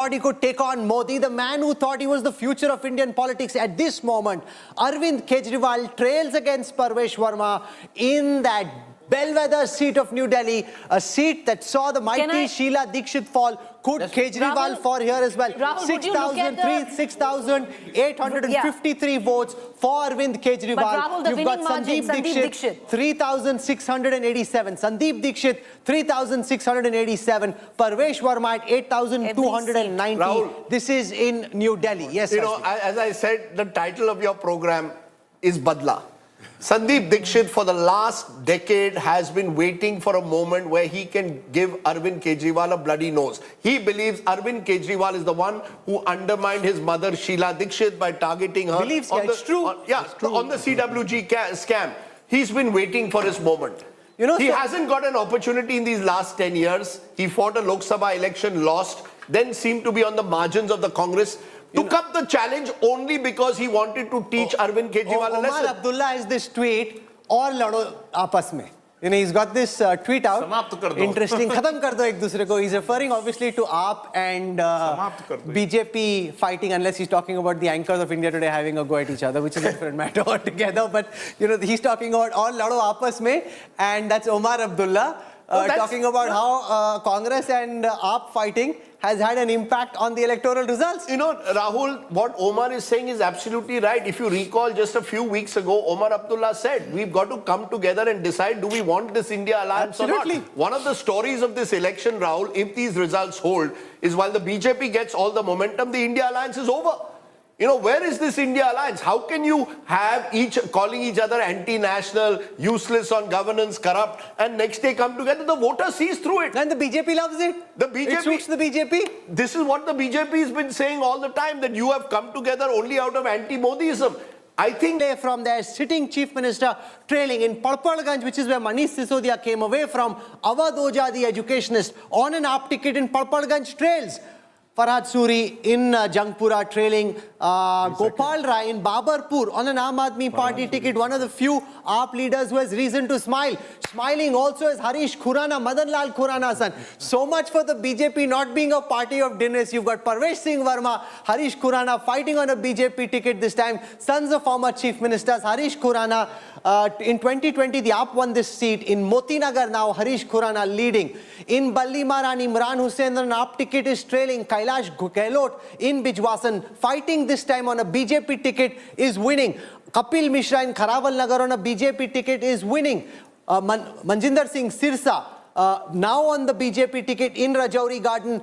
Thought he could take on Modi, the man who thought he was the future of Indian politics at this moment. Arvind Kejriwal trails against Parvesh Verma in that bellwether seat of New Delhi, a seat that saw the mighty Sheila Dikshit fall. Could Kejriwal fall here as well? 6,853 votes for Arvind Kejriwal. Rahul, the You've got Sandeep Dikshit, 3,687. Sandeep Dikshit, 3,687. Parvesh Verma at 8,290. This is in New Delhi. Yes, you know, as I said, the title of your program is Badla. Sandeep Dikshit for the last decade has been waiting for a moment where he can give Arvind Kejriwal a bloody nose. He believes Arvind Kejriwal is the one who undermined his mother Sheila Dikshit by targeting her. Believes it's true. On the CWG scam. He's been waiting for his moment. You know, he hasn't got an opportunity in these last 10 years. He fought a Lok Sabha election, lost, then seemed to be on the margins of the Congress. Took up the challenge only because he wanted to teach Arvind Kejriwal a lesson. Omar Abdullah has this tweet, "Aur lado aapas mein." You know, he's got this tweet out. Interesting. Khatam kar do ek dusre ko. He's referring obviously to AAP and BJP fighting, unless he's talking about the anchors of India Today having a go at each other, which is a different matter altogether. But, you know, he's talking about all lado aapas mein, and that's Omar Abdullah talking about how Congress and AAP fighting has had an impact on the electoral results. You know, Rahul, what Omar is saying is absolutely right. If you recall, just a few weeks ago, Omar Abdullah said, we've got to come together and decide, do we want this India alliance or not? One of the stories of this election, Rahul, if these results hold, is while the BJP gets all the momentum, the India alliance is over. You know, where is this India alliance? How can you have calling each other anti-national, useless on governance, corrupt, and next day come together? The voter sees through it. And the BJP loves it. It suits the BJP. This is what the BJP has been saying all the time, that you have come together only out of anti-Modiism. I think they from their sitting chief minister trailing in Palpalganj, which is where Manish Sisodia came away from. Awadh Oja, the educationist, on an AAP ticket in Palpalganj trails. Farhad Suri in Jangpura trailing, Gopal Rai in Babarpur on an Aam Aadmi Party ticket, one of the few AAP leaders who has reason to smile. Smiling also is Harish Khurana, Madan Lal Khurana's son. So much for the BJP not being a party of dinners. You've got Parvesh Singh Verma, Harish Khurana fighting on a BJP ticket this time. Sons of former chief ministers, Harish Khurana. In 2020, the AAP won this seat. In Motinagar now, Harish Khurana leading. In Ballimaran, Imran Hussain on an AAP ticket is trailing. Kailash Gehlot in Bijwasan, fighting this time on a BJP ticket, is winning. Kapil Mishra in Kharaval Nagar on a BJP ticket is winning. Manjinder Singh Sirsa now on the BJP ticket in Rajouri Garden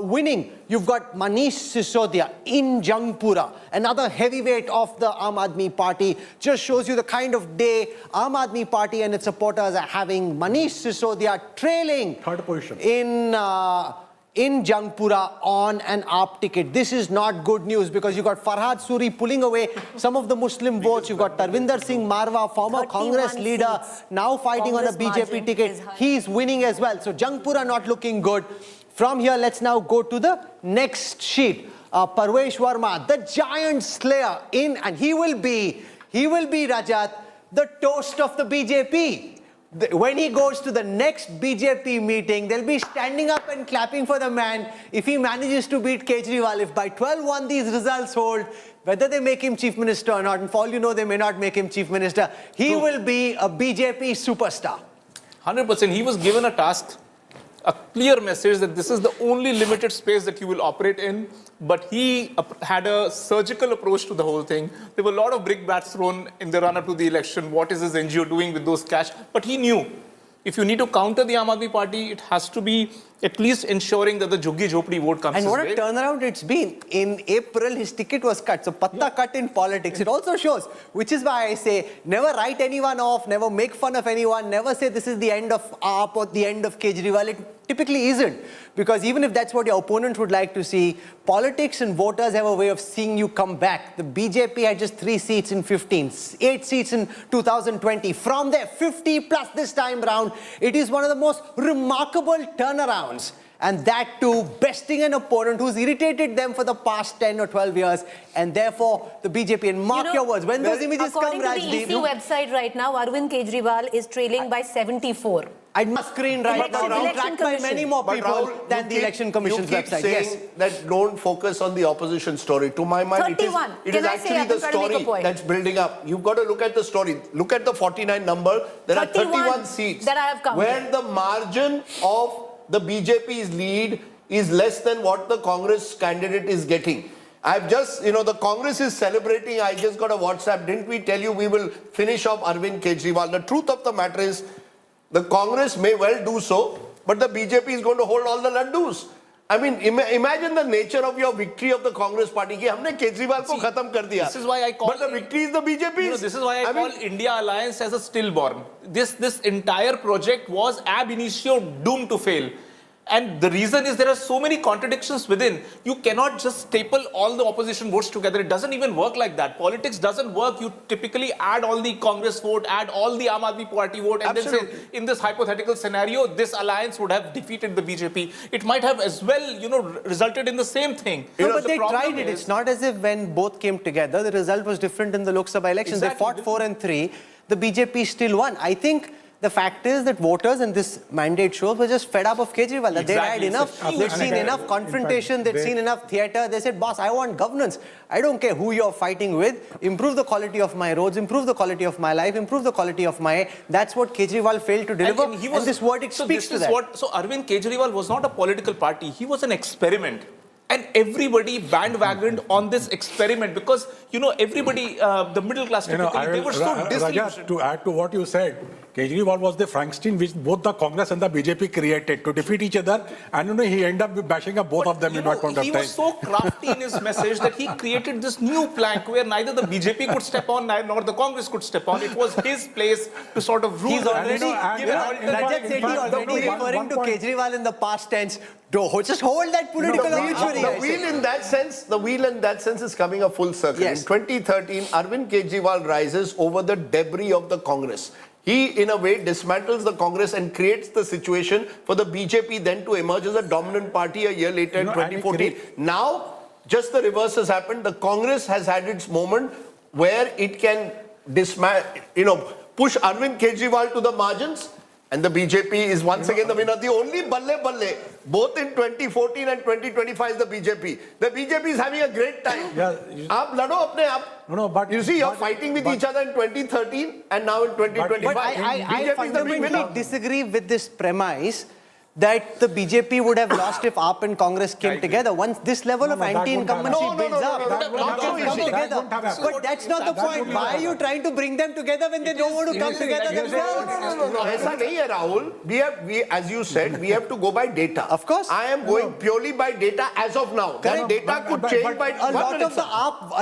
winning. You've got Manish Sisodia in Jangpura, another heavyweight of the Aam Aadmi Party. Just shows you the kind of day Aam Aadmi Party and its supporters are having. Manish Sisodia trailing third position in Jangpura on an AAP ticket. This is not good news because you've got Farhad Suri pulling away some of the Muslim votes. You've got Tarvinder Singh Marwa, former Congress leader, now fighting on a BJP ticket. He's winning as well. So Jangpura not looking good. From here, let's now go to the next sheet. Parvesh Verma, the giant slayer in, and he will be Rajat, the toast of the BJP. When he goes to the next BJP meeting, they'll be standing up and clapping for the man if he manages to beat Kejriwal. If by 12-1 these results hold, whether they make him chief minister or not, and for all you know, they may not make him chief minister, he will be a BJP superstar. 100%. He was given a task, a clear message that this is the only limited space that you will operate in. But he had a surgical approach to the whole thing. There were a lot of brickbats thrown in the run-up to the election. What is his NGO doing with those cash? But he knew, if you need to counter the Aam Aadmi Party, it has to be at least ensuring that the Jhuggi Jhopdi vote comes his way. And what a turnaround it's been. In April, his ticket was cut. So, patta cut in politics. It also shows, which is why I say, never write anyone off, never make fun of anyone, never say this is the end of AAP or the end of Kejriwal. It typically isn't. Because even if that's what your opponent would like to see, politics and voters have a way of seeing you come back. The BJP had just 3 seats in 15, 8 seats in 2020. From there, 50 plus this time round. It is one of the most remarkable turnarounds. And that too, besting an opponent who's irritated them for the past 10 or 12 years. And therefore, the BJP, and mark your words, when those images come, According to the EC website right now, Arvind Kejriwal is trailing by 74. I'd screen right now Election tracked by Commission. many more But people Rahul, than the Election Commission's you keep website. saying Yes. that don't focus on the opposition story. To my mind, it 31. is Can I say, actually I've the been trying to make a story point. that's building up. You've got to look at the story. Look at the 49 number. There are 31 seats that I have counted. where the margin of the BJP's lead is less than what the Congress candidate is getting. I've just, the Congress is celebrating. I just got a WhatsApp. Didn't we tell you we will finish off Arvind Kejriwal? The truth of the matter is, the Congress may well do so, but the BJP is going to hold all the laddus. I mean, imagine the nature of your victory of the Congress party. कि हमने केजरीवाल को खत्म कर दिया. This is why I call. But the victory is the BJP. This is why I call India Alliance as a stillborn. This entire project was ab initio doomed to fail. And the reason is there are so many contradictions within. You cannot just staple all the opposition votes together. It doesn't even work like that. Politics doesn't work. You typically add all the Congress vote, add all the Aam Aadmi Party vote, and then say, in this hypothetical scenario, this alliance would have defeated the BJP. It might have as well, resulted in the same thing. No, but they tried it. It's not as if when both came together, the result was different in the Lok Sabha elections. Exactly. They fought 4 and 3. The BJP still won. I think the fact is that voters in this mandate shows were just fed up of Kejriwal. That they had enough. They'd seen enough confrontation. They'd seen enough theatre. They said, boss, I want governance. I don't care who you're fighting with. Improve the quality of my roads. Improve the quality of my life. Improve the quality of my... That's what Kejriwal failed to deliver. And this verdict speaks to that. So Arvind Kejriwal was not a political party. He was an experiment. And everybody bandwagoned on this experiment because, everybody, the middle class, typically, they were so disillusioned. To add to what you said, Kejriwal was the Frankenstein which both the Congress and the BJP created to defeat each other, and he ended up bashing up both of them in one point of time. He was so crafty in his message that he created this new plank where neither the BJP could step on nor the Congress could step on. It was his place to sort of rule. He's already, Rajat Sethi already referring to Kejriwal in the past tense. Just hold that political obituary. The wheel in that sense is coming a full circle. Yes. In 2013, Arvind Kejriwal rises over the debris of the Congress. He, in a way, dismantles the Congress and creates the situation for the BJP then to emerge as a dominant party a year later in 2014. Now, just the reverse has happened. The Congress has had its moment where it can push Arvind Kejriwal to the margins. And the BJP is once again the winner. The only balle, both in 2014 and 2025 is the BJP. The BJP is having a great time. Aap lado apne aap. No, but you see, you're fighting with each other in 2013 and now in 2025. But I fundamentally disagree with this premise that the BJP would have lost if AAP and Congress came together. Once this level of anti-incumbency builds up, But that's not the point. Why are you trying to bring them together when they don't want to come together themselves? No, ऐसा नहीं है, Rahul. We, as you said, we have to go by data. Of course. I am going purely by data as of now. That data could change by a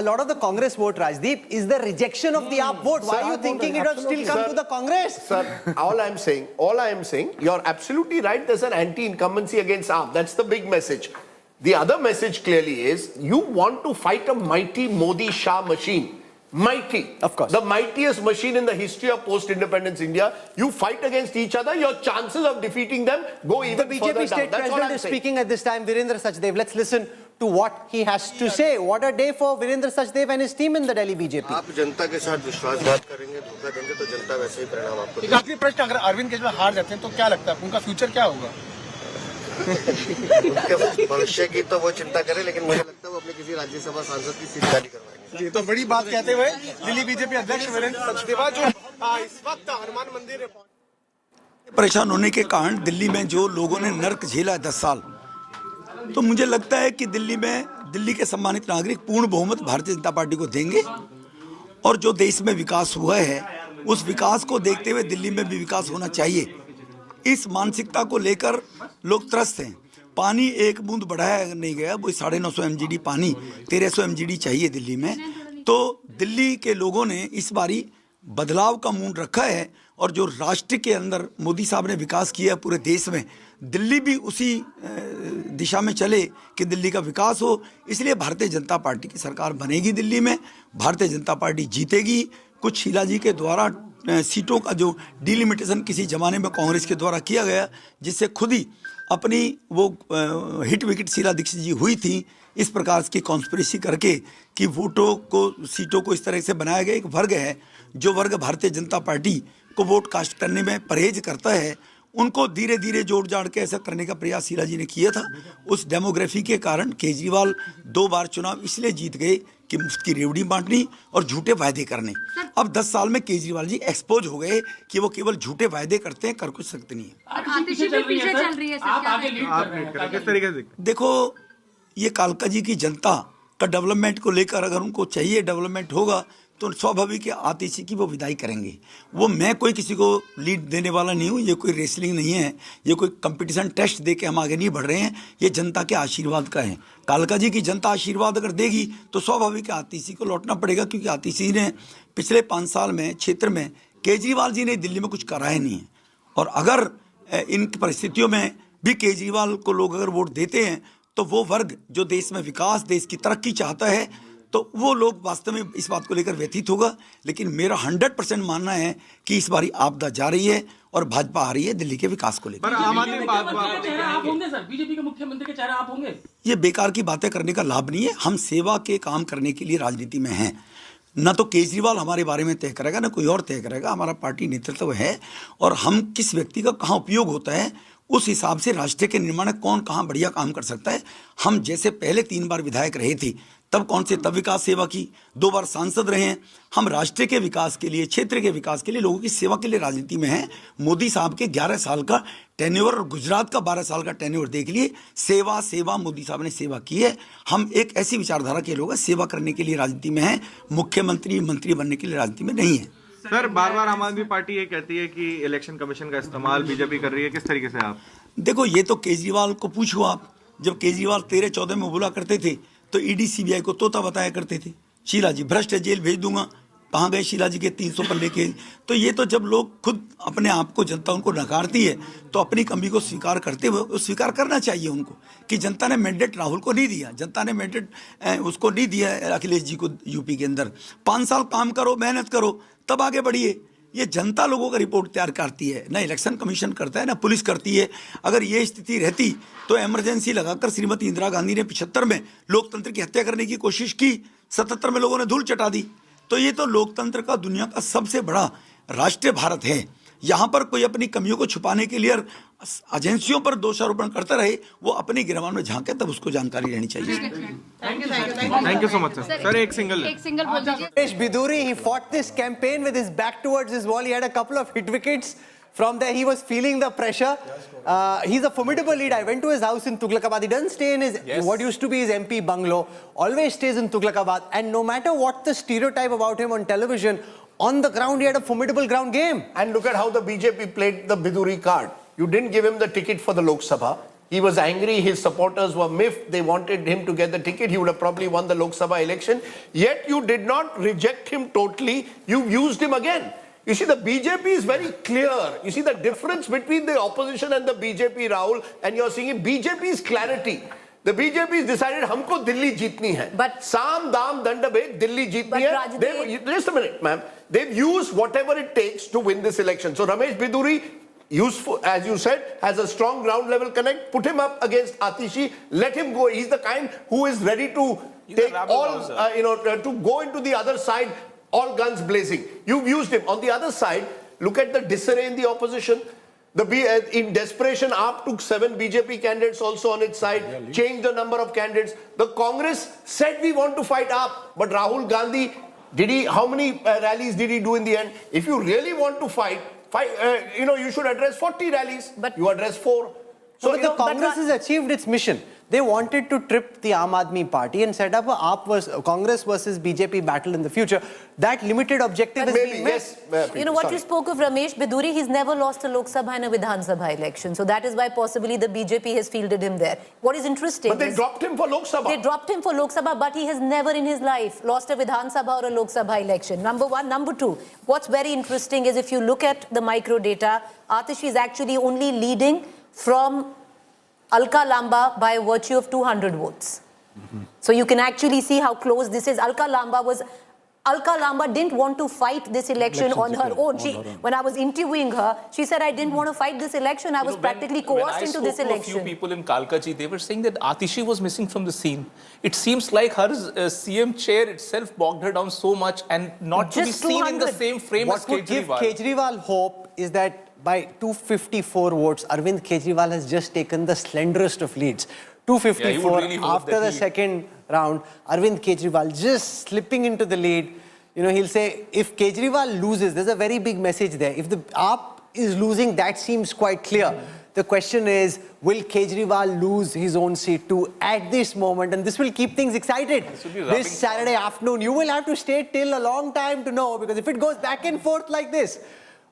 lot of the Congress vote, Rajdeep, is the rejection of the AAP vote. Why are you thinking it will still come to the Congress? Sir, all I am saying, you're absolutely right. There's an anti-incumbency against AAP. That's the big message. The other message clearly is you want to fight a mighty Modi-Shah machine. Mighty. Of course. The mightiest machine in the history of post-independence India. You fight against each other, your chances of defeating them go even The further BJP down. state That's all president I'm is saying. speaking at this time, Virendra Sachdev. Let's listen to what he has to say. What a day for Virendra Sachdev and his team in the Delhi BJP. आप जनता के साथ विश्वासघात करेंगे, धोखा देंगे तो जनता वैसे ही परिणाम आपको एक आखिरी प्रश्न, अगर अरविंद केजरीवाल हार जाते हैं तो क्या लगता है उनका फ्यूचर क्या होगा? उनके भविष्य की तो वो चिंता करे, लेकिन मुझे लगता है वो अपने किसी राज्यसभा सांसद की सीट खाली करवाएंगे। ये तो बड़ी बात कहते हुए दिल्ली बीजेपी अध्यक्ष वीरेंद्र सचदेव जो इस वक्त हनुमान मंदिर में परेशान होने के कारण दिल्ली में जो लोगों ने नर्क झेला 10 साल, तो मुझे लगता है कि दिल्ली के सम्मानित नागरिक पूर्ण बहुमत भारतीय जनता पार्टी को देंगे और जो देश में विकास हुआ है उस विकास को देखते हुए दिल्ली में भी विकास होना चाहिए। इस मानसिकता को लेकर लोग त्रस्त हैं। पानी एक बूंद बढ़ाया नहीं गया, वो 950 MGD पानी 1300 MGD चाहिए दिल्ली में। तो दिल्ली के लोगों ने इस बारी बदलाव का मूड रखा है और जो राष्ट्र के अंदर मोदी साहब ने विकास किया पूरे देश में, दिल्ली भी उसी दिशा में चले कि दिल्ली का विकास हो। इसलिए भारतीय जनता पार्टी की सरकार बनेगी दिल्ली में, भारतीय जनता पार्टी जीतेगी। कुछ शीला जी के द्वारा सीटों का जो डिलिमिटेशन किसी ज़माने में कांग्रेस के द्वारा किया गया, जिससे खुद ही अपनी वो हिट विकेट शीला दीक्षित जी हुई थी, इस प्रकार की कॉन्स्पिरेसी करके कि वोटों को, सीटों को इस तरह से बनाया गया। एक वर्ग है जो वर्ग भारतीय जनता पार्टी को वोट कास्ट करने में परहेज करता है, उनको धीरे धीरे जोड़ जाड़ के ऐसा करने का प्रयास शीला जी ने किया था। उस डेमोग्राफी के कारण केजरीवाल 2 बार चुनाव इसलिए जीत गए कि मुफ्त की रेवड़ी बांटनी और झूठे वायदे करने। अब 10 साल में केजरीवाल जी एक्सपोज हो गए कि वो केवल झूठे वायदे करते हैं, कर कुछ सकते नहीं है। पीछे चल रही है सर, आप आगे लीड कर रहे हैं किस तरीके से? देखो, ये कालका जी की जनता का डेवलपमेंट को लेकर अगर उनको चाहिए डेवलपमेंट होगा तो स्वाभाविक है आतिशी की वो विदाई करेंगे। वो मैं कोई किसी को लीड देने वाला नहीं हूँ, ये कोई रेसलिंग नहीं है, ये कोई कंपटीशन टेस्ट दे के हम आगे नहीं बढ़ रहे हैं, ये जनता के आशीर्वाद का है। कालका जी की जनता आशीर्वाद अगर देगी तो स्वाभाविक है आतिशी को लौटना पड़ेगा, क्योंकि आतिशी ने पिछले 5 साल में क्षेत्र में केजरीवाल जी ने दिल्ली में कुछ करा ही नहीं है। और अगर इन परिस्थितियों में भी केजरीवाल को लोग अगर वोट देते हैं तो वो वर्ग जो देश में विकास, देश की तरक्की चाहता है, तो वो लोग वास्तव में इस बात को लेकर व्यथित होगा। लेकिन मेरा 100% मानना है कि इस बारी आपदा जा रही है और भाजपा आ रही है दिल्ली के विकास को लेकर। आम आदमी आप होंगे सर, बीजेपी के मुख्यमंत्री के चेहरा आप होंगे? ये बेकार की बातें करने का लाभ नहीं है। हम सेवा के काम करने के लिए राजनीति में हैं। न तो केजरीवाल हमारे बारे में तय करेगा, न कोई और तय करेगा। हमारा पार्टी नेतृत्व है और हम किस व्यक्ति का कहाँ उपयोग होता है उस हिसाब से राष्ट्र के निर्माण में कौन कहाँ बढ़िया काम कर सकता है। हम जैसे पहले 3 बार विधायक रहे थे तब कौन से तब विकास सेवा की, 2 बार सांसद रहे हैं। हम राष्ट्र के विकास के लिए, क्षेत्र के विकास के लिए, लोगों की सेवा के लिए राजनीति में हैं। मोदी साहब के 11 साल का टेन्योर और गुजरात का 12 साल का टेन्योर देख लिए। सेवा सेवा मोदी साहब ने सेवा की है। हम एक ऐसी विचारधारा के लोग हैं, सेवा करने के लिए राजनीति में हैं, मुख्यमंत्री मंत्री बनने के लिए राजनीति में नहीं है। सर, बार बार आम आदमी पार्टी ये कहती है कि इलेक्शन कमीशन का इस्तेमाल बीजेपी कर रही है, किस तरीके से आप? देखो, ये तो केजरीवाल को पूछो आप। जब केजरीवाल 13-14 में बोला करते थे तो ईडी सीबीआई को तोता बताया करते थे। शीला जी भ्रष्ट है, जेल भेज दूंगा। कहाँ गए शीला जी के 300 पन्ने के? तो ये तो जब लोग खुद अपने आप को, जनता उनको नकारती है तो अपनी कमी को स्वीकार करते हुए स्वीकार करना चाहिए उनको कि जनता ने मैंडेट राहुल को नहीं दिया, जनता ने मैंडेट उसको नहीं दिया अखिलेश जी को यूपी के अंदर। 5 साल काम करो, मेहनत करो, तब आगे बढ़िए। ये जनता लोगों का रिपोर्ट तैयार करती है, ना इलेक्शन कमीशन करता है, ना पुलिस करती है। अगर ये स्थिति रहती तो इमरजेंसी लगाकर श्रीमती इंदिरा गांधी ने 75 में लोकतंत्र की हत्या करने की कोशिश की, 77 में लोगों ने धूल चटा दी। तो ये तो लोकतंत्र का दुनिया का सबसे बड़ा राष्ट्र भारत है। यहाँ पर कोई अपनी कमियों को छुपाने के लिए एजेंसियों पर दोषारोपण करता रहे, वो अपनी गिरबान में झांके, तब उसको जानकारी रहनी चाहिए। Thank you so much sir. Sir, एक सिंगल बोल दीजिए। Ramesh Biduri, he fought this campaign with his back towards his wall. He had a couple of hit wickets. From there, he was feeling the pressure. He's a formidable lead. I went to his house in Tughlakabad. He doesn't stay in his what used to be his MP bungalow. Always stays in Tughlakabad. And no matter what the stereotype about him on television, on the ground, he had a formidable ground game. And look at how the BJP played the Biduri card. You didn't give him the ticket for the Lok Sabha. He was angry. His supporters were miffed. They wanted him to get the ticket. He would have probably won the Lok Sabha election. Yet you did not reject him totally. You used him again. You see, the BJP is very clear. You see the difference between the opposition and the BJP, Rahul, and you're seeing BJP's clarity. The BJP has decided हमको दिल्ली जीतनी है. But साम दाम दंड भेद दिल्ली जीतनी है. Just a minute, ma'am. They've used whatever it takes to win this election. So Ramesh Biduri, useful, as you said, has a strong ground level connect. Put him up against Atishi. Let him go. He's the kind who is ready to take all, to go into the other side, all guns blazing. You've used him. On the other side, look at the disarray in the opposition. In desperation, AAP took 7 BJP candidates also on its side, changed the number of candidates. The Congress said we want to fight AAP, but Rahul Gandhi, how many rallies did he do in the end? If you really want to fight, you should address 40 rallies, but you address 4. So but the Congress has achieved its mission. They wanted to trip the Aam Aadmi Party and set up a Congress versus BJP battle in the future. That limited objective has been met. What you spoke of Ramesh Biduri, he's never lost a Lok Sabha and a Vidhan Sabha election. So that is why possibly the BJP has fielded him there. What is interesting But they dropped him for Lok Sabha. They dropped him for Lok Sabha, but he has never in his life lost a Vidhan Sabha or a Lok Sabha election. Number one. Number two, what's very interesting is if you look at the micro data, Atishi is actually only leading from Alka Lamba by virtue of 200 votes. So you can actually see how close this is. Alka Lamba didn't want to fight this election on her own. When I was interviewing her, she said, I didn't want to fight this election. I was practically coerced into this election. When I spoke to a few people in Kalkaji, they were saying that Atishi was missing from the scene. It seems like her CM chair itself bogged her down so much and not to be seen in the same frame as Kejriwal. What would give Kejriwal hope is that by 254 votes, Arvind Kejriwal has just taken the slenderest of leads. 254 really hope after that the second round. Arvind Kejriwal just slipping into the lead. You know, he'll say, if Kejriwal loses, there's a very big message there. If the AAP is losing, that seems quite clear. The question is, will Kejriwal lose his own seat too at this moment? And this will keep things excited. This Saturday afternoon, you will have to stay till a long time to know, because if it goes back and forth like this,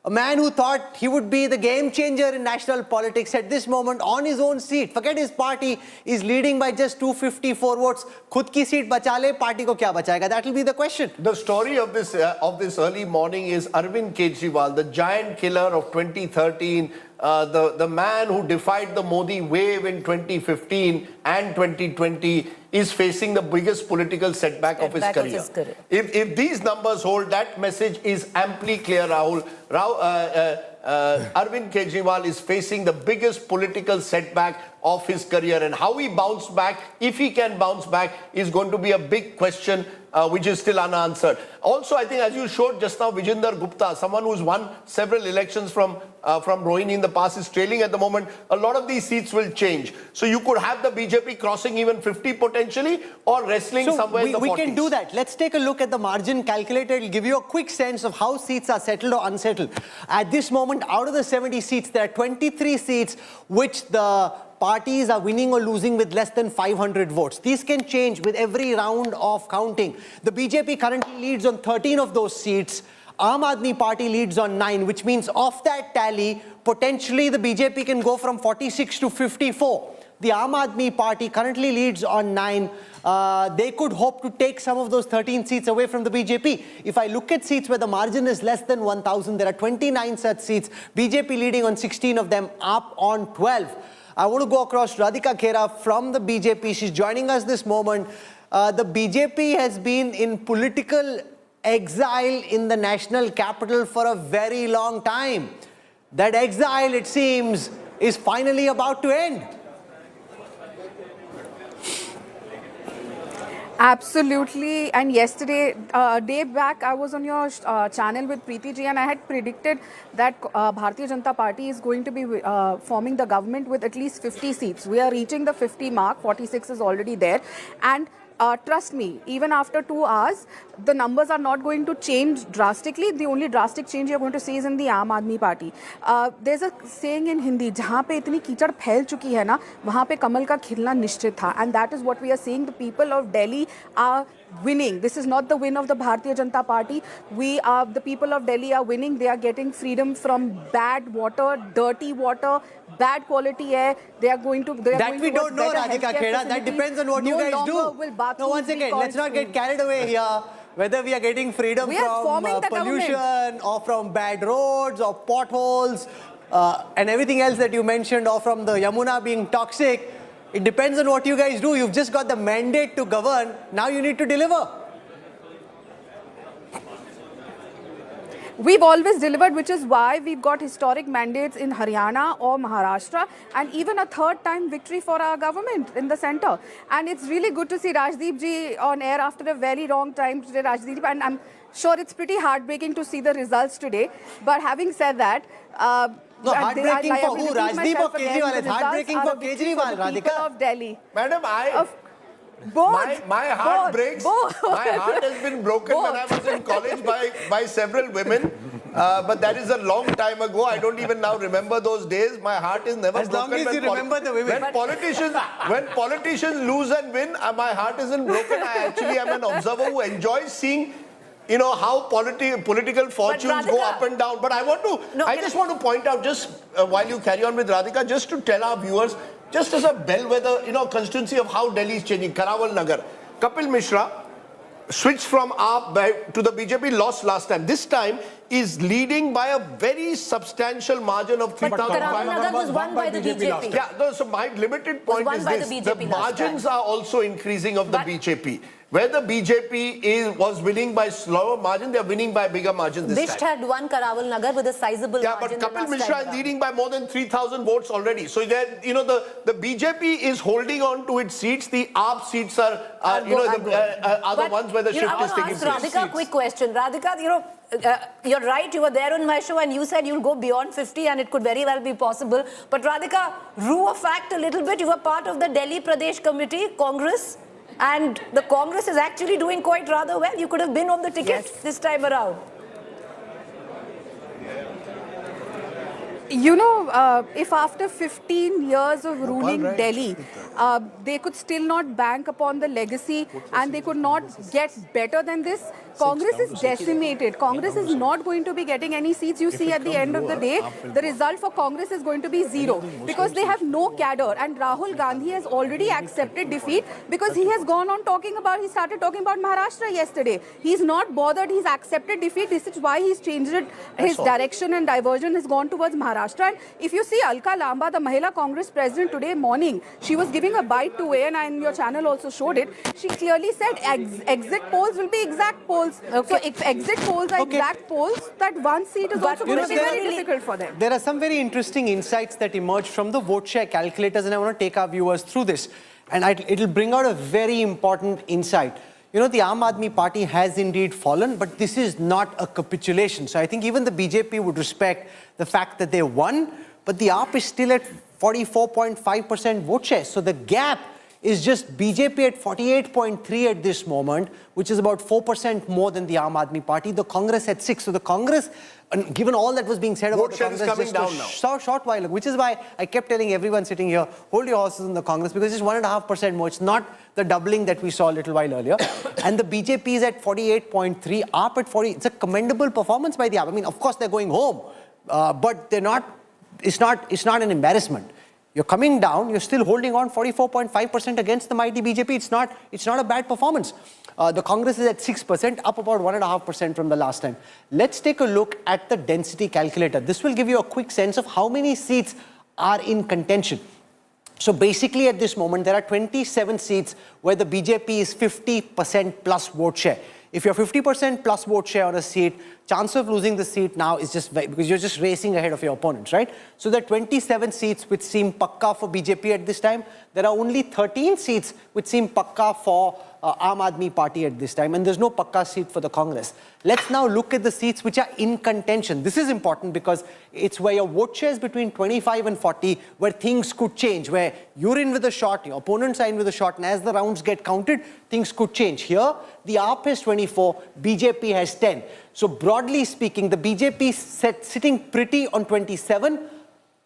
a man who thought he would be the game changer in national politics at this moment on his own seat, forget his party, is leading by just 254 votes. Khud ki seat bacha le, party ko kya bachayega? That will be the question. The story of this early morning is Arvind Kejriwal, the giant killer of 2013, the man who defied the Modi wave in 2015 and 2020, is facing the biggest political setback of his career. If these numbers hold, that message is amply clear, Rahul. Arvind Kejriwal is facing the biggest political setback of his career, and how he bounced back, if he can bounce back, is going to be a big question which is still unanswered. Also, I think, as you showed just now, Vijinder Gupta, someone who's won several elections from Rohini in the past, is trailing at the moment. A lot of these seats will change. So you could have the BJP crossing even 50 potentially, or wrestling somewhere in the 40s. We can do that. Let's take a look at the margin calculator. It'll give you a quick sense of how seats are settled or unsettled. At this moment, out of the 70 seats, there are 23 seats which the parties are winning or losing with less than 500 votes. These can change with every round of counting. The BJP currently leads on 13 of those seats. Aam Aadmi Party leads on 9, which means off that tally, potentially the BJP can go from 46 to 54. The Aam Aadmi Party currently leads on 9. They could hope to take some of those 13 seats away from the BJP. If I look at seats where the margin is less than 1,000, there are 29 such seats. BJP leading on 16 of them, up on 12. I want to go across Radhika Khera from the BJP. She's joining us this moment. The BJP has been in political exile in the national capital for a very long time. That exile, it seems, is finally about to end. Absolutely. And yesterday, day back, I was on your channel with Preeti ji, and I had predicted that Bharatiya Janata Party is going to be forming the government with at least 50 seats. We are reaching the 50 mark. 46 is already there. And trust me, even after 2 hours, the numbers are not going to change drastically. The only drastic change you're going to see is in the Aam Aadmi Party. There's a saying in Hindi, जहाँ पे इतनी कीचड़ फैल चुकी है ना, वहाँ पे कमल का खिलना निश्चित था. And that is what we are seeing. The people of Delhi are winning. This is not the win of the Bharatiya Janata Party. The people of Delhi are winning. They are getting freedom from bad water, dirty water, bad quality air. They are going to. That we don't know, Radhika Khera. That depends on what you guys do. No, once again, let's not get carried away here. Whether we are getting freedom from pollution or from bad roads or potholes and everything else that you mentioned, or from the Yamuna being toxic, it depends on what you guys do. You've just got the mandate to govern. Now you need to deliver. We've always delivered, which is why we've got historic mandates in Haryana or Maharashtra, and even a third time victory for our government in the centre. And it's really good to see Rajdeep ji on air after a very long time today, Rajdeep, and I'm sure it's pretty heartbreaking to see the results today. But having said that, no, heartbreaking for who? Rajdeep or Kejriwal? It's heartbreaking for Kejriwal, Radhika. People of Delhi. Madam, Both. My heart breaks. Both. My heart has been broken when I was in college by several women. But that is a long time ago. I don't even now remember those days. My heart is never broken. As long as you remember the women. When politicians lose and win, my heart isn't broken. I actually am an observer who enjoys seeing, you know, how political fortunes go up and down. But I just want to point out, just while you carry on with Radhika, just to tell our viewers, just as a bellwether, you know, constituency of how Delhi is changing. Karawal Nagar. Kapil Mishra switched from AAP to the BJP, lost last time. This time is leading by a very substantial margin of 3,000. But Karawal Nagar was won by the BJP. Yeah, no, so my limited point is this. The margins are also increasing of the BJP. Where the BJP was winning by slower margin, they are winning by bigger margin this Bisht time. had won Karawal Nagar with a sizable margin. Yeah, but Kapil Mishra is leading by more than 3,000 votes already. So that, you know, the BJP is holding on to its seats. The AAP seats are the ones where the shift is taking place. Radhika, quick question. Radhika, you know, your you're right. You were there on my show and you said you'll go beyond 50 and it could very well be possible. But Radhika, rue of fact a little bit. You were part of the Delhi Pradesh Committee, Congress. And the Congress is actually doing quite rather well. You could have been on the ticket this time around. You know, if after 15 years of ruling Delhi, they could still not bank upon the legacy and they could not get better than this, Congress is decimated. Congress is not going to be getting any seats. You see, at the end of the day, the result for Congress is going to be zero because they have no cadre. And Rahul Gandhi has already accepted defeat because he has gone on talking about, he started talking about Maharashtra yesterday. He's not bothered. He's accepted defeat. This is why he's changed it. His direction and diversion has gone towards Maharashtra. And if you see Alka Lamba, the Mahila Congress president today morning, she was giving a bite to AN and your channel also showed it. She clearly said exit polls will be exact polls. Okay. So if exit polls are exact polls, that one seat is also going to be very difficult for them. There are some very interesting insights that emerge from the vote share calculators, and I want to take our viewers through this. And it'll bring out a very important insight. You know, the Aam Aadmi Party has indeed fallen, but this is not a capitulation. So I think even the BJP would respect the fact that they won, but the AAP is still at 44.5% vote share. So the gap is just BJP at 48.3 at this moment, which is about 4% more than the Aam Aadmi Party. The Congress at 6. So the Congress, given all that was being said about the Congress coming down now. Short while ago, which is why I kept telling everyone sitting here, hold your horses in the Congress, because it's 1.5% more. It's not the doubling that we saw a little while earlier. And the BJP is at 48.3, AAP at 40. It's a commendable performance by the AAP. I mean, of course, they're going home, but they're not. It's not an embarrassment. You're coming down, you're still holding on 44.5% against the mighty BJP. It's not a bad performance. The Congress is at 6%, up about 1.5% from the last time. Let's take a look at the density calculator. This will give you a quick sense of how many seats are in contention. So basically at this moment, there are 27 seats where the BJP is 50% plus vote share. If you're 50% plus vote share on a seat, chance of losing the seat now is just because you're just racing ahead of your opponents, right? So there are 27 seats which seem pakka for BJP at this time. There are only 13 seats which seem pakka for Aam Aadmi Party at this time, and there's no pakka seat for the Congress. Let's now look at the seats which are in contention. This is important because it's where your vote share is between 25 and 40, where things could change, where you're in with a shot, your opponents are in with a shot, and as the rounds get counted, things could change. Here, the AAP has 24, BJP has 10. So broadly speaking, the BJP is sitting pretty on 27,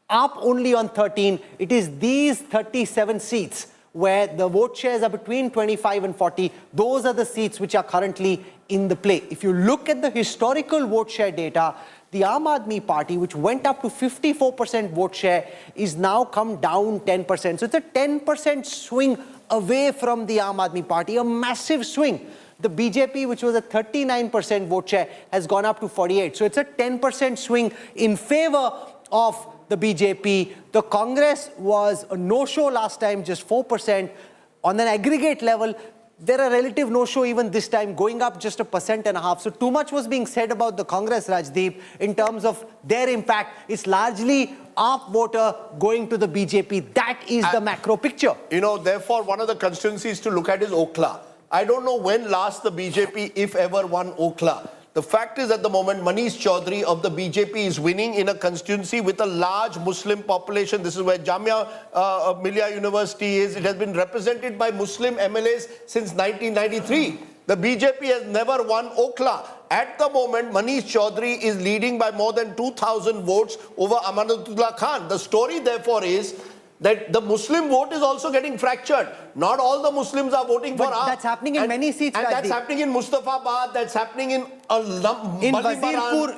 AAP only on 13. It is these 37 seats where the vote shares are between 25 and 40. Those are the seats which are currently in the play. If you look at the historical vote share data, the Aam Aadmi Party, which went up to 54% vote share, is now come down 10%. So it's a 10% swing away from the Aam Aadmi Party, a massive swing. The BJP, which was a 39% vote share, has gone up to 48. So it's a 10% swing in favor of the BJP. The Congress was a no-show last time, just 4%. On an aggregate level, they're a relative no-show even this time, going up just 1.5%. So too much was being said about the Congress, Rajdeep, in terms of their impact. It's largely AAP voter going to the BJP. That is the macro picture. You know, therefore, one of the constituencies to look at is Okhla. I don't know when last the BJP, if ever, won Okhla. The fact is, at the moment, Manish Chaudhary of the BJP is winning in a constituency with a large Muslim population. This is where Jamia Millia University is. It has been represented by Muslim MLAs since 1993. The BJP has never won Okhla. At the moment, Manish Chaudhary is leading by more than 2,000 votes over Amanatullah Khan. The story, therefore, is that the Muslim vote is also getting fractured. Not all the Muslims are voting for AAP. That's happening in many seats, and that's happening in Mustafabad, that's happening in Wazirpur,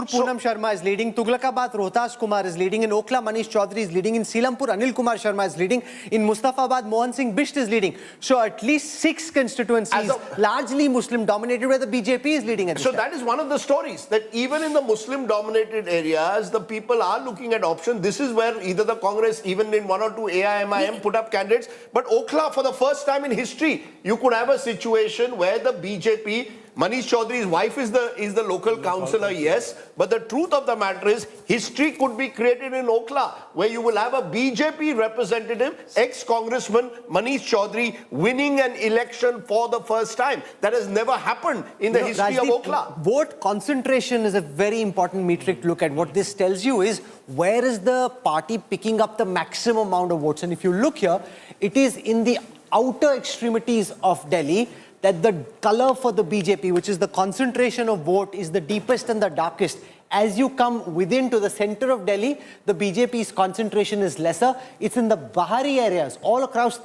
Poonam Sharma is leading. Tughlakabad, Rohtas Kumar is leading. In Okhla, Manish Chaudhary is leading. In Silampur, Anil Kumar Sharma is leading. In Mustafabad, Mohan Singh Bisht is leading. So at least 6 constituencies, largely Muslim dominated, where the BJP is leading at this time. That is one of the stories, that even in the Muslim dominated areas, the people are looking at options. This is where either the Congress, even in 1 or 2 AIMIM, put up candidates. But Okhla, for the first time in history, you could have a situation where the BJP Manish Chaudhary's wife is the local councillor, yes. But the truth of the matter is, history could be created in Okhla, where you will have a BJP representative, ex-congressman Manish Chaudhary, winning an election for the first time. That has never happened in the history of Okhla. Vote concentration is a very important metric to look at. What this tells you is, where is the party picking up the maximum amount of votes? And if you look here, it is in the outer extremities of Delhi that the color for the BJP, which is the concentration of vote, is the deepest and the darkest. As you come within to the center of Delhi, the BJP's concentration is lesser. It's in the Bahari areas, all across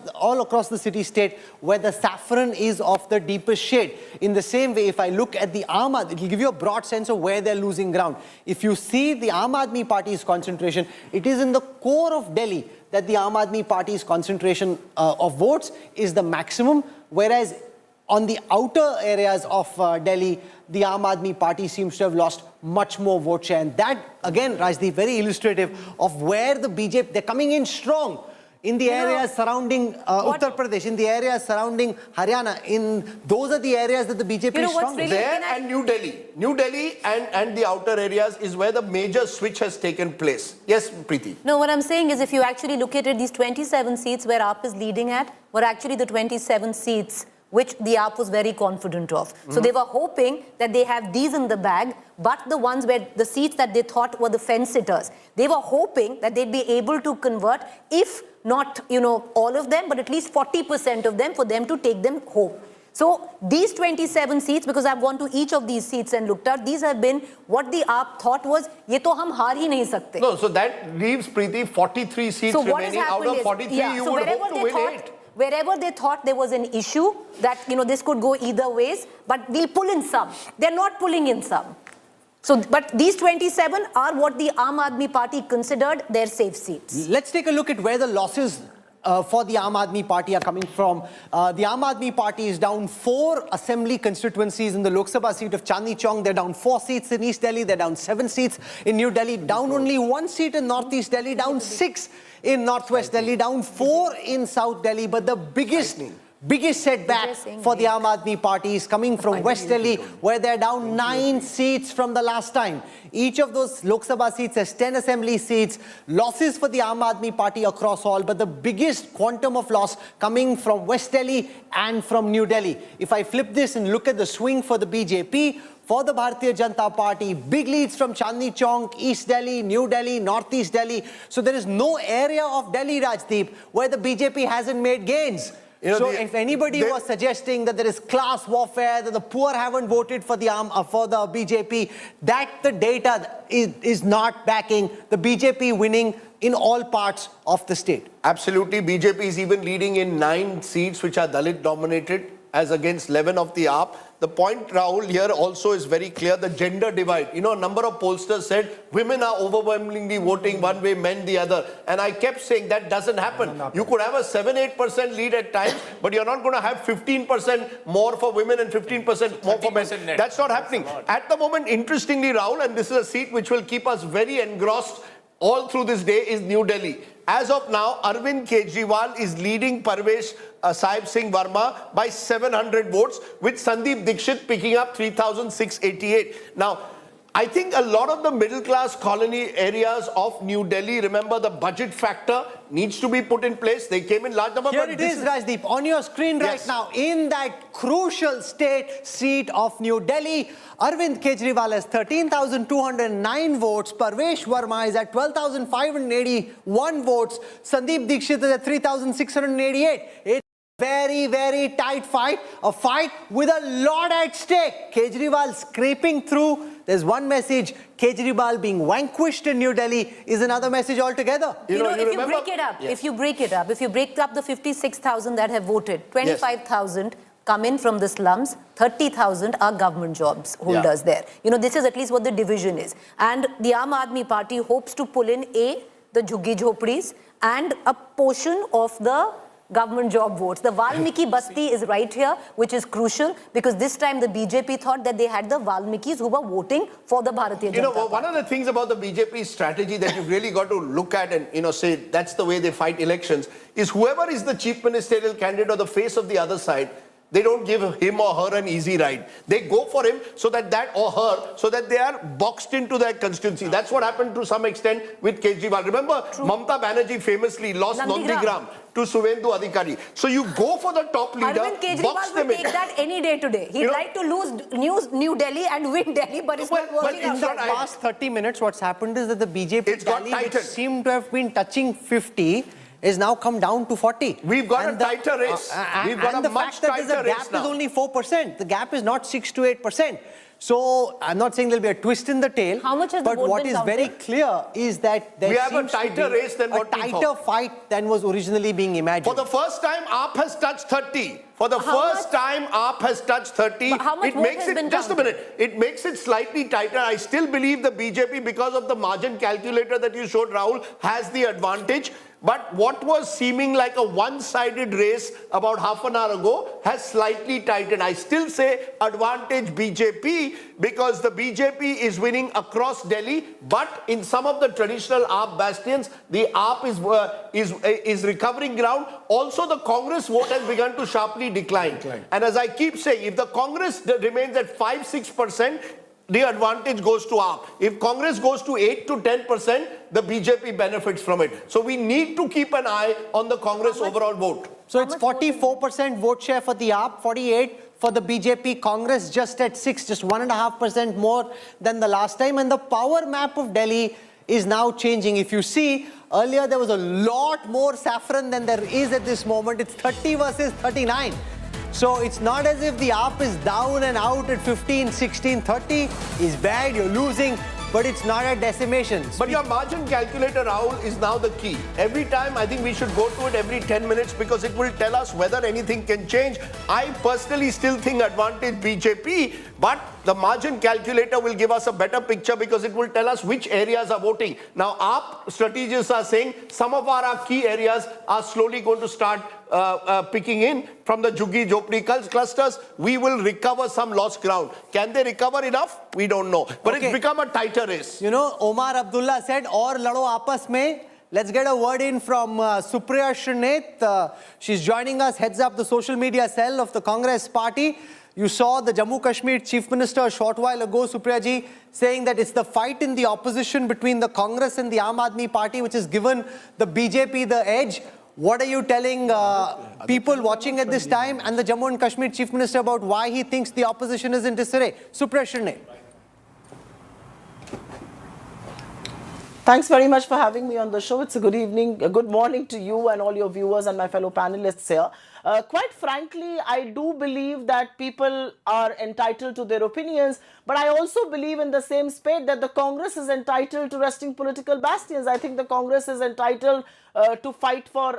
the city-state, where the saffron is of the deepest shade. In the same way, if I look at the Aam Aadmi, it will give you a broad sense of where they're losing ground. If you see the Aam Aadmi Party's concentration, it is in the core of Delhi that the Aam Aadmi Party's concentration of votes is the maximum, whereas on the outer areas of Delhi, the Aam Aadmi Party seems to have lost much more vote share. And that, again, Rajdeep, very illustrative of where the BJP, they're coming in strong in the areas surrounding Uttar Pradesh, in the areas surrounding Haryana. Those are the areas that the BJP is strong. Really there and New Delhi. New Delhi and the outer areas is where the major switch has taken place. Yes, Preeti. No, what I'm saying is, if you actually look at it, these 27 seats where AAP is leading at were actually the 27 seats which the AAP was very confident of. So they were hoping that they have these in the bag, but the ones where the seats that they thought were the fence-sitters, they were hoping that they'd be able to convert, if not, all of them, but at least 40% of them, for them to take them home. So these 27 seats, because I've gone to each of these seats and looked at, these have been what the AAP thought was, ye to hum haar hi nahi sakte. No, so that leaves, Preeti, 43 seats so remaining. Out of 43, you so would hope to win 8. Wherever they thought there was an issue that, this could go either ways, but we'll pull in some. They're not pulling in some. So, but these 27 are what the Aam Aadmi Party considered their safe seats. Let's take a look at where the losses for the Aam Aadmi Party are coming from. The Aam Aadmi Party is down 4 assembly constituencies in the Lok Sabha seat of Chandni Chowk. They're down 4 seats in East Delhi. They're down 7 seats in New Delhi. Down only 1 seat in Northeast Delhi. Down 6 in Northwest Delhi. Down 4 in South Delhi. But the biggest setback for the Aam Aadmi Party is coming from West Delhi, where they're down 9 seats from the last time. Each of those Lok Sabha seats has 10 assembly seats. Losses for the Aam Aadmi Party across all, but the biggest quantum of loss coming from West Delhi and from New Delhi. If I flip this and look at the swing for the BJP, for the Bharatiya Janata Party, big leads from Chandni Chowk, East Delhi, New Delhi, Northeast Delhi. So there is no area of Delhi, Rajdeep, where the BJP hasn't made gains. So if anybody was suggesting that there is class warfare, that the poor haven't voted for the BJP, that the data is not backing the BJP winning in all parts of the state. Absolutely. BJP is even leading in 9 seats which are Dalit dominated, as against 11 of the AAP. The point, Rahul, here also is very clear, the gender divide. A number of pollsters said women are overwhelmingly voting one way, men the other. And I kept saying that doesn't happen. You could have a 7-8% lead at times, but you're not going to have 15% more for women and 15% more for men. That's not happening. At the moment, interestingly, Rahul, and this is a seat which will keep us very engrossed all through this day, is New Delhi. As of now, Arvind Kejriwal is leading Parvesh Verma by 700 votes, with Sandeep Dixit picking up 3,688. Now, I think a lot of the middle-class colony areas of New Delhi, remember the budget factor needs to be put in place. They came in large number. Here it is, Rajdeep, on your screen right now, in that crucial state seat of New Delhi. Arvind Kejriwal has 13,209 votes. Parvesh Verma is at 12,581 votes. Sandeep Dixit is at 3,688. It's very, very tight fight. A fight with a lot at stake. Kejriwal scraping through. There's one message. Kejriwal being vanquished in New Delhi is another message altogether. If you break up the 56,000 that have voted, 25,000 come in from the slums, 30,000 are government jobs holders there. This is at least what the division is. And the Aam Aadmi Party hopes to pull in the Jhuggi Jhopdis and a portion of the government job votes. The Valmiki Basti is right here, which is crucial, because this time the BJP thought that they had the Valmikis who were voting for the Bharatiya Janata Party. One of the things about the BJP strategy that you've really got to look at and, say that's the way they fight elections, is whoever is the chief ministerial candidate or the face of the other side, They don't give him or her an easy ride. They go for him so that they are boxed into their constituency. That's what happened to some extent with Kejriwal. Remember, Mamata Banerjee famously lost Nandigram to Suvendu Adhikari. So you go for the top leader, Arvind Kejriwal box them will take that any day today. He'd like to lose New Delhi and win Delhi, but it's not working In out. the past 30 minutes, what's happened is that the BJP It's got tally, which tightened. seemed to have been touching 50, is now come down to 40. We've got a tighter race. We've got and a the much fact that there's tighter a race gap now. is only 4%. The gap is not 6 to 8%. So I'm not saying there'll be a twist in the tail. How much has the but vote what been is counted? very clear is that there We have a seems to tighter be race than what we a thought. tighter fight than was originally being imagined. For the first time, AAP has touched 30. For the first time, AAP has touched 30. But how much it vote makes has it been just a counted? minute. It makes it slightly tighter. I still believe the BJP, because of the margin calculator that you showed, Rahul, has the advantage. But what was seeming like a one-sided race about half an hour ago has slightly tightened. I still say advantage BJP because the BJP is winning across Delhi, but in some of the traditional AAP bastions, the AAP is recovering ground. Also, the Congress vote has begun to sharply decline. And as I keep saying, if the Congress remains at 5-6%, the advantage goes to AAP. If Congress goes to 8 to 10%, the BJP benefits from it. So we need to keep an eye on the Congress overall vote. So it's 44% vote share for the AAP, 48% for the BJP. Congress just at 6%, just 1.5% more than the last time. And the power map of Delhi is now changing. If you see, earlier there was a lot more saffron than there is at this moment. It's 30 versus 39. So it's not as if the AAP is down and out at 15, 16, 30 is bad, you're losing, but it's not a decimation. But your margin calculator, Rahul, is now the key. Every time, I think we should go to it every 10 minutes because it will tell us whether anything can change. I personally still think advantage BJP, but the margin calculator will give us a better picture because it will tell us which areas are voting. Now, AAP strategists are saying some of our key areas are slowly going to start picking in from the Juggi Jhopri clusters. We will recover some lost ground. Can they recover enough? We don't know. But it's become a tighter race. You know, Omar Abdullah said, "Aur lado aapas mein." Let's get a word in from Supriya Srinath. She's joining us, heads up the social media cell of the Congress party. You saw the Jammu Kashmir Chief Minister a short while ago, Supriya ji, saying that it's the fight in the opposition between the Congress and the Aam Aadmi party which has given the BJP the edge. What are you telling people watching at this time and the Jammu and Kashmir Chief Minister about why he thinks the opposition is in disarray? Supriya Srinath. Thanks very much for having me on the show. It's a good evening, a good morning to you and all your viewers and my fellow panelists here. Quite frankly, I do believe that people are entitled to their opinions, but I also believe in the same spate that the Congress is entitled to resting political bastions. I think the Congress is entitled to fight for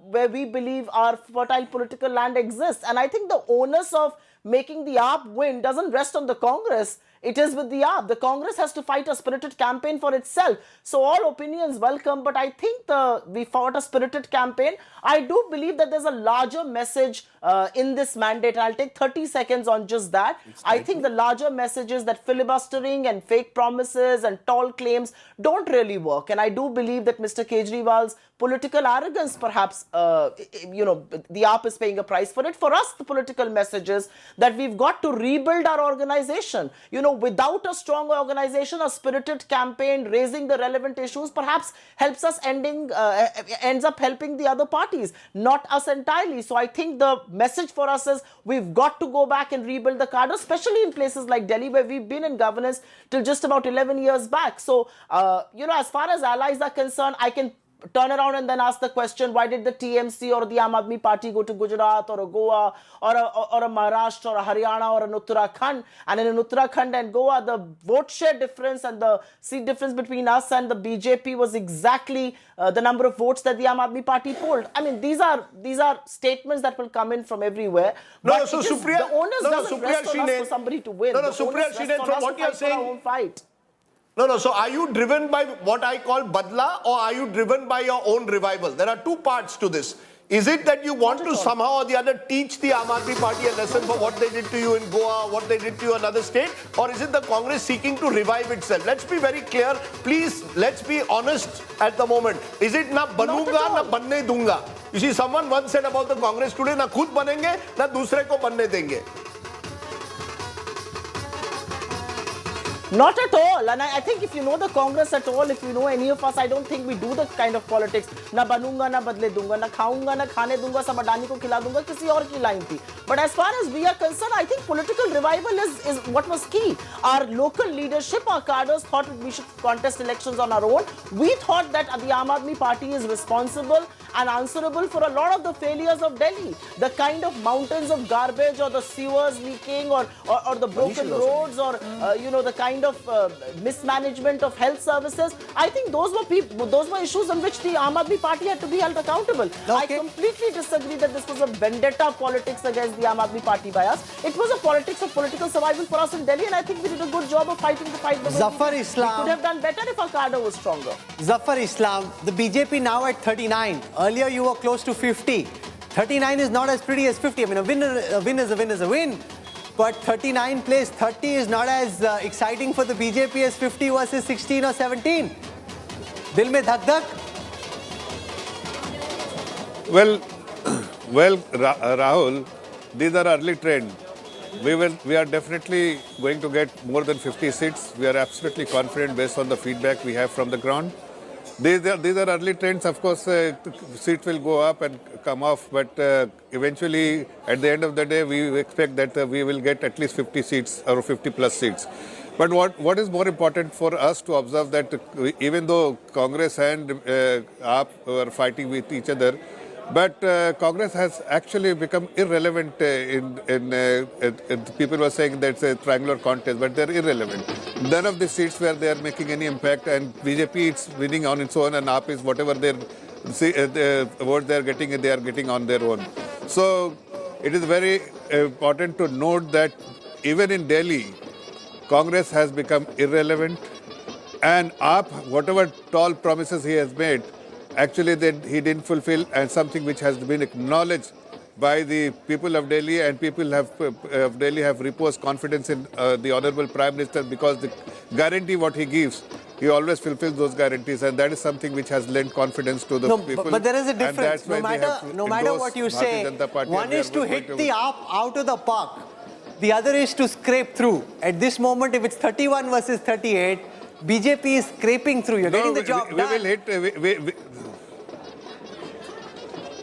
where we believe our fertile political land exists. And I think the onus of making the AAP win doesn't rest on the Congress. It is with the AAP. The Congress has to fight a spirited campaign for itself. So all opinions welcome, but I think we fought a spirited campaign. I do believe that there's a larger message in this mandate. And I'll take 30 seconds on just that. I think the larger message is that filibustering and fake promises and tall claims don't really work. And I do believe that Mr. Kejriwal's political arrogance, perhaps, the AAP is paying a price for it. For us, the political message is that we've got to rebuild our organization. Without a strong organization, a spirited campaign, raising the relevant issues, perhaps helps us ends up helping the other parties, not us entirely. So I think the message for us is we've got to go back and rebuild the cadre, especially in places like Delhi, where we've been in governance till just about 11 years back. So, as far as allies are concerned, I can turn around and then ask the question, why did the TMC or the Aam Aadmi party go to Gujarat or a Goa or a Maharashtra or a Haryana or an Uttarakhand? And in Uttarakhand and Goa, the vote share difference and the seat difference between us and the BJP was exactly the number of votes that the Aam Aadmi party polled. I mean, these are statements that will come in from everywhere. No, but so Supriya, the onus doesn't rest on us for somebody to win. Supriya Srinath, from what you're saying, so are you driven by what I call badla or are you driven by your own revival? There are two parts to this. Is it that you want to somehow or the other teach the Aam Aadmi party a lesson for what they did to you in Goa, what they did to you in another state? Or is it the Congress seeking to revive itself? Let's be very clear. Please, let's be honest at the moment. Is it na banunga, na banne dunga? You see, someone once said about the Congress today, na khud banenge, na dusre ko banne denge. Not at all. And I think if you know the Congress at all, if you know any of us, I don't think we do the kind of politics. Na banunga, na badle dunga, na khaunga, na khane dunga, sab adani ko khila dunga, kisi aur ki line thi. But as far as we are concerned, I think political revival is what was key. Our local leadership, our cadres thought we should contest elections on our own. We thought that the Aam Aadmi Party is responsible and answerable for a lot of the failures of Delhi. The kind of mountains of garbage or the sewers leaking or the broken roads or, the kind of mismanagement of health services. I think those were issues on which the Aam Aadmi Party had to be held accountable. I completely disagree that this was a vendetta politics against the Aam Aadmi Party by us. It was a politics of political survival for us in Delhi, and I think we did a good job of fighting the fight. Zafar Islam. We could have done better if our cadre was stronger. Zafar Islam, the BJP now at 39. Earlier you were close to 50. 39 is not as pretty as 50. I mean, a win is a win is a win. But 39 place 30 is not as exciting for the BJP as 50 versus 16 or 17. Dil mein dhak dhak? Well, Rahul, these are early trends. We are definitely going to get more than 50 seats. We are absolutely confident based on the feedback we have from the ground. These are early trends. Of course, seats will go up and come off, but eventually, at the end of the day, we expect that we will get at least 50 seats or 50 plus seats. But what is more important for us to observe that even though Congress and AAP were fighting with each other, but Congress has actually become irrelevant people were saying that's a triangular contest, but they're irrelevant. None of the seats where they are making any impact, and BJP is winning on its own, and AAP is whatever the vote they are getting on their own. So it is very important to note that even in Delhi, Congress has become irrelevant, and AAP, whatever tall promises he has made, actually he didn't fulfill, and something which has been acknowledged by the people of Delhi, and people of Delhi have reposed confidence in the Honorable Prime Minister, because the guarantee what he gives, he always fulfills those guarantees, and that is something which has lent confidence to the people. But there is a difference. No matter what you say, one is to hit the AAP out of the park. The other is to scrape through. At this moment, if it's 31 versus 38, BJP is scraping through. You're getting the job done. We will hit...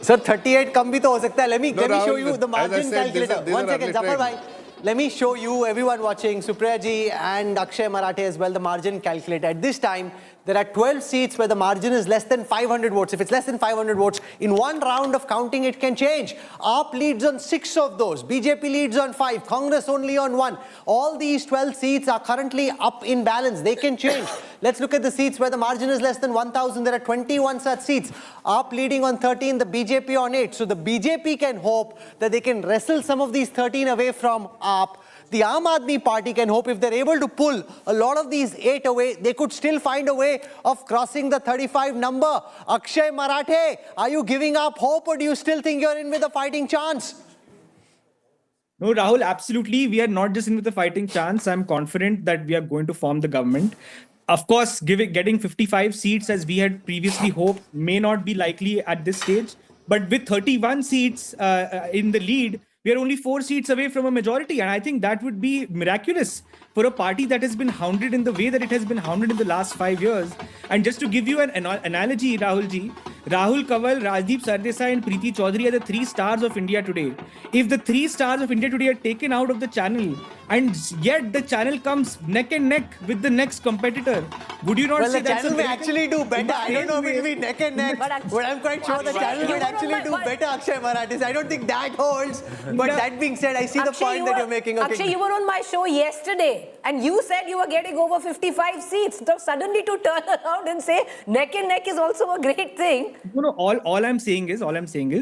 Sir, 38 kam bhi to ho sakta hai. Let me show you the margin calculator. 1 second, Zafar bhai. Let me show you, everyone watching, Supriya ji and Akshay Marathe as well, the margin calculator. At this time, there are 12 seats where the margin is less than 500 votes. If it's less than 500 votes, in one round of counting, it can change. AAP leads on 6 of those. BJP leads on 5. Congress only on 1. All these 12 seats are currently up in balance. They can change. Let's look at the seats where the margin is less than 1,000. There are 21 such seats. AAP leading on 13, the BJP on 8. So the BJP can hope that they can wrestle some of these 13 away from AAP. The Aam Aadmi Party can hope if they're able to pull a lot of these 8 away, they could still find a way of crossing the 35 number. Akshay Marathe, are you giving up hope, or do you still think you're in with a fighting chance? No, Rahul, absolutely. We are not just in with a fighting chance. I'm confident that we are going to form the government. Of course, getting 55 seats as we had previously hoped may not be likely at this stage. But with 31 seats in the lead, we are only 4 seats away from a majority. And I think that would be miraculous for a party that has been hounded in the way that it has been hounded in the last 5 years. And just to give you an analogy, Rahul Kanwal, Rajdeep Sardesai and Preeti Chaudhary are the 3 stars of India today. If the 3 stars of India today are taken out of the channel, and yet the channel comes neck and neck with the next competitor, would you not say the channel may actually do better? I don't know if it will be neck and neck, but I'm quite sure the channel will actually do better, Akshay Marathe. I don't think that holds. But that being said, I see the point that you're making. Akshay, you were on my show yesterday, and you said you were getting over 55 seats. So suddenly to turn around and say neck and neck is also a great thing. No, all I'm saying is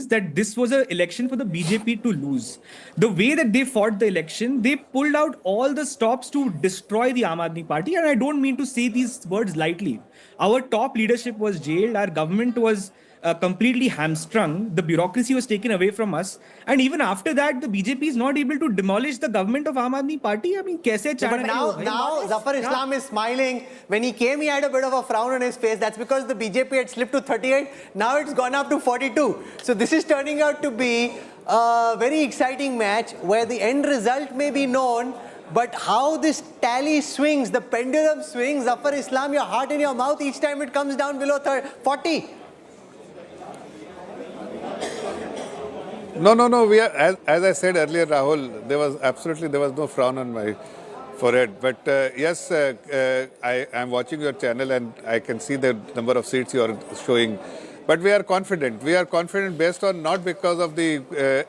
that this was an election for the BJP to lose. The way that they fought the election, they pulled out all the stops to destroy the Aam Aadmi Party, and I don't mean to say these words lightly. Our top leadership was jailed. Our government was completely hamstrung. The bureaucracy was taken away from us. And even after that, the BJP is not able to demolish the government of Aam Aadmi Party. I mean, kaise But chant now Zafar Islam is smiling. When he came, he had a bit of a frown on his face. That's because the BJP had slipped to 38. Now it's gone up to 42. So this is turning out to be a very exciting match where the end result may be known, but how this tally swings, the pendulum swings, Zafar Islam, your heart in your mouth each time it comes down below 40. No. We are, as I said earlier, Rahul, there was no frown on my forehead. But yes, I am watching your channel and I can see the number of seats you are showing. But we are confident. We are confident based on not because of the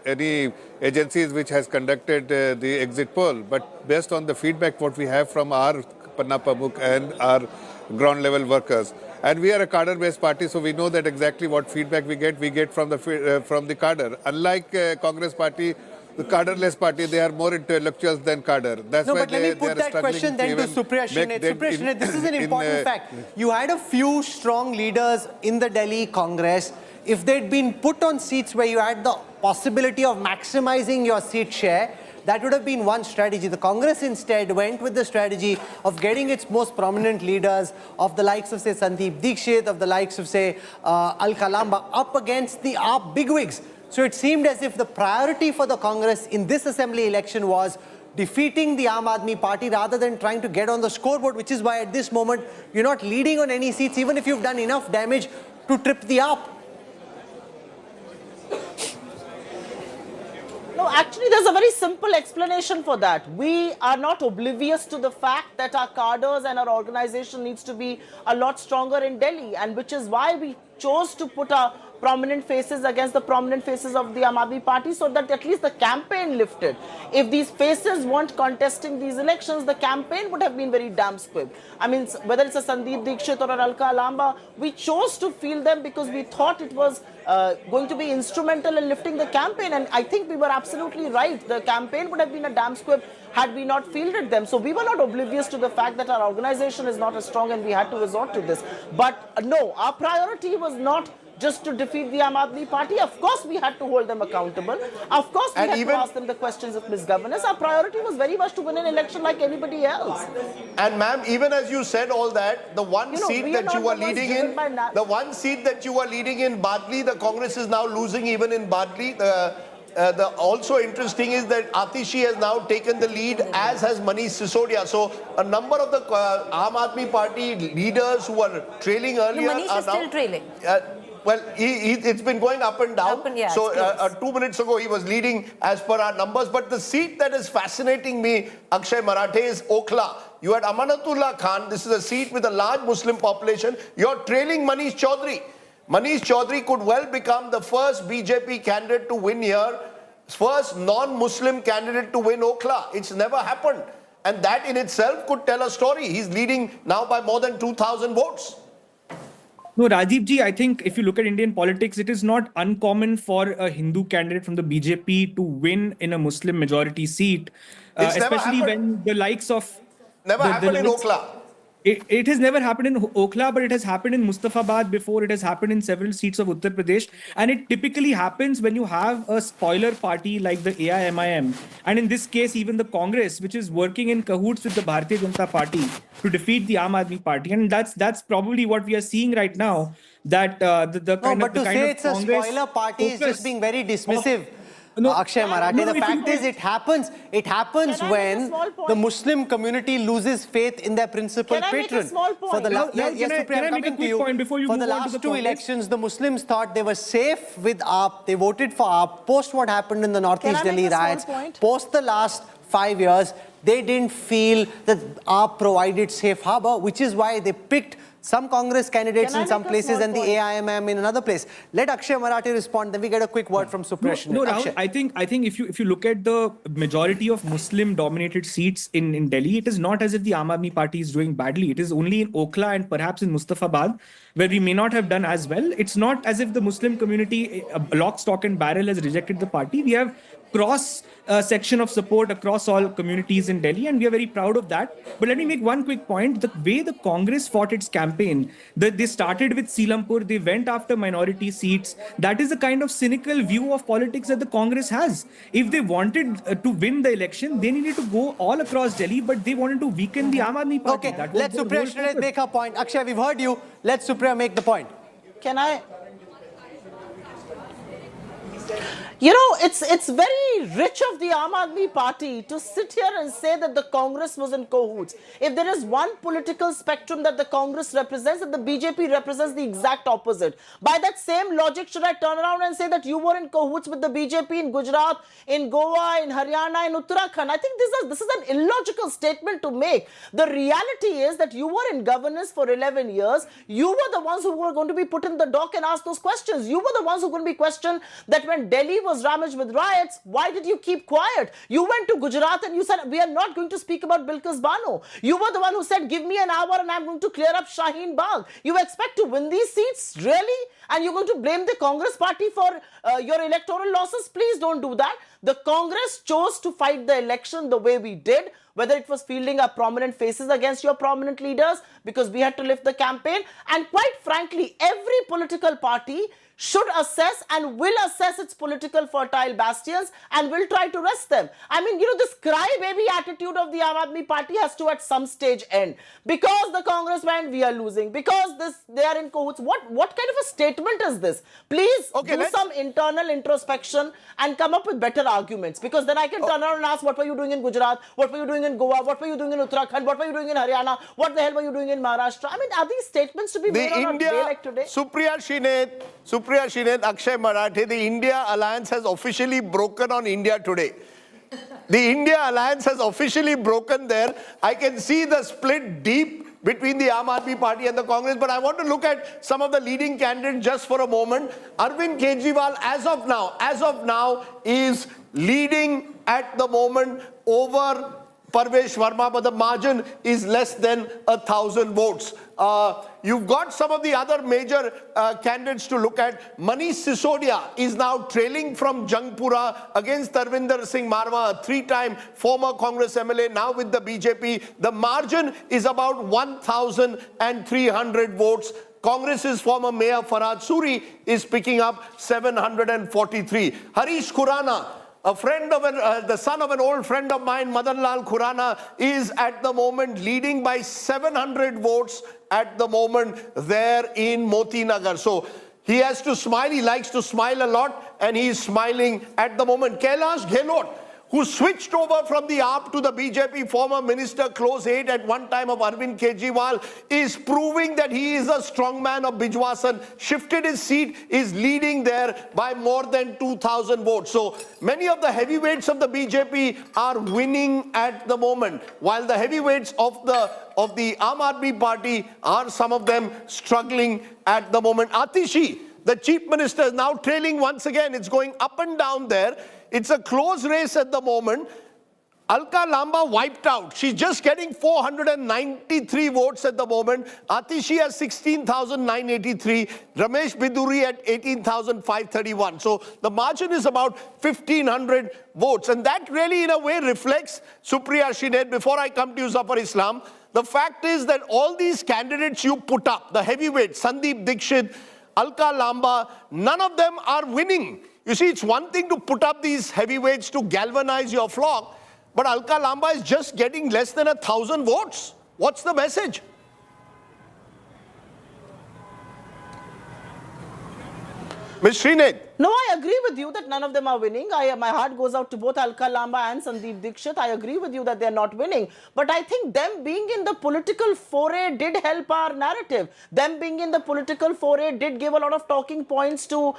any agencies which has conducted the exit poll, but based on the feedback what we have from our Panna Pramukh and our ground level workers. And we are a cadre-based party, so we know that exactly what feedback we get from the cadre. Unlike Congress party, the cadre-less party, they are more intellectuals than cadre. That's why but let me put that question then to Suppression. This is an important fact. You had a few strong leaders in the Delhi Congress. If they'd been put on seats where you had the possibility of maximizing your seat share, that would have been one strategy. The Congress instead went with the strategy of getting its most prominent leaders, of the likes of, say, Sandeep Dikshit, of the likes of, say, Al-Kalamba, up against the AAP bigwigs. So it seemed as if the priority for the Congress in this assembly election was defeating the Aam Aadmi Party rather than trying to get on the scoreboard, which is why at this moment you're not leading on any seats, even if you've done enough damage to trip the AAP. No, actually, there's a very simple explanation for that. We are not oblivious to the fact that our cadres and our organization needs to be a lot stronger in Delhi, and which is why we chose to put our prominent faces against the prominent faces of the Aam Aadmi Party, so that at least the campaign lifted. If these faces weren't contesting these elections, the campaign would have been very damn squib. I mean, whether it's a Sandeep Dikshit or an Al-Kalamba, we chose to field them because we thought it was going to be instrumental in lifting the campaign, and I think we were absolutely right. The campaign would have been a damn squib had we not fielded them. So we were not oblivious to the fact that our organization is not as strong and we had to resort to this. But no, our priority was not just to defeat the Aam Aadmi Party. Of course, we had to hold them accountable. Of course, we had to ask them the questions of misgovernance. Our priority was very much to win an election like anybody else. And ma'am, even as you said all that, the one seat that you were leading in, Badli, the Congress is now losing even in Badli. The also interesting is that Atishi has now taken the lead, as has Manish Sisodia. So a number of the Aam Aadmi Party leaders who were trailing earlier Manish are is now still trailing. Well, it's been going up and down. So 2 minutes ago, he was leading as per our numbers. But the seat that is fascinating me, Akshay Marathe, is Okhla. You had Amanatullah Khan. This is a seat with a large Muslim population. You're trailing Manish Chaudhary. Manish Chaudhary could well become the first BJP candidate to win here, first non-Muslim candidate to win Okhla. It's never happened. And that in itself could tell a story. He's leading now by more than 2,000 votes. No, Rajiv ji, I think if you look at Indian politics, it is not uncommon for a Hindu candidate from the BJP to win in a Muslim majority seat, especially when the likes of... Never happened in Okhla. It has never happened in Okhla, but it has happened in Mustafabad before. It has happened in several seats of Uttar Pradesh. And it typically happens when you have a spoiler party like the AIMIM. And in this case, even the Congress, which is working in cahoots with the Bharatiya Janata Party to defeat the Aam Aadmi Party. And that's probably what we are seeing right now. That the kind of it's a spoiler party is just being very dismissive. Akshay Marathe, the fact is it happens when the Muslim community loses faith in their principal patron. For the last two elections, the Muslims thought they were safe with AAP. They voted for AAP. Post what happened in the Northeast Delhi riots, post the last 5 years, they didn't feel that AAP provided safe harbor, which is why they picked some Congress candidates in some places and the AIMM in another place. Let Akshay Marathe respond, then we get a quick word from Suppression. No, Rahul, I think if you look at the majority of Muslim-dominated seats in Delhi, it is not as if the Aam Aadmi Party is doing badly. It is only in Okhla and perhaps in Mustafabad, where we may not have done as well. It's not as if the Muslim community, lock, stock and barrel, has rejected the party. We have cross section of support across all communities in Delhi, and we are very proud of that. But let me make one quick point. The way the Congress fought its campaign, they started with Selampur, they went after minority seats. That is the kind of cynical view of politics that the Congress has. If they wanted to win the election, they needed to go all across Delhi, but they wanted to weaken the Aam Aadmi Party. Okay, let Supriya Shrinidhi make her point. Akshay, we've heard you. Let Supriya make the point. Can I? You know, it's very rich of the Aam Aadmi Party to sit here and say that the Congress was in cahoots. If there is one political spectrum that the Congress represents, that the BJP represents the exact opposite. By that same logic, should I turn around and say that you were in cahoots with the BJP in Gujarat, in Goa, in Haryana, in Uttarakhand? I think this is an illogical statement to make. The reality is that you were in governance for 11 years. You were the ones who were going to be put in the dock and asked those questions. You were the ones who were going to be questioned that when Delhi was ravaged with riots, why did you keep quiet? You went to Gujarat and you said, we are not going to speak about Bilkis Bano. You were the one who said, give me an hour and I'm going to clear up Shaheen Bagh. You expect to win these seats? Really? And you're going to blame the Congress party for your electoral losses? Please don't do that. The Congress chose to fight the election the way we did, whether it was fielding our prominent faces against your prominent leaders, because we had to lift the campaign. And quite frankly, every political party should assess and will assess its political fertile bastions and will try to rest them. I mean, you know, this crybaby attitude of the Aam Aadmi Party has to at some stage end. Because the Congress went, we are losing. Because they are in cahoots. What kind of a statement is this? Please do some internal introspection and come up with better arguments. Because then I can turn around and ask, what were you doing in Gujarat? What were you doing in Goa? What were you doing in Uttarakhand? What were you doing in Haryana? What the hell were you doing in Maharashtra? I mean, are these statements to be made on a day like today? Supriya Shrinidhi, Akshay Marathe, the India Alliance has officially broken on India today. The India Alliance has officially broken there. I can see the split deep between the Aam Aadmi Party and the Congress, but I want to look at some of the leading candidates just for a moment. Arvind Kejriwal, as of now, is leading at the moment over Parvesh Verma, but the margin is less than 1,000 votes. You've got some of the other major candidates to look at. Manish Sisodia is now trailing from Jangpura against Tarvinder Singh Marwa, a three-time former Congress MLA, now with the BJP. The margin is about 1,300 votes. Congress's former mayor Farhad Suri is picking up 743. Harish Khurana, the son of an old friend of mine, Madan Lal Khurana, is at the moment leading by 700 votes at the moment there in Moti Nagar. So he has to smile. He likes to smile a lot, and he is smiling at the moment. Kailash Gehlot, who switched over from the AAP to the BJP, former minister, close aide at one time of Arvind Kejriwal, is proving that he is a strongman of Bijwasan, shifted his seat, is leading there by more than 2,000 votes. So many of the heavyweights of the BJP are winning at the moment, while the heavyweights of the Aam Aadmi Party are, some of them, struggling at the moment. Atishi, the chief minister, is now trailing once again. It's going up and down there. It's a close race at the moment. Alka Lamba wiped out. She's just getting 493 votes at the moment. Atishi has 16,983. Ramesh Biduri at 18,531. So the margin is about 1,500 votes. And that really, in a way, reflects, Supriya Shrinidhi, before I come to you, Zafar Islam, the fact is that all these candidates you put up, the heavyweights, Sandeep Dixit, Alka Lamba, none of them are winning. You see, it's one thing to put up these heavyweights to galvanize your flock, but Alka Lamba is just getting less than 1,000 votes. What's the message? Ms. Shrinidhi. No, I agree with you that none of them are winning. My heart goes out to both Alka Lamba and Sandeep Dixit. I agree with you that they're not winning. But I think them being in the political foray did help our narrative. Them being in the political foray did give a lot of talking points to,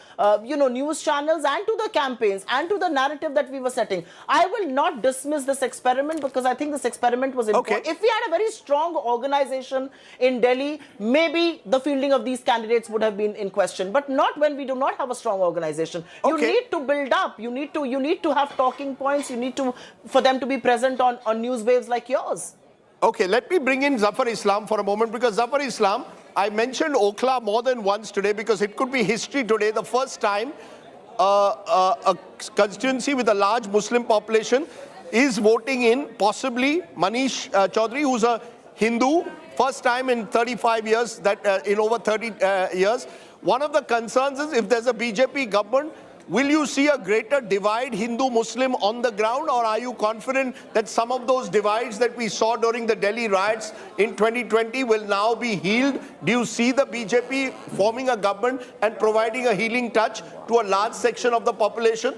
news channels and to the campaigns and to the narrative that we were setting. I will not dismiss this experiment because I think this experiment was important. Okay. If we had a very strong organization in Delhi, maybe the fielding of these candidates would have been in question. But not when we do not have a strong organization. You need to build up. You need to have talking points. You need to, for them to be present on news waves like yours. Okay, let me bring in Zafar Islam for a moment, because Zafar Islam, I mentioned Okhla more than once today because it could be history today. The first time a constituency with a large Muslim population is voting in possibly Manish Chaudhary, who's a Hindu, first time in 35 years, in over 30 years. One of the concerns is if there's a BJP government, will you see a greater divide Hindu-Muslim on the ground, or are you confident that some of those divides that we saw during the Delhi riots in 2020 will now be healed? Do you see the BJP forming a government and providing a healing touch to a large section of the population?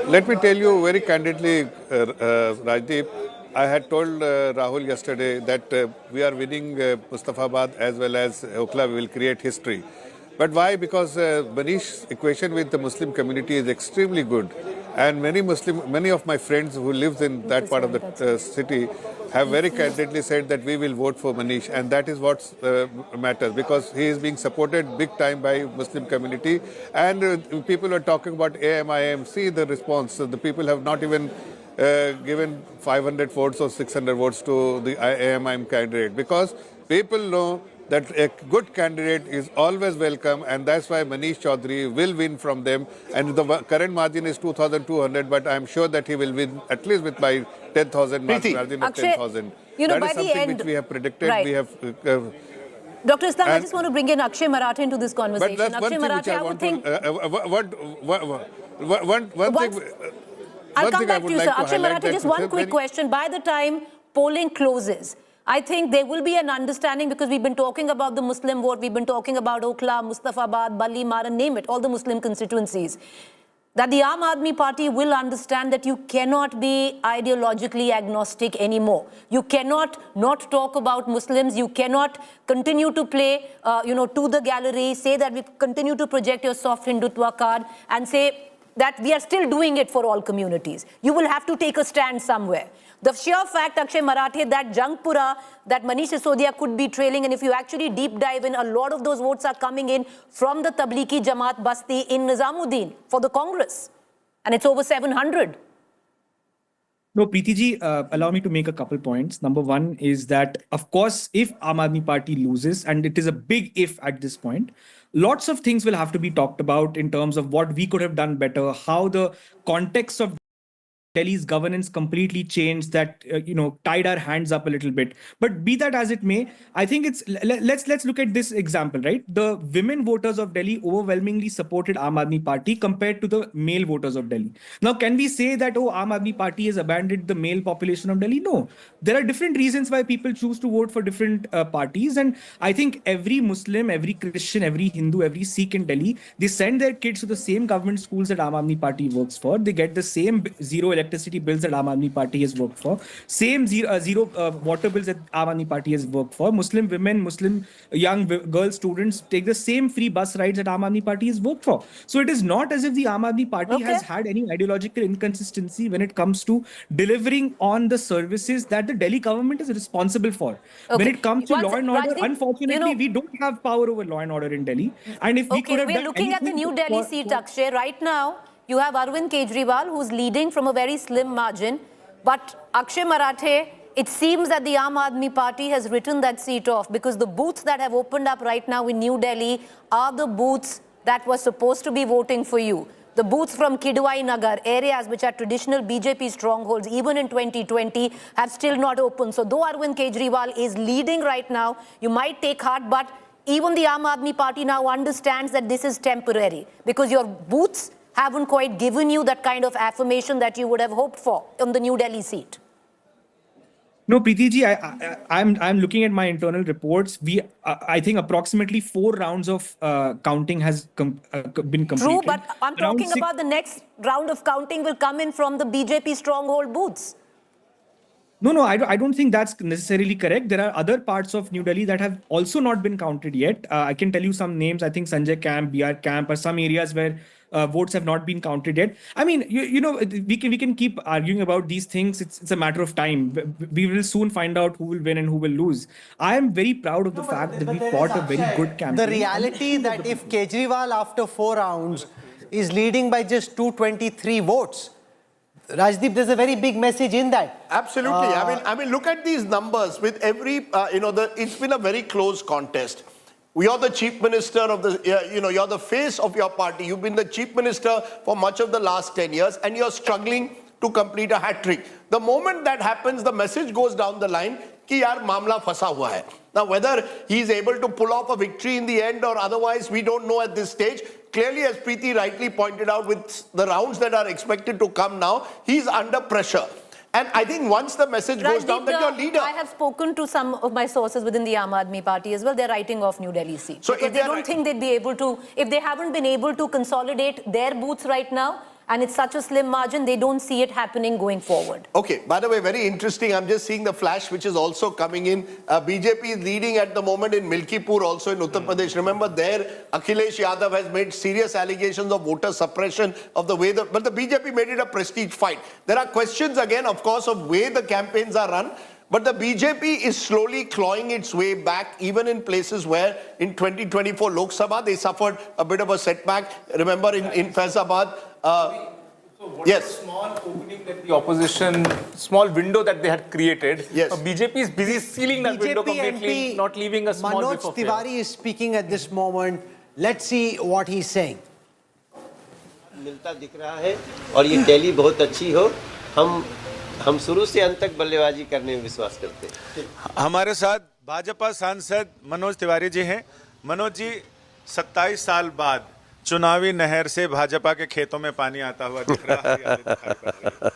Let me tell you very candidly, Rajdeep, I had told Rahul yesterday that we are winning Mustafabad as well as Okhla. We will create history. But why? Because Manish's equation with the Muslim community is extremely good. And many of my friends who live in that part of the city have very candidly said that we will vote for Manish, and that is what matters, because he is being supported big time by Muslim community. And people are talking about AMIM. See the response. The people have not even given 500 votes or 600 votes to the AMIM candidate, because people know that a good candidate is always welcome, and that's why Manish Chaudhary will win from them. And the current margin is 2,200, but I'm sure that he will win at least with by 10,000 margin of 10,000. You know, that is something which we have predicted. Right. We have. Dr. Islam, I just want to bring in Akshay Marathe into this conversation. But that's Akshay one thing Marathe, I would think. I'll come back to you, sir. Akshay Marathe, just one quick question. By the time polling closes, I think there will be an understanding, because we've been talking about the Muslim vote, we've been talking about Okhla, Mustafabad, Bali, Maran, name it, all the Muslim constituencies, that the Aam Aadmi Party will understand that you cannot be ideologically agnostic anymore. You cannot not talk about Muslims. You cannot continue to play, to the gallery, say that we continue to project your soft Hindutva card and say that we are still doing it for all communities. You will have to take a stand somewhere. The sheer fact, Akshay Marathe, that Jangpura, that Manish Sisodia could be trailing, and if you actually deep dive in, a lot of those votes are coming in from the Tablighi Jamaat Basti in Nizamuddin for the Congress. And it's over 700. No, Preeti ji, allow me to make a couple points. Number one is that, of course, if Aam Aadmi Party loses, and it is a big if at this point, lots of things will have to be talked about in terms of what we could have done better, how the context of Delhi's governance completely changed, that tied our hands up a little bit. But be that as it may, I think it's let's look at this example, right? The women voters of Delhi overwhelmingly supported Aam Aadmi Party compared to the male voters of Delhi. Now, can we say that Aam Aadmi Party has abandoned the male population of Delhi? No. There are different reasons why people choose to vote for different parties, and I think every Muslim, every Christian, every Hindu, every Sikh in Delhi, they send their kids to the same government schools that Aam Aadmi Party works for. They get the same zero electricity bills that Aam Aadmi Party has worked for, same zero water bills that Aam Aadmi Party has worked for. Muslim women, Muslim young girl students take the same free bus rides that Aam Aadmi Party has worked for. So it is not as if the Aam Aadmi Party has had any ideological inconsistency when it comes to delivering on the services that the Delhi government is responsible for. When it comes to law and order, unfortunately, we don't have power over law and order in Delhi. And if we could have we're looking at the New Delhi seat, Akshay. Right now, you have Arvind Kejriwal, who's leading from a very slim margin. But Akshay Marathe, it seems that the Aam Aadmi Party has written that seat off, because the booths that have opened up right now in New Delhi are the booths that were supposed to be voting for you. The booths from Kidwai Nagar, areas which are traditional BJP strongholds, even in 2020, have still not opened. So though Arvind Kejriwal is leading right now, you might take heart, but even the Aam Aadmi Party now understands that this is temporary, because your booths haven't quite given you that kind of affirmation that you would have hoped for on the New Delhi seat. No, Preeti ji, I'm looking at my internal reports. I think approximately 4 rounds of counting has been completed. True, but I'm talking about the next round of counting will come in from the BJP stronghold booths. No, I don't think that's necessarily correct. There are other parts of New Delhi that have also not been counted yet. I can tell you some names. I think Sanjay Camp, BR Camp, or some areas where votes have not been counted yet. I mean, we can keep arguing about these things. It's a matter of time. We will soon find out who will win and who will lose. I am very proud of the fact that we fought a very good campaign. The reality that if Kejriwal after 4 rounds is leading by just 223 votes, Rajdeep, there's a very big message in that. Absolutely. I mean, look at these numbers. With every, it's been a very close contest. You're the chief minister of the, you're the face of your party. You've been the chief minister for much of the last 10 years and you're struggling to complete a hat trick. The moment that happens, the message goes down the line कि यार मामला फंसा हुआ है. Now, whether he's able to pull off a victory in the end or otherwise, we don't know at this stage. Clearly, as Preeti rightly pointed out, with the rounds that are expected to come now, he's under pressure. And I think once the message goes down that your leader... I have spoken to some of my sources within the Aam Aadmi party as well. They're writing off New Delhi seat. So because they don't think they'd be able to... If they haven't been able to consolidate their booths right now, and it's such a slim margin, they don't see it happening going forward. Okay, by the way, very interesting. I'm just seeing the flash which is also coming in. BJP is leading at the moment in Milkipur, also in Uttar Pradesh. Remember there, Akhilesh Yadav has made serious allegations of voter suppression of the way but the BJP made it a prestige fight. There are questions again, of course, of way the campaigns are run. But the BJP is slowly clawing its way back, even in places where in 2024 Lok Sabha, they suffered a bit of a setback. Remember in Faizabad, yes. Small opening that the opposition, small window that they had created. Yes. BJP is busy sealing that window completely, not leaving a small Manoj bit of Tiwari is speaking at this moment. Let's see what he's saying. मिलता दिख रहा है और ये tally बहुत अच्छी हो. हम शुरू से अंत तक बल्लेबाजी करने में विश्वास करते हैं. हमारे साथ भाजपा सांसद मनोज तिवारी जी हैं. मनोज जी, 27 साल बाद चुनावी नहर से भाजपा के खेतों में पानी आता हुआ दिख रहा है.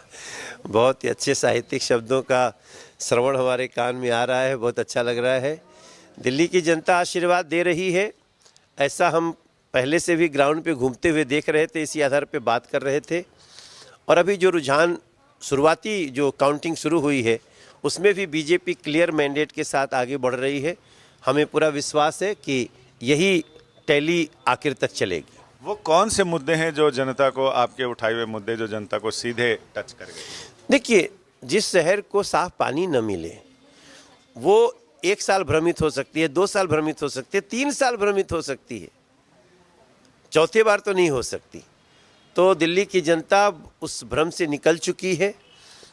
बहुत ही अच्छे साहित्यिक शब्दों का श्रवण हमारे कान में आ रहा है. बहुत अच्छा लग रहा है. दिल्ली की जनता आशीर्वाद दे रही है, ऐसा हम पहले से भी ग्राउंड पे घूमते हुए देख रहे थे. इसी आधार पे बात कर रहे थे. और अभी जो रुझान शुरुआती जो काउंटिंग शुरू हुई है उसमें भी बीजेपी क्लियर मैंडेट के साथ आगे बढ़ रही है. हमें पूरा विश्वास है कि यही टैली आखिर तक चलेगी. वो कौन से मुद्दे हैं जो जनता को, आपके उठाए हुए मुद्दे जो जनता को सीधे टच कर गए? देखिए, जिस शहर को साफ पानी न मिले वो 1 साल भ्रमित हो सकती है, 2 साल भ्रमित हो सकती है, 3 साल भ्रमित हो सकती है, चौथी बार तो नहीं हो सकती. तो दिल्ली की जनता उस भ्रम से निकल चुकी है.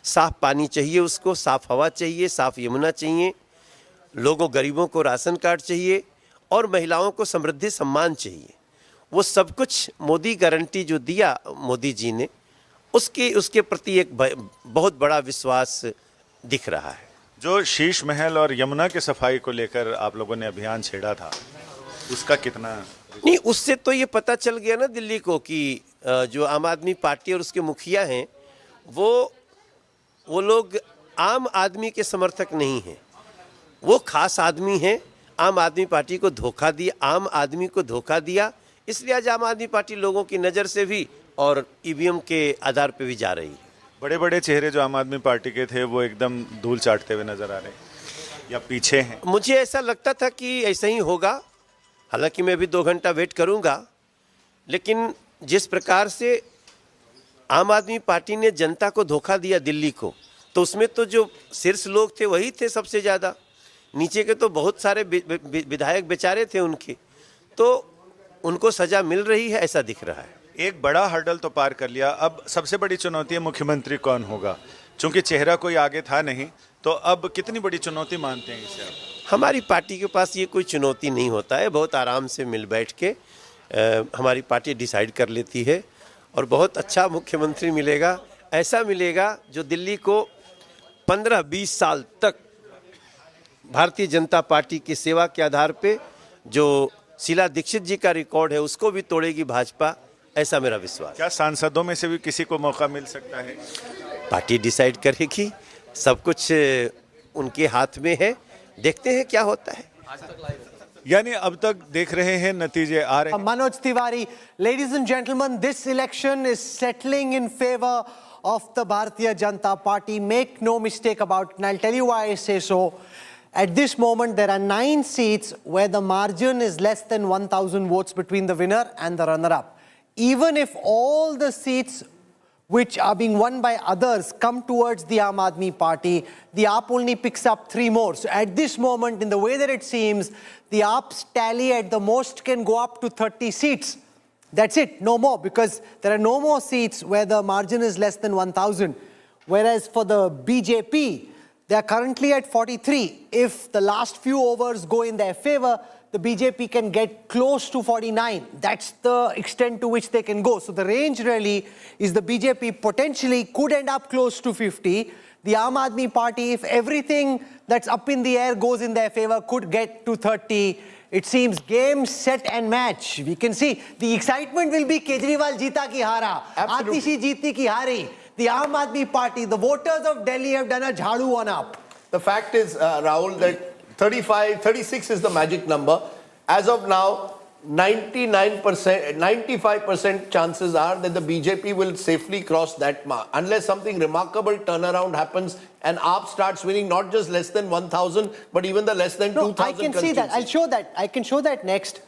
साफ पानी चाहिए उसको, साफ हवा चाहिए, साफ यमुना चाहिए, लोगों गरीबों को राशन कार्ड चाहिए और महिलाओं को समृद्धि सम्मान चाहिए. वो सब कुछ मोदी गारंटी जो दिया मोदी जी ने, उसके प्रति एक बहुत बड़ा विश्वास दिख रहा है. जो शीश महल और यमुना की सफाई को लेकर आप लोगों ने अभियान छेड़ा था, उसका कितना? नहीं, उससे तो ये पता चल गया ना दिल्ली को कि जो आम आदमी पार्टी और उसके मुखिया हैं वो लोग आम आदमी के समर्थक नहीं हैं. वो खास आदमी हैं. आम आदमी पार्टी को धोखा दिया, आम आदमी को धोखा दिया. इसलिए आज आम आदमी पार्टी लोगों की नज़र से भी और ईवीएम के आधार पे भी जा रही है. बड़े बड़े चेहरे जो आम आदमी पार्टी के थे वो एकदम धूल चाटते हुए नजर आ रहे हैं या पीछे हैं? मुझे ऐसा लगता था कि ऐसा ही होगा. हालांकि मैं भी 2 घंटा वेट करूंगा, लेकिन जिस प्रकार से आम आदमी पार्टी ने जनता को धोखा दिया दिल्ली को, तो उसमें तो जो शीर्ष लोग थे वही थे सबसे ज़्यादा. नीचे के तो बहुत सारे विधायक बेचारे थे उनके, तो उनको सजा मिल रही है ऐसा दिख रहा है. एक बड़ा हर्डल तो पार कर लिया. अब सबसे बड़ी चुनौती है मुख्यमंत्री कौन होगा. चूंकि चेहरा कोई आगे था नहीं, तो अब कितनी बड़ी चुनौती मानते हैं इसे आप? हमारी पार्टी के पास ये कोई चुनौती नहीं होता है. बहुत आराम से मिल बैठ के हमारी पार्टी डिसाइड कर लेती है और बहुत अच्छा मुख्यमंत्री मिलेगा. ऐसा मिलेगा जो दिल्ली को 15-20 साल तक भारतीय जनता पार्टी की सेवा के आधार पे जो शीला दीक्षित जी का रिकॉर्ड है उसको भी तोड़ेगी भाजपा. ऐसा मेरा विश्वास. क्या सांसदों में से भी किसी को मौका मिल सकता है? पार्टी डिसाइड करेगी. सब कुछ उनके हाथ में है. देखते हैं क्या होता है. यानी अब तक देख रहे हैं नतीजे आ रहे हैं. Manoj Tiwari, ladies and gentlemen, this election is settling in favor of the Bharatiya Janata Party. Make no mistake about it, and I'll tell you why I say so. At this moment, there are 9 seats where the margin is less than 1,000 votes between the winner and the runner-up. Even if all the seats which are being won by others come towards the Aam Aadmi Party, the AAP only picks up 3 more. So at this moment, in the way that it seems, the AAP's tally at the most can go up to 30 seats. That's it, no more, because there are no more seats where the margin is less than 1,000. Whereas for the BJP, They are currently at 43. If the last few overs go in their favor, the BJP can get close to 49. That's the extent to which they can go. So the range really is the BJP potentially could end up close to 50. The Aam Aadmi Party, if everything that's up in the air goes in their favor, could get to 30. It seems game, set and match. We can see the excitement will be Kejriwal jeeta ki hara, Atishi jeeti ki hari. The Aam Aadmi Party, the voters of Delhi have done a jhadu on up. The fact is, Rahul, that 36 is the magic number. As of now, 95% chances are that the BJP will safely cross that mark. Unless something remarkable turnaround happens and AAP starts winning not just less than 1,000, but even the less than 2,000 I can see that. I'll show that. I can show that next.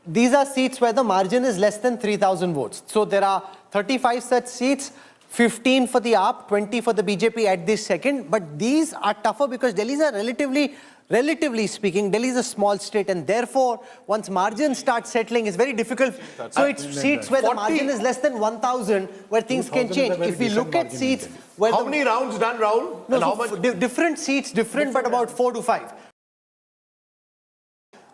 These are seats where the margin is less than 3,000 votes. So there are 35 such seats. 15 for the AAP, 20 for the BJP at this second. But these are tougher because Delhi is a relatively speaking, Delhi is a small state, and therefore, once margins start settling, it's very difficult. So it's seats where the margin is less than 1,000, where things can change. If we look at seats where how many rounds done, Rahul? No, how much? Different seats, different, but about 4 to 5.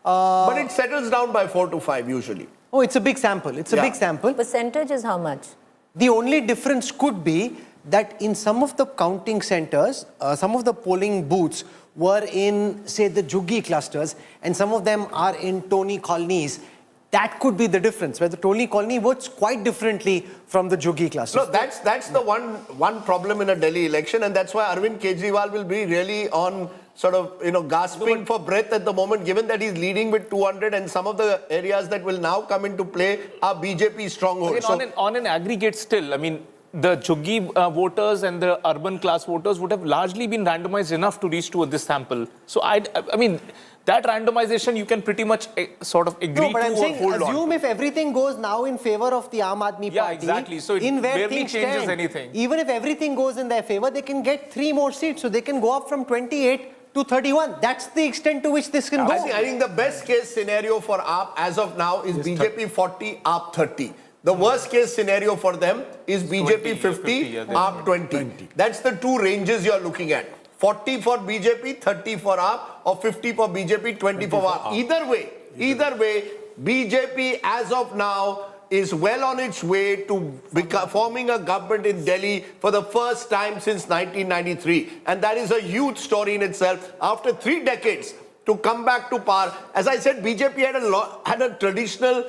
But it settles down by 4 to 5 usually. Oh, it's a big sample. It's a big sample. Percentage is how much? The only difference could be that in some of the counting centers, some of the polling booths were in, say, the Juggi clusters, and some of them are in Tony colonies. That could be the difference, where the Tony colony votes quite differently from the Juggi clusters. No, that's the one problem in a Delhi election, and that's why Arvind Kejriwal will be really on sort of, gasping for breath at the moment, given that he's leading with 200, and some of the areas that will now come into play are BJP strongholds. On an aggregate still, I mean, the Juggi voters and the urban class voters would have largely been randomized enough to reach to this sample. So I mean, that randomization you can pretty much sort of agree no, but to I'm saying, or hold assume on. If everything goes now in favor of the Aam Aadmi Party, Yeah, exactly. So it in where barely things changes stand, anything. Even if everything goes in their favor, they can get 3 more seats. So they can go up from 28 to 31. That's the extent to which this can go. I think the best case scenario for AAP as of now is BJP 40, AAP 30. The worst case scenario for them is BJP 50, AAP 20. That's the two ranges you're looking at. 40 for BJP, 30 for AAP, or 50 for BJP, 20 for AAP. Either way, BJP as of now is well on its way to forming a government in Delhi for the first time since 1993. And that is a huge story in itself. After 3 decades to come back to power, as I said, BJP had a traditional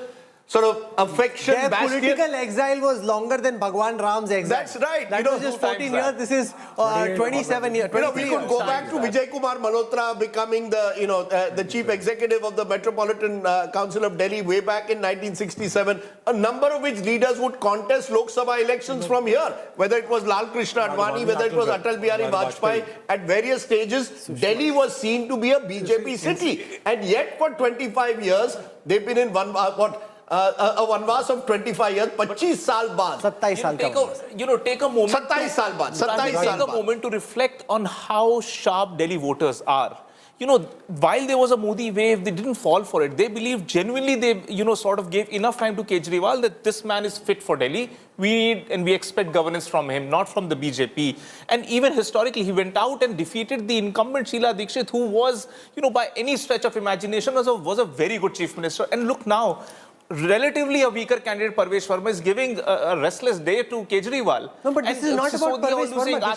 sort of affection. Their political exile was longer than Bhagwan Ram's exile. That's right. That was just 14 years. This is 27 years. We could go back to Vijay Kumar Malhotra becoming the chief executive of the Metropolitan Council of Delhi way back in 1967. A number of which leaders would contest Lok Sabha elections from here. Whether it was Lal Krishna Advani, whether it was Atal Bihari Vajpayee. At various stages, Delhi was seen to be a BJP city. And yet for 25 years, they've been in a vanvas of 25 years, 25 saal baad. 27 saal take a moment. 27 saal baad. 27 Take a moment to reflect on how sharp Delhi voters are. While there was a Modi wave, they didn't fall for it. They believed genuinely, they, sort of gave enough time to Kejriwal that this man is fit for Delhi. We need and we expect governance from him, not from the BJP. And even historically, he went out and defeated the incumbent Sheila Dikshit, who was, by any stretch of imagination, was a very good chief minister. And look now, relatively a weaker candidate, Parvesh Verma, is giving a restless day to Kejriwal. No, but this is not about Parvesh Verma.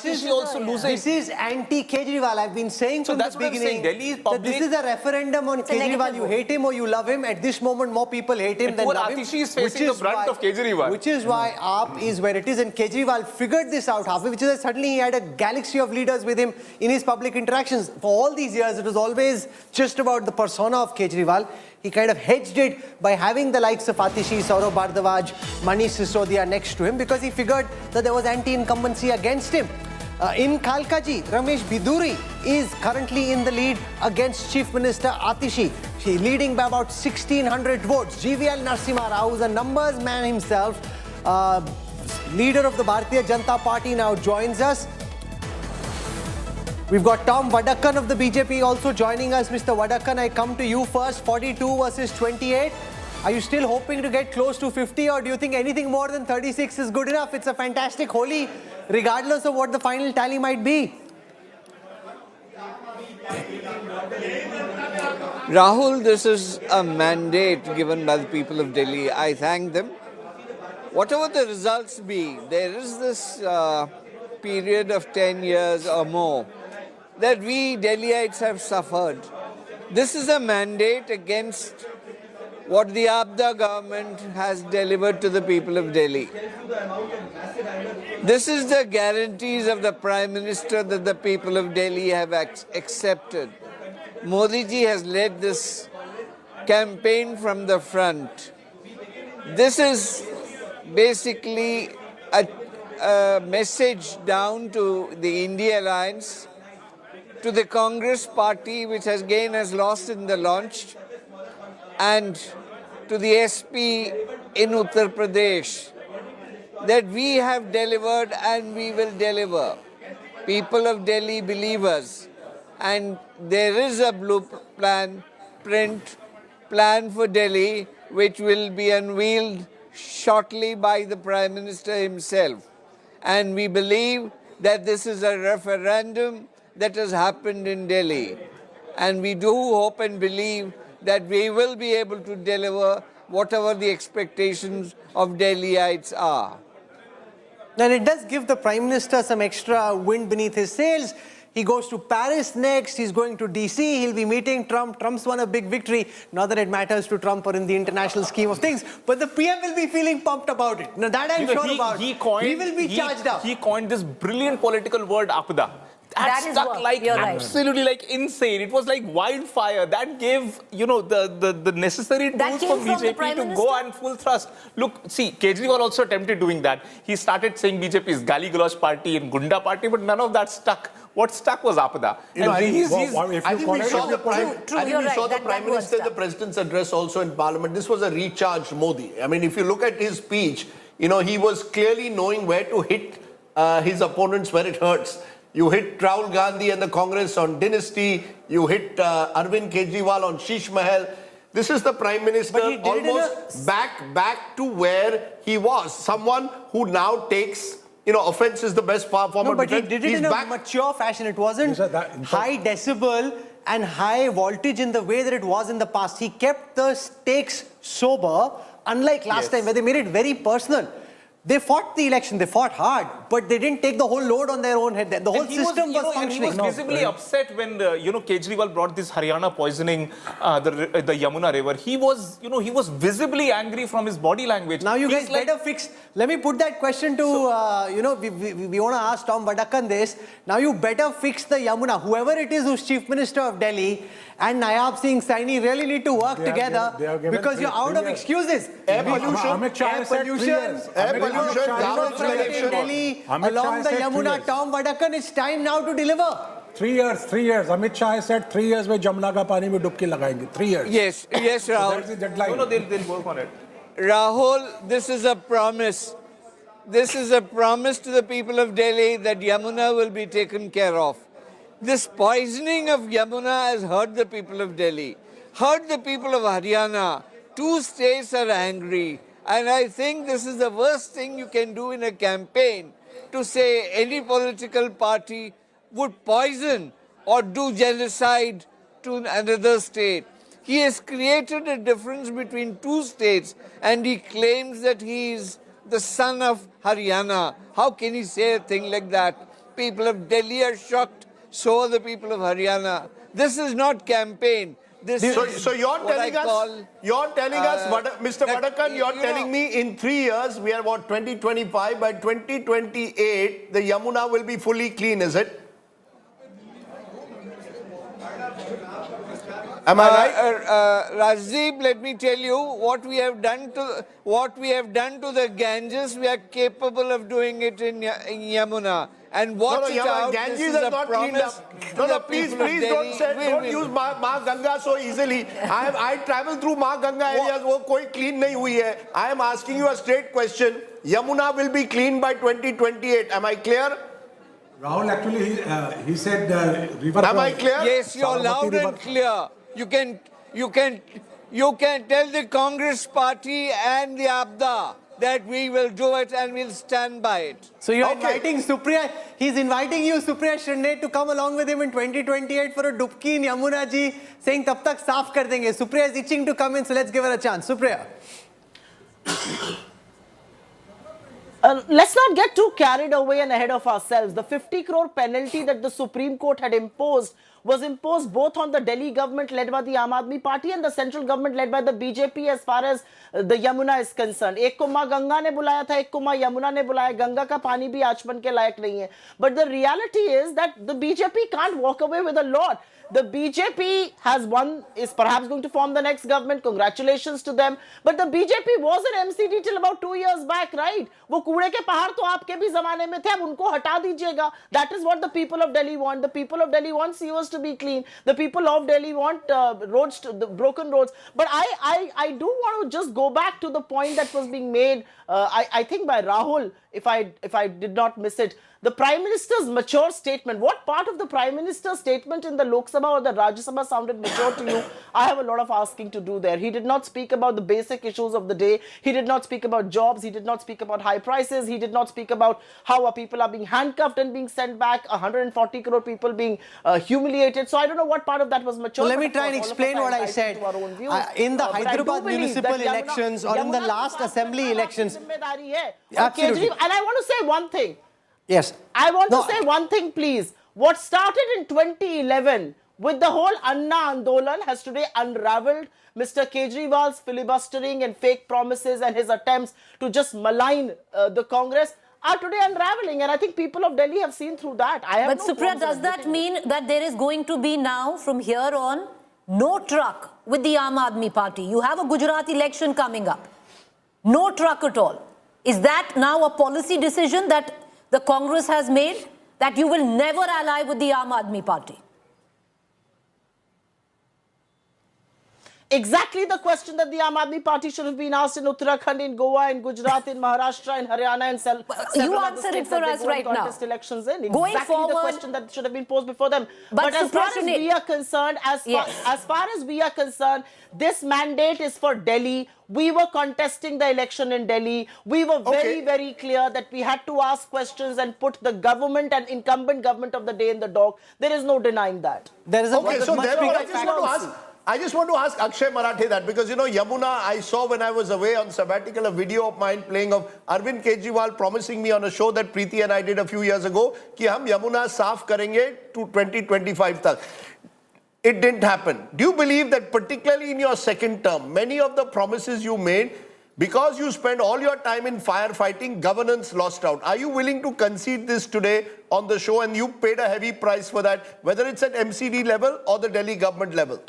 This is anti-Kejriwal. I've been saying from the beginning that this is a referendum on Kejriwal. You hate him or you love him. At this moment, more people hate him than love him. Atishi is facing the brunt of Kejriwal. Which is why AAP is where it is. And Kejriwal figured this out halfway, which is that suddenly he had a galaxy of leaders with him in his public interactions. For all these years, it was always just about the persona of Kejriwal. He kind of hedged it by having the likes of Atishi, Saurav Bhardwaj, Manish Sisodia next to him because he figured that there was anti-incumbency against him. In Kalkaji, Ramesh Biduri is currently in the lead against Chief Minister Atishi. He's leading by about 1,600 votes. GVL Narasimha Rao is a numbers man himself. Leader of the Bharatiya Janata Party now joins us. We've got Tom Vadakkan of the BJP also joining us. Mr. Vadakkan, I come to you first. 42 versus 28. Are you still hoping to get close to 50, or do you think anything more than 36 is good enough? It's a fantastic Holi, regardless of what the final tally might be. Rahul, this is a mandate given by the people of Delhi. I thank them. Whatever the results be, there is this period of 10 years or more that we Delhiites have suffered. This is a mandate against what the Abda government has delivered to the people of Delhi. This is the guarantees of the Prime Minister that the people of Delhi have accepted. Modi ji has led this campaign from the front. This is basically a message down to the India Alliance, to the Congress party, which again has lost in the launch, and to the SP in Uttar Pradesh, that we have delivered and we will deliver. People of Delhi believe us, and there is a plan for Delhi which will be unveiled shortly by the Prime Minister himself. And we believe that this is a referendum that has happened in Delhi. And we do hope and believe that we will be able to deliver whatever the expectations of Delhiites are. And it does give the Prime Minister some extra wind beneath his sails. He goes to Paris next, he's going to DC, he'll be meeting Trump. Trump's won a big victory, not that it matters to Trump or in the international scheme of things, but the PM will be feeling pumped about it. Now that I'm sure about. He will be charged up. He coined this brilliant political word, Apada. That stuck like absolutely like insane. It was like wildfire. That gave, you know, the necessary tools for BJP to go and full thrust. Look, see, Kejriwal also attempted doing that. He started saying BJP is Gali Galoch party and Gunda party, but none of that stuck. What stuck was Apada. I think we saw the Prime Minister, the President's address also in Parliament. This was a recharged Modi. I mean, if you look at his speech, you know, he was clearly knowing where to hit his opponents where it hurts. You hit Rahul Gandhi and the Congress on dynasty. You hit Arvind Kejriwal on Sheesh Mahal. This is the Prime Minister almost back to where he was. Someone who now takes, you know, offense is the best form of defense. But he did it in a mature fashion. It wasn't high decibel and high voltage in the way that it was in the past. He kept the stakes sober, unlike last time where they made it very personal. They fought the election, they fought hard, but they didn't take the whole load on their own head. The whole system was functioning. He was visibly upset when, Kejriwal brought this Haryana poisoning the Yamuna river. He was, he was visibly angry from his body language. Now you guys better fix, let me put that question to, we want to ask Tom Vadakan this. Now you better fix the Yamuna. Whoever it is who's Chief Minister of Delhi and Nayab Singh Saini really need to work together because you're out of excuses. Air pollution, garbage collection. Delhi, along the Yamuna, Tom Vadakan, it's time now to deliver. 3 years. Amit Shah said 3 years में जमुना का पानी में डुबकी लगाएंगे. 3 years. Yes, Rahul. That's the deadline. No, they'll work on it. Rahul, this is a promise. This is a promise to the people of Delhi that Yamuna will be taken care of. This poisoning of Yamuna has hurt the people of Delhi, hurt the people of Haryana. 2 states are angry. And I think this is the worst thing you can do in a campaign, to say any political party would poison or do genocide to another state. He has created a difference between 2 states and he claims that he is the son of Haryana. How can he say a thing like that? People of Delhi are shocked, so are the people of Haryana. This is not campaign. So you're telling us, Mr. Vadakan, you're telling me in 3 years, we are about 2025, by 2028, the Yamuna will be fully clean, is it? Am I right? Rajdeep, let me tell you what we have done to the Ganges. We are capable of doing it in Yamuna. And watch it out. Ganges this is is a not cleaned promise. up. Please don't use Ma Ganga so easily. I travel through Ma Ganga areas. वो कोई clean नहीं हुई है. I am asking you a straight question. Yamuna will be clean by 2028. Am I clear? Rahul, actually, he said river. Am I clear? Yes, you're loud and clear. You can tell the Congress party and the Abda that we will do it and we'll stand by it. So you're inviting Supriya, he's inviting you, Supriya Shinde, to come along with him in 2028 for a dubki in Yamuna ji, saying tab tak saaf kar denge. Supriya is itching to come in, so let's give her a chance. Supriya. Let's not get too carried away and ahead of ourselves. The 50 crore penalty that the Supreme Court had imposed was imposed both on the Delhi government led by the Aam Aadmi Party and the central government led by the BJP as far as the Yamuna is concerned. एक को माँ गंगा ने बुलाया था, एक को माँ यमुना ने बुलाया. गंगा का पानी भी आचमन के लायक नहीं है. But the reality is that the BJP can't walk away with a lot. The BJP has won, is perhaps going to form the next government. Congratulations to them. But the BJP was an MCD till about 2 years back, right? वो कूड़े के पहाड़ तो आपके भी जमाने में थे, अब उनको हटा दीजिएगा. That is what the people of Delhi want. The people of Delhi want sewers to be clean. The people of Delhi want roads, the broken roads. But I do want to just go back to the point that was being made, I think by Rahul, if I did not miss it. The Prime Minister's mature statement. What part of the Prime Minister's statement in the Lok Sabha or the Rajya Sabha sounded mature to you? I have a lot of asking to do there. He did not speak about the basic issues of the day. He did not speak about jobs. He did not speak about high prices. He did not speak about how our people are being handcuffed and being sent back. 140 crore people being humiliated. So I don't know what part of that was mature. Well, let me try and explain what I said. In the Hyderabad municipal elections or in the last assembly elections. Absolutely. And I want to say one thing. Yes. I want to say one thing, please. What started in 2011 with the whole Anna Andolan has today unraveled. Mr. Kejriwal's filibustering and fake promises and his attempts to just malign the Congress are today unraveling. And I think people of Delhi have seen through that. But Supriya, does that mean that there is going to be now, from here on, no truck with the Aam Aadmi Party? You have a Gujarat election coming up. No truck at all. Is that now a policy decision that the Congress has made, that you will never ally with the Aam Aadmi Party? Exactly the question that the Aam Aadmi Party should have been asked in Uttarakhand, in Goa, in Gujarat, in Maharashtra, in Haryana, and you answer it for us right now. Elections in. Going exactly forward, the question that should have been posed before them. But as far as we are concerned, as far as we are concerned, this mandate is for Delhi. We were contesting the election in Delhi. We were very, very clear that we had to ask questions and put the government and incumbent government of the day in the dock. There is no denying that. There is a I just want to ask Akshay Marathe that, because, you know, Yamuna, I saw when I was away on sabbatical a video of mine playing of Arvind Kejriwal promising me on a show that Preeti and I did a few years ago कि हम Yamuna साफ करेंगे to 2025 तक. It didn't happen. Do you believe that particularly in your second term, many of the promises you made, because you spent all your time in firefighting, governance lost out? Are you willing to concede this today on the show, and you paid a heavy price for that, whether it's at MCD level or the Delhi government level?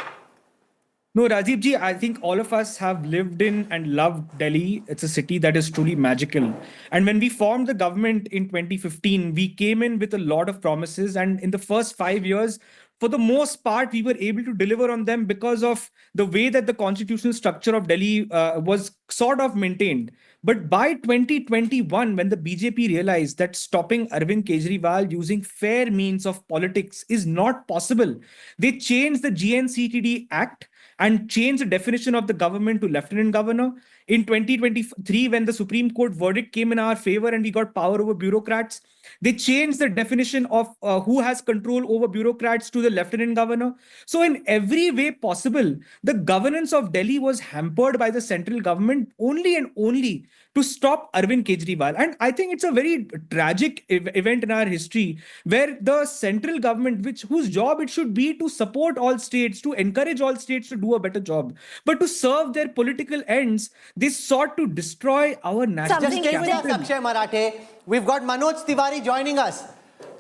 No, Rajiv ji, I think all of us have lived in and loved Delhi. It's a city that is truly magical. And when we formed the government in 2015, we came in with a lot of promises. And in the first 5 years, for the most part, we were able to deliver on them because of the way that the constitutional structure of Delhi was sort of maintained. But by 2021, when the BJP realized that stopping Arvind Kejriwal using fair means of politics is not possible, they changed the GNCTD Act and changed the definition of the government to lieutenant governor. In 2023, when the Supreme Court verdict came in our favor and we got power over bureaucrats, they changed the definition of who has control over bureaucrats to the lieutenant governor. So in every way possible, the governance of Delhi was hampered by the central government only and only to stop Arvind Kejriwal. And I think it's a very tragic event in our history where the central government, whose job it should be to support all states, to encourage all states to do a better job, but to serve their political ends, they sought to destroy our national capital. Just stay with us, Akshay Marathe. We've got Manoj Tiwari joining us.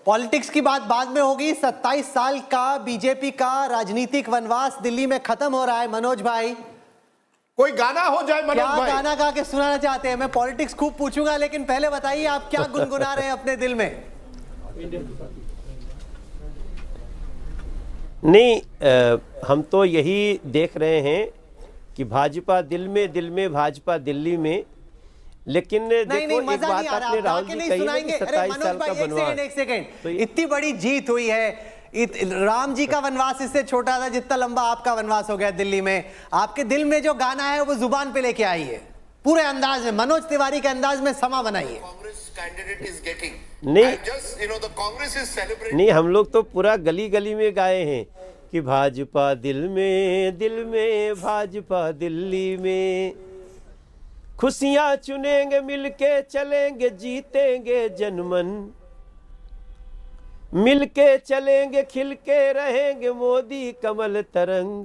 Politics की बात बाद में होगी. 27 साल का BJP का राजनीतिक वनवास दिल्ली में खत्म हो रहा है. मनोज भाई, कोई गाना हो जाए मनोज भाई. क्या गाना गा के सुनाना चाहते हैं? मैं पॉलिटिक्स खूब पूछूंगा, लेकिन पहले बताइए आप क्या गुनगुना रहे हैं अपने दिल में? नहीं, हम तो यही देख रहे हैं कि भाजपा दिल में भाजपा दिल्ली में. लेकिन देखो, एक बात आपने राहुल जी कही ना कि 27 साल का वनवास. एक सेकंड, इतनी बड़ी जीत हुई है. राम जी का वनवास इससे छोटा था जितना लंबा आपका वनवास हो गया दिल्ली में. आपके दिल में जो गाना है वो जुबान पे लेके आइए. पूरे अंदाज में, मनोज तिवारी के अंदाज में समा बनाइए। नहीं, हम लोग तो पूरा गली गली में गाए हैं कि भाजपा दिल में भाजपा दिल्ली में, खुशियां चुनेंगे मिलके चलेंगे जीतेंगे जनमन, मिलके चलेंगे खिलके रहेंगे मोदी कमल तरंग,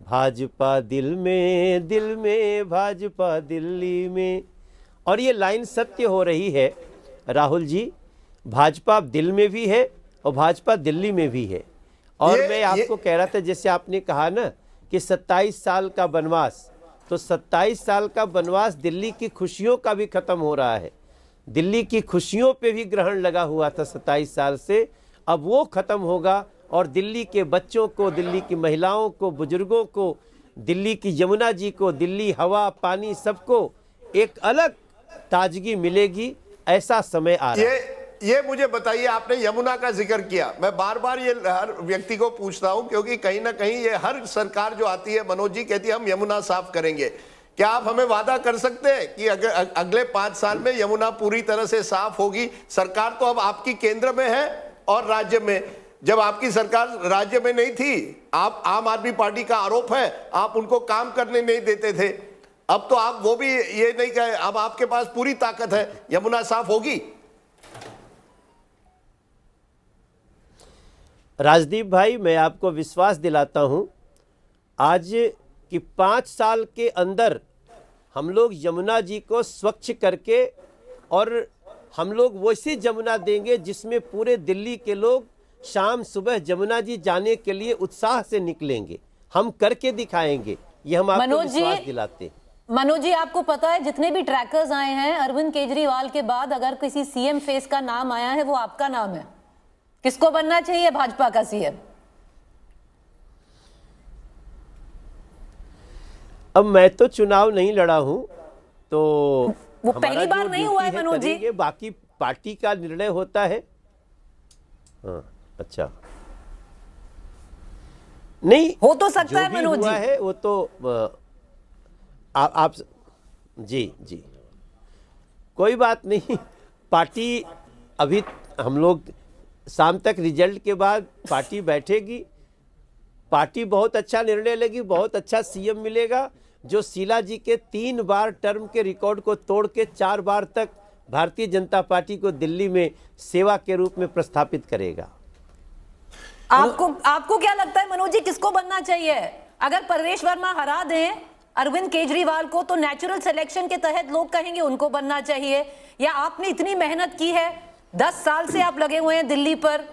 भाजपा दिल में भाजपा दिल्ली में। और ये लाइन सत्य हो रही है राहुल जी, भाजपा दिल में भी है और भाजपा दिल्ली में भी है। और मैं आपको कह रहा था, जैसे आपने कहा ना कि 27 साल का वनवास, तो 27 साल का वनवास दिल्ली की खुशियों का भी खत्म हो रहा है। दिल्ली की खुशियों पे भी ग्रहण लगा हुआ था 27 साल से, अब वो खत्म होगा और दिल्ली के बच्चों को, दिल्ली की महिलाओं को, बुजुर्गों को, दिल्ली की यमुना जी को, दिल्ली हवा पानी सबको एक अलग ताजगी मिलेगी, ऐसा समय आ रहा है। ये मुझे बताइए, आपने यमुना का जिक्र किया, मैं बार बार ये हर व्यक्ति को पूछता हूं क्योंकि कहीं ना कहीं ये हर सरकार जो आती है मनोज जी कहती है हम यमुना साफ करेंगे। क्या आप हमें वादा कर सकते हैं कि अगले 5 साल में यमुना पूरी तरह से साफ होगी? सरकार तो अब आपकी केंद्र में है और राज्य में। जब आपकी सरकार राज्य में नहीं थी, आप आम आदमी पार्टी का आरोप है आप उनको काम करने नहीं देते थे, अब तो आप वो भी ये नहीं कहे, अब आपके पास पूरी ताकत है, यमुना साफ होगी। राजदीप भाई, मैं आपको विश्वास दिलाता हूं आज कि 5 साल के अंदर हम लोग यमुना जी को स्वच्छ करके, और हम लोग वैसी यमुना देंगे जिसमें पूरे दिल्ली के लोग शाम सुबह यमुना जी जाने के लिए उत्साह से निकलेंगे। हम करके दिखाएंगे, ये हम आपको विश्वास दिलाते हैं। मनोज जी, आपको पता है जितने भी ट्रैकर्स आए हैं, अरविंद केजरीवाल के बाद अगर किसी सीएम फेस का नाम आया है वो आपका नाम है। किसको बनना चाहिए भाजपा का सीएम? अब मैं तो चुनाव नहीं लड़ा हूं, तो वो पहली बार नहीं हुआ है मनोज जी, बाकी पार्टी का निर्णय होता है। हाँ, अच्छा, नहीं हो तो सकता है मनोज जी, है वो तो आप जी कोई बात नहीं। पार्टी अभी हम लोग शाम तक रिजल्ट के बाद पार्टी बैठेगी, पार्टी बहुत अच्छा निर्णय लेगी, बहुत अच्छा सीएम मिलेगा जो शीला जी के 3 बार टर्म के रिकॉर्ड को तोड़ के 4 बार तक भारतीय जनता पार्टी को दिल्ली में सेवा के रूप में प्रस्थापित करेगा। आपको क्या लगता है मनोज जी, किसको बनना चाहिए? अगर परवेश वर्मा हरा दें अरविंद केजरीवाल को तो नेचुरल सिलेक्शन के तहत लोग कहेंगे उनको बनना चाहिए, या आपने इतनी मेहनत की है, 10 साल से आप लगे हुए हैं दिल्ली पर?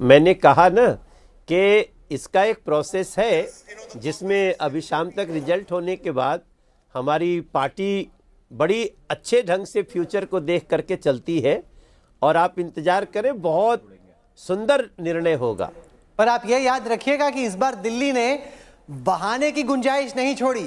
मैंने कहा ना कि इसका एक प्रोसेस है जिसमें अभी शाम तक रिजल्ट होने के बाद हमारी पार्टी बड़ी अच्छे ढंग से फ्यूचर को देख करके चलती है, और आप इंतजार करें, बहुत सुंदर निर्णय होगा। पर आप ये याद रखिएगा कि इस बार दिल्ली ने बहाने की गुंजाइश नहीं छोड़ी,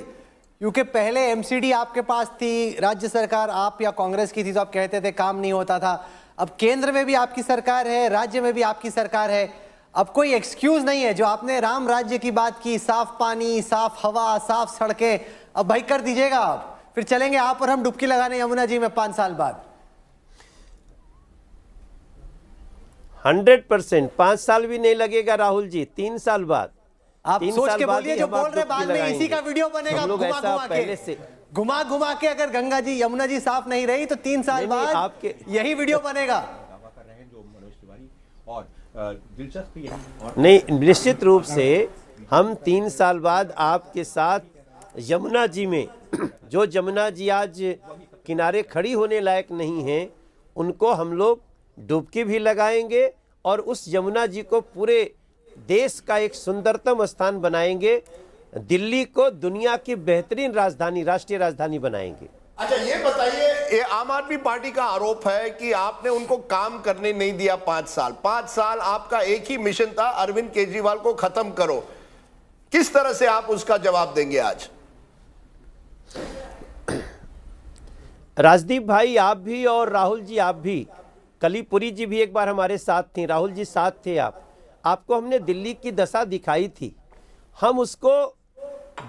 क्योंकि पहले एमसीडी आपके पास थी, राज्य सरकार आप या कांग्रेस की थी, तो आप कहते थे काम नहीं होता था। अब केंद्र में भी आपकी सरकार है, राज्य में भी आपकी सरकार है, अब कोई एक्सक्यूज नहीं है। जो आपने राम राज्य की बात की, साफ पानी, साफ हवा, साफ सड़कें, अब भाई कर दीजिएगा आप, फिर चलेंगे आप और हम डुबकी लगाने यमुना जी में 5 साल बाद। 100% 5 साल भी नहीं लगेगा राहुल जी, 3 साल बाद। आप सोच के बोलिए, जो बोल रहे बाद में इसी का वीडियो बनेगा घुमा घुमा के अगर गंगा जी यमुना जी साफ नहीं रही तो 3 साल बाद आपके यही वीडियो बनेगा। नहीं, निश्चित रूप से हम 3 साल बाद आपके साथ यमुना जी में, जो यमुना जी आज किनारे खड़ी होने लायक नहीं है, उनको हम लोग डुबकी भी लगाएंगे और उस यमुना जी को पूरे देश का एक सुंदरतम स्थान बनाएंगे, दिल्ली को दुनिया की बेहतरीन राजधानी, राष्ट्रीय राजधानी बनाएंगे। अच्छा, ये बताइए, ये आम आदमी पार्टी का आरोप है कि आपने उनको काम करने नहीं दिया 5 साल। 5 साल आपका एक ही मिशन था, अरविंद केजरीवाल को खत्म करो। किस तरह से आप उसका जवाब देंगे आज? राजदीप भाई, आप भी और राहुल जी आप भी, कलीपुरी जी भी एक बार हमारे साथ थी, राहुल जी साथ थे, आपको हमने दिल्ली की दशा दिखाई थी। हम उसको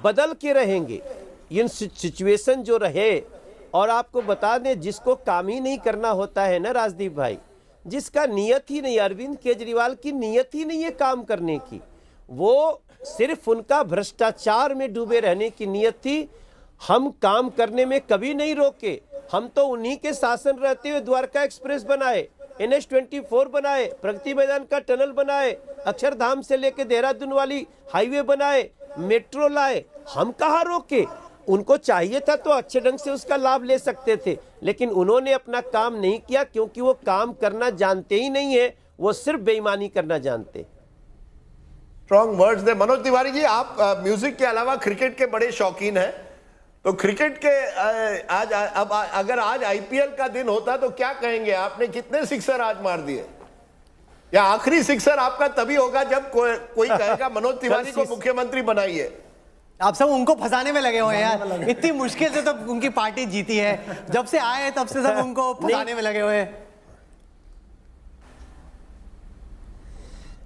बदल के रहेंगे इन सिचुएशन जो रहे। और आपको बता दें, जिसको काम ही नहीं करना होता है ना राजदीप भाई, जिसका नियत ही नहीं, अरविंद केजरीवाल की नियत ही नहीं है काम करने की, वो सिर्फ उनका भ्रष्टाचार में डूबे रहने की नियत थी। हम काम करने में कभी नहीं रोके। हम तो उन्हीं के शासन रहते हुए द्वारका एक्सप्रेस बनाए, NH24 बनाए, प्रगति मैदान का टनल बनाए, अक्षरधाम से लेके देहरादून वाली हाईवे बनाए, मेट्रो लाए। हम कहाँ रोके? उनको चाहिए था तो अच्छे ढंग से उसका लाभ ले सकते थे, लेकिन उन्होंने अपना काम नहीं किया क्योंकि वो काम करना जानते ही नहीं है, वो सिर्फ बेईमानी करना जानते। स्ट्रॉन्ग वर्ड्स दे। मनोज तिवारी जी, आप म्यूजिक के अलावा क्रिकेट के बड़े शौकीन हैं, तो क्रिकेट के अब अगर आज IPL का दिन होता तो क्या कहेंगे? आपने कितने सिक्सर आज मार दिए? या आखिरी सिक्सर आपका तभी होगा जब कोई कहेगा मनोज तिवारी को मुख्यमंत्री बनाइए। आप सब उनको फंसाने में लगे हुए हैं यार। इतनी मुश्किल से तो उनकी पार्टी जीती है, जब से आए हैं तब से सब उनको फंसाने में लगे हुए हैं।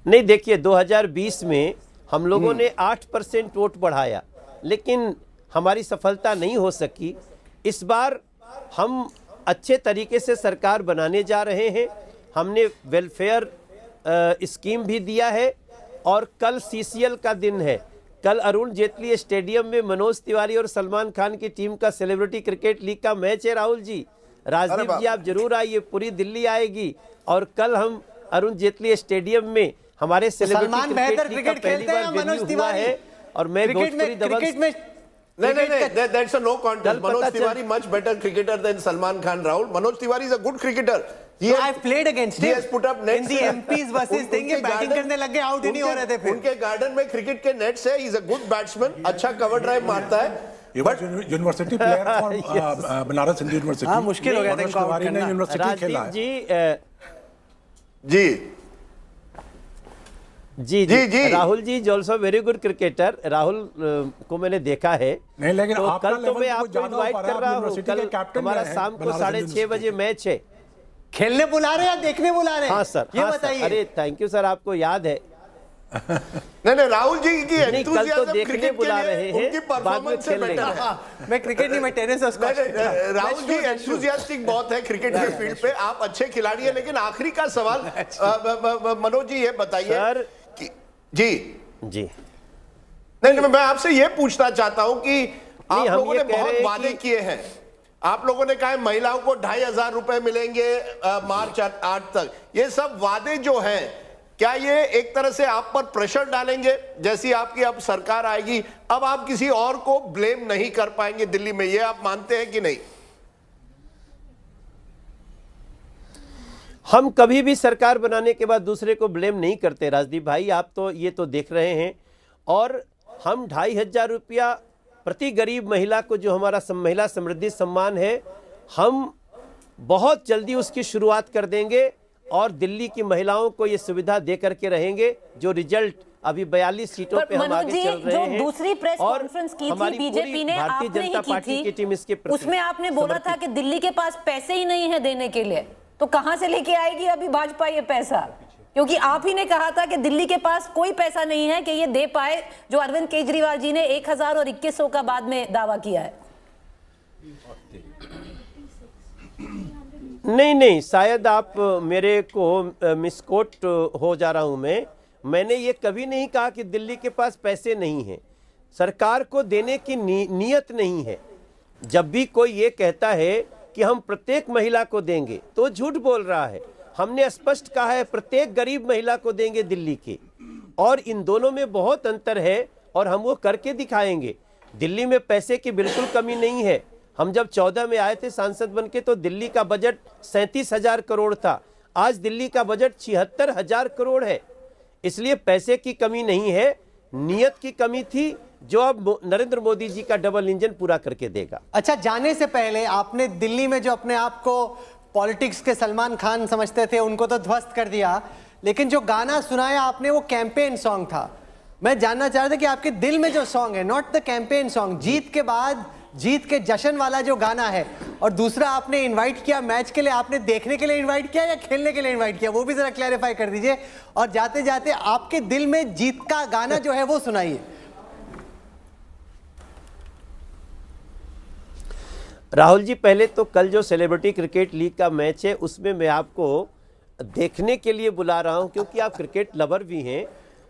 नहीं, देखिए 2020 में हम लोगों ने 8% वोट बढ़ाया, लेकिन हमारी सफलता नहीं हो सकी। इस बार हम अच्छे तरीके से सरकार बनाने जा रहे हैं। हमने वेलफेयर स्कीम भी दिया है, और कल CCL का दिन है। कल अरुण जेटली स्टेडियम में मनोज तिवारी और सलमान खान की टीम का सेलिब्रिटी क्रिकेट लीग का मैच है। राहुल जी, राजदीप जी, आप जरूर आइए, पूरी दिल्ली आएगी। और कल हम अरुण जेटली स्टेडियम में हमारे सेलिब्रिटी क्रिकेट लीग का पहली बार वेन्यू हुआ है, और मैं भोजपुरी दबंग नहीं, that's a no contest. Manoj Tiwari much better cricketer than Salman Khan. Rahul, Manoj Tiwari is a good cricketer. I've played against him. He has put up nets. In the MPs versus thing, ये batting करने लगे, out ही नहीं हो रहे थे फिर। उनके garden में क्रिकेट के नेट्स है। He is a good batsman. अच्छा कवर ड्राइव मारता है। But university player for Banaras Hindu university. हाँ, मुश्किल हो गया था मनोज तिवारी ने यूनिवर्सिटी खेला है। Ji Rahul ji is also very good cricketer. Rahul को मैंने देखा है। नहीं, लेकिन तो कल तो मैं आपको इनवाइट कर रहा हूँ। कल हमारा शाम को 6:30 बजे मैच है। खेलने बुला रहे हैं या देखने बुला रहे हैं? हाँ सर, ये बताइए। अरे थैंक यू सर, आपको याद है। नहीं, राहुल जी की कल तो देखने बुला रहे हैं, उनकी परफॉर्मेंस से बेटर है। मैं क्रिकेट नहीं, मैं टेनिस। राहुल जी एंथुसियास्टिक बहुत है क्रिकेट के फील्ड पे। आप अच्छे खिलाड़ी हैं, लेकिन आखिरी का सवाल मनोज जी ये बताइए जी नहीं, मैं आपसे ये पूछना चाहता हूं कि आप लोगों ने बहुत वादे किए हैं। आप लोगों ने कहा है महिलाओं को 2,500 रुपए मिलेंगे मार्च 8 तक। ये सब वादे जो हैं, क्या ये एक तरह से आप पर प्रेशर डालेंगे? जैसी आपकी अब सरकार आएगी, अब आप किसी और को ब्लेम नहीं कर पाएंगे दिल्ली में, ये आप मानते हैं कि नहीं? हम कभी भी सरकार बनाने के बाद दूसरे को ब्लेम नहीं करते राजदीप भाई, आप तो ये तो देख रहे हैं। और हम 2,500 रुपया प्रति गरीब महिला को, जो हमारा महिला समृद्धि सम्मान है, हम बहुत जल्दी उसकी शुरुआत कर देंगे, और दिल्ली की महिलाओं को ये सुविधा दे करके रहेंगे। जो रिजल्ट अभी 42 सीटों पे हम आगे चल रहे हैं। जो दूसरी प्रेस कॉन्फ्रेंस की थी बीजेपी ने, भारतीय जनता पार्टी की टीम इसके उसमें आपने बोला था कि दिल्ली के पास पैसे ही नहीं है देने के लिए, तो कहां से लेके आएगी अभी भाजपा ये पैसा? क्योंकि आप ही ने कहा था कि दिल्ली के पास कोई पैसा नहीं है कि ये दे पाए, जो अरविंद केजरीवाल जी ने 1,000 और 2,100 का बाद में दावा किया है। नहीं, शायद आप मेरे को मिसकोट हो जा रहा हूं मैंने ये कभी नहीं कहा कि दिल्ली के पास पैसे नहीं हैं। सरकार को देने की नीयत नहीं है। जब भी कोई ये कहता है कि हम प्रत्येक महिला को देंगे, तो झूठ बोल रहा है। हमने स्पष्ट कहा है प्रत्येक गरीब महिला को देंगे दिल्ली की, और इन दोनों में बहुत अंतर है, और हम वो करके दिखाएंगे। दिल्ली में पैसे की बिल्कुल कमी नहीं है। हम जब 14 में आए थे सांसद बनके, तो दिल्ली का बजट 37,000 करोड़ था। आज दिल्ली का बजट 76,000 करोड़ है। इसलिए पैसे की कमी नहीं है, नियत की कमी थी, जो अब नरेंद्र मोदी जी का डबल इंजन पूरा करके देगा। अच्छा, जाने से पहले आपने दिल्ली में जो अपने आप को पॉलिटिक्स के सलमान खान समझते थे, उनको तो ध्वस्त कर दिया, लेकिन जो गाना सुनाया आपने वो कैंपेन सॉन्ग था। मैं जानना चाह रहा था कि आपके दिल में जो सॉन्ग है, नॉट द कैंपेन सॉन्ग, जीत के बाद जीत के जश्न वाला जो गाना है, और दूसरा आपने इनवाइट किया मैच के लिए, आपने देखने के लिए इनवाइट किया या खेलने के लिए इनवाइट किया, वो भी जरा क्लैरिफाई कर दीजिए। और जाते जाते आपके दिल में जीत का गाना जो है वो सुनाइए। राहुल जी, पहले तो कल जो सेलिब्रिटी क्रिकेट लीग का मैच है उसमें मैं आपको देखने के लिए बुला रहा हूं, क्योंकि आप क्रिकेट लवर भी हैं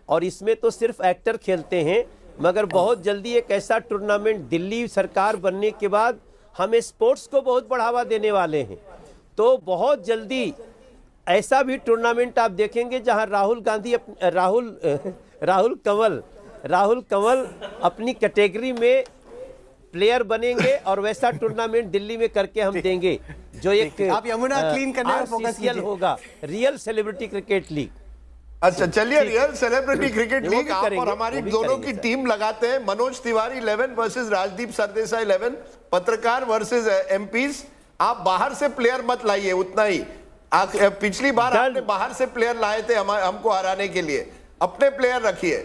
और इसमें तो सिर्फ एक्टर खेलते हैं, मगर बहुत जल्दी एक ऐसा टूर्नामेंट दिल्ली सरकार बनने के बाद हमें स्पोर्ट्स को बहुत बढ़ावा देने वाले हैं। तो बहुत जल्दी ऐसा भी टूर्नामेंट आप देखेंगे जहां राहुल कंवल अपनी कैटेगरी में प्लेयर बनेंगे और वैसा टूर्नामेंट दिल्ली में करके हम देंगे, जो एक आप यमुना क्लीन करने में फोकस कीजिए। होगा, रियल सेलिब्रिटी क्रिकेट लीग। अच्छा चलिए, रियल सेलिब्रिटी क्रिकेट लीग आप और हमारी दोनों की टीम लगाते हैं। मनोज तिवारी 11 वर्सेस राजदीप सरदेसाई 11, पत्रकार वर्सेस एमपीज। आप बाहर से प्लेयर मत लाइए, उतना ही। पिछली बार आपने बाहर से प्लेयर लाए थे हमको हराने के लिए, अपने प्लेयर रखिए।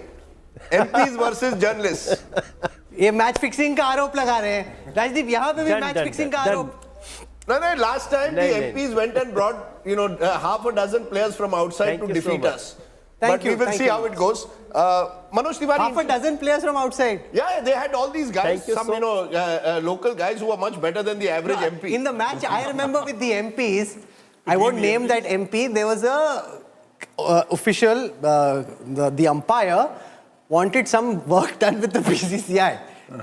MPs versus journalist. ये मैच फिक्सिंग का आरोप लगा रहे हैं राजदीप, यहाँ पे भी मैच फिक्सिंग का आरोप। No, last time the MPs went and brought, half a dozen players from outside to defeat us. But we will see how it goes. Manoj Tiwari. Half a dozen players from outside. Yeah, they had all these guys, some, local guys who are much better than the average MP. In the match, I remember with the MPs, I won't name that MP, there was a official, the umpire, wanted some work done with the BCCI.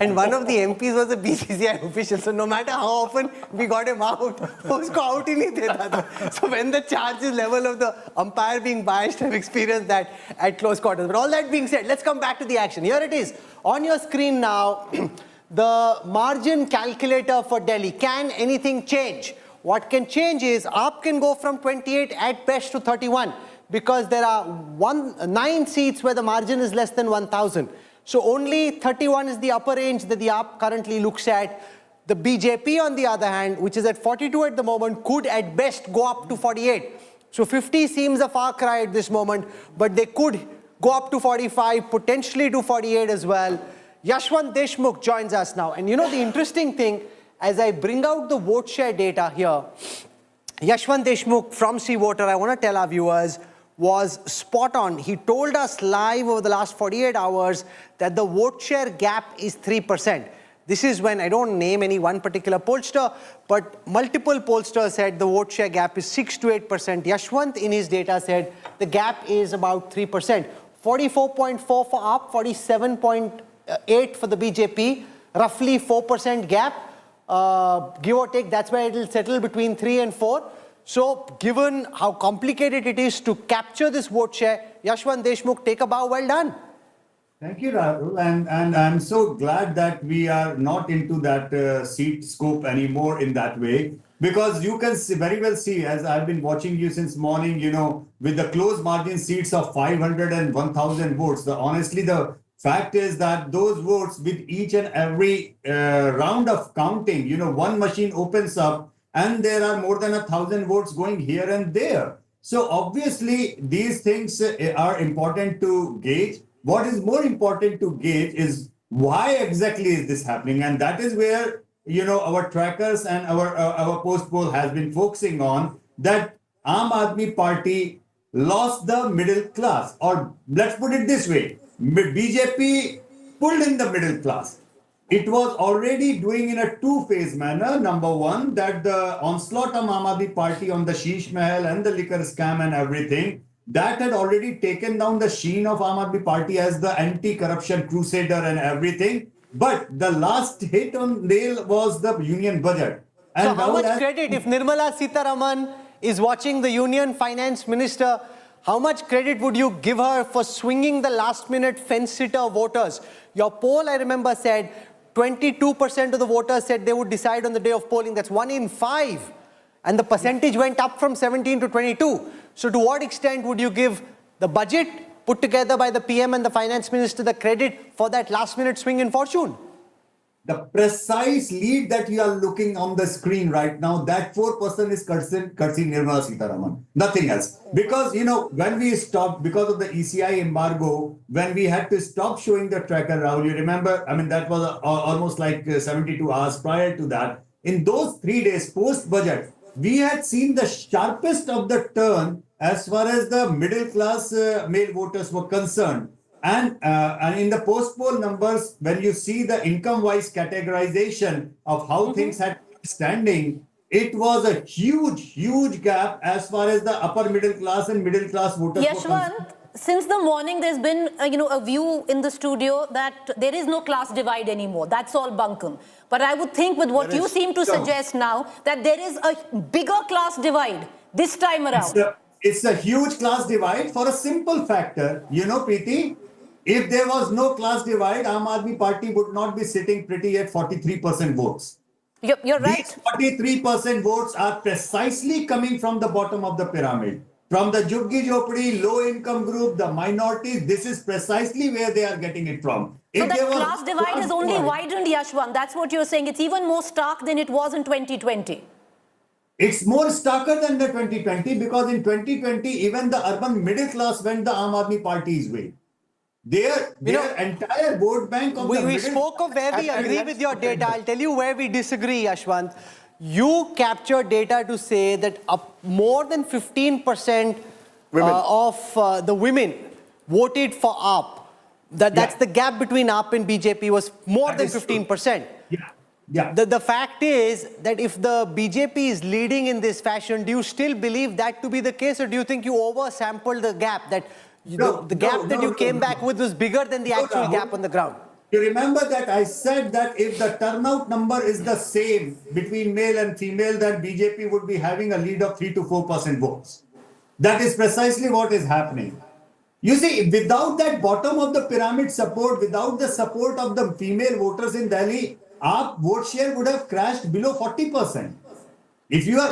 And one of the MPs was a BCCI official. So no matter how often we got him out, usko out hi nahi deta tha. So when the charges level of the umpire being biased, I've experienced that at close quarters. But all that being said, let's come back to the action. Here it is. On your screen now, the margin calculator for Delhi. Can anything change? What can change is AAP can go from 28 at best to 31, because there are 9 seats where the margin is less than 1,000. So only 31 is the upper range that the AAP currently looks at. The BJP, on the other hand, which is at 42 at the moment, could at best go up to 48. So 50 seems a far cry at this moment, but they could go up to 45, potentially to 48 as well. Yashwant Deshmukh joins us now. And the interesting thing, as I bring out the vote share data here, Yashwant Deshmukh from Sea Voter, I want to tell our viewers, was spot on. He told us live over the last 48 hours that the vote share gap is 3%. This is when, I don't name any one particular pollster, but multiple pollsters said the vote share gap is 6 to 8%. Yashwant in his data said the gap is about 3%. 44.4 for AAP, 47.8 for the BJP, roughly 4% gap. Give or take, that's where it will settle between 3 and 4. So, given how complicated it is to capture this vote share, Yashwant Deshmukh, take a bow, well done. Thank you, Rahul. And I'm so glad that we are not into that seat scope anymore in that way. Because you can very well see, as I've been watching you since morning, with the close margin seats of 500 and 1,000 votes, honestly, the fact is that those votes with each and every round of counting, one machine opens up, and there are more than 1,000 votes going here and there. So obviously, these things are important to gauge. What is more important to gauge is why exactly is this happening? And that is where, our trackers and our post poll has been focusing on, that Aam Aadmi Party lost the middle class. Or let's put it this way, BJP pulled in the middle class. It was already doing in a two-phase manner. Number one, that the onslaught of Aam Aadmi Party on the Sheesh Mahal and the liquor scam and everything, that had already taken down the sheen of Aam Aadmi Party as the anti-corruption crusader and everything. But the last hit on nail was the union budget. And so how much credit, if Nirmala Sitharaman is watching, the union finance minister, how much credit would you give her for swinging the last-minute fence-sitter voters? Your poll, I remember, said 22% of the voters said they would decide on the day of polling. That's 1 in 5. And the percentage went up from 17 to 22. So to what extent would you give the budget put together by the PM and the finance minister the credit for that last-minute swing in fortune? The precise lead that you are looking on the screen right now, that 4% is cursing Nirmala Sitharaman. Nothing else. Because, when we stopped, because of the ECI embargo, when we had to stop showing the tracker, Rahul, you remember, that was almost like 72 hours prior to that. In those 3 days post-budget, we had seen the sharpest of the turn as far as the middle class male voters were concerned. And in the post-poll numbers, when you see the income-wise categorization of how things had understanding, it was a huge gap as far as the upper middle class and middle class voters were concerned. Yashwant, since the morning, there's been a view in the studio that there is no class divide anymore. That's all bunkum. But I would think with what you seem to suggest now, that there is a bigger class divide this time around. It's a huge class divide for a simple factor. You know, Preeti, if there was no class divide, Aam Aadmi Party would not be sitting pretty at 43% votes. You're right. These 43% votes are precisely coming from the bottom of the pyramid. From the Juggi Jopdi, low-income group, the minorities, this is precisely where they are getting it from. So that class divide has only widened, Yashwant. That's what you're saying. It's even more stark than it was in 2020. It's more starker than the 2020 because in 2020, even the urban middle class went the Aam Aadmi Party's way. Their entire vote bank of we spoke of where we agree with your data. I'll tell you where we disagree, Yashwant. You captured data to say that more than 15% of the women voted for AAP. That's the gap between AAP and BJP was more than 15%. Yeah. The fact is that if the BJP is leading in this fashion, do you still believe that to be the case, or do you think you oversampled the gap, that the gap that you came back with was bigger than the actual gap on the ground? You remember that I said that if the turnout number is the same between male and female, then BJP would be having a lead of 3 to 4% votes. That is precisely what is happening. You see, without that bottom of the pyramid support, without the support of the female voters in Delhi, our vote share would have crashed below 40%. If you are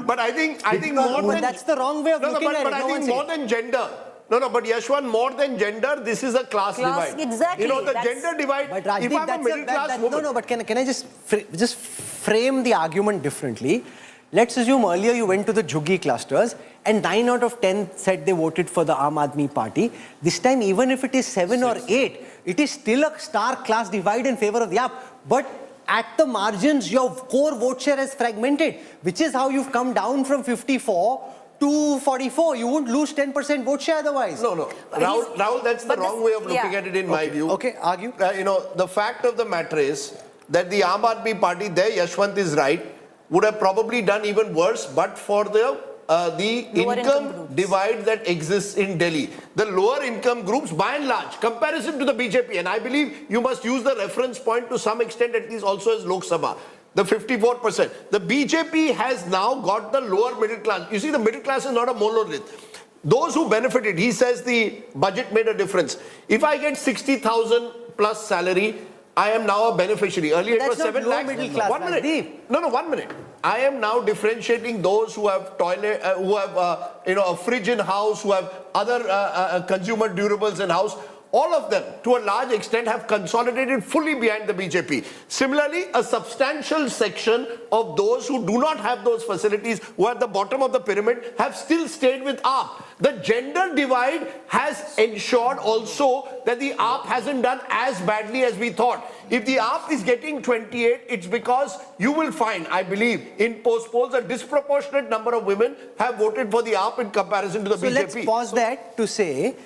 but I think more than that's the wrong way of looking at it. But I think more than gender. But Yashwant, more than gender, this is a class divide. Exactly. The gender divide. But Rajdeep, if I'm a middle class woman. But can I just frame the argument differently? Let's assume earlier you went to the Juggi clusters and 9 out of 10 said they voted for the Aam Aadmi Party. This time, even if it is 7 or 8, it is still a stark class divide in favor of the AAP. But at the margins, your core vote share has fragmented, which is how you've come down from 54 to 44. You won't lose 10% vote share otherwise. No. Rahul, that's the wrong way of looking at it in my view. Okay, argue. The fact of the matter is that the Aam Aadmi Party there, Yashwant is right, would have probably done even worse but for the income divide that exists in Delhi. The lower income groups, by and large, comparison to the BJP, and I believe you must use the reference point to some extent, at least also as Lok Sabha, the 54%. The BJP has now got the lower middle class. You see, the middle class is not a monolith. Those who benefited, he says the budget made a difference. If I get 60,000 plus salary, I am now a beneficiary. Earlier it was 7 lakhs. Middle class, 1 minute. No, 1 minute. I am now differentiating those who have toilet, who have a fridge in house, who have other consumer durables in house. All of them, to a large extent, have consolidated fully behind the BJP. Similarly, a substantial section of those who do not have those facilities, who are at the bottom of the pyramid, have still stayed with AAP. The gender divide has ensured also that the AAP hasn't done as badly as we thought. If the AAP is getting 28, it's because you will find, I believe, in post polls, a disproportionate number of women have voted for the AAP in comparison to the BJP. So let's pause that to say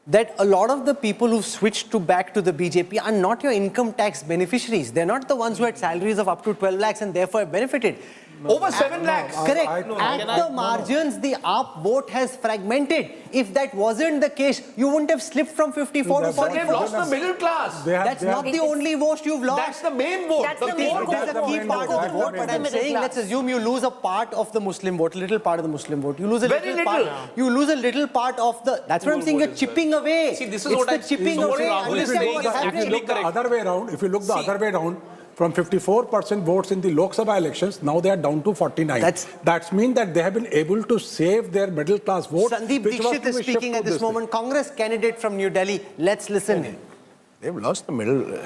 that a lot of the people who've switched back to the BJP are not your income tax beneficiaries. They're not the ones who had salaries of up to 12 lakhs and therefore have benefited. Over 7 lakhs. Correct. At the margins, the AAP vote has fragmented. If that wasn't the case, you wouldn't have slipped from 54 to 44. But they've lost the middle class. That's not the only vote you've lost. That's the main vote. That's the main vote. That's a key part of the vote. But I'm saying, let's assume you lose a part of the Muslim vote, a little part of the Muslim vote. You lose a little part. You lose a little part of the. That's what I'm saying. You're chipping away. See, this is what I'm chipping away. If you look the other way around, from 54% votes in the Lok Sabha elections, now they are down to 49. That means that they have been able to save their middle class vote. Sandeep Dixit is speaking at this moment. Congress candidate from New Delhi. Let's listen. They've lost the middle.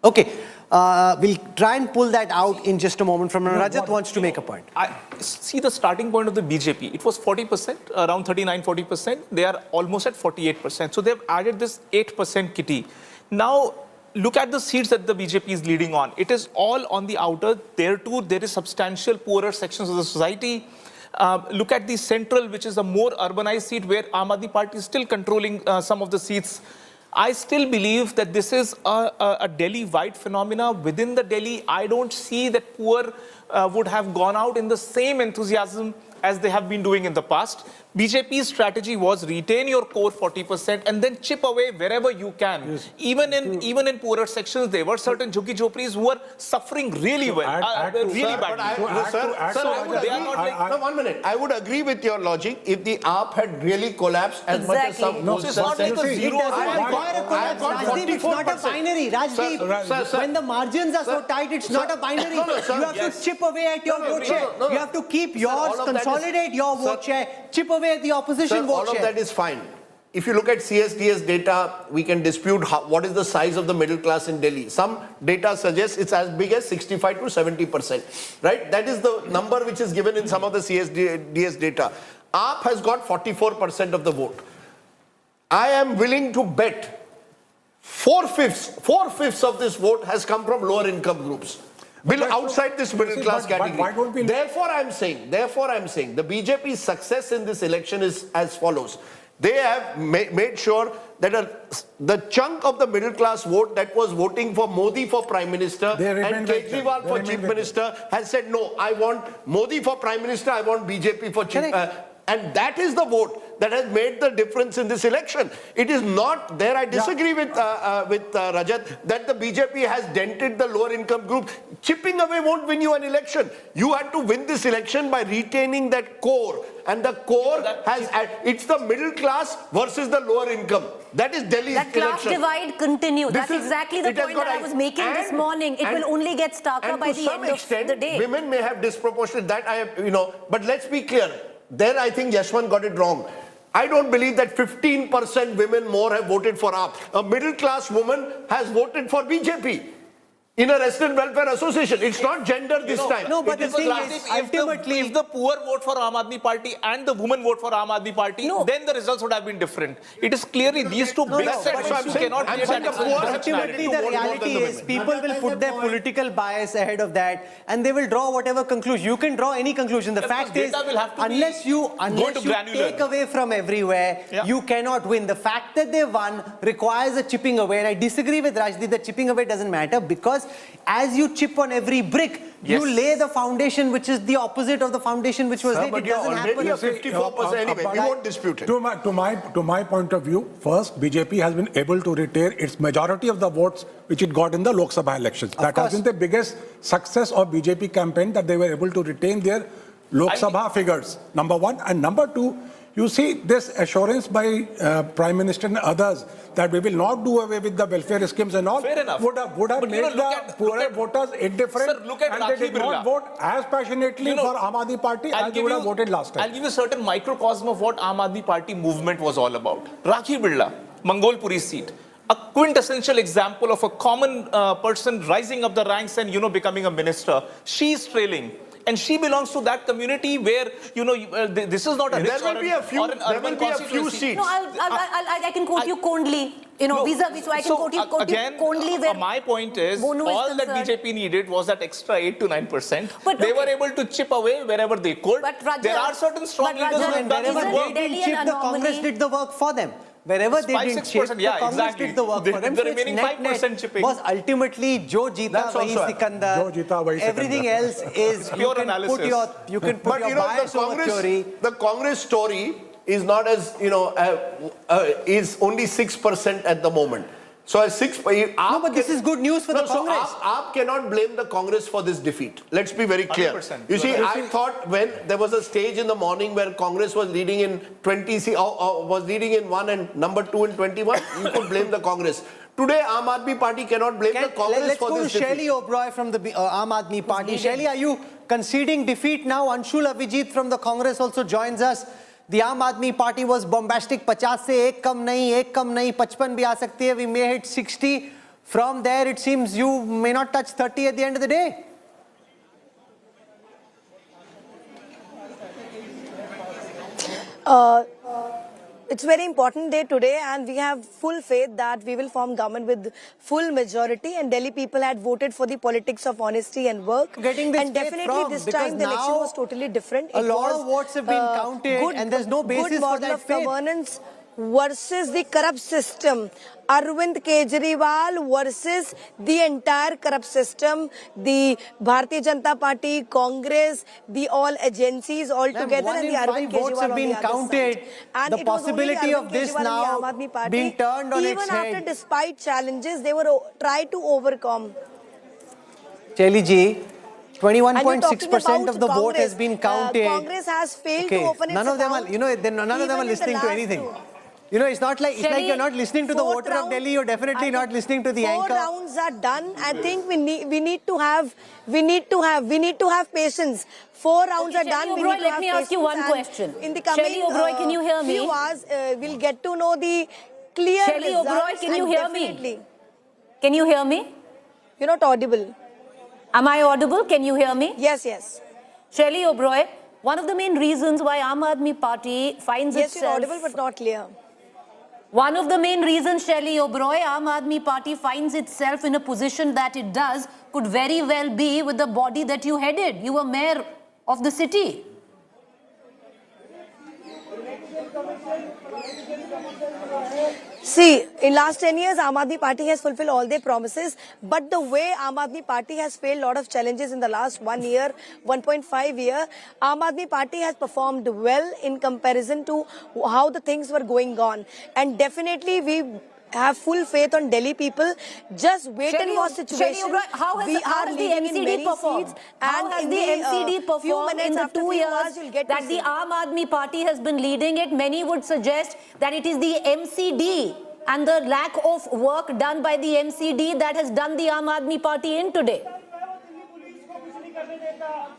Okay. We'll try and pull that out in just a moment from Rajat wants to make a point. I see the starting point of the BJP. It was 40%, around 39-40%. They are almost at 48%. So they've added this 8% kitty. Now, look at the seats that the BJP is leading on. It is all on the outer. There too, there is substantial poorer sections of the society. Look at the central, which is a more urbanized seat where Aam Aadmi Party is still controlling some of the seats. I still believe that this is a Delhi-wide phenomena. Within the Delhi, I don't see that poor would have gone out in the same enthusiasm as they have been doing in the past. BJP's strategy was retain your core 40% and then chip away wherever you can. Yes. Even in poorer sections, there were certain jhuggi jhopris who were suffering really really badly. One minute. I would agree with your logic if the AAP had really collapsed as much as some. No, it's not like a zero. Rajdeep, it's not a binary. Rajdeep, when the margins are so tight, it's not a binary. You have to chip away at your vote share. You have to keep yours, consolidate your vote share, chip away at the opposition vote share. All of that is fine. If you look at CSDS data, we can dispute what is the size of the middle class in Delhi. Some data suggests it's as big as 65 to 70%, right? That is the number which is given in some of the CSDS data. AAP has got 44% of the vote. I am willing to bet 4/5 of this vote has come from lower income groups. Outside this middle class category. Therefore, I'm saying the BJP's success in this election is as follows. They have made sure that the chunk of the middle class vote that was voting for Modi for Prime Minister and Kejriwal for Chief Minister has said, no, I want Modi for Prime Minister, I want BJP for Chief Minister. And that is the vote that has made the difference in this election. It is not there. I disagree with Rajat that the BJP has dented the lower income group. Chipping away won't win you an election. You had to win this election by retaining that core. And the core it's the middle class versus the lower income. That is Delhi's that class divide continues. That's exactly the point that I was making this morning. It will only get starker by the end of the day. Women may have disproportionate, but let's be clear. There, I think Yashwant got it wrong. I don't believe that 15% women more have voted for AAP. A middle class woman has voted for BJP in a resident welfare association. It's not gender this time. No, but the thing is, ultimately, if the poor vote for Aam Aadmi Party and the women vote for Aam Aadmi Party, then the results would have been different. It is clearly these two big sections you cannot create that. Ultimately, the reality is people will put their political bias ahead of that and they will draw whatever conclusion. You can draw any conclusion. The fact is, unless you take away from everywhere, you cannot win. The fact that they won requires a chipping away. And I disagree with Rajdeep that chipping away doesn't matter, because as you chip on every brick, you lay the foundation which is the opposite of the foundation which was laid. But you're already a 54% anyway. You won't dispute it. To my point of view, first, BJP has been able to retain its majority of the votes which it got in the Lok Sabha elections. That has been the biggest success of BJP campaign, that they were able to retain their Lok Sabha figures, number one. And number two, you see this assurance by Prime Minister and others that we will not do away with the welfare schemes and all. Fair enough. Would have made the poorer voters indifferent, and they did not vote as passionately for Aam Aadmi Party as they would have voted last time. I'll give you a certain microcosm of what Aam Aadmi Party movement was all about. Rakhi Birla, Mangolpuri seat. A quintessential example of a common person rising up the ranks and, becoming a minister. She's trailing. And she belongs to that community where, this is not a rich there will be a few seats. No, I can quote you Kondli, vis-a-vis, so I can quote you Kondli where... my point is, all that BJP needed was that extra 8 to 9%. But they were able to chip away wherever they could. There are certain strong leaders who have done the work. They didn't chip, the Congress did the work for them. Wherever they didn't chip, the Congress did the work for them. The remaining 5% chipping was ultimately Jo Jeeta Wahi Sikandar. Everything else is pure analysis. You can put your bias over theory. The Congress story is not as, is only 6% at the moment. So as 6, no, but this is good news for the Congress. So AAP cannot blame the Congress for this defeat. Let's be very clear. 100%. You see, I thought when there was a stage in the morning where Congress was leading in 20, was leading in 1 and number 2 in 21, you could blame the Congress. Today, Aam Aadmi Party cannot blame the Congress for this defeat. Let's go to Shelley Oberoi from the Aam Aadmi Party. Shelley, are you conceding defeat now? Anshul Avijit from the Congress also joins us. The Aam Aadmi Party was bombastic. 50 se ek kam nahi, 55 bhi aa sakti hai. We may hit 60. From there, it seems you may not touch 30 at the end of the day. It's a very important day today, and we have full faith that we will form government with full majority, and Delhi people had voted for the politics of honesty and work. And definitely this time the election was totally different. A lot of votes have been counted and there's no basis for that faith. Governance versus the corrupt system. Arvind Kejriwal versus the entire corrupt system, the Bharatiya Janata Party, Congress, the all agencies all together, and the Arvind Kejriwal votes have been counted. And The it was only possibility Arvind of this Kejriwal and the now Aam Aadmi Party, being turned on its even after, head. despite challenges, they were tried to overcome. Chelly ji, And you're talking 21.6% of the about vote has been counted. Congress has failed to open its None of them are, account, none of them are even in the listening to last anything. two. It's not like you're not listening to the voter of Delhi. You're definitely not listening to the anchor. 4 rounds are done. I think we need to have patience. 4 rounds are done. Shelley We Oberoi, need to let have me ask you patience, one and question. In the coming Shelley Oberoi, can you hear me? few hours, we'll get to know the clear Shelley results. Oberoi, can you and hear me? definitely- Can you hear me? You're not audible. Am I audible? Can you hear me? Yes, yes. Shelley Oberoi, one of the main reasons why Aam Aadmi Party finds Yes, you're itself... audible but not clear. One of the main reasons, Shelley Oberoi, Aam Aadmi Party finds itself in a position that it does could very well be with the body that you headed. You were mayor of the city. See, in last 10 years, Aam Aadmi Party has fulfilled all their promises, but the way Aam Aadmi Party has faced a lot of challenges in the last 1 year, 1.5 year, Aam Aadmi Party has performed well in comparison to how the things were going on. And definitely we have full faith on Delhi people. Just wait and watch situation. How has the MCD performed? How has the MCD performed in the 2 years that the Aam Aadmi Party has been leading it? Many would suggest that it is the MCD and the lack of work done by the MCD that has done the Aam Aadmi Party in today.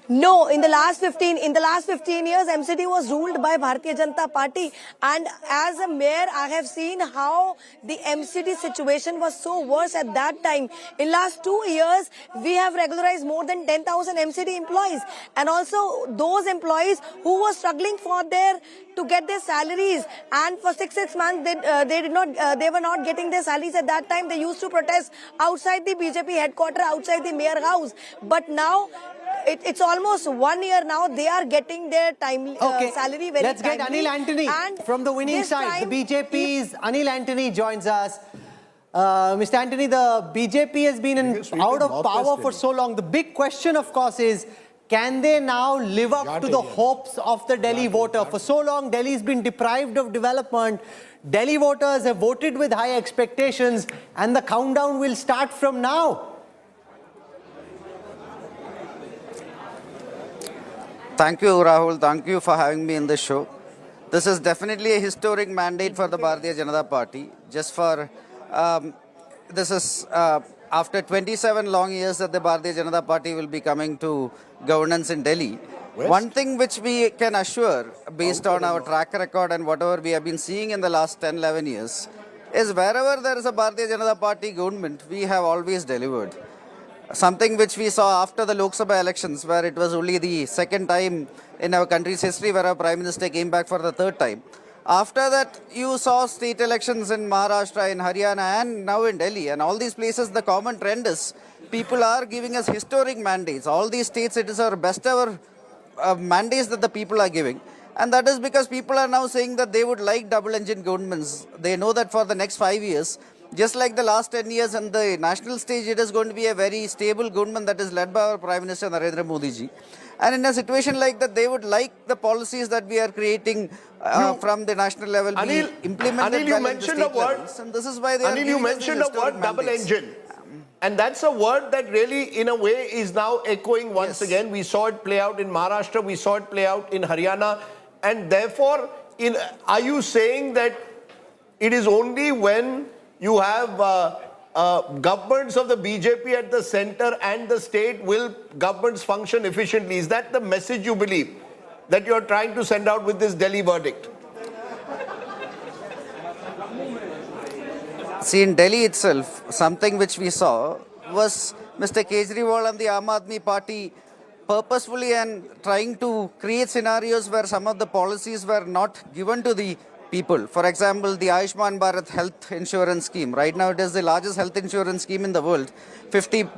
No, in the last 15 years, MCD was ruled by Bharatiya Janata Party, and as a mayor, I have seen how the MCD situation was so worse at that time. In last 2 years, we have regularized more than 10,000 MCD employees, and also those employees who were struggling to get their salaries, and for 6 months they were not getting their salaries at that time. They used to protest outside the BJP headquarters, outside the mayor house, but now it's almost 1 year now. They are getting their salary very Let's get timely. Anil Antony And from the winning this side. time, The BJP's Anil Antony joins us. Mr. Antony, the BJP has been out of power for so long. The big question, of course, is can they now live up to the hopes of the Delhi voter? For so long, Delhi has been deprived of development. Delhi voters have voted with high expectations, and the countdown will start from now. Thank you, Rahul. Thank you for having me in the show. This is definitely a historic mandate for the Bharatiya Janata Party. This is after 27 long years that the Bharatiya Janata Party will be coming to governance in Delhi. One thing which we can assure, based on our track record and whatever we have been seeing in the last 10-11 years, is wherever there is a Bharatiya Janata Party government, we have always delivered. Something which we saw after the Lok Sabha elections, where it was only the second time in our country's history where our Prime Minister came back for the third time. After that, you saw state elections in Maharashtra, in Haryana, and now in Delhi. And all these places, the common trend is people are giving us historic mandates. All these states, it is our best ever mandates that the people are giving. And that is because people are now saying that they would like double-engine governments. They know that for the next 5 years, just like the last 10 years on the national stage, it is going to be a very stable government that is led by our Prime Minister Narendra Modi ji. And in a situation like that, they would like the policies that we are creating from the national level be implemented Anil, you well mentioned in the a word. levels, and this is why they are Anil, you giving us mentioned these a word, historic double mandates. engine. And that's a word that really, in a way, is now echoing once again. We saw it play out in Maharashtra. We saw it play out in Haryana. And therefore, are you saying that it is only when you have governments of the BJP at the center and the state will governments function efficiently? Is that the message you believe that you're trying to send out with this Delhi verdict? See, in Delhi itself, something which we saw was Mr. Kejriwal and the Aam Aadmi Party purposefully and trying to create scenarios where some of the policies were not given to the people. For example, the Ayushman Bharat health insurance scheme. Right now, it is the largest health insurance scheme in the world. 50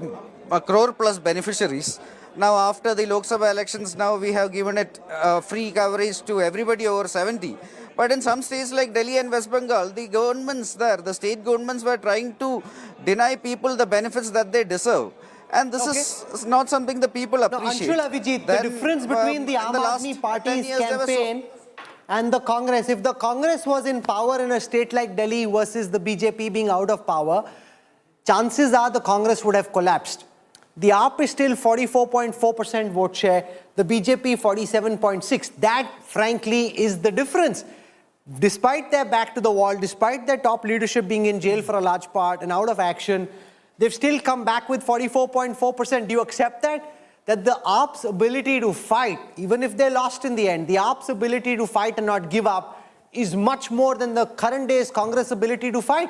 crore plus beneficiaries. Now, after the Lok Sabha elections, now we have given it free coverage to everybody over 70. But in some states like Delhi and West Bengal, the governments there, the state governments were trying to deny people the benefits that they deserve. And this is not something the people appreciate. Anshul Avijit, the difference between the Aam Aadmi Party's campaign and the Congress, if the Congress was in power in a state like Delhi versus the BJP being out of power, chances are the Congress would have collapsed. The AAP is still 44.4% vote share, the BJP 47.6%. That, frankly, is the difference. Despite their back to the wall, despite their top leadership being in jail for a large part and out of action, they've still come back with 44.4%. Do you accept that? That the AAP's ability to fight, even if they lost in the end, the AAP's ability to fight and not give up is much more than the current day's Congress ability to fight?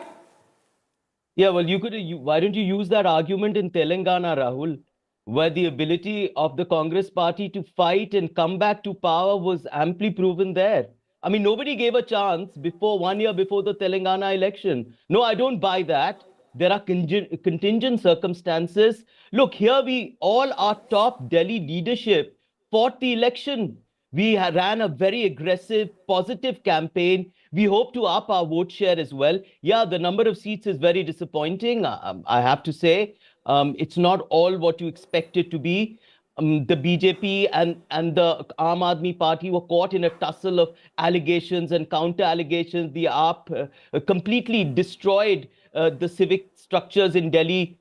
Yeah, well, why don't you use that argument in Telangana, Rahul, where the ability of the Congress party to fight and come back to power was amply proven there. I mean, nobody gave a chance 1 year before the Telangana election. No, I don't buy that. There are contingent circumstances. Look, here all our top Delhi leadership fought the election. We ran a very aggressive, positive campaign. We hope to up our vote share as well. Yeah, the number of seats is very disappointing, I have to say. It's not all what you expect it to be. The BJP and the Aam Aadmi Party were caught in a tussle of allegations and counter-allegations. The AAP completely destroyed the civic structures in Delhi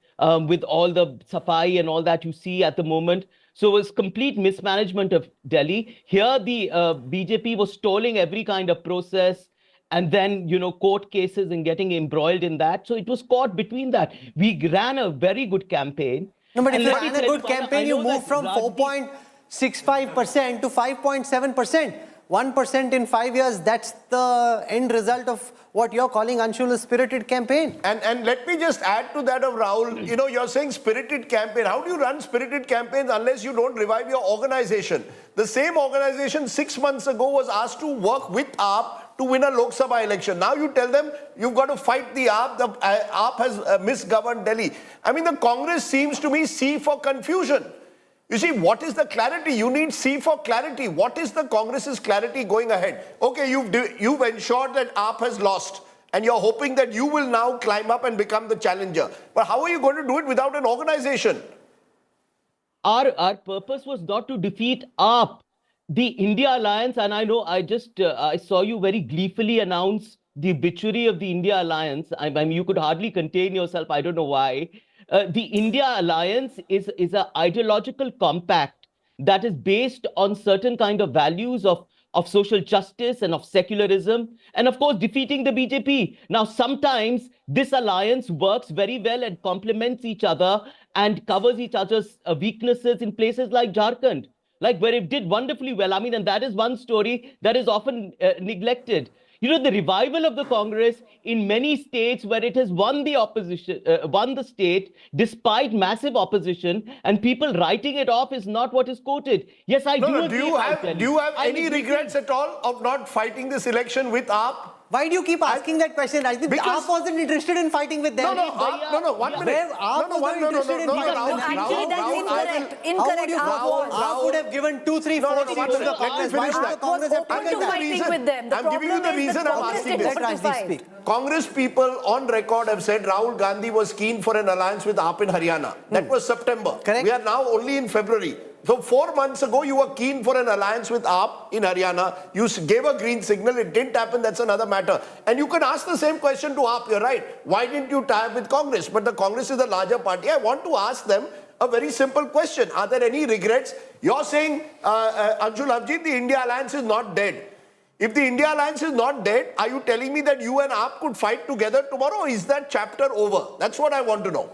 with all the safai and all that you see at the moment. So it was complete mismanagement of Delhi. Here, the BJP was stalling every kind of process and then, court cases and getting embroiled in that. So it was caught between that. We ran a very good campaign. No, but if you ran a good campaign, you moved from 4.65% to 5.7%. 1% in 5 years, that's the end result of what you're calling, Anshul, a spirited campaign. And let me just add to that of Rahul, you're saying spirited campaign. How do you run spirited campaigns unless you don't revive your organization? The same organization 6 months ago was asked to work with AAP to win a Lok Sabha election. Now you tell them you've got to fight the AAP. The AAP has misgoverned Delhi. I mean, the Congress seems to me C for confusion. You see, what is the clarity? You need C for clarity. What is the Congress's clarity going ahead? Okay, you've ensured that AAP has lost and you're hoping that you will now climb up and become the challenger. But how are you going to do it without an organization? Our purpose was not to defeat AAP. The India Alliance, and I know I saw you very gleefully announce the obituary of the India Alliance. I mean, you could hardly contain yourself. I don't know why. The India Alliance is an ideological compact that is based on certain kind of values of social justice and of secularism, and of course defeating the BJP. Now, sometimes this alliance works very well and complements each other and covers each other's weaknesses in places like Jharkhand, like where it did wonderfully well. I mean, and that is one story that is often neglected. The revival of the Congress in many states where it has won the opposition, won the state despite massive opposition, and people writing it off is not what is quoted. Yes, I do agree. Do you have any regrets at all of not fighting this election with AAP? Why do you keep asking that question? I think AAP wasn't interested in fighting with them. No, 1 minute. Actually, that's incorrect. Incorrect. AAP would have given 2, 3, 4 seats to the Congress. Why should the Congress have taken that? I'm giving you the reason I'm asking this. Congress people on record have said Rahul Gandhi was keen for an alliance with AAP in Haryana. That was September. Correct. We are now only in February. So 4 months ago, you were keen for an alliance with AAP in Haryana. You gave a green signal. It didn't happen. That's another matter. And you can ask the same question to AAP. You're right. Why didn't you tie up with Congress? But the Congress is the larger party. I want to ask them a very simple question. Are there any regrets? You're saying, Anshul Avijit, the India Alliance is not dead. If the India Alliance is not dead, are you telling me that you and AAP could fight together tomorrow? Or is that chapter over? That's what I want to know.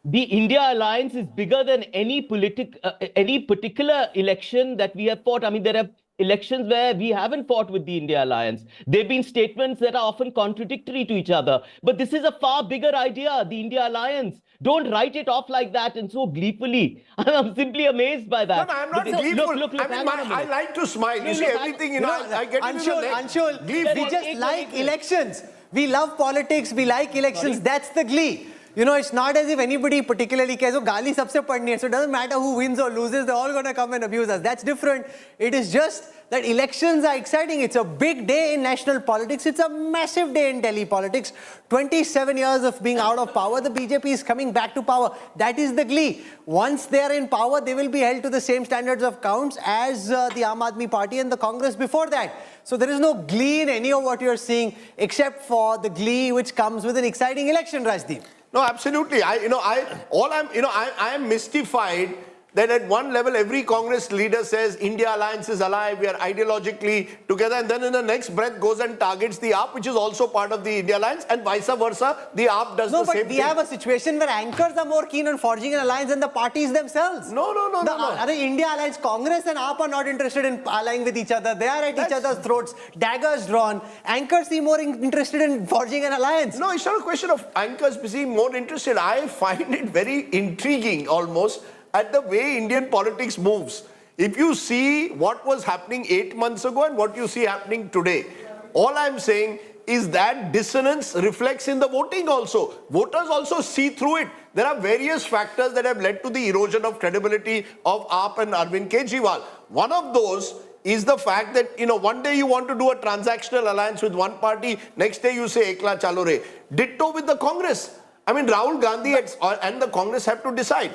The India Alliance is bigger than any particular election that we have fought. I mean, there are elections where we haven't fought with the India Alliance. There have been statements that are often contradictory to each other. But this is a far bigger idea, the India Alliance. Don't write it off like that and so gleefully. I'm simply amazed by that. No, I'm not gleeful. Look, I like to smile. You see, everything, I get into the leg. Anshul, we just like elections. We love politics. We like elections. Sorry? That's the glee. you know, it's not as if anybody particularly cares. So, gali sabse padni hai. So, it doesn't matter who wins or loses. They're all going to come and abuse us. That's different. It is just that elections are exciting. It's a big day in national politics. It's a massive day in Delhi politics. 27 years of being out of power. The BJP is coming back to power. That is the glee. Once they are in power, they will be held to the same standards of counts as the Aadmi Party and the Congress before that. So there is no glee in any of what you're seeing, except for the glee which comes with an exciting election, Rajdeep. No, absolutely. I am mystified that at one level every Congress leader says India alliance is alive, we are ideologically together, and then in the next breath goes and targets the AAP, which is also part of the India alliance, and vice versa, the AAP does the same thing. No, but we have a situation where anchors are more keen on forging an alliance than the parties themselves. No. The India alliance, Congress and AAP are not interested in allying with each other. They are at each other's throats, daggers drawn. Anchors seem more interested in forging an alliance. No, it's not a question of anchors being more interested. I find it very intriguing almost at the way Indian politics moves. If you see what was happening 8 months ago and what you see happening today, all I'm saying is that dissonance reflects in the voting also. Voters also see through it. There are various factors that have led to the erosion of credibility of AAP and Arvind Kejriwal. One of those is the fact that, one day you want to do a transactional alliance with one party, next day you say Ekla Chalo Re. Ditto with the Congress. I mean, Rahul Gandhi and the Congress have to decide.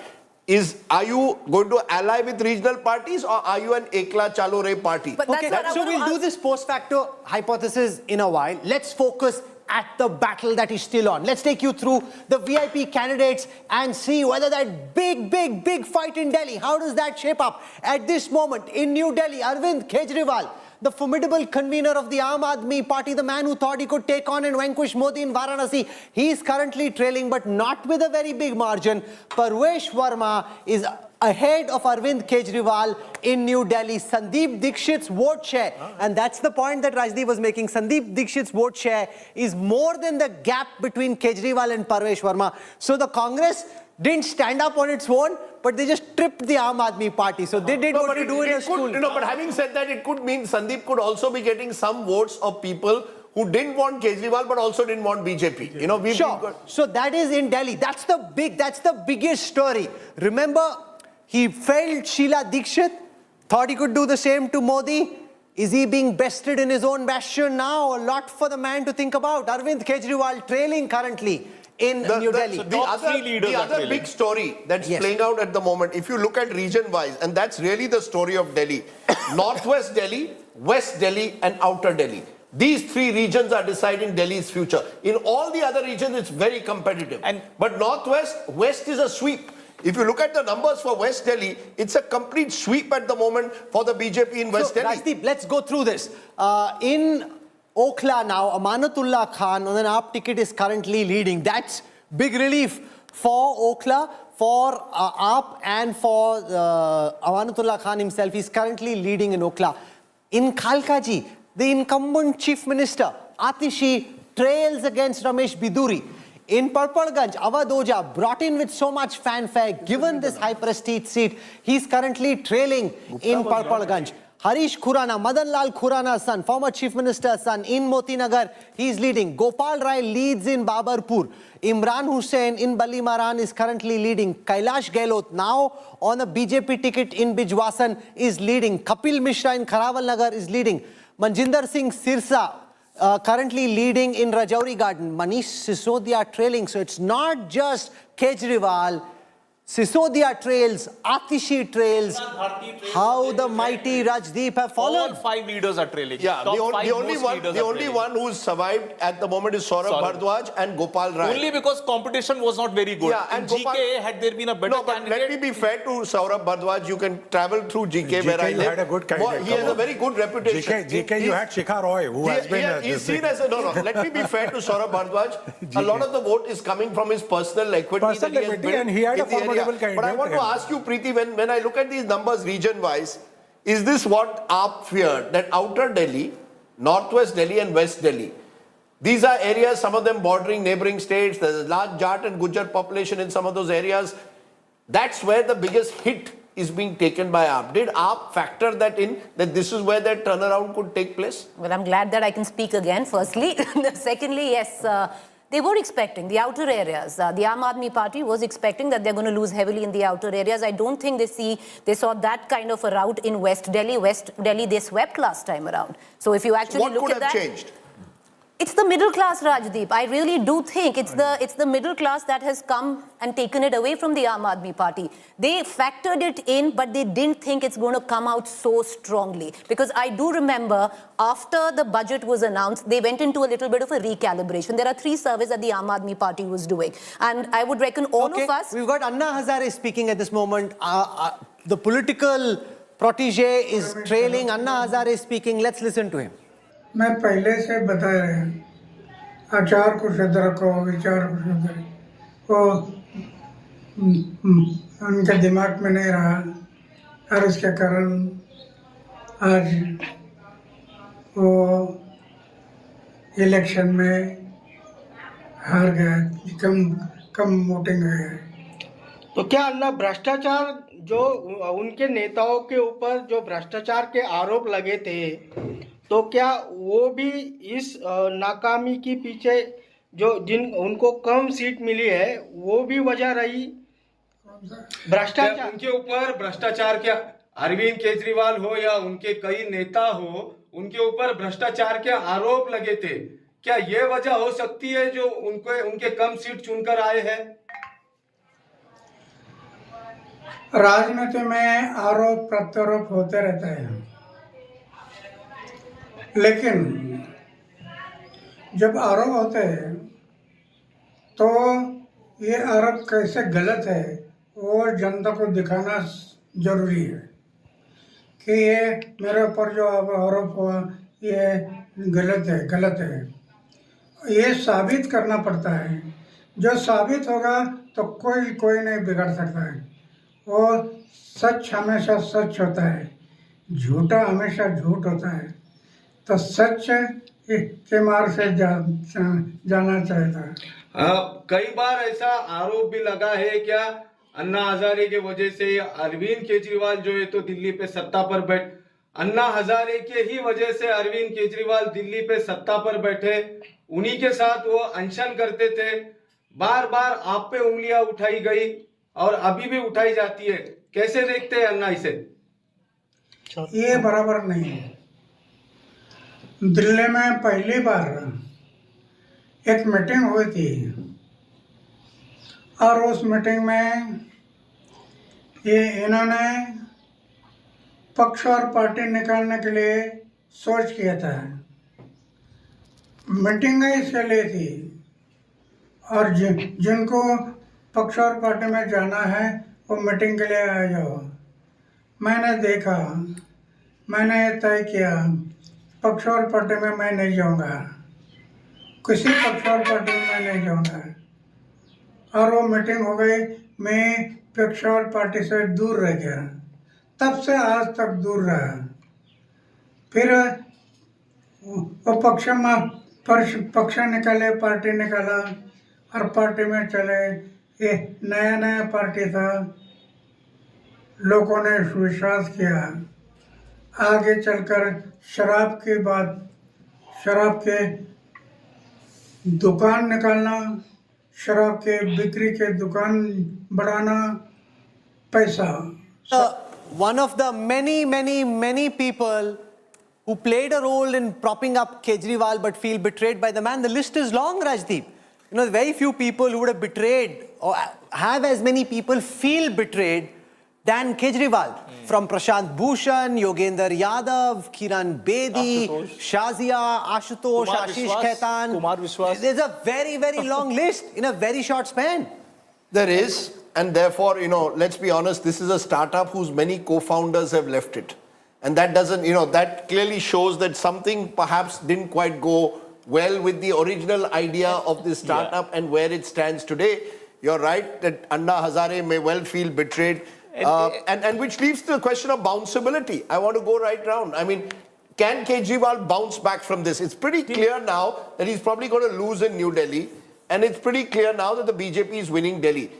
Are you going to ally with regional parties or are you an Ekla Chalo Re party? So we'll do this post facto hypothesis in a while. Let's focus at the battle that is still on. Let's take you through the VIP candidates and see whether that big fight in Delhi, how does that shape up? At this moment in New Delhi, Arvind Kejriwal, the formidable convener of the Aam Aadmi Party, the man who thought he could take on and vanquish Modi in Varanasi, he is currently trailing, but not with a very big margin. Parvesh Verma is ahead of Arvind Kejriwal in New Delhi. Sandeep Dixit's vote share, and that's the point that Rajdeep was making, Sandeep Dixit's vote share is more than the gap between Kejriwal and Parvesh Verma. So the Congress didn't stand up on its own, but they just tripped the Aam Aadmi Party. So they did what you do in a school. But having said that, it could mean Sandeep could also be getting some votes of people who didn't want Kejriwal but also didn't want BJP. Sure. So that is in Delhi. That's the biggest story. Remember, he felt Sheila Dikshit, thought he could do the same to Modi. Is he being bested in his own bastion now? A lot for the man to think about. Arvind Kejriwal trailing currently in New Delhi. The other big story that's playing out at the moment, if you look at region-wise, and that's really the story of Delhi, Northwest Delhi, West Delhi and Outer Delhi. These three regions are deciding Delhi's future. In all the other regions, it's very competitive. But Northwest, West is a sweep. If you look at the numbers for West Delhi, it's a complete sweep at the moment for the BJP in West Delhi. Rajdeep, let's go through this. In Okhla now, Amanatullah Khan on an AAP ticket is currently leading. That's big relief for Okhla, for AAP and for Amanatullah Khan himself. He's currently leading in Okhla. In Kalkaji, the incumbent Chief Minister, Atishi, trails against Ramesh Biduri. In Parpalganj, Avadoja, brought in with so much fanfare, given this high prestige seat, he's currently trailing in Parpalganj. Harish Khurana, Madan Lal Khurana's son, former Chief Minister's son, in Motinagar, he's leading. Gopal Rai leads in Babarpur. Imran Hussain in Balimaran is currently leading. Kailash Gehlot, now on a BJP ticket in Bijwasan, is leading. Kapil Mishra in Kharawal Nagar is leading. Manjinder Singh Sirsa, currently leading in Rajouri Garden. Manish Sisodia trailing. So it's not just Kejriwal. Sisodia trails, Atishi trails. How the mighty Rajdeep have fallen. All five leaders are trailing. Yeah, the only one who's survived at the moment is Saurabh Bhardwaj and Gopal Rai. Only because competition was not very good. Yeah, and GK, had there been a better candidate. Let me be fair to Saurabh Bhardwaj. You can travel through GK where I live. You had a good candidate. He has a very good reputation. GK, you had Shikha Roy, who has been... He's seen as a... No, let me be fair to Saurabh Bhardwaj. A lot of the vote is coming from his personal equity that he has built. And he had a formidable candidate. But I want to ask you, Preeti, when I look at these numbers region-wise, is this what AAP feared? That Outer Delhi, Northwest Delhi and West Delhi, these are areas, some of them bordering neighboring states. There's a large Jat and Gujar population in some of those areas. That's where the biggest hit is being taken by AAP. Did AAP factor that in, that this is where that turnaround could take place? Well, I'm glad that I can speak again, firstly. Secondly, yes, They were expecting the outer areas. The Aam Aadmi Party was expecting that they're going to lose heavily in the outer areas. I don't think they saw that kind of a rout in West Delhi. West Delhi, they swept last time around. So if you actually look at that... What could have changed? It's the middle class, Rajdeep. I really do think it's the middle class that has come and taken it away from the Aam Aadmi Party. They factored it in, but they didn't think it's going to come out so strongly. Because I do remember after the budget was announced, they went into a little bit of a recalibration. There are 3 surveys that the Aam Aadmi Party was doing. And I would reckon all of us... We've got Anna Hazare speaking at this moment. The political protege is trailing. Anna Hazare is speaking. Let's listen to him. मैं पहले से बता रहे हैं आचार को शुद्ध रखो विचार को शुद्ध रखो वो उनके दिमाग में नहीं रहा और उसके कारण आज वो इलेक्शन में हार गया कम वोटिंग है तो क्या अल्लाह भ्रष्टाचार जो उनके नेताओं के ऊपर जो भ्रष्टाचार के आरोप लगे थे तो क्या वो भी इस नाकामी के पीछे जो उनको कम सीट मिली है वो भी वजह रही भ्रष्टाचार उनके ऊपर भ्रष्टाचार क्या अरविंद केजरीवाल हो या उनके कई नेता हो उनके ऊपर भ्रष्टाचार के आरोप लगे थे क्या ये वजह हो सकती है जो उनके कम सीट चुनकर आए हैं राजनीति में आरोप प्रत्यारोप होते रहते हैं लेकिन जब आरोप होते हैं तो ये आरोप कैसे गलत है वो जनता को दिखाना जरूरी है कि ये मेरे ऊपर जो आरोप हुआ ये गलत है ये साबित करना पड़ता है जो साबित होगा तो कोई नहीं बिगाड़ सकता है और सच हमेशा सच होता है झूठा हमेशा झूठ होता है तो सच के मार्ग से जाना चाहिए कई बार ऐसा आरोप भी लगा है क्या अन्ना हजारे के वजह से अरविंद केजरीवाल जो है तो दिल्ली पे सत्ता पर अन्ना हजारे के ही वजह से अरविंद केजरीवाल दिल्ली पे सत्ता पर बैठे उन्हीं के साथ वो अनशन करते थे बार बार आप पे उंगलियां उठाई गई और अभी भी उठाई जाती है कैसे देखते हैं अन्ना इसे ये बराबर नहीं है दिल्ली में पहली बार एक मीटिंग हुई थी और उस मीटिंग में ये इन्होंने पक्ष और पार्टी निकालने के लिए सोच किया था मीटिंग इसके लिए थी और जिनको पक्ष और पार्टी में जाना है वो मीटिंग के लिए आ जाओ मैंने देखा मैंने तय किया पक्ष और पार्टी में मैं नहीं जाऊंगा किसी पक्ष और पार्टी में मैं नहीं जाऊंगा और वो मीटिंग हो गई मैं पक्ष और पार्टी से दूर रह गया तब से आज तक दूर रहा फिर वो पक्ष निकाले पार्टी निकाला और पार्टी में चले ये नया पार्टी था लोगों ने विश्वास किया आगे चलकर शराब के दुकान निकालना शराब के बिक्री के दुकान बढ़ाना पैसा one of the many people who played a role in propping up Kejriwal but feel betrayed by the man. The list is long, Rajdeep. You know, very few people who would have betrayed or have as many people feel betrayed than Kejriwal. From Prashant Bhushan, Yogendra Yadav, Kiran Bedi, Shazia, Ashutosh, Ashish Khaitan. Kumar Vishwas. There's a very long list in a very short span. There is, and therefore, you know, let's be honest, this is a startup whose many co-founders have left it. And that doesn't, you know, that clearly shows that something perhaps didn't quite go well with the original idea of this startup and where it stands today. You're right that Anna Hazare may well feel betrayed. And which leads to the question of bounceability. I want to go right round. I mean, can Kejriwal bounce back from this? It's pretty clear now that he's probably going to lose in New Delhi. And it's pretty clear now that the BJP is winning Delhi.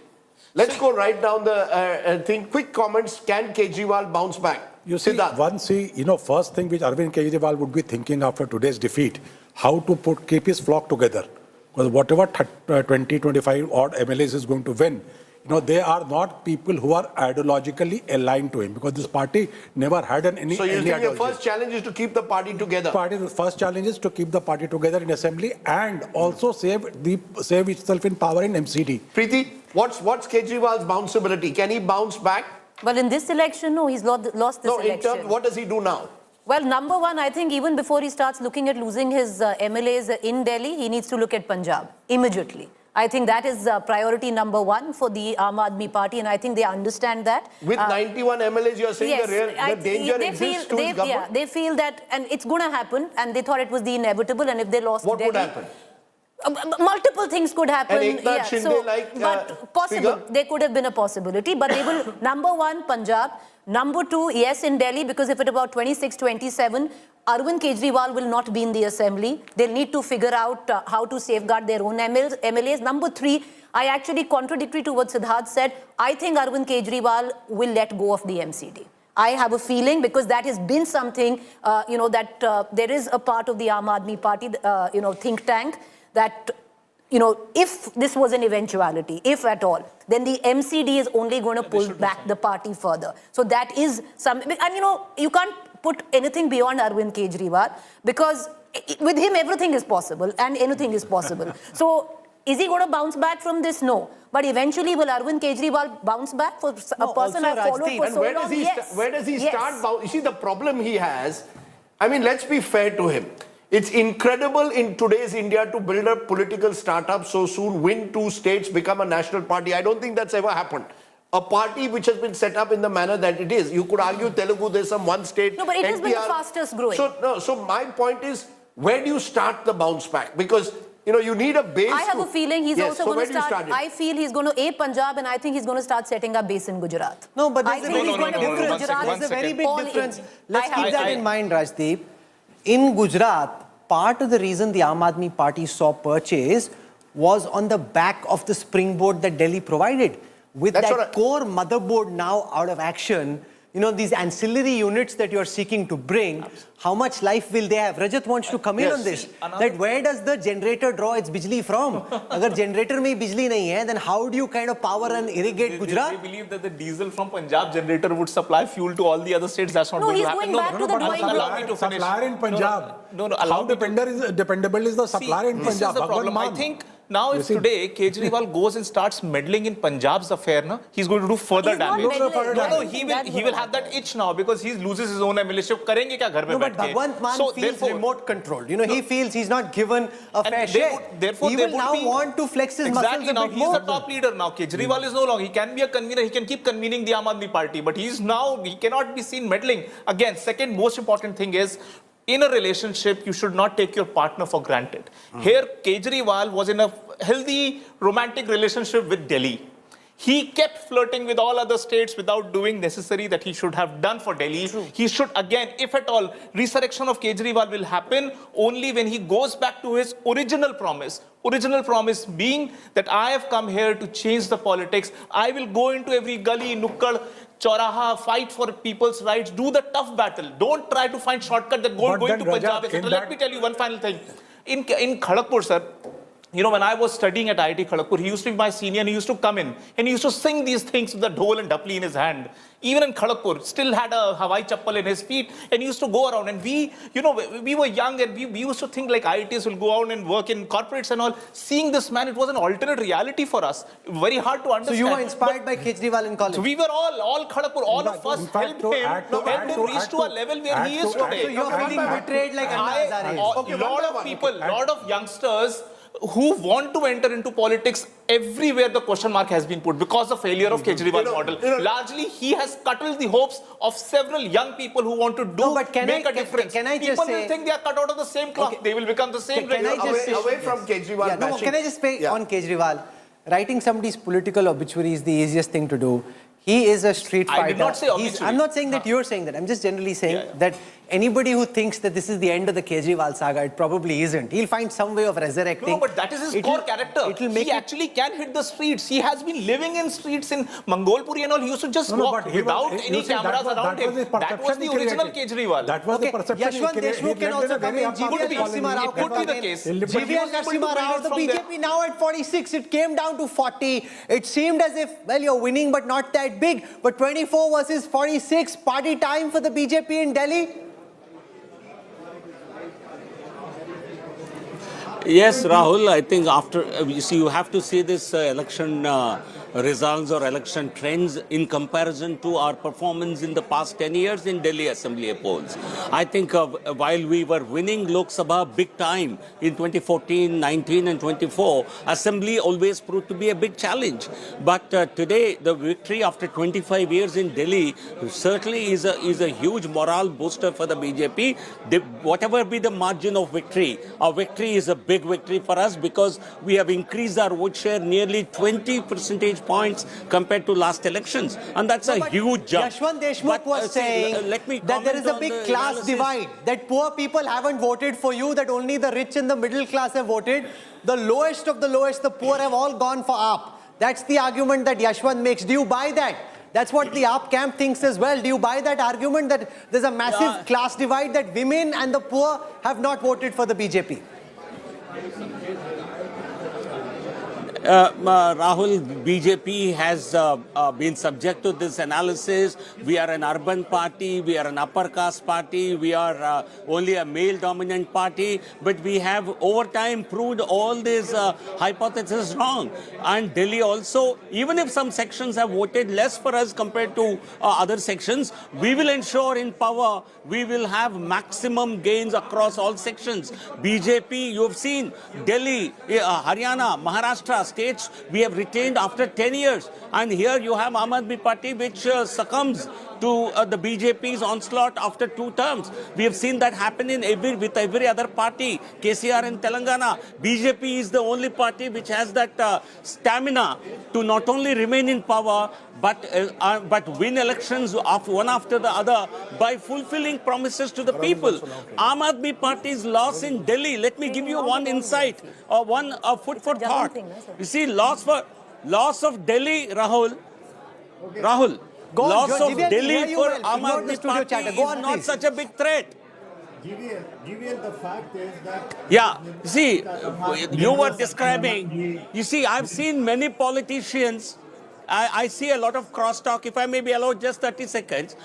Let's go right down the thing. Quick comments. Can Kejriwal bounce back? You see, first thing which Arvind Kejriwal would be thinking after today's defeat, how to keep his flock together. Because whatever 20, 25 odd MLAs is going to win, they are not people who are ideologically aligned to him, because this party never had any So you think ideology. your first challenge is to keep the party together? The first challenge is to keep the party together in assembly and also save itself in power in MCD. Preeti, what's Kejriwal's bounceability? Can he bounce back? Well, in this election, no, he's lost this election. What does he do now? Well, number one, I think even before he starts looking at losing his MLAs in Delhi, he needs to look at Punjab immediately. I think that is priority number one for the Aam Aadmi party, and I think they understand that. With 91 MLAs, you are saying the danger exists to his government? Yeah, they feel that, and it's going to happen, and they thought it was the inevitable, and if they lost What Delhi... would happen? Multiple things could happen. And Eknath Shinde but possible. figure? There could have been a possibility, but they will, number one, Punjab. Number two, yes, in Delhi, because if at about 26, 27, Arvind Kejriwal will not be in the assembly. They'll need to figure out how to safeguard their own MLAs. Number three, I actually, contradictory to what Siddharth said, I think Arvind Kejriwal will let go of the MCD. I have a feeling, because that has been something, that there is a part of the Aam Aadmi party, think tank, that, if this was an eventuality, if at all, then the MCD is only going to pull back the party further. So that is something, and you can't put anything beyond Arvind Kejriwal, because with him everything is possible and anything is possible. So is he going to bounce back from this? No. But eventually, will Arvind Kejriwal bounce back for a person I followed for so long? Yes. Where does he start? You see, the problem he has, I mean, let's be fair to him. It's incredible in today's India to build a political startup so soon, win 2 states, become a national party. I don't think that's ever happened. A party which has been set up in the manner that it is. You could argue Telugu, there's some one state. No, but it has been the fastest growing. So my point is, where do you start the bounce back? Because, you need a base. I have a feeling he's also going to start. I feel he's going to Punjab, and I think he's going to start setting up base in Gujarat. No, but there's there's a very big difference. Let's keep that in mind, Rajdeep. In Gujarat, part of the reason the Aam Aadmi party saw purchase was on the back of the springboard that Delhi provided. With that core motherboard now out of action, these ancillary units that you're seeking to bring, how much life will they have? Rajat wants to come in on this. That where does the generator draw its bijli from? Agar generator mein bijli nahi hai, then how do you kind of power and irrigate Gujarat? They believe that the diesel from Punjab generator would supply fuel to all the other states. That's not going to happen. Allow me to finish. Supplier in Punjab. How dependable is the supplier in Punjab? This is the problem. I think now if today Kejriwal goes and starts meddling in Punjab's affair, he's going to do further damage. He will have that itch now, because he loses his own MLA. Karenge kya ghar mein But Bhagwant Mann feels remote controlled. He feels he's not given a fair share. He will now want to flex his muscles a bit more. He's a top leader now. Kejriwal is no longer. He can be a convener. He can keep convening the Aam Aadmi party. But he cannot be seen meddling. Again, second most important thing is, in a relationship, you should not take your partner for granted. Here, Kejriwal was in a healthy romantic relationship with Delhi. He kept flirting with all other states without doing necessary that he should have done for Delhi. True. He should, again, if at all, resurrection of Kejriwal will happen only when he goes back to his original promise. Original promise being that I have come here to change the politics. I will go into every gully, nukkad, Chauraha, fight for people's rights, do the tough battle. Don't try to find shortcut that going to Punjab, etc. Let me tell you one final thing. In Kharagpur, sir, when I was studying at IIT Kharagpur, he used to be my senior, and he used to come in and he used to sing these things with the dhol and dapli in his hand. Even in Kharagpur, still had a Hawaii chappal in his feet, and he used to go around. And we were young, and we used to think like IITs will go out and work in corporates and all. Seeing this man, it was an alternate reality for us. Very hard to understand. So you were inspired by Kejriwal in college? So we were all Kharagpur, all of us helped him reach to a level where he is today. So you're feeling betrayed like Anna Hazare. A lot of youngsters who want to enter into politics, everywhere the question mark has been put because of failure of Kejriwal model. Largely, he has scuttled the hopes of several young people who want to make a difference. People will think they are cut out of the same cloth. They will become the same. Away from Kejriwal. Can I just say on Kejriwal, writing somebody's political obituary is the easiest thing to do. He is a street fighter. I did not say obituary. I'm not saying that you're saying that. I'm just generally saying that anybody who thinks that this is the end of the Kejriwal saga, it probably isn't. He'll find some way of resurrecting. No, but that is his core character. He actually can hit the streets. He has been living in streets in Mangolpuri and all. He used to just walk without any cameras around him. That was the original Kejriwal. That was the perception. Yashwant Deshmukh can also come in. GVL Narasimha Rao could be the case. GVL Narasimha Rao, the BJP now at 46. It came down to 40. It seemed as if, well, you're winning, but not that big. But 24 versus 46, party time for the BJP in Delhi. Yes, Rahul, I think after, you see, you have to see this election results or election trends in comparison to our performance in the past 10 years in Delhi Assembly polls. I think while we were winning Lok Sabha big time in 2014, 19 and 24, Assembly always proved to be a big challenge. But today, the victory after 25 years in Delhi certainly is a huge morale booster for the BJP. Whatever be the margin of victory, our victory is a big victory for us because we have increased our vote share nearly 20 percentage points compared to last elections, and that's a huge jump. Yashwant Deshmukh was saying that there is a big class divide, that poor people haven't voted for you, that only the rich and the middle class have voted. The lowest of the lowest, the poor, have all gone for AAP. That's the argument that Yashwant makes. Do you buy that? That's what the AAP camp thinks as well. Do you buy that argument that there's a massive class divide, that women and the poor have not voted for the BJP? Rahul, BJP has been subject to this analysis. We are an urban party, we are an upper caste party, we are only a male-dominant party, but we have over time proved all these hypotheses wrong. And Delhi also, even if some sections have voted less for us compared to other sections, we will ensure in power we will have maximum gains across all sections. BJP, you have seen Delhi, Haryana, Maharashtra, states we have retained after 10 years. And here you have Aadmi Party, which succumbs to the BJP's onslaught after 2 terms. We have seen that happen with every other party, KCR in Telangana. BJP is the only party which has that stamina to not only remain in power, but win elections one after the other by fulfilling promises to the people. Aadmi Party's loss in Delhi, let me give you one insight, or one food for thought. You see, loss of Delhi, Rahul, loss of Delhi for Aam Aadmi Party is not such a big threat. GVL, the fact is that... Yeah, see, you were describing, you see, I've seen many politicians, I see a lot of crosstalk, if I may be allowed just 30 seconds.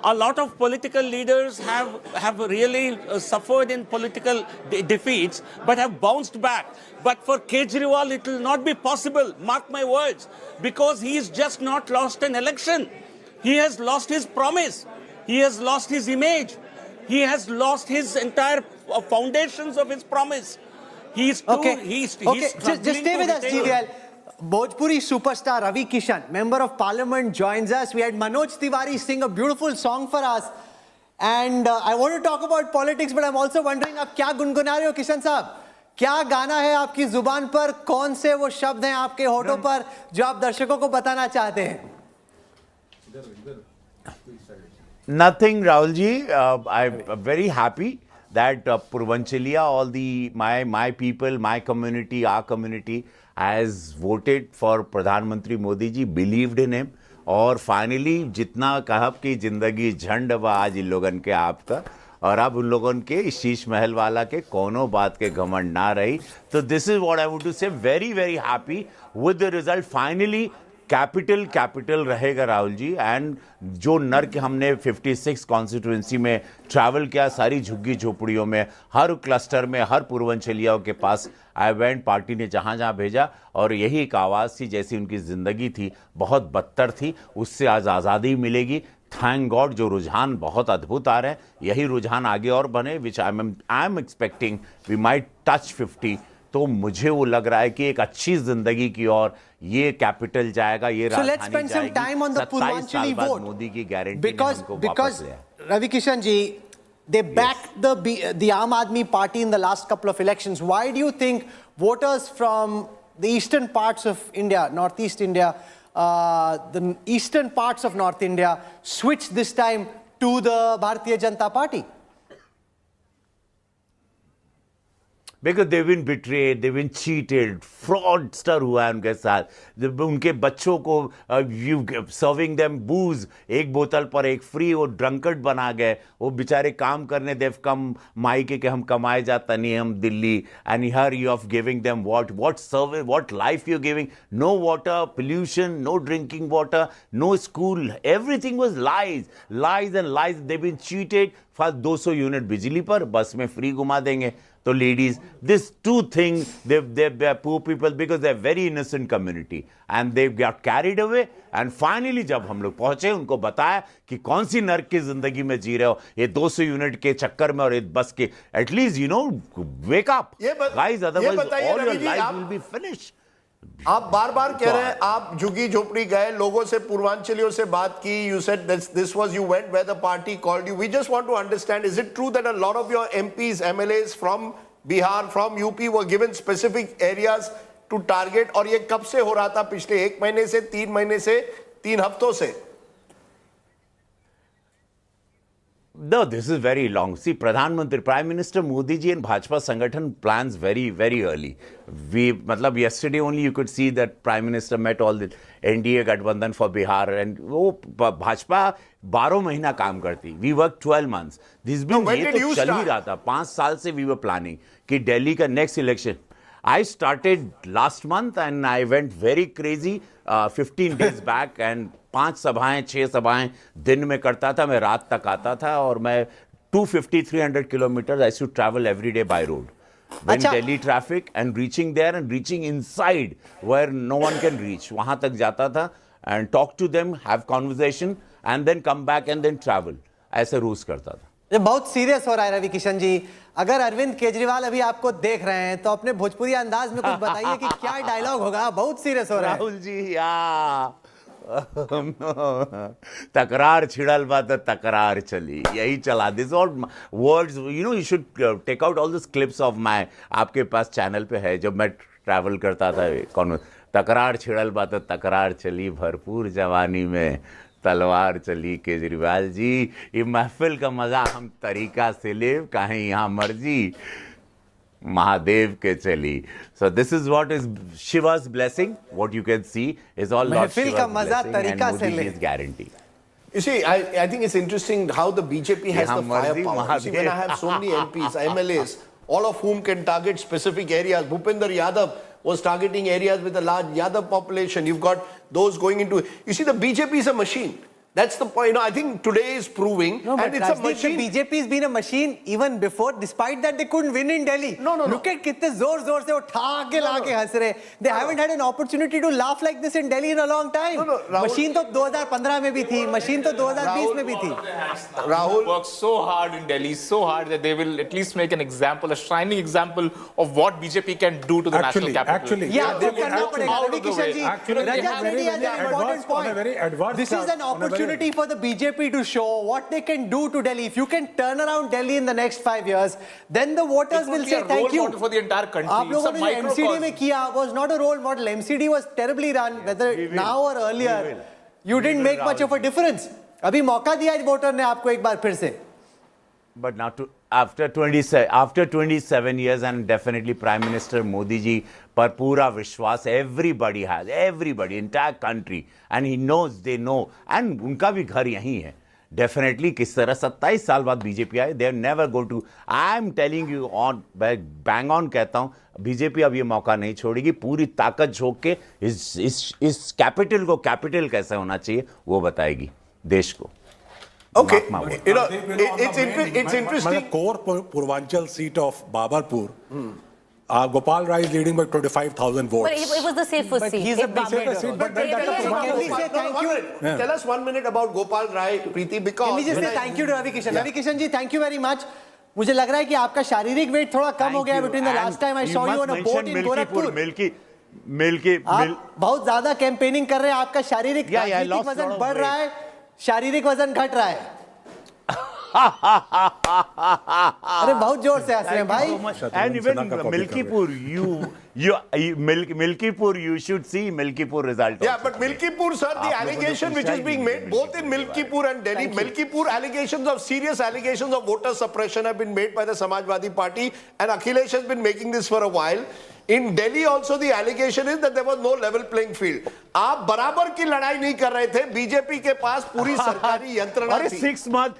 A lot of political leaders have really suffered in political defeats, but have bounced back. But for Kejriwal, it will not be possible, mark my words, because he's just not lost an election. He has lost his promise. He has lost his image. He has lost his entire foundations of his promise. He's too, he's just stay with us, GVL. Bhojpuri superstar Ravi Kishan, Member of Parliament, joins us. We had Manoj Tiwari sing a beautiful song for us. And I want to talk about politics, but I'm also wondering, आप क्या गुनगुना रहे हो किशन साहब? क्या गाना है आपकी जुबान पर? कौन से वो शब्द हैं आपके होठों पर जो आप दर्शकों को बताना चाहते हैं? Nothing, Rahulji. I'm very happy that Purvanchalia, all my people, my community, our community has voted for Pradhan Mantri Modi ji, believed in him, और फाइनली जितना कहब की जिंदगी झंड बा आज इन लोगन के आपका, और अब उन लोगन के शीश महल वाला के कोनो बात के घमंड ना रही. तो this is what I want to say. Very very happy with the result. Finally capital रहेगा राहुल जी. एंड जो नर्क हमने 56 कॉन्स्टिट्यूंसी में ट्रैवल किया, सारी झुग्गी झोपड़ियों में, हर क्लस्टर में, हर पूर्वांचलियों के पास आई वेंट. पार्टी ने जहाँ जहाँ भेजा, और यही एक आवाज़ थी, जैसी उनकी ज़िंदगी थी बहुत बदतर थी, उससे आज आज़ादी मिलेगी. Thank God. जो रुझान बहुत अद्भुत आ रहे हैं, यही रुझान आगे और बने, which I am expecting we might touch 50. तो मुझे वो लग रहा है कि एक अच्छी जिंदगी की ओर ये कैपिटल जाएगा, ये राजधानी जाएगी. 27 साल बाद मोदी की गारंटी ने हमको वापस लिया. Ravi Kishan ji, they backed the Aam Aadmi Party in the last couple of elections. Why do you think voters from the eastern parts of India, northeast India, the eastern parts of North India switched this time to the Bharatiya Janata Party? Because they've been betrayed, they've been cheated, fraudster हुआ है उनके साथ, उनके बच्चों को you serving them booze, एक बोतल पर एक free, वो drunkard बना गए, वो बेचारे काम करने, they've come मायके के हम कमाए जाता नहीं हम Delhi, and here you are giving them what service, what life you're giving, no water, pollution, no drinking water, no school, everything was lies and lies, they've been cheated, first 200 unit बिजली पर bus में free घुमा देंगे तो ladies this two thing they poor people because they very innocent community and they got carried away and finally जब हम लोग पहुंचे उनको बताया कि कौन सी नर्क की जिंदगी में जी रहे हो ये 200 यूनिट के चक्कर में और एक बस के at least you know wake up guys otherwise all your life will be finished आप बार बार कह रहे हैं आप झुग्गी झोपड़ी गए लोगों से पूर्वांचलियों से बात की you said this was you went where the party called you we just want to understand is it true that a lot of your MPs MLAs from Bihar from UP were given specific areas to target और ये कब से हो रहा था पिछले 1 महीने से 3 महीने से 3 हफ्तों से No, this is very long. See, Prime Minister Modi ji and Bhajpa Sangathan plans very, very early. Yesterday only you could see that Prime Minister met all the NDA Gathbandhan for Bihar and Bhajpa 12 महीना काम करती. We worked 12 months. This been ये तो चल ही रहा था. 5 साल से we were planning कि दिल्ली का next election. I started last month and I went very crazy 15 days back and 5 सभाएं 6 सभाएं दिन में करता था मैं रात तक आता था और मैं 250-300 kilometers I should travel every day by road. When Delhi traffic and reaching there and reaching inside where no one can reach वहां तक जाता था and talk to them, have conversation and then come back and then travel. ऐसे रोज करता था. ये बहुत serious हो रहा है रवि किशन जी अगर अरविंद केजरीवाल अभी आपको देख रहे हैं तो अपने भोजपुरी अंदाज में कुछ बताइए कि क्या डायलॉग होगा बहुत सीरियस हो रहा है राहुल जी तकरार छिड़ल बा तो तकरार चली यही चला this all words you know you should take out all this clips of my आपके पास चैनल पे है जब मैं ट्रैवल करता था कौन तकरार छिड़ल बा तो तकरार चली भरपूर जवानी में तलवार चली केजरीवाल जी ये महफिल का मजा हम तरीका से ले कहीं यहाँ मर्जी महादेव के चली so this is what is Shiva's blessing what you can see is all Lord Shiva's blessing and Modi is guarantee. You see, I think it's interesting how the BJP has the firepower. See, when I have so many MPs, MLAs, all of whom can target specific areas. Bhupender Yadav was targeting areas with a large Yadav population. You've got those going into... You see, the BJP is a machine. That's the point. You know, I think today is proving, no, and it's a machine. The BJP has been a machine even before. Despite that, they couldn't win in Delhi. Look at कितने जोर जोर से वो ठा के ला के हंस रहे. They haven't had an opportunity to laugh like this in Delhi in a long time. Machine तो 2015 में भी थी. Machine तो 2020 में भी थी. Rahul works so hard in Delhi, so hard that they will at least make an example, a shining example of what BJP can do to the national capital. Actually, yeah, they करना पड़ेगा. Ravi Kishan ji, Rajat Reddy has an important point. This is an opportunity for the BJP to show what they can do to Delhi. If you can turn around Delhi in the next 5 years, then the voters will say thank you. For the entire country. आप लोगों ने MCD में किया was not a role model. MCD was terribly run, whether now or earlier. You didn't make much of a difference. अभी मौका दिया है voter ने आपको एक बार फिर से. But now after 27 years and definitely Prime Minister Modi ji पर पूरा विश्वास everybody has, everybody, entire country and he knows, they know and उनका भी घर यहीं है. Definitely किस तरह 27 साल बाद बीजेपी आए, they are never going to, I am telling you on, bang on कहता हूँ, बीजेपी अब ये मौका नहीं छोड़ेगी, पूरी ताकत झोंक के इस कैपिटल को कैपिटल कैसे होना चाहिए वो बताएगी देश को. Okay, you know, it's interesting. The core Purvanchal seat of Babarpur, Gopal Rai is leading by 25,000 votes. But it was the safest seat. He's a big safest seat, but then that's a Can we say thank you? Tell us 1 minute about Gopal Rai, Preeti, because... Can we just say thank you to Ravi Kishan? Ravi Kishan ji, thank you very much. मुझे लग रहा है कि आपका शारीरिक wait थोड़ा कम हो गया between the last time I saw you on a boat in Gorakhpur. आप बहुत ज्यादा कैंपेनिंग कर रहे हैं आपका शारीरिक वजन बढ़ रहा है शारीरिक वजन घट रहा है अरे बहुत जोर से हंस रहे हैं भाई. And even Milkipur, Milkipur, you should see Milkipur result. Yeah, but Milkipur, sir, the allegation which is being made both in Milkipur and Delhi, Milkipur serious allegations of voter suppression have been made by the Samajwadi Party, and Akhilesh has been making this for a while. In Delhi also the allegation is that there was no level playing field. आप बराबर की लड़ाई नहीं कर रहे थे. BJP के पास पूरी सरकारी यंत्रणा थी. 6 months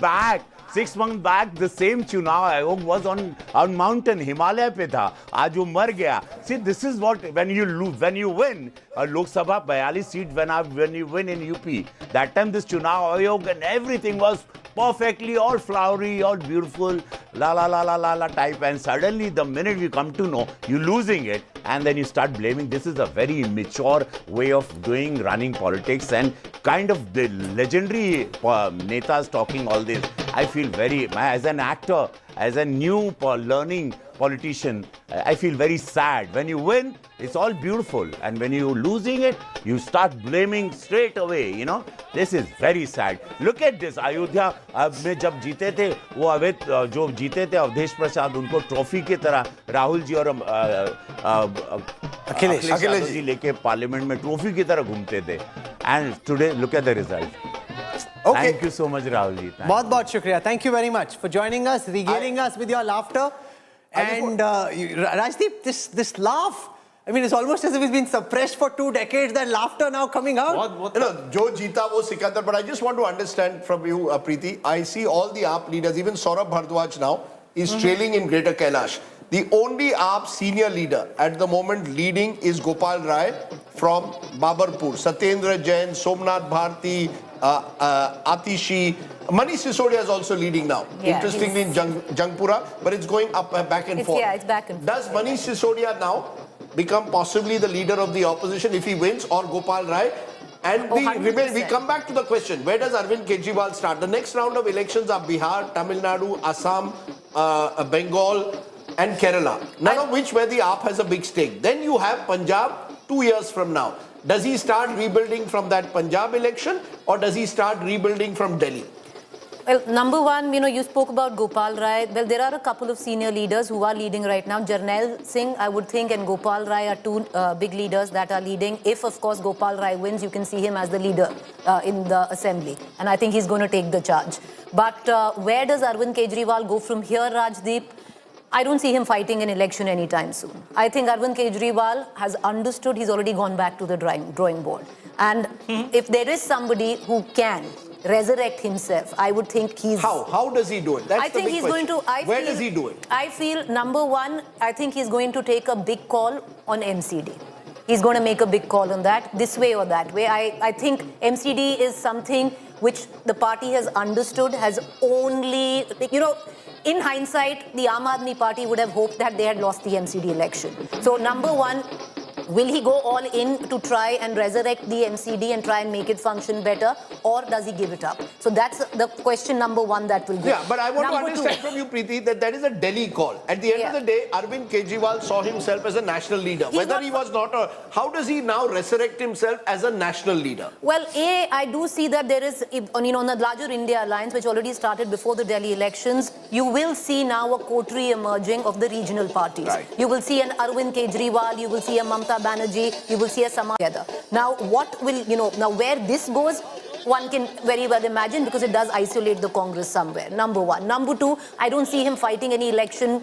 back. 6 months back, the same Chunav Ayog was on mountain, Himalaya पे था. आज वो मर गया. See, this is what, when you win a Lok Sabha 42 seat, when you win in UP, that time this Chunav Ayog and everything was perfectly all flowery, all beautiful, la type, and suddenly the minute you come to know, you're losing it, and then you start blaming. This is a very immature way of running politics, and kind of the legendary netas talking all this. I feel as an actor, as a new learning politician, I feel very sad. When you win, it's all beautiful, and when you're losing it, you start blaming straight away, you know. This is very sad. Look at this. Ayodhya में जब जीते थे, वो जो जीते थे अवधेश प्रसाद, उनको trophy की तरह राहुल जी और अखिलेश जी लेके पार्लियामेंट में ट्रॉफी की तरह घूमते थे. And today, look at the result. Okay. Thank you so much, Rahul ji. बहुत shukriya. Thank you very much for joining us, regaling us with your laughter. And Rajdeep, this laugh, I mean, it's almost as if it's been suppressed for 2 decades, that laughter now coming out. You know, Jo Jeeta wo Sikandar, but I just want to understand from you, Preeti, I see all the AAP leaders, even Saurabh Bhardwaj now, is trailing in Greater Kailash. The only AAP senior leader at the moment leading is Gopal Rai from Babarpur. Satyendra Jain, Somnath Bharti, Atishi. Manish Sisodia is also leading now. Yeah, interestingly in Jangpura, but it's going up back and forth. Yeah, it's back and forth. Does Manish Yeah. Sisodia now become possibly the leader of the opposition if he wins, or Gopal Rai? And we come back to the question, where does Arvind Kejriwal start? The next round of elections are Bihar, Tamil Nadu, Assam, Bengal and Kerala, none of which where the AAP has a big stake. Then you have Punjab 2 years from now. Does he start rebuilding from that Punjab election, or does he start rebuilding from Delhi? Well, number one, you know, you spoke about Gopal Rai. Well, there are a couple of senior leaders who are leading right now. Jarnail Singh, I would think, and Gopal Rai are two big leaders that are leading. If, of course, Gopal Rai wins, you can see him as the leader in the assembly. And I think he's going to take the charge. But where does Arvind Kejriwal go from here, Rajdeep? I don't see him fighting an election anytime soon. I think Arvind Kejriwal has understood he's already gone back to the drawing board. And if there is somebody who can resurrect himself, I would think he's... How does he do it? That's I think he's going to... Where does he do it? I feel, number one, I think he's going to take a big call on MCD. He's going to make a big call on that, this way or that way. I think MCD is something which the party has understood, has only... You know, in hindsight, the Aam Aadmi Party would have hoped that they had lost the MCD election. So, number one, will he go all in to try and resurrect the MCD and try and make it function better, or does he give it up? So that's the question number one that will go. Yeah, but I want to understand from you, Preeti, that is a Delhi call. At the end of the day, Arvind Kejriwal saw himself as a national leader. Whether he was not, or how does he now resurrect himself as a national leader? Well, I do see that there is, on the larger India alliance, which already started before the Delhi elections, you will see now a coterie emerging of the regional parties. Right. You will see an Arvind Kejriwal, you will see a Mamata Banerjee, you will see a Samaj together. Now, what will, now where this goes, one can very well imagine, because it does isolate the Congress somewhere, number one. Number two, I don't see him fighting any election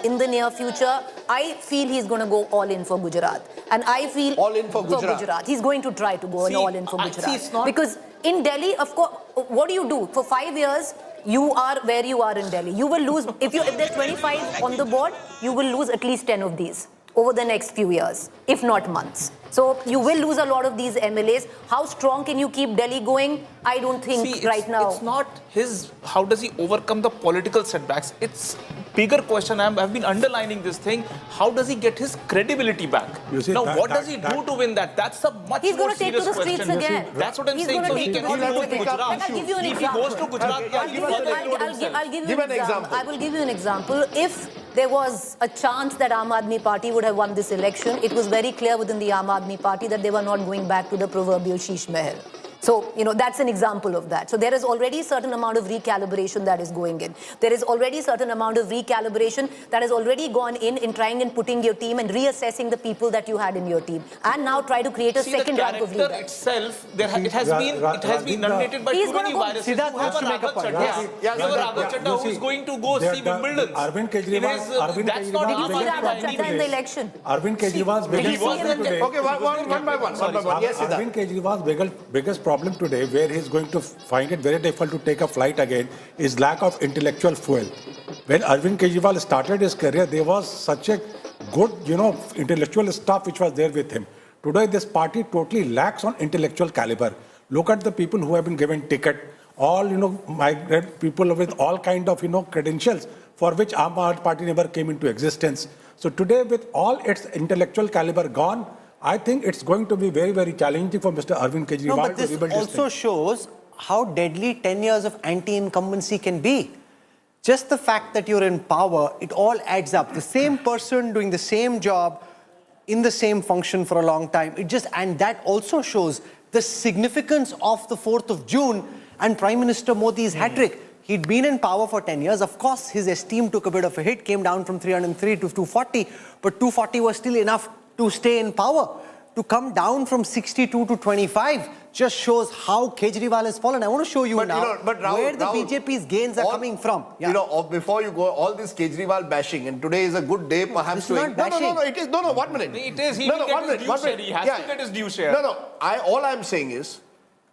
in the near future. I feel he's going to go all in for Gujarat. And I feel... All in for Gujarat? He's going to try to go all in for Gujarat. Because in Delhi, of course, what do you do? For 5 years, you are where you are in Delhi. You will lose, if there's 25 on the board, you will lose at least 10 of these over the next few years, if not months. So you will lose a lot of these MLAs. How strong can you keep Delhi going? I don't think right now. It's not his, how does he overcome the political setbacks? It's bigger question. I've been underlining this thing. How does he get his credibility back? Now, what does he do to win that? That's a much He's more going to take to serious the streets question. again. That's what I'm He's saying. So going he to take cannot to the go to streets Gujarat. again. I'll give you an If he example. goes to Gujarat, I'll give you an example. I will give you an example. If there was a chance that Aam Aadmi Party would have won this election, it was very clear within the Aam Aadmi Party that they were not going back to the proverbial Sheesh Mahal. So, that's an example of that. So there is already a certain amount of recalibration that is going in. There is already a certain amount of recalibration that has already gone in trying and putting your team and reassessing the people that you had in your team. And now try to create a second rank of leader. Itself, it has been nominated by too many viruses. You have a Raghav Chadha. You have a Raghav Chadha who is going to go see Wimbledon. Arvind Kejriwal, that's not in the election. Arvind Kejriwal's biggest problem today. Okay, one by one. Yes, Arvind Kejriwal's biggest problem today, where he's going to find it very difficult to take a flight again, is lack of intellectual fuel. When Arvind Kejriwal started his career, there was such a good, intellectual stuff which was there with him. Today, this party totally lacks on intellectual caliber. Look at the people who have been given ticket, all, migrant people with all kind of, credentials for which Aam Aadmi Party never came into existence. So today, with all its intellectual caliber gone, I think it's going to be very, very challenging for Mr. Arvind Kejriwal to rebuild this also shows how deadly 10 years of anti-incumbency can be. Just the fact that you're in power, it all adds up. The same person doing the same job in the same function for a long time. And that also shows the significance of the 4th of June and Prime Minister Modi's hat-trick. He'd been in power for 10 years. Of course, his esteem took a bit of a hit, came down from 303 to 240, but 240 was still enough to stay in power. To come down from 62 to 25 just shows how Kejriwal has fallen. I want to show you now where the BJP's gains are coming from. Before you go, all this Kejriwal bashing, and today is a good day perhaps to... No, it is. No, 1 minute. It is. He will get his due share. He has to get his due share. All I'm saying is,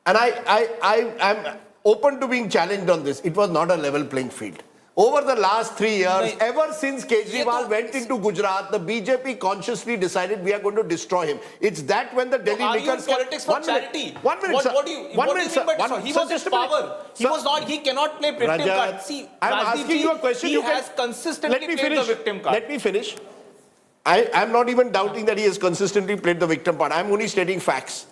and I'm open to being challenged on this, it was not a level playing field. Over the last 3 years, ever since Kejriwal went into Gujarat, the BJP consciously decided we are going to destroy him. It's that when the Delhi liquor... politics for charity. 1 minute, sir. What do you mean by this? He was just power. He was not. He cannot play victim card. See, I'm asking you a question. He has consistently played the victim card. Let me finish. I'm not even doubting that he has consistently played the victim part. I'm only stating facts.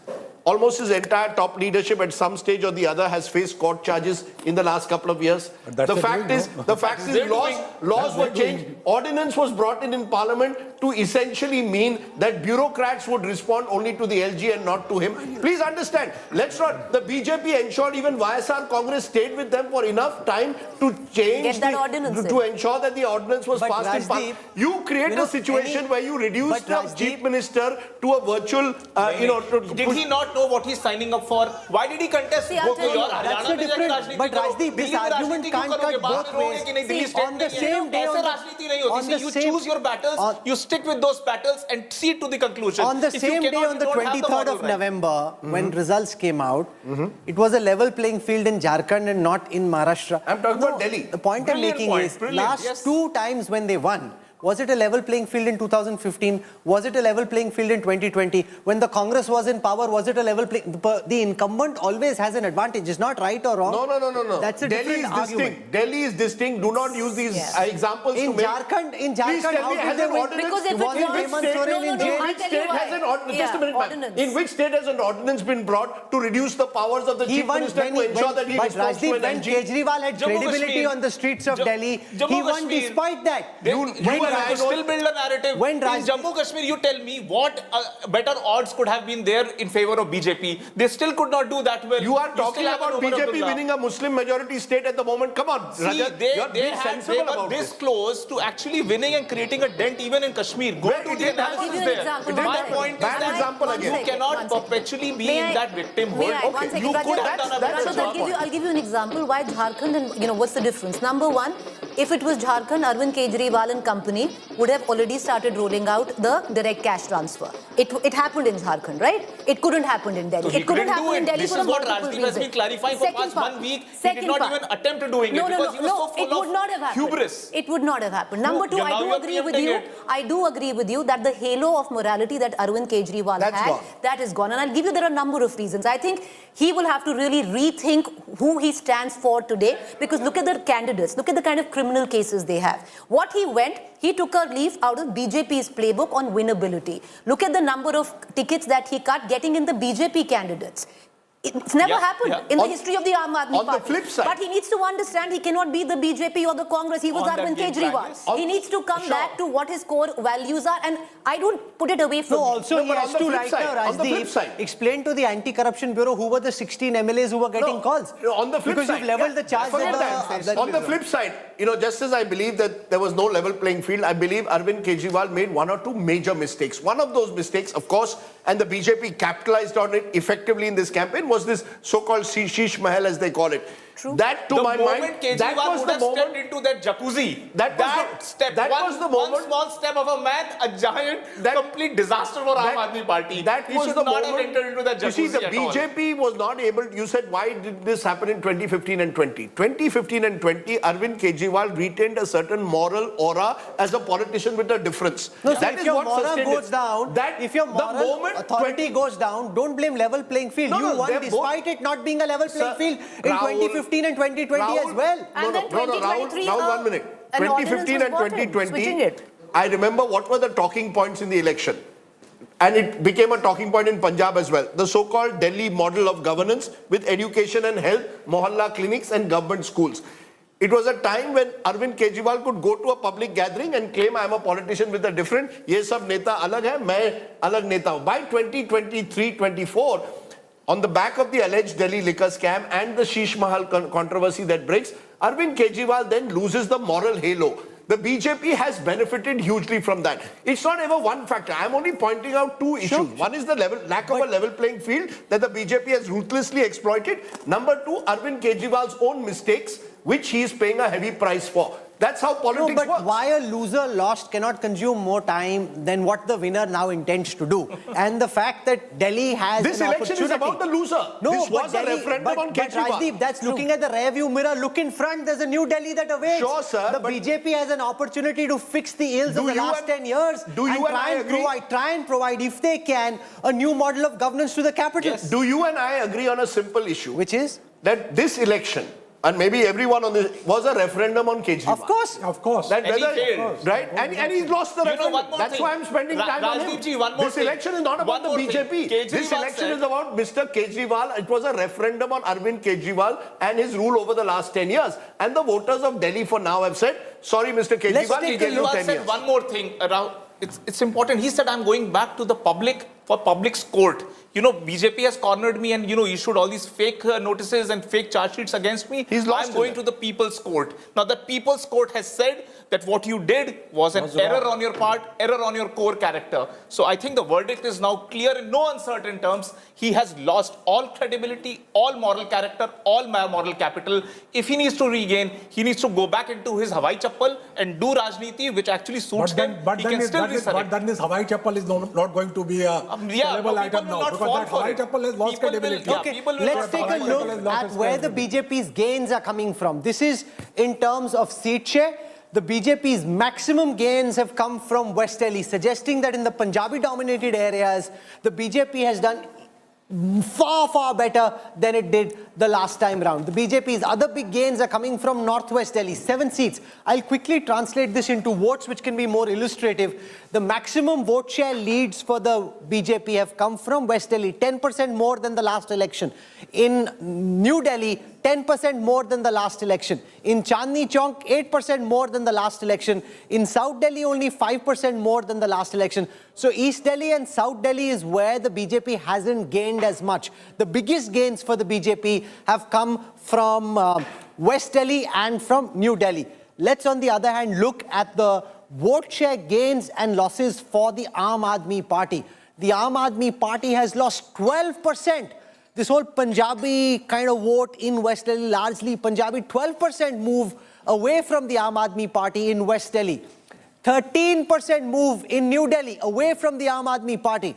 Almost his entire top leadership at some stage or the other has faced court charges in the last couple of years. The fact is, laws were changed. Ordinance was brought in Parliament to essentially mean that bureaucrats would respond only to the LG and not to him. Please understand, let's not, the BJP ensured even YSR Congress stayed with them for enough time to change to ensure that the ordinance was passed in Parliament. You create a situation where you reduce the chief minister to a virtual, Did he not know what he's signing up for? Why did he contest? That's a different... But Rajdeep, this argument can't cut both ways. See, on the same day... You choose your battles, you stick with those battles and see to the conclusion. On the same day, on the 23rd of November, when results came out, it was a level playing field in Jharkhand and not in Maharashtra. I'm talking about Delhi. The point I'm making is, last 2 times when they won, was it a level playing field in 2015? Was it a level playing field in 2020? When the Congress was in power, was it a level playing... The incumbent always has an advantage. It's not right or wrong. No. That's a different argument. Delhi is distinct. Do not use these examples in to make... In Jharkhand, how did they win? Because if which state has an ordinance? Just a minute, ma'am. In which state has an ordinance been brought to reduce the powers of the chief minister to ensure that he responds to an when Kejriwal had credibility on the streets of Delhi, he won despite that. To still build a narrative. In Jammu Kashmir, you tell me what better odds could have been there in favor of BJP. They still could not do that well. You are talking about BJP winning a Muslim majority state at the moment. Come on, see, they were this close to actually winning and creating a dent even in Kashmir. Go to the analysis there. My point is that you cannot perpetually be in that victimhood. You could have done a better job. I'll give you an example why Jharkhand and what's the difference. Number one, if it was Jharkhand, Arvind Kejriwal and company would have already started rolling out the direct cash transfer. It happened in Jharkhand, right? It couldn't happen in Delhi. So it couldn't happen in Delhi. This is what Rajdeep has been clarifying for past 1 week. He did not even attempt doing it because he was so full of hubris. It would not have happened. Number two, I do agree with you. I do agree with you that the halo of morality that Arvind Kejriwal had, that is gone. And I'll give you there are a number of reasons. I think he will have to really rethink who he stands for today, because look at the candidates, look at the kind of criminal cases they have. What he took a leaf out of BJP's playbook on winnability. Look at the number of tickets that he cut getting in the BJP candidates. It's never happened in the history of the Aam Aadmi on Party. the flip side. But he needs to understand he cannot be the BJP or the Congress. He was On that Arvind game Kejriwal. practice. He needs to come back to what his core values are, and I don't put it away from No, him. also he but on has the to flip right side, now, on the flip Rajdeep, side. explain to the Anti-Corruption Bureau who were the 16 MLAs who were getting calls. On the flip because side, you've leveled the charge forget that on the flip side, just as I believe that there was no level playing field, I believe Arvind Kejriwal made one or two major mistakes. One of those mistakes, of course, and the BJP capitalized on it effectively in this campaign, was this so-called Sheesh Mahal, as they call it. True. That, to my mind, that was the moment. Stepped into that jacuzzi. That was the moment. One small step of a man, a giant, complete disaster for Aam Aadmi Party. That he was should the not moment. have entered into that jacuzzi. You see, the at all. BJP was not able. You said, why did this happen in 2015 and 20? 2015 and 20, Arvind Kejriwal retained a certain moral aura as a politician with a difference. No, so that if is your what moral sustained goes it. down, if your moral authority goes down, don't blame level playing field. No, You no, won they're despite it not being a level playing Sir, field in Rahul, 2015 and 2020 as well. And then 2023, Rahul, 1 minute. an ordinance 2015 was and brought in, switching 2020, it. I remember what were the talking points in the election. And it became a talking point in Punjab as well. The so-called Delhi model of governance with education and health, mohalla clinics and government schools. It was a time when Arvind Kejriwal could go to a public gathering and claim, I am a politician with a different, ye sab neta alag hai, main alag neta hu. By 2023-24, on the back of the alleged Delhi liquor scam and the Sheesh Mahal controversy that breaks, Arvind Kejriwal then loses the moral halo. The BJP has benefited hugely from that. It's not ever one factor. I'm only pointing out two issues. One is the lack of a level playing field that the BJP has ruthlessly exploited. Number two, Arvind Kejriwal's own mistakes, which he is paying a heavy price for. That's how politics but works. why a loser lost cannot consume more time than what the winner now intends to do. And the fact that Delhi has This an election is about the loser. No, This but was a referendum on but Kejriwal. Rajdeep, that's looking at the rear view mirror. Look in front. There's a new Delhi that awaits. Sure, sir, The but BJP has an opportunity to fix the ills of the last 10 years. Do you and I agree? Try and provide, if they can, a new model of governance to the capital. Yes. Do you and I agree on a simple issue? Which is? That this election, and maybe everyone on this, was a referendum on Kejriwal. Of course. Of course. That And he whether, failed. right? And he's lost the referendum. one more That's thing. why I'm spending time on him. Rajdeep ji, one more This thing. election is not about One the more thing. BJP. This Kejriwal election said- is about Mr. Kejriwal. It was a referendum on Arvind Kejriwal and his rule over the last 10 years. And the voters of Delhi for now have said, sorry, Mr. Kejriwal, we gave you Kejriwal 10 said years. one more thing around. It's important. He said, I'm going back to the public for public's court. BJP has cornered me and, issued all these fake notices and fake charge sheets against me. He's lost I'm going to the people's court. Now, the people's court has said that what you did was an error on your part, error on your core character. So I think the verdict is now clear in no uncertain terms. He has lost all credibility, all moral character, all moral capital. If he needs to regain, he needs to go back into his Hawaii chappal and do Rajniti, which actually suits him. He can still resurrect. But then this Hawaii chappal is not going to be a sellable item now, because that Hawaii chappal has lost credibility. Okay, let's take a look at where the BJP's gains are coming from. This is in terms of seat share. The BJP's maximum gains have come from West Delhi, suggesting that in the Punjabi-dominated areas, the BJP has done far better than it did the last time round. The BJP's other big gains are coming from Northwest Delhi, 7 seats. I'll quickly translate this into votes, which can be more illustrative. The maximum vote share leads for the BJP have come from West Delhi, 10% more than the last election. In New Delhi, 10% more than the last election. In Chandni Chowk, 8% more than the last election. In South Delhi, only 5% more than the last election. So East Delhi and South Delhi is where the BJP hasn't gained as much. The biggest gains for the BJP have come from West Delhi and from New Delhi. Let's, on the other hand, look at the vote share gains and losses for the Aam Aadmi Party. The Aam Aadmi Party has lost 12%. This whole Punjabi kind of vote in West Delhi, largely Punjabi, 12% move away from the Aam Aadmi Party in West Delhi. 13% move in New Delhi away from the Aam Aadmi Party.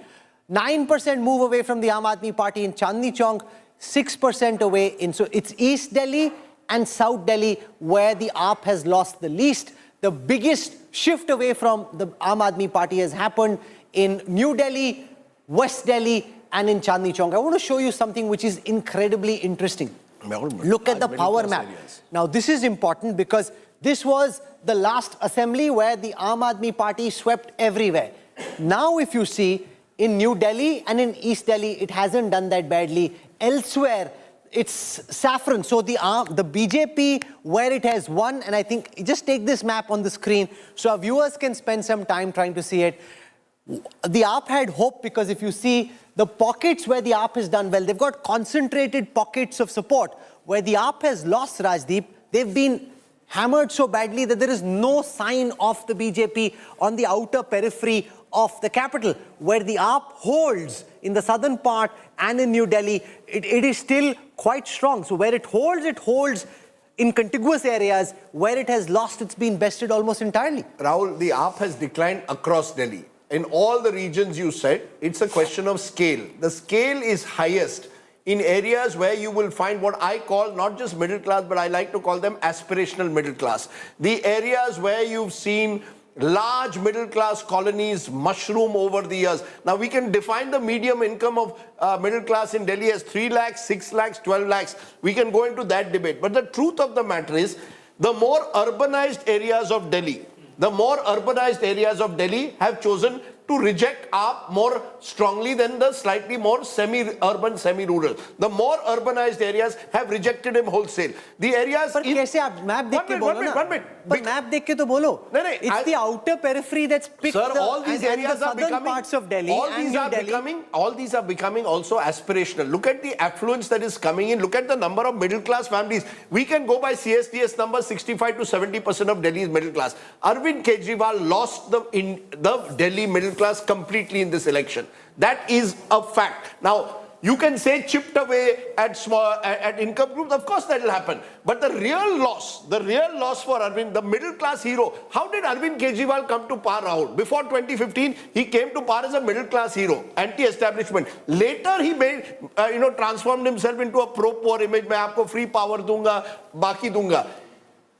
9% move away from the Aam Aadmi Party in Chandni Chowk. 6% away in. So it's East Delhi and South Delhi where the AAP has lost the least. The biggest shift away from the Aam Aadmi Party has happened in New Delhi, West Delhi, and in Chandni Chowk. I want to show you something which is incredibly interesting. Look at the power map. Now, this is important because this was the last assembly where the Aam Aadmi Party swept everywhere. Now, if you see, in New Delhi and in East Delhi, it hasn't done that badly. elsewhere, it's saffron. So the BJP, where it has won, and I think, just take this map on the screen so our viewers can spend some time trying to see it. The AAP had hope because if you see the pockets where the AAP has done well, they've got concentrated pockets of support. Where the AAP has lost, Rajdeep, they've been hammered so badly that there is no sign of the BJP on the outer periphery of the capital. Where the AAP holds in the southern part and in New Delhi, it is still quite strong. So where it holds in contiguous areas. Where it has lost, it's been bested almost entirely. Rahul, the AAP has declined across Delhi. In all the regions you said, it's a question of scale. The scale is highest in areas where you will find what I call not just middle class, but I like to call them aspirational middle class. The areas where you've seen large middle class colonies mushroom over the years. Now we can define the medium income of middle class in Delhi as 3 lakhs, 6 lakhs, 12 lakhs. We can go into that debate. But the truth of the matter is, the more urbanized areas of Delhi, have chosen to reject AAP more strongly than the slightly more semi-urban, semi-rural. The more urbanized areas have rejected him wholesale. The areas... But कैसे आप map देख के बोलो ना? But map देख के तो बोलो. It's the outer periphery that's picked all these areas the are southern becoming, parts of Delhi. All these are becoming also aspirational. Look at the affluence that is coming in. Look at the number of middle class families. We can go by CSDS numbers, 65 to 70% of Delhi is middle class. Arvind Kejriwal lost the Delhi middle class completely in this election. That is a fact. Now, you can say chipped away at income groups. Of course, that will happen. But the real loss for Arvind, the middle class hero. How did Arvind Kejriwal come to power, Rahul? Before 2015, he came to power as a middle class hero, anti-establishment. Later, he made, transformed himself into a pro-poor image. मैं आपको free power दूंगा, बाकी दूंगा.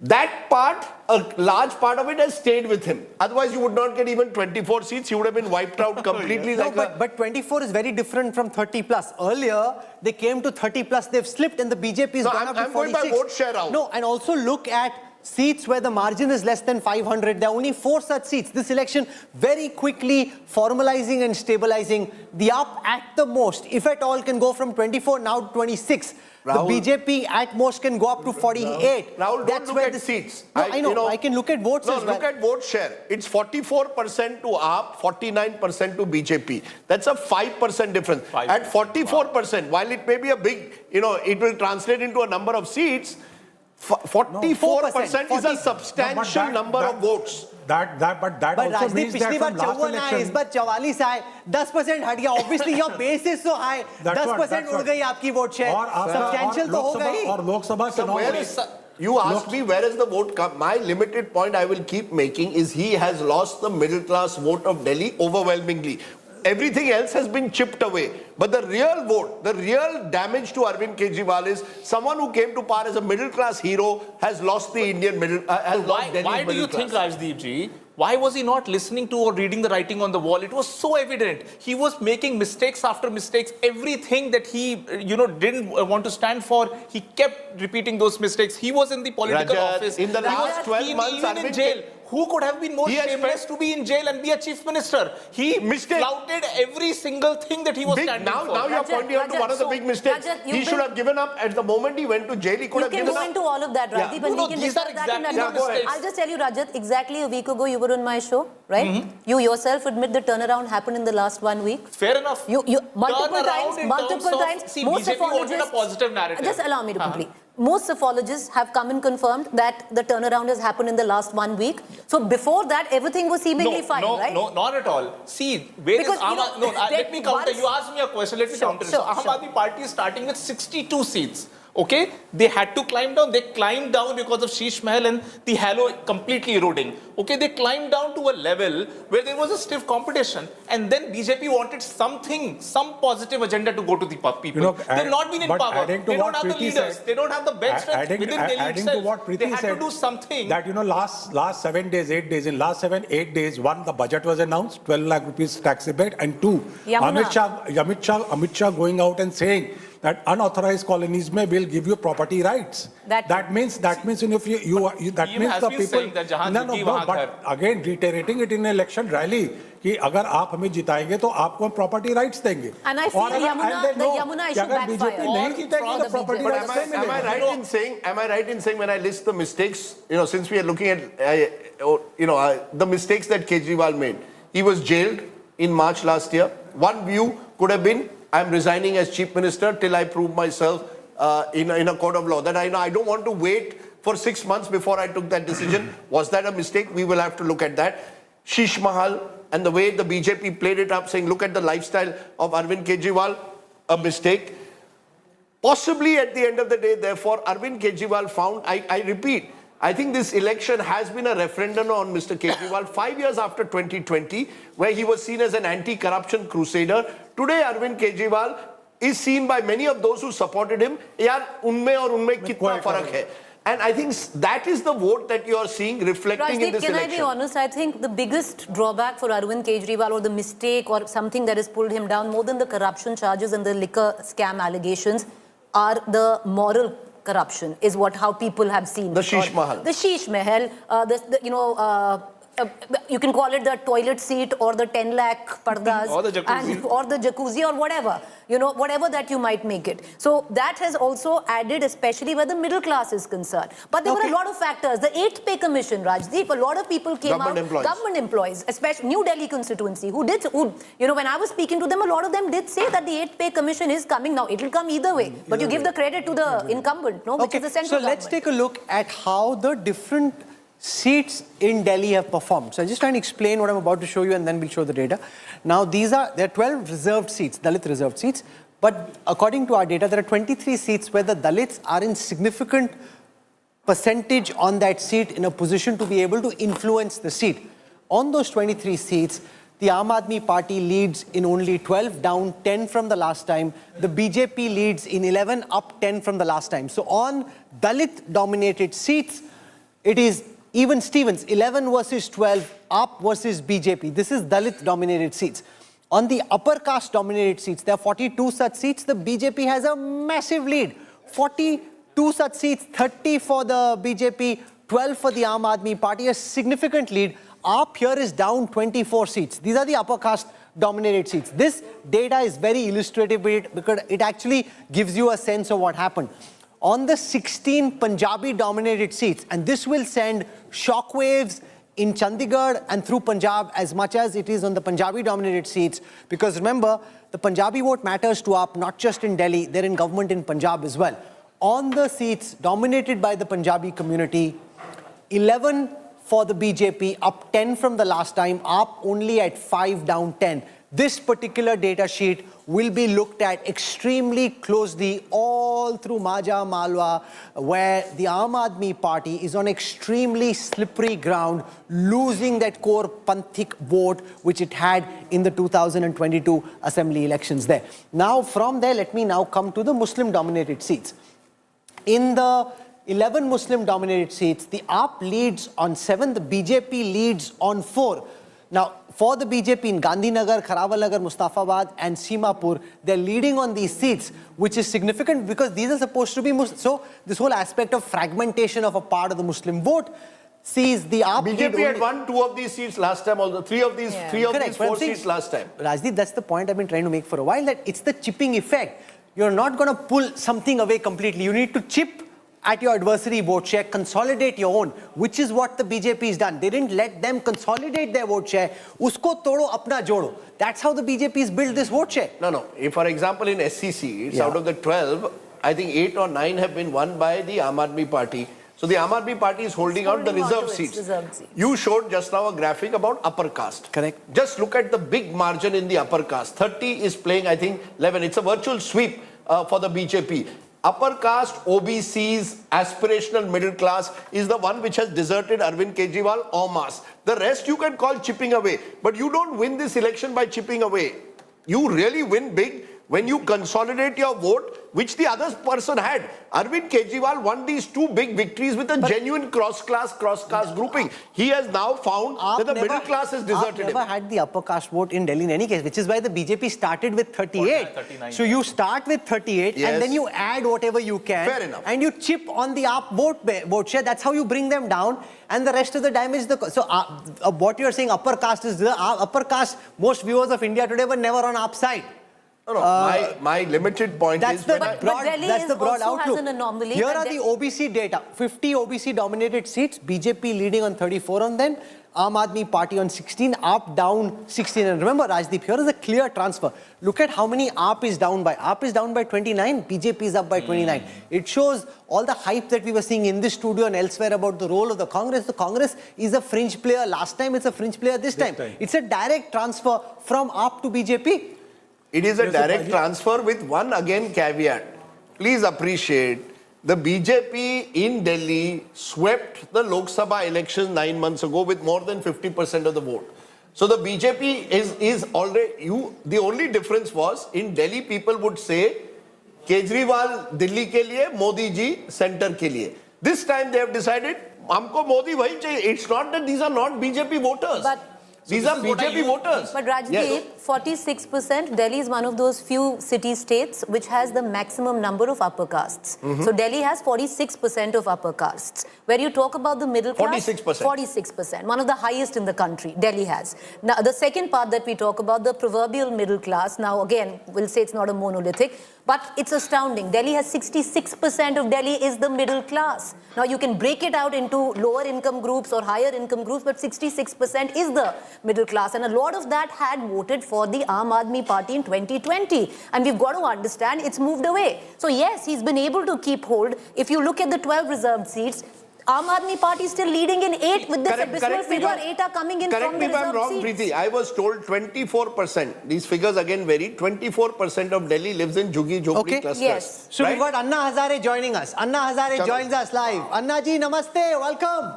That part, a large part of it has stayed with him. Otherwise, you would not get even 24 seats. He would have been wiped out completely. But 24 is very different from 30 plus. Earlier, they came to 30 plus. They've slipped and the BJP has gone up to 46. I'm going by vote share out. No, and also look at seats where the margin is less than 500. There are only 4 such seats. This election very quickly formalizing and stabilizing. The AAP at the most, if at all, can go from 24 now to 26. Rahul, the BJP at most can go up to 48. Rahul, don't look at seats. No, I know. I can look at votes as well. Look at vote share. It's 44% to AAP, 49% to BJP. That's a 5% difference. At 44%, while it may be a big, it will translate into a number of seats, 44% is a substantial number of votes. But also means that from last election... इस बार 44 आए, 10% हट गया. Obviously, your base is so high. 10% उड़ गई आपकी vote share. Substantial तो हो गई. और लोकसभा चुनाव You asked me where is the vote come. My limited point I will keep making is he has lost the middle class vote of Delhi overwhelmingly. Everything else has been chipped away. But the real vote, the real damage to Arvind Kejriwal is someone who came to power as a middle class hero has lost the Indian middle, Why do you think, Rajdeep ji, why was he not listening to or reading the writing on the wall? It was so evident. He was making mistakes after mistakes. Everything that he, didn't want to stand for, he kept repeating those mistakes. He was in the political office. In the last 12 months, even in jail. Who could have been more shameless to be in jail and be a chief minister? He flouted every single thing that he was standing for. Now you are pointing out to one of the big mistakes. He should have given up at the moment he went to jail. He could have given up. You can go into all of that, Rajdeep, but we can discuss that in another mistakes. I'll just tell you, Rajat, exactly a week ago you were on my show, right? You yourself admit the turnaround happened in the last 1 week. Fair enough. You multiple times. See, most BJP wanted a positive narrative. Just allow me to complete. Most psephologists have come and confirmed that the turnaround has happened in the last 1 week. So before that, everything was seemingly fine, right? No, not at all. See, let me counter. You asked me a question, let me counter. So Aam Aadmi Party is starting with 62 seats. Okay, they had to climb down. They climbed down because of Sheesh Mahal and the halo completely eroding. Okay, they climbed down to a level where there was a stiff competition, and then BJP wanted something, some positive agenda to go to the people. They've not been in power. They don't have the leaders. They don't have the bench strength within Delhi adding to what Preeti they had said, to do something. That last 7 days, 8 days, in last 7-8 days, one, the budget was announced, 12 lakh rupees tax rebate, and 2, Amit Shah going out and saying that unauthorized colonies will give you property rights. That means that means the people. But again, reiterating it in an election rally, कि अगर आप हमें जिताएंगे तो आपको हम property rights देंगे। And I feel Yamuna issue अगर BJP नहीं जीतेगी तो प्रॉपर्टी But राइट्स नहीं am I right in saying? Am I right in saying when I list the mistakes? Since we are looking at the mistakes that Kejriwal made, he was jailed in March last year. One view could have been, I am resigning as chief minister till I prove myself in a court of law. That I don't want to wait for 6 months before I took that decision. Was that a mistake? We will have to look at that. Sheesh Mahal and the way the BJP played it up, saying, look at the lifestyle of Arvind Kejriwal, a mistake. Possibly at the end of the day, therefore, Arvind Kejriwal found, I repeat, I think this election has been a referendum on Mr. Kejriwal 5 years after 2020, where he was seen as an anti-corruption crusader. Today, Arvind Kejriwal is seen by many of those who supported him, yaar, unme aur unme kitna farak hai. And I think that is the vote that you are seeing reflecting in this election. Can I be honest? I think the biggest drawback for Arvind Kejriwal, or the mistake or something that has pulled him down more than the corruption charges and the liquor scam allegations, are the moral corruption, is how people have seen. The Sheesh Mahal. The Sheesh Mahal, you can call it the toilet seat or the 10 lakh pardas or the jacuzzi, or the jacuzzi or whatever, whatever that you might make it. So that has also added, especially where the middle class is concerned. But there were a lot of factors. The 8th pay commission, Rajdeep, a lot of people came government employees, especially New Delhi constituency, who when I was speaking to them, a lot of them did say that the 8th pay commission is coming now. It will come either way, but you give the credit to the incumbent, which is the central government. Let's take a look at how the different seats in Delhi have performed. So I'm just trying to explain what I'm about to show you, and then we'll show the data. Now there are 12 reserved seats, Dalit reserved seats, but according to our data, there are 23 seats where the Dalits are in significant percentage on that seat, in a position to be able to influence the seat. On those 23 seats, the Aam Aadmi Party leads in only 12, down 10 from the last time. The BJP leads in 11, up 10 from the last time. So on Dalit-dominated seats, it is even Stevens, 11 versus 12, AAP versus BJP. This is Dalit-dominated seats. On the upper caste-dominated seats, there are 42 such seats. The BJP has a massive lead. 42 such seats, 30 for the BJP, 12 for the Aam Aadmi Party, a significant lead. AAP here is down 24 seats. These are the upper caste-dominated seats. This data is very illustrative because it actually gives you a sense of what happened. On the 16 Punjabi-dominated seats, and this will send shockwaves in Chandigarh and through Punjab as much as it is on the Punjabi-dominated seats, because remember, the Punjabi vote matters to AAP, not just in Delhi, they're in government in Punjab as well. On the seats dominated by the Punjabi community, 11 for the BJP, up 10 from the last time, AAP only at 5, down 10. This particular data sheet will be looked at extremely closely all through Maja Malwa, where the Aam Aadmi Party is on extremely slippery ground, losing that core Panthik vote which it had in the 2022 assembly elections there. Now from there, let me now come to the Muslim-dominated seats. In the 11 Muslim-dominated seats, the AAP leads on 7, the BJP leads on 4. Now, for the BJP in Gandhinagar, Kharawalagar, Mustafabad and Simapur, they're leading on these seats, which is significant because these are supposed to be Muslim. So, this whole aspect of fragmentation of a part of the Muslim vote sees the AAP BJP had won 2 of these seats last time, also 3 of these 4 seats last time. Rajdeep, that's the point I've been trying to make for a while, that it's the chipping effect. You're not going to pull something away completely. You need to chip at your adversary vote share, consolidate your own, which is what the BJP has done. They didn't let them consolidate their vote share. Usko todo, apna jodo. That's how the BJP has built this vote share. No. If, for example, in SCC, it's out of the 12, I think 8 or 9 have been won by the Aam Aadmi Party. So the Aam Aadmi Party is holding out the reserved seats. You showed just now a graphic about upper caste. Correct. Just look at the big margin in the upper caste. 30 is playing, I think, 11. It's a virtual sweep for the BJP. Upper caste, OBCs, aspirational middle class is the one which has deserted Arvind Kejriwal en masse. The rest you can call chipping away. But you don't win this election by chipping away. You really win big when you consolidate your vote, which the other person had. Arvind Kejriwal won these two big victories with a genuine cross-caste grouping. He has now found that the middle class has deserted him. never had the upper caste vote in Delhi in any case, which is why the BJP started with 38. So you start with 38 and then you add whatever you can. Fair enough. And you chip on the AAP vote share. That's how you bring them down. And the rest of the damage. So what you're saying, upper caste is the upper caste. Most viewers of India today were never on AAP side. No, my limited point is... That's the broad outlook. Has an anomaly. Here are the OBC data. 50 OBC dominated seats. BJP leading on 34 on them. Aam Aadmi Party on 16. AAP down 16. And remember, Rajdeep, here is a clear transfer. Look at how many AAP is down by. AAP is down by 29. BJP is up by 29. It shows all the hype that we were seeing in this studio and elsewhere about the role of the Congress. The Congress is a fringe player. Last time it's a fringe player. This time. It's a direct transfer from AAP to BJP. It is a direct transfer with one again caveat. Please appreciate, the BJP in Delhi swept the Lok Sabha elections 9 months ago with more than 50% of the vote. So the BJP is already, the only difference was in Delhi people would say, Kejriwal Delhi ke liye, Modi ji center ke liye. This time they have decided, humko Modi wahi chahiye. It's not that these are not BJP voters. These are BJP voters. But Rajdeep, 46%, Delhi is one of those few city-states which has the maximum number of upper castes. So Delhi has 46% of upper castes. Where you talk about the middle class... 46%. 46%. One of the highest in the country, Delhi has. Now, the second part that we talk about, the proverbial middle class. Now, again, we'll say it's not a monolithic, but it's astounding. Delhi has 66% of Delhi is the middle class. Now, you can break it out into lower income groups or higher income groups, but 66% is the middle class. And a lot of that had voted for the Aam Aadmi Party in 2020. And we've got to understand it's moved away. So, yes, he's been able to keep hold. If you look at the 12 reserved seats, Aam Aadmi Party is still leading in 8 with this abysmal figure. 8 are coming in from the reserved seats. Correct me if I'm wrong, Preeti. I was told 24%. These figures again vary. 24% of Delhi lives in Jhuggi Jhopdi clusters. Yes. So we've got Anna Hazare joining us. Anna Hazare joins us live. Anna ji, namaste. Welcome.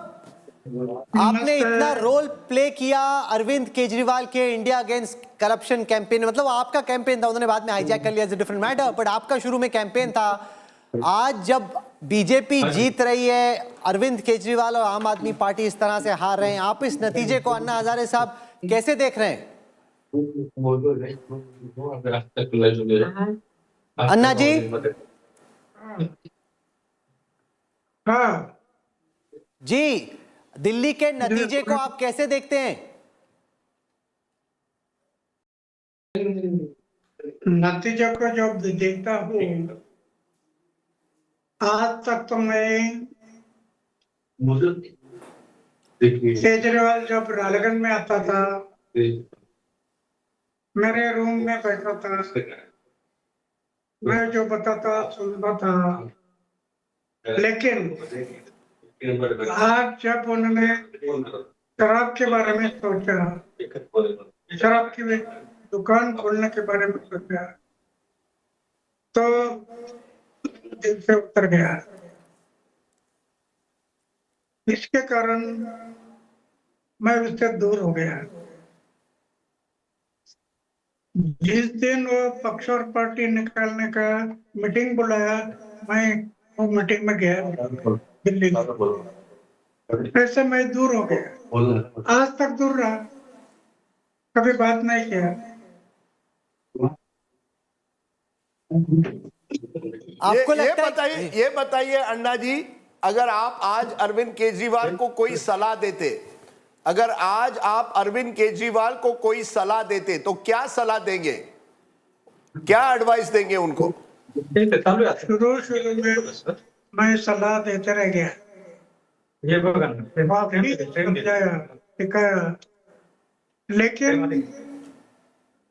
आपने इतना role play किया अरविंद केजरीवाल के India against corruption campaign में, मतलब आपका campaign था, उन्होंने बाद में हाईजैक कर लिया, it's a different matter, but आपका शुरू में कैंपेन था. आज जब बीजेपी जीत रही है, अरविंद केजरीवाल और आम आदमी पार्टी इस तरह से हार रहे हैं, आप इस नतीजे को अन्ना हजारे साहब कैसे देख रहे हैं? अन्ना जी. हाँ जी, दिल्ली के नतीजे को आप कैसे देखते हैं? नतीजे को जब देखता हूँ, आज तक तो मैं केजरीवाल जब रालगंज में आता था, मेरे रूम में बैठा था, मैं जो बताता सुनता था, लेकिन आज जब उन्होंने शराब के बारे में सोचा, शराब की दुकान खोलने के बारे में सोचा, तो दिल से उतर गया. इसके कारण मैं उससे दूर हो गया. जिस दिन वो पक्ष और पार्टी निकालने का मीटिंग बुलाया, मैं वो मीटिंग में गया दिल्ली. ऐसे मैं दूर हो गया. आज तक दूर रहा, कभी बात नहीं किया. आपको लगता है ये बताइए अन्ना जी, अगर आप आज अरविंद केजरीवाल को कोई सलाह देते, अगर आज आप अरविंद केजरीवाल को कोई सलाह देते तो क्या सलाह देंगे, क्या एडवाइस देंगे उनको? शुरू में मैं सलाह देते रह गया, समझाया, सिखाया, लेकिन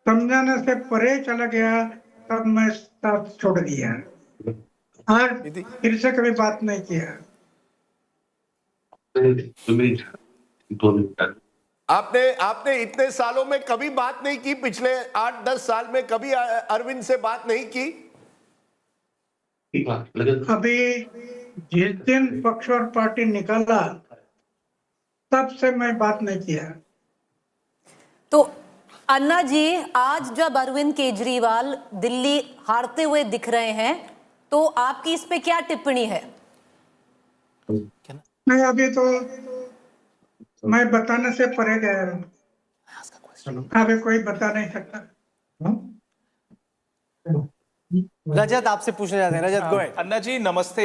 समझाने से परे चला गया, तब मैं साथ छोड़ दिया. आज फिर से कभी बात नहीं किया. आपने इतने सालों में कभी बात नहीं की, पिछले 8-10 साल में कभी अरविंद से बात नहीं की? अभी जिस दिन पक्ष और पार्टी निकाला, तब से मैं बात नहीं किया. तो अन्ना जी, आज जब अरविंद केजरीवाल दिल्ली हारते हुए दिख रहे हैं, तो आपकी इस पे क्या टिप्पणी है? नहीं, अभी तो मैं बताने से परे गया हूँ, अभी कोई बता नहीं सकता। रजत आपसे पूछने जाते हैं। रजत, गो अहेड। अन्ना जी नमस्ते।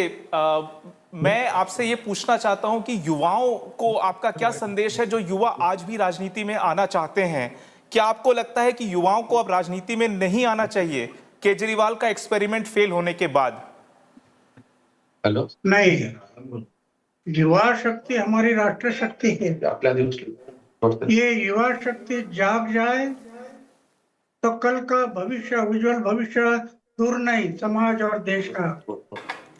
मैं आपसे ये पूछना चाहता हूं कि युवाओं को आपका क्या संदेश है, जो युवा आज भी राजनीति में आना चाहते हैं? क्या आपको लगता है कि युवाओं को अब राजनीति में नहीं आना चाहिए केजरीवाल का एक्सपेरिमेंट फेल होने के बाद? हेलो, नहीं, युवा शक्ति हमारी राष्ट्र शक्ति है। ये युवा शक्ति जाग जाए तो कल का भविष्य, उज्जवल भविष्य दूर नहीं, समाज और देश का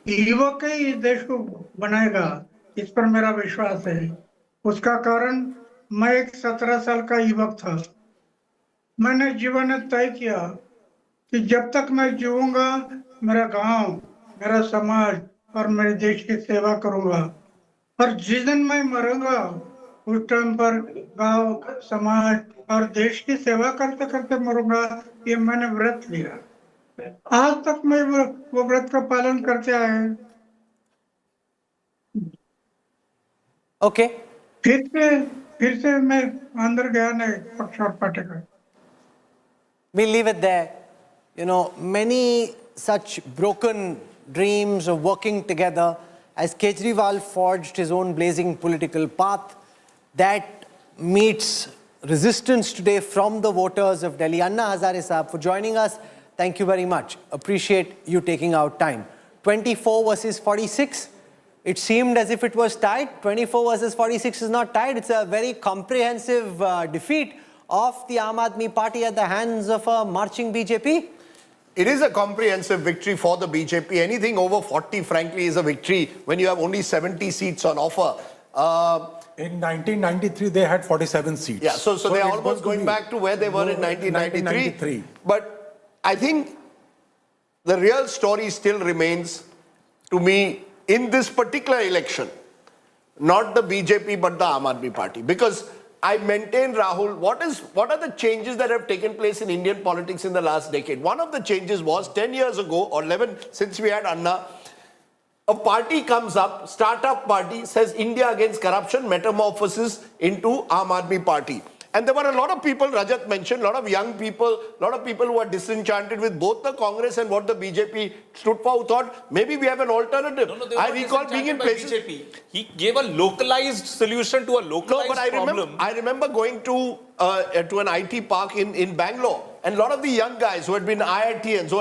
युवक ही इस देश को बनाएगा, इस पर मेरा विश्वास है। उसका कारण, मैं एक 17 साल का युवक था। मैंने जीवन में तय किया कि जब तक मैं जीऊंगा, मेरा गांव, मेरा समाज और मेरे देश की सेवा करूंगा, और जिस दिन मैं मरूंगा उस टाइम पर गांव, समाज और देश की सेवा करते करते मरूंगा। ये मैंने व्रत लिया, आज तक मैं वो व्रत का पालन करते आए हैं। ओके, फिर से मैं अंदर गया नहीं पक्ष और पार्टी का। We'll leave it there. You know, many such broken dreams of working together as Kejriwal forged his own blazing political path that meets resistance today from the voters of Delhi. Anna Hazare Saab, for joining us. Thank you very much. Appreciate you taking out time. 24 versus 46. It seemed as if it was tied. 24 versus 46 is not tied. It's a very comprehensive defeat of the Aam Aadmi Party at the hands of a marching BJP. It is a comprehensive victory for the BJP. Anything over 40, frankly, is a victory when you have only 70 seats on offer. In 1993, they had 47 seats. Yeah, so they're almost going back to where they were in 1993. But I think the real story still remains, to me, in this particular election, not the BJP but the Aam Aadmi Party. Because I maintain, Rahul, what are the changes that have taken place in Indian politics in the last decade? One of the changes was 10 years ago, or 11, since we had Anna, a party comes up, startup party, says India against corruption, metamorphoses into Aam Aadmi Party. And there were a lot of people, Rajat mentioned, a lot of young people, a lot of people who are disenchanted with both the Congress and what the BJP stood for, who thought maybe we have an alternative. I recall being in places. BJP. He gave a localized solution to a localized problem. I remember going to an IT park in Bangalore, and a lot of the young guys who had been IITians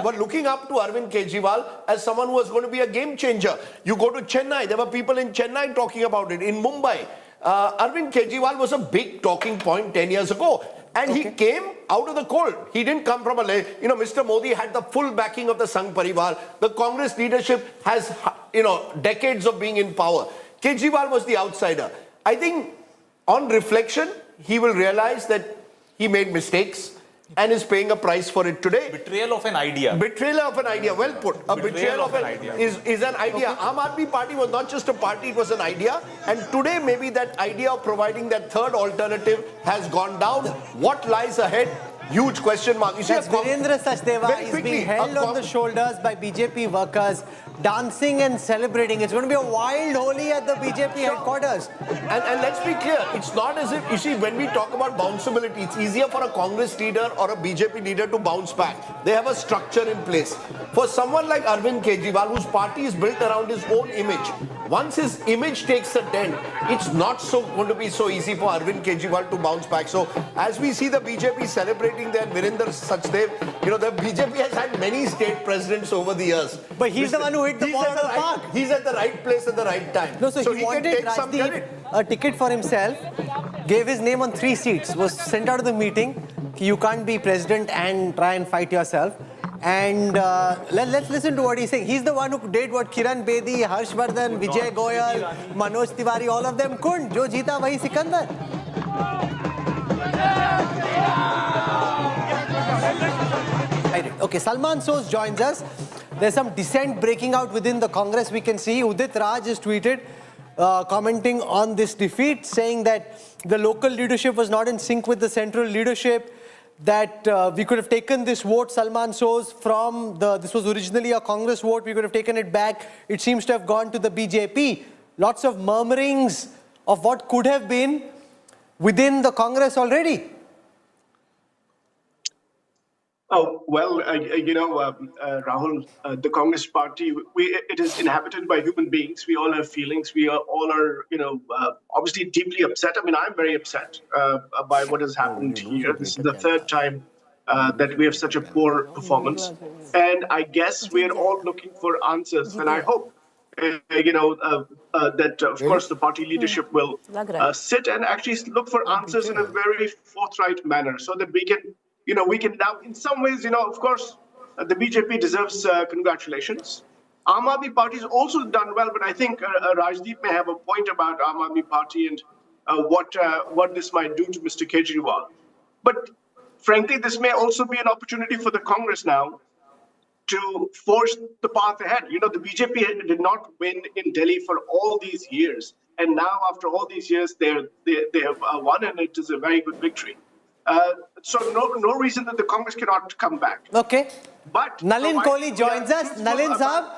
were looking up to Arvind Kejriwal as someone who was going to be a game changer. You go to Chennai, there were people in Chennai talking about it. In Mumbai, Arvind Kejriwal was a big talking point 10 years ago. And he came out of the cold. He didn't come from Mr. Modi had the full backing of the Sangh Parivar. The Congress leadership has, decades of being in power. Kejriwal was the outsider. I think on reflection, he will realize that he made mistakes and is paying a price for it today. Betrayal of an idea. Betrayal of an idea. Well put. A betrayal of an idea is an idea. Aam Aadmi Party was not just a party, it was an idea. And today maybe that idea of providing that third alternative has gone down. What lies ahead? Huge question mark. You see, That's Virendra Sachdeva is being held on the shoulders by BJP workers, dancing and celebrating. It's going to be a wild Holi at the BJP headquarters. And let's be clear, it's not as if, you see, when we talk about bounceability, it's easier for a Congress leader or a BJP leader to bounce back. They have a structure in place. For someone like Arvind Kejriwal, whose party is built around his own image, once his image takes a dent, it's not going to be so easy for Arvind Kejriwal to bounce back. So as we see the BJP celebrating their Virendra Sachdeva, the BJP has had many state presidents over the years. But he's the one who hit the ball out of the park. He's at the right place at the right time. No, so he can wanted take some credit. a ticket for himself, gave his name on 3 seats, was sent out of the meeting. You can't be president and try and fight yourself. And let's listen to what he's saying. He's the one who did what Kiran Bedi, Harshvardhan, Vijay Goyal, Manoj Tiwari, all of them couldn't. Jo jeeta wahi Sikandar. Okay, Salman Sos joins us. There's some dissent breaking out within the Congress. We can see Udit Raj has tweeted, commenting on this defeat, saying that the local leadership was not in sync with the central leadership, that we could have taken this vote, Salman Soz, this was originally a Congress vote, we could have taken it back. It seems to have gone to the BJP. Lots of murmurings of what could have been within the Congress already. Oh, well, Rahul, the Congress party, it is inhabited by human beings. We all have feelings. We all are, obviously deeply upset. I mean, I'm very upset by what has happened here. This is the third time that we have such a poor performance. And I guess we're all looking for answers. And I hope, that, of course, the party leadership will sit and actually look for answers in a very forthright manner so that we can now, in some ways, of course, the BJP deserves congratulations. Aam Aadmi Party has also done well, but I think Rajdeep may have a point about Aam Aadmi Party and what this might do to Mr. Kejriwal. But frankly, this may also be an opportunity for the Congress now to force the path ahead. The BJP did not win in Delhi for all these years. And now, after all these years, they have won, and it is a very good victory. So no reason that the Congress cannot come back. Okay. But Nalin Kohli joins us. Nalin Saab,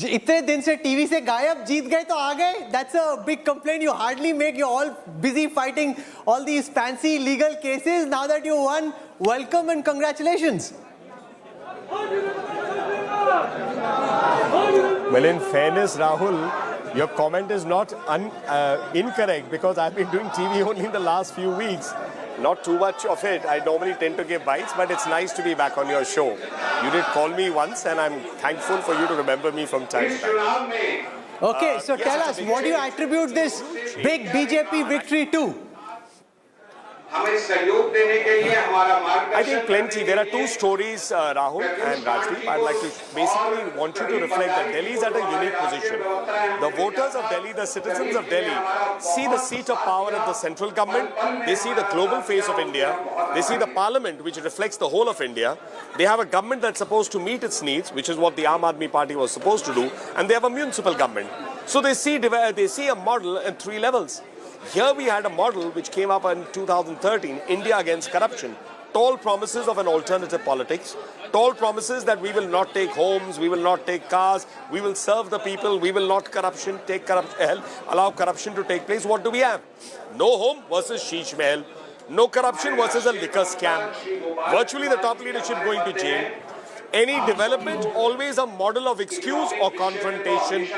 इतने दिन से TV से गायब, जीत गए तो आ गए. That's a big complaint. You hardly make. You're all busy fighting all these fancy legal cases. Now that you won, welcome and congratulations. Well, in fairness, Rahul, your comment is not incorrect, because I've been doing TV only in the last few weeks. Not too much of it. I normally tend to give bites, but it's nice to be back on your show. You did call me once, and I'm thankful for you to remember me from time to time. Okay, so tell us, what do you attribute this big BJP victory to? I think plenty. There are two stories, Rahul and Rajdeep. I'd like to basically want you to reflect that Delhi is at a unique position. The voters of Delhi, the citizens of Delhi, see the seat of power at the central government. They see the global face of India. They see the parliament, which reflects the whole of India. They have a government that's supposed to meet its needs, which is what the Aam Aadmi Party was supposed to do. And they have a municipal government. So they see a model at three levels. Here we had a model which came up in 2013, India against corruption. Tall promises of an alternative politics. Tall promises that we will not take homes, we will not take cars, we will serve the people, we will not allow corruption to take place. What do we have? No home versus Sheesh Mahal. No corruption versus a liquor scam. Virtually the top leadership going to jail. Any development, always a model of excuse or confrontation.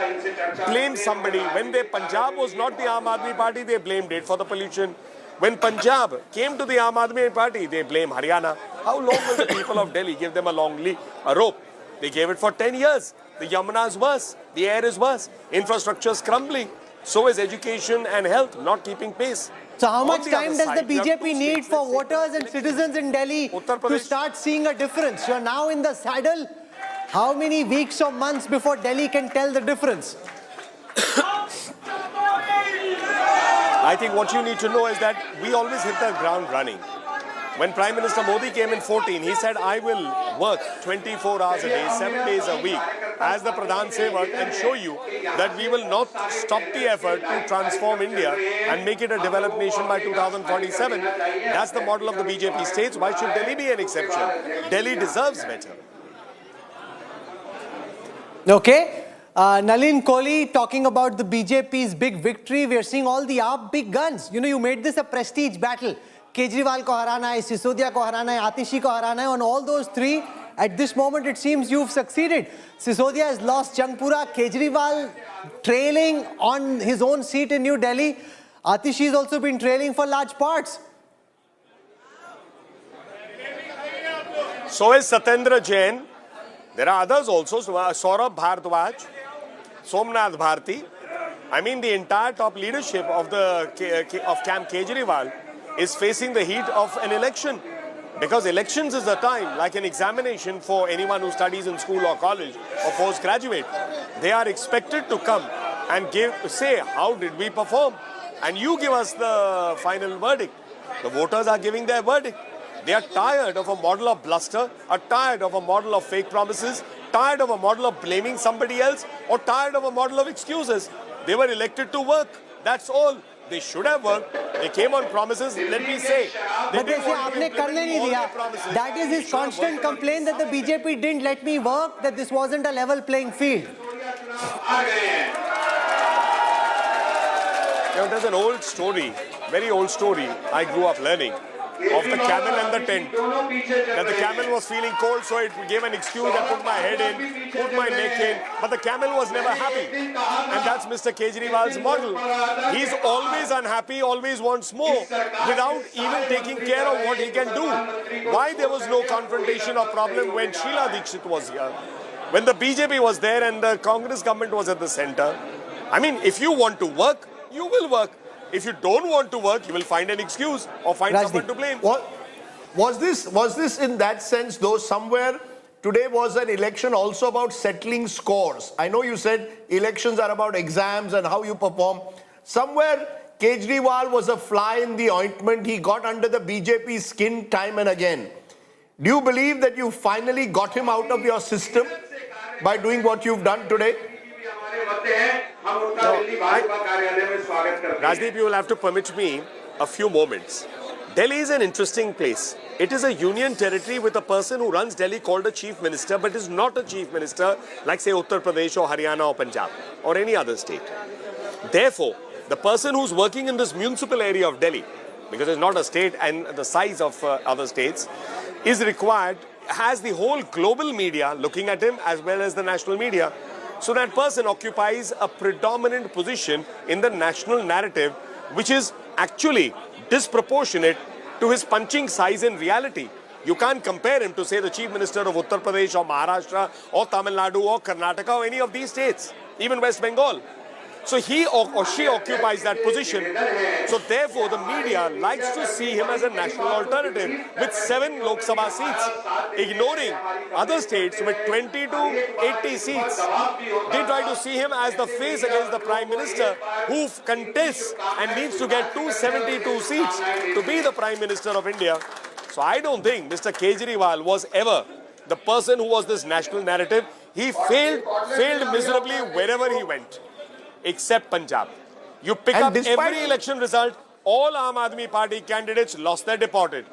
Blame somebody. When Punjab was not the Aam Aadmi Party, they blamed it for the pollution. When Punjab came to the Aam Aadmi Party, they blame Haryana. How long will the people of Delhi give them a rope? They gave it for 10 years. The Yamuna is worse. The air is worse. Infrastructure is crumbling. So is education and health not keeping pace. So how much time does the BJP need for voters and citizens in Delhi to start seeing a difference? You're now in the saddle. How many weeks or months before Delhi can tell the difference? I think what you need to know is that we always hit the ground running. When Prime Minister Modi came in 14, he said, I will work 24 hours a day, 7 days a week as the Pradhan Sevak and show you that we will not stop the effort to transform India and make it a developed nation by 2047. That's the model of the BJP states. Why should Delhi be an exception? Delhi deserves better. Okay. Nalin Kohli talking about the BJP's big victory. We are seeing all the big guns. You made this a prestige battle. Kejriwal ko harana hai, Sisodia ko harana hai, Atishi ko harana hai. On all those three, at this moment, it seems you've succeeded. Sisodia has lost Jangpura, Kejriwal trailing on his own seat in New Delhi. Atishi has also been trailing for large parts. So is Satyendra Jain. There are others also, Saurabh Bhardwaj, Somnath Bharti. I mean, the entire top leadership of Camp Kejriwal is facing the heat of an election. Because elections is a time, like an examination for anyone who studies in school or college or postgraduate. They are expected to come and say, how did we perform? And you give us the final verdict. The voters are giving their verdict. They are tired of a model of bluster, are tired of a model of fake promises, tired of a model of blaming somebody else, or tired of a model of excuses. They were elected to work. That's all. They should have worked. They came on promises, let me say. But they say, "Aapne karne nahi diya." That is his constant complaint, that the BJP didn't let me work, that this wasn't a level playing field. There's an old story, very old story, I grew up learning, of the camel and the tent. That the camel was feeling cold, so it gave an excuse. I put my head in, put my neck in, but the camel was never happy. And that's Mr. Kejriwal's model. He's always unhappy, always wants more, without even taking care of what he can do. Why there was no confrontation or problem when Sheila Dikshit was here? When the BJP was there and the Congress government was at the center? I mean, if you want to work, you will work. If you don't want to work, you will find an excuse or find someone to blame. Was this in that sense, though, somewhere today was an election also about settling scores? I know you said elections are about exams and how you perform. Somewhere Kejriwal was a fly in the ointment. He got under the BJP skin time and again. Do you believe that you finally got him out of your system by doing what you've done today? Rajdeep, you will have to permit me a few moments. Delhi is an interesting place. It is a union territory with a person who runs Delhi called a chief minister, but is not a chief minister like, say, Uttar Pradesh or Haryana or Punjab or any other state. Therefore, the person who's working in this municipal area of Delhi, because it's not a state and the size of other states, is required, has the whole global media looking at him as well as the national media. So that person occupies a predominant position in the national narrative, which is actually disproportionate to his punching size in reality. You can't compare him to, say, the Chief Minister of Uttar Pradesh or Maharashtra or Tamil Nadu or Karnataka or any of these states, even West Bengal. So he or she occupies that position. So therefore, the media likes to see him as a national alternative with 7 Lok Sabha seats, ignoring other states with 20 to 80 seats. They try to see him as the face against the Prime Minister who contests and needs to get 272 seats to be the Prime Minister of India. So I don't think Mr. Kejriwal was ever the person who was this national narrative. He failed miserably wherever he went. Except Punjab. You pick up every election result, all Aam Aadmi Party candidates lost their deported.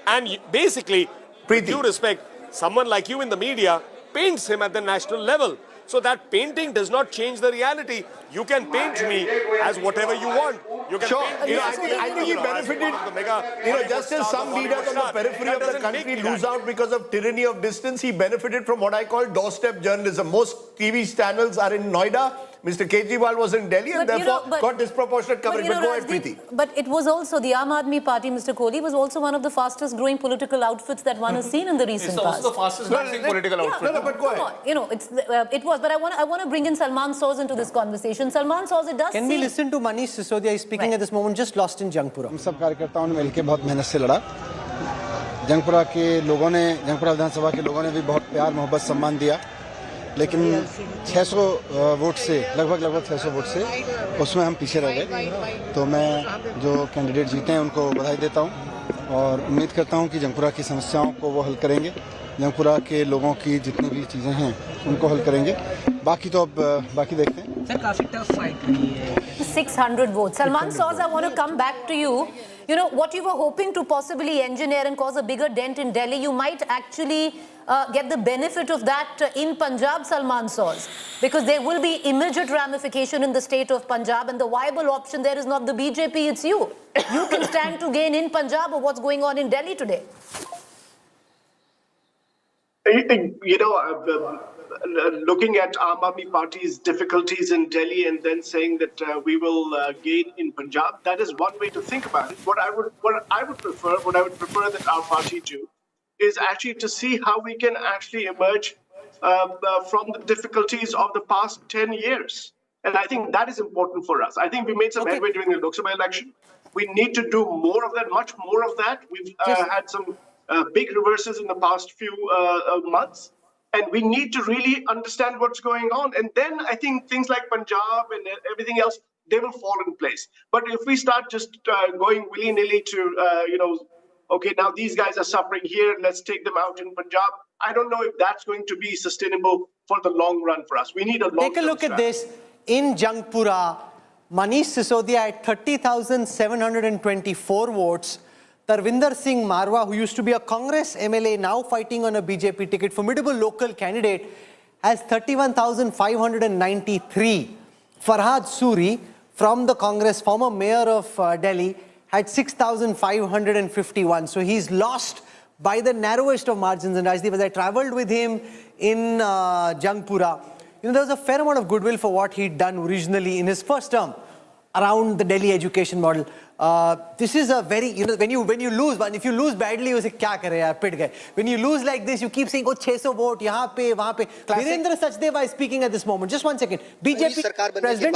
And basically, with due respect, someone like you in the media paints him at the national level. So that painting does not change the reality. You can paint me as whatever you want. You can paint me I think he benefited, just as some leaders on the periphery of the country lose out because of tyranny of distance, he benefited from what I call doorstep journalism. Most TV channels are in Noida. Mr. Kejriwal was in Delhi and therefore got disproportionate coverage. But go ahead, Preeti. But it was also, the Aam Aadmi Party, Mr. Kohli, was also one of the fastest growing political outfits that one has seen in the recent past. It's also the fastest growing political outfit. No, but go ahead. You know, it was, but I want to bring in Salman Soz into this conversation. Salman Soz, it does Can we listen to Manish Sisodia? He's speaking at this moment, just lost in Jangpura. हम सब कार्यकर्ताओं ने मिलकर बहुत मेहनत से लड़ा। जंगपुरा के लोगों ने, जंगपुरा विधानसभा के लोगों ने भी बहुत प्यार मोहब्बत सम्मान दिया, लेकिन 600 वोट से लगभग 600 वोट से उसमें हम पीछे रह गए। तो मैं जो कैंडिडेट जीते हैं उनको बधाई देता हूं और उम्मीद करता हूं कि जंगपुरा की समस्याओं को वो हल करेंगे, जंगपुरा के लोगों की जितनी भी चीज़ें हैं उनको हल करेंगे। बाकी तो अब बाकी देखते हैं। सर काफी टफ फाइट रही है। 600 votes. Salman Soz, I want to come back to you. You know, what you were hoping to possibly engineer and cause a bigger dent in Delhi, you might actually get the benefit of that in Punjab, Salman Soz, because there will be immediate ramification in the state of Punjab, and the viable option there is not the BJP, it's you. You can stand to gain in Punjab of what's going on in Delhi today. You know, looking at Aam Aadmi Party's difficulties in Delhi and then saying that we will gain in Punjab, that is one way to think about it. What I would prefer that our party do is actually to see how we can actually emerge from the difficulties of the past 10 years. And I think that is important for us. I think we made some headway during the Lok Sabha election. We need to do more of that, much more of that. We've had some big reverses in the past few months. And we need to really understand what's going on. And then I think things like Punjab and everything else, they will fall in place. But if we start just going willy-nilly to, okay, now these guys are suffering here, let's take them out in Punjab, I don't know if that's going to be sustainable for the long run for us. We need a long-term Take a look at this. in Jangpura, Manish Sisodia at 30,724 votes. Tarvinder Singh Marwa, who used to be a Congress MLA, now fighting on a BJP ticket, formidable local candidate, has 31,593. Farhad Suri, from the Congress, former mayor of Delhi, had 6,551. So he's lost by the narrowest of margins. And Rajdeep, as I travelled with him in Jangpura, there was a fair amount of goodwill for what he'd done originally in his first term around the Delhi education model. This is a very, when you lose, but if you lose badly, you say, kya kare yaar, pit gaye. When you lose like this, you keep saying, oh, 600 vote, yahan pe, wahan pe. Virendra Sachdeva is speaking at this moment. Just 1 second. BJP president,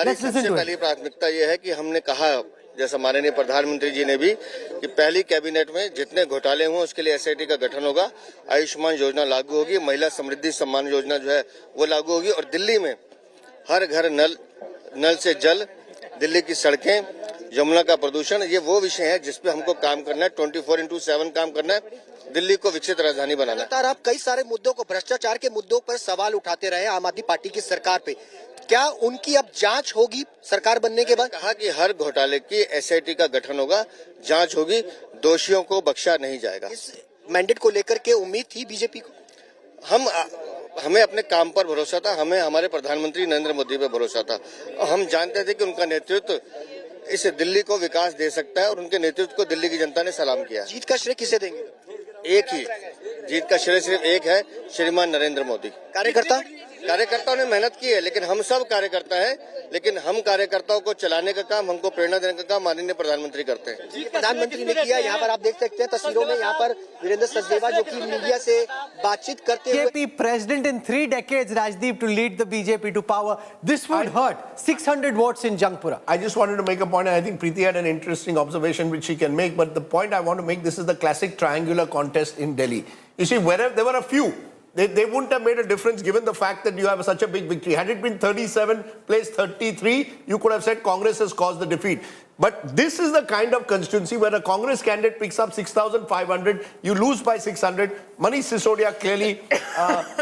let's listen to it. प्राथमिकता ये है कि हमने कहा, जैसा माननीय प्रधानमंत्री जी ने भी, कि पहली कैबिनेट में जितने घोटाले हुए उसके लिए एसआईटी का गठन होगा, आयुष्मान योजना लागू होगी, महिला समृद्धि सम्मान योजना जो है वो लागू होगी, और दिल्ली में हर घर नल से जल, दिल्ली की सड़कें, यमुना का प्रदूषण, ये वो विषय है जिसपे हमको काम करना है, 24/7 काम करना है, दिल्ली को विकसित राजधानी बनाना है। आप कई सारे मुद्दों को, भ्रष्टाचार के मुद्दों पर सवाल उठाते रहे आम आदमी पार्टी की सरकार पे, क्या उनकी अब जांच होगी सरकार बनने के बाद? कहा कि हर घोटाले की एसआईटी का गठन होगा, जांच होगी, दोषियों को बख्शा नहीं जाएगा। इस मैंडेट को लेकर के उम्मीद थी बीजेपी को? हमें अपने काम पर भरोसा था, हमें हमारे प्रधानमंत्री नरेंद्र मोदी पर भरोसा था, और हम जानते थे कि उनका नेतृत्व इस दिल्ली को विकास दे सकता है, और उनके नेतृत्व को दिल्ली की जनता ने सलाम किया। जीत का श्रेय किसे देंगे? एक ही जीत का श्रेय सिर्फ एक है, श्रीमान नरेंद्र मोदी। कार्यकर्ताओं ने मेहनत की है, लेकिन हम सब कार्यकर्ता हैं, लेकिन हम कार्यकर्ताओं को चलाने का काम, हमको प्रेरणा देने का काम माननीय प्रधानमंत्री करते हैं। प्रधानमंत्री ने किया। यहाँ पर आप देख सकते हैं तस्वीरों में, यहाँ पर वीरेंद्र सचदेवा जो कि मीडिया से बातचीत करते हुए। BJP president in 3 decades, Rajdeep, to lead the BJP to power. This would hurt. 600 votes in Jangpura. I just wanted to make a point, and I think Preeti had an interesting observation which she can make, but the point I want to make, this is the classic triangular contest in Delhi. You see, wherever there were a few, they wouldn't have made a difference given the fact that you have such a big victory. Had it been 37, placed 33, you could have said Congress has caused the defeat. But this is the kind of constituency where a Congress candidate picks up 6,500, you lose by 600. Manish Sisodia clearly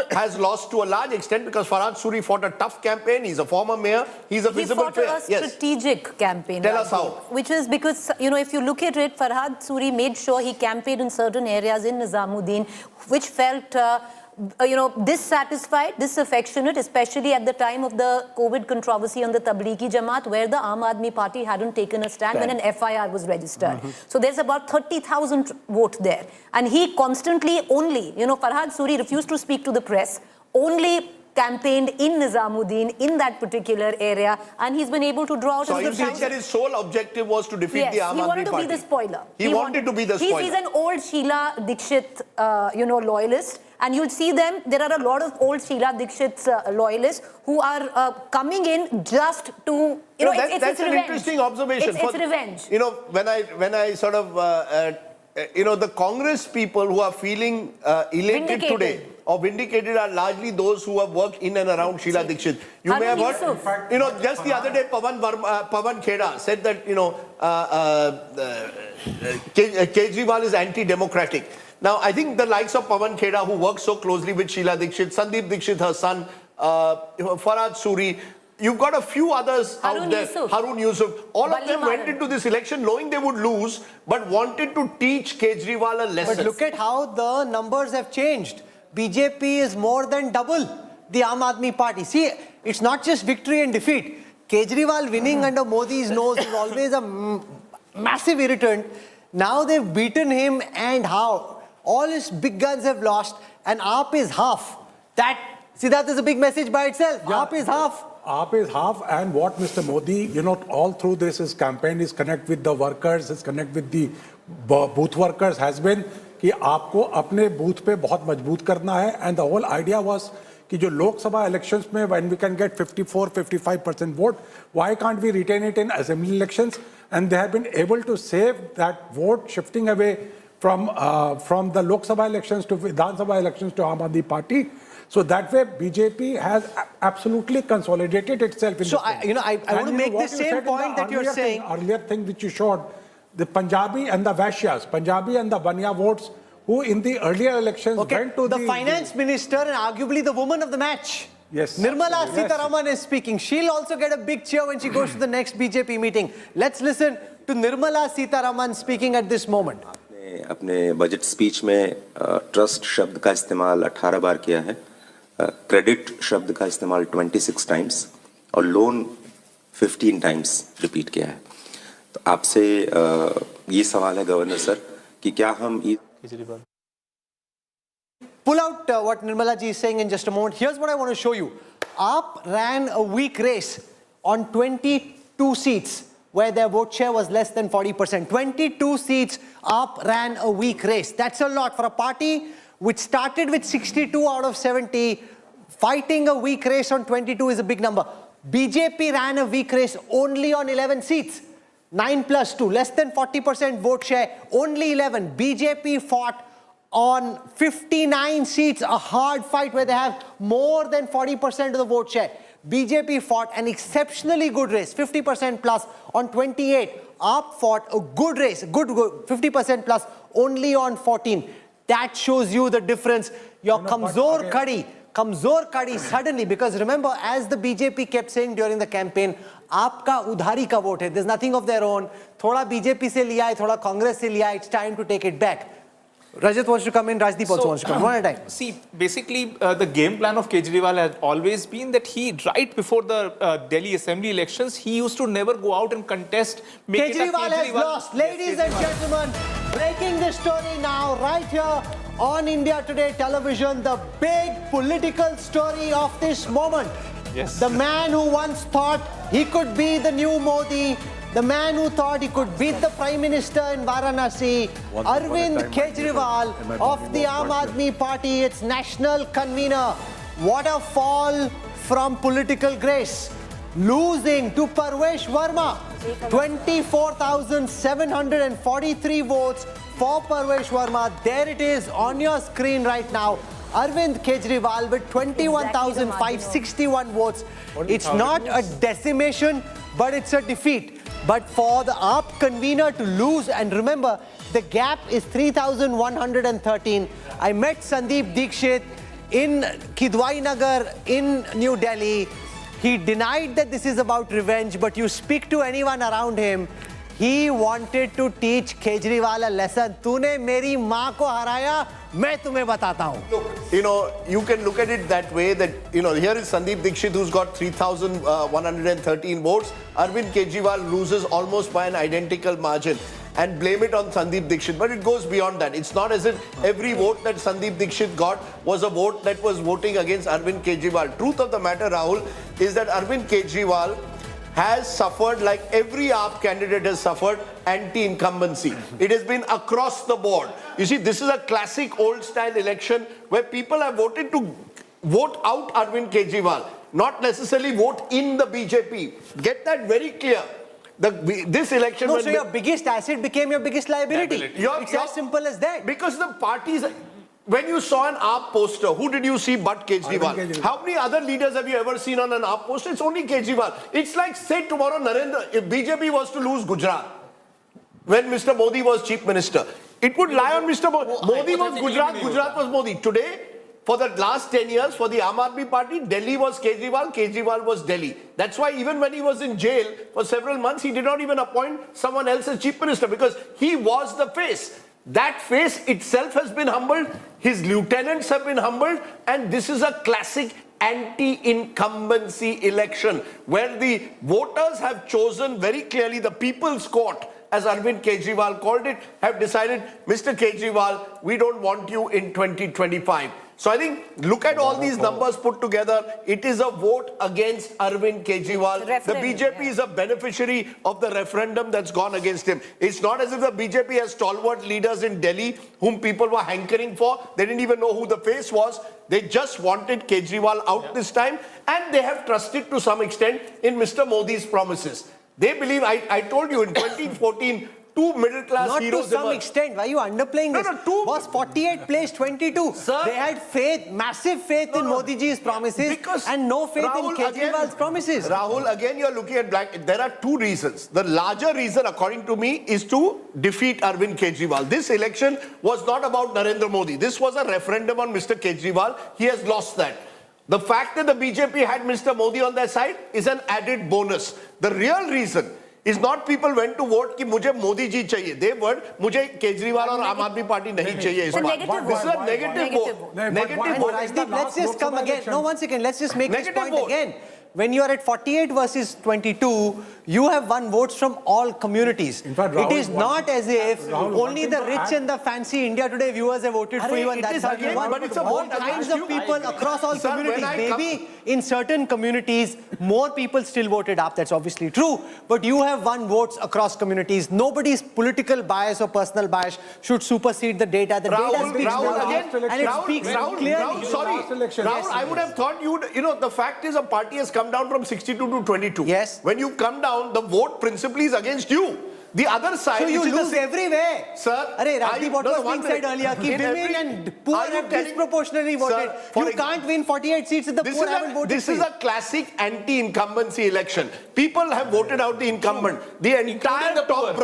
has lost to a large extent because Farhad Suri fought a tough campaign. He's a former mayor. He's a visible face. He fought a strategic campaign. Tell us how. Which is because, if you look at it, Farhad Suri made sure he campaigned in certain areas in Nizamuddin, which felt dissatisfied, disaffectionate, especially at the time of the COVID controversy on the Tablighi Jamaat, where the Aam Aadmi Party hadn't taken a stand when an FIR was registered. So there's about 30,000 votes there. And he constantly Farhad Suri refused to speak to the press, only campaigned in Nizamuddin, in that particular area, and he's been able to draw out. So you think that his sole objective was to defeat the Aam Aadmi Party? He wanted to be the spoiler. He wanted to be the spoiler. He's an old Sheila Dikshit, loyalist. And you'll see them, there are a lot of old Sheila Dikshit's loyalists who are coming in just to, that's an interesting observation. It's revenge. When I sort of, the Congress people who are feeling elated today or vindicated are largely those who have worked in and around Sheila Dikshit. You may have heard, just the other day, Pavan Kheda said that, Kejriwal is anti-democratic. Now, I think the likes of Pavan Kheda, who works so closely with Sheila Dikshit, Sandeep Dikshit, her son, Farhad Suri, you've got a few others out there, Harun Yusuf. All of them went into this election knowing they would lose, but wanted to teach Kejriwal a lesson. But look at how the numbers have changed. BJP is more than double the Aam Aadmi Party. See, it's not just victory and defeat. Kejriwal winning under Modi's nose is always a massive irritant. Now they've beaten him, and how? All his big guns have lost, and AAP is half. That is a big message by itself. Yeah. AAP is half. AAP is half, and what Mr. Modi, all through this, his campaign is connect with the workers, his connect with the booth workers has been कि आपको अपने booth पे बहुत मजबूत करना है, and the whole idea was कि जो लोकसभा elections में when we can get 54-55% vote, why can't we retain it in assembly elections? And they have been able to save that vote shifting away from the Lok Sabha elections to Vidhan Sabha elections to Aam Aadmi Party. So that way, BJP has absolutely consolidated itself. So I want to make the same point that you're saying. Earlier thing which you showed, the Punjabi and the Vaishyas, Punjabi and the Banya votes, who in the earlier elections went to the finance minister and arguably the woman of the match. Yes. Nirmala Sitharaman is speaking. She'll also get a big cheer when she goes to the next BJP meeting. Let's listen to Nirmala Sitharaman speaking at this moment. अपने budget speech में trust शब्द का इस्तेमाल 18 बार किया है, credit शब्द का इस्तेमाल 26 टाइम्स और लोन 15 टाइम्स रिपीट किया है। तो आपसे ये सवाल है गवर्नर सर कि क्या हम Pull out what Nirmala ji is saying in just a moment. Here's what I want to show you. AAP ran a weak race on 22 seats where their vote share was less than 40%. 22 seats, AAP ran a weak race. That's a lot for a party which started with 62 out of 70. Fighting a weak race on 22 is a big number. BJP ran a weak race only on 11 seats. 9 plus 2, less than 40% vote share, only 11. BJP fought on 59 seats, a hard fight where they have more than 40% of the vote share. BJP fought an exceptionally good race, 50% plus on 28. AAP fought a good race, good 50% plus only on 14. That shows you the difference. Your Kamzor Kadi suddenly, because remember, as the BJP kept saying during the campaign, आपका उधारी का vote है. There's nothing of their own. थोड़ा BJP से लिया है, थोड़ा कांग्रेस से लिया है. It's time to take it back. Rajat wants to come in, Rajdeep also wants to come. One at a time. See, basically, the game plan of Kejriwal has always been that he, right before the Delhi Assembly elections, he used to never go out and contest. Kejriwal has lost. Ladies and gentlemen, breaking this story now, right here on India Today television, the big political story of this moment. Yes. The man who once thought he could be the new Modi, the man who thought he could beat the Prime Minister in Varanasi, Arvind Kejriwal of the Aam Aadmi Party, its national convener. What a fall from political grace. Losing to Parvesh Verma. 24,743 votes for Parvesh Verma. There it is on your screen right now. Arvind Kejriwal with 21,561 votes. It's not a decimation, but it's a defeat. But for the AAP convener to lose, and remember, the gap is 3,113. I met Sandeep Dikshit in Kidwai Nagar in New Delhi. He denied that this is about revenge, but you speak to anyone around him, he wanted to teach Kejriwal a lesson. तूने मेरी माँ को हराया, मैं तुम्हें बताता हूँ. Look, you can look at it that way that, here is Sandeep Dikshit who's got 3,113 votes. Arvind Kejriwal loses almost by an identical margin and blame it on Sandeep Dikshit. But it goes beyond that. It's not as if every vote that Sandeep Dikshit got was a vote that was voting against Arvind Kejriwal. Truth of the matter, Rahul, is that Arvind Kejriwal has suffered, like every AAP candidate has suffered, anti-incumbency. It has been across the board. You see, this is a classic old-style election where people have voted to vote out Arvind Kejriwal, not necessarily vote in the BJP. Get that very clear. This election... No, so your biggest asset became your biggest liability. It's as simple as that. Because the parties... When you saw an AAP poster, who did you see but Kejriwal? How many other leaders have you ever seen on an AAP poster? It's only Kejriwal. It's like, say tomorrow if BJP was to lose Gujarat, when Mr. Modi was Chief Minister, it would lie on Mr. Modi. Modi was Gujarat, Gujarat was Modi. Today, for the last 10 years, for the Aam Aadmi Party, Delhi was Kejriwal, Kejriwal was Delhi. That's why even when he was in jail for several months, he did not even appoint someone else as Chief Minister because he was the face. That face itself has been humbled, his lieutenants have been humbled, and this is a classic anti-incumbency election where the voters have chosen very clearly, the People's Court, as Arvind Kejriwal called it, have decided, Mr. Kejriwal, we don't want you in 2025. So I think, look at all these numbers put together. It is a vote against Arvind Kejriwal. The BJP is a beneficiary of the referendum that's gone against him. It's not as if the BJP has stalwart leaders in Delhi whom people were hankering for. They didn't even know who the face was. They just wanted Kejriwal out this time. And they have trusted to some extent in Mr. Modi's promises. They believe, I told you in 2014, two middle-class heroes. Not to some extent. Why are you underplaying this? Was 48 placed 22. Sir, they had faith, massive faith in Modi ji's promises and no faith in Kejriwal's promises. Rahul, again you're looking at black. There are two reasons. The larger reason, according to me, is to defeat Arvind Kejriwal. This election was not about Narendra Modi. This was a referendum on Mr. Kejriwal. He has lost that. The fact that the BJP had Mr. Modi on their side is an added bonus. The real reason is not people went to vote कि मुझे मोदी जी चाहिए. They were मुझे केजरीवाल और आम आदमी party नहीं चाहिए. It's a negative This is a vote. negative vote. Negative And vote. Rajdeep, let's just come again. No, one second. Let's just make this point again. When you are at 48 versus 22, you have won votes from all communities. In fact, it Rahul, is not as if Rahul, only the rich and the fancy India Today viewers have voted for you, and that's how you won. but it's a All vote kinds against of you. people across all Sir, communities. when I come- Maybe in certain communities, more people still voted up. That's obviously true. But you have won votes across communities. Nobody's political bias or personal bias should supersede the data. The data Rahul, speaks Rahul loud, again, and it speaks clearly. Rahul, sorry. Rahul, I would have thought the fact is a party has come down from 62 to 22. Yes. When you come down, the vote principally is against you. The other side, So you which is lose everywhere. Sir, Arey, Rajdeep, what was being said earlier, कि in women every- and poor Are you have telling- disproportionately voted. Sir, for You can't win 48 seats if the poor haven't voted This for is you. a classic anti-incumbency election. People have voted out the incumbent. The entire top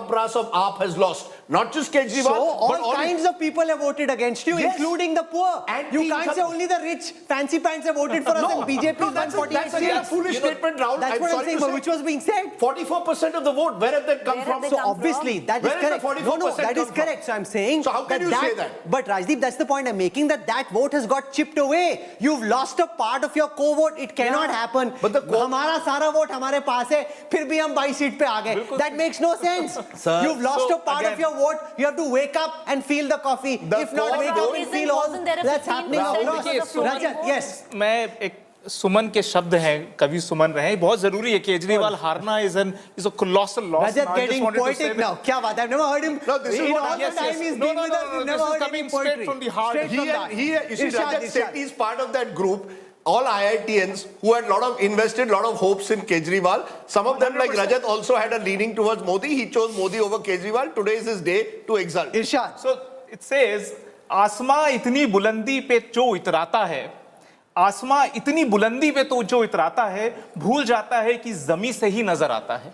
brass of AAP has lost. Not just Kejriwal, So but all kinds of people have voted against you, Yes. including the poor. You can't say only the rich, fancy pants have voted for us and BJP won 48 that's seats. a foolish statement, Rahul. That's what I'm sorry saying, to but say. which was being said. 44% of the vote. Where have that come from? So obviously that is Where is the correct. 44% That is come from? correct. So I'm saying So how can you say that? But Rajdeep, that's the point I'm making, that vote has got chipped away. You've lost a part of your co-vote. It cannot happen. But the हमारा सारा vote हमारे पास है, फिर भी हम 22 seat पे आ गए. That makes no sense. Sir, You've lost so a part of again- your vote. You have to wake up and feel the coffee. If not core wake up vote and isn't- feel all wasn't there a that's happening 15% across. because of the Rajat, vote? yes. मैं एक सुमन के शब्द हैं, कवि सुमन रहे हैं, बहुत जरूरी है. केजरीवाल हारना is a colossal loss. Rajat Now, I just getting wanted to say poetic that- now. क्या बात है? I've never heard him. No, this is in what all I'm- the yes, time yes. he's No, been no, with no, us, no, we've this never is heard coming any straight poetry. from the heart. Straight from that. You see, Irshad, Rajat Irshad. Sethi is part of that group. All IITians who had invested a lot of hopes in Kejriwal. Some of them, like Rajat, also had a leaning towards Modi. He chose Modi over Kejriwal. Today is his day to exult. Irshad. So it says, आसमां इतनी बुलंदी पे जो इतराता है, आसमां इतनी बुलंदी पे तो जो इतराता है, भूल जाता है कि जमी से ही नजर आता है.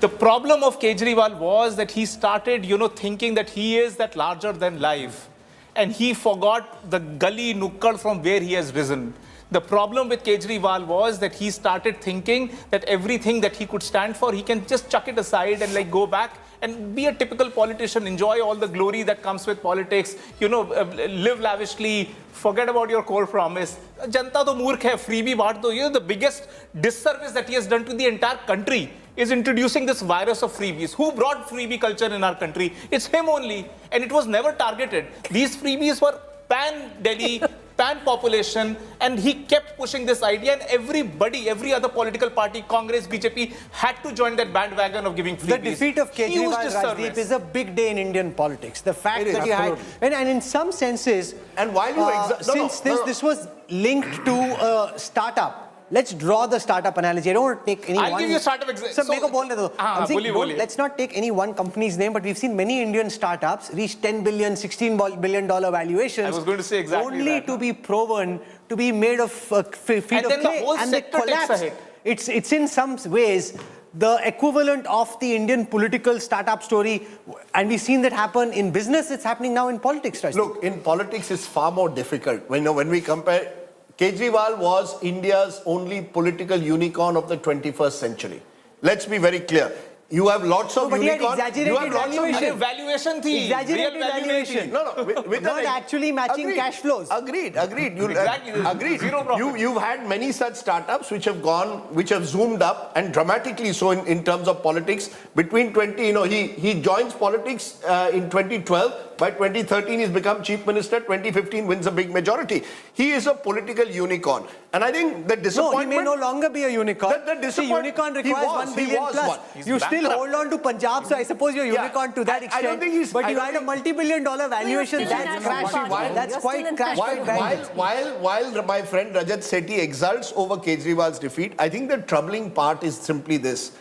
The problem of Kejriwal was that he started, thinking that he is that larger than life. And he forgot the gully nukkad from where he has risen. The problem with Kejriwal was that he started thinking that everything that he could stand for, he can just chuck it aside and go back and be a typical politician, enjoy all the glory that comes with politics, live lavishly, forget about your core promise. Janta to moorkh hai, freebie baat do. The biggest disservice that he has done to the entire country is introducing this virus of freebies. Who brought freebie culture in our country? It's him only. And it was never targeted. These freebies were pan-Delhi, pan-population, and he kept pushing this idea, and everybody, every other political party, Congress, BJP, had to join that bandwagon of giving freebies. The defeat of Huge Kejriwal, disservice. Rajdeep, is a big day in Indian politics. The fact It is, that you had, and in some senses, And while you since this was linked to a startup, let's draw the startup analogy. I don't want to take any I'll one. give you a startup example. So, make a ball I'm saying, boliye. let's not take any one company's name, but we've seen many Indian startups reach $10 billion, $16 billion valuations. I was going to say exactly only that, to be proven to be made of feet And of then the clay, whole and they sector takes a collapse. hit. It's in some ways the equivalent of the Indian political startup story, and we've seen that happen in business. It's happening now in politics, right? Look, in politics, it's far more difficult. When we compare, Kejriwal was India's only political unicorn of the 21st century. Let's be very clear. You have lots of but he had unicorns. exaggerated You have lots of valuation. Valuation thi. Exaggerated Real value valuation. No, with Not actually matching cash flows. Agreed. Exactly. Agreed. Zero profit. You've had many such startups which have zoomed up and dramatically so in terms of politics. Between he joins politics in 2012. By 2013, he's become chief minister. 2015, wins a big majority. He is a political unicorn. And I think the disappointment... No, he may no longer be a unicorn. The unicorn requires 1 billion plus. You still hold on to Punjab, so I suppose you're unicorn to that extent. I don't think he's... But you had a multi-billion-dollar valuation. still That's in crashed. national party. That's You're quite still in crashed. While my friend Rajat Sethi exults over Kejriwal's defeat, I think the troubling part is simply this.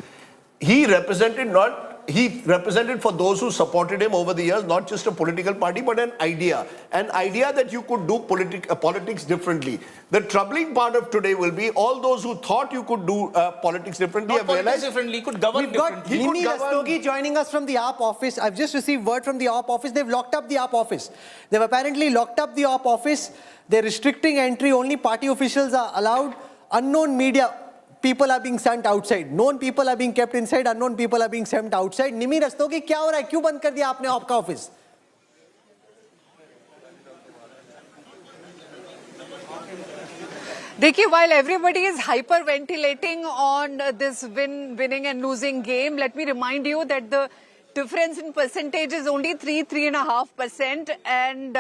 He represented not he represented for those who supported him over the years, not just a political party, but an idea that you could do politics differently. The troubling part of today will be all those who thought you could do politics differently Not have politics realized differently, he could govern We've got differently. Nimi Rastogi joining us from the AAP office. I've just received word from the AAP office. They've locked up the AAP office. They've apparently locked up the AAP office. They're restricting entry. Only party officials are allowed. Unknown media people are being sent outside. Known people are being kept inside. Unknown people are being sent outside. Nimi Rastogi, क्या हो रहा है? क्यों बंद कर दिया आपने AAP का office? Dekhiye, while everybody is hyperventilating on this winning and losing game, let me remind you that the difference in percentage is only 3.5%, and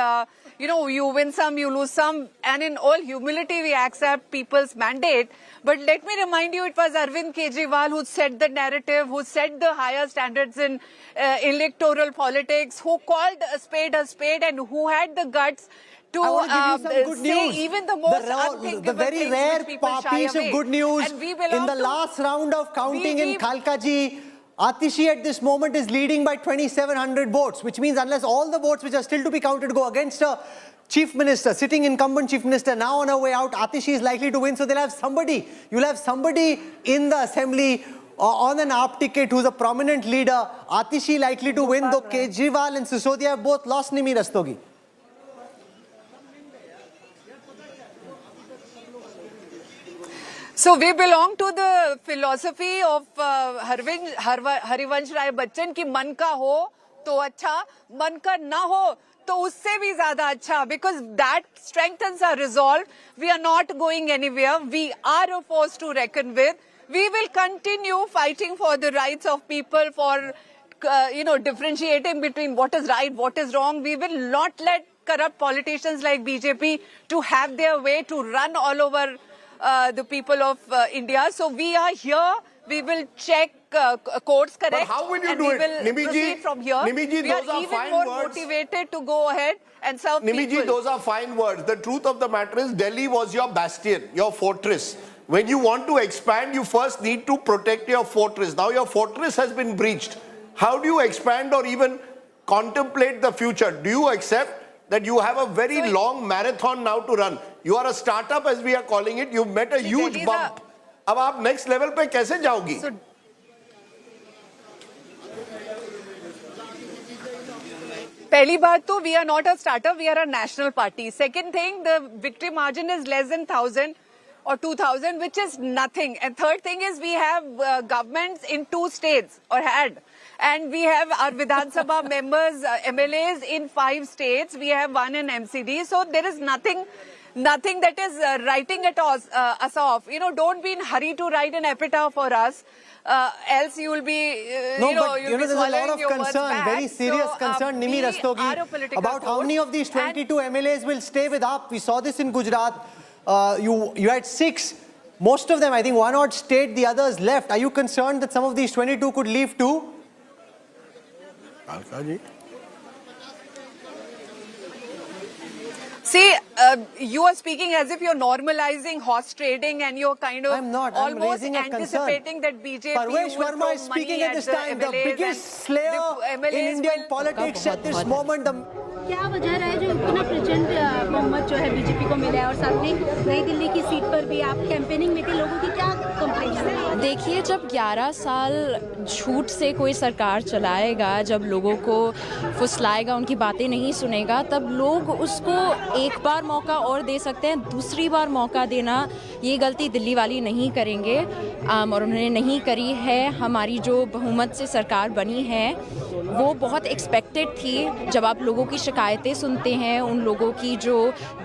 you win some, you lose some, and in all humility we accept people's mandate. But let me remind you, it was Arvind Kejriwal who set the narrative, who set the higher standards in electoral politics, who called a spade, and who had the guts to say even the most unthinkable the very things rare which people shy piece of away. good news And we in belong the to- last round of counting in Khalkaji. Atishi at this moment is leading by 2,700 votes, which means unless all the votes which are still to be counted go against a chief minister, sitting incumbent chief minister, now on her way out, Atishi is likely to win. So they'll have somebody, you'll have somebody in the assembly on an AAP ticket who's a prominent leader. Atishi likely to win, though Kejriwal and Sisodia have both lost. Nimi Rastogi. So we belong to the philosophy of Harivansh Rai Bachchan की मन का हो तो अच्छा, मन का ना हो तो उससे भी ज़्यादा अच्छा, because that strengthens our resolve. We are not going anywhere. We are a force to reckon with. We will continue fighting for the rights of people, for differentiating between what is right, what is wrong. We will not let corrupt politicians like BJP to have their way, to run all over the people of India. So we are here. We will check course correct. But how will you and do we it? will Nimiji, proceed from here. Nimiji, we those are are even fine more words. motivated to go ahead and serve Nimiji, people. those are fine words. The truth of the matter is Delhi was your bastion, your fortress. When you want to expand, you first need to protect your fortress. Now your fortress has been breached. How do you expand or even contemplate the future? Do you accept that you have a very long marathon now to run? You are a startup, as we are calling it. You've met a huge bump. अब आप next level पे कैसे जाओगी? पहली बात तो we are not a startup, we are a national party. Second thing, the victory margin is less than 1,000 or 2,000, which is nothing. And third thing is we have governments in 2 states, or had. And we have our Vidhan Sabha members, MLAs in 5 states. We have 1 in MCD. So there is nothing that is writing us off. Don't be in hurry to write an epitaph for us. Else you will be, you'll be there's a swallowing lot of your words concern, back. very serious So, concern, Nimi we are a Rastogi, political about how many of these 22 MLAs will stay with AAP. We saw this in Gujarat. You had 6. Most of them, I think 1 odd stayed, the others left. Are you concerned that some of these 22 could leave too? See, you are speaking as if you're normalizing horse trading and you're kind of almost raising a concern. anticipating that BJP Parvesh will Verma throw is speaking money at this the time, the MLAs biggest and slayer the MLAs in Indian will- politics at this moment. क्या वजह रहा है जो इतना प्रचंड बहुमत जो है बीजेपी को मिला है, और साथ में नई दिल्ली की सीट पर भी आप कैंपेनिंग में थे, लोगों की क्या कंप्लेंट है? देखिए, जब 11 साल झूठ से कोई सरकार चलाएगा, जब लोगों को फुसलाएगा, उनकी बातें नहीं सुनेगा, तब लोग उसको एक बार मौका और दे सकते हैं। दूसरी बार मौका देना, ये गलती दिल्ली वाली नहीं करेंगे और उन्होंने नहीं करी है। हमारी जो बहुमत से सरकार बनी है वो बहुत एक्सपेक्टेड थी। जब आप लोगों की शिकायतें सुनते हैं, उन लोगों की जो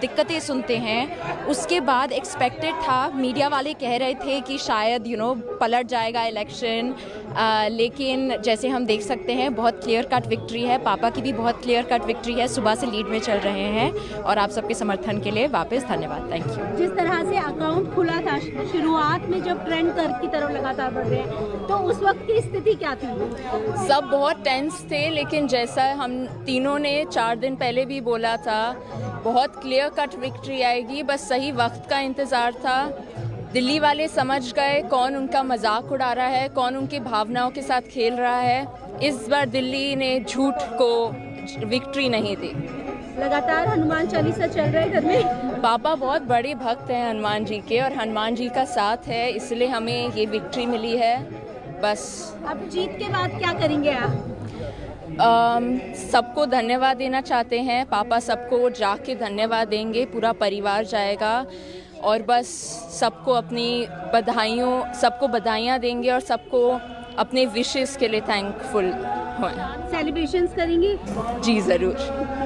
दिक्कतें सुनते हैं, उसके बाद एक्सपेक्टेड था। मीडिया वाले कह रहे थे कि शायद पलट जाएगा इलेक्शन, लेकिन जैसे हम देख सकते हैं बहुत क्लियर कट विक्ट्री है। पापा की भी बहुत क्लियर कट विक्ट्री है, सुबह से लीड में चल रहे हैं और आप सबके समर्थन के लिए वापस धन्यवाद। Thank you. जिस तरह से अकाउंट खुला था शुरुआत में, जब ट्रेंड की तरफ लगातार बढ़ रहे हैं, तो उस वक्त की स्थिति क्या थी? सब बहुत टेंस थे, लेकिन जैसा हम तीनों ने 4 दिन पहले भी बोला था, बहुत क्लियर कट विक्ट्री आएगी, बस सही वक्त का इंतज़ार था। दिल्ली वाले समझ गए कौन उनका मजाक उड़ा रहा है, कौन उनकी भावनाओं के साथ खेल रहा है। इस बार दिल्ली ने झूठ को विक्ट्री नहीं दी। लगातार हनुमान चालीसा चल रहा है घर में। पापा बहुत बड़े भक्त हैं हनुमान जी के और हनुमान जी का साथ है, इसलिए हमें ये विक्ट्री मिली है। बस अब जीत के बाद क्या करेंगे आप? सबको धन्यवाद देना चाहते हैं। पापा सबको जाके धन्यवाद देंगे, पूरा परिवार जाएगा और बस सबको अपनी सबको बधाइयाँ देंगे और सबको अपने विशेस के लिए थैंकफुल हों। सेलिब्रेशंस करेंगे? जी ज़रूर।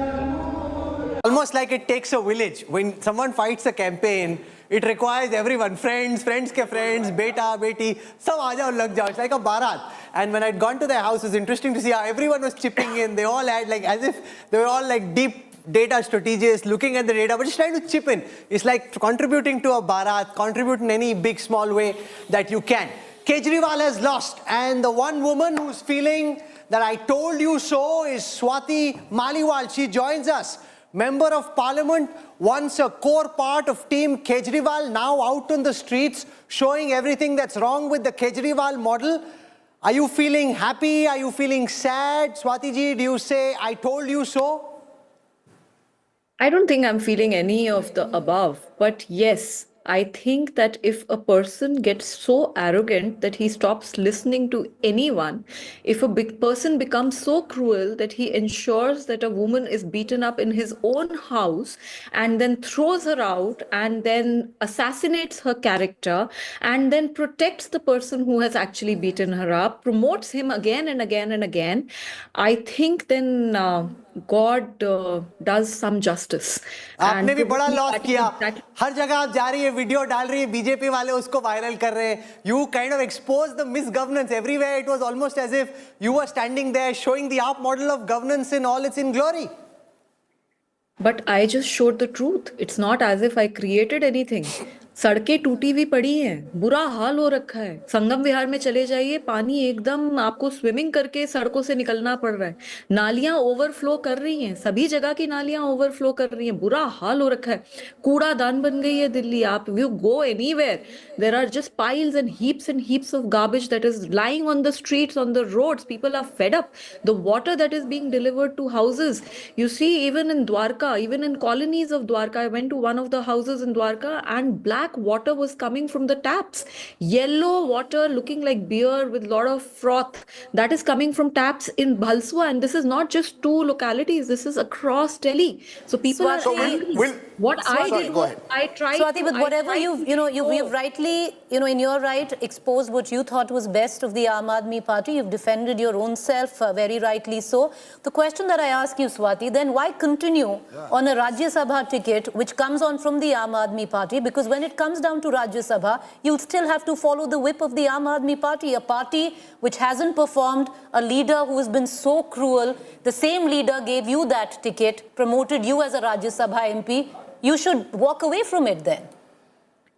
Almost like it takes a village. When someone fights a campaign, it requires everyone, friends के friends, beta, beti, सब आ जाओ लग जाओ. It's like a barat. And when I'd gone to their house, it was interesting to see how everyone was chipping in. They all had like, as if they were all like deep data strategists, looking at the data, but just trying to chip in. It's like contributing to a barat, contribute in any big, small way that you can. Kejriwal has lost, and the one woman who's feeling that I told you so is Swati Maliwal. She joins us. Member of Parliament, once a core part of Team Kejriwal, now out on the streets, showing everything that's wrong with the Kejriwal model. Are you feeling happy? Are you feeling sad? Swati ji, do you say, I told you so? I don't think I'm feeling any of the above, but yes, I think that if a person gets so arrogant that he stops listening to anyone, if a big person becomes so cruel that he ensures that a woman is beaten up in his own house and then throws her out and then assassinates her character and then protects the person who has actually beaten her up, promotes him again and again and again, I think then God does some justice. आपने भी बड़ा loss किया. हर जगह आप जा रही है, video डाल रही है, बीजेपी वाले उसको वायरल कर रहे हैं. You kind of exposed the misgovernance everywhere. It was almost as if you were standing there showing the AAP model of governance in all its glory. But I just showed the truth. It's not as if I created anything. सड़कें टूटी हुई पड़ी हैं, बुरा हाल हो रखा है. संगम विहार में चले जाइए, पानी एकदम आपको स्विमिंग करके सड़कों से निकलना पड़ रहा है. नालियां ओवरफ्लो कर रही हैं, सभी जगह की नालियां ओवरफ्लो कर रही हैं, बुरा हाल हो रखा है. कूड़ादान बन गई है दिल्ली. आप you go anywhere, there are just piles and heaps of garbage that is lying on the streets, on the roads. People are fed up. The water that is being delivered to houses, you see, even in Dwarka, even in colonies of Dwarka, I went to one of the houses in Dwarka and black water was coming from the taps. Yellow water looking like beer with a lot of froth that is coming from taps in Bhalsua, and this is not just two localities, this is across Delhi. So people are angry. What I did was I tried Swati, but whatever you've rightly, in your right, exposed what you thought was best of the Aam Aadmi Party. You've defended your own self, very rightly so. The question that I ask you, Swati, then why continue on a Rajya Sabha ticket which comes on from the Aam Aadmi Party? Because when it comes down to Rajya Sabha, you'll still have to follow the whip of the Aam Aadmi Party, a party which hasn't performed, a leader who has been so cruel. The same leader gave you that ticket, promoted you as a Rajya Sabha MP. You should walk away from it then.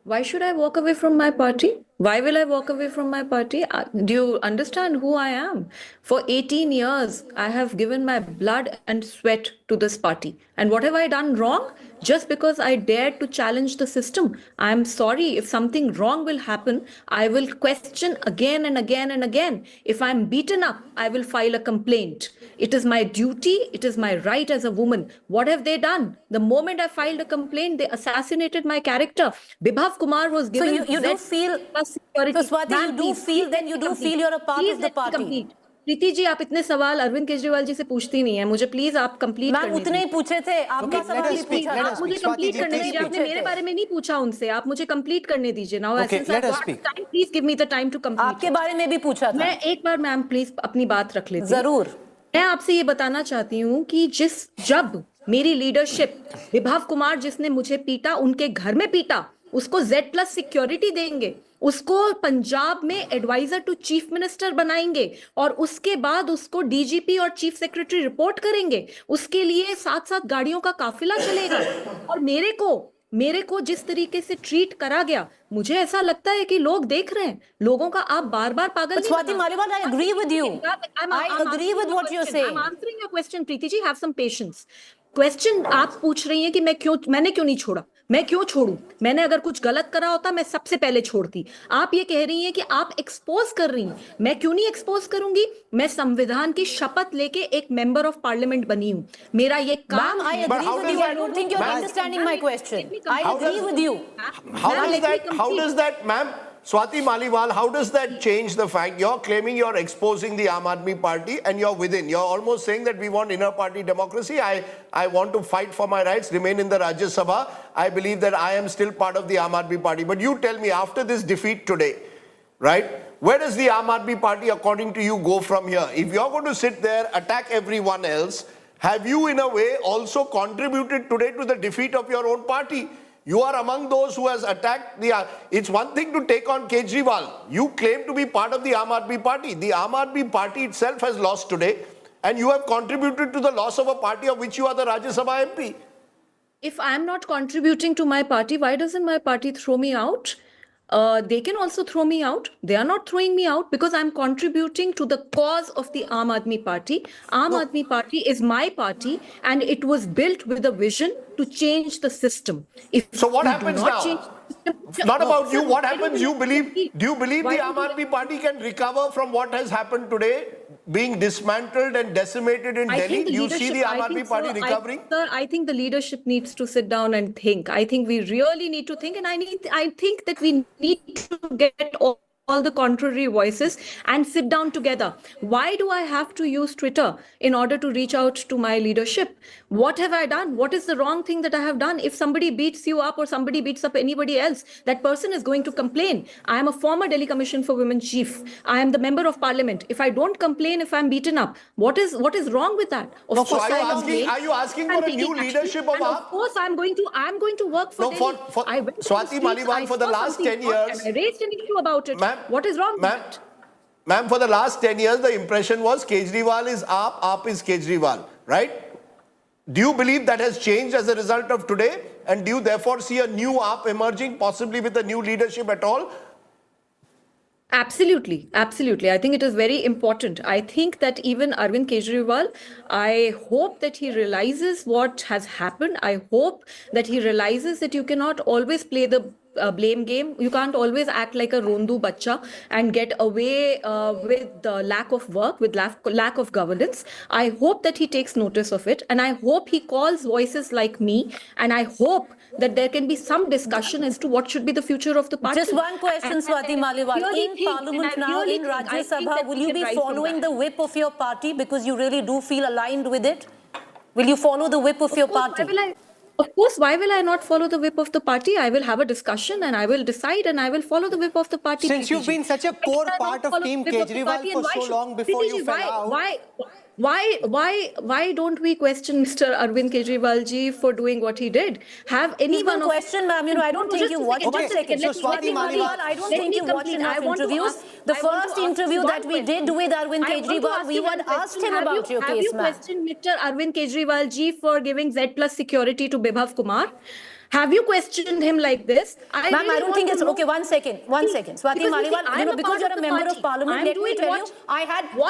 Why should I walk away from my party? Why will I walk away from my party? Do you understand who I am? For 18 years, I have given my blood and sweat to this party. And what have I done wrong? Just because I dared to challenge the system. I am sorry. If something wrong will happen, I will question again and again and again. If I am beaten up, I will file a complaint. It is my duty. It is my right as a woman. What have they done? The moment I filed a complaint, they assassinated my character. Bibhav Kumar was given... So you do feel... So Swati, you do feel you're a part of the party. Preeti ji, आप इतने सवाल अरविंद केजरीवाल जी से पूछती नहीं है. मुझे please आप complete ma'am उतने ही पूछे थे. आपका सवाल ही पूछा. आप मुझे कंप्लीट करने दीजिए. आपने मेरे बारे में नहीं पूछा उनसे. आप मुझे कंप्लीट करने दीजिए. Now please give me the time to complete. आपके बारे में भी पूछा था. मैं एक बार मैम प्लीज अपनी बात रख लेती हूं. जरूर. मैं आपसे ये बताना चाहती हूँ कि जब मेरी लीडरशिप, विभाव कुमार जिसने मुझे पीटा, उनके घर में पीटा, उसको Z+ सिक्योरिटी देंगे, उसको पंजाब में एडवाइजर टू चीफ मिनिस्टर बनाएंगे और उसके बाद उसको डीजीपी और चीफ सेक्रेटरी रिपोर्ट करेंगे. उसके लिए 7-7 गाड़ियों का काफिला चलेगा. और मेरे को जिस तरीके से ट्रीट करा गया, मुझे ऐसा लगता है कि लोग देख रहे हैं. लोगों का आप बार-बार पागल Swati Maliwal, I agree with you. I agree with what you're saying. I'm answering your question, Preeti ji. Have some patience. Question आप पूछ रही हैं कि मैंने क्यों नहीं छोड़ा. मैं क्यों छोड़ूं? मैंने अगर कुछ गलत करा होता मैं सबसे पहले छोड़ती। आप ये कह रही हैं कि आप एक्सपोज कर रही हैं, मैं क्यों नहीं एक्सपोज करूंगी? मैं संविधान की शपथ लेके एक मेंबर ऑफ पार्लियामेंट बनी हूं, मेरा ये काम I agree with you. I don't think you're understanding my question. I agree with you. How does that, ma'am, Swati Maliwal, how does that change the fact you're claiming you're exposing the Aam Aadmi Party and you're within? You're almost saying that we want inner party democracy. I want to fight for my rights, remain in the Rajya Sabha. I believe that I am still part of the Aam Aadmi Party. But you tell me, after this defeat today, right, where does the Aam Aadmi Party, according to you, go from here? If you're going to sit there, attack everyone else, have you in a way also contributed today to the defeat of your own party? You are among those who has attacked the... It's one thing to take on Kejriwal. You claim to be part of the Aam Aadmi Party. The Aam Aadmi Party itself has lost today, and you have contributed to the loss of a party of which you are the Rajya Sabha MP. If I'm not contributing to my party, why doesn't my party throw me out? They can also throw me out. They are not throwing me out because I'm contributing to the cause of the Aam Aadmi Party. Aam Aadmi Party is my party, and it was built with a vision to change the system. So what happens now? Not about you. What happens? Do you believe the Aam Aadmi Party can recover from what has happened today, being dismantled and decimated in Delhi? Do you see the Aam Aadmi Party recovering? I think the leadership needs to sit down and think. I think we really need to think, and I think that we need to get all the contrary voices and sit down together. Why do I have to use Twitter in order to reach out to my leadership? What have I done? What is the wrong thing that I have done? If somebody beats you up or somebody beats up anybody else, that person is going to complain. I am a former Delhi Commission for Women chief. I am the member of parliament. If I don't complain, if I'm beaten up, what is wrong with that? Of course, are you asking for a new leadership of AAP? Of course, I'm going to work for Delhi. I went to Swati Maliwal, for the last 10 years, I raised an issue about it. What is wrong with that? Ma'am, for the last 10 years, the impression was Kejriwal is AAP, AAP is Kejriwal, right? Do you believe that has changed as a result of today? And do you therefore see a new AAP emerging, possibly with a new leadership at all? Absolutely. I think it is very important. I think that even Arvind Kejriwal, I hope that he realizes what has happened. I hope that he realizes that you cannot always play the blame game. You can't always act like a rondu bacha and get away with the lack of work, with lack of governance. I hope that he takes notice of it, and I hope he calls voices like me, and I hope that there can be some discussion as to what should be the future of the party. Just one question, Swati Maliwal. In Parliament now, in Rajya Sabha, will you be following the whip of your party because you really do feel aligned with it? Will you follow the whip of your party? Of course, why will I not follow the whip of the party? I will have a discussion and I will decide and I will follow the whip of the party. Since you've been such a core part of Team Kejriwal for so long before you fell out. Why don't we question Mr. Arvind Kejriwal ji for doing what he did? Have anyone question, ma'am? You know, I don't think you watched. Okay, so Swati Maliwal, I don't think you watched enough interviews. The first interview that we did with Arvind Kejriwal, we had asked him about your case, ma'am. Have you questioned Mr. Arvind Kejriwal ji for giving Z plus security to Bibhav Kumar? Have you questioned him like this? Ma'am, I don't think it's okay. One second. Swati Maliwal, because you're a member of parliament, let me tell you,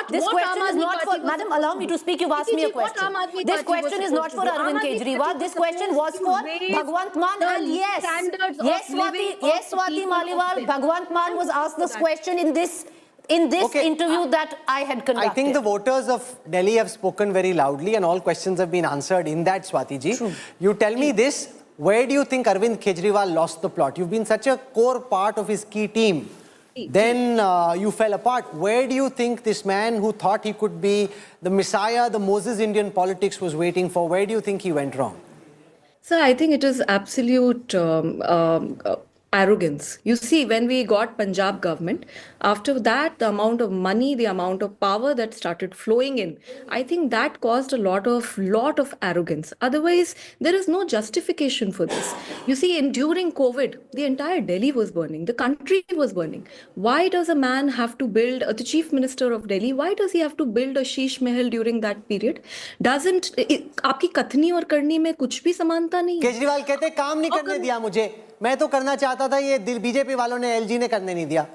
this question is not for, madam, allow me to speak, you've asked me a question. This question is not for Arvind Kejriwal, this question was for Bhagwant Mann, and yes, Swati Maliwal, Bhagwant Mann was asked this question in this interview that I had conducted. I think the voters of Delhi have spoken very loudly and all questions have been answered in that, Swati ji. True. You tell me this. Where do you think Arvind Kejriwal lost the plot? You've been such a core part of his key team. Then you fell apart. Where do you think this man who thought he could be the messiah, the Moses Indian politics was waiting for, where do you think he went wrong? So I think it is absolute arrogance. You see, when we got Punjab government, after that, the amount of money, the amount of power that started flowing in, I think that caused a lot of arrogance. Otherwise, there is no justification for this. You see, during COVID, the entire Delhi was burning. The country was burning. Why does a man have to build, the chief minister of Delhi, why does he have to build a sheesh mahal during that period? आपकी कथनी और करनी में कुछ भी समानता नहीं है. केजरीवाल कहते काम नहीं करने दिया मुझे. मैं तो करना चाहता था, ये बीजेपी वालों ने, एलजी ने करने नहीं दिया.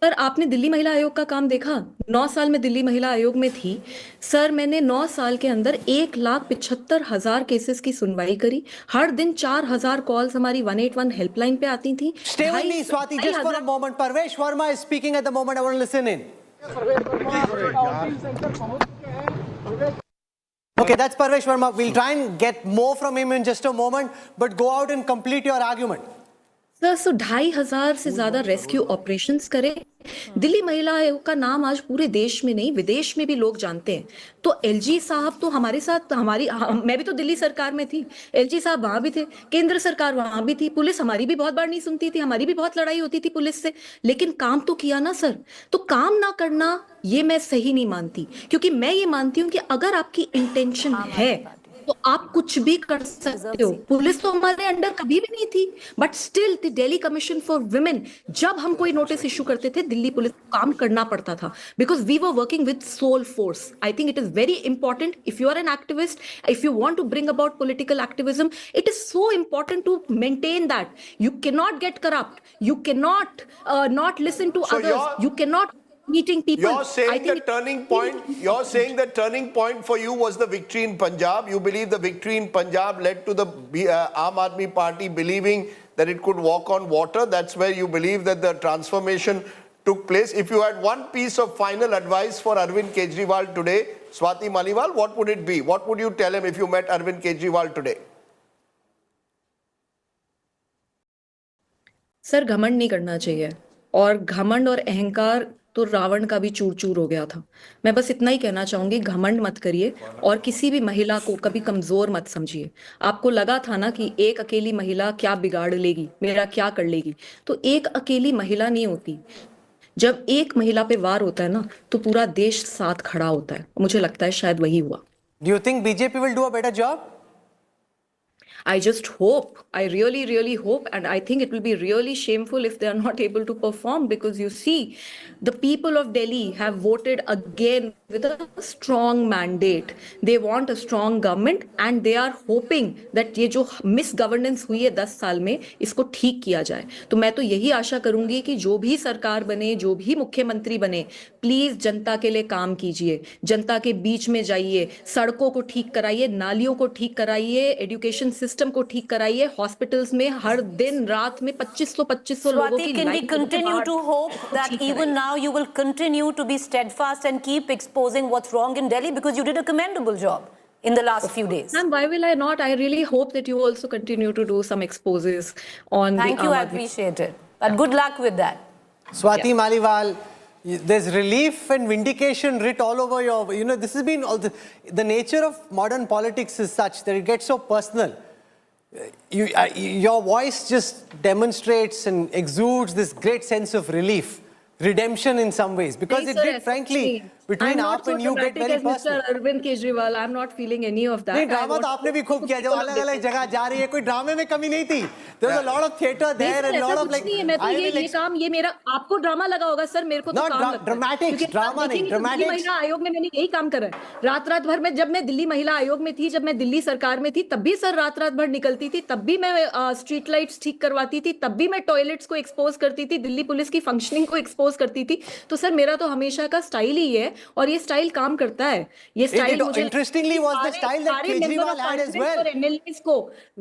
सर आपने दिल्ली महिला आयोग का काम देखा? 9 साल में दिल्ली महिला आयोग में थी सर, मैंने 9 साल के अंदर 1,75,000 केसेस की सुनवाई करी। हर दिन 4,000 कॉल्स हमारी 181 हेल्पलाइन पे आती थी। Stay with me, Swati, just for a moment. Parvesh Verma is speaking at the moment. I want to listen in. Okay, that's Parvesh Verma. We'll try and get more from him in just a moment, but go out and complete your argument. Sir 2,500 से ज्यादा rescue operations करे। दिल्ली महिला आयोग का नाम आज पूरे देश में नहीं विदेश में भी लोग जानते हैं। तो एलजी साहब तो हमारे साथ मैं भी तो दिल्ली सरकार में थी, एलजी साहब वहां भी थे, केंद्र सरकार वहां भी थी, पुलिस हमारी भी बहुत बार नहीं सुनती थी, हमारी भी बहुत लड़ाई होती थी पुलिस से, लेकिन काम तो किया ना सर। तो काम ना करना ये मैं सही नहीं मानती, क्योंकि मैं ये मानती हूँ कि अगर आपकी इंटेंशन है तो आप कुछ भी कर सकते हो। पुलिस तो हमारे अंडर कभी भी नहीं थी, but still the Delhi commission for women, जब हम कोई नोटिस इशू करते थे दिल्ली पुलिस को काम करना पड़ता था, because we were working with soul force. I think it is very important if you are an activist, if you want to bring about political activism, it is so important to maintain that. You can not get corrupt, you can not not listen to others, you cannot meeting people. You're saying the turning point. You're saying the turning point for you was the victory in Punjab. You believe the victory in Punjab led to the Aam Aadmi Party believing that it could walk on water. That's where you believe that the transformation took place. If you had one piece of final advice for Arvind Kejriwal today, Swati Maliwal, what would it be? What would you tell him if you met Arvind Kejriwal today? Sir घमंड नहीं करना चाहिए, और घमंड और अहंकार तो रावण का भी चूर चूर हो गया था। मैं बस इतना ही कहना चाहूंगी, घमंड मत करिए और किसी भी महिला को कभी कमजोर मत समझिए। आपको लगा था ना कि एक अकेली महिला क्या बिगाड़ लेगी, मेरा क्या कर लेगी, तो एक अकेली महिला नहीं होती। जब एक महिला पे वार होता है ना तो पूरा देश साथ खड़ा होता है। मुझे लगता है शायद वही हुआ। Do you think BJP will do a better job? I just hope, I really hope, and I think it will be really shameful if they are not able to perform, because you see, the people of Delhi have voted again with a strong mandate. They want a strong government and they are hoping that ये जो misgovernance हुई है 10 साल में, इसको ठीक किया जाए। तो मैं तो यही आशा करूंगी कि जो भी सरकार बने, जो भी मुख्यमंत्री बने, प्लीज जनता के लिए काम कीजिए, जनता के बीच में जाइए, सड़कों को ठीक कराइए, नालियों को ठीक कराइए, एजुकेशन सिस्टम को ठीक कराइए, हॉस्पिटल्स में हर दिन रात में 2500 लोगों की can we continue to hope that even now you will continue to be steadfast and keep exposing what's wrong in Delhi, because you did a commendable job in the last few days? And why will I not? I really hope that you also continue to do some exposes on Thank you, I appreciate it. But good luck with that. Swati Maliwal, there's relief and vindication writ all over your, this has been, the nature of modern politics is such that it gets so personal. Your voice just demonstrates and exudes this great sense of relief, redemption in some ways, because it did, frankly, between आप and you get very personal. Mr. Arvind Kejriwal, I'm not feeling any of that. नहीं, drama तो आपने भी खूब किया, जब अलग-अलग जगह जा रही है, कोई ड्रामे में कमी नहीं थी. There was a lot of theatre there and a lot of like. मैं तो ये काम, ये मेरा, आपको ड्रामा लगा होगा सर, मेरे को तो काम लगता है. Dramatics, drama नहीं, dramatics. दिल्ली महिला आयोग में मैंने यही काम करा है. रात भर में, जब मैं दिल्ली महिला आयोग में थी, जब मैं दिल्ली सरकार में थी, तब भी सर रात भर निकलती थी, तब भी मैं स्ट्रीट लाइट्स ठीक करवाती थी, तब भी मैं टॉयलेट्स को एक्सपोज करती थी, दिल्ली पुलिस की फंक्शनिंग को एक्सपोज करती थी. तो सर मेरा तो हमेशा का स्टाइल ही है, और ये स्टाइल काम करता है. ये स्टाइल मुझे interestingly was the style that Kejriwal had as well. और एमएलएस को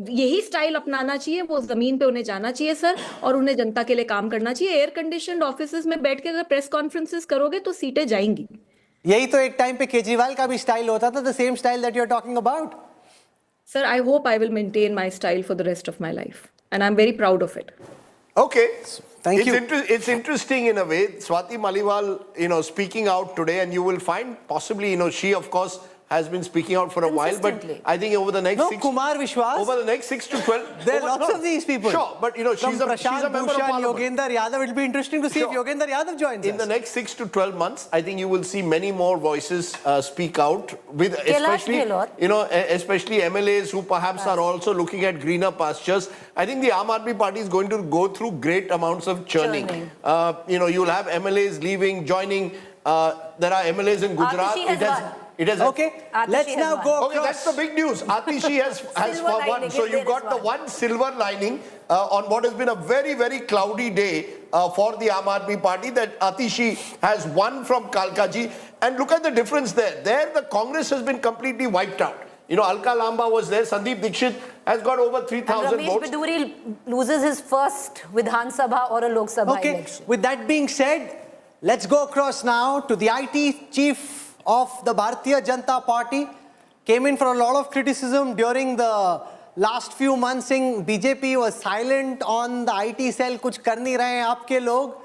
यही स्टाइल अपनाना चाहिए, वो जमीन पे उन्हें जाना चाहिए सर, और उन्हें जनता के लिए काम करना चाहिए. एयर कंडीशनड ऑफिसेज में बैठ के अगर प्रेस कॉन्फ्रेंसेस करोगे तो सीटें जाएंगी. यही तो एक टाइम पे केजरीवाल का भी स्टाइल होता था, the same style that you are talking about. Sir I hope I will maintain my style for the rest of my life, and I am very proud of it. Okay. Thank you. It's interesting in a way. Swati Maliwal, speaking out today, and you will find possibly, she of course has been speaking out for a while, but I think over the next Kumar Vishwas. Over the next 6 to 12, there are lots of these people. Sure, but she's a member of Parliament. Yogender Yadav. It'll be interesting to see if Yogender Yadav joins in the next 6 to 12 months. I think you will see many more voices speak out, with especially MLAs who perhaps are also looking at greener pastures. I think the Aam Aadmi Party is going to go through great amounts of churning. You'll have MLAs leaving, joining. There are MLAs in Gujarat. It has Okay, let's now go Okay, that's the big news. Atishi has Silver won. lining, So if you there got is the one. one silver lining on what has been a very, very cloudy day for the Aam Aadmi Party, that Atishi has won from Kalkaji. And look at the difference there. There, the Congress has been completely wiped out. You know, Alka Lamba was there. Sandeep Dixit has got over 3,000 Ramesh votes. Biduri loses his first Vidhan Sabha or a Lok Sabha election. With that being said, let's go across now to the IT chief of the Bharatiya Janata Party. Came in for a lot of criticism during the last few months, saying BJP was silent on the IT cell, kuch kar nahi rahe hain aapke log.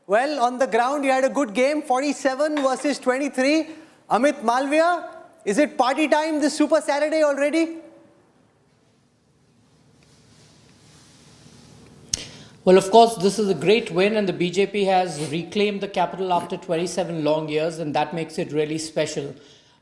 Well, on the ground, you had a good game, 47 versus 23. Amit Malviya, is it party time this Super Saturday already? Well, of course, this is a great win, and the BJP has reclaimed the capital after 27 long years, and that makes it really special.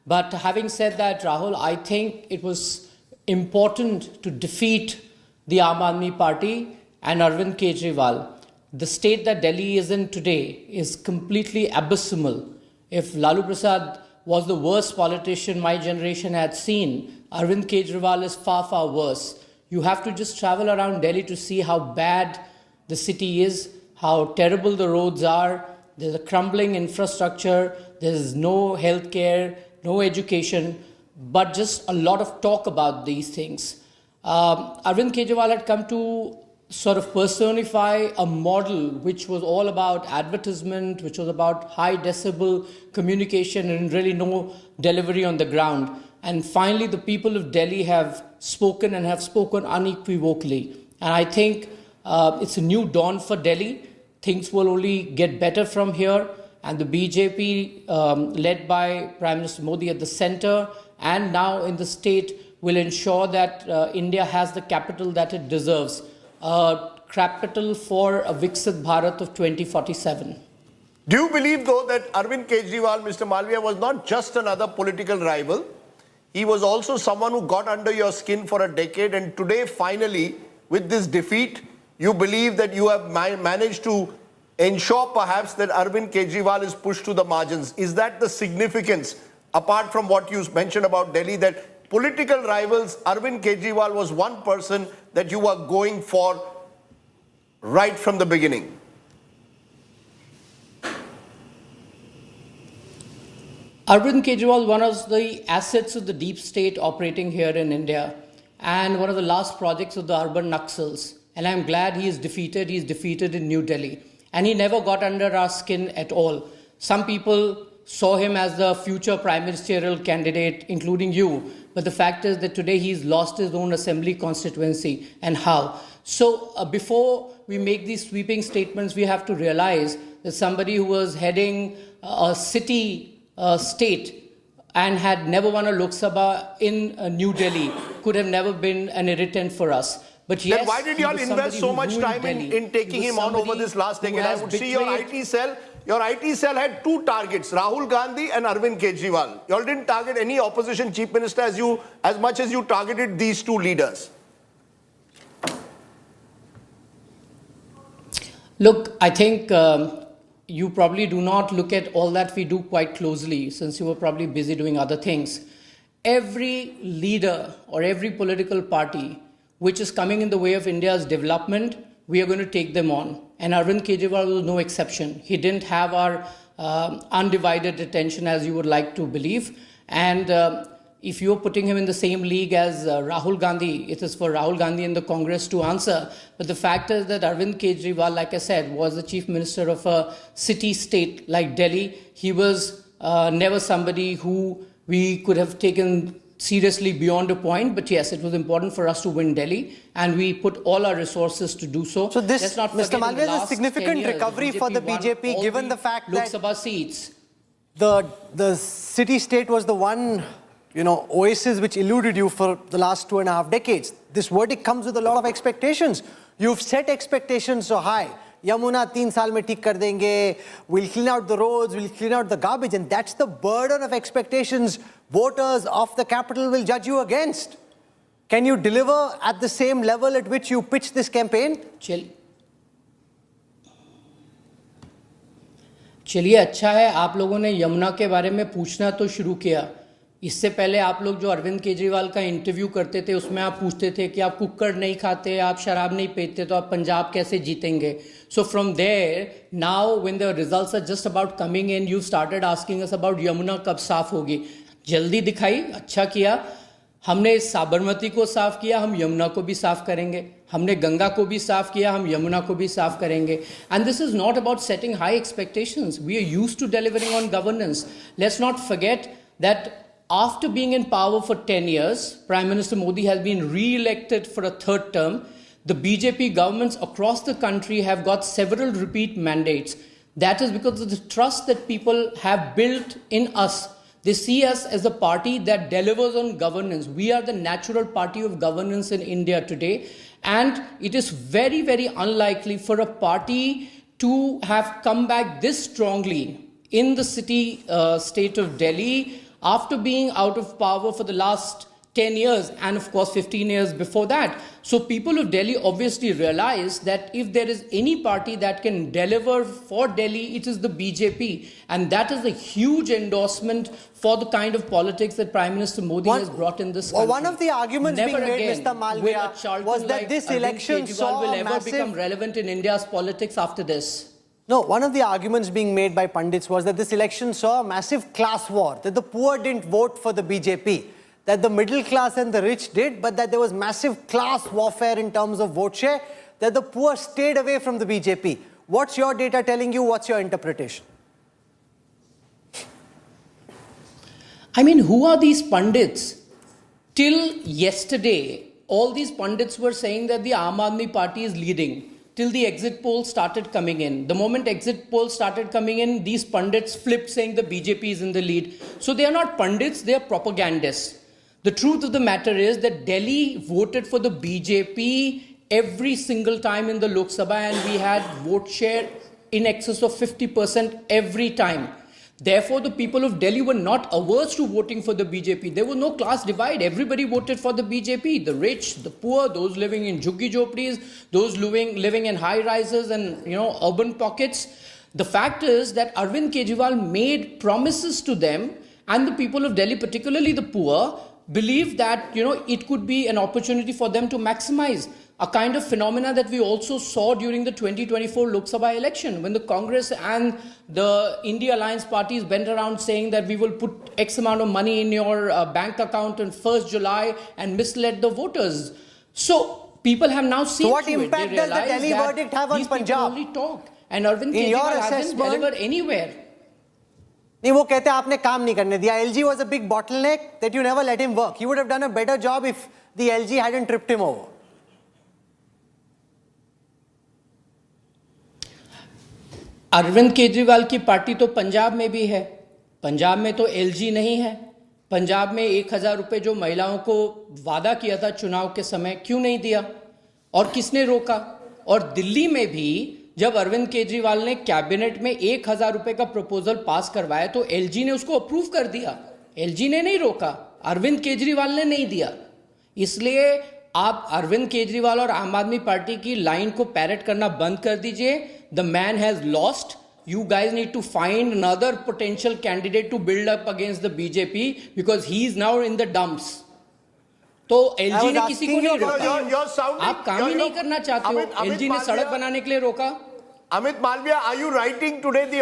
But having said that, Rahul, I think it was important to defeat the Aam Aadmi Party and Arvind Kejriwal. The state that Delhi is in today is completely abysmal. If Lalu Prasad was the worst politician my generation had seen, Arvind Kejriwal is far, far worse. You have to just travel around Delhi to see how bad the city is, how terrible the roads are. There's a crumbling infrastructure, there's no healthcare, no education, but just a lot of talk about these things. Arvind Kejriwal had come to sort of personify a model which was all about advertisement, which was about high decibel communication and really no delivery on the ground. And finally, the people of Delhi have spoken, and have spoken unequivocally. And I think it's a new dawn for Delhi. Things will only get better from here. And the BJP, led by Prime Minister Modi at the center and now in the state, will ensure that India has the capital that it deserves. Capital for a Viksit Bharat of 2047. Do you believe, though, that Arvind Kejriwal, Mr. Malviya, was not just another political rival? He was also someone who got under your skin for a decade, and today, finally, with this defeat, you believe that you have managed to ensure perhaps that Arvind Kejriwal is pushed to the margins. Is that the significance, apart from what you mentioned about Delhi, that political rivals, Arvind Kejriwal was one person that you were going for right from the beginning? Arvind Kejriwal, one of the assets of the deep state operating here in India, and one of the last projects of the urban Naxals. And I'm glad he is defeated. He's defeated in New Delhi. And he never got under our skin at all. Some people saw him as the future prime ministerial candidate, including you. But the fact is that today he's lost his own assembly constituency. And how? So before we make these sweeping statements, we have to realize that somebody who was heading a city state and had never won a Lok Sabha in New Delhi could have never been an irritant for us. But yes, then why did you all invest so much time in taking him on over this last decade? I would see your IT cell. Your IT cell had two targets, Rahul Gandhi and Arvind Kejriwal. You all didn't target any opposition chief minister as much as you targeted these two leaders. Look, I think you probably do not look at all that we do quite closely, since you were probably busy doing other things. Every leader or every political party which is coming in the way of India's development, we are going to take them on. And Arvind Kejriwal was no exception. He didn't have our undivided attention as you would like to believe. And if you're putting him in the same league as Rahul Gandhi, it is for Rahul Gandhi and the Congress to answer. But the fact is that Arvind Kejriwal, like I said, was the chief minister of a city-state like Delhi. He was never somebody who we could have taken seriously beyond a point. But yes, it was important for us to win Delhi, and we put all our resources to do so. So this, Mr. Malviya, is a significant recovery for the BJP, given the fact that Lok Sabha seats. The city-state was the one, oasis which eluded you for the last 2.5 decades. This verdict comes with a lot of expectations. You've set expectations so high. Yamuna 3 saal mein theek kar denge, we'll clean out the roads, we'll clean out the garbage, and that's the burden of expectations voters of the capital will judge you against. Can you deliver at the same level at which you pitched this campaign? चलिए अच्छा है आप लोगों ने यमुना के बारे में पूछना तो शुरू किया, इससे पहले आप लोग जो अरविंद केजरीवाल का इंटरव्यू करते थे उसमें आप पूछते थे कि आप कुक्कड़ नहीं खाते, आप शराब नहीं पीते, तो आप पंजाब कैसे जीतेंगे? So from there now when the results are just about coming in, you started asking us about Yamuna कब साफ होगी. जल्दी दिखाई, अच्छा किया. हमने साबरमती को साफ किया, हम यमुना को भी साफ करेंगे. हमने गंगा को भी साफ किया, हम यमुना को भी साफ करेंगे. And this is not about setting high expectations. We are used to delivering on governance. Let's not forget that after being in power for 10 years, Prime Minister Modi has been re-elected for a third term. The BJP governments across the country have got several repeat mandates. That is because of the trust that people have built in us. They see us as a party that delivers on governance. We are the natural party of governance in India today. And it is very, very unlikely for a party to have come back this strongly in the state of Delhi after being out of power for the last 10 years and of course 15 years before that. So people of Delhi obviously realize that if there is any party that can deliver for Delhi, it is the BJP. And that is a huge endorsement for the kind of politics that Prime Minister Modi has brought in this country. One of the arguments Never being made, again Mr. Malviya, was that this Arvind election Kejriwal saw will a ever massive... become relevant in India's politics after this. No, one of the arguments being made by pundits was that this election saw a massive class war, that the poor didn't vote for the BJP, that the middle class and the rich did, but that there was massive class warfare in terms of vote share, that the poor stayed away from the BJP. What's your data telling you? What's your interpretation? I mean, who are these pundits? Till yesterday, all these pundits were saying that the Aam Aadmi party is leading. Till the exit polls started coming in. The moment exit polls started coming in, these pundits flipped saying the BJP is in the lead. So they are not pundits, they are propagandists. The truth of the matter is that Delhi voted for the BJP every single time in the Lok Sabha, and we had vote share in excess of 50% every time. Therefore, the people of Delhi were not averse to voting for the BJP. There was no class divide. Everybody voted for the BJP. The rich, the poor, those living in jhuggi jhopdis, those living in high rises and urban pockets. The fact is that Arvind Kejriwal made promises to them, and the people of Delhi, particularly the poor, believed that it could be an opportunity for them to maximize. A kind of phenomena that we also saw during the 2024 Lok Sabha election, when the Congress and the India Alliance parties went around saying that we will put X amount of money in your bank account on 1st July and misled the voters. So people have now seen so what impact does the Delhi verdict have on Punjab? Only talk, and Arvind Kejriwal hasn't delivered anywhere. नहीं, वो कहते हैं आपने काम नहीं करने दिया. LG was a big bottleneck that you never let him work. He would have done a better job if the LG hadn't tripped him over. Arvind Kejriwal की पार्टी तो पंजाब में भी है. पंजाब में तो एलजी नहीं है. पंजाब में 1,000 रुपए जो महिलाओं को वादा किया था चुनाव के समय, क्यों नहीं दिया और किसने रोका? और दिल्ली में भी जब अरविंद केजरीवाल ने कैबिनेट में 1,000 रुपए का प्रपोजल पास करवाया तो एलजी ने उसको अप्रूव कर दिया. एलजी ने नहीं रोका, अरविंद केजरीवाल ने नहीं दिया. इसलिए आप अरविंद केजरीवाल और आम आदमी पार्टी की लाइन को पैरेट करना बंद कर दीजिए. The man has lost. You guys need to find another potential candidate to build up against the BJP because he is now in the dumps. तो एलजी ने किसी को नहीं रोका. आप काम ही नहीं करना चाहते हो. एलजी ने सड़क बनाने के लिए रोका. Amit Malviya, are you writing today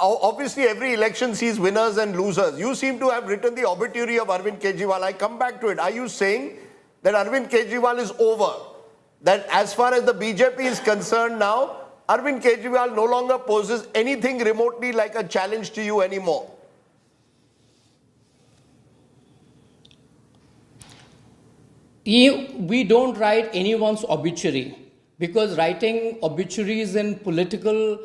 obviously every election sees winners and losers. You seem to have written the obituary of Arvind Kejriwal. I come back to it. Are you saying that Arvind Kejriwal is over? That as far as the BJP is concerned now, Arvind Kejriwal no longer poses anything remotely like a challenge to you anymore? We don't write anyone's obituary, because writing obituaries in political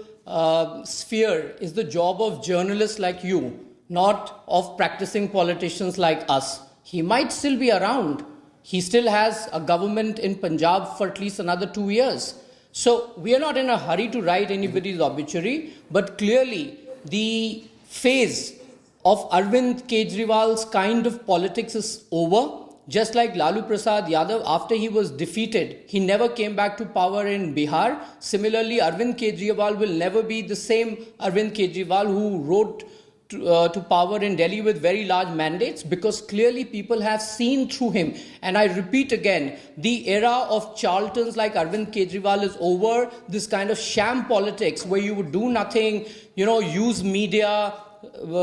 sphere is the job of journalists like you, not of practicing politicians like us. He might still be around. He still has a government in Punjab for at least another 2 years. So we are not in a hurry to write anybody's obituary, but clearly the phase of Arvind Kejriwal's kind of politics is over. Just like Lalu Prasad Yadav, after he was defeated, he never came back to power in Bihar. Similarly, Arvind Kejriwal will never be the same Arvind Kejriwal who wrote to power in Delhi with very large mandates, because clearly people have seen through him. And I repeat again, the era of charlatans like Arvind Kejriwal is over. This kind of sham politics where you would do nothing, use media,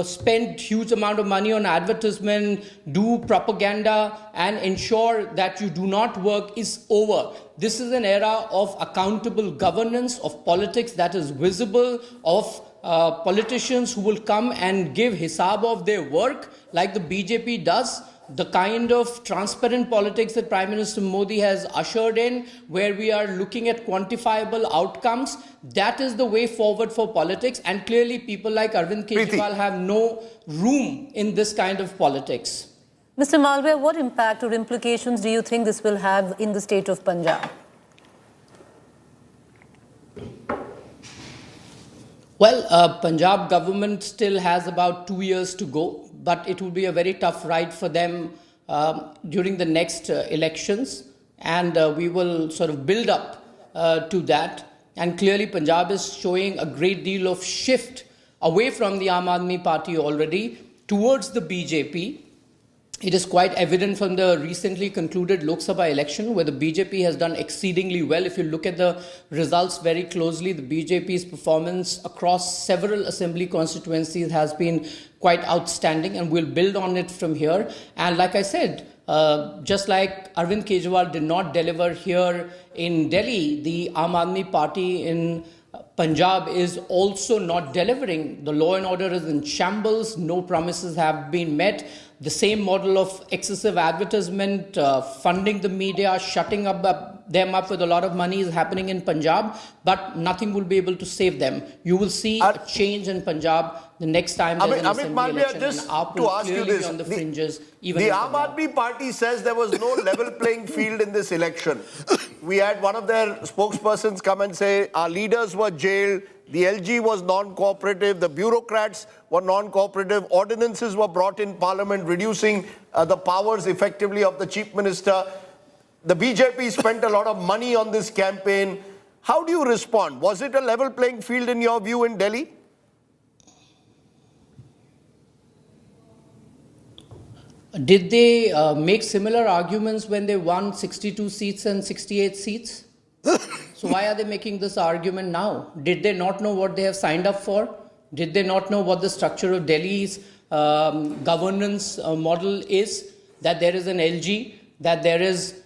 spend huge amount of money on advertisement, do propaganda, and ensure that you do not work is over. This is an era of accountable governance, of politics that is visible, of politicians who will come and give hisab of their work like the BJP does. The kind of transparent politics that Prime Minister Modi has ushered in, where we are looking at quantifiable outcomes, that is the way forward for politics. And clearly people like Arvind Kejriwal have no room in this kind of politics. Mr. Malviya, what impact or implications do you think this will have in the state of Punjab? Well, Punjab government still has about 2 years to go, but it will be a very tough ride for them during the next elections, and we will sort of build up to that. And clearly Punjab is showing a great deal of shift away from the Aadmi party already towards the BJP. It is quite evident from the recently concluded Lok Sabha election, where the BJP has done exceedingly well. If you look at the results very closely, the BJP's performance across several assembly constituencies has been quite outstanding, and we'll build on it from here. And like I said, just like Arvind Kejriwal did not deliver here in Delhi, the Aadmi party in Punjab is also not delivering. The law and order is in shambles. No promises have been met. The same model of excessive advertisement, funding the media, shutting them up with a lot of money is happening in Punjab, but nothing will be able to save them. You will see a change in Punjab the next time there's an assembly election. Just and AAP to will ask you clearly be this, on the fringes. Even the in Aam Punjab. Aadmi party says there was no level playing field in this election. We had one of their spokespersons come and say our leaders were jailed, the LG was non-cooperative, the bureaucrats were non-cooperative, ordinances were brought in parliament reducing the powers effectively of the chief minister. The BJP spent a lot of money on this campaign. How do you respond? Was it a level playing field in your view in Delhi? Did they make similar arguments when they won 62 seats and 68 seats? So why are they making this argument now? Did they not know what they have signed up for? Did they not know what the structure of Delhi's governance model is? That there is an LG, that there is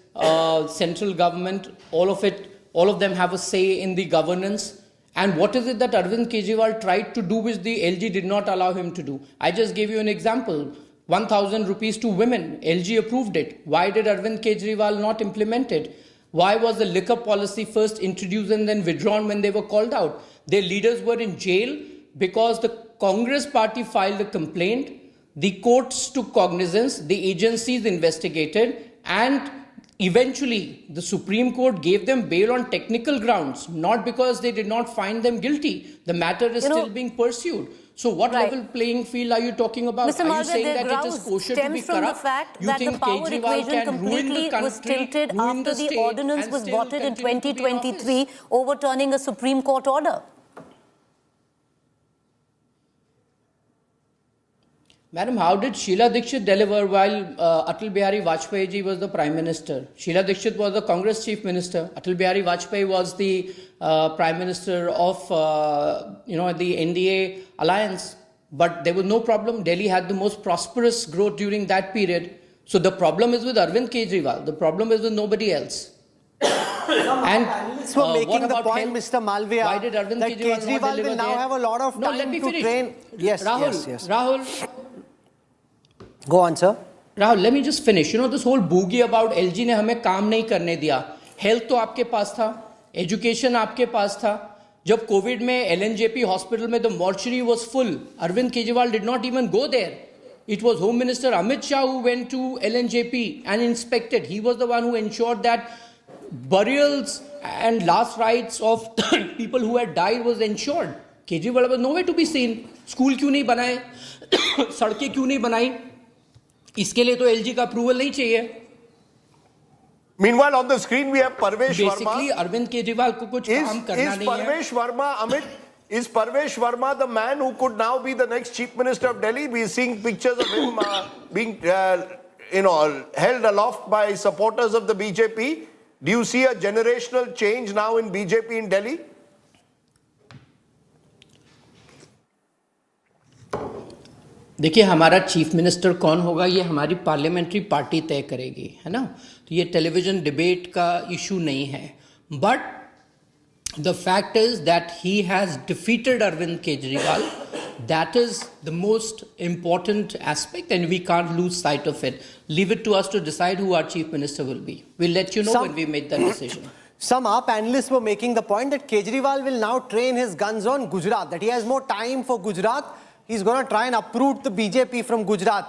central government, all of them have a say in the governance. And what is it that Arvind Kejriwal tried to do which the LG did not allow him to do? I just gave you an example. 1,000 rupees to women. LG approved it. Why did Arvind Kejriwal not implement it? Why was the liquor policy first introduced and then withdrawn when they were called out? Their leaders were in jail because the Congress party filed a complaint. The courts took cognizance. The agencies investigated. And eventually, the Supreme Court gave them bail on technical grounds, not because they did not find them guilty. The matter is still being pursued. So what level playing field are you talking about? Mr. Are you saying Malviya, that it is kosher to be stems from the corrupt? fact You that the think power Kejriwal equation can ruin the completely country, was tilted ruin after the state ordinance and was still voted in continue to be in office? 2023, overturning a Supreme Court order? Madam, how did Sheila Dikshit deliver while Atal Bihari Vajpayee ji was the Prime Minister? Sheila Dikshit was the Congress Chief Minister. Atal Bihari Vajpayee was the Prime Minister of the NDA alliance. But there was no problem. Delhi had the most prosperous growth during that period. So the problem is with Arvind Kejriwal. The problem is with nobody else. And so making the point, health? Mr. Malviya, Why did Arvind that Kejriwal will now have a lot of time to train. Yes, Rahul, yes. Rahul. Go on, sir. Rahul, let me just finish. This whole boogie about LG ने हमें काम नहीं करने दिया. Health तो आपके पास था. Education आपके पास था. जब कोविड में LNJP हॉस्पिटल में the mortuary was full. Arvind Kejriwal did not even go there. It was Home Minister Amit Shah who went to LNJP and inspected. He was the one who ensured that burials and last rites of people who had died was ensured. Kejriwal was nowhere to be seen. School क्यों नहीं बनाए? सड़कें क्यों नहीं बनाई? इसके लिए तो LG का approval नहीं चाहिए. Meanwhile, on the screen we have Parvesh Verma. Basically, Arvind Kejriwal को कुछ काम करना नहीं है. Is Parvesh Verma, Amit, Is Parvesh Verma the man who could now be the next Chief Minister of Delhi? We are seeing pictures of him being, held aloft by supporters of the BJP. Do you see a generational change now in BJP in Delhi? देखिए हमारा chief minister कौन होगा ये हमारी parliamentary party तय करेगी, है ना? तो ये टेलीविजन डिबेट का इशू नहीं है. But the fact is that he has defeated Arvind Kejriwal. That is the most important aspect, and we can't lose sight of it. Leave it to us to decide who our chief minister will be. We'll let you know when we make that decision. Some AAP analysts were making the point that Kejriwal will now train his guns on Gujarat, that he has more time for Gujarat. He's going to try and uproot the BJP from Gujarat.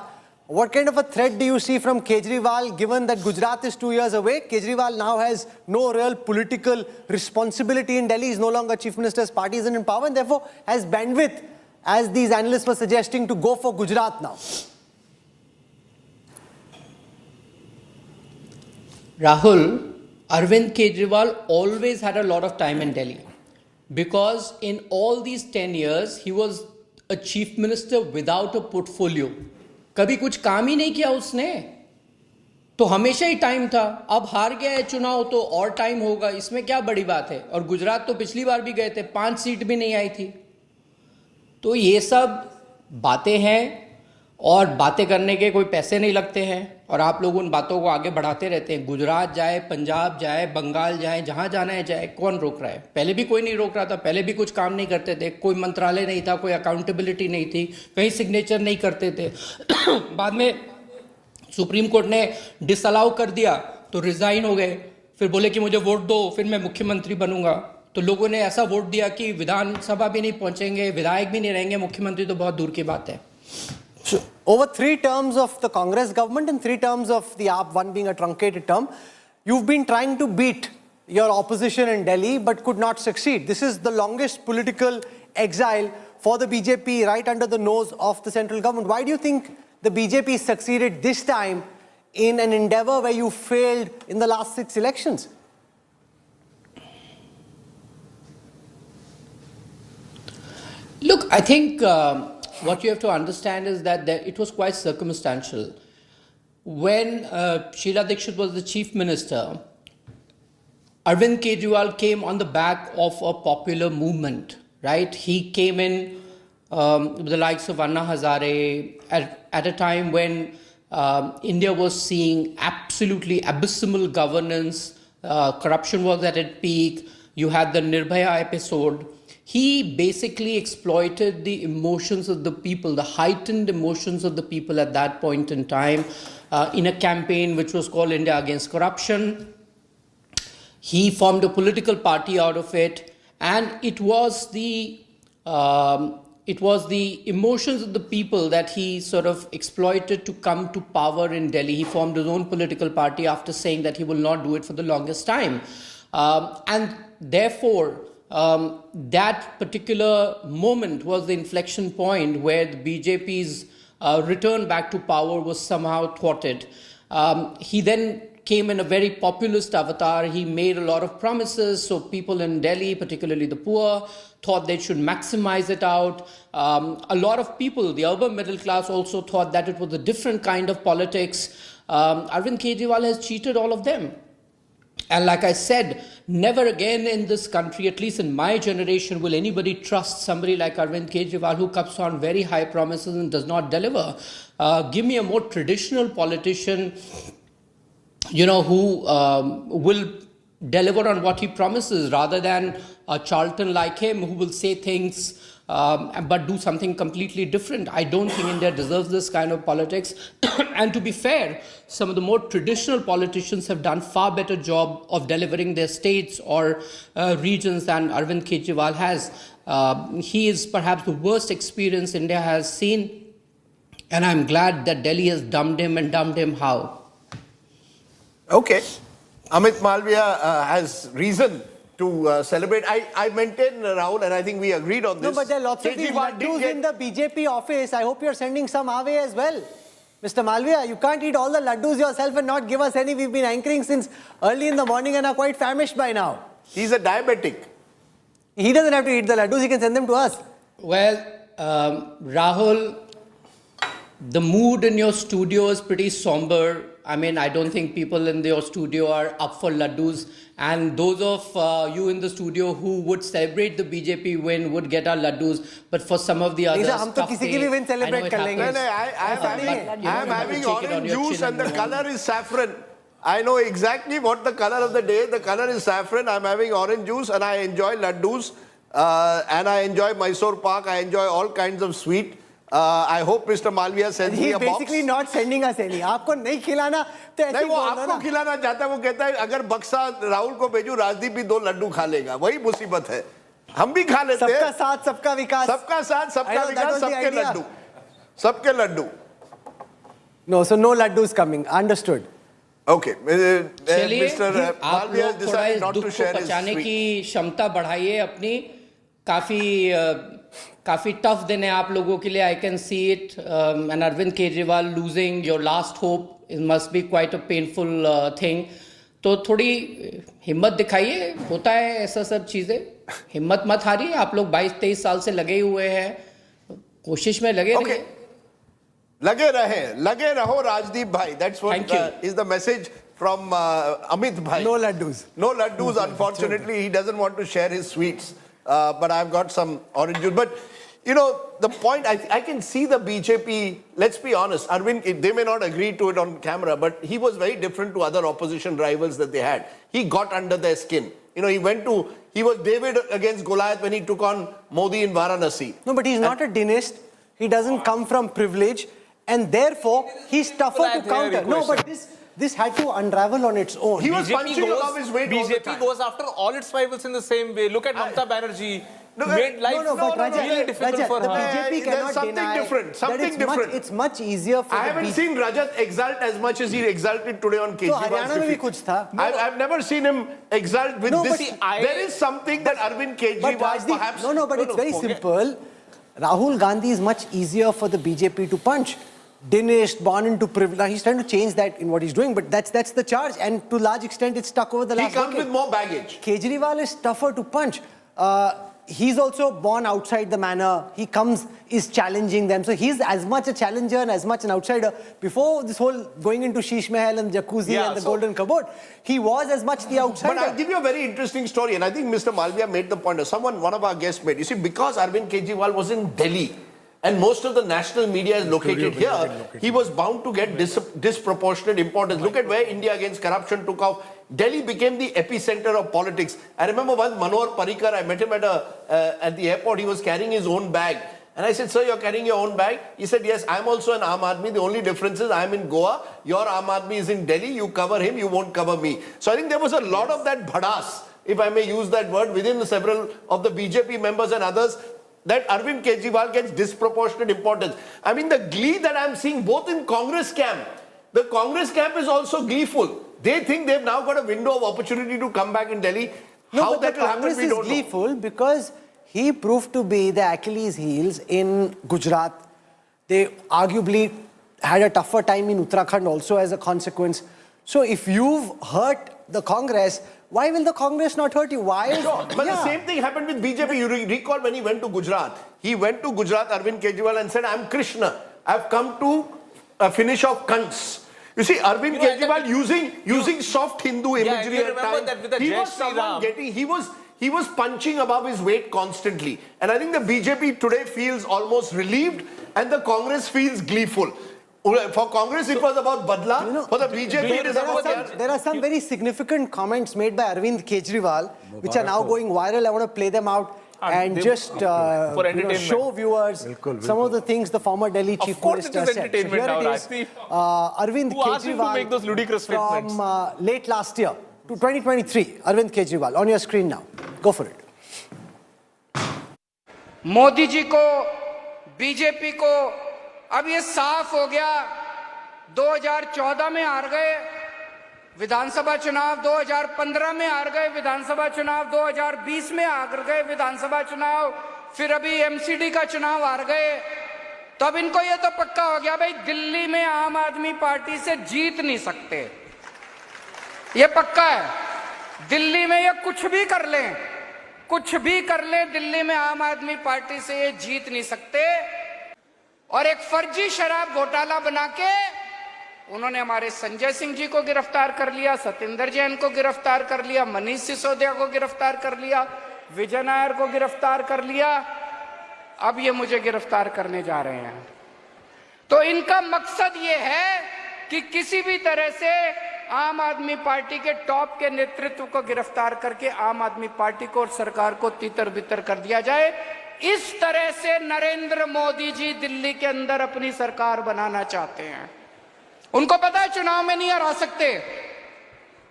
What kind of a threat do you see from Kejriwal, given that Gujarat is 2 years away? Kejriwal now has no real political responsibility in Delhi. He's no longer chief minister's party isn't in power, and therefore has bandwidth, as these analysts were suggesting, to go for Gujarat now. Rahul, Arvind Kejriwal always had a lot of time in Delhi, because in all these 10 years, he was a chief minister without a portfolio. कभी कुछ काम ही नहीं किया उसने, तो हमेशा ही time था. अब हार गया है चुनाव तो और टाइम होगा, इसमें क्या बड़ी बात है? और गुजरात तो पिछली बार भी गए थे, 5 सीट भी नहीं आई थी. तो ये सब बातें हैं, और बातें करने के कोई पैसे नहीं लगते हैं, और आप लोग उन बातों को आगे बढ़ाते रहते हैं. गुजरात जाए, पंजाब जाए, बंगाल जाए, जहां जाना है जाए, कौन रोक रहा है? पहले भी कोई नहीं रोक रहा था, पहले भी कुछ काम नहीं करते थे, कोई मंत्रालय नहीं था, कोई अकाउंटेबिलिटी नहीं थी, कहीं सिग्नेचर नहीं करते थे. बाद में सुप्रीम कोर्ट ने डिसअलाउ कर दिया तो रिजाइन हो गए, फिर बोले कि मुझे वोट दो, फिर मैं मुख्यमंत्री बनूंगा. तो लोगों ने ऐसा वोट दिया कि विधानसभा भी नहीं पहुंचेंगे, विधायक भी नहीं रहेंगे, मुख्यमंत्री तो बहुत दूर की बात है. So, over 3 terms of the Congress government and 3 terms of the AAP, one being a truncated term, you've been trying to beat your opposition in Delhi but could not succeed. This is the longest political exile for the BJP right under the nose of the central government. Why do you think the BJP succeeded this time in an endeavor where you failed in the last 6 elections? Look, I think what you have to understand is that it was quite circumstantial. When Sheila Dikshit was the chief minister, Arvind Kejriwal came on the back of a popular movement, right? He came in with the likes of Anna Hazare at a time when India was seeing absolutely abysmal governance, corruption was at its peak, you had the Nirbhaya episode. He basically exploited the emotions of the people, the heightened emotions of the people at that point in time, in a campaign which was called India Against Corruption. He formed a political party out of it, and it was the emotions of the people that he sort of exploited to come to power in Delhi. He formed his own political party after saying that he will not do it for the longest time. And therefore, that particular moment was the inflection point where the BJP's return back to power was somehow thwarted. He then came in a very populist avatar. He made a lot of promises, so people in Delhi, particularly the poor, thought they should maximize it out. A lot of people, the urban middle class, also thought that it was a different kind of politics. Arvind Kejriwal has cheated all of them. And like I said, never again in this country, at least in my generation, will anybody trust somebody like Arvind Kejriwal who comes on very high promises and does not deliver. Give me a more traditional politician, who will deliver on what he promises, rather than a charlatan like him who will say things but do something completely different. I don't think India deserves this kind of politics. And to be fair, some of the more traditional politicians have done far better job of delivering their states or regions than Arvind Kejriwal has. He is perhaps the worst experience India has seen, and I'm glad that Delhi has dumped him, and dumped him how? Okay. Amit Malviya has reason to celebrate. I maintain, Rahul, and I think we agreed on this. No, but there are lots of these laddus in the BJP office. I hope you're sending some our way as well. Mr. Malviya, you can't eat all the laddus yourself and not give us any. We've been anchoring since early in the morning and are quite famished by now. He's a diabetic. He doesn't have to eat the laddus, he can send them to us. Well, Rahul, the mood in your studio is pretty somber. I mean, I don't think people in your studio are up for laddus. And those of you in the studio who would celebrate the BJP win would get our laddus. But for some of the others, हम तो किसी की भी win celebrate कर लेंगे. I'm having orange juice and the color is saffron. I know exactly what the color of the day. The color is saffron. I'm having orange juice and I enjoy laddus. And I enjoy Mysore Pak. I enjoy all kinds of sweet. I hope Mr. Malviya sends me a box. He's basically not sending us any. आपको नहीं खिलाना तो ऐसे नहीं वो आपको खिलाना चाहता है. वो कहता है अगर बक्सा राहुल को भेजूं राजदीप भी 2 लड्डू खा लेगा. वही मुसीबत है. हम भी खा लेते हैं. सबका साथ सबका विकास. सबका साथ सबका विकास. सबके लड्डू. सबके Laddu. No, so no laddus coming. Understood. Okay. Mr. आप लोग थोड़ा इस दुख को पचाने की क्षमता बढ़ाइए अपनी. काफी टफ दिन है आप लोगों के लिए. I can see it. And Arvind Kejriwal losing your last hope, it must be quite a painful thing. तो थोड़ी हिम्मत दिखाइए. होता है ऐसा सब चीजें. हिम्मत मत हारिए. आप लोग 22-23 साल से लगे हुए हैं. कोशिश में लगे रहिए. लगे रहो राजदीप भाई. That's what is the message from Amit bhai. No laddus. No laddus. Unfortunately, he doesn't want to share his sweets. But I've got some orange juice. But you know, the point, I can see the BJP, let's be honest, Arvind, they may not agree to it on camera, but he was very different to other opposition rivals that they had. He got under their skin. You know, he was David against Goliath when he took on Modi in Varanasi. No, but he's not a dynast. He doesn't come from privilege. And therefore, he's tougher to counter. No, but this had to unravel on its own. He was punching above his weight all the time. BJP goes after all its rivals in the same way. Look at Mamata Banerjee. Made life really difficult for her. The BJP cannot something deny different. Something different. It's much easier for I haven't seen Rajat exult as much as he exulted today on Kejriwal's defeat. I've never seen him exult with this. There is something that Arvind Kejriwal perhaps... No, but it's very simple. Rahul Gandhi is much easier for the BJP to punch. Dinesh, born into privilege. He's trying to change that in what he's doing, but that's the charge, and to a large extent it's stuck over the last decade. He comes with more baggage. Kejriwal is tougher to punch. He's also born outside the manor. He is challenging them. So he's as much a challenger and as much an outsider. Before this whole going into Sheesh Mahal and Jacuzzi and the Golden Cupboard, he was as much the outsider. But I'll give you a very interesting story, and I think Mr. Malviya made the point, one of our guests made. You see, because Arvind Kejriwal was in Delhi, and most of the national media is located here, he was bound to get disproportionate importance. Look at where India Against Corruption took off. Delhi became the epicenter of politics. I remember once Manohar Parrikar, I met him at the airport, he was carrying his own bag. And I said, sir, you're carrying your own bag? He said, yes, I'm also an Aam Aadmi. The only difference is I'm in Goa, your Aam Aadmi is in Delhi, you cover him, you won't cover me. So I think there was a lot of that bhadas, if I may use that word, within several of the BJP members and others, that Arvind Kejriwal gets disproportionate importance. I mean, the glee that I'm seeing both in Congress camp, the Congress camp is also gleeful. They think they've now got a window of opportunity to come back in Delhi. How that will happen, we don't know. Congress is gleeful because he proved to be the Achilles heels in Gujarat. They arguably had a tougher time in Uttarakhand also as a consequence. So if you've hurt the Congress, why will the Congress not hurt you? Why? But the same thing happened with BJP. You recall when he went to Gujarat. He went to Gujarat, Arvind Kejriwal, and said, I'm Krishna. I've come to finish off cunts. You see, Arvind Kejriwal using soft Hindu imagery at times. He was punching above his weight constantly. And I think the BJP today feels almost relieved and the Congress feels gleeful. For Congress, it was about Badla. For the BJP, it is about... There are some very significant comments made by Arvind Kejriwal, which are now going viral. I want to play them out and just show viewers some of the things the former Delhi Chief Minister said. So here it is, Arvind Kejriwal from late last year to 2023. Arvind Kejriwal, on your screen now. Go for it. Modi ji को, BJP को अब ये साफ हो गया, 2014 में हार गए विधानसभा चुनाव, 2015 में हार गए विधानसभा चुनाव, 2020 में हार गए विधानसभा चुनाव, फिर अभी एमसीडी का चुनाव हार गए। तो अब इनको ये तो पक्का हो गया भाई, दिल्ली में आम आदमी पार्टी से जीत नहीं सकते, ये पक्का है। दिल्ली में ये कुछ भी कर लें, कुछ भी कर ले दिल्ली में आम आदमी पार्टी से ये जीत नहीं सकते। और एक फर्जी शराब घोटाला बना के उन्होंने हमारे संजय सिंह जी को गिरफ्तार कर लिया, सत्येंद्र जैन को गिरफ्तार कर लिया, मनीष सिसोदिया को गिरफ्तार कर लिया, विजय नायर को गिरफ्तार कर लिया, अब ये मुझे गिरफ्तार करने जा रहे हैं। तो इनका मकसद ये है कि किसी भी तरह से आम आदमी पार्टी के टॉप के नेतृत्व को गिरफ्तार करके आम आदमी पार्टी को और सरकार को तितर बितर कर दिया जाए। इस तरह से नरेंद्र मोदी जी दिल्ली के अंदर अपनी सरकार बनाना चाहते हैं। उनको पता है चुनाव में नहीं हरा सकते,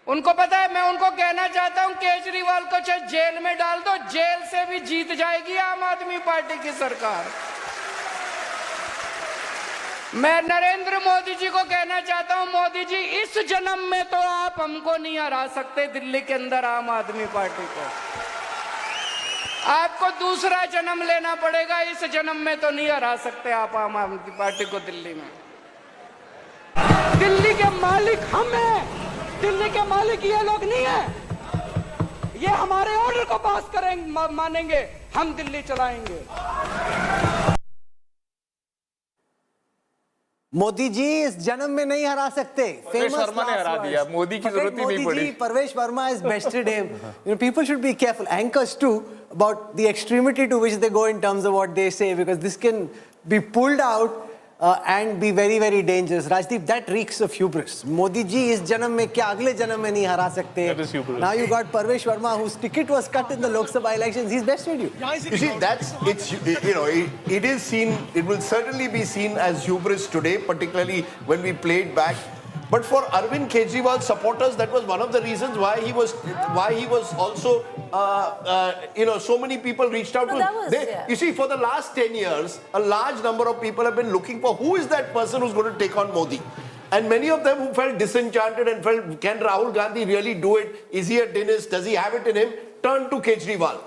उनको पता है। मैं उनको कहना चाहता हूं केजरीवाल को चाहे जेल में डाल दो, जेल से भी जीत जाएगी आम आदमी पार्टी की सरकार। मैं नरेंद्र मोदी जी को कहना चाहता हूं, मोदी जी इस जन्म में तो आप हमको नहीं हरा सकते दिल्ली के अंदर आम आदमी पार्टी को। आपको दूसरा जन्म लेना पड़ेगा, इस जन्म में तो नहीं हरा सकते आप आम आदमी पार्टी को दिल्ली में। दिल्ली के मालिक हम हैं, दिल्ली के मालिक ये लोग नहीं है। ये हमारे ऑर्डर को पास करेंगे, मानेंगे, हम दिल्ली चलाएंगे। मोदी जी इस जन्म में नहीं हरा सकते। परवेश वर्मा ने हरा दिया, मोदी की जरूरत ही नहीं पड़ी। Parvesh Verma has bested him. You know, people should be careful. Anchors too about the extremity to which they go in terms of what they say, because this can be pulled out and be very, very dangerous. Rajdeep, that reeks of hubris. Modi ji is janam mein kya agle janam mein nahi hara sakte. That is hubris. Now you got Parvesh Verma, whose ticket was cut in the Lok Sabha elections. He's bested you. You see, it is seen, it will certainly be seen as hubris today, particularly when we played back. But for Arvind Kejriwal supporters, that was one of the reasons why he was also, so many people reached out to him. You see, for the last 10 years, a large number of people have been looking for who is that person who's going to take on Modi. And many of them who felt disenchanted and felt, can Rahul Gandhi really do it? Is he a dentist? Does he have it in him? Turned to Kejriwal.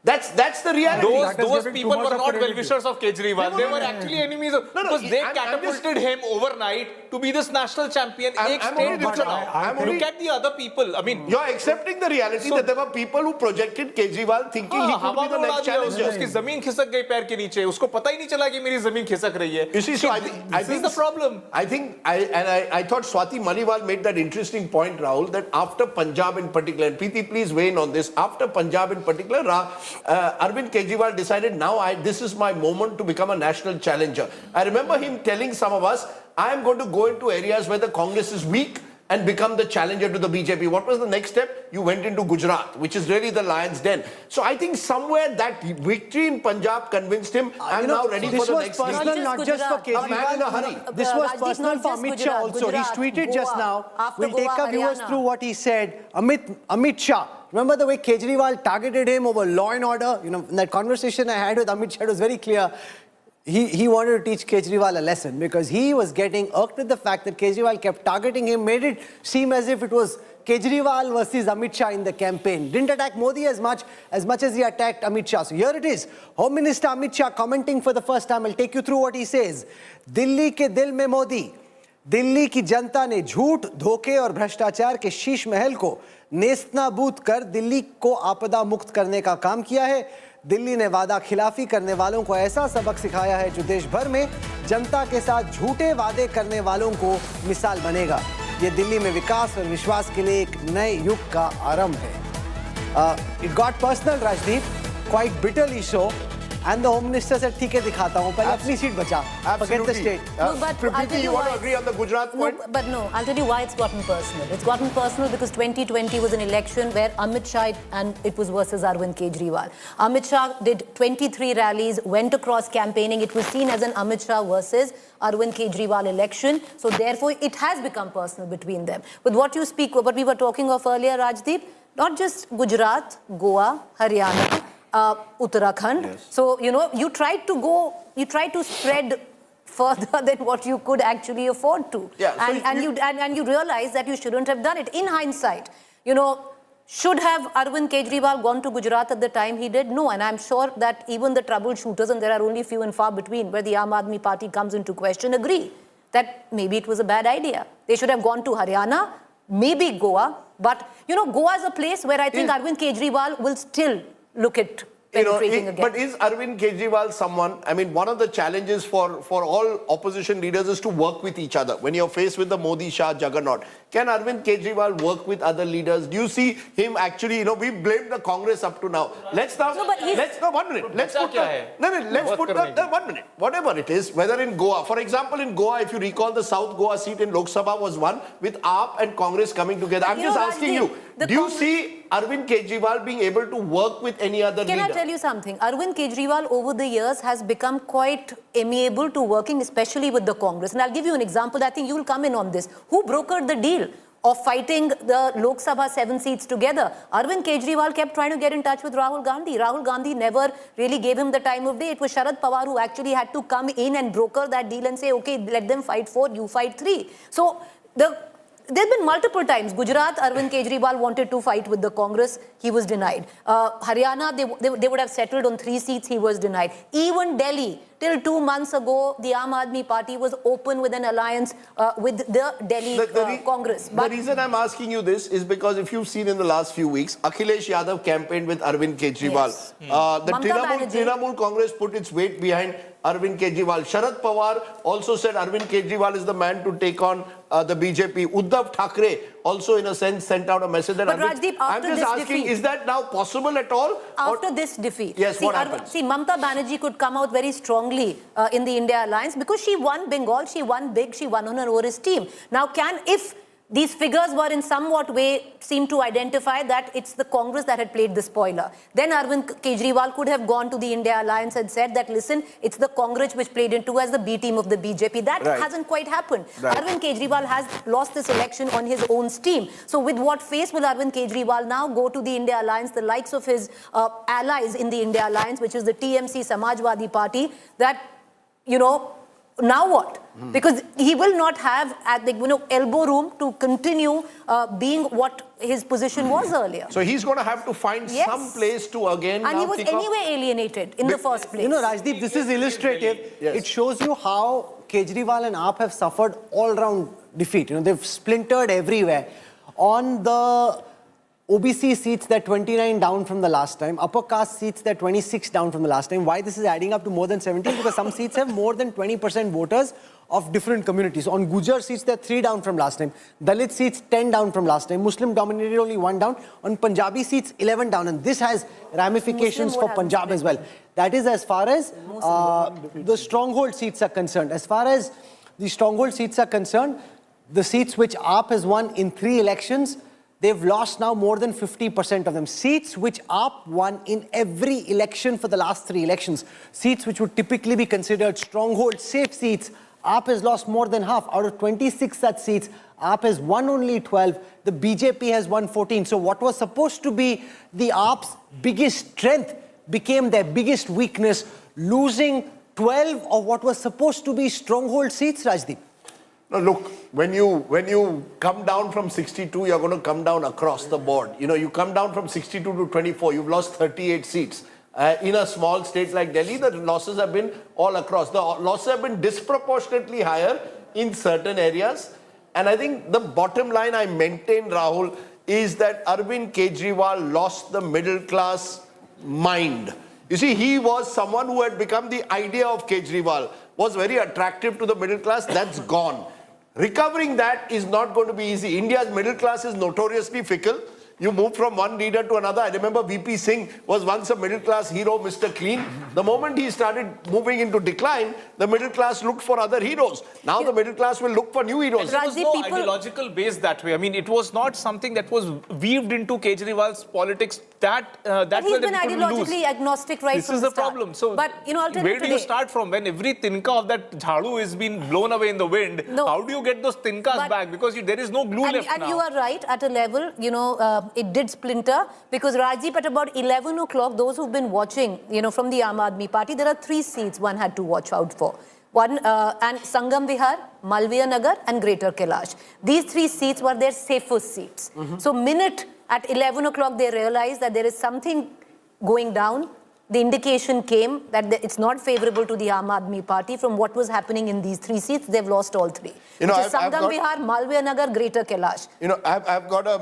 That's the reality. Those people were not well-wishers of Kejriwal. They were actually enemies of... because they catapulted him overnight to be this national champion. Look at the other people. I mean... You're accepting the reality that there were people who projected Kejriwal thinking he could be the next challenger. उसकी ज़मीन खिसक गई पैर के नीचे. उसको पता ही नहीं चला कि मेरी ज़मीन खिसक रही है. You see, so I think this is the problem. I thought Swati Maliwal made that interesting point, Rahul, that after Punjab in particular, and Preeti, please weigh in on this, after Punjab in particular, Arvind Kejriwal decided, now this is my moment to become a national challenger. I remember him telling some of us, I am going to go into areas where the Congress is weak and become the challenger to the BJP. What was the next step? You went into Gujarat, which is really the lion's den. So I think somewhere that victory in Punjab convinced him, I'm now ready for the next league. This was personal, not just for Kejriwal. A man in a hurry. This was personal for Amit Shah also. He's tweeted just now. We'll take our viewers through what he said. Amit Shah. Remember the way Kejriwal targeted him over law and order? You know, in that conversation I had with Amit Shah, it was very clear. He wanted to teach Kejriwal a lesson because he was getting irked with the fact that Kejriwal kept targeting him, made it seem as if it was Kejriwal versus Amit Shah in the campaign. Didn't attack Modi as much as he attacked Amit Shah. So here it is. Home Minister Amit Shah commenting for the first time. I'll take you through what he says. Delhi ke dil mein Modi. Delhi की जनता ने झूठ, धोखे और भ्रष्टाचार के शीश महल को नेस्तनाबूद कर दिल्ली को आपदा मुक्त करने का काम किया है। दिल्ली ने वादा खिलाफी करने वालों को ऐसा सबक सिखाया है जो देश भर में जनता के साथ झूठे वादे करने वालों को मिसाल बनेगा। ये दिल्ली में विकास और विश्वास के लिए एक नए युग का आरंभ है। It got personal, Rajdeep, quite bitterly so. And the Home Minister said, "ठीक है दिखाता हूँ, पहले अपनी सीट बचा, forget the state." Preeti, you want to agree on the Gujarat point? No, but no, I'll tell you why it's gotten personal. It's gotten personal because 2020 was an election where Amit Shah and it was versus Arvind Kejriwal. Amit Shah did 23 rallies, went across campaigning. It was seen as an Amit Shah versus Arvind Kejriwal election. So therefore, it has become personal between them. With what you speak, what we were talking of earlier, Rajdeep, not just Gujarat, Goa, Haryana, Uttarakhand. Yes. So, you tried to spread further than what you could actually afford to. Yeah, and you realized that you shouldn't have done it. In hindsight, should have Arvind Kejriwal gone to Gujarat at the time he did? No, and I'm sure that even the troubleshooters, and there are only few and far between where the Aam Aadmi Party comes into question, agree that maybe it was a bad idea. They should have gone to Haryana, maybe Goa, but Goa is a place where I think Arvind Kejriwal will still look at penetrating again. But is Arvind Kejriwal someone, I mean, one of the challenges for all opposition leaders is to work with each other. When you're faced with the Modi-Shah juggernaut, can Arvind Kejriwal work with other leaders? Do you see him actually, you know, we blamed the Congress up to now. Let's now, No, but he's- one minute. Let's put one minute. Whatever it is, whether in Goa, for example, in Goa, if you recall, the South Goa seat in Lok Sabha was won with AAP and Congress coming together. I'm just asking you, do you see Arvind Kejriwal being able to work with any other Can leader? I tell you something? Arvind Kejriwal over the years has become quite amiable to working, especially with the Congress. And I'll give you an example. I think you will come in on this. Who brokered the deal of fighting the Lok Sabha 7 seats together? Arvind Kejriwal kept trying to get in touch with Rahul Gandhi. Rahul Gandhi never really gave him the time of day. It was Sharad Pawar who actually had to come in and broker that deal and say, okay, let them fight 4, you fight 3. So there have been multiple times. Gujarat, Arvind Kejriwal wanted to fight with the Congress. He was denied. Haryana, they would have settled on 3 seats. He was denied. Even Delhi, till 2 months ago, the Aam Aadmi Party was open with an alliance with the Delhi Congress. The reason I'm asking you this is because if you've seen in the last few weeks, Akhilesh Yadav campaigned with Arvind Kejriwal. Yes. The Mamta Trinamool Congress put its weight behind Arvind Kejriwal. Sharad Pawar also said Arvind Kejriwal is the man to take on the BJP. Uddhav Thackeray also, in a sense, sent out a message that But Rajdeep, I'm just asking, is that now possible at all? After this defeat, Yes, what happens? See, Mamta Banerjee could come out very strongly in the India alliance because she won Bengal, she won big, she won on her over his team. Now, if these figures were in somewhat way seem to identify that it's the Congress that had played the spoiler, then Arvind Kejriwal could have gone to the India alliance and said that, listen, it's the Congress which played into as the B team of the BJP. That hasn't quite happened. Right. Arvind Kejriwal has lost this election on his own steam. So with what face will Arvind Kejriwal now go to the India alliance, the likes of his allies in the India alliance, which is the TMC Samajwadi Party, that, you know, now what? Because he will not have elbow room to continue being what his position was earlier. So he's going to have to find some place to again. And now he was kick off. anyway alienated in the first place. You know, Rajdeep, this is illustrative. Yes. It shows you how Kejriwal and AAP have suffered all-round defeat. You know, they've splintered everywhere. On the OBC seats, they're 29 down from the last time. Upper caste seats, they're 26 down from the last time. Why this is adding up to more than 17? Because some seats have more than 20% voters of different communities. On Gujar seats, they're 3 down from last time. Dalit seats, 10 down from last time. Muslim dominated, only 1 down. On Punjabi seats, 11 down. And this has ramifications for Punjab as well. That is as far as the stronghold seats are concerned. As far as the stronghold seats are concerned, the seats which AAP has won in 3 elections, they've lost now more than 50% of them. Seats which AAP won in every election for the last 3 elections. Seats which would typically be considered stronghold, safe seats. AAP has lost more than half. Out of 26 such seats, AAP has won only 12. The BJP has won 14. So what was supposed to be the AAP's biggest strength became their biggest weakness, losing 12 of what was supposed to be stronghold seats, Rajdeep. No, look, when you come down from 62, you're going to come down across the board. You know, you come down from 62 to 24, you've lost 38 seats. In a small state like Delhi, the losses have been all across. The losses have been disproportionately higher in certain areas. And I think the bottom line I maintain, Rahul, is that Arvind Kejriwal lost the middle class mind. You see, he was someone who had become the idea of Kejriwal, was very attractive to the middle class. That's gone. Recovering that is not going to be easy. India's middle class is notoriously fickle. You move from one leader to another. I remember VP Singh was once a middle class hero, Mr. Clean. The moment he started moving into decline, the middle class looked for other heroes. Now the middle class will look for new heroes. There was no ideological base that way. I mean, it was not something that was weaved into Kejriwal's politics. That's where he's the been people lose. ideologically agnostic right This from is the the start. problem. So, but, you know, I'll tell where you do today, you start from? When every tinka of that jhadu is being blown away in the wind, how do you get those tinkas back? Because there is no glue left now. And you are right, at a level, you know, it did splinter because Rajdeep, at about 11 o'clock, those who've been watching, you know, from the Aam Aadmi Party, there are 3 seats one had to watch out for. One, and Sangam Vihar, Malviya Nagar and Greater Kailash. These 3 seats were their safest seats. So minute at 11 o'clock, they realized that there is something going down. the indication came that it's not favorable to the Aam Aadmi Party from what was happening in these 3 seats. They've lost all 3. You know, which is Sangam Vihar, Malviya Nagar, Greater Kailash. You know, I've got a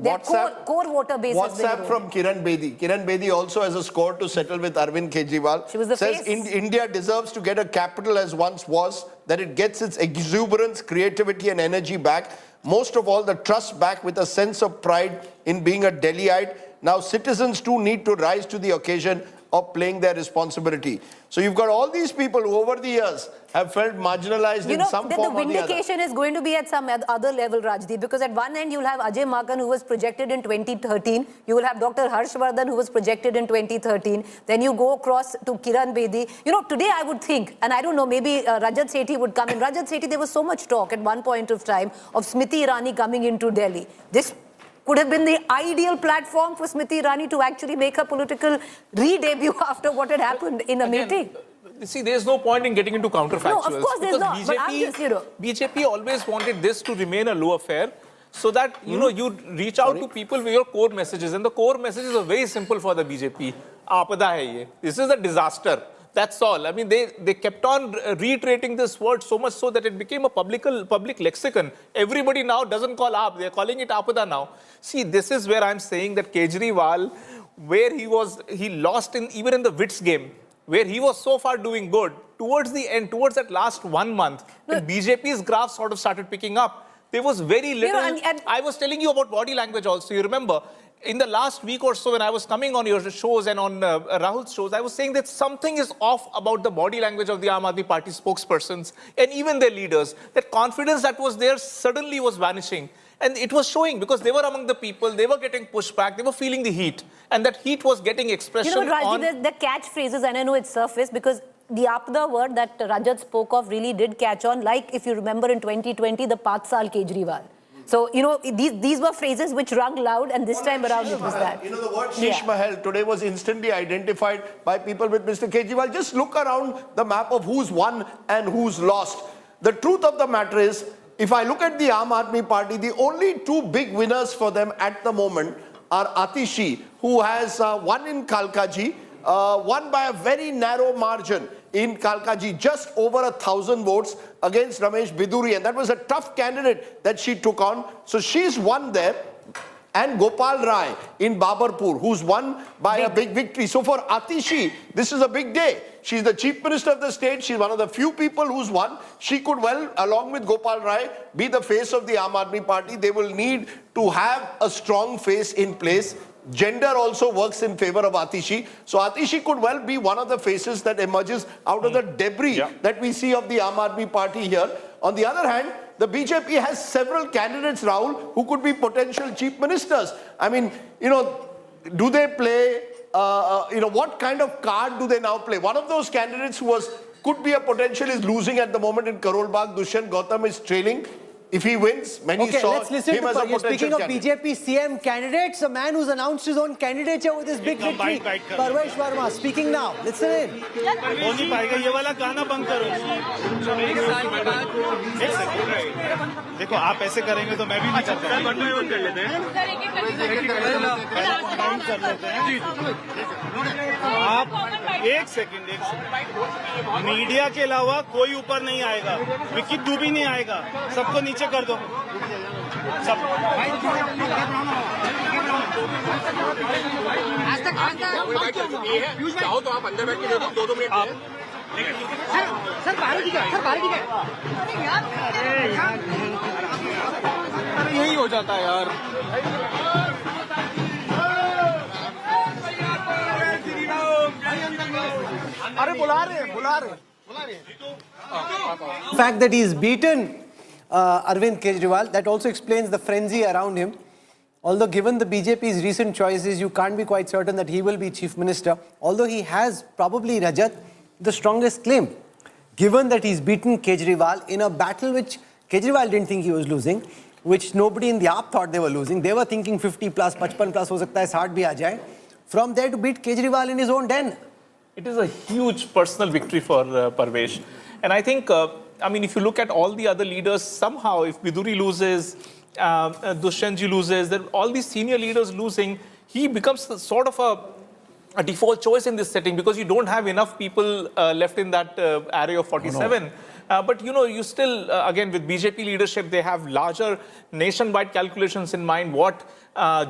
WhatsApp, core voter base WhatsApp from Kiran Bedi. Kiran Bedi also has a score to settle with Arvind Kejriwal. She was the Says India deserves to get a capital as once was, that it gets its exuberance, creativity and energy back. Most of all, the trust back with a sense of pride in being a Delhiite. Now citizens too need to rise to the occasion of playing their responsibility. So you've got all these people who over the years have felt marginalized in some form or the other. The vindication is going to be at some other level, Rajdeep, because at one end you'll have Ajay Makan, who was projected in 2013. You will have Dr. Harshvardhan, who was projected in 2013. Then you go across to Kiran Bedi. You know, today I would think, and I don't know, maybe Rajat Sethi would come in. Rajat Sethi, there was so much talk at one point of time of Smriti Irani coming into Delhi. This could have been the ideal platform for Smriti Irani to actually make her political re-debut after what had happened in a meeting. See, there's no point in getting into counterfactuals. No, of course there's not. But I'm just, BJP always wanted this to remain a low affair, so that, you know, you reach out to people with your core messages. And the core messages are very simple for the BJP. Aapada hai ye. This is a disaster. That's all. I mean, they kept on reiterating this word so much so that it became a public lexicon. Everybody now doesn't call Aap. They're calling it Aapada now. See, this is where I'm saying that Kejriwal, where he lost even in the wits game, where he was so far doing good, towards the end, towards that last 1 month, when BJP's graph sort of started picking up, there was very little. I was telling you about body language also. You remember, in the last week or so, when I was coming on your shows and on Rahul's shows, I was saying that something is off about the body language of the Aam Aadmi Party spokespersons and even their leaders. That confidence that was there suddenly was vanishing. And it was showing because they were among the people, they were getting pushed back, they were feeling the heat. And that heat was getting expression on... You know, Rajdeep, the catchphrases, and I know it's surfaced because the Aapada word that Rajat spoke of really did catch on. Like, if you remember in 2020, the 5 Saal Kejriwal. So, you know, these were phrases which rung loud, and this time around it was that. You know, the word Shish Mahal today was instantly identified by people with Mr. Kejriwal. Just look around the map of who's won and who's lost. The truth of the matter is, if I look at the Aam Aadmi Party, the only 2 big winners for them at the moment are Atishi, who has won in Kalkaji, won by a very narrow margin in Kalkaji, just over 1,000 votes against Ramesh Biduri, and that was a tough candidate that she took on. So she's won there. And Gopal Rai in Babarpur, who's won by a big victory. So for Atishi, this is a big day. She's the Chief Minister of the state. She's one of the few people who's won. She could well, along with Gopal Rai, be the face of the Aam Aadmi Party. They will need to have a strong face in place. Gender also works in favor of Atishi. So Atishi could well be one of the faces that emerges out of the debris that we see of the Aam Aadmi Party here. On the other hand, the BJP has several candidates, Rahul, who could be potential chief ministers. I mean, you know, do they play, you know, what kind of card do they now play? One of those candidates who could be a potential is losing at the moment in Karol Bagh. Dushyant Gautam is trailing. If he wins, many saw let's listen him to as a potential Speaking of candidate. BJP CM candidates, a man who's announced his own candidature with his big victory, Parvesh Verma, speaking now. Listen in. देखो आप ऐसे करेंगे तो मैं भी नहीं करता आप एक सेकंड मीडिया के अलावा कोई ऊपर नहीं आएगा विकी तू भी नहीं आएगा सबको नीचे कर दो सब चाहो तो आप अंदर बैठ के दे दो 2 मिनट सर बाहर की है अरे यही हो जाता है यार अरे बुला रहे The fact that he's beaten Arvind Kejriwal, that also explains the frenzy around him. Although given the BJP's recent choices, you can't be quite certain that he will be chief minister. Although he has probably, Rajat, the strongest claim. Given that he's beaten Kejriwal in a battle which Kejriwal didn't think he was losing, which nobody in the AAP thought they were losing. They were thinking 50 plus, 55 plus, ho sakta hai 60 bhi aa jaye. From there to beat Kejriwal in his own den. It is a huge personal victory for Parvesh. And I think, I mean, if you look at all the other leaders, somehow if Biduri loses, Dushyantji loses, all these senior leaders losing, he becomes sort of a default choice in this setting because you don't have enough people left in that array of 47. But you still, again, with BJP leadership, they have larger nationwide calculations in mind. What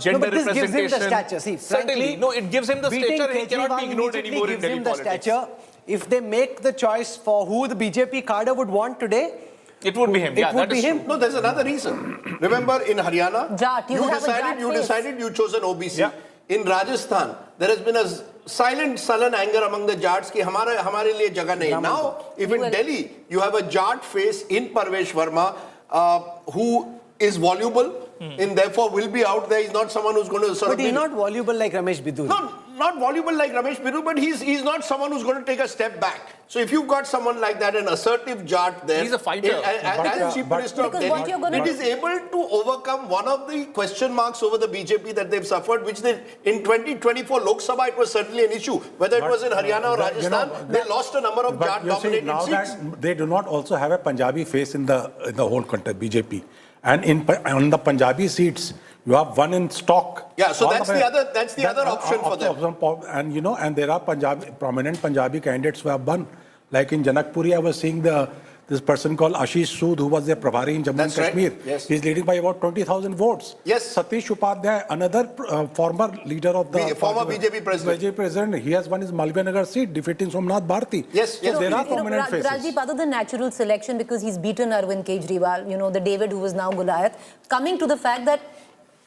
gender but this representation? gives him the stature. See, Certainly, frankly, it gives him the stature. He cannot be ignored anymore in Delhi politics. Stature. If they make the choice for who the BJP cadre would want today, it would be him. It would be him. No, there's another reason. Remember, in Haryana, Jat, you decided you chose an OBC. Yeah. In Rajasthan, there has been a silent, sullen anger among the Jats कि हमारे लिए जगह नहीं. Now, if in Delhi you have a Jat face in Parvesh Verma who is voluble and therefore will be out there. He's not someone who's going to sort of. But he's not voluble like Ramesh Bidu. No, not voluble like Ramesh Bidu, but he's not someone who's going to take a step back. So if you've got someone like that, an assertive Jat there, he's a fighter. As Chief Minister of Delhi, it is able to overcome one of the question marks over the BJP that they've suffered, which they, in 2024 Lok Sabha, it was certainly an issue. Whether it was in Haryana or Rajasthan, they lost a number of Jat-dominated now seats. That they do not also have a Punjabi face in the whole country, BJP. And on the Punjabi seats, you have one in stock. Yeah, so that's the other option for them. And and there are prominent Punjabi candidates who have won. Like in Janakpuri, I was seeing this person called Ashish Sood, who was a Prabhari in Jammu and Kashmir. Right. Yes. He's leading by about 20,000 votes. Yes. Satish Upadhyay, another former leader of the former BJP president. BJP president. He has won his Malviya Nagar seat, defeating Somnath Bharti. Yes, yes. So there are prominent faces. Rajdeep, other than natural selection, because he's beaten Arvind Kejriwal, the David who was now Goliath, coming to the fact that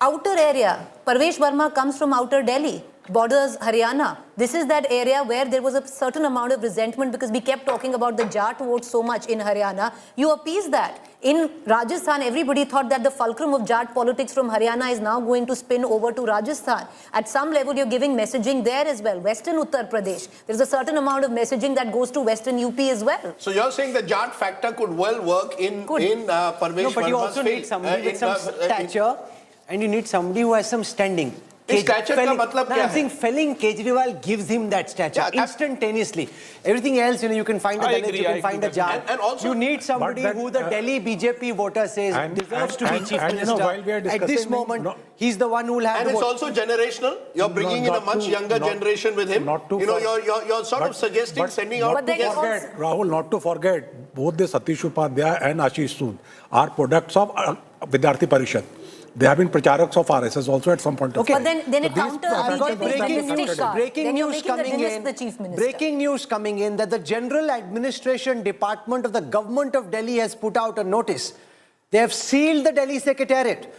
outer area, Parvesh Verma comes from outer Delhi, borders Haryana. This is that area where there was a certain amount of resentment because we kept talking about the Jat vote so much in Haryana. You appease that. In Rajasthan, everybody thought that the fulcrum of Jat politics from Haryana is now going to spin over to Rajasthan. At some level, you're giving messaging there as well. Western Uttar Pradesh, there's a certain amount of messaging that goes to Western UP as well. So you're saying the Jat factor could well work in Parvesh Verma's No, but you also need somebody with some stature and you need somebody who has some standing. Stature का मतलब क्या है? I'm saying felling Kejriwal gives him that stature instantaneously. Everything else, you can find a Dalit, you can find a Jat. And also, you need somebody who the Delhi BJP voter says deserves to be chief minister. While we are At this moment, he's the one who will have and the it's vote. also generational. You're bringing in a much younger generation with him. You're sort of suggesting sending out. Rahul, not to forget, both the Satish Upadhyay and Ashish Sood are products of Vidyarthi Parishad. They have been pracharaks of RSS also at some point of time. But then it counters breaking news coming in. Breaking news coming in that the General Administration Department of the Government of Delhi has put out a notice. They have sealed the Delhi Secretariat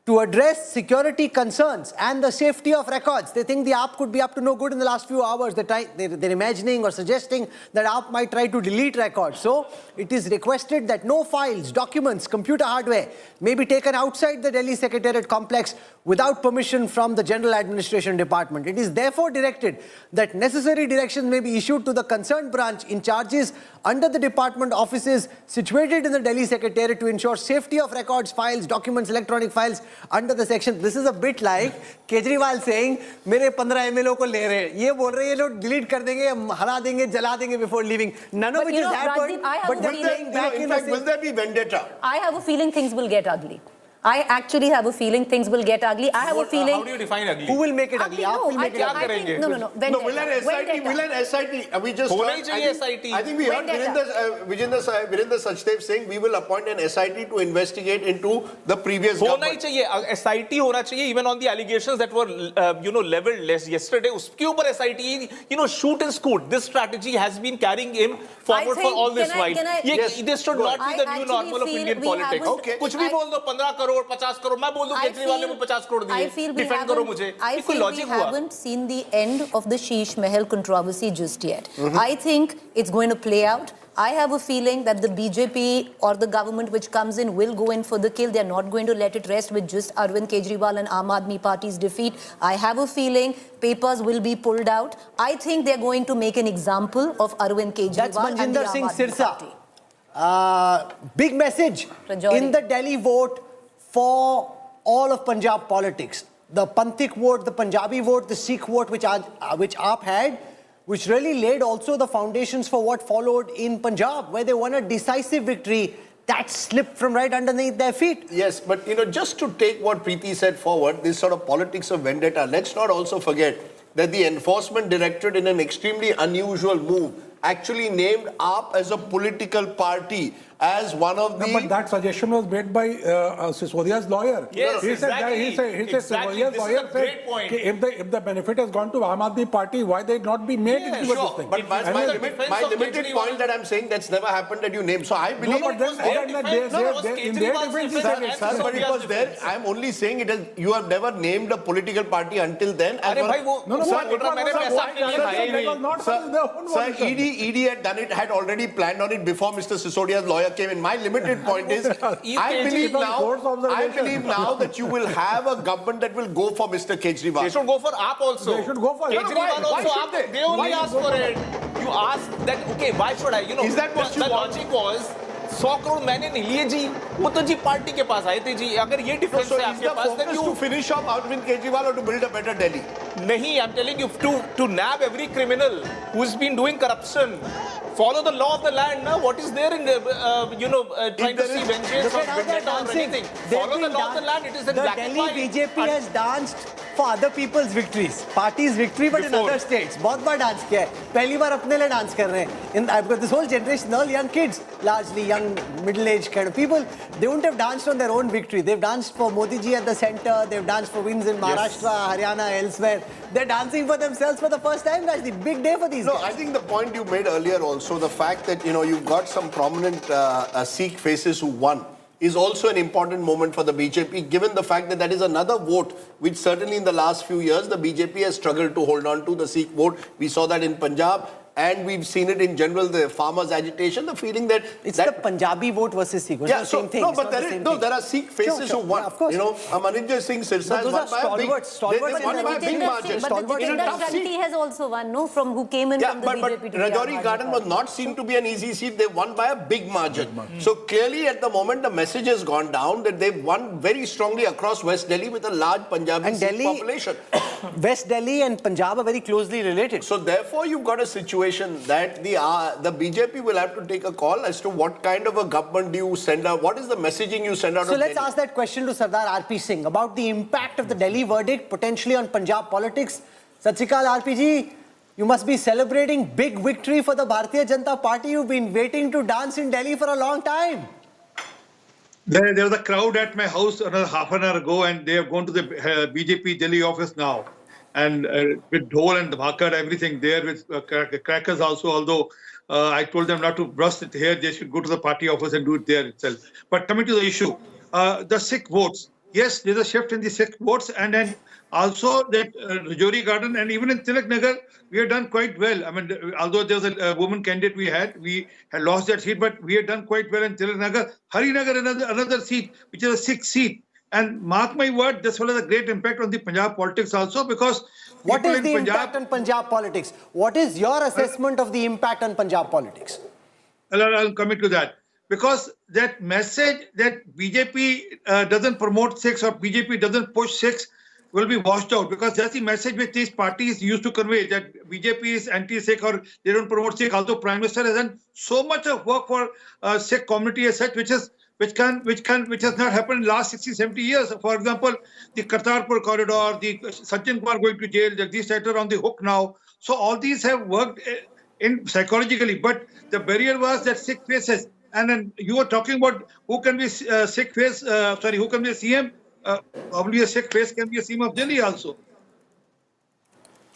to address security concerns and the safety of records. They think the app could be up to no good in the last few hours. They're imagining or suggesting that app might try to delete records. So it is requested that no files, documents, computer hardware may be taken outside the Delhi Secretariat complex without permission from the General Administration Department. It is therefore directed that necessary directions may be issued to the concerned branch in charges under the department offices situated in the Delhi Secretariat to ensure safety of records, files, documents, electronic files under the section. This is a bit like Kejriwal saying, "मेरे 15 MLO को ले रहे हैं, ये बोल रहे हैं ये लोग delete कर देंगे, हरा देंगे, जला देंगे before leaving." None of which has happened. But they're playing back in fact, will there be vendetta? I have a feeling things will get ugly. I actually have a feeling things will get ugly. I have a feeling. How do you define ugly? Who will make it ugly? No, will make it I ugly. think, no. No, will an SIT? We just. I think we heard Virendra Sachdev saying we will appoint an SIT to investigate into the previous government. होना ही चाहिए. SIT होना चाहिए even on the allegations that were leveled yesterday. उसके ऊपर SIT, shoot and scoot. This strategy has been carrying him forward for all this while. This should not be the new normal of Indian politics. कुछ भी बोल दो 15 करोड़ 50 करोड़ मैं बोल दूं केजरीवाल ने 50 करोड़ दिए डिफेंड करो मुझे ये कोई लॉजिक हुआ? I haven't seen the end of the Sheesh Mahal controversy just yet. I think it's going to play out. I have a feeling that the BJP or the government which comes in will go in for the kill. They're not going to let it rest with just Arvind Kejriwal and Aam Aadmi Party's defeat. I have a feeling papers will be pulled out. I think they're going to make an example of Arvind Kejriwal and the Aam Aadmi Party. Big message in the Delhi vote for all of Punjab politics. The Panthik vote, the Punjabi vote, the Sikh vote which AAP had, which really laid also the foundations for what followed in Punjab, where they won a decisive victory that slipped from right underneath their feet. Yes, but just to take what Preeti said forward, this sort of politics of vendetta, let's not also forget that the Enforcement Directorate, in an extremely unusual move, actually named AAP as a political party, as one of the... No, but that suggestion was made by Sisodia's lawyer. Yes, exactly. He said Sisodia's lawyer said if the benefit has gone to Aam Aadmi Party, why they not be made into this thing? But my limited point that I'm saying, that's never happened that you named. So I believe... No, but then in their defense, Sir, but it was there. I'm only saying it is, you have never named a political party until then. Sir, ED had done it, had already planned on it before Mr. Sisodia's lawyer came in. My limited point is, I believe now that you will have a government that will go for Mr. Kejriwal. They should go for AAP also. They should go for Kejriwal also. Why They only asked for it. You asked that, okay, why should I? You know, is that what you the want? logic was 100 crore मैंने नहीं लिए जी, वो तो जी party के पास आए थे जी. अगर ये डिफरेंस है आपके पास, then you to finish off Arvind Kejriwal or to build a better Delhi? नहीं, I'm telling you, to nab every criminal who's been doing corruption, follow the law of the land. Now, what is there in trying to see vengeance or vendetta or anything? Follow the law of the land. It is in black and white. The Delhi BJP has danced for other people's victories, parties' victory, but in other states. बहुत बार dance किया है. पहली बार अपने लिए dance कर रहे हैं. I've got this whole generation, all young kids, largely young, middle-aged kind of people. They wouldn't have danced on their own victory. They've danced for Modi ji at the center. They've danced for wins in Maharashtra, Haryana, elsewhere. They're dancing for themselves for the first time, guys. The big day for these guys. No, I think the point you made earlier also, the fact that, you've got some prominent Sikh faces who won, is also an important moment for the BJP, given the fact that that is another vote, which certainly in the last few years, the BJP has struggled to hold on to, the Sikh vote. We saw that in Punjab. And we've seen it in general, the farmers' agitation, the feeling that... It's the Punjabi vote versus Sikh. Yeah, so, no, but there are Sikh faces who won. Yeah, of course. Manindra Singh Sirsa has won by a big margin. But the Jitendra Shanti has also won, no? From who came in from the BJP to Rajouri Garden was not seen to be an easy seat. They won by a big margin. So clearly at the moment, the message has gone down that they've won very strongly across West Delhi with a large Punjabi Sikh population. West Delhi and Punjab are very closely related. So therefore, you've got a situation that the BJP will have to take a call as to what kind of a government do you send out, what is the messaging you send out. So let's ask that question to Sardar RP Singh about the impact of the Delhi verdict potentially on Punjab politics. Sat Sri Akal, RP ji, you must be celebrating big victory for the Bharatiya Janata Party. You've been waiting to dance in Delhi for a long time. There was a crowd at my house another half an hour ago, and they have gone to the BJP Delhi office now. And with dhol and bhakar, everything there, with crackers also, although I told them not to brush it here, they should go to the party office and do it there itself. But coming to the issue, the Sikh votes, yes, there's a shift in the Sikh votes, and then also that Rajouri Garden and even in Tilak Nagar, we have done quite well. I mean, although there was a woman candidate we had lost that seat, but we have done quite well in Tilak Nagar. Harinagar, another seat, which is a Sikh seat. And mark my word, this will have a great impact on the Punjab politics also, because... What is the impact on Punjab politics? What is your assessment of the impact on Punjab politics? I'll come into that. Because that message that BJP doesn't promote Sikhs or BJP doesn't push Sikhs will be washed out, because that's the message which these parties used to convey, that BJP is anti-Sikh or they don't promote Sikh. Although Prime Minister has done so much of work for Sikh community as such, which has not happened in the last 60, 70 years. For example, the Kartarpur corridor, the Sajjan Kumar going to jail, Jagdish Thakur on the hook now. So all these have worked in psychologically, but the barrier was that Sikh faces. And then you were talking about who can be Sikh face, who can be a CM? Probably a Sikh face can be a CM of Delhi also.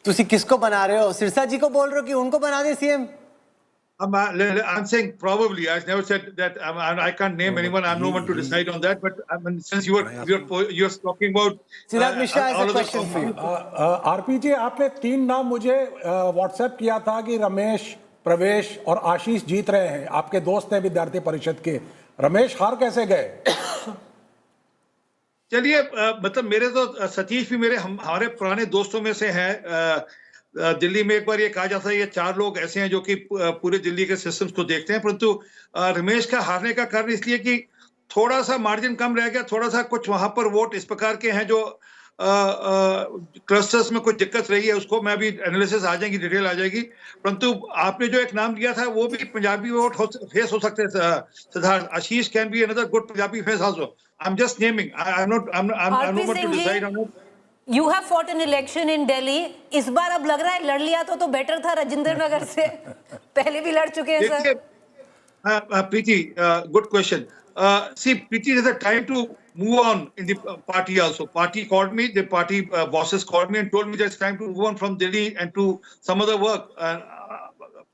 तुसी किसको बना रहे हो? सिरसा जी को बोल रहे हो कि उनको बना दे CM? I'm saying probably. I never said that. I can't name anyone. I'm no one to decide on that. But I mean, since you're talking about, Siddharth Mishra has a question for you. RP जी, आपने 3 नाम मुझे WhatsApp किया था कि रमेश, प्रवेश और आशीष जीत रहे हैं. आपके दोस्त हैं विद्यार्थी परिषद के. रमेश हार कैसे गए? चलिए, मतलब मेरे तो सतीश भी हमारे पुराने दोस्तों में से हैं. दिल्ली में एक बार ये कहा जाता है ये 4 लोग ऐसे हैं जो कि पूरे दिल्ली के सिस्टम्स को देखते हैं, परंतु रमेश का हारने का कारण इसलिए कि थोड़ा सा मार्जिन कम रह गया, थोड़ा सा कुछ वहां पर वोट इस प्रकार के हैं जो क्लस्टर्स में कुछ दिक्कत रही है. उसको मैं अभी एनालिसिस आ जाएगी, डिटेल आ जाएगी. परंतु आपने जो एक नाम दिया था वो भी पंजाबी वोट फेस हो सकते हैं. Siddharth, Ashish can be another good Punjabi face also. I'm just naming. I'm not one to decide on it. You have fought an election in Delhi. इस बार अब लग रहा है लड़ लिया तो बेटर था राजेंद्र नगर से. पहले भी लड़ चुके हैं sir. Preeti, good question. See, Preeti, there's a time to move on in the party also. Party called me, the party bosses called me and told me there's time to move on from Delhi and to some other work.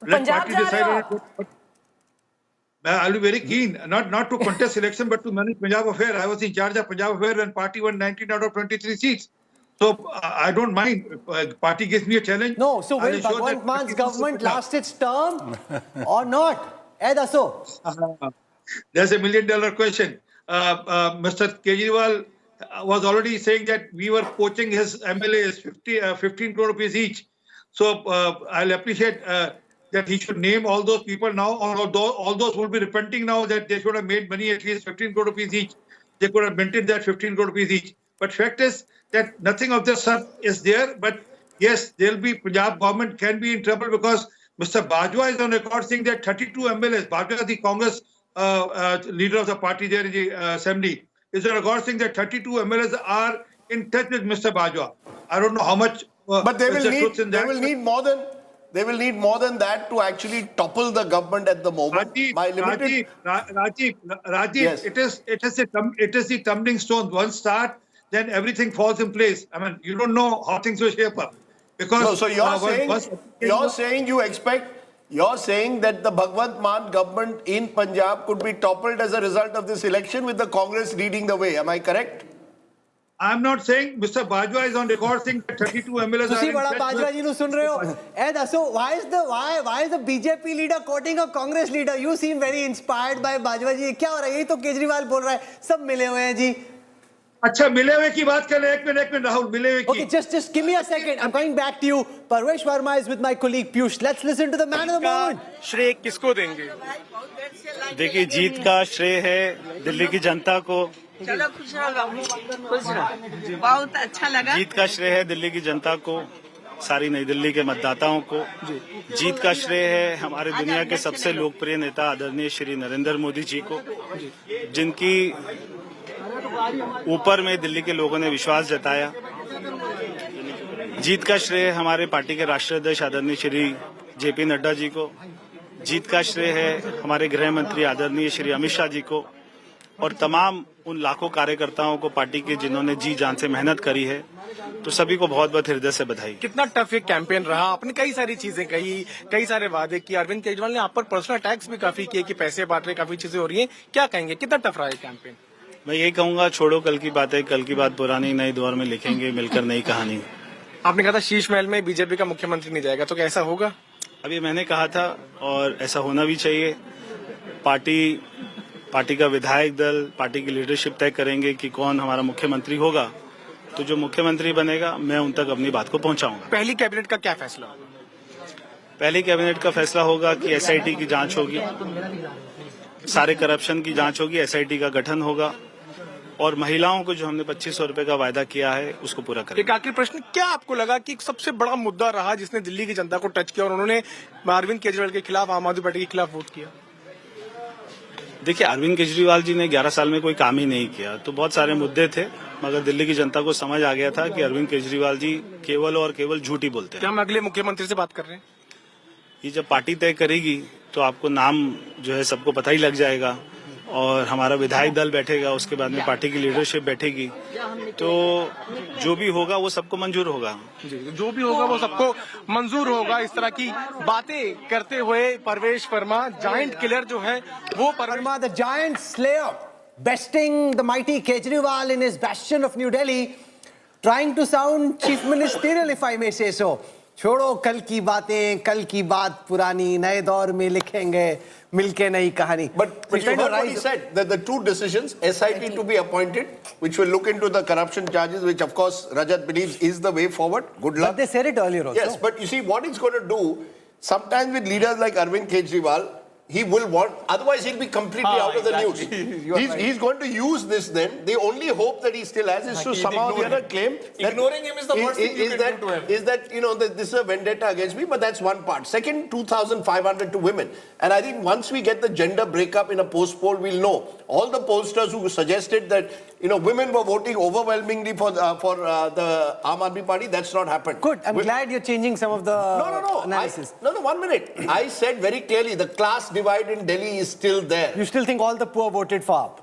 Let party decide. I'll be very keen, not to contest election, but to manage Punjab affair. I was in charge of Punjab affair when party won 19 out of 23 seats. So I don't mind. Party gives me a challenge. No, so will Bhagwant Man's government last its term or not? Aso. There's $1 million question. Mr. Kejriwal was already saying that we were poaching his MLAs 15 crore rupees each. So I'll appreciate that he should name all those people now, or all those will be repenting now that they should have made money at least 15 crore rupees each. They could have maintained that 15 crore rupees each. But fact is that nothing of this stuff is there. But yes, Punjab government can be in trouble because Mr. Bajwa is on record saying that 32 MLAs, Bajwa, the Congress leader of the party there in the assembly, is on record saying that 32 MLAs are in touch with Mr. Bajwa. I don't know how much. But they will need more than that to actually topple the government at the moment. Rajiv, yes. It is the tumbling stones. One start, then everything falls in place. I mean, you don't know how things will shape up. Because no, so you're saying that the Bhagwant Mann government in Punjab could be toppled as a result of this election with the Congress leading the way. Am I correct? I'm not saying Mr. Bajwa is on record saying that 32 MLAs are in touch. Bajwa ji nu sun rahe ho. So why is the BJP leader quoting a Congress leader? You seem very inspired by Bajwa ji. क्या हो रहा है? यही तो केजरीवाल बोल रहा है. सब मिले हुए हैं जी. अच्छा मिले हुए की बात कर ले. एक मिनट राहुल मिले हुए की. Okay, just give me a second. I'm coming back to you. Parvesh Verma is with my colleague Piyush. Let's listen to the man of the moment. श्रेय किसको देंगे? देखिए जीत का श्रेय है दिल्ली की जनता को. चलो खुश रहो. बहुत अच्छा लगा. जीत का श्रेय है दिल्ली की जनता को, सारी नई दिल्ली के मतदाताओं को. जीत का श्रेय है हमारे दुनिया के सबसे लोकप्रिय नेता आदरणीय श्री नरेंद्र मोदी जी को, जिनकी ऊपर में दिल्ली के लोगों ने विश्वास जताया. जीत का श्रेय हमारे पार्टी के राष्ट्रीय अध्यक्ष आदरणीय श्री जेपी नड्डा जी को. जीत का श्रेय है हमारे गृह मंत्री आदरणीय श्री अमित शाह जी को और तमाम उन लाखों कार्यकर्ताओं को पार्टी के जिन्होंने जी जान से मेहनत करी है. तो सभी को बहुत बहुत हृदय से बधाई. कितना टफ एक कैंपेन रहा. आपने कई सारी चीजें कही, कई सारे वादे किए. अरविंद केजरीवाल ने आप पर पर्सनल अटैक्स भी काफी किए कि पैसे बांट रहे, काफी चीजें हो रही हैं. क्या कहेंगे, कितना टफ रहा है कैंपेन? मैं यही कहूंगा, छोड़ो कल की बातें, कल की बात पुरानी, नए दौर में लिखेंगे मिलकर नई कहानी. आपने कहा था शीश महल में बीजेपी का मुख्यमंत्री नहीं जाएगा, तो क्या ऐसा होगा? अभी मैंने कहा था और ऐसा होना भी चाहिए. पार्टी का विधायक दल, पार्टी की लीडरशिप तय करेंगे कि कौन हमारा मुख्यमंत्री होगा. तो जो मुख्यमंत्री बनेगा मैं उन तक अपनी बात को पहुंचाऊंगा. पहली कैबिनेट का क्या फैसला होगा? पहली कैबिनेट का फैसला होगा कि एसआईटी की जांच होगी, सारे करप्शन की जांच होगी, एसआईटी का गठन होगा और महिलाओं को जो हमने 2500 रुपए का वायदा किया है उसको पूरा करेंगे. एक आखिरी प्रश्न, क्या आपको लगा कि सबसे बड़ा मुद्दा रहा जिसने दिल्ली की जनता को टच किया और उन्होंने अरविंद केजरीवाल के खिलाफ, आम आदमी पार्टी के खिलाफ वोट किया? देखिए, अरविंद केजरीवाल जी ने 11 साल में कोई काम ही नहीं किया, तो बहुत सारे मुद्दे थे, मगर दिल्ली की जनता को समझ आ गया था कि अरविंद केजरीवाल जी केवल और केवल झूठ ही बोलते हैं. क्या हम अगले मुख्यमंत्री से बात कर रहे हैं? ये जब पार्टी तय करेगी तो आपको नाम जो है सबको पता ही लग जाएगा और हमारा विधायक दल बैठेगा, उसके बाद में पार्टी की लीडरशिप बैठेगी, तो जो भी होगा वो सबको मंजूर होगा. जो भी होगा वो सबको मंजूर होगा. इस तरह की बातें करते हुए परवेश वर्मा, जायंट किलर जो है वो Verma, the giant slayer, besting the mighty Kejriwal in his bastion of New Delhi, trying to sound chief ministerial, if I may say so. छोड़ो कल की बातें, कल की बात पुरानी, नए दौर में लिखेंगे मिलके नई कहानी. But you heard what he said, that the two decisions, SIT to be appointed, which will look into the corruption charges, which of course Rajat believes is the way forward. Good luck. But they said it earlier also. Yes, but you see what it's going to do, sometimes with leaders like Arvind Kejriwal, he will want, otherwise he'll be completely out of the exactly. news. He's going to use this then. The only hope that he still has is to somehow or the other claim that ignoring him is the worst thing you can do to him. is that, that this is a vendetta against me, but that's one part. Second, 2,500 to women. And I think once we get the gender breakup in a post-poll, we'll know. All the pollsters who suggested that, women were voting overwhelmingly for the Aam Aadmi Party, that's not happened. Good. I'm glad you're changing some of the analysis. No, 1 minute. I said very clearly, the class divide in Delhi is still there. You still think all the poor voted for AAP?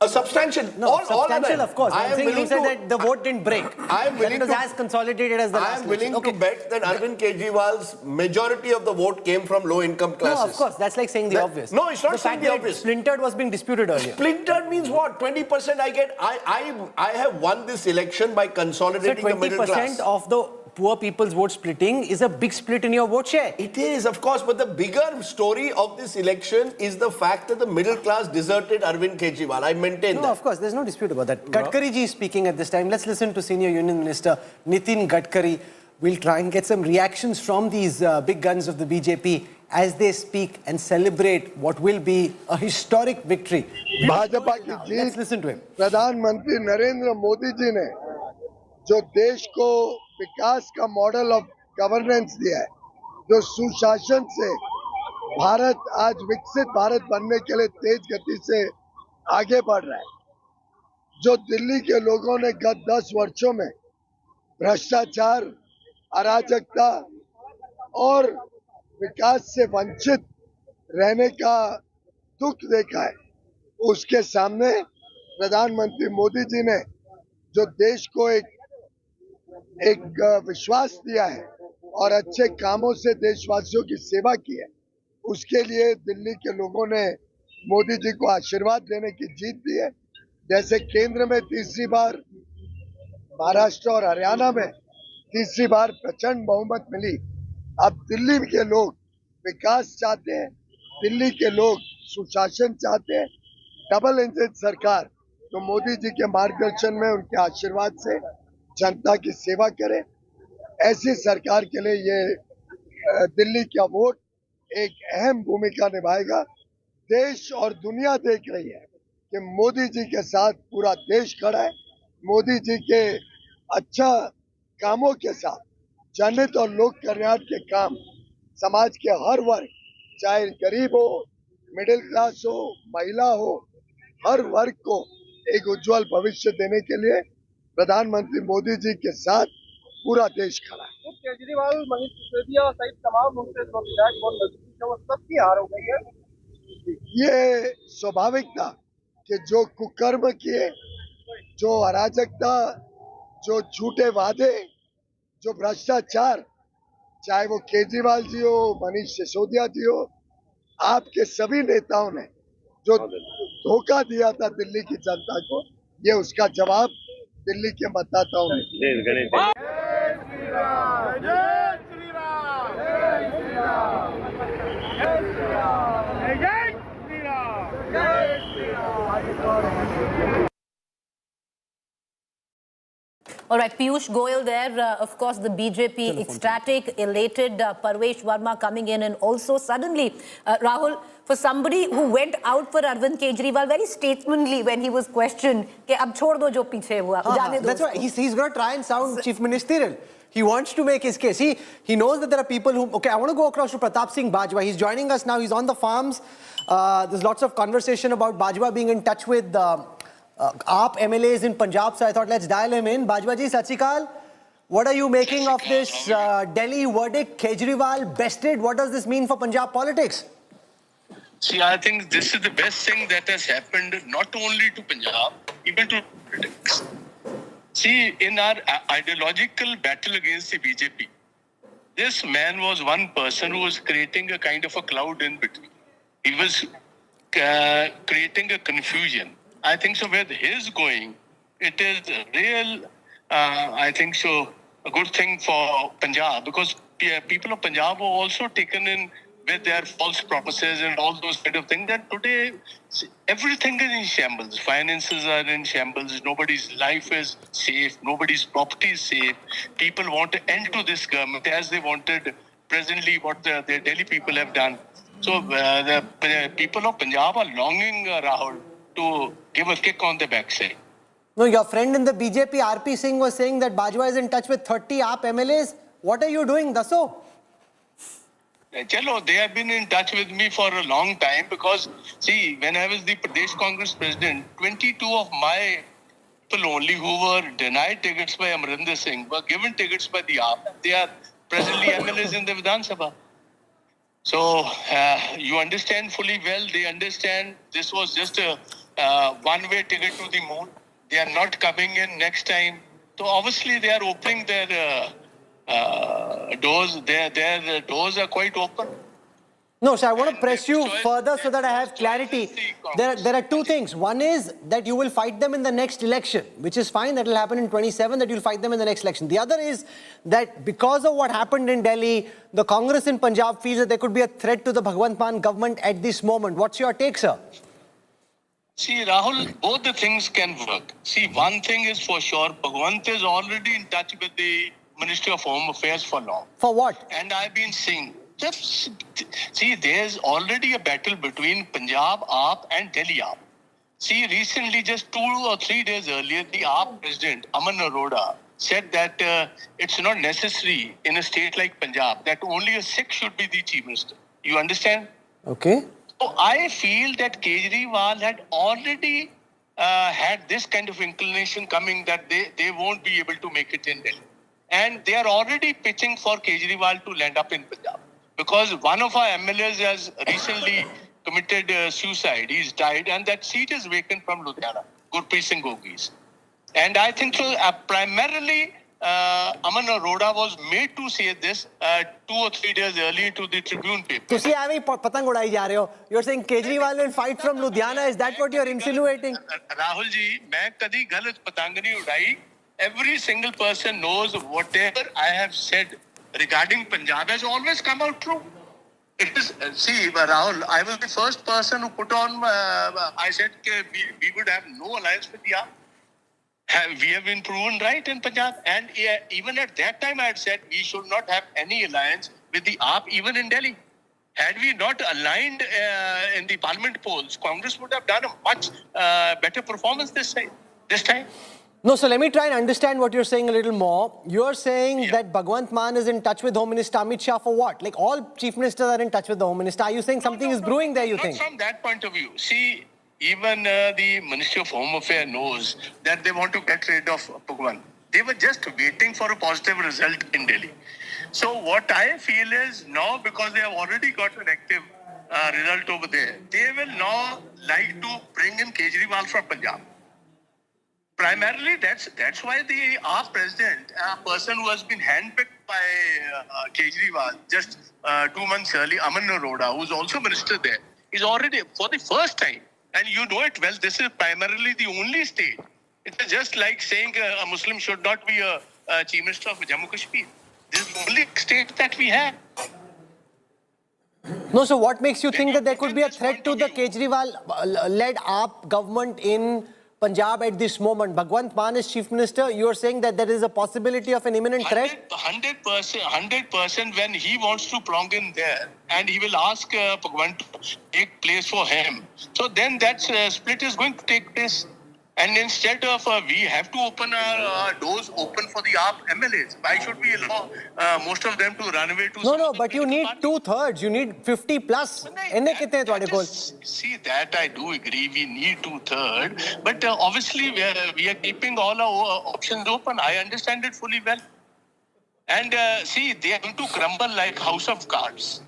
A substantial. Substantial, of course. I'm saying you said that the vote didn't break. I am willing that it was as consolidated as the last I am willing to bet that Arvind Kejriwal's majority of the vote came from low-income classes. No, of course. That's like saying the obvious. No, it's not the saying fact the that obvious. Splintered was being disputed earlier. Splintered means what? 20% I get. I have won this election by consolidating the middle class. 20% of the poor people's vote splitting is a big split in your vote share. It is, of course, but the bigger story of this election is the fact that the middle class deserted Arvind Kejriwal. I maintain that. No, of course, there's no dispute about that. Gadkari ji is speaking at this time. Let's listen to Senior Union Minister Nitin Gadkari. We'll try and get some reactions from these big guns of the BJP as they speak and celebrate what will be a historic victory. Bhajpa की जीत, let's listen to him. प्रधानमंत्री नरेंद्र मोदी जी ने जो देश को विकास का model of governance दिया है, जो सुशासन से भारत आज विकसित भारत बनने के लिए तेज गति से आगे बढ़ रहा है, जो दिल्ली के लोगों ने गत 10 वर्षों में भ्रष्टाचार, अराजकता और विकास से वंचित रहने का दुख देखा है, उसके सामने प्रधानमंत्री मोदी जी ने जो देश को एक विश्वास दिया है और अच्छे कामों से देशवासियों की सेवा की है, उसके लिए दिल्ली के लोगों ने मोदी जी को आशीर्वाद देने की जीत दी है। जैसे केंद्र में तीसरी बार, महाराष्ट्र और हरियाणा में तीसरी बार प्रचंड बहुमत मिली, अब दिल्ली के लोग विकास चाहते हैं, दिल्ली के लोग सुशासन चाहते हैं, डबल इंजन सरकार तो मोदी जी के मार्गदर्शन में उनके आशीर्वाद से जनता की सेवा करे, ऐसी सरकार के लिए ये दिल्ली का वोट एक अहम भूमिका निभाएगा। देश और दुनिया देख रही है कि मोदी जी के साथ पूरा देश खड़ा है, मोदी जी के अच्छा कामों के साथ जनहित और लोक कल्याण के काम समाज के हर वर्ग, चाहे गरीब हो, मिडिल क्लास हो, महिला हो, हर वर्ग को एक उज्जवल भविष्य देने के लिए प्रधानमंत्री मोदी जी के साथ पूरा देश खड़ा है। केजरीवाल, मनीष सिसोदिया सहित तमाम उनसे विधायक बहुत नजदीक है, वो सबकी हार हो गई है। ये स्वाभाविक था कि जो कुकर्म किए, जो अराजकता, जो झूठे वादे, जो भ्रष्टाचार, चाहे वो केजरीवाल जी हो, मनीष सिसोदिया जी हो, आपके सभी नेताओं ने जो धोखा दिया था दिल्ली की जनता को, ये उसका जवाब दिल्ली के मतदाताओं ने दिया। All right, Piyush Goyal there, of course, the BJP ecstatic, elated, Parvesh Verma coming in, and also suddenly, Rahul, for somebody who went out for Arvind Kejriwal very statesmanly when he was questioned, कि अब छोड़ दो जो पीछे हुआ, जाने दो. That's why he's going to try and sound chief ministerial. He wants to make his case. He knows that there are people who... Okay, I want to go across to Pratap Singh Bajwa. He's joining us now. He's on the farms. There's lots of conversation about Bajwa being in touch with AAP MLAs in Punjab. So I thought, let's dial him in. Bajwa ji, Sat Sri Akal. What are you making of this Delhi verdict? Kejriwal bested. What does this mean for Punjab politics? See, I think this is the best thing that has happened not only to Punjab, even to politics. See, in our ideological battle against the BJP, this man was one person who was creating a kind of a cloud in between. He was creating a confusion. I think so where he is going, it is a real, I think so, a good thing for Punjab, because people of Punjab were also taken in with their false promises and all those kind of things. That today, everything is in shambles. Finances are in shambles. Nobody's life is safe. Nobody's property is safe. People want to end to this government as they wanted presently what the Delhi people have done. So the people of Punjab are longing, Rahul, to give a kick on the backside. No, your friend in the BJP, RP Singh, was saying that Bajwa is in touch with 30 AAP MLAs. What are you doing, Daso? Chalo, they have been in touch with me for a long time because, see, when I was the Pradesh Congress president, 22 of my people only who were denied tickets by Amrinder Singh were given tickets by the AAP. They are presently MLAs in the Vidhan Sabha. So, you understand fully well, they understand this was just a one-way ticket to the moon. They are not coming in next time. So, obviously, they are opening their doors. Their doors are quite open. No, so I want to press you further so that I have clarity. There are two things. One is that you will fight them in the next election, which is fine. That will happen in 27, that you'll fight them in the next election. The other is that because of what happened in Delhi, the Congress in Punjab feels that there could be a threat to the Bhagwant Mann government at this moment. What's your take, sir? See, Rahul, both the things can work. See, one thing is for sure, Bhagwant is already in touch with the Ministry of Home Affairs for long. For what? And I've been seeing. Just see, there's already a battle between Punjab AAP and Delhi AAP. See, recently, just 2 or 3 days earlier, the AAP president, Aman Arora, said that it's not necessary in a state like Punjab that only a Sikh should be the chief minister. You understand? Okay. So I feel that Kejriwal had already had this kind of inclination coming that they won't be able to make it in Delhi. And they are already pitching for Kejriwal to land up in Punjab. Because one of our MLAs has recently committed suicide. He's died and that seat is vacant from Ludhiana, Gurpreet Singh Gogis. And I think so, primarily Aman Arora was made to say this 2 or 3 days earlier to the Tribune paper. So see, you're saying Kejriwal will fight from Ludhiana. Is that what you're insinuating? Rahul ji, main kadi galat patang nahi udai. Every single person knows whatever I have said regarding Punjab has always come out true. It is, see, Rahul, I was the first person who put on, I said we would have no alliance with the AAP. We have been proven right in Punjab. And even at that time, I had said we should not have any alliance with the AAP, even in Delhi. Had we not aligned in the parliament polls, Congress would have done a much better performance this time. No, so let me try and understand what you're saying a little more. You're saying that Bhagwant Mann is in touch with Home Minister Amit Shah for what? Like all chief ministers are in touch with the Home Minister. Are you saying something is brewing there, you think? Not from that point of view. See, even the Ministry of Home Affairs knows that they want to get rid of Bhagwant. They were just waiting for a positive result in Delhi. So what I feel is now, because they have already got an active result over there, they will now like to bring in Kejriwal from Punjab. Primarily, that's why the AAP president, a person who has been handpicked by Kejriwal just 2 months early, Aman Arora, who's also minister there, is already, for the first time, and you know it well, this is primarily the only state. It's just like saying a Muslim should not be a chief minister of Jammu Kashmir. This is the only state that we have. No, so what makes you think that there could be a threat to the Kejriwal-led AAP government in Punjab at this moment? Bhagwant Mann is chief minister. You are saying that there is a possibility of an imminent threat? 100% when he wants to plonk in there and he will ask Bhagwant to take place for him. So then that split is going to take place. And instead of we have to open our doors open for the AAP MLAs, why should we allow most of them to run away to... No, but you need 2/3. You need 50 plus. See, that I do agree. We need 2/3. But obviously, we are keeping all our options open. I understand it fully well. And see, they are going to crumble like house of cards.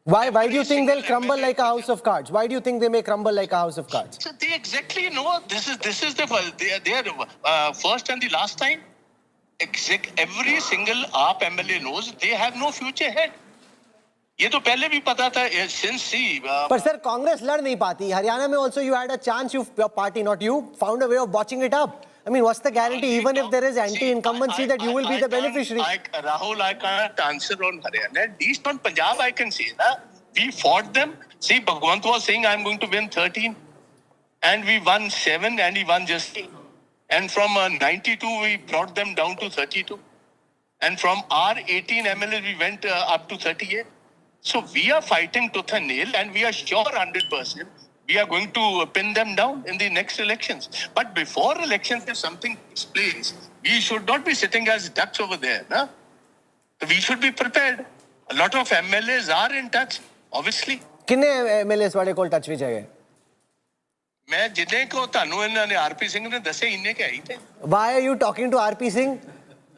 Why do you think they'll crumble like a house of cards? Why do you think they may crumble like a house of cards? So they exactly know this is the first and the last time. Every single AAP MLA knows they have no future ahead. ये तो पहले भी पता था since see. But sir, Congress लड़ नहीं पाती. Haryana में also you had a chance. Your party, not you, found a way of botching it up. I mean, what's the guarantee, even if there is anti-incumbency, that you will be the beneficiary? Rahul, I can't answer on Haryana. At least on Punjab, I can say that we fought them. See, Bhagwant was saying, I'm going to win 13. And we won 7 and he won just 8. And from 92, we brought them down to 32. And from our 18 MLAs, we went up to 38. So we are fighting tooth and nail, and we are sure 100% we are going to pin them down in the next elections. But before elections, if something takes place, we should not be sitting as ducks over there. No? We should be prepared. A lot of MLAs are in touch, obviously. किन्ने MLAs वाले कोल touch विच है? मैं जिन्हें को तानु इन्होंने RP Singh ने दसे इन्हें क्या ही थे? Why are you talking to RP Singh?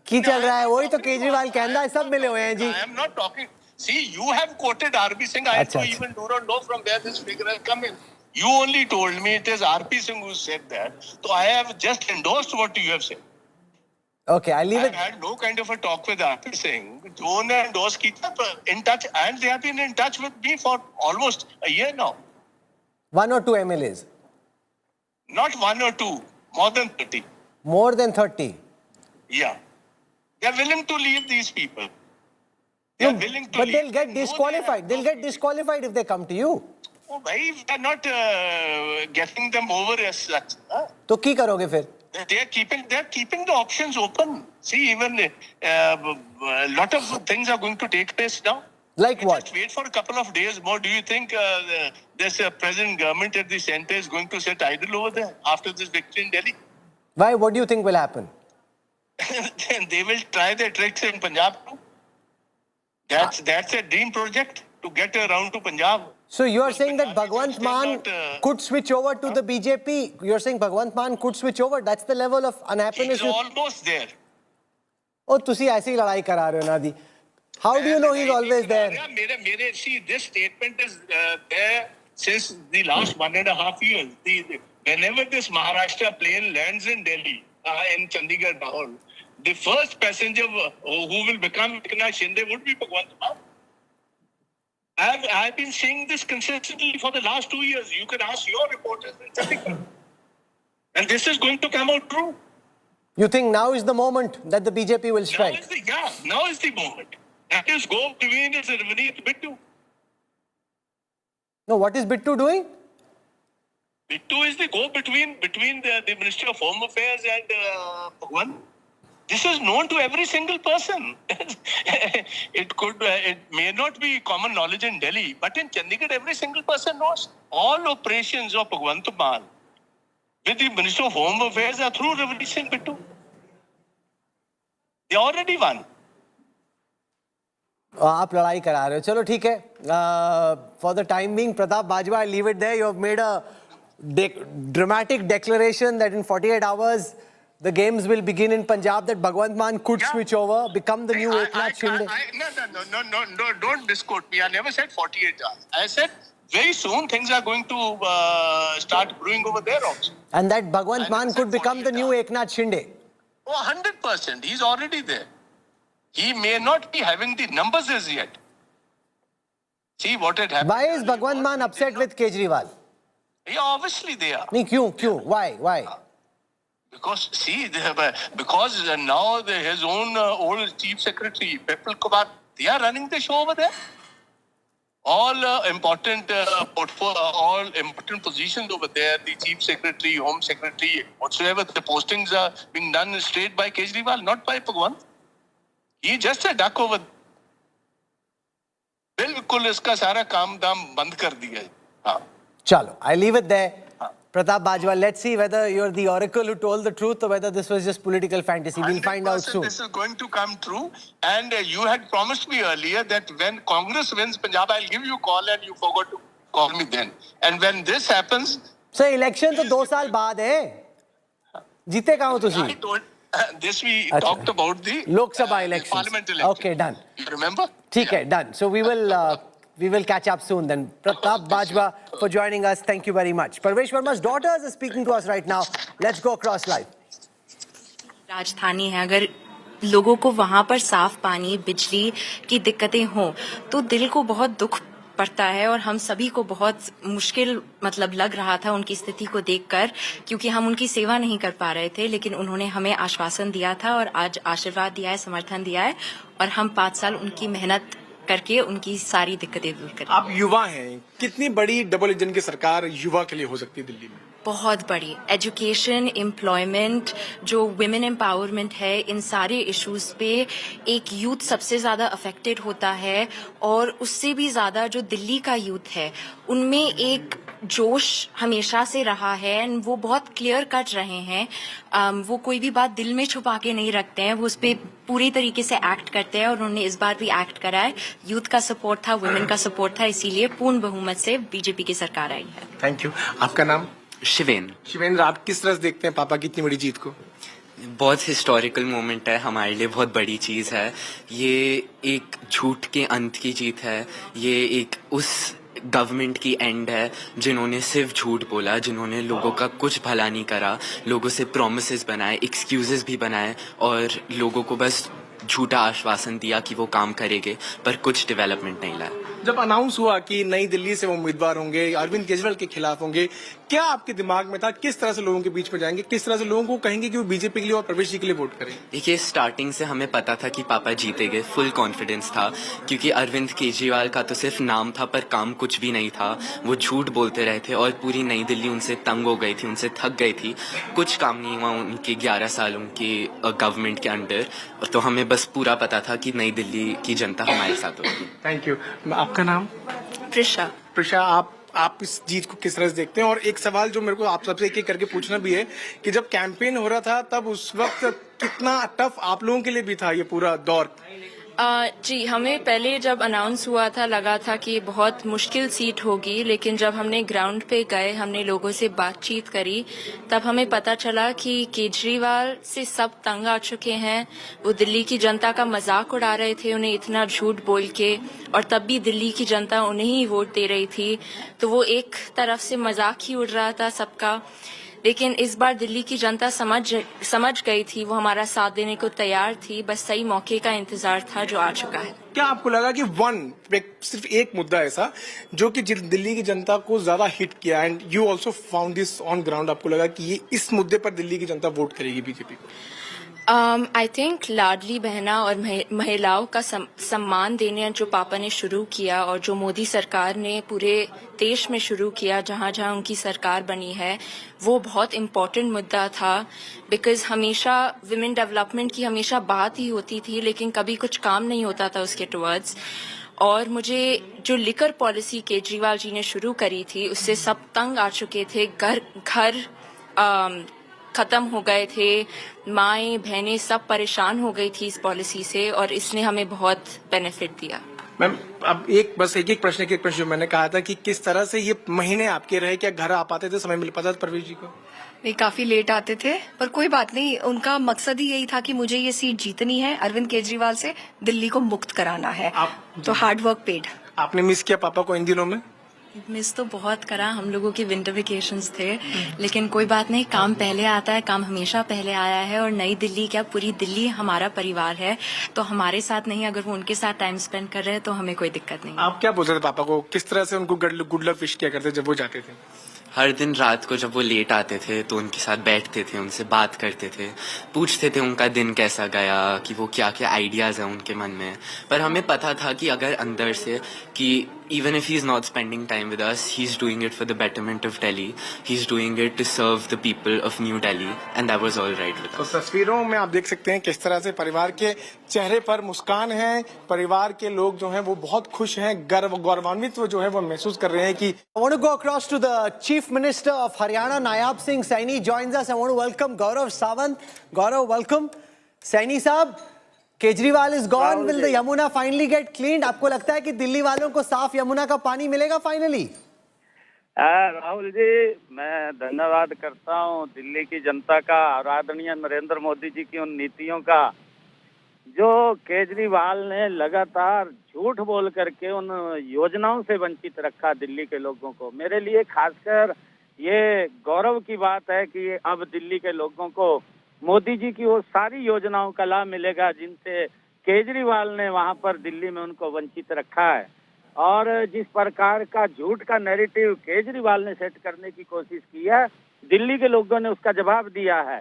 की चल रहा है? वही तो केजरीवाल कहना है, सब मिले हुए हैं जी. I am not talking. See, you have quoted RP Singh. I even do not know from where this figure has come in. You only told me it is RP Singh who said that. So I have just endorsed what you have said. Okay, I'll leave it. I had no kind of a talk with RP Singh. जो ने endorse किया, in touch, and they have been in touch with me for almost a year now. 1 or 2 MLAs? Not 1 or 2, more than 30. More than 30? Yeah. They are willing to leave these people. They are willing to but leave. they'll get disqualified. They'll get disqualified if they come to you. Oh, bhai, we are not getting them over as such. Huh? तो की करोगे फिर? They are keeping the options open. See, even a lot of things are going to take place now. Like what? Just wait for a couple of days more. Do you think this present government at the center is going to sit idle over there after this victory in Delhi? Why? What do you think will happen? They will try their tricks in Punjab too. That's a dream project to get around to Punjab. So you are saying that Bhagwant Mann could switch over to the BJP? You are saying Bhagwant Mann could switch over? That's the level of unhappiness. He's almost there. Oh, तुसी ऐसी ही लड़ाई करा रहे हो नादी. How do you know he's always there? See, this statement is there since the last 1.5 years. Whenever this Maharashtra plane lands in Delhi, in Chandigarh, Lahore, the first passenger who will become Eknath Shinde would be Bhagwant Mann. I've been saying this consistently for the last 2 years. You can ask your reporters in Chandigarh. And this is going to come out true. You think now is the moment that the BJP will strike? Now is the moment. That is go between is Bittu. No, what is Bittu doing? Bittu is the go between the Ministry of Home Affairs and Bhagwan. This is known to every single person. It may not be common knowledge in Delhi, but in Chandigarh, every single person knows. All operations of Bhagwant Mann with the Minister of Home Affairs are through Ravi Singh Bittu. They already won. आप लड़ाई करा रहे हो. चलो ठीक है. For the time being, Pratap Bajwa, I'll leave it there. You have made a dramatic declaration that in 48 hours, the games will begin in Punjab, that Bhagwant Mann could switch over, become the new Eknath Shinde. No, don't misquote me. I never said 48 hours. I said very soon things are going to start brewing over there also. And that Bhagwant Mann could become the new Eknath Shinde. Oh, 100%. He's already there. He may not be having the numbers as yet. See what had happened. Why is Bhagwant Mann upset with Kejriwal? Yeah, obviously they are. Kyun? Why? Because now his own old chief secretary, Pepul Kumar, they are running the show over there. All important positions over there, the chief secretary, home secretary, whatsoever, the postings are being done straight by Kejriwal, not by Bhagwant. He just a duck over. बिल्कुल इसका सारा काम दाम बंद कर दिया है. हाँ. Chalo, I leave it there. Pratap Bajwa, let's see whether you're the oracle who told the truth or whether this was just political fantasy. We'll find out soon. This is going to come true. And you had promised me earlier that when Congress wins Punjab, I'll give you a call, and you forgot to call me then. And when this happens... So election to 2 साल बाद है. जीते कहाँ हो तुसी? This we talked about the Lok Sabha elections. Parliament election. Okay, done. You remember? ठीक है, done. So we will catch up soon then. Pratap Bajwa for joining us. Thank you very much. Parvesh Verma's daughters are speaking to us right now. Let's go across live. राजधानी है, अगर लोगों को वहाँ पर साफ पानी, बिजली की दिक्कतें हों तो दिल को बहुत दुख पड़ता है और हम सभी को बहुत मुश्किल लग रहा था उनकी स्थिति को देखकर, क्योंकि हम उनकी सेवा नहीं कर पा रहे थे, लेकिन उन्होंने हमें आश्वासन दिया था और आज आशीर्वाद दिया है, समर्थन दिया है और हम 5 साल उनकी मेहनत करके उनकी सारी दिक्कतें दूर करें. आप युवा हैं, कितनी बड़ी डबल इंजन की सरकार युवा के लिए हो सकती है दिल्ली में? बहुत बड़ी। एजुकेशन, एम्प्लॉयमेंट, जो विमेन एम्पावरमेंट है, इन सारे इश्यूज पे एक यूथ सबसे ज़्यादा अफेक्टेड होता है, और उससे भी ज़्यादा जो दिल्ली का यूथ है उनमें एक जोश हमेशा से रहा है, एंड वो बहुत क्लियर कट रहे हैं। वो कोई भी बात दिल में छुपा के नहीं रखते हैं, वो उस पर पूरी तरीके से एक्ट करते हैं, और उन्होंने इस बार भी एक्ट करा है। यूथ का सपोर्ट था, वुमेन का सपोर्ट था, इसीलिए पूर्ण बहुमत से बीजेपी की सरकार आई है। Thank you. आपका नाम? शिवेंद्र। शिवेंद्र, आप किस तरह से देखते हैं पापा की इतनी बड़ी जीत को? बहुत हिस्टोरिकल मोमेंट है, हमारे लिए बहुत बड़ी चीज़ है। ये एक झूठ के अंत की जीत है, ये एक उस गवर्नमेंट की एंड है जिन्होंने सिर्फ झूठ बोला, जिन्होंने लोगों का कुछ भला नहीं करा, लोगों से प्रॉमिसेस बनाए, एक्सक्यूजेस भी बनाए, और लोगों को बस झूठा आश्वासन दिया कि वो काम करेंगे, पर कुछ डेवलपमेंट नहीं लाया। जब अनाउंस हुआ कि नई दिल्ली से वो उम्मीदवार होंगे, अरविंद केजरीवाल के खिलाफ होंगे, क्या आपके दिमाग में था? किस तरह से लोगों के बीच में जाएंगे, किस तरह से लोगों को कहेंगे कि वो बीजेपी के लिए और प्रवेश जी के लिए वोट करें? देखिए, स्टार्टिंग से हमें पता था कि पापा जीतेंगे, फुल कॉन्फिडेंस था, क्योंकि अरविंद केजरीवाल का तो सिर्फ नाम था पर काम कुछ भी नहीं था। वो झूठ बोलते रहे थे और पूरी नई दिल्ली उनसे तंग हो गई थी, उनसे थक गई थी। कुछ काम नहीं हुआ उनके 11 सालों के गवर्नमेंट के अंडर, तो हमें बस पूरा पता था कि नई दिल्ली की जनता हमारे साथ होगी। Thank you. आपका नाम? प्रिशा। प्रिशा, आप इस जीत को किस तरह से देखते हैं? और एक सवाल जो मेरे को आप सबसे एक एक करके पूछना भी है कि जब कैंपेन हो रहा था तब उस वक्त कितना टफ आप लोगों के लिए भी था ये पूरा दौर? जी, हमें पहले जब अनाउंस हुआ था लगा था कि बहुत मुश्किल सीट होगी, लेकिन जब हमने ग्राउंड पे गए, हमने लोगों से बातचीत करी, तब हमें पता चला कि केजरीवाल से सब तंग आ चुके हैं। वो दिल्ली की जनता का मजाक उड़ा रहे थे, उन्हें इतना झूठ बोल के, और तब भी दिल्ली की जनता उन्हें ही वोट दे रही थी। तो वो एक तरफ से मजाक ही उड़ रहा था सबका, लेकिन इस बार दिल्ली की जनता समझ गई थी, वो हमारा साथ देने को तैयार थी, बस सही मौके का इंतजार था जो आ चुका है। क्या आपको लगा कि सिर्फ एक मुद्दा ऐसा जो कि दिल्ली की जनता को ज्यादा हिट किया, and you also found this on ground, आपको लगा कि ये इस मुद्दे पर दिल्ली की जनता वोट करेगी बीजेपी को? आई थिंक लाडली बहना और महिलाओं का सम्मान देने जो पापा ने शुरू किया, और जो मोदी सरकार ने पूरे देश में शुरू किया जहां जहां उनकी सरकार बनी है, वो बहुत इम्पोर्टेंट मुद्दा था। बिकॉज हमेशा विमेन डेवलपमेंट की हमेशा बात ही होती थी, लेकिन कभी कुछ काम नहीं होता था उसके टुवर्ड्स। और मुझे जो लिकर पॉलिसी केजरीवाल जी ने शुरू करी थी, उससे सब तंग आ चुके थे। घर खत्म हो गए थे, माएँ बहनें सब परेशान हो गई थी इस पॉलिसी से, और इसने हमें बहुत बेनिफिट दिया। मैम, अब एक प्रश्न जो मैंने कहा था कि किस तरह से ये महीने आपके रहे, क्या घर आ पाते थे, समय मिल पाता था परवेश जी को? नहीं, काफी लेट आते थे, पर कोई बात नहीं, उनका मकसद ही यही था कि मुझे ये सीट जीतनी है, अरविंद केजरीवाल से दिल्ली को मुक्त कराना है। तो हार्ड वर्क पेड। आपने मिस किया पापा को इन दिनों में? मिस तो बहुत करा, हम लोगों के विंटर वेकेशंस थे, लेकिन कोई बात नहीं, काम पहले आता है, काम हमेशा पहले आया है, और नई दिल्ली क्या पूरी दिल्ली हमारा परिवार है, तो हमारे साथ नहीं, अगर वो उनके साथ टाइम स्पेंड कर रहे हैं तो हमें कोई दिक्कत नहीं। आप क्या बोलते थे पापा को, किस तरह से उनको गुड लक विश किया करते जब वो जाते थे? हर दिन रात को जब वो लेट आते थे तो उनके साथ बैठते थे, उनसे बात करते थे, पूछते थे उनका दिन कैसा गया, कि वो क्या क्या आइडियाज हैं उनके मन में। पर हमें पता था कि अगर अंदर से कि even if he's not spending time with us, he's doing it for the betterment of Delhi. He's doing it to serve the people of New Delhi, and that was all right with us. तो तस्वीरों में आप देख सकते हैं किस तरह से परिवार के चेहरे पर मुस्कान है, परिवार के लोग जो हैं वो बहुत खुश हैं, गौरवान्वित जो है वो महसूस कर रहे हैं कि I want to go across to the Chief Minister of Haryana, Nayab Singh Saini joins us. I want to welcome Gaurav Sawant. Gaurav, welcome. Saini साहब, Kejriwal is gone, will the Yamuna finally get cleaned? आपको लगता है कि दिल्ली वालों को साफ यमुना का पानी मिलेगा फाइनली? राहुल जी, मैं धन्यवाद करता हूं दिल्ली की जनता का और आदरणीय नरेंद्र मोदी जी की उन नीतियों का, जो केजरीवाल ने लगातार झूठ बोल करके उन योजनाओं से वंचित रखा दिल्ली के लोगों को। मेरे लिए खासकर ये गौरव की बात है कि अब दिल्ली के लोगों को मोदी जी की वो सारी योजनाओं का लाभ मिलेगा जिनसे केजरीवाल ने वहां पर दिल्ली में उनको वंचित रखा है। और जिस प्रकार का झूठ का नैरेटिव केजरीवाल ने सेट करने की कोशिश की है, दिल्ली के लोगों ने उसका जवाब दिया है।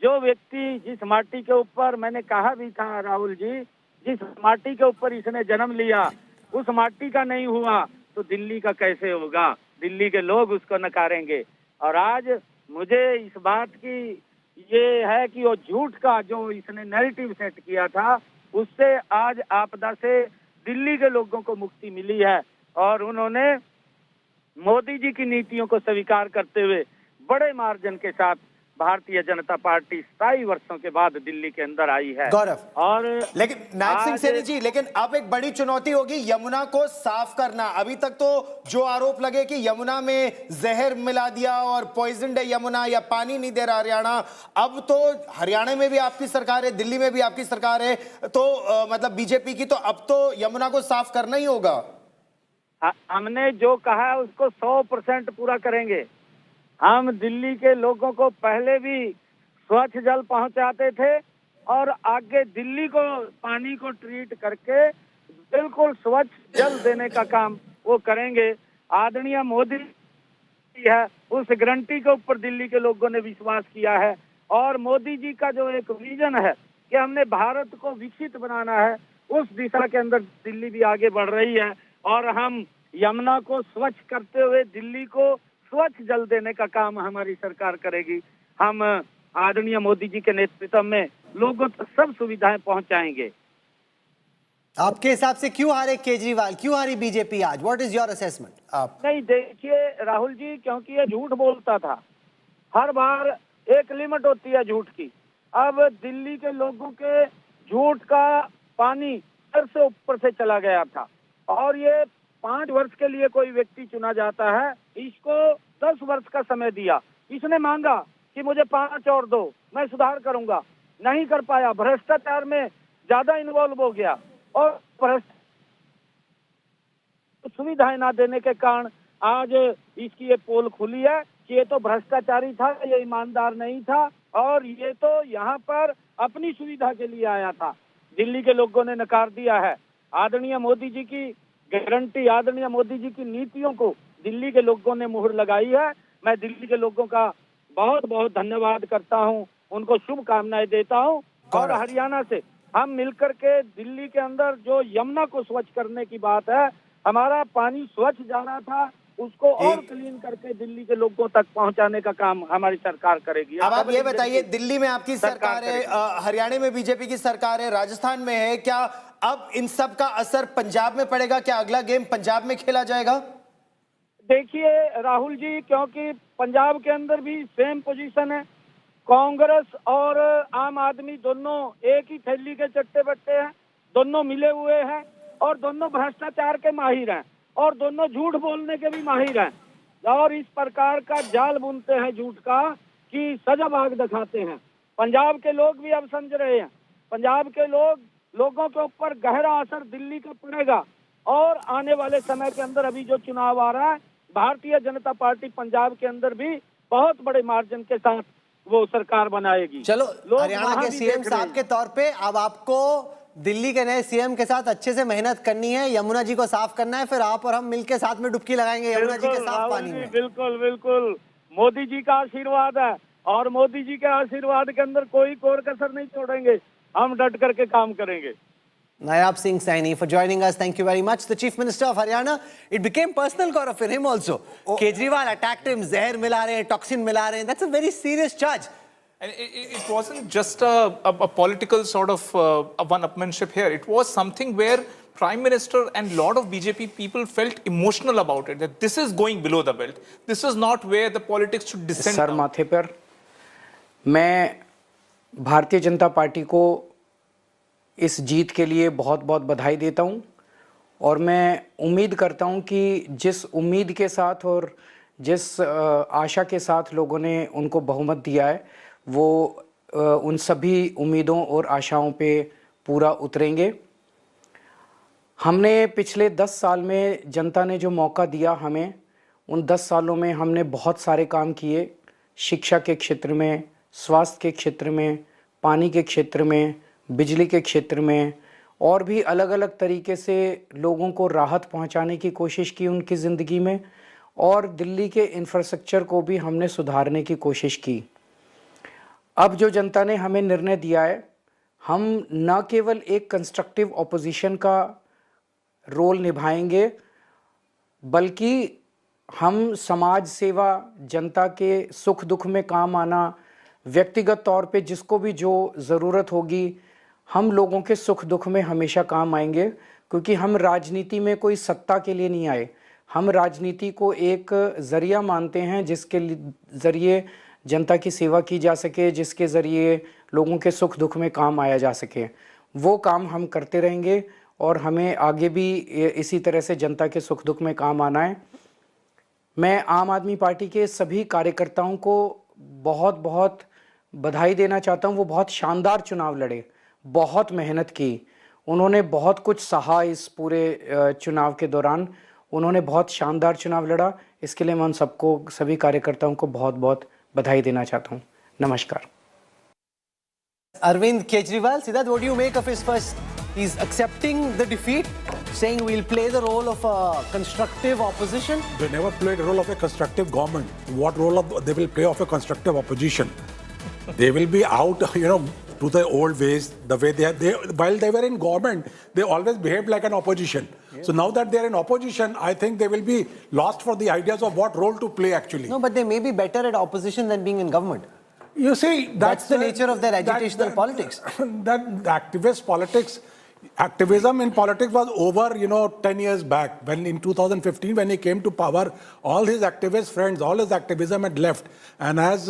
जो व्यक्ति जिस माटी के ऊपर, मैंने कहा भी था राहुल जी, जिस माटी के ऊपर इसने जन्म लिया उस माटी का नहीं हुआ तो दिल्ली का कैसे होगा? दिल्ली के लोग उसको नकारेंगे। और आज मुझे इस बात की ये है कि वो झूठ का जो इसने नैरेटिव सेट किया था, उससे आज आपदा से दिल्ली के लोगों को मुक्ति मिली है और उन्होंने मोदी जी की नीतियों को स्वीकार करते हुए बड़े मार्जिन के साथ भारतीय जनता पार्टी 27 वर्षों के बाद दिल्ली के अंदर आई है। गौरव, और लेकिन नायब सिंह सैनी जी, लेकिन अब एक बड़ी चुनौती होगी यमुना को साफ करना। अभी तक तो जो आरोप लगे कि यमुना में जहर मिला दिया और पॉइजन्ड है यमुना या पानी नहीं दे रहा हरियाणा, अब तो हरियाणा में भी आपकी सरकार है, दिल्ली में भी आपकी सरकार है, तो मतलब बीजेपी की, तो अब तो यमुना को साफ करना ही होगा। हमने जो कहा है उसको 100% पूरा करेंगे। हम दिल्ली के लोगों को पहले भी स्वच्छ जल पहुंचाते थे और आगे दिल्ली को पानी को ट्रीट करके बिल्कुल स्वच्छ जल देने का काम वो करेंगे। आदरणीय मोदी है, उस गारंटी के ऊपर दिल्ली के लोगों ने विश्वास किया है और मोदी जी का जो एक विजन है कि हमने भारत को विकसित बनाना है, उस दिशा के अंदर दिल्ली भी आगे बढ़ रही है और हम यमुना को स्वच्छ करते हुए दिल्ली को स्वच्छ जल देने का काम हमारी सरकार करेगी। हम आदरणीय मोदी जी के नेतृत्व में लोगों तक सब सुविधाएं पहुंचाएंगे। आपके हिसाब से क्यों हारे केजरीवाल, क्यों हारी बीजेपी आज? What is your assessment? आप नहीं, देखिए राहुल जी, क्योंकि ये झूठ बोलता था, हर बार एक लिमिट होती है झूठ की। अब दिल्ली के लोगों के झूठ का पानी सर से ऊपर से चला गया था और ये 5 वर्ष के लिए कोई व्यक्ति चुना जाता है, इसको 10 वर्ष का समय दिया। इसने मांगा कि मुझे 5 और दो, मैं सुधार करूंगा, नहीं कर पाया, भ्रष्टाचार में ज्यादा इन्वॉल्व हो गया और सुविधाएं ना देने के कारण आज इसकी ये पोल खुली है कि ये तो भ्रष्टाचारी था, ये ईमानदार नहीं था और ये तो यहाँ पर अपनी सुविधा के लिए आया था। दिल्ली के लोगों ने नकार दिया है। आदरणीय मोदी जी की गारंटी, आदरणीय मोदी जी की नीतियों को दिल्ली के लोगों ने मुहर लगाई है। मैं दिल्ली के लोगों का बहुत बहुत धन्यवाद करता हूं, उनको शुभकामनाएं देता हूं और हरियाणा से हम मिलकर के दिल्ली के अंदर जो यमुना को स्वच्छ करने की बात है, हमारा पानी स्वच्छ जा रहा था, उसको और क्लीन करके दिल्ली के लोगों तक पहुंचाने का काम हमारी सरकार करेगी। अब आप ये बताइए, दिल्ली में आपकी सरकार है, हरियाणा में बीजेपी की सरकार है, राजस्थान में है, क्या अब इन सब का असर पंजाब में पड़ेगा? क्या अगला गेम पंजाब में खेला जाएगा? देखिए राहुल जी, क्योंकि पंजाब के अंदर भी सेम पोजीशन है, कांग्रेस और आम आदमी दोनों एक ही थैली के चट्टे बट्टे हैं, दोनों मिले हुए हैं और दोनों भ्रष्टाचार के माहिर हैं और दोनों झूठ बोलने के भी माहिर हैं और इस प्रकार का जाल बुनते हैं झूठ का कि सजा भाग दिखाते हैं। पंजाब के लोग भी अब समझ रहे हैं, पंजाब के लोगों के ऊपर गहरा असर दिल्ली का पड़ेगा और आने वाले समय के अंदर अभी जो चुनाव आ रहा है, भारतीय जनता पार्टी पंजाब के अंदर भी बहुत बड़े मार्जिन के साथ वो सरकार बनाएगी। चलो, हरियाणा के सीएम साहब के तौर पे अब आपको दिल्ली के नए सीएम के साथ अच्छे से मेहनत करनी है, यमुना जी को साफ करना है, फिर आप और हम मिलकर साथ में डुबकी लगाएंगे यमुना जी के साफ पानी में। बिल्कुल बिल्कुल, मोदी जी का आशीर्वाद है और मोदी जी के आशीर्वाद के अंदर कोई कोर कसर नहीं छोड़ेंगे, हम डट करके काम करेंगे। Nayab Singh Saini for joining us. Thank you very much. The Chief Minister of Haryana. It became personal, Gaurav, for him also. Kejriwal attacked him. Zehar mila rahe, toxin mila rahe. That's a very serious charge. And it wasn't just a political sort of one-upmanship here. It was something where Prime Minister and lot of BJP people felt emotional about it. That this is going below the belt. This is not where the politics should descend. Sir माथे पर मैं Bharatiya Janata party को इस जीत के लिए बहुत बहुत बधाई देता हूं और मैं उम्मीद करता हूं कि जिस उम्मीद के साथ और जिस आशा के साथ लोगों ने उनको बहुमत दिया है, वो उन सभी उम्मीदों और आशाओं पे पूरा उतरेंगे। हमने पिछले 10 साल में जनता ने जो मौका दिया हमें, उन 10 सालों में हमने बहुत सारे काम किए, शिक्षा के क्षेत्र में, स्वास्थ्य के क्षेत्र में, पानी के क्षेत्र में, बिजली के क्षेत्र में और भी अलग अलग तरीके से लोगों को राहत पहुंचाने की कोशिश की उनकी ज़िंदगी में और दिल्ली के इंफ्रास्ट्रक्चर को भी हमने सुधारने की कोशिश की। अब जो जनता ने हमें निर्णय दिया है, हम न केवल एक कंस्ट्रक्टिव ऑपोजिशन का रोल निभाएंगे, बल्कि हम समाज सेवा, जनता के सुख दुख में काम आना, व्यक्तिगत तौर पे जिसको भी जो ज़रूरत होगी, हम लोगों के सुख दुख में हमेशा काम आएंगे, क्योंकि हम राजनीति में कोई सत्ता के लिए नहीं आए। हम राजनीति को एक ज़रिया मानते हैं जिसके ज़रिए जनता की सेवा की जा सके, जिसके ज़रिए लोगों के सुख दुख में काम आया जा सके। वो काम हम करते रहेंगे और हमें आगे भी इसी तरह से जनता के सुख दुख में काम आना है। मैं आम आदमी पार्टी के सभी कार्यकर्ताओं को बहुत बहुत बधाई देना चाहता हूं। वो बहुत शानदार चुनाव लड़े, बहुत मेहनत की, उन्होंने बहुत कुछ सहा इस पूरे चुनाव के दौरान। उन्होंने बहुत शानदार चुनाव लड़ा, इसके लिए मैं उन सबको, सभी कार्यकर्ताओं को बहुत बहुत बधाई देना चाहता हूं। नमस्कार। Arvind Kejriwal, Siddharth, what do you make of his first? He's accepting the defeat, saying we'll play the role of a constructive opposition. They never played the role of a constructive government. What role they will play of a constructive opposition? They will be out, to the old ways, the way they while they were in government, they always behaved like an opposition. Yeah. So now that they are in opposition, I think they will be lost for the ideas of what role to play actually. No, but they may be better at opposition than being in government. You see, that's the nature of their agitational politics. That activist politics, activism in politics was over, 10 years back. When in 2015, when he came to power, all his activist friends, all his activism had left. And as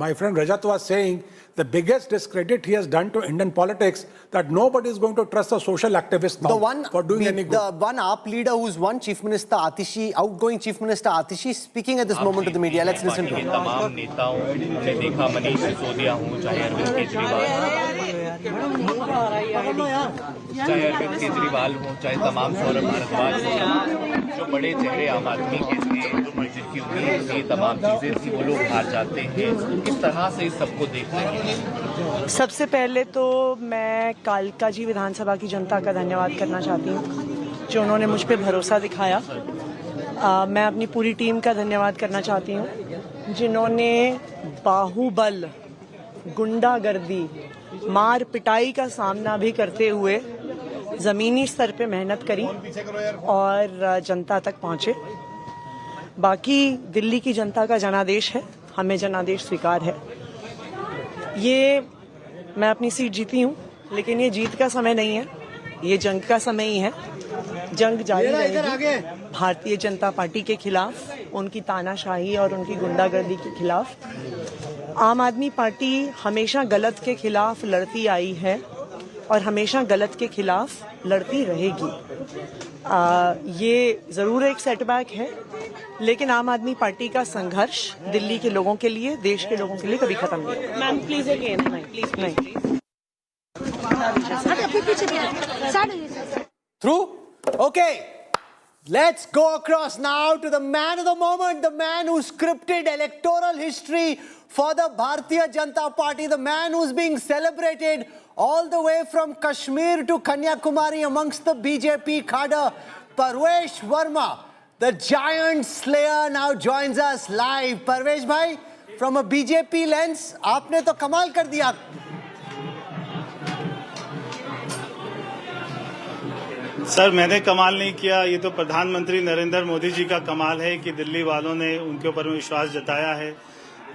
my friend Rajat was saying, the biggest discredit he has done to Indian politics, that nobody is going to trust a social activist now for doing any good. The one AAP leader who's won, Chief Minister Atishi, outgoing Chief Minister Atishi, speaking at this moment to the media. Let's listen to him. तमाम नेताओं ने देखा, मनीष सिसोदिया हूँ, चाहे अरविंद केजरीवाल, चाहे तमाम सौरभ भारद्वाज हों, जो बड़े चेहरे आम आदमी के थे, जिनकी उम्मीद थी, तमाम चीजें थी, वो लोग हार जाते हैं। किस तरह से इस सबको देख रहे हैं? सबसे पहले तो मैं कालका जी विधानसभा की जनता का धन्यवाद करना चाहती हूँ, जो उन्होंने मुझ पे भरोसा दिखाया। मैं अपनी पूरी टीम का धन्यवाद करना चाहती हूँ, जिन्होंने बाहुबल, गुंडागर्दी, मार पिटाई का सामना भी करते हुए जमीनी स्तर पे मेहनत करी और जनता तक पहुँचे। बाकी दिल्ली की जनता का जनादेश है, हमें जनादेश स्वीकार है। ये मैं अपनी सीट जीती हूँ, लेकिन ये जीत का समय नहीं है, ये जंग का समय ही है। जंग जारी रहेगी भारतीय जनता पार्टी के खिलाफ, उनकी तानाशाही और उनकी गुंडागर्दी के खिलाफ। आम आदमी पार्टी हमेशा गलत के खिलाफ लड़ती आई है और हमेशा गलत के खिलाफ लड़ती रहेगी। ये ज़रूर एक सेटबैक है, लेकिन आम आदमी पार्टी का संघर्ष दिल्ली के लोगों के लिए, देश के लोगों के लिए कभी खत्म नहीं होगा। मैम प्लीज अगेन, नहीं। Through? Okay. Let's go across now to the man of the moment, the man who scripted electoral history for the Bharatiya Janata Party, the man who's being celebrated all the way from Kashmir to Kanyakumari amongst the BJP cadre, Parvesh Verma, the giant slayer, now joins us live. Parvesh bhai, from a BJP lens, aapne to kamal kar diya. Sir, मैंने कमाल नहीं किया, ये तो प्रधानमंत्री नरेंद्र मोदी जी का कमाल है कि दिल्ली वालों ने उनके ऊपर विश्वास जताया है।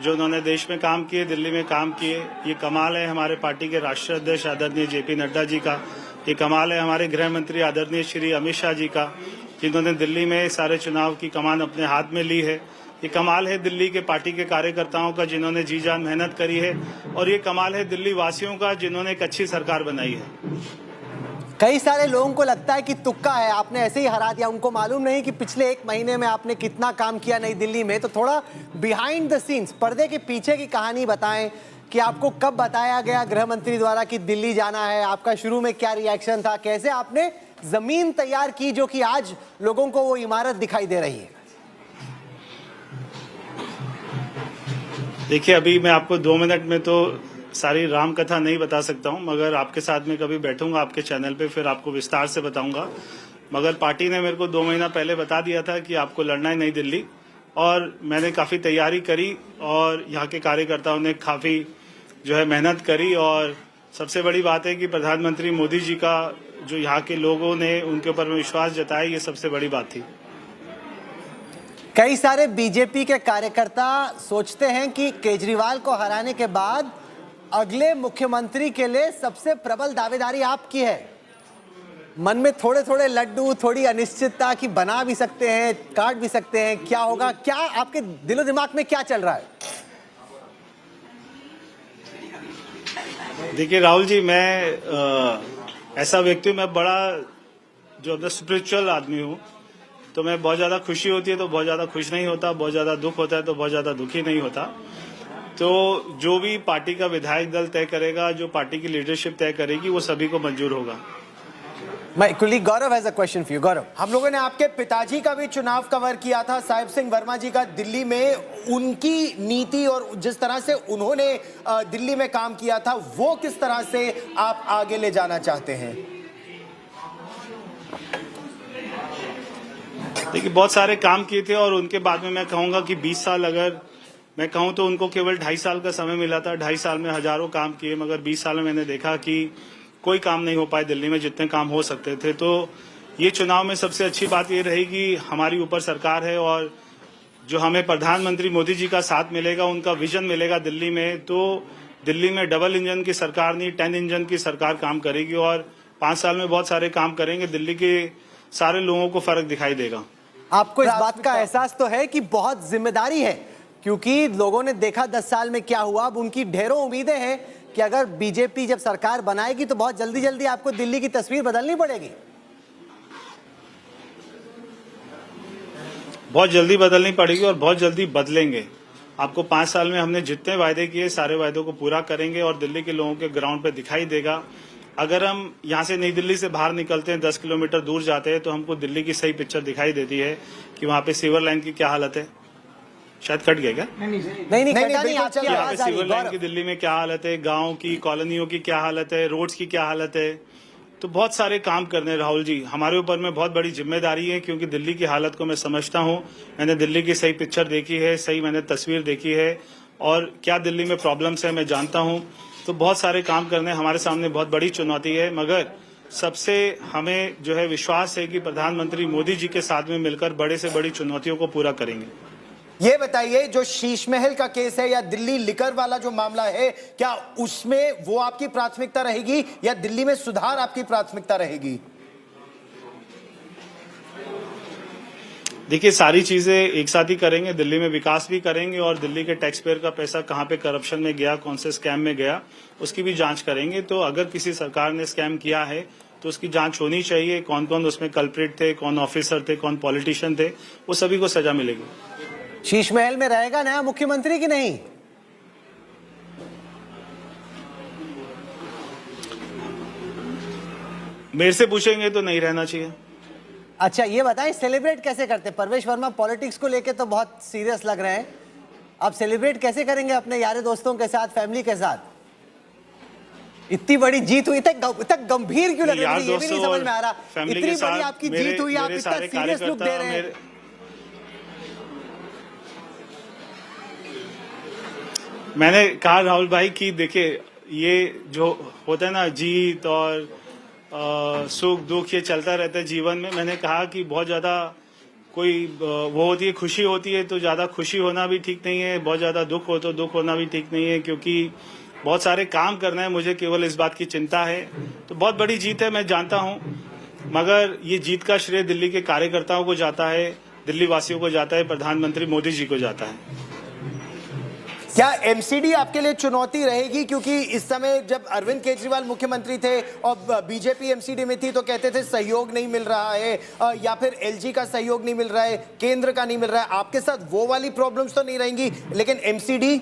जो उन्होंने देश में काम किए, दिल्ली में काम किए, ये कमाल है हमारे पार्टी के राष्ट्रीय अध्यक्ष आदरणीय जेपी नड्डा जी का। ये कमाल है हमारे गृह मंत्री आदरणीय श्री अमित शाह जी का, जिन्होंने दिल्ली में सारे चुनाव की कमान अपने हाथ में ली है। ये कमाल है दिल्ली के पार्टी के कार्यकर्ताओं का, जिन्होंने जी जान मेहनत करी है, और ये कमाल है दिल्ली वासियों का, जिन्होंने एक अच्छी सरकार बनाई है। कई सारे लोगों को लगता है कि तुक्का है, आपने ऐसे ही हरा दिया। उनको मालूम नहीं कि पिछले एक महीने में आपने कितना काम किया नई दिल्ली में। तो थोड़ा बिहाइंड द सीन्स, पर्दे के पीछे की कहानी बताएं कि आपको कब बताया गया गृह मंत्री द्वारा कि दिल्ली जाना है, आपका शुरू में क्या रिएक्शन था, कैसे आपने जमीन तैयार की जो कि आज लोगों को वो इमारत दिखाई दे रही है। देखिए, अभी मैं आपको 2 मिनट में तो सारी राम कथा नहीं बता सकता हूं, मगर आपके साथ में कभी बैठूंगा आपके चैनल पे, फिर आपको विस्तार से बताऊंगा। मगर पार्टी ने मेरे को 2 महीना पहले बता दिया था कि आपको लड़ना है नई दिल्ली, और मैंने काफी तैयारी करी और यहाँ के कार्यकर्ताओं ने काफी जो है मेहनत करी। और सबसे बड़ी बात है कि प्रधानमंत्री मोदी जी का जो यहाँ के लोगों ने उनके ऊपर विश्वास जताया, ये सबसे बड़ी बात थी। कई सारे बीजेपी के कार्यकर्ता सोचते हैं कि केजरीवाल को हराने के बाद अगले मुख्यमंत्री के लिए सबसे प्रबल दावेदारी आपकी है। मन में थोड़े थोड़े लड्डू, थोड़ी अनिश्चितता कि बना भी सकते हैं, काट भी सकते हैं, क्या होगा, क्या आपके दिलो दिमाग में क्या चल रहा है? देखिए राहुल जी, मैं ऐसा व्यक्ति हूँ, मैं बड़ा जो स्पिरिचुअल आदमी हूँ, तो मैं बहुत ज्यादा खुशी होती है तो बहुत ज्यादा खुश नहीं होता, बहुत ज्यादा दुख होता है तो बहुत ज्यादा दुखी नहीं होता। तो जो भी पार्टी का विधायक दल तय करेगा, जो पार्टी की लीडरशिप तय करेगी, वो सभी को मंजूर होगा। My colleague Gaurav has a question for you. Gaurav. हम लोगों ने आपके पिताजी का भी चुनाव कवर किया था, साहिब सिंह वर्मा जी का, दिल्ली में उनकी नीति और जिस तरह से उन्होंने दिल्ली में काम किया था, वो किस तरह से आप आगे ले जाना चाहते हैं? देखिए, बहुत सारे काम किए थे और उनके बाद में मैं कहूंगा कि 20 साल, अगर मैं कहूं तो उनको केवल 2.5 साल का समय मिला था। 2.5 साल में हजारों काम किए, मगर 20 साल में मैंने देखा कि कोई काम नहीं हो पाए दिल्ली में जितने काम हो सकते थे। तो ये चुनाव में सबसे अच्छी बात ये रहेगी, हमारी ऊपर सरकार है और जो हमें प्रधानमंत्री मोदी जी का साथ मिलेगा, उनका विजन मिलेगा दिल्ली में, तो दिल्ली में डबल इंजन की सरकार नहीं 10 इंजन की सरकार काम करेगी और 5 साल में बहुत सारे काम करेंगे। दिल्ली के सारे लोगों को फर्क दिखाई देगा। आपको इस बात का एहसास तो है कि बहुत जिम्मेदारी है, क्योंकि लोगों ने देखा 10 साल में क्या हुआ। अब उनकी ढेरों उम्मीदें हैं कि अगर बीजेपी जब सरकार बनाएगी तो बहुत जल्दी जल्दी आपको दिल्ली की तस्वीर बदलनी पड़ेगी। बहुत जल्दी बदलनी पड़ेगी और बहुत जल्दी बदलेंगे। आपको 5 साल में हमने जितने वायदे किए, सारे वायदों को पूरा करेंगे और दिल्ली के लोगों के ग्राउंड पे दिखाई देगा। अगर हम यहाँ से नई दिल्ली से बाहर निकलते हैं, 10 किलोमीटर दूर जाते हैं, तो हमको दिल्ली की सही पिक्चर दिखाई देती है कि वहाँ पे सीवर लाइन की क्या हालत है। शायद कट गया क्या? नहीं, यहाँ पे सीवर लाइन की दिल्ली में क्या हालत है, गाँव की, कॉलोनियों की क्या हालत है, रोड्स की क्या हालत है। तो बहुत सारे काम करने राहुल जी, हमारे ऊपर में बहुत बड़ी जिम्मेदारी है, क्योंकि दिल्ली की हालत को मैं समझता हूँ। मैंने दिल्ली की सही पिक्चर देखी है, सही मैंने तस्वीर देखी है और क्या दिल्ली में प्रॉब्लम्स है मैं जानता हूँ। तो बहुत सारे काम करने हमारे सामने बहुत बड़ी चुनौती है, मगर सबसे हमें जो है विश्वास है कि प्रधानमंत्री मोदी जी के साथ में मिलकर बड़े से बड़ी चुनौतियों को पूरा करेंगे। ये बताइए, जो शीश महल का केस है या दिल्ली लिकर वाला जो मामला है, क्या उसमें वो आपकी प्राथमिकता रहेगी या दिल्ली में सुधार आपकी प्राथमिकता रहेगी? देखिए, सारी चीजें एक साथ ही करेंगे, दिल्ली में विकास भी करेंगे और दिल्ली के टैक्स पेयर का पैसा कहां पे करप्शन में गया, कौन से स्कैम में गया, उसकी भी जांच करेंगे। तो अगर किसी सरकार ने स्कैम किया है तो उसकी जांच होनी चाहिए। कौन कौन उसमें कल्प्रिट थे, कौन ऑफिसर थे, कौन पॉलिटिशियन थे, वो सभी को सजा मिलेगी। शीश महल में रहेगा नया मुख्यमंत्री की नहीं? मेरे से पूछेंगे तो नहीं रहना चाहिए। अच्छा, ये बताएं सेलिब्रेट कैसे करते? परवेश वर्मा पॉलिटिक्स को लेके तो बहुत सीरियस लग रहे हैं, आप सेलिब्रेट कैसे करेंगे अपने यार दोस्तों के साथ, फैमिली के साथ? इतनी बड़ी जीत हुई, इतना गंभीर क्यों लग रहा है? ये भी नहीं समझ में आ रहा। इतनी बड़ी आपकी जीत हुई, आप इतना सीरियस लुक दे रहे हैं। मैंने कहा राहुल भाई कि देखिए, ये जो होता है ना जीत और सुख दुख, ये चलता रहता है जीवन में। मैंने कहा कि बहुत ज्यादा कोई वो होती है, खुशी होती है तो ज्यादा खुशी होना भी ठीक नहीं है, बहुत ज्यादा दुख हो तो दुख होना भी ठीक नहीं है, क्योंकि बहुत सारे काम करना है। मुझे केवल इस बात की चिंता है। तो बहुत बड़ी जीत है, मैं जानता हूं, मगर ये जीत का श्रेय दिल्ली के कार्यकर्ताओं को जाता है, दिल्ली वासियों को जाता है, प्रधानमंत्री मोदी जी को जाता है। क्या एमसीडी आपके लिए चुनौती रहेगी? क्योंकि इस समय जब अरविंद केजरीवाल मुख्यमंत्री थे और बीजेपी एमसीडी में थी तो कहते थे सहयोग नहीं मिल रहा है, या फिर एलजी का सहयोग नहीं मिल रहा है, केंद्र का नहीं मिल रहा है। आपके साथ वो वाली प्रॉब्लम्स तो नहीं रहेंगी, लेकिन एमसीडी?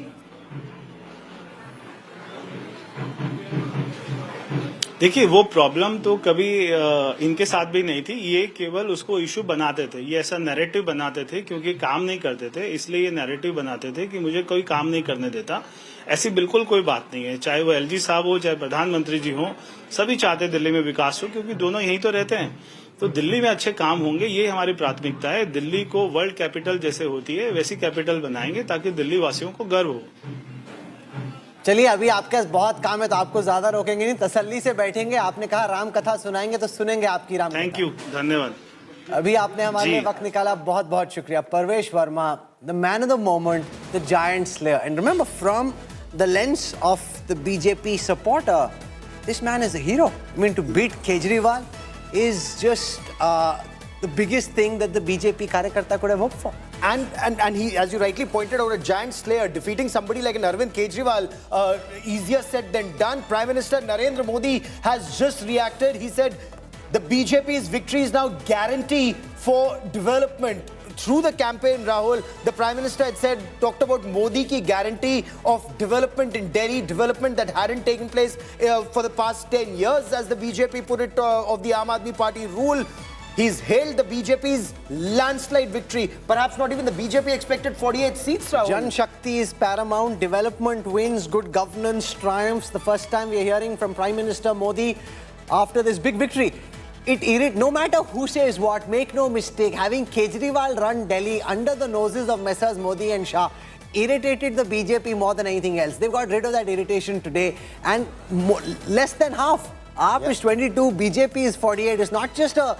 देखिए, वो प्रॉब्लम तो कभी इनके साथ भी नहीं थी। ये केवल उसको इशू बनाते थे, ये ऐसा नैरेटिव बनाते थे, क्योंकि काम नहीं करते थे इसलिए ये नैरेटिव बनाते थे कि मुझे कोई काम नहीं करने देता। ऐसी बिल्कुल कोई बात नहीं है। चाहे वो एलजी साहब हो, चाहे प्रधानमंत्री जी हो, सभी चाहते दिल्ली में विकास हो, क्योंकि दोनों यहीं तो रहते हैं। तो दिल्ली में अच्छे काम होंगे, ये हमारी प्राथमिकता है। दिल्ली को वर्ल्ड कैपिटल जैसे होती है वैसी कैपिटल बनाएंगे ताकि दिल्ली वासियों को गर्व हो। चलिए, अभी आपके पास बहुत काम है तो आपको ज्यादा रोकेंगे नहीं, तसल्ली से बैठेंगे। आपने कहा राम कथा सुनाएंगे तो सुनेंगे आपकी राम कथा। थैंक यू, धन्यवाद। अभी आपने हमारे लिए वक्त निकाला, बहुत बहुत शुक्रिया. Parvesh Verma, the man of the moment, the giant slayer. And remember, from the lens of the BJP supporter, this man is a hero. I mean, to beat Kejriwal is just the biggest thing that the BJP karyakarta could have hoped for. And he, as you rightly pointed out, a giant slayer, defeating somebody like an Arvind Kejriwal, easier said than done. Prime Minister Narendra Modi has just reacted. He said the BJP's victory is now guarantee for development. Through the campaign, Rahul, the Prime Minister had talked about Modi ki guarantee of development in Delhi, development that hadn't taken place for the past 10 years, as the BJP put it, of the Aam Aadmi Party rule. He's hailed the BJP's landslide victory. Perhaps not even the BJP expected 48 seats, Rahul. Jan Shakti is paramount. Development wins, good governance triumphs. The first time we are hearing from Prime Minister Modi after this big victory. No matter who says what, make no mistake, having Kejriwal run Delhi under the noses of Messrs Modi and Shah irritated the BJP more than anything else. They've got rid of that irritation today, and less than half. AAP is 22, BJP is 48. It's not just a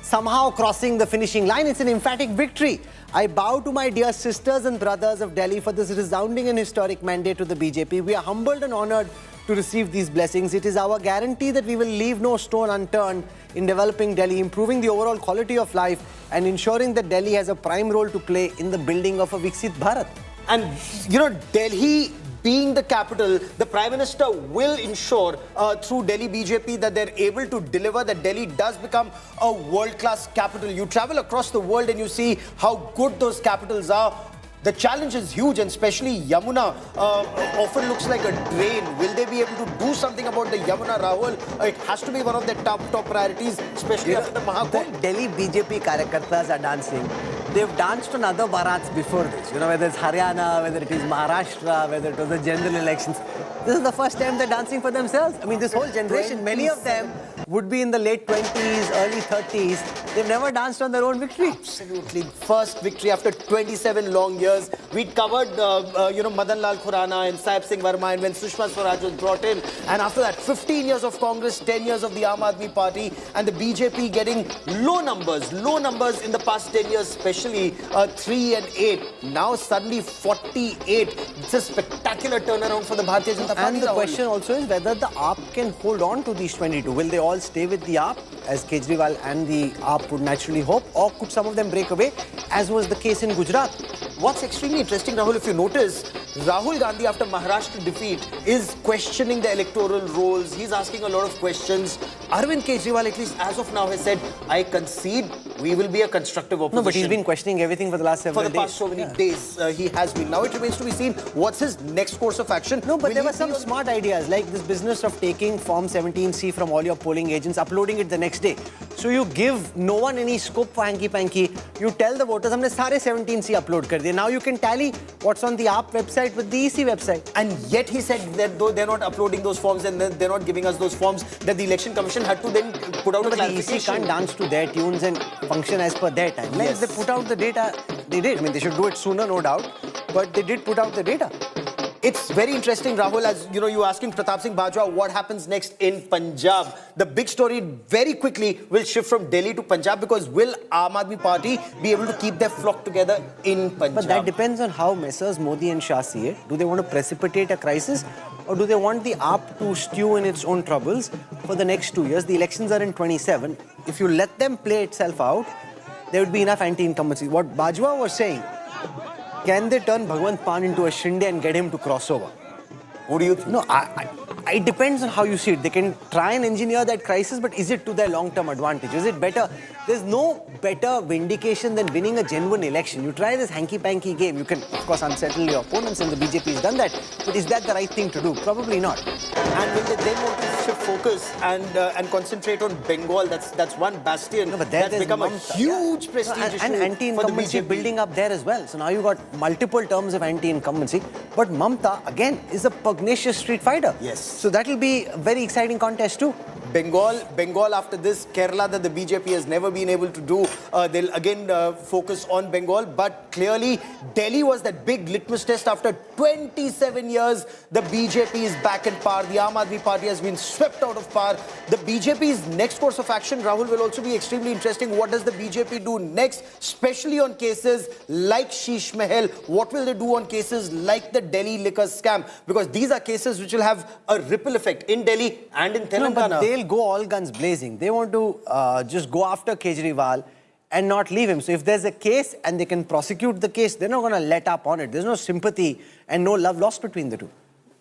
somehow crossing the finishing line, it's an emphatic victory. I bow to my dear sisters and brothers of Delhi for this resounding and historic mandate to the BJP. We are humbled and honoured to receive these blessings. It is our guarantee that we will leave no stone unturned in developing Delhi, improving the overall quality of life and ensuring that Delhi has a prime role to play in the building of a Viksit Bharat. And, you know, Delhi being the capital, the Prime Minister will ensure through Delhi BJP that they're able to deliver, that Delhi does become a world-class capital. You travel across the world and you see how good those capitals are. The challenge is huge, and especially Yamuna often looks like a drain. Will they be able to do something about the Yamuna, Rahul? It has to be one of their top priorities, especially after the Mahakumbh. The Delhi BJP karyakartas are dancing. They've danced on other Bharats before this. You know, whether it's Haryana, whether it is Maharashtra, whether it was the general elections. This is the first time they're dancing for themselves. I mean, this whole generation, many of them would be in the late 20s, early 30s. They've never danced on their own victory. Absolutely. First victory after 27 long years. We'd covered, Madan Lal Khurana and Sahib Singh Verma, and when Sushma Swaraj was brought in. And after that, 15 years of Congress, 10 years of the Aam Aadmi Party, and the BJP getting low numbers in the past 10 years, especially 3 and 8. Now suddenly 48. It's a spectacular turnaround for the Bharatiya Janata Party. And the question also is whether the AAP can hold on to these 22. Will they all stay with the AAP, as Kejriwal and the AAP would naturally hope, or could some of them break away, as was the case in Gujarat? What's extremely interesting, Rahul, if you notice, Rahul Gandhi, after Maharashtra defeat, is questioning the electoral rolls. He's asking a lot of questions. Arvind Kejriwal, at least as of now, has said, I concede, we will be a constructive opposition. No, but he's been questioning everything for the last several days. For the past so many days, he has been. Now it remains to be seen what's his next course of action. No, but there were some smart ideas, like this business of taking Form 17C from all your polling agents, uploading it the next day. So you give no one any scope for hanky-panky. You tell the voters, हमने सारे 17C upload कर दिए. Now you can tally what's on the AAP website with the EC website. And yet he said that though they're not uploading those forms and they're not giving us those forms, that the Election Commission had to then put out a clarification. The EC can't dance to their tunes and function as per their timelines. Yes. They put out the data. They did. I mean, they should do it sooner, no doubt. But they did put out the data. It's very interesting, Rahul, as you know, you asking Pratap Singh Bajwa what happens next in Punjab. The big story very quickly will shift from Delhi to Punjab, because will Aam Aadmi Party be able to keep their flock together in Punjab? But that depends on how Messrs Modi and Shah see it. Do they want to precipitate a crisis, or do they want the AAP to stew in its own troubles for the next 2 years? The elections are in 27. If you let them play itself out, there would be enough anti-incumbency. What Bajwa was saying, can they turn Bhagwant Maan into a Shinde and get him to cross over? What do you think? No, it depends on how you see it. They can try and engineer that crisis, but is it to their long-term advantage? Is it better? There's no better vindication than winning a genuine election. You try this hanky-panky game. You can, of course, unsettle your opponents, and the BJP has done that. But is that the right thing to do? Probably not. And will they then want to shift focus and concentrate on Bengal? That's one bastion that's become a huge prestige issue. And anti-incumbency building up there as well. So now you've got multiple terms of anti-incumbency. But Mamta, again, is a pugnacious street fighter. Yes. So that will be a very exciting contest too. Bengal after this, Kerala that the BJP has never been able to do, they'll again focus on Bengal. But clearly, Delhi was that big litmus test. After 27 years, the BJP is back in power. The Aam Aadmi Party has been swept out of power. The BJP's next course of action, Rahul, will also be extremely interesting. What does the BJP do next, especially on cases like Sheesh Mahal? What will they do on cases like the Delhi liquor scam? Because these are cases which will have a ripple effect in Delhi and in Telangana. No, but they'll go all guns blazing. They want to just go after Kejriwal and not leave him. So if there's a case and they can prosecute the case, they're not going to let up on it. There's no sympathy and no love lost between the two.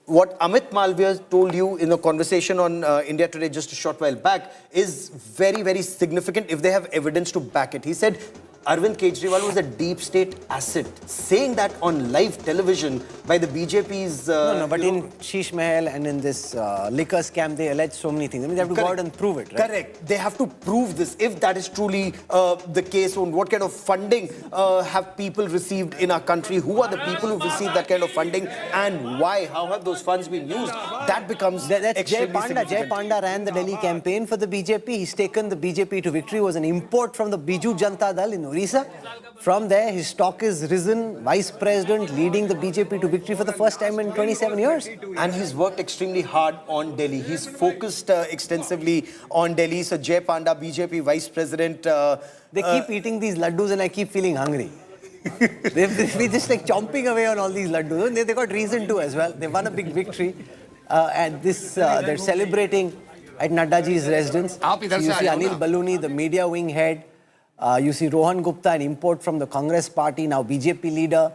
What Amit Malviya told you in a conversation on India Today just a short while back is very, very significant if they have evidence to back it. He said Arvind Kejriwal was a deep state asset. Saying that on live television by the BJP's... but in Sheesh Mahal and in this liquor scam, they allege so many things. I mean, they have to go out and prove it, right? Correct. They have to prove this. If that is truly the case, on what kind of funding have people received in our country? Who are the people who've received that kind of funding and why? How have those funds been used? That becomes That's Jay extremely Panda. Jay significant. Panda ran the Delhi campaign for the BJP. He's taken the BJP to victory. It was an import from the Biju Janata Dal in Orissa. From there, his stock is risen. Vice President leading the BJP to victory for the first time in 27 years. And he's worked extremely hard on Delhi. He's focused extensively on Delhi. So Jay Panda, BJP Vice President... They keep eating these laddus and I keep feeling hungry. They've been just like chomping away on all these laddus. They got reason to as well. They won a big victory. And this, they're celebrating at Naddaji's residence. So you see Anil Baluni, the media wing head. You see Rohan Gupta, an import from the Congress party, now BJP leader,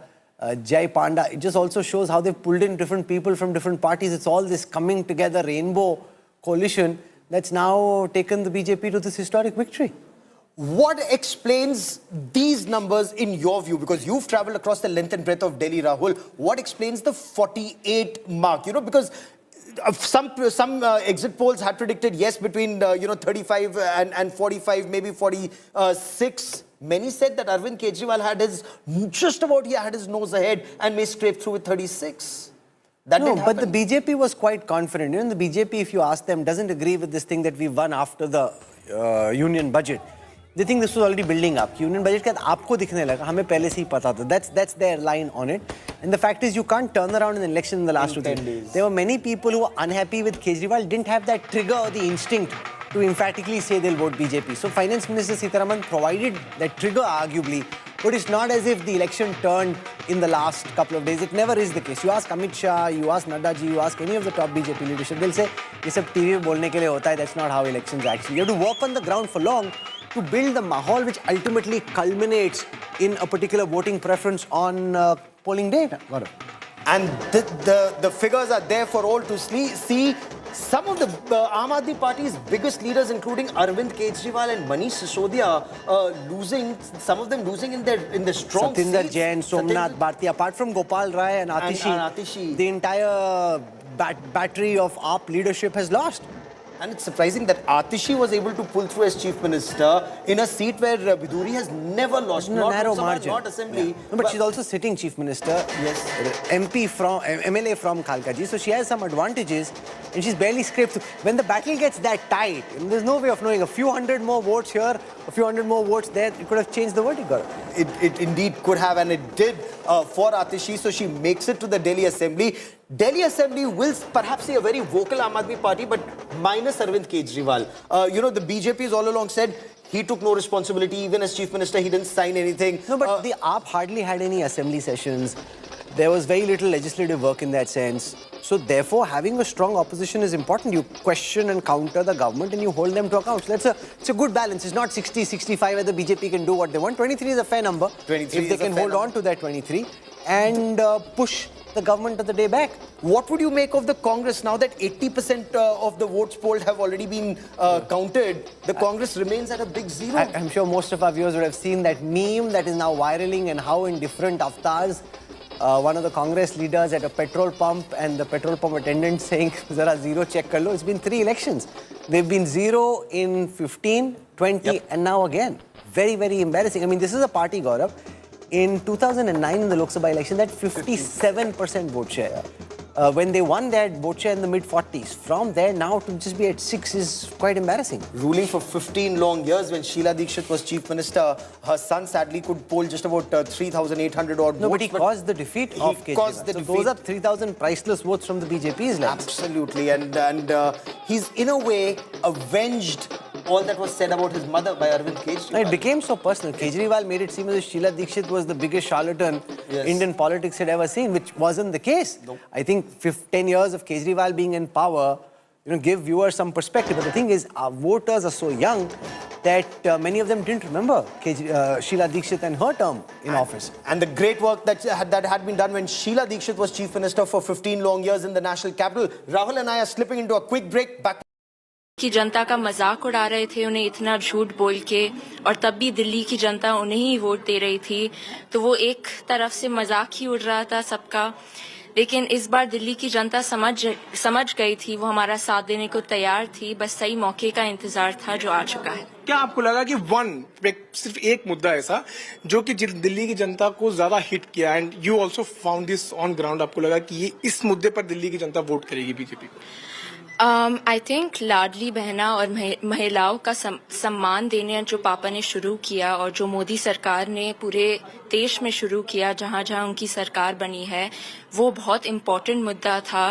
Jai Panda. It just also shows how they've pulled in different people from different parties. It's all this coming together rainbow coalition that's now taken the BJP to this historic victory. What explains these numbers in your view? Because you've traveled across the length and breadth of Delhi, Rahul. What explains the 48 mark? You know, because some exit polls had predicted yes between 35 and 45, maybe 46. Many said that Arvind Kejriwal had his nose ahead and may scrape through with 36. That didn't happen. But the BJP was quite confident. You know, the BJP, if you ask them, doesn't agree with this thing that we won after the union budget. They think this was already building up. Union budget के बाद आपको दिखने लगा, हमें पहले से ही पता था. That's their line on it. And the fact is, you can't turn around an election in the last 2 days. There were many people who were unhappy with Kejriwal, didn't have that trigger or the instinct to emphatically say they'll vote BJP. So Finance Minister Sitharaman provided that trigger, arguably, but it's not as if the election turned in the last couple of days. It never is the case. You ask Amit Shah, you ask Nadda ji, you ask any of the top BJP leadership, they'll say, ये सब TV में बोलने के लिए होता है. That's not how elections actually. You have to work on the ground for long to build the mahal which ultimately culminates in a particular voting preference on polling day. And the figures are there for all to see. Some of the Aam Aadmi Party's biggest leaders, including Arvind Kejriwal and Manish Sisodia, losing. Some of them losing in their strong Satinder seats. Jain, Somnath Bharti, apart from Gopal Rai and Atishi, the entire battery of AAP leadership has lost. And it's surprising that Atishi was able to pull through as chief minister in a seat where Biduri has never lost. In a narrow margin. Not assembly. Yeah. No, but she's also sitting chief minister. Yes. MLA from Khalkaji. So she has some advantages and she's barely scraped through. When the battle gets that tight, there's no way of knowing. A few hundred more votes here, a few hundred more votes there, it could have changed the verdict. It indeed could have, and it did for Atishi. So she makes it to the Delhi Assembly. Delhi Assembly will perhaps see a very vocal Aam Aadmi Party, but minus Arvind Kejriwal. The BJP has all along said he took no responsibility. Even as chief minister, he didn't sign anything. No, but the AAP hardly had any assembly sessions. There was very little legislative work in that sense. So therefore, having a strong opposition is important. You question and counter the government and you hold them to account. So it's a good balance. It's not 60, 65 where the BJP can do what they want. 23 is a fair number. 23 if they can hold on to that 23 and push the government of the day back. What would you make of the Congress now that 80% of the votes polled have already been counted? The Congress remains at a big zero. I'm sure most of our viewers would have seen that meme that is now viraling and how in different avatars one of the Congress leaders at a petrol pump and the petrol pump attendant saying, Zara zero check kar lo. It's been 3 elections. They've been 0 in 15, 20 and now again. Very, very embarrassing. I mean, this is a party, Gaurav. In 2009 in the Lok Sabha election, that 57% vote share. when they won their vote share in the mid-40s. From there now to just be at 6 is quite embarrassing. Ruling for 15 long years. When Sheila Dikshit was chief minister, her son sadly could poll just about 3,800 odd votes. No, but he caused the defeat of Kejriwal. Caused the so defeat. those are 3,000 priceless votes from the BJP's lens. Absolutely, and he's in a way avenged all that was said about his mother by Arvind Kejriwal. It became so personal. Kejriwal made it seem as if Sheila Dikshit was the biggest charlatan Indian politics had ever seen, which wasn't the case. Nope. I think 10 years of Kejriwal being in power, give viewers some perspective. But the thing is, our voters are so young that many of them didn't remember Sheila Dikshit and her term in office. And the great work that had been done when Sheila Dikshit was chief minister for 15 long years in the national capital. Rahul and I are slipping into a quick break. Back कि जनता का मजाक उड़ा रहे थे उन्हें इतना झूठ बोल के और तब भी दिल्ली की जनता उन्हें ही वोट दे रही थी तो वो एक तरफ से मजाक ही उड़ रहा था सबका लेकिन इस बार दिल्ली की जनता समझ गई थी वो हमारा साथ देने को तैयार थी बस सही मौके का इंतजार था जो आ चुका है क्या आपको लगा कि सिर्फ एक मुद्दा ऐसा जो कि दिल्ली की जनता को ज्यादा हिट किया and you also found this on ground आपको लगा कि ये इस मुद्दे पर दिल्ली की जनता वोट करेगी बीजेपी को आई थिंक लाडली बहना और महिलाओं का सम्मान देने जो पापा ने शुरू किया और जो मोदी सरकार ने पूरे देश में शुरू किया जहां जहां उनकी सरकार बनी है वो बहुत इम्पोर्टेंट मुद्दा था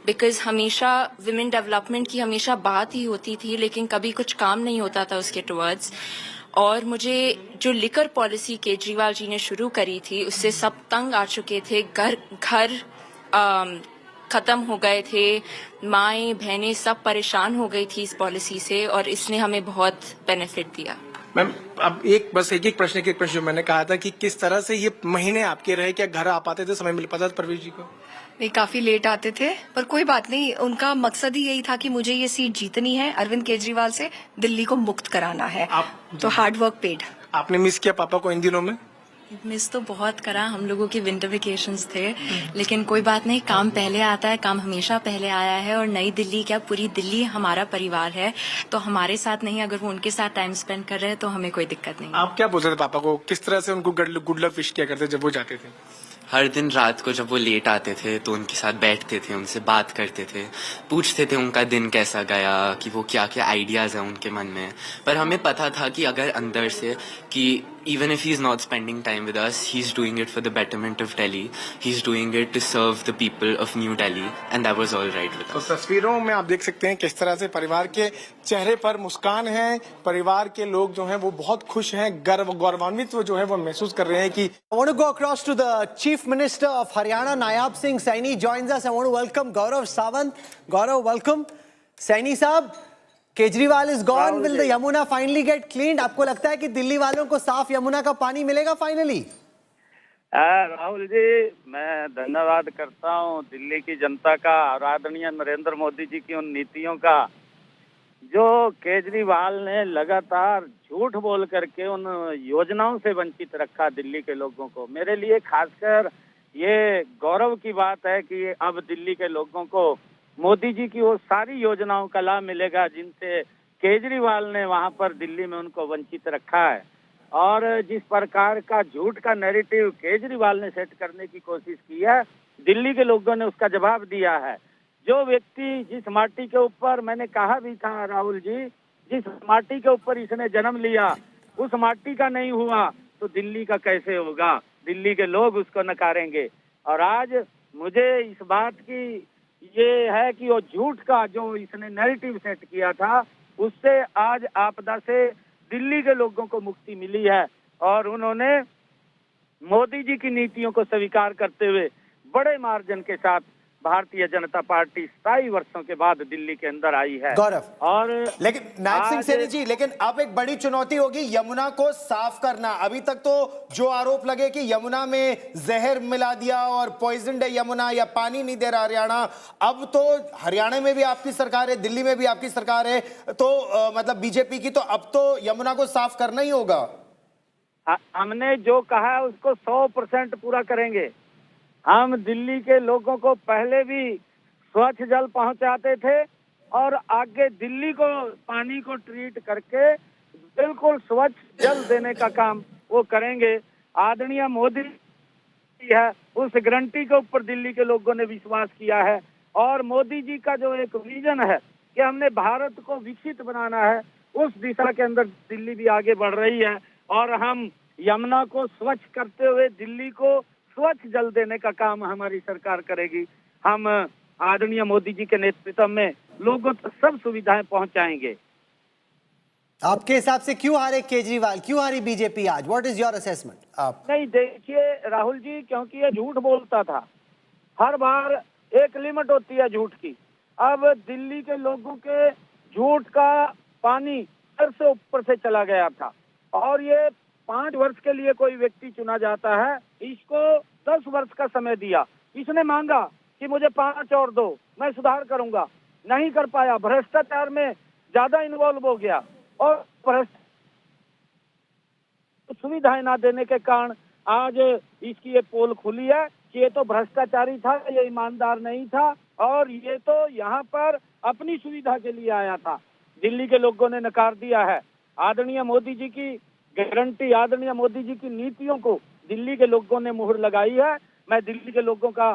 बिकॉज हमेशा विमेन डेवलपमेंट की हमेशा बात ही होती थी लेकिन कभी कुछ काम नहीं होता था उसके टुवर्ड्स और मुझे जो लिकर पॉलिसी केजरीवाल जी ने शुरू करी थी उससे सब तंग आ चुके थे घर खत्म हो गए थे माएँ बहनें सब परेशान हो गई थी इस पॉलिसी से और इसने हमें बहुत बेनिफिट दिया मैम अब एक प्रश्न जो मैंने कहा था कि किस तरह से ये महीने आपके रहे क्या घर आ पाते थे समय मिल पाता था परवेश जी को नहीं काफी लेट आते थे पर कोई बात नहीं उनका मकसद ही यही था कि मुझे ये सीट जीतनी है अरविंद केजरीवाल से दिल्ली को मुक्त कराना है तो हार्ड वर्क पेड आपने मिस किया पापा को इन दिनों में मिस तो बहुत करा हम लोगों के विंटर वेकेशंस थे लेकिन कोई बात नहीं काम पहले आता है काम हमेशा पहले आया है और नई दिल्ली क्या पूरी दिल्ली हमारा परिवार है तो हमारे साथ नहीं अगर वो उनके साथ टाइम स्पेंड कर रहे हैं तो हमें कोई दिक्कत नहीं आप क्या बोलते थे पापा को किस तरह से उनको गुड लक विश किया करते जब वो जाते थे हर दिन रात को जब वो लेट आते थे तो उनके साथ बैठते थे उनसे बात करते थे पूछते थे उनका दिन कैसा गया कि वो क्या क्या आइडियाज हैं उनके मन में पर हमें पता था कि अगर अंदर से कि even if he's not spending time with us, he's doing it for the betterment of Delhi. He's doing it to serve the people of New Delhi, and that was all right with us. तो तस्वीरों में आप देख सकते हैं किस तरह से परिवार के चेहरे पर मुस्कान है परिवार के लोग जो हैं वो बहुत खुश हैं गौरवान्वित जो है वो महसूस कर रहे हैं कि I want to go across to the Chief Minister of Haryana, Nayab Singh Saini joins us. I want to welcome Gaurav Sawant. Gaurav, welcome. Saini साहब Kejriwal is gone will the Yamuna finally get cleaned आपको लगता है कि दिल्ली वालों को साफ यमुना का पानी मिलेगा फाइनली राहुल जी मैं धन्यवाद करता हूं दिल्ली की जनता का और आदरणीय नरेंद्र मोदी जी की उन नीतियों का जो केजरीवाल ने लगातार झूठ बोल करके उन योजनाओं से वंचित रखा दिल्ली के लोगों को मेरे लिए खासकर ये गौरव की बात है कि अब दिल्ली के लोगों को मोदी जी की वो सारी योजनाओं का लाभ मिलेगा जिनसे केजरीवाल ने वहां पर दिल्ली में उनको वंचित रखा है और जिस प्रकार का झूठ का नैरेटिव केजरीवाल ने सेट करने की कोशिश की है दिल्ली के लोगों ने उसका जवाब दिया है जो व्यक्ति जिस माटी के ऊपर मैंने कहा भी था राहुल जी जिस माटी के ऊपर इसने जन्म लिया उस माटी का नहीं हुआ तो दिल्ली का कैसे होगा दिल्ली के लोग उसको नकारेंगे और आज मुझे इस बात की ये है कि वो झूठ का जो इसने नैरेटिव सेट किया था उससे आज आपदा से दिल्ली के लोगों को मुक्ति मिली है और उन्होंने मोदी जी की नीतियों को स्वीकार करते हुए बड़े मार्जिन के साथ भारतीय जनता पार्टी 27 वर्षों के बाद दिल्ली के अंदर आई है गौरव और लेकिन नायब सिंह सैनी जी लेकिन अब एक बड़ी चुनौती होगी यमुना को साफ करना अभी तक तो जो आरोप लगे कि यमुना में जहर मिला दिया और पॉइजन्ड है यमुना या पानी नहीं दे रहा हरियाणा अब तो हरियाणा में भी आपकी सरकार है दिल्ली में भी आपकी सरकार है तो मतलब बीजेपी की तो अब तो यमुना को साफ करना ही होगा हमने जो कहा है उसको 100% पूरा करेंगे हम दिल्ली के लोगों को पहले भी स्वच्छ जल पहुंचाते थे और आगे दिल्ली को पानी को ट्रीट करके बिल्कुल स्वच्छ जल देने का काम वो करेंगे आदरणीय मोदी गारंटी है, उस गारंटी के ऊपर दिल्ली के लोगों ने विश्वास किया है। और मोदी जी का जो एक विजन है कि हमने भारत को विकसित बनाना है, उस दिशा के अंदर दिल्ली भी आगे बढ़ रही है। और हम यमुना को स्वच्छ करते हुए दिल्ली को स्वच्छ जल देने का काम हमारी सरकार करेगी। हम आदरणीय मोदी जी के नेतृत्व में लोगों तक सब सुविधाएं पहुंचाएंगे। आपके हिसाब से क्यों हारे केजरीवाल, क्यों हारी बीजेपी आज? What is your assessment? आप नहीं, देखिए राहुल जी, क्योंकि ये झूठ बोलता था, हर बार एक लिमिट होती है झूठ की। अब दिल्ली के लोगों के झूठ का पानी सर से ऊपर से चला गया था। और ये 5 वर्ष के लिए कोई व्यक्ति चुना जाता है, इसको 10 वर्ष का समय दिया। इसने मांगा कि मुझे 5 और दो, मैं सुधार करूंगा, नहीं कर पाया, भ्रष्टाचार में ज्यादा इन्वॉल्व हो गया और सुविधाएं ना देने के कारण आज इसकी ये पोल खुली है कि ये तो भ्रष्टाचारी था, ये ईमानदार नहीं था और ये तो यहाँ पर अपनी सुविधा के लिए आया था। दिल्ली के लोगों ने नकार दिया है। आदरणीय मोदी जी की गारंटी, आदरणीय मोदी जी की नीतियों को दिल्ली के लोगों ने मुहर लगाई है। मैं दिल्ली के लोगों का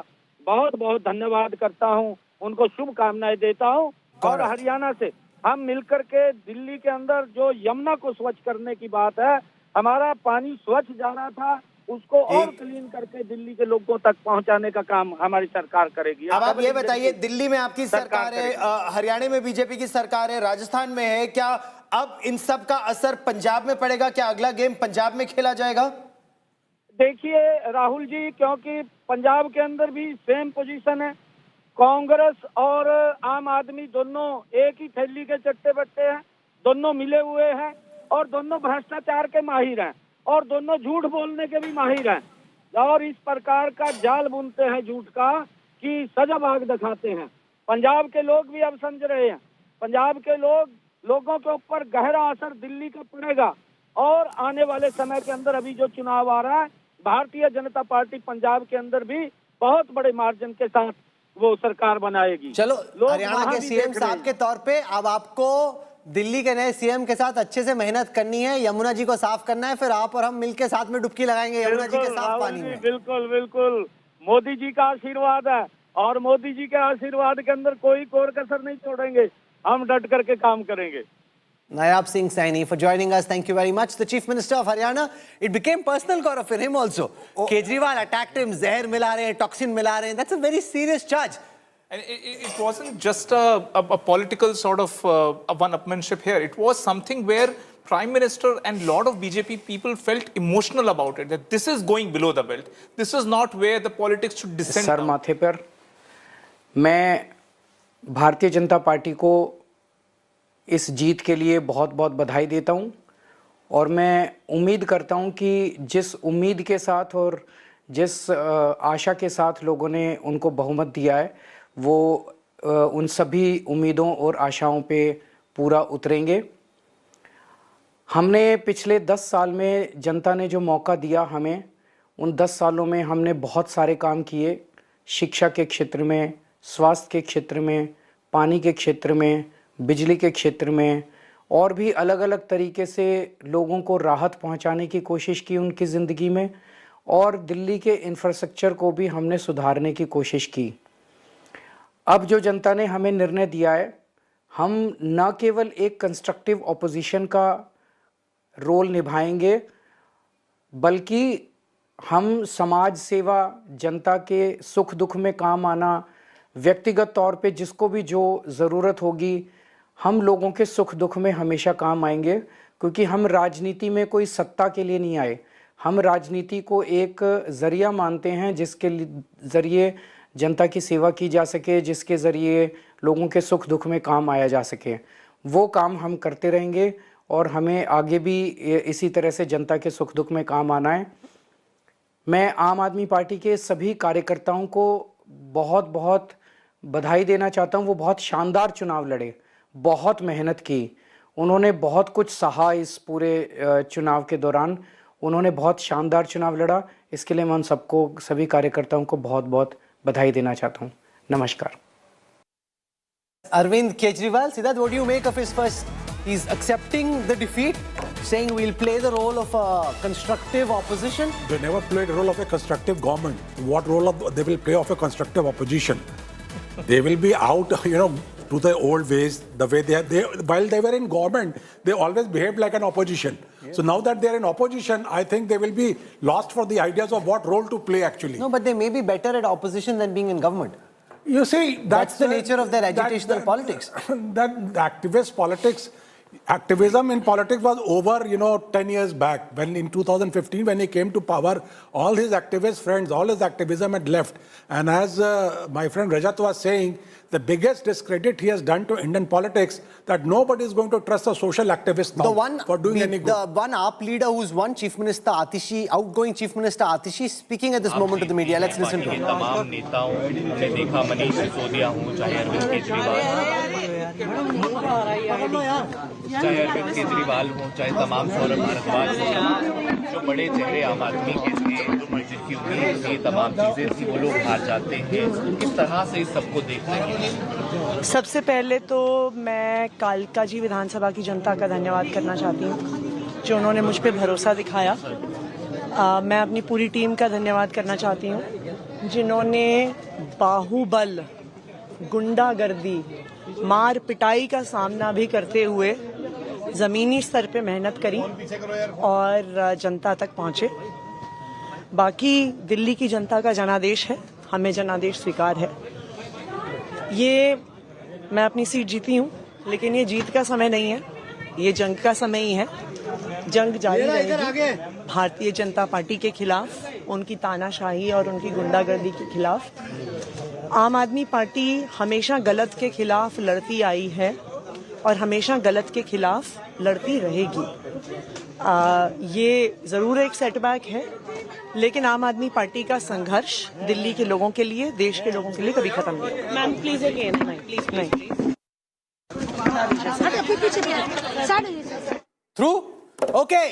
बहुत बहुत धन्यवाद करता हूं, उनको शुभकामनाएं देता हूं। और हरियाणा से हम मिलकर के दिल्ली के अंदर जो यमुना को स्वच्छ करने की बात है, हमारा पानी स्वच्छ जाना था, उसको और क्लीन करके दिल्ली के लोगों तक पहुंचाने का काम हमारी सरकार करेगी। अब आप ये बताइए, दिल्ली में आपकी सरकार है, हरियाणा में बीजेपी की सरकार है, राजस्थान में है, क्या अब इन सब का असर पंजाब में पड़ेगा? क्या अगला गेम पंजाब में खेला जाएगा? देखिए राहुल जी, क्योंकि पंजाब के अंदर भी सेम पोजीशन है। कांग्रेस और आम आदमी दोनों एक ही थैली के चट्टे बट्टे हैं, दोनों मिले हुए हैं और दोनों भ्रष्टाचार के माहिर हैं और दोनों झूठ बोलने के भी माहिर हैं और इस प्रकार का जाल बुनते हैं झूठ का कि सजा भाग दिखाते हैं। पंजाब के लोग भी अब समझ रहे हैं, पंजाब के लोगों के ऊपर गहरा असर दिल्ली का पड़ेगा और आने वाले समय के अंदर अभी जो चुनाव आ रहा है, भारतीय जनता पार्टी पंजाब के अंदर भी बहुत बड़े मार्जिन के साथ वो सरकार बनाएगी। चलो, हरियाणा के सीएम साहब के तौर पे अब आपको दिल्ली के नए सीएम के साथ अच्छे से मेहनत करनी है, यमुना जी को साफ करना है, फिर आप और हम मिलकर साथ में डुबकी लगाएंगे यमुना जी के साफ पानी में। बिल्कुल बिल्कुल, मोदी जी का आशीर्वाद है और मोदी जी के आशीर्वाद के अंदर कोई कोर कसर नहीं छोड़ेंगे, हम डट करके काम करेंगे। Nayab Singh Saini for joining us. Thank you very much. The Chief Minister of Haryana, it became personal, Gaurav, for him also. Kejriwal attacked him, zehar mila rahe hain, toxin mila rahe hain. That's a very serious charge. And it wasn't just a political sort of one-upmanship here. It was something where Prime Minister and lot of BJP people felt emotional about it, that this is going below the belt. This is not where the politics should descend sir down. माथे पर मैं Bharatiya Janata party को इस जीत के लिए बहुत बहुत बधाई देता हूं और मैं उम्मीद करता हूं कि जिस उम्मीद के साथ और जिस आशा के साथ लोगों ने उनको बहुमत दिया है, वो उन सभी उम्मीदों और आशाओं पे पूरा उतरेंगे। हमने पिछले 10 साल में जनता ने जो मौका दिया हमें, उन 10 सालों में हमने बहुत सारे काम किए, शिक्षा के क्षेत्र में, स्वास्थ्य के क्षेत्र में, पानी के क्षेत्र में, बिजली के क्षेत्र में और भी अलग अलग तरीके से लोगों को राहत पहुंचाने की कोशिश की उनकी ज़िंदगी में और दिल्ली के इंफ्रास्ट्रक्चर को भी हमने सुधारने की कोशिश की। अब जो जनता ने हमें निर्णय दिया है, हम न केवल एक कंस्ट्रक्टिव ऑपोजिशन का रोल निभाएंगे, बल्कि हम समाज सेवा, जनता के सुख दुख में काम आना, व्यक्तिगत तौर पे जिसको भी जो ज़रूरत होगी, हम लोगों के सुख दुख में हमेशा काम आएंगे, क्योंकि हम राजनीति में कोई सत्ता के लिए नहीं आए। हम राजनीति को एक ज़रिया मानते हैं जिसके ज़रिए जनता की सेवा की जा सके, जिसके ज़रिए लोगों के सुख दुख में काम आया जा सके। वो काम हम करते रहेंगे और हमें आगे भी इसी तरह से जनता के सुख दुख में काम आना है। मैं आम आदमी पार्टी के सभी कार्यकर्ताओं को बहुत बहुत बधाई देना चाहता हूं। वो बहुत शानदार चुनाव लड़े, बहुत मेहनत की, उन्होंने बहुत कुछ सहा इस पूरे चुनाव के दौरान, उन्होंने बहुत शानदार चुनाव लड़ा। इसके लिए मैं उन सबको, सभी कार्यकर्ताओं को बहुत बहुत बधाई देना चाहता हूं। नमस्कार। Arvind Kejriwal, Siddharth, what do you make of his first He's accepting the defeat, saying we'll play the role of a constructive opposition. They never played the role of a constructive government. What role they will play of a constructive opposition? They will be out, to the old ways, the way while they were in government, they always behaved like an opposition. So now that they are in opposition, I think they will be lost for the ideas of what role to play actually. No, but they may be better at opposition than being in government. You see, that's the nature of their agitational politics. That activist politics, activism in politics was over, 10 years back. When in 2015, when he came to power, all his activist friends, all his activism had left. And as my friend Rajat was saying, the biggest discredit he has done to Indian politics, that nobody is going to trust a social activist now for doing any good. The one AAP leader who's one Chief Minister Atishi, outgoing Chief Minister Atishi, speaking at this moment to the media. Let's listen to him. तमाम नेताओं हमने देखा, मनीष सिसोदिया हूँ, चाहे अरविंद केजरीवाल हो, चाहे तमाम सौरभ भारद्वाज हो, जो बड़े चेहरे आम आदमी के थे, जिनकी उम्मीद थी, तमाम चीजें थी, वो लोग हार जाते हैं। किस तरह से इस सबको देख रहे हैं? सबसे पहले तो मैं कालका जी विधानसभा की जनता का धन्यवाद करना चाहती हूँ, जो उन्होंने मुझ पे भरोसा दिखाया। मैं अपनी पूरी टीम का धन्यवाद करना चाहती हूँ, जिन्होंने बाहुबल, गुंडागर्दी, मार पिटाई का सामना भी करते हुए ज़मीनी स्तर पे मेहनत करी और जनता तक पहुँचे। बाकी दिल्ली की जनता का जनादेश है, हमें जनादेश स्वीकार है। ये मैं अपनी सीट जीती हूँ, लेकिन ये जीत का समय नहीं है, ये जंग का समय ही है। जंग जारी रहेगी भारतीय जनता पार्टी के खिलाफ, उनकी तानाशाही और उनकी गुंडागर्दी के खिलाफ। आम आदमी पार्टी हमेशा गलत के खिलाफ लड़ती आई है और हमेशा गलत के खिलाफ लड़ती रहेगी। ये ज़रूर एक सेटबैक है, लेकिन आम आदमी पार्टी का संघर्ष दिल्ली के लोगों के लिए, देश के लोगों के लिए कभी खत्म नहीं होगा। मैम प्लीज अगेन, नहीं। Through? Okay.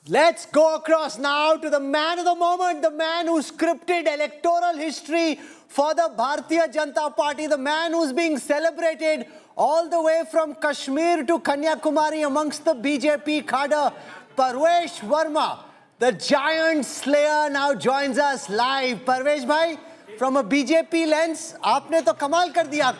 Let's go across now to the man of the moment, the man who scripted electoral history for the Bharatiya Janata Party, the man who's being celebrated all the way from Kashmir to Kanyakumari amongst the BJP cadre, Parvesh Verma, the giant slayer, now joins us live. Parvesh bhai, from a BJP lens, aapne to kamal kar diya.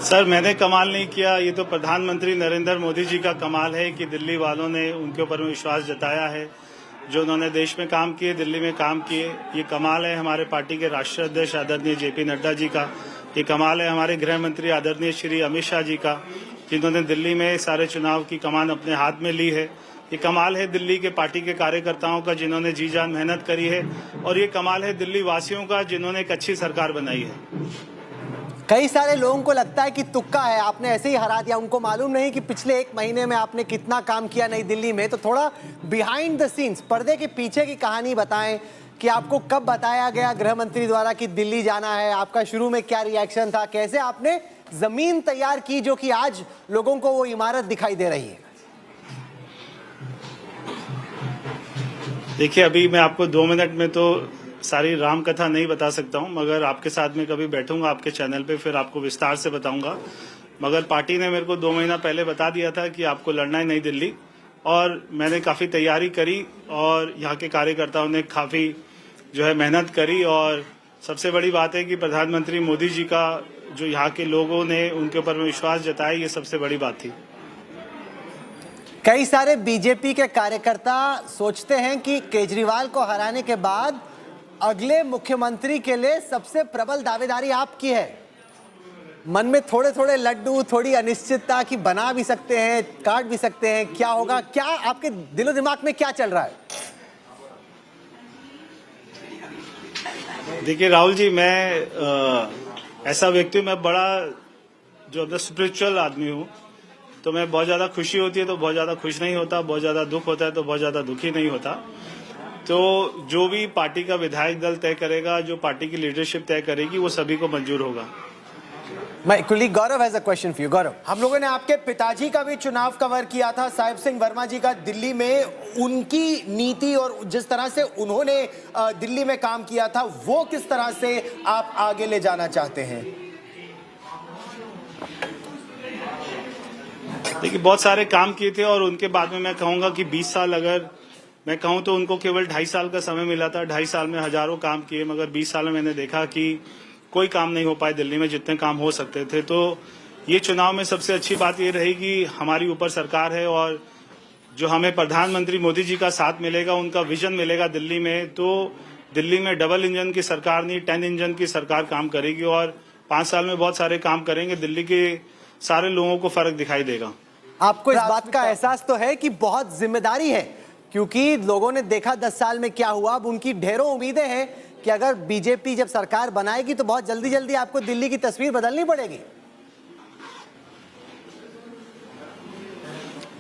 Sir, मैंने कमाल नहीं किया, ये तो प्रधानमंत्री नरेंद्र मोदी जी का कमाल है कि दिल्ली वालों ने उनके ऊपर विश्वास जताया है। जो उन्होंने देश में काम किए, दिल्ली में काम किए, ये कमाल है हमारे पार्टी के राष्ट्रीय अध्यक्ष आदरणीय जेपी नड्डा जी का। ये कमाल है हमारे गृह मंत्री आदरणीय श्री अमित शाह जी का, जिन्होंने दिल्ली में सारे चुनाव की कमान अपने हाथ में ली है। ये कमाल है दिल्ली के पार्टी के कार्यकर्ताओं का, जिन्होंने जी जान मेहनत करी है, और ये कमाल है दिल्ली वासियों का, जिन्होंने एक अच्छी सरकार बनाई है। कई सारे लोगों को लगता है कि तुक्का है, आपने ऐसे ही हरा दिया। उनको मालूम नहीं कि पिछले एक महीने में आपने कितना काम किया नई दिल्ली में। तो थोड़ा बिहाइंड द सीन्स, पर्दे के पीछे की कहानी बताएं कि आपको कब बताया गया गृह मंत्री द्वारा कि दिल्ली जाना है, आपका शुरू में क्या रिएक्शन था, कैसे आपने जमीन तैयार की जो कि आज लोगों को वो इमारत दिखाई दे रही है। देखिए, अभी मैं आपको 2 मिनट में तो सारी राम कथा नहीं बता सकता हूं, मगर आपके साथ में कभी बैठूंगा आपके चैनल पे, फिर आपको विस्तार से बताऊंगा। मगर पार्टी ने मेरे को 2 महीना पहले बता दिया था कि आपको लड़ना है नई दिल्ली, और मैंने काफी तैयारी करी और यहाँ के कार्यकर्ताओं ने काफी जो है मेहनत करी। और सबसे बड़ी बात है कि प्रधानमंत्री मोदी जी का जो यहाँ के लोगों ने उनके ऊपर विश्वास जताया, ये सबसे बड़ी बात थी। कई सारे बीजेपी के कार्यकर्ता सोचते हैं कि केजरीवाल को हराने के बाद अगले मुख्यमंत्री के लिए सबसे प्रबल दावेदारी आपकी है। मन में थोड़े थोड़े लड्डू, थोड़ी अनिश्चितता कि बना भी सकते हैं, काट भी सकते हैं, क्या होगा, क्या आपके दिलो दिमाग में क्या चल रहा है? देखिए राहुल जी, मैं ऐसा व्यक्ति हूँ, मैं बड़ा जो अंदर स्पिरिचुअल आदमी हूँ, तो मैं बहुत ज्यादा खुशी होती है तो बहुत ज्यादा खुश नहीं होता, बहुत ज्यादा दुख होता है तो बहुत ज्यादा दुखी नहीं होता। तो जो भी पार्टी का विधायक दल तय करेगा, जो पार्टी की लीडरशिप तय करेगी, वो सभी को मंजूर होगा। My colleague Gaurav has a question for you. Gaurav, हम लोगों ने आपके पिताजी का भी चुनाव कवर किया था, साहिब सिंह वर्मा जी का, दिल्ली में उनकी नीति और जिस तरह से उन्होंने दिल्ली में काम किया था, वो किस तरह से आप आगे ले जाना चाहते हैं? देखिए बहुत सारे काम किए थे और उनके बाद में मैं कहूंगा कि 20 साल अगर मैं कहूं तो उनको केवल 2.5 साल का समय मिला था। 2.5 साल में हजारों काम किए, मगर 20 साल में मैंने देखा कि कोई काम नहीं हो पाए दिल्ली में जितने काम हो सकते थे। तो ये चुनाव में सबसे अच्छी बात ये रही कि हमारी ऊपर सरकार है और जो हमें प्रधानमंत्री मोदी जी का साथ मिलेगा, उनका विजन मिलेगा दिल्ली में, तो दिल्ली में डबल इंजन की सरकार नहीं 10 इंजन की सरकार काम करेगी और 5 साल में बहुत सारे काम करेंगे। दिल्ली के सारे लोगों को फर्क दिखाई देगा। आपको इस बात का एहसास तो है कि बहुत जिम्मेदारी है, क्योंकि लोगों ने देखा 10 साल में क्या हुआ। अब उनकी ढेरों उम्मीदें हैं कि अगर बीजेपी जब सरकार बनाएगी तो बहुत जल्दी जल्दी आपको दिल्ली की तस्वीर बदलनी पड़ेगी।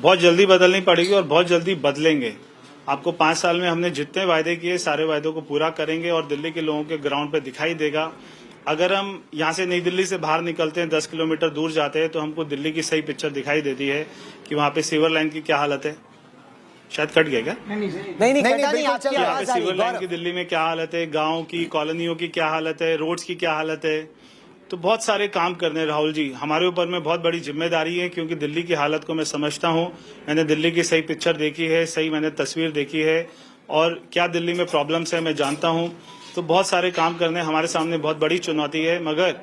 बहुत जल्दी बदलनी पड़ेगी और बहुत जल्दी बदलेंगे। आपको 5 साल में हमने जितने वायदे किए सारे वायदों को पूरा करेंगे और दिल्ली के लोगों के ग्राउंड पे दिखाई देगा। अगर हम यहाँ से नई दिल्ली से बाहर निकलते हैं 10 किलोमीटर दूर जाते हैं तो हमको दिल्ली की सही पिक्चर दिखाई देती है कि वहाँ पे सीवर लाइन की क्या हालत है। शायद कट गया क्या? नहीं आपकी यहाँ आवाज पे आ रही सीवर लाइन है। की दिल्ली में क्या हालत है, गाँव की कॉलोनियों की क्या हालत है, रोड्स की क्या हालत है। तो बहुत सारे काम करने राहुल जी, हमारे ऊपर में बहुत बड़ी जिम्मेदारी है क्योंकि दिल्ली की हालत को मैं समझता हूँ। मैंने दिल्ली की सही पिक्चर देखी है, सही मैंने तस्वीर देखी है और क्या दिल्ली में प्रॉब्लम्स है मैं जानता हूँ। तो बहुत सारे काम करने हमारे सामने बहुत बड़ी चुनौती है, मगर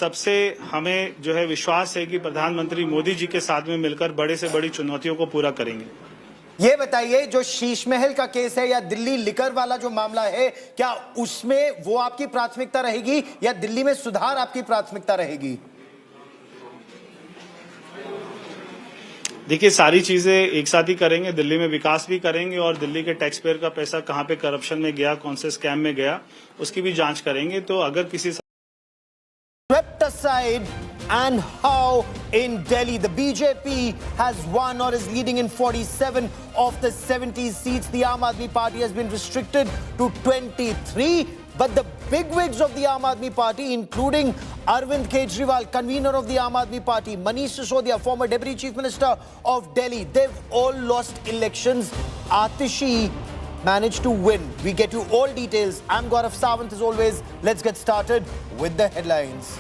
सबसे हमें जो है विश्वास है कि प्रधानमंत्री मोदी जी के साथ में मिलकर बड़े से बड़ी चुनौतियों को पूरा करेंगे। ये बताइए, जो शीश महल का केस है या दिल्ली लिकर वाला जो मामला है, क्या उसमें वो आपकी प्राथमिकता रहेगी या दिल्ली में सुधार आपकी प्राथमिकता रहेगी? देखिए सारी चीजें एक साथ ही करेंगे, दिल्ली में विकास भी करेंगे और दिल्ली के टैक्स पेयर का पैसा कहां पे करप्शन में गया, कौन से स्कैम में गया, उसकी भी जांच करेंगे। तो अगर किसी Swept aside, and how in Delhi the BJP has won or is leading in 47 of the 70 seats. The Aam Aadmi Party has been restricted to 23. But the bigwigs of the Aam Aadmi Party, including Arvind Kejriwal, convener of the Aam Aadmi Party, Manish Sisodia, former Deputy Chief Minister of Delhi, they've all lost elections. Atishi managed to win. We get you all details. I'm Gaurav Sawant as always. Let's get started with the headlines.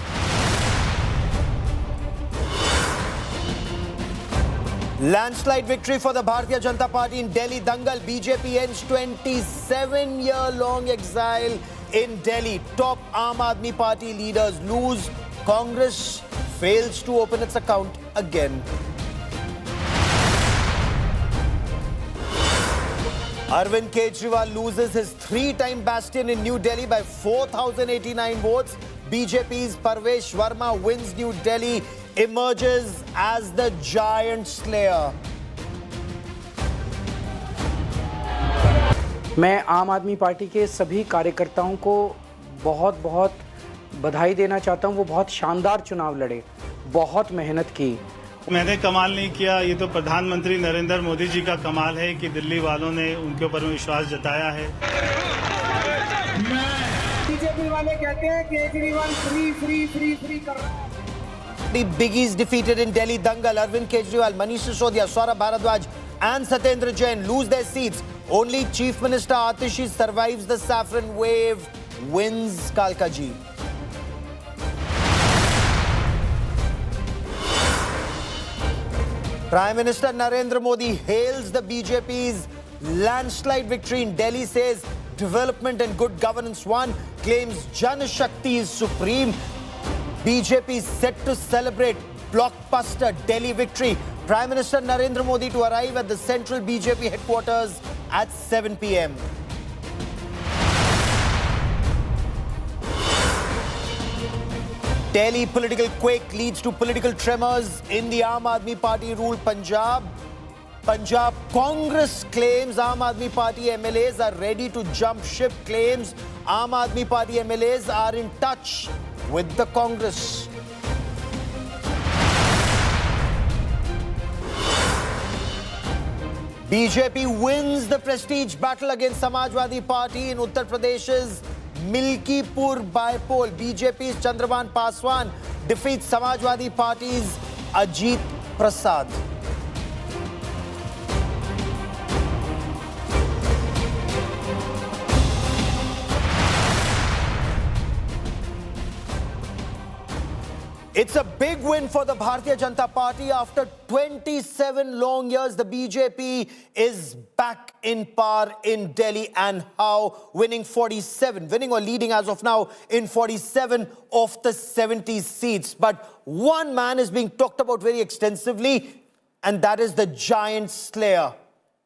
Landslide victory for the Bharatiya Janata Party in Delhi Dangal. BJP ends 27-year-long exile in Delhi. Top Aam Aadmi Party leaders lose. Congress fails to open its account again. Arvind Kejriwal loses his 3-time bastion in New Delhi by 4,089 votes. BJP's Parvesh Verma wins New Delhi, emerges as the giant slayer. मैं आम आदमी party के सभी कार्यकर्ताओं को बहुत बहुत बधाई देना चाहता हूं। वो बहुत शानदार चुनाव लड़े, बहुत मेहनत की। मैंने कमाल नहीं किया, ये तो प्रधानमंत्री नरेंद्र मोदी जी का कमाल है कि दिल्ली वालों ने उनके ऊपर विश्वास जताया है। बीजेपी वाले कहते हैं केजरीवाल फ्री कर रहा है। The biggies defeated in Delhi Dangal. Arvind Kejriwal, Manish Sisodia, Saurabh Bharadwaj and Satyendra Jain lose their seats. Only Chief Minister Atishi survives the saffron wave, wins Kalkaji. Prime Minister Narendra Modi hails the BJP's landslide victory in Delhi, says development and good governance won, claims Jan Shakti is supreme. BJP is set to celebrate blockbuster Delhi victory. Prime Minister Narendra Modi to arrive at the central BJP headquarters at 7 p.m. Delhi political quake leads to political tremors in the Aam Aadmi Party ruled Punjab. Punjab Congress claims Aam Aadmi Party MLAs are ready to jump ship, claims Aam Aadmi Party MLAs are in touch with the Congress. BJP wins the prestige battle against Samajwadi Party in Uttar Pradesh's Milkipur bypoll. BJP's Chandraban Paswan defeats Samajwadi Party's Ajit Prasad. It's a big win for the Bharatiya Janata Party. After 27 long years, the BJP is back in power in Delhi, and how? Winning or leading as of now in 47 of the 70 seats. But one man is being talked about very extensively, and that is the giant slayer.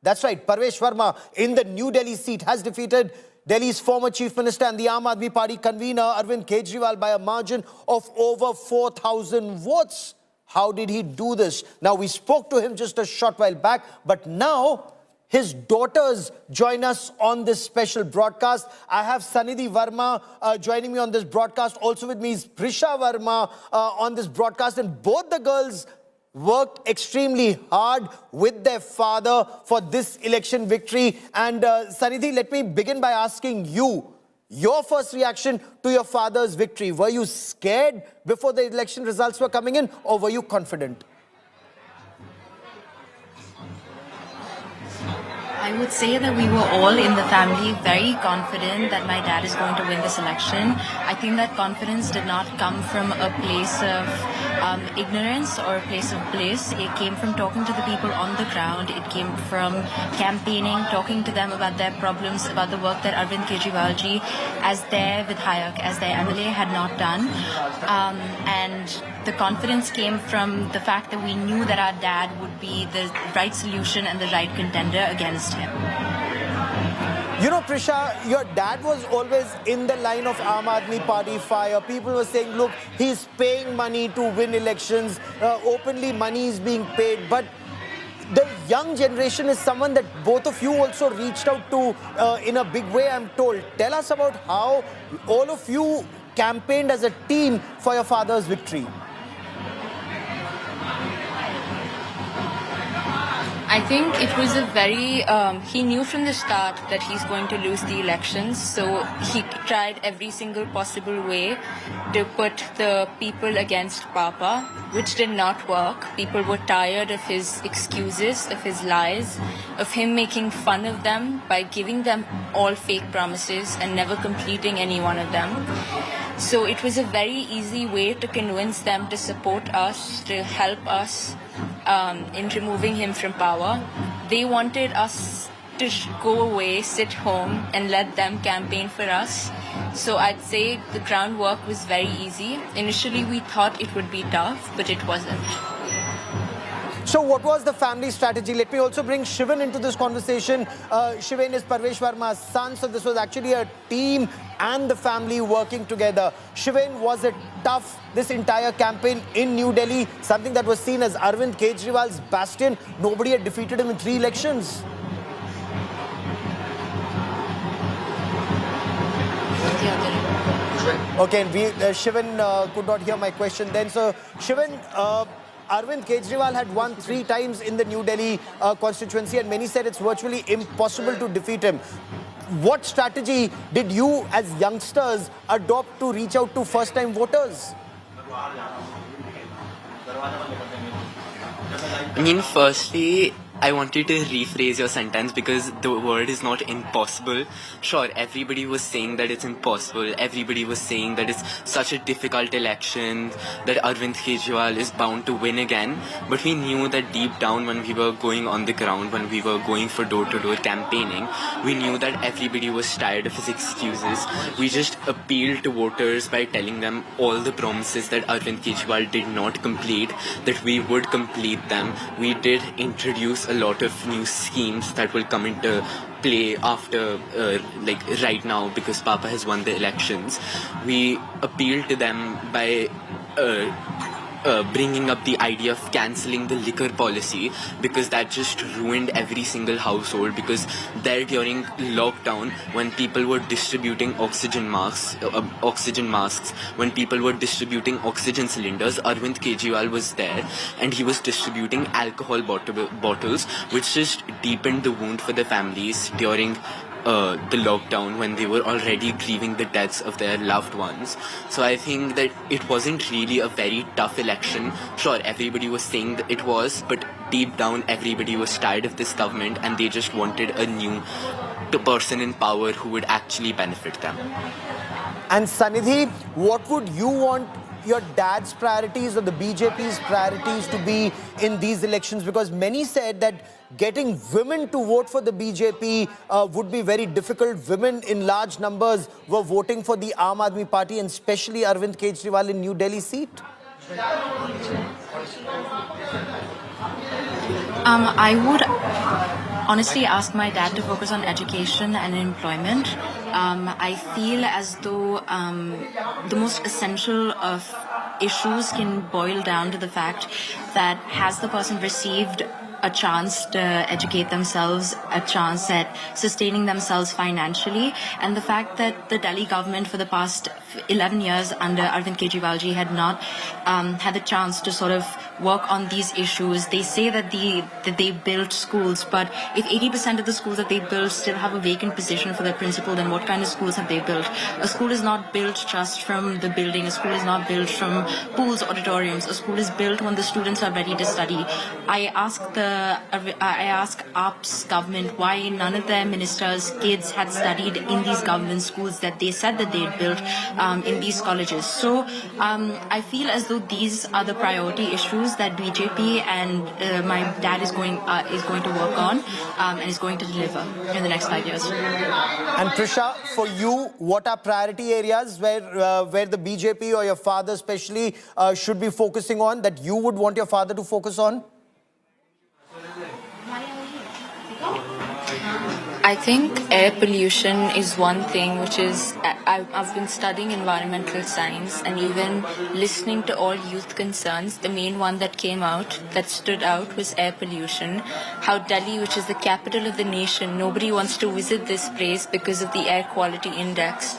That's right, Parvesh Verma in the New Delhi seat has defeated Delhi's former Chief Minister and the Aadmi Party convener Arvind Kejriwal by a margin of over 4,000 votes. How did he do this? Now, we spoke to him just a short while back, but now his daughters join us on this special broadcast. I have Sanidhi Verma joining me on this broadcast. Also with me is Prisha Verma on this broadcast, and both the girls worked extremely hard with their father for this election victory. And Sanidhi, let me begin by asking you, your first reaction to your father's victory. Were you scared before the election results were coming in, or were you confident? I would say that we were all in the family very confident that my dad is going to win this election. I think that confidence did not come from a place of ignorance or a place of bliss. It came from talking to the people on the ground. It came from campaigning, talking to them about their problems, about the work that Arvind Kejriwal-ji, as their Vidhayak, as their MLA, had not done. And the confidence came from the fact that we knew that our dad would be the right solution and the right contender against him. You know, Prisha, your dad was always in the line of Aam Aadmi Party fire. People were saying, look, he's paying money to win elections. Openly, money is being paid. But the young generation is someone that both of you also reached out to in a big way, I'm told. Tell us about how all of you campaigned as a team for your father's victory. I think it was a very, he knew from the start that he's going to lose the elections, so he tried every single possible way to put the people against Papa, which did not work. People were tired of his excuses, of his lies, of him making fun of them by giving them all fake promises and never completing any one of them. So it was a very easy way to convince them to support us, to help us in removing him from power. They wanted us to go away, sit home, and let them campaign for us. So I'd say the groundwork was very easy. Initially, we thought it would be tough, but it wasn't. So what was the family strategy? Let me also bring Shivan into this conversation. Shivan is Parvesh Verma's son, so this was actually a team and the family working together. Shivan, was it tough, this entire campaign in New Delhi, something that was seen as Arvind Kejriwal's bastion? Nobody had defeated him in 3 elections. Okay, Shivan could not hear my question then. So, Shivan, Arvind Kejriwal had won 3 times in the New Delhi constituency, and many said it's virtually impossible to defeat him. What strategy did you as youngsters adopt to reach out to first-time voters? I mean, firstly, I wanted to rephrase your sentence because the word is not impossible. Sure, everybody was saying that it's impossible. Everybody was saying that it's such a difficult election, that Arvind Kejriwal is bound to win again. But we knew that deep down when we were going on the ground, when we were going for door-to-door campaigning, we knew that everybody was tired of his excuses. We just appealed to voters by telling them all the promises that Arvind Kejriwal did not complete, that we would complete them. We did introduce a lot of new schemes that will come into play after, like right now, because Papa has won the elections. We appealed to them by bringing up the idea of cancelling the liquor policy, because that just ruined every single household. Because there during lockdown, when people were distributing oxygen masks, when people were distributing oxygen cylinders, Arvind Kejriwal was there and he was distributing alcohol bottles, which just deepened the wound for the families during the lockdown, when they were already grieving the deaths of their loved ones. So I think that it wasn't really a very tough election. Sure, everybody was saying that it was, but deep down everybody was tired of this government and they just wanted a new person in power who would actually benefit them. And Sanidhi, what would you want your dad's priorities or the BJP's priorities to be in these elections? Because many said that getting women to vote for the BJP would be very difficult. Women in large numbers were voting for the Aam Aadmi Party, and especially Arvind Kejriwal in New Delhi seat. I would honestly ask my dad to focus on education and employment. I feel as though the most essential of issues can boil down to the fact that has the person received a chance to educate themselves, a chance at sustaining themselves financially, and the fact that the Delhi government for the past 11 years under Arvind Kejriwal-ji had not had the chance to sort of work on these issues. They say that they built schools, but if 80% of the schools that they built still have a vacant position for their principal, then what kind of schools have they built? A school is not built just from the building. A school is not built from pools, auditoriums. A school is built when the students are ready to study. I ask AAP's government why none of their ministers' kids had studied in these government schools that they said that they had built in these colleges. So I feel as though these are the priority issues that BJP and my dad is going to work on and is going to deliver in the next 5 years. And Prisha, for you, what are priority areas where the BJP or your father especially should be focusing on, that you would want your father to focus on? I think air pollution is one thing which is, I've been studying environmental science and even listening to all youth concerns. The main one that came out, that stood out, was air pollution. How Delhi, which is the capital of the nation, nobody wants to visit this place because of the air quality index,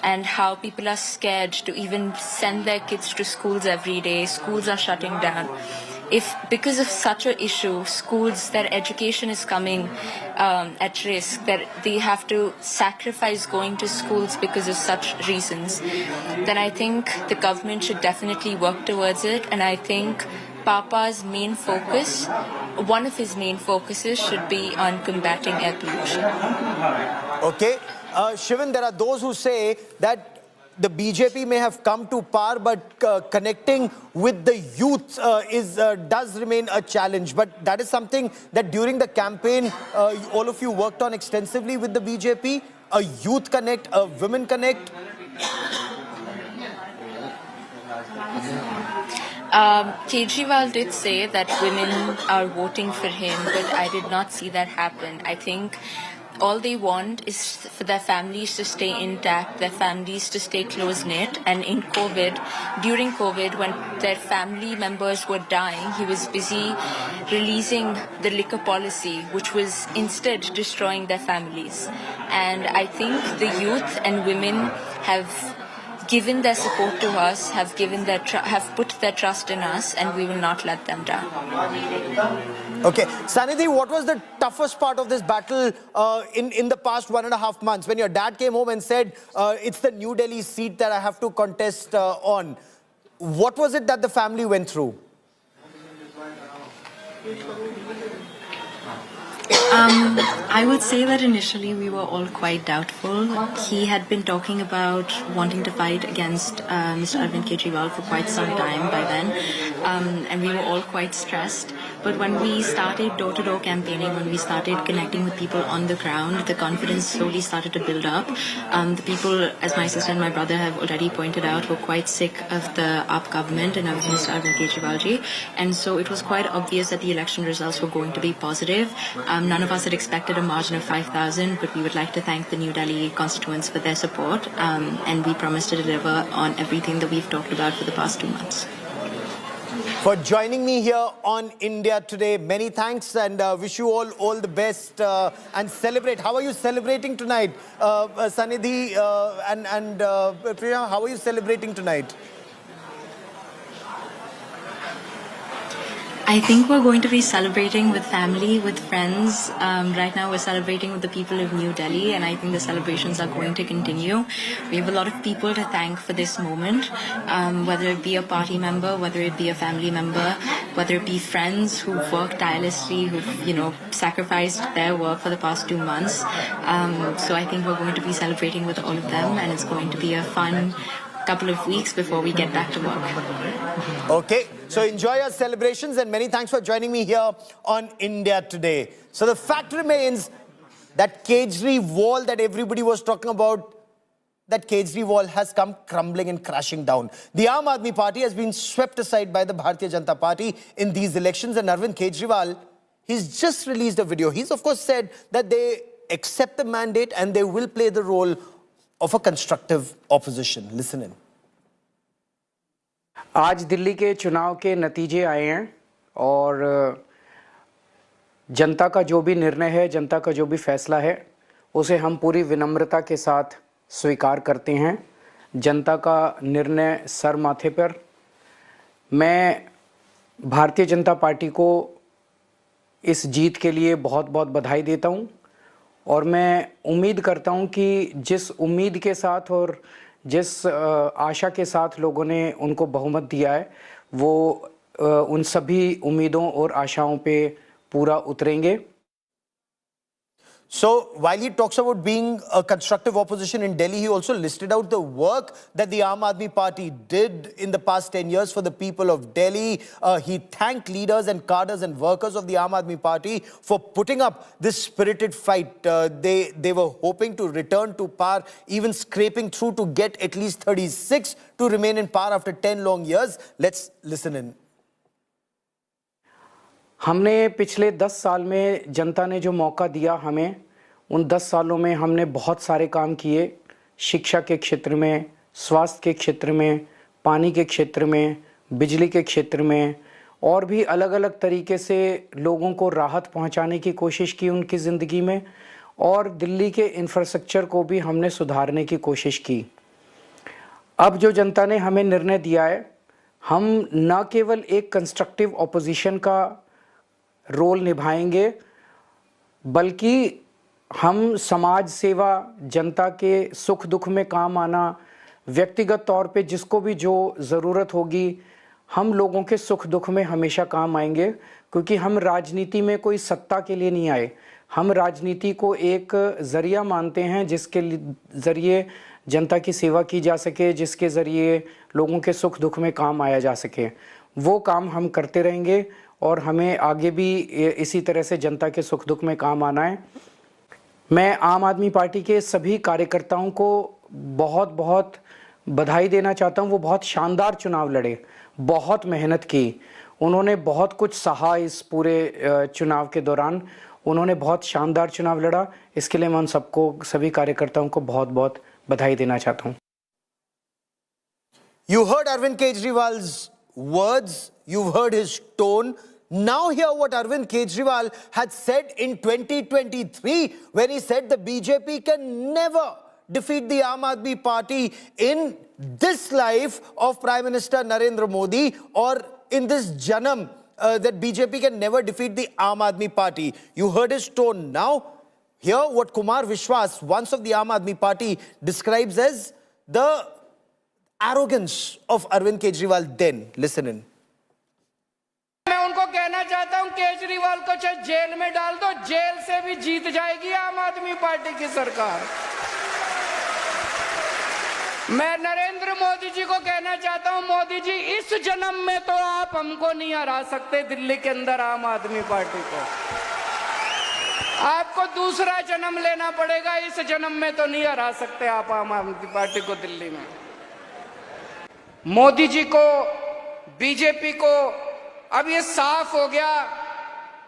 and how people are scared to even send their kids to schools every day. Schools are shutting down. If because of such an issue, schools, their education is coming at risk, that they have to sacrifice going to schools because of such reasons, then I think the government should definitely work towards it. And I think Papa's main focus, one of his main focuses, should be on combating air pollution. Okay. Shivan, there are those who say that the BJP may have come to power, but connecting with the youth does remain a challenge. But that is something that during the campaign, all of you worked on extensively with the BJP. A youth connect, a women connect. Kejriwal did say that women are voting for him, but I did not see that happen. I think all they want is for their families to stay intact, their families to stay close-knit. And in during COVID, when their family members were dying, he was busy releasing the liquor policy, which was instead destroying their families. And I think the youth and women have given their support to us, have put their trust in us, and we will not let them down. Okay, Sanidhi, what was the toughest part of this battle in the past 1.5 months, when your dad came home and said, it's the New Delhi seat that I have to contest on? What was it that the family went through? I would say that initially we were all quite doubtful. He had been talking about wanting to fight against Mr. Arvind Kejriwal for quite some time by then, and we were all quite stressed. But when we started door-to-door campaigning, when we started connecting with people on the ground, the confidence slowly started to build up. The people, as my sister and my brother have already pointed out, were quite sick of the AAP government and of Mr. Arvind Kejriwal-ji. And so it was quite obvious that the election results were going to be positive. None of us had expected a margin of 5,000, but we would like to thank the New Delhi constituents for their support. And we promise to deliver on everything that we've talked about for the past 2 months. For joining me here on India Today, many thanks, and wish you all the best and celebrate. How are you celebrating tonight? Sanidhi and Priya, how are you celebrating tonight? I think we're going to be celebrating with family, with friends. Right now we're celebrating with the people of New Delhi, and I think the celebrations are going to continue. We have a lot of people to thank for this moment, whether it be a party member, whether it be a family member, whether it be friends who've worked tirelessly, who've, sacrificed their work for the past 2 months. So I think we're going to be celebrating with all of them, and it's going to be a fun couple of weeks before we get back to work. Okay, so enjoy your celebrations, and many thanks for joining me here on India Today. So the fact remains that Kejriwal that everybody was talking about, that Kejriwal has come crumbling and crashing down. The Aam Aadmi Party has been swept aside by the Bharatiya Janata Party in these elections, and Arvind Kejriwal, he's just released a video. He's of course said that they accept the mandate and they will play the role of a constructive opposition. Listen in. आज दिल्ली के चुनाव के नतीजे आए हैं और जनता का जो भी निर्णय है, जनता का जो भी फैसला है, उसे हम पूरी विनम्रता के साथ स्वीकार करते हैं। जनता का निर्णय सर माथे पर। मैं भारतीय जनता पार्टी को इस जीत के लिए बहुत बहुत बधाई देता हूं और मैं उम्मीद करता हूं कि जिस उम्मीद के साथ और जिस आशा के साथ लोगों ने उनको बहुमत दिया है, वो उन सभी उम्मीदों और आशाओं पे पूरा उतरेंगे। So, while he talks about being a constructive opposition in Delhi, he also listed out the work that the Aam Aadmi Party did in the past 10 years for the people of Delhi. He thanked leaders and cadres and workers of the Aam Aadmi Party for putting up this spirited fight. They were hoping to return to power, even scraping through to get at least 36 to remain in power after 10 long years. Let's listen in. हमने पिछले 10 साल में जनता ने जो मौका दिया हमें, उन 10 सालों में हमने बहुत सारे काम किए। शिक्षा के क्षेत्र में, स्वास्थ्य के क्षेत्र में, पानी के क्षेत्र में, बिजली के क्षेत्र में और भी अलग अलग तरीके से लोगों को राहत पहुंचाने की कोशिश की उनकी ज़िंदगी में और दिल्ली के इंफ्रास्ट्रक्चर को भी हमने सुधारने की कोशिश की। अब जो जनता ने हमें निर्णय दिया है, हम न केवल एक कंस्ट्रक्टिव ऑपोजिशन का रोल निभाएंगे, बल्कि हम समाज सेवा, जनता के सुख दुख में काम आना, व्यक्तिगत तौर पे जिसको भी जो ज़रूरत होगी, हम लोगों के सुख दुख में हमेशा काम आएंगे, क्योंकि हम राजनीति में कोई सत्ता के लिए नहीं आए। हम राजनीति को एक ज़रिया मानते हैं जिसके ज़रिए जनता की सेवा की जा सके, जिसके ज़रिए लोगों के सुख दुख में काम आया जा सके। वो काम हम करते रहेंगे और हमें आगे भी इसी तरह से जनता के सुख दुख में काम आना है। मैं आम आदमी पार्टी के सभी कार्यकर्ताओं को बहुत बहुत बधाई देना चाहता हूं। वो बहुत शानदार चुनाव लड़े, बहुत मेहनत की, उन्होंने बहुत कुछ सहा इस पूरे चुनाव के दौरान। उन्होंने बहुत शानदार चुनाव लड़ा, इसके लिए मैं उन सबको, सभी कार्यकर्ताओं को बहुत बहुत बधाई देना चाहता हूं। You heard Arvind Kejriwal's words, you've heard his tone. Now hear what Arvind Kejriwal had said in 2023 when he said the BJP can never defeat the Aam Aadmi Party in this life of Prime Minister Narendra Modi or in this Janam, that BJP can never defeat the Aam Aadmi Party. You heard his tone. Now hear what Kumar Vishwas, once of the Aam Aadmi Party, describes as the arrogance of Arvind Kejriwal then. Listen in. मैं उनको कहना चाहता हूं, केजरीवाल को चाहे jail में डाल दो, जेल से भी जीत जाएगी आम आदमी पार्टी की सरकार। मैं नरेंद्र मोदी जी को कहना चाहता हूं, मोदी जी इस जन्म में तो आप हमको नहीं हरा सकते दिल्ली के अंदर आम आदमी पार्टी को। आपको दूसरा जन्म लेना पड़ेगा, इस जन्म में तो नहीं हरा सकते आप आम आदमी पार्टी को दिल्ली में। मोदी जी को, बीजेपी को अब ये साफ हो गया,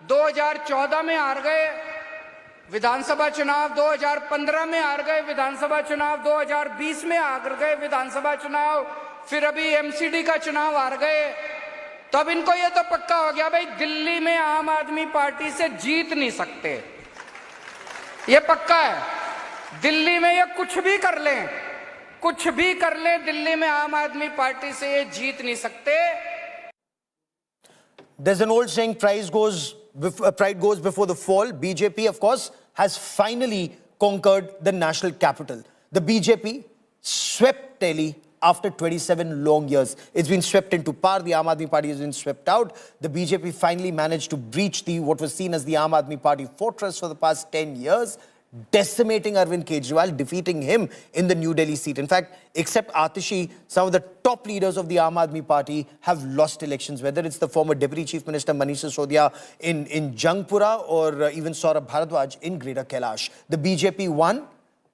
2014 में हार गए विधानसभा चुनाव, 2015 में हार गए विधानसभा चुनाव, 2020 में हार गए विधानसभा चुनाव, फिर अभी एमसीडी का चुनाव हार गए। तो अब इनको ये तो पक्का हो गया भाई, दिल्ली में आम आदमी पार्टी से जीत नहीं सकते, ये पक्का है। दिल्ली में ये कुछ भी कर लें, कुछ भी कर लें, दिल्ली में आम आदमी पार्टी से ये जीत नहीं सकते। There's an old saying, pride goes before the fall. BJP, of course, has finally conquered the national capital. The BJP swept Delhi after 27 long years. It's been swept into power. The Aam Aadmi Party has been swept out. The BJP finally managed to breach what was seen as the Aam Aadmi Party fortress for the past 10 years, decimating Arvind Kejriwal, defeating him in the New Delhi seat. In fact, except Atishi, some of the top leaders of the Aam Aadmi Party have lost elections, whether it's the former Deputy Chief Minister Manish Sisodia in Jangpura or even Saurabh Bharadwaj in Greater Kailash. The BJP won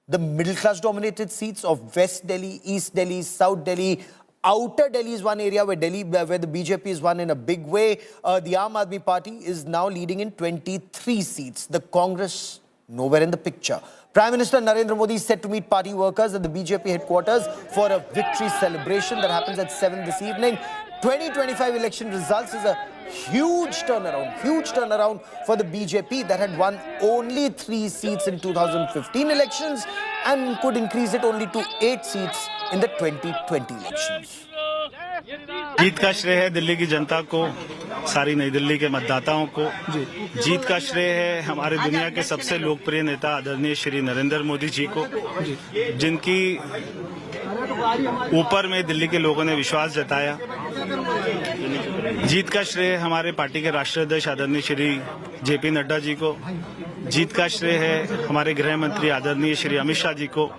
the middle-class dominated seats of West Delhi, East Delhi, South Delhi. Outer Delhi is one area where the BJP is won in a big way. The Aam Aadmi Party is now leading in 23 seats. The Congress nowhere in the picture. Prime Minister Narendra Modi is set to meet party workers at the BJP headquarters for a victory celebration that happens at 7 this evening. 2025 election results is a huge turnaround for the BJP that had won only 3 seats in 2015 elections and could increase it only to 8 seats in the 2020 elections. जीत का श्रेय है दिल्ली की जनता को, सारी नई दिल्ली के मतदाताओं को। जीत का श्रेय है हमारे दुनिया के सबसे लोकप्रिय नेता आदरणीय श्री नरेंद्र मोदी जी को, जिनकी ऊपर में दिल्ली के लोगों ने विश्वास जताया। जीत का श्रेय हमारे पार्टी के राष्ट्रीय अध्यक्ष आदरणीय श्री जेपी नड्डा जी को। जीत का श्रेय है हमारे गृह मंत्री आदरणीय श्री अमित शाह जी को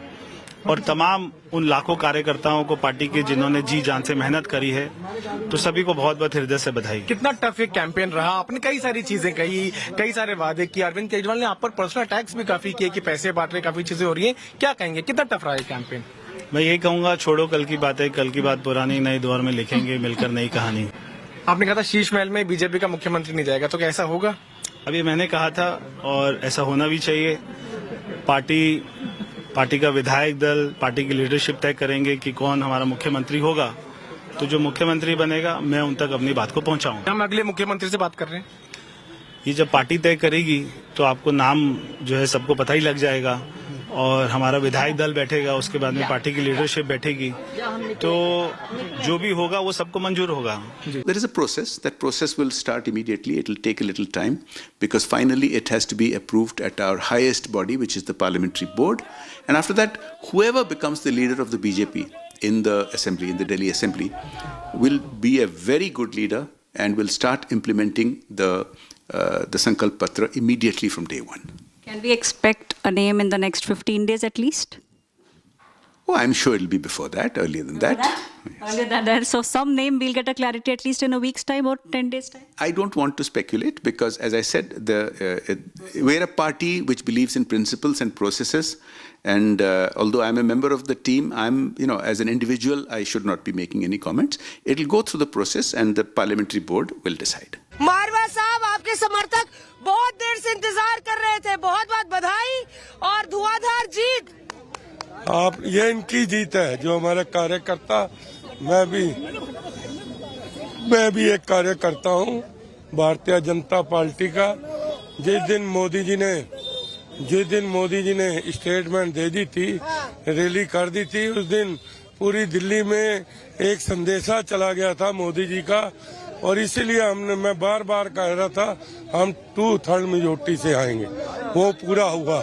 और तमाम उन लाखों कार्यकर्ताओं को पार्टी के जिन्होंने जी जान से मेहनत करी है। तो सभी को बहुत बहुत हृदय से बधाई। कितना टफ एक कैंपेन रहा, आपने कई सारी चीजें कही, कई सारे वादे किए। अरविंद केजरीवाल ने आप पर पर्सनल अटैक्स भी काफी किए कि पैसे बांट रहे, काफी चीजें हो रही हैं। क्या कहेंगे, कितना टफ रहा है कैंपेन? मैं यही कहूंगा, छोड़ो कल की बातें, कल की बात पुरानी, नए दौर में लिखेंगे मिलकर नई कहानी। आपने कहा था शीश महल में बीजेपी का मुख्यमंत्री नहीं जाएगा, तो क्या ऐसा होगा? अभी मैंने कहा था और ऐसा होना भी चाहिए। पार्टी का विधायक दल, पार्टी की लीडरशिप तय करेंगे कि कौन हमारा मुख्यमंत्री होगा। तो जो मुख्यमंत्री बनेगा मैं उन तक अपनी बात को पहुंचाऊंगा। हम अगले मुख्यमंत्री से बात कर रहे हैं। ये जब पार्टी तय करेगी तो आपको नाम जो है सबको पता ही लग जाएगा और हमारा विधायक दल बैठेगा, उसके बाद में पार्टी की लीडरशिप बैठेगी, तो जो भी होगा वो सबको मंजूर होगा। There is a process. That process will start immediately. It will take a little time because finally it has to be approved at our highest body, which is the parliamentary board. And after that, whoever becomes the leader of the BJP in the assembly, in the Delhi assembly, will be a very good leader and will start implementing the Sankalp Patra immediately from day one. Can we expect a name in the next 15 days at least? Oh, I'm sure it'll be before that, earlier than that. Yes. Earlier than that. So some name we'll get a clarity at least in a week's time or 10 days' time? I don't want to speculate because, as I said, we're a party which believes in principles and processes. And although I'm a member of the team, as an individual, I should not be making any comments. It'll go through the process and the parliamentary board will decide. मारवा साहब, आपके समर्थक बहुत देर से इंतजार कर रहे थे। बहुत बहुत बधाई और धुआंधार जीत। ये इनकी जीत है, जो हमारे कार्यकर्ता, मैं भी एक कार्यकर्ता हूँ भारतीय जनता पार्टी का। जिस दिन मोदी जी ने स्टेटमेंट दे दी थी, रैली कर दी थी, उस दिन पूरी दिल्ली में एक संदेशा चला गया था मोदी जी का और इसीलिए मैं बार बार कह रहा था हम 2/3 मेजॉरिटी से आएंगे। वो पूरा हुआ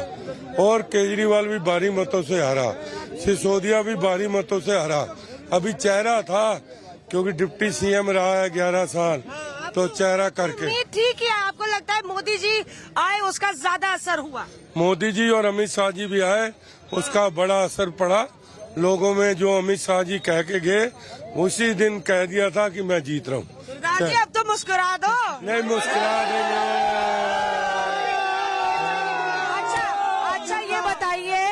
और केजरीवाल भी भारी मतों से हारा, सिसोदिया भी भारी मतों से हारा। अभी चेहरा था क्योंकि डिप्टी सीएम रहा है 11 साल, तो चेहरा करके ठीक है। आपको लगता है मोदी जी आए उसका ज्यादा असर हुआ? मोदी जी और अमित शाह जी भी आए, उसका बड़ा असर पड़ा लोगों में। जो अमित शाह जी कह के गए उसी दिन कह दिया था कि मैं जीत रहा हूँ। अब तो मुस्कुरा दो। नहीं मुस्कुरा देंगे। अच्छा ये बताइए,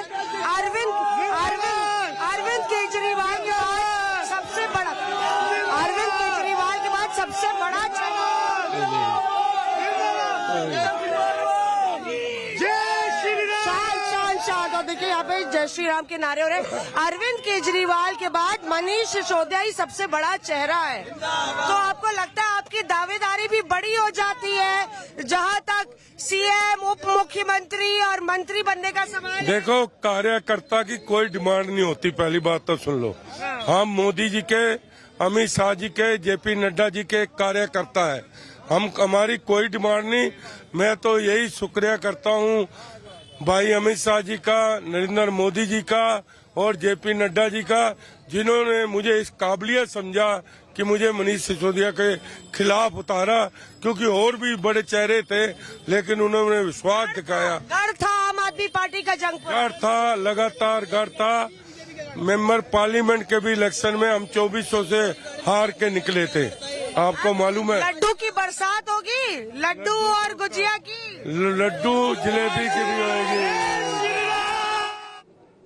अरविंद केजरीवाल के बाद सबसे बड़ा देखिए यहाँ पे जय श्री राम के नारे हो रहे। अरविंद केजरीवाल के बाद मनीष सिसोदिया ही सबसे बड़ा चेहरा है, तो आपको लगता है आपकी दावेदारी भी बड़ी हो जाती है जहाँ तक सीएम, उप मुख्यमंत्री और मंत्री बनने का सवाल? देखो, कार्यकर्ता की कोई डिमांड नहीं होती, पहली बात तो सुन लो। हम मोदी जी के, अमित शाह जी के, जेपी नड्डा जी के कार्यकर्ता है। हमारी कोई डिमांड नहीं। मैं तो यही शुक्रिया करता हूँ भाई अमित शाह जी का, नरेंद्र मोदी जी का और जेपी नड्डा जी का, जिन्होंने मुझे इस काबिलियत समझा कि मुझे मनीष सिसोदिया के खिलाफ उतारा, क्योंकि और भी बड़े चेहरे थे लेकिन उन्होंने विश्वास दिखाया। गढ़ था आम आदमी पार्टी का जंग पर। गढ़ था, लगातार गढ़ था। मेंबर पार्लियामेंट के भी इलेक्शन में हम 2400 से हार के निकले थे, आपको मालूम है। लड्डू की बरसात होगी, लड्डू और गुजिया की, लड्डू जलेबी की भी होगी।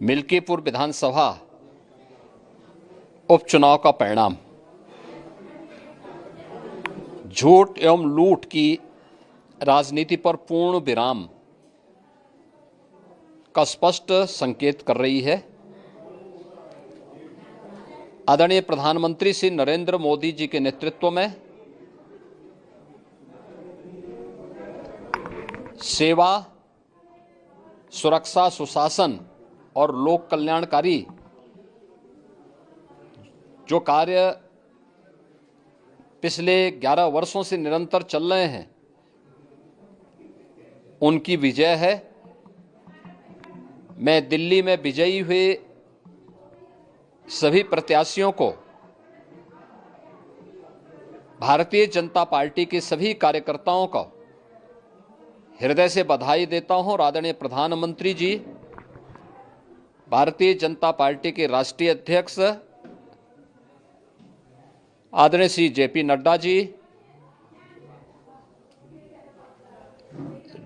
मिल्कीपुर विधानसभा उपचुनाव का परिणाम झूठ एवं लूट की राजनीति पर पूर्ण विराम का स्पष्ट संकेत कर रही है। आदरणीय प्रधानमंत्री श्री नरेंद्र मोदी जी के नेतृत्व में सेवा, सुरक्षा, सुशासन और लोक कल्याणकारी जो कार्य पिछले 11 वर्षों से निरंतर चल रहे हैं, उनकी विजय है। मैं दिल्ली में विजयी हुए सभी प्रत्याशियों को, भारतीय जनता पार्टी के सभी कार्यकर्ताओं को हृदय से बधाई देता हूं और आदरणीय प्रधानमंत्री जी, भारतीय जनता पार्टी के राष्ट्रीय अध्यक्ष आदरणीय श्री जेपी नड्डा जी,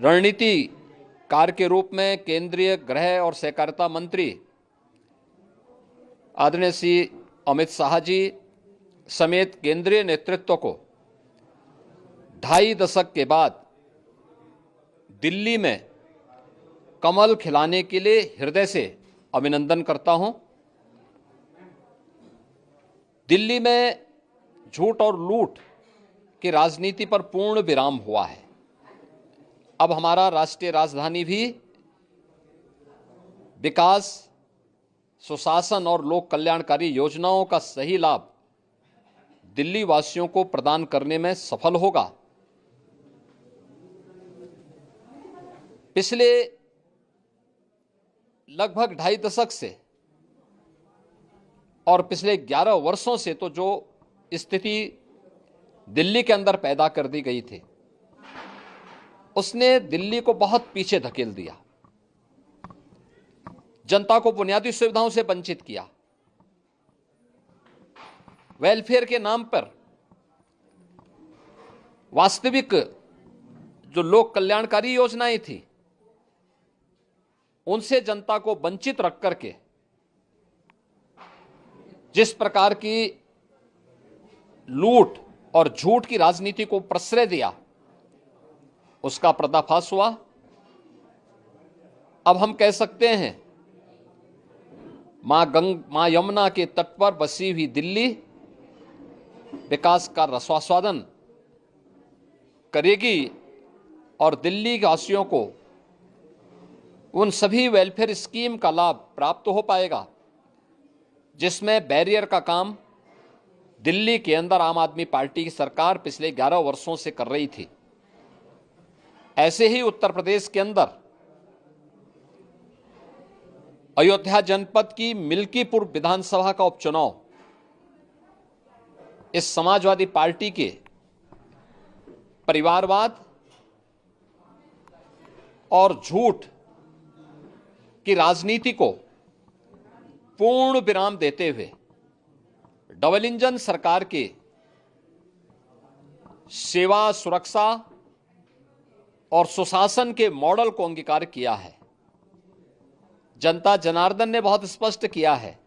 रणनीतिकार के रूप में केंद्रीय गृह और सहकारिता मंत्री आदरणीय श्री अमित शाह जी समेत केंद्रीय नेतृत्व को 2.5 दशक के बाद दिल्ली में कमल खिलाने के लिए हृदय से अभिनंदन करता हूं। दिल्ली में झूठ और लूट की राजनीति पर पूर्ण विराम हुआ है। अब हमारा राष्ट्रीय राजधानी भी विकास, सुशासन और लोक कल्याणकारी योजनाओं का सही लाभ दिल्ली वासियों को प्रदान करने में सफल होगा। पिछले लगभग 2.5 दशक से और पिछले 11 वर्षों से तो जो स्थिति दिल्ली के अंदर पैदा कर दी गई थी, उसने दिल्ली को बहुत पीछे धकेल दिया, जनता को बुनियादी सुविधाओं से वंचित किया। वेलफेयर के नाम पर वास्तविक जो लोक कल्याणकारी योजनाएं थी, उनसे जनता को वंचित रख करके जिस प्रकार की लूट और झूठ की राजनीति को प्रश्रय दिया, उसका पर्दाफाश हुआ। अब हम कह सकते हैं मां यमुना के तट पर बसी हुई दिल्ली विकास का रसास्वादन करेगी और दिल्ली वासियों को उन सभी वेलफेयर स्कीम का लाभ प्राप्त हो पाएगा जिसमें बैरियर का काम दिल्ली के अंदर आम आदमी पार्टी की सरकार पिछले 11 वर्षों से कर रही थी। ऐसे ही उत्तर प्रदेश के अंदर अयोध्या जनपद की मिल्कीपुर विधानसभा का उपचुनाव इस समाजवादी पार्टी के परिवारवाद और झूठ की राजनीति को पूर्ण विराम देते हुए डबल इंजन सरकार के सेवा, सुरक्षा और सुशासन के मॉडल को अंगीकार किया है। जनता जनार्दन ने बहुत स्पष्ट किया है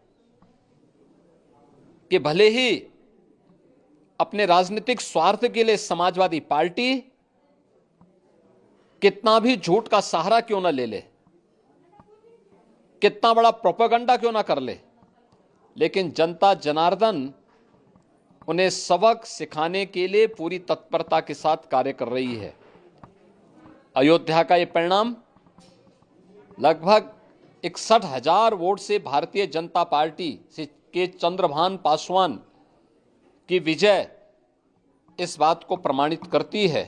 कि भले ही अपने राजनीतिक स्वार्थ के लिए समाजवादी पार्टी कितना भी झूठ का सहारा क्यों न ले ले, कितना बड़ा प्रोपेगेंडा क्यों ना कर ले, लेकिन जनता जनार्दन उन्हें सबक सिखाने के लिए पूरी तत्परता के साथ कार्य कर रही है। अयोध्या का ये परिणाम लगभग 61,000 वोट से भारतीय जनता पार्टी के चंद्रभान पासवान की विजय इस बात को प्रमाणित करती है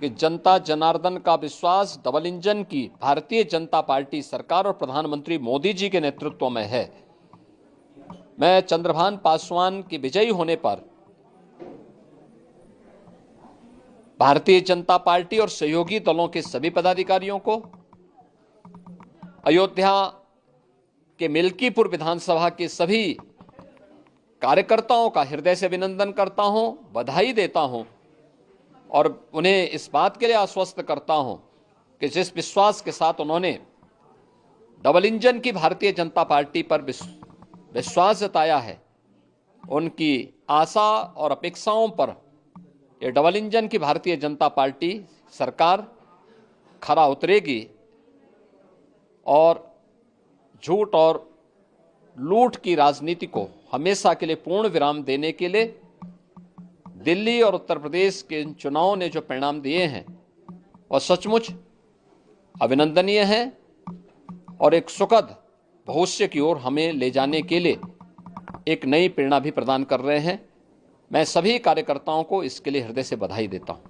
कि जनता जनार्दन का विश्वास डबल इंजन की भारतीय जनता पार्टी सरकार और प्रधानमंत्री मोदी जी के नेतृत्व में है। मैं चंद्रभान पासवान की विजयी होने पर भारतीय जनता पार्टी और सहयोगी दलों के सभी पदाधिकारियों को, अयोध्या के मिल्कीपुर विधानसभा के सभी कार्यकर्ताओं का हृदय से अभिनंदन करता हूं, बधाई देता हूं और उन्हें इस बात के लिए आश्वस्त करता हूं कि जिस विश्वास के साथ उन्होंने डबल इंजन की भारतीय जनता पार्टी पर विश्वास जताया है, उनकी आशा और अपेक्षाओं पर ये डबल इंजन की भारतीय जनता पार्टी सरकार खरा उतरेगी और झूठ और लूट की राजनीति को हमेशा के लिए पूर्ण विराम देने के लिए दिल्ली और उत्तर प्रदेश के इन चुनावों ने जो परिणाम दिए हैं वह सचमुच अभिनंदनीय हैं और एक सुखद भविष्य की ओर हमें ले जाने के लिए एक नई प्रेरणा भी प्रदान कर रहे हैं। मैं सभी कार्यकर्ताओं को इसके लिए हृदय से बधाई देता हूं।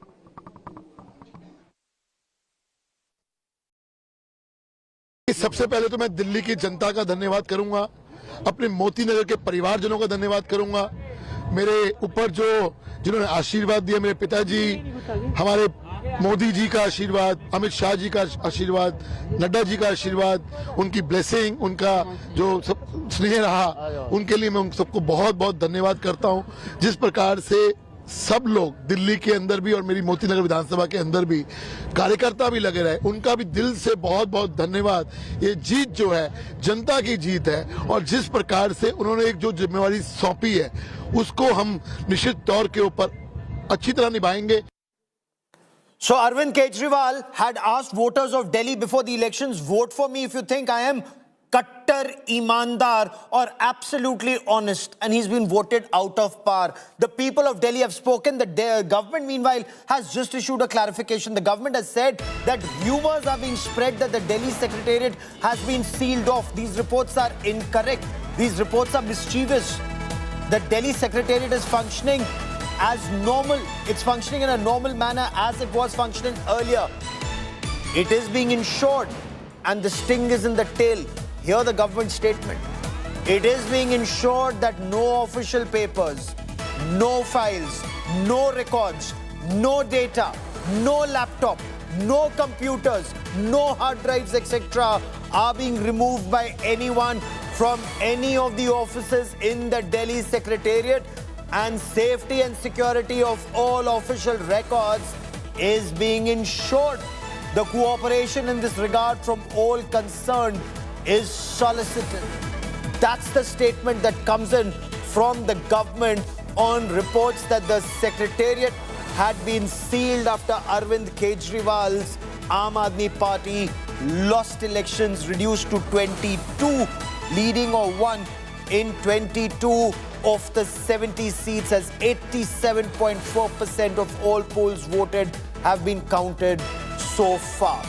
सबसे पहले तो मैं दिल्ली की जनता का धन्यवाद करूंगा, अपने मोती नगर के परिवारजनों का धन्यवाद करूंगा, मेरे ऊपर जिन्होंने आशीर्वाद दिया, मेरे पिताजी, हमारे मोदी जी का आशीर्वाद, अमित शाह जी का आशीर्वाद, नड्डा जी का आशीर्वाद, उनकी ब्लेसिंग, उनका जो सब स्नेह रहा, उनके लिए मैं उन सबको बहुत बहुत धन्यवाद करता हूं। जिस प्रकार से सब लोग दिल्ली के अंदर भी और मेरी मोती नगर विधानसभा के अंदर भी कार्यकर्ता भी लगे रहे, उनका भी दिल से बहुत बहुत धन्यवाद। ये जीत जो है जनता की जीत है और जिस प्रकार से उन्होंने एक जो जिम्मेवारी सौंपी है उसको हम निश्चित तौर के ऊपर अच्छी तरह निभाएंगे। So Arvind Kejriwal had asked voters of Delhi before the elections, vote for me if you think I am kattar, imandar or absolutely honest, and he's been voted out of power. The people of Delhi have spoken. The government meanwhile has just issued a clarification. The government has said that rumors are being spread that the Delhi Secretariat has been sealed off. These reports are incorrect. These reports are mischievous. The Delhi Secretariat is functioning as normal. It's functioning in a normal manner as it was functioning earlier. It is being ensured and the sting is in the tail. Hear the government statement. It is being ensured that no official papers, no files, no records, no data, no laptop, no computers, no hard drives, etc. are being removed by anyone from any of the offices in the Delhi Secretariat, and safety and security of all official records is being ensured. The cooperation in this regard from all concerned is solicited. That's the statement that comes in from the government on reports that the Secretariat had been sealed after Arvind Kejriwal's Aam Aadmi Party lost elections, reduced to 22, leading or won in 22 of the 70 seats, as 87.4% of all polls voted have been counted so far.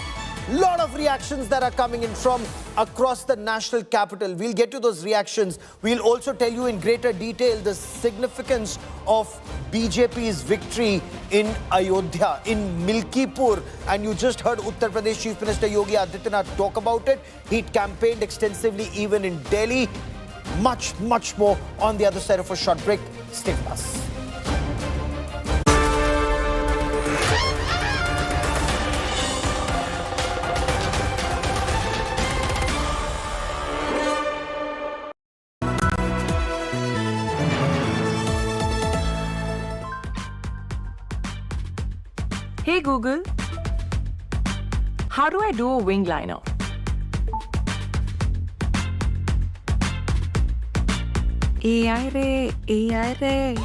Lot of reactions that are coming in from across the national capital. We'll get to those reactions. We'll also tell you in greater detail the significance of BJP's victory in Ayodhya, in Milkipur. And you just heard Uttar Pradesh Chief Minister Yogi Adityanath talk about it. He campaigned extensively even in Delhi. Much more on the other side of a short break. Stay with us. Hey Google, how do I do a wing liner? AI Ray.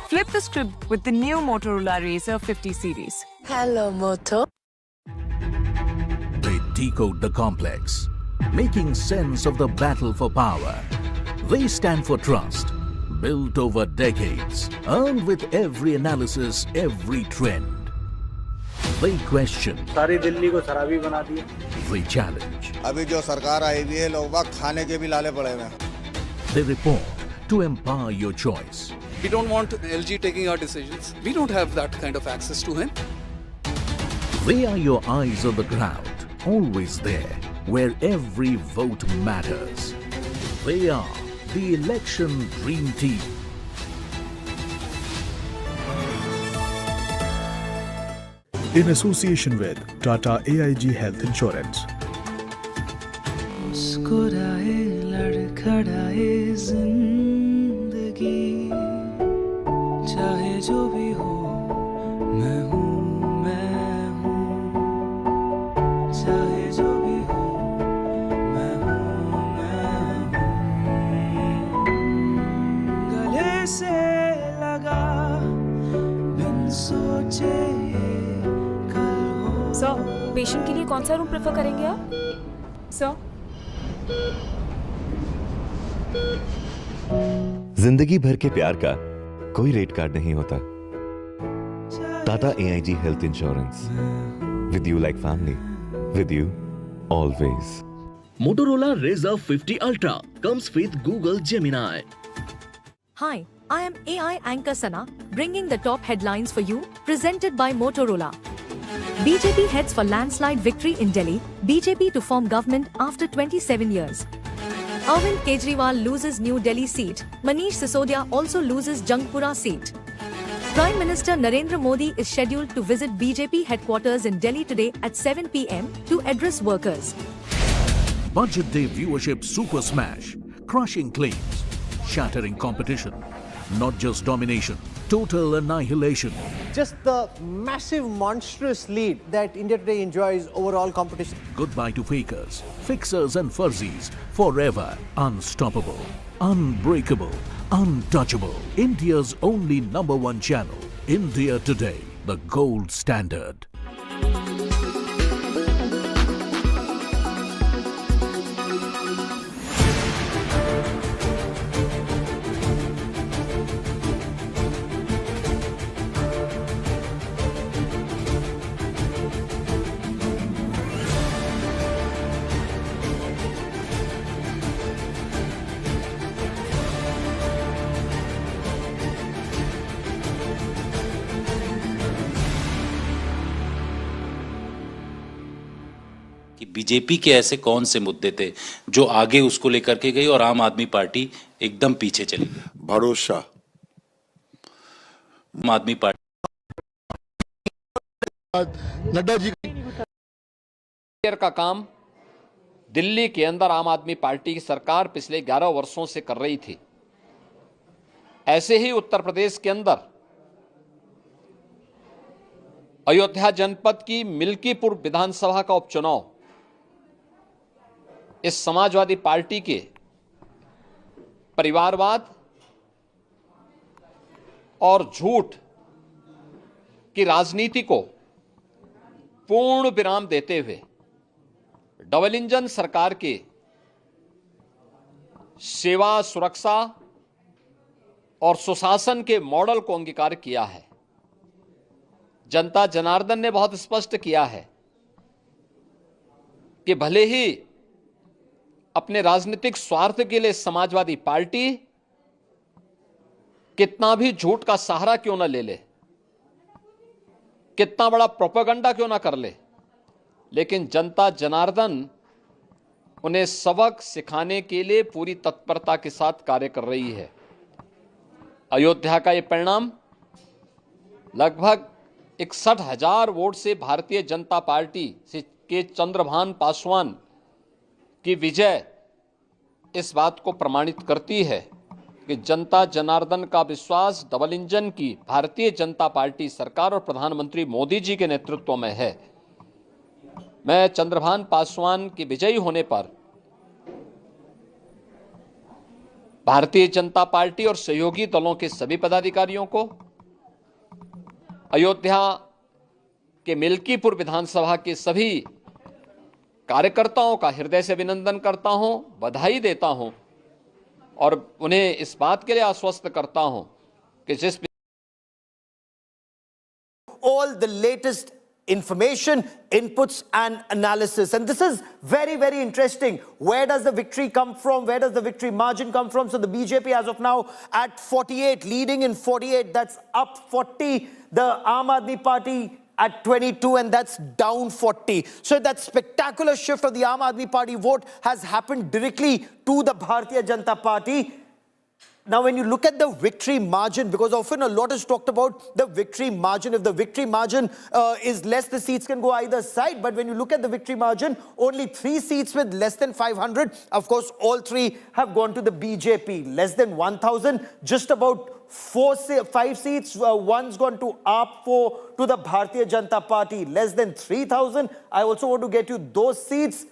Flip the script with the new Motorola Razr 50 series. Hello, Moto. They decode the complex, making sense of the battle for power. They stand for trust, built over decades, earned with every analysis, every trend. They question. सारी दिल्ली को शराबी बना दिया. They challenge. अभी जो सरकार आई है, लोग खाने के भी लाले पड़े हैं. They report to empower your choice. We don't want LG taking our decisions. We don't have that kind of access to him. They are your eyes on the ground, always there, where every vote matters. They are the Election Dream Team. In association with Tata AIG Health Insurance. मुस्कुराए लड़खड़ाए जिंदगी चाहे जो भी हो मैं हूँ चाहे जो भी हो मैं हूँ गले से लगा बिन सोचे कल हो। सर, पेशेंट के लिए कौन सा रूम प्रेफर करेंगे आप? सर, जिंदगी भर के प्यार का कोई रेट कार्ड नहीं होता। Tata AIG health insurance, with you like family, with you always. Motorola Razr 50 Ultra comes with Google Gemini. hi, I am AI anchor Sana, bringing the top headlines for you, presented by Motorola. BJP heads for landslide victory in Delhi, BJP to form government after 27 years. Arvind Kejriwal loses New Delhi seat, Manish Sisodia also loses Jangpura seat. Prime Minister Narendra Modi is scheduled to visit BJP headquarters in Delhi today at 7 p.m. to address workers. Budget Day viewership super smash, crushing claims, shattering competition, not just domination, total annihilation. Just the massive, monstrous lead that India Today enjoys over all competition. Goodbye to fakers, fixers and fuzzies, forever unstoppable, unbreakable, untouchable. India's only #1 channel, India Today, the gold standard. कि BJP के ऐसे कौन से मुद्दे थे जो आगे उसको लेकर के गई और आम आदमी पार्टी एकदम पीछे चली गई? भरोसा। आम आदमी पार्टी नड्डा जी का काम दिल्ली के अंदर आम आदमी पार्टी की सरकार पिछले 11 वर्षों से कर रही थी। ऐसे ही उत्तर प्रदेश के अंदर अयोध्या जनपद की मिल्कीपुर विधानसभा का उपचुनाव इस समाजवादी पार्टी के परिवारवाद और झूठ की राजनीति को पूर्ण विराम देते हुए डबल इंजन सरकार के सेवा, सुरक्षा और सुशासन के मॉडल को अंगीकार किया है। जनता जनार्दन ने बहुत स्पष्ट किया है कि भले ही अपने राजनीतिक स्वार्थ के लिए समाजवादी पार्टी कितना भी झूठ का सहारा क्यों न ले ले, कितना बड़ा प्रोपेगेंडा क्यों ना कर ले, लेकिन जनता जनार्दन उन्हें सबक सिखाने के लिए पूरी तत्परता के साथ कार्य कर रही है। अयोध्या का ये परिणाम लगभग 61,000 वोट से भारतीय जनता पार्टी के चंद्रभान पासवान की विजय इस बात को प्रमाणित करती है कि जनता जनार्दन का विश्वास डबल इंजन की भारतीय जनता पार्टी सरकार और प्रधानमंत्री मोदी जी के नेतृत्व में है। मैं चंद्रभान पासवान के विजयी होने पर भारतीय जनता पार्टी और सहयोगी दलों के सभी पदाधिकारियों को, अयोध्या के मिल्कीपुर विधानसभा के सभी कार्यकर्ताओं का हृदय से अभिनंदन करता हूं, बधाई देता हूं और उन्हें इस बात के लिए आश्वस्त करता हूं कि जिस all the latest information, inputs and analysis. And this is very, very interesting. Where does the victory come from? Where does the victory margin come from? So the BJP as of now at 48, leading in 48, that's up 40. The Aam Aadmi Party at 22, and that's down 40. So that spectacular shift of the Aam Aadmi Party vote has happened directly to the Bharatiya Janata Party. Now, when you look at the victory margin, because often a lot is talked about the victory margin. If the victory margin is less, the seats can go either side. But when you look at the victory margin, only 3 seats with less than 500. Of course, all 3 have gone to the BJP. Less than 1,000, just about 5 seats. One's gone to AAP, 4 to the Bharatiya Janata Party. Less than 3,000. I also want to get you those seats.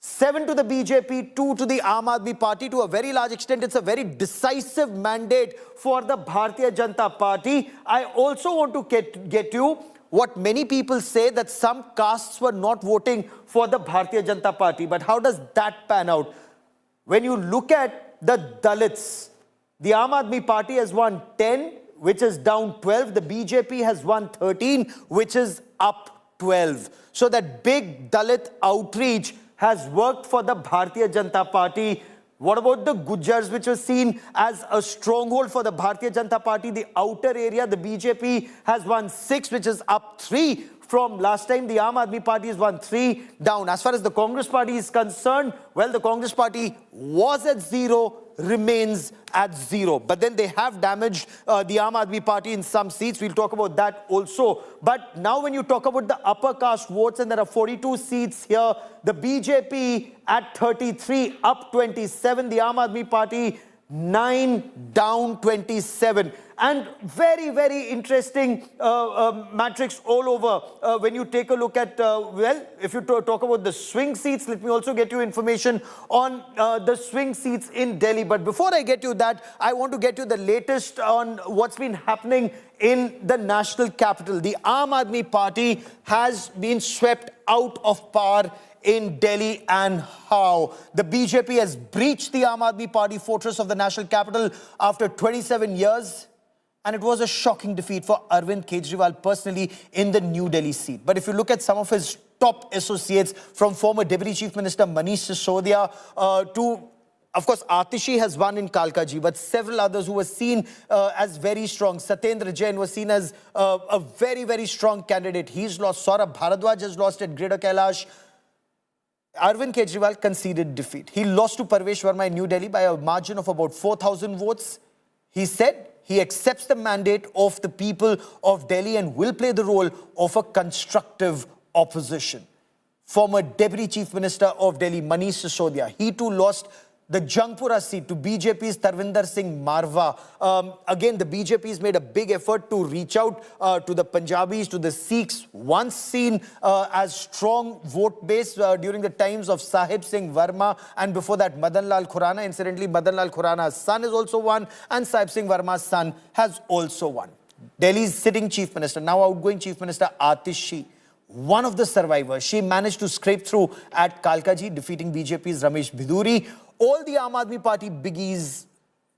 7 to the BJP, 2 to the Aam Aadmi Party. To a very large extent, it's a very decisive mandate for the Bharatiya Janata Party. I also want to get you what many people say, that some castes were not voting for the Bharatiya Janata Party. But how does that pan out? When you look at the Dalits, the Aam Aadmi Party has won 10, which is down 12. The BJP has won 13, which is up 12. So that big Dalit outreach has worked for the Bharatiya Janata Party. What about the Gujars, which was seen as a stronghold for the Bharatiya Janata Party? The outer area, the BJP has won 6, which is up 3 from last time. The Aam Aadmi Party has won 3, down. As far as the Congress Party is concerned, well, the Congress Party was at 0, remains at 0. But then they have damaged the Aam Aadmi Party in some seats. We'll talk about that also. But now when you talk about the upper caste votes, and there are 42 seats here, the BJP at 33, up 27. The Aam Aadmi Party 9, down 27. And very, very interesting matrix all over. When you take a look at, well, if you talk about the swing seats, let me also get you information on the swing seats in Delhi. But before I get you that, I want to get you the latest on what's been happening in the national capital. The Aam Aadmi Party has been swept out of power in Delhi, and how the BJP has breached the Aam Aadmi Party fortress of the national capital after 27 years. And it was a shocking defeat for Arvind Kejriwal personally in the New Delhi seat. But if you look at some of his top associates, from former Deputy Chief Minister Manish Sisodia to, of course, Atishi has won in Kalkaji, but several others who were seen as very strong. Satyendra Jain was seen as a very, very strong candidate. He's lost. Saurabh Bharadwaj has lost at Greater Kailash. Arvind Kejriwal conceded defeat. He lost to Parvesh Verma in New Delhi by a margin of about 4,000 votes. He said he accepts the mandate of the people of Delhi and will play the role of a constructive opposition. Former Deputy Chief Minister of Delhi, Manish Sisodia, he too lost the Jangpura seat to BJP's Tarvinder Singh Marwa. Again, the BJP has made a big effort to reach out to the Punjabis, to the Sikhs, once seen as strong vote base during the times of Sahib Singh Verma, and before that Madan Lal Khurana. Incidentally, Madan Lal Khurana's son has also won, and Sahib Singh Verma's son has also won. Delhi's sitting Chief Minister, now outgoing Chief Minister Atishi, one of the survivors, she managed to scrape through at Kalkaji, defeating BJP's Ramesh Biduri. All the Aam Aadmi Party biggies,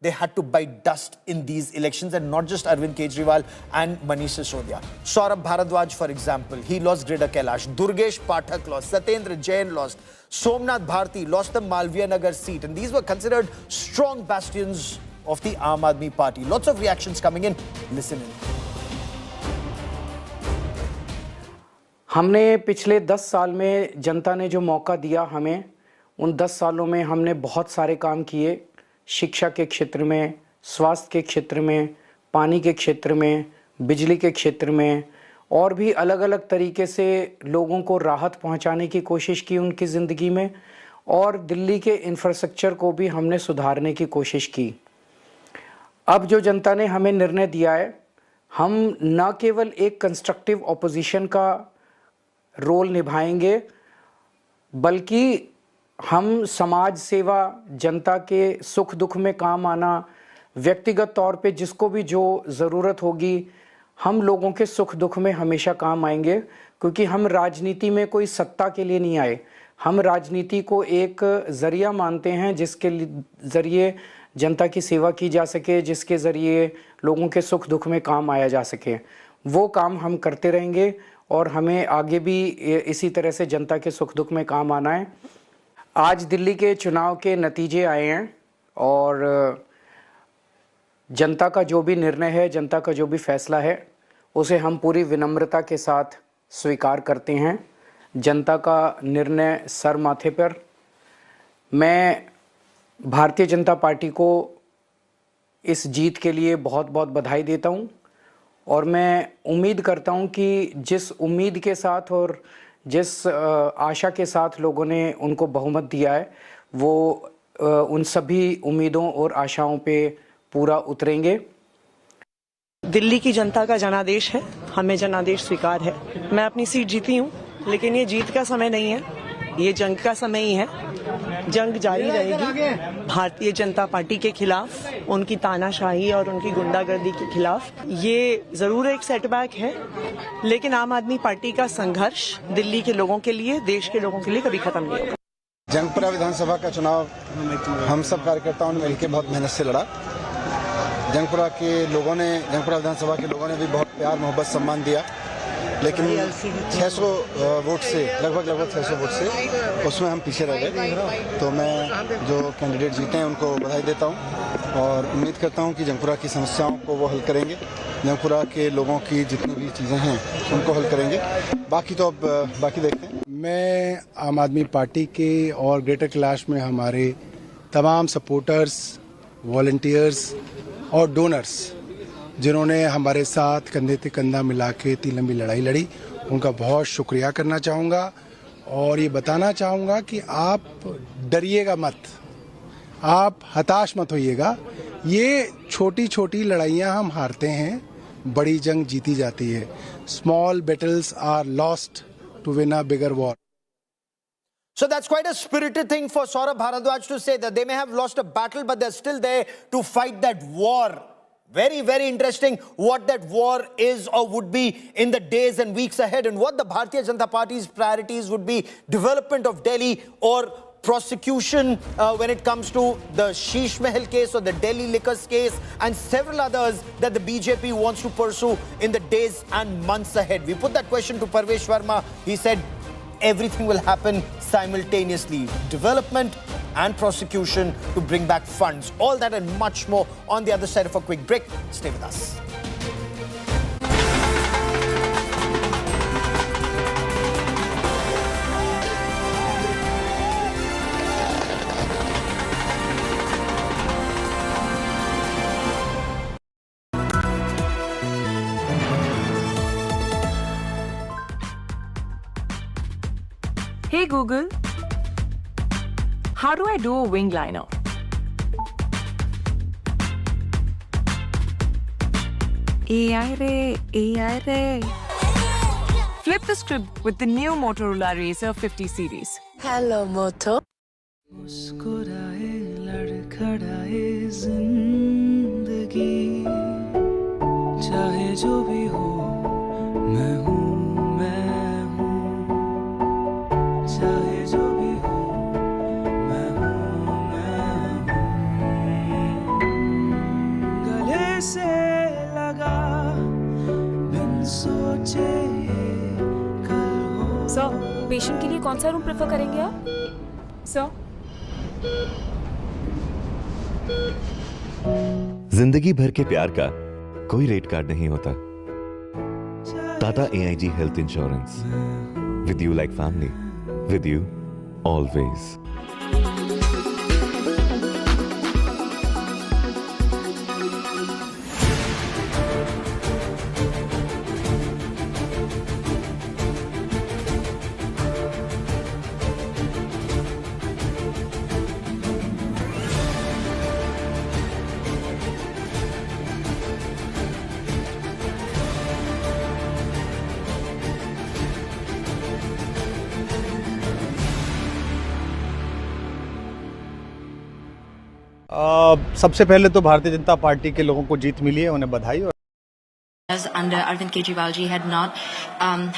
they had to bite dust in these elections, and not just Arvind Kejriwal and Manish Sisodia. Saurabh Bharadwaj, for example, he lost Greater Kailash. Durgesh Pathak lost. Satyendra Jain lost. Somnath Bharti lost the Malviya Nagar seat. And these were considered strong bastions of the Aam Aadmi Party. Lots of reactions coming in. Listen in. हमने पिछले 10 साल में जनता ने जो मौका दिया हमें, उन 10 सालों में हमने बहुत सारे काम किए। शिक्षा के क्षेत्र में, स्वास्थ्य के क्षेत्र में, पानी के क्षेत्र में, बिजली के क्षेत्र में, और भी अलग अलग तरीके से लोगों को राहत पहुंचाने की कोशिश की उनकी ज़िंदगी में, और दिल्ली के इंफ्रास्ट्रक्चर को भी हमने सुधारने की कोशिश की। अब जो जनता ने हमें निर्णय दिया है, हम न केवल एक कंस्ट्रक्टिव ऑपोजिशन का रोल निभाएंगे, बल्कि हम समाज सेवा, जनता के सुख दुख में काम आना, व्यक्तिगत तौर पे जिसको भी जो ज़रूरत होगी, हम लोगों के सुख दुख में हमेशा काम आएंगे, क्योंकि हम राजनीति में कोई सत्ता के लिए नहीं आए। हम राजनीति को एक ज़रिया मानते हैं जिसके ज़रिए जनता की सेवा की जा सके, जिसके ज़रिए लोगों के सुख दुख में काम आया जा सके। वो काम हम करते रहेंगे और हमें आगे भी इसी तरह से जनता के सुख दुख में काम आना है। आज दिल्ली के चुनाव के नतीजे आए हैं और जनता का जो भी निर्णय है, जनता का जो भी फैसला है, उसे हम पूरी विनम्रता के साथ स्वीकार करते हैं। जनता का निर्णय सर माथे पर। मैं भारतीय जनता पार्टी को इस जीत के लिए बहुत बहुत बधाई देता हूं और मैं उम्मीद करता हूं कि जिस उम्मीद के साथ और जिस आशा के साथ लोगों ने उनको बहुमत दिया है, वो उन सभी उम्मीदों और आशाओं पे पूरा उतरेंगे। दिल्ली की जनता का जनादेश है, हमें जनादेश स्वीकार है। मैं अपनी सीट जीती हूँ, लेकिन ये जीत का समय नहीं है, ये जंग का समय ही है। जंग जारी रहेगी भारतीय जनता पार्टी के खिलाफ, उनकी तानाशाही और उनकी गुंडागर्दी के खिलाफ। ये जरूर एक सेटबैक है, लेकिन आम आदमी पार्टी का संघर्ष दिल्ली के लोगों के लिए, देश के लोगों के लिए कभी खत्म नहीं होगा। जंगपुरा विधानसभा का चुनाव हम सब कार्यकर्ताओं ने मिलकर बहुत मेहनत से लड़ा। जंगपुरा विधानसभा के लोगों ने भी बहुत प्यार, मोहब्बत, सम्मान दिया, लेकिन 600 वोट से लगभग 600 वोट से उसमें हम पीछे रह गए। तो मैं जो कैंडिडेट जीते हैं उनको बधाई देता हूं और उम्मीद करता हूं कि जंगपुरा की समस्याओं को वो हल करेंगे, जंगपुरा के लोगों की जितनी भी चीज़ें हैं उनको हल करेंगे। बाकी तो अब बाकी देखते हैं। मैं आम आदमी पार्टी के और ग्रेटर कैलाश में हमारे तमाम सपोर्टर्स, वॉलंटियर्स और डोनर्स जिन्होंने हमारे साथ कंधे से कंधा मिला के इतनी लंबी लड़ाई लड़ी, उनका बहुत शुक्रिया करना चाहूँगा और ये बताना चाहूँगा कि आप डरिएगा मत, आप हताश मत होइएगा। ये छोटी छोटी लड़ाइयाँ हम हारते हैं, बड़ी जंग जीती जाती है। Small battles are lost to win a bigger war. So that's quite a spirited thing for Saurabh Bharadwaj to say, that they may have lost a battle, but they're still there to fight that war. Very, very interesting what that war is or would be in the days and weeks ahead, and what the Bharatiya Janata Party's priorities would be: development of Delhi or prosecution when it comes to the Sheesh Mahal case or the Delhi liquors case, and several others that the BJP wants to pursue in the days and months ahead. We put that question to Parvesh Verma. He said everything will happen simultaneously: development and prosecution to bring back funds. All that and much more on the other side of a quick break. Stay with us. Hey Google, how do I do a wing liner? AI Ray. Flip the script with the new Motorola Razr 50 series. Hello, Moto. मुस्कुराए लड़खड़ाए जिंदगी, चाहे जो भी हो मैं हूँ, चाहे जो भी हो मैं हूँ। गले से लगा बिन सोचे कल हो। सर, पेशेंट के लिए कौन सा रूम प्रेफर करेंगे आप? सर, जिंदगी भर के प्यार का कोई रेट कार्ड नहीं होता। Tata AIG health insurance, with you like family, with you always. सबसे पहले तो भारतीय जनता पार्टी के लोगों को जीत मिली है, उन्हें बधाई। As under Arvind Kejriwal ji had not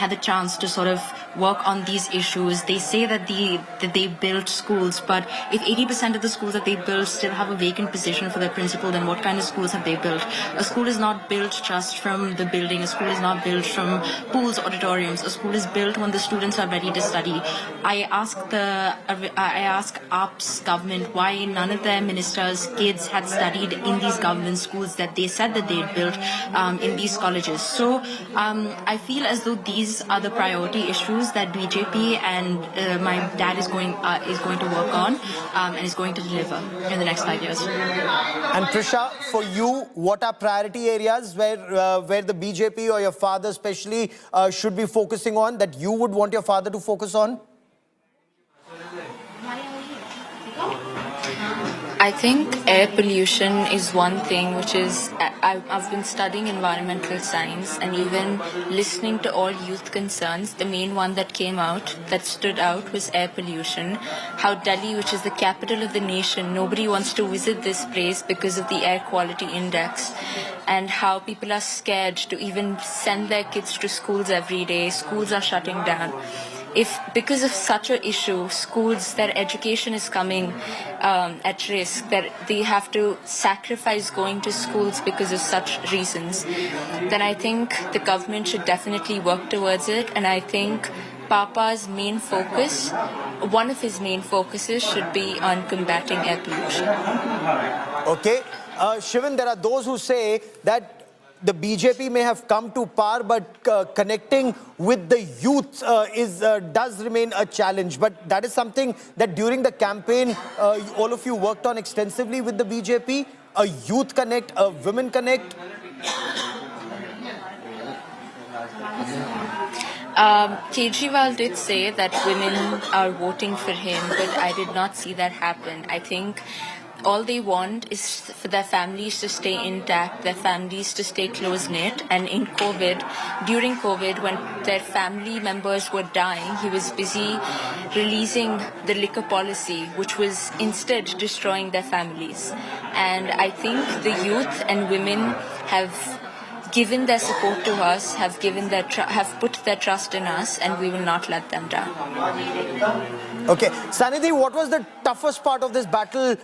had the chance to sort of work on these issues. They say that they built schools, but if 80% of the schools that they built still have a vacant position for their principal, then what kind of schools have they built? A school is not built just from the building. A school is not built from pools, auditoriums. A school is built when the students are ready to study. I ask AAP's government why none of their ministers' kids had studied in these government schools that they said that they had built in these colleges. So I feel as though these are the priority issues that BJP and my dad is going to work on and is going to deliver in the next 5 years. And Prisha, for you, what are priority areas where the BJP or your father especially should be focusing on, that you would want your father to focus on? I think air pollution is one thing which is, I've been studying environmental science, and even listening to all youth concerns, the main one that came out, that stood out, was air pollution. How Delhi, which is the capital of the nation, nobody wants to visit this place because of the air quality index, and how people are scared to even send their kids to schools every day. Schools are shutting down. If because of such an issue, schools, their education is coming at risk, that they have to sacrifice going to schools because of such reasons, then I think the government should definitely work towards it. And I think Papa's main focus, one of his main focuses, should be on combating air pollution. Okay. Shivan, there are those who say that the BJP may have come to power, but connecting with the youth does remain a challenge. But that is something that during the campaign, all of you worked on extensively with the BJP. A youth connect, a women connect. Kejriwal did say that women are voting for him, but I did not see that happen. I think all they want is for their families to stay intact, their families to stay close-knit. And in during COVID, when their family members were dying, he was busy releasing the liquor policy, which was instead destroying their families. And I think the youth and women have given their support to us, have put their trust in us, and we will not let them down. Okay, Sanidhi, what was the toughest part of this battle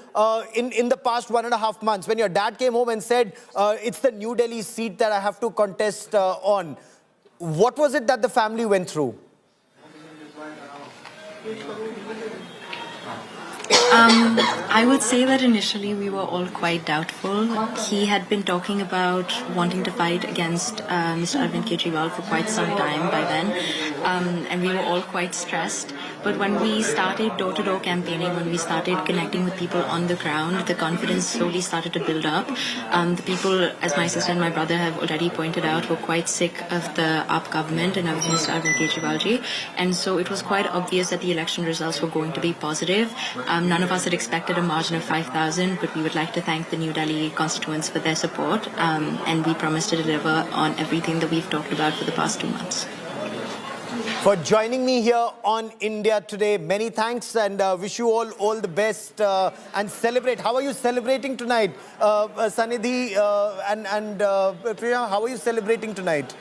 in the past 1.5 months, when your dad came home and said, it's the New Delhi seat that I have to contest on? What was it that the family went through? I would say that initially we were all quite doubtful. He had been talking about wanting to fight against Mr. Arvind Kejriwal for quite some time by then, and we were all quite stressed. But when we started door-to-door campaigning, when we started connecting with people on the ground, the confidence slowly started to build up. The people, as my sister and my brother have already pointed out, were quite sick of the AAP government and of Mr. Arvind Kejriwal ji. And so it was quite obvious that the election results were going to be positive. None of us had expected a margin of 5,000, but we would like to thank the New Delhi constituents for their support. And we promise to deliver on everything that we've talked about for the past 2 months. For joining me here on India Today. Many thanks, and wish you all the best and celebrate. How are you celebrating tonight? Sanidhi and Priya, how are you celebrating tonight?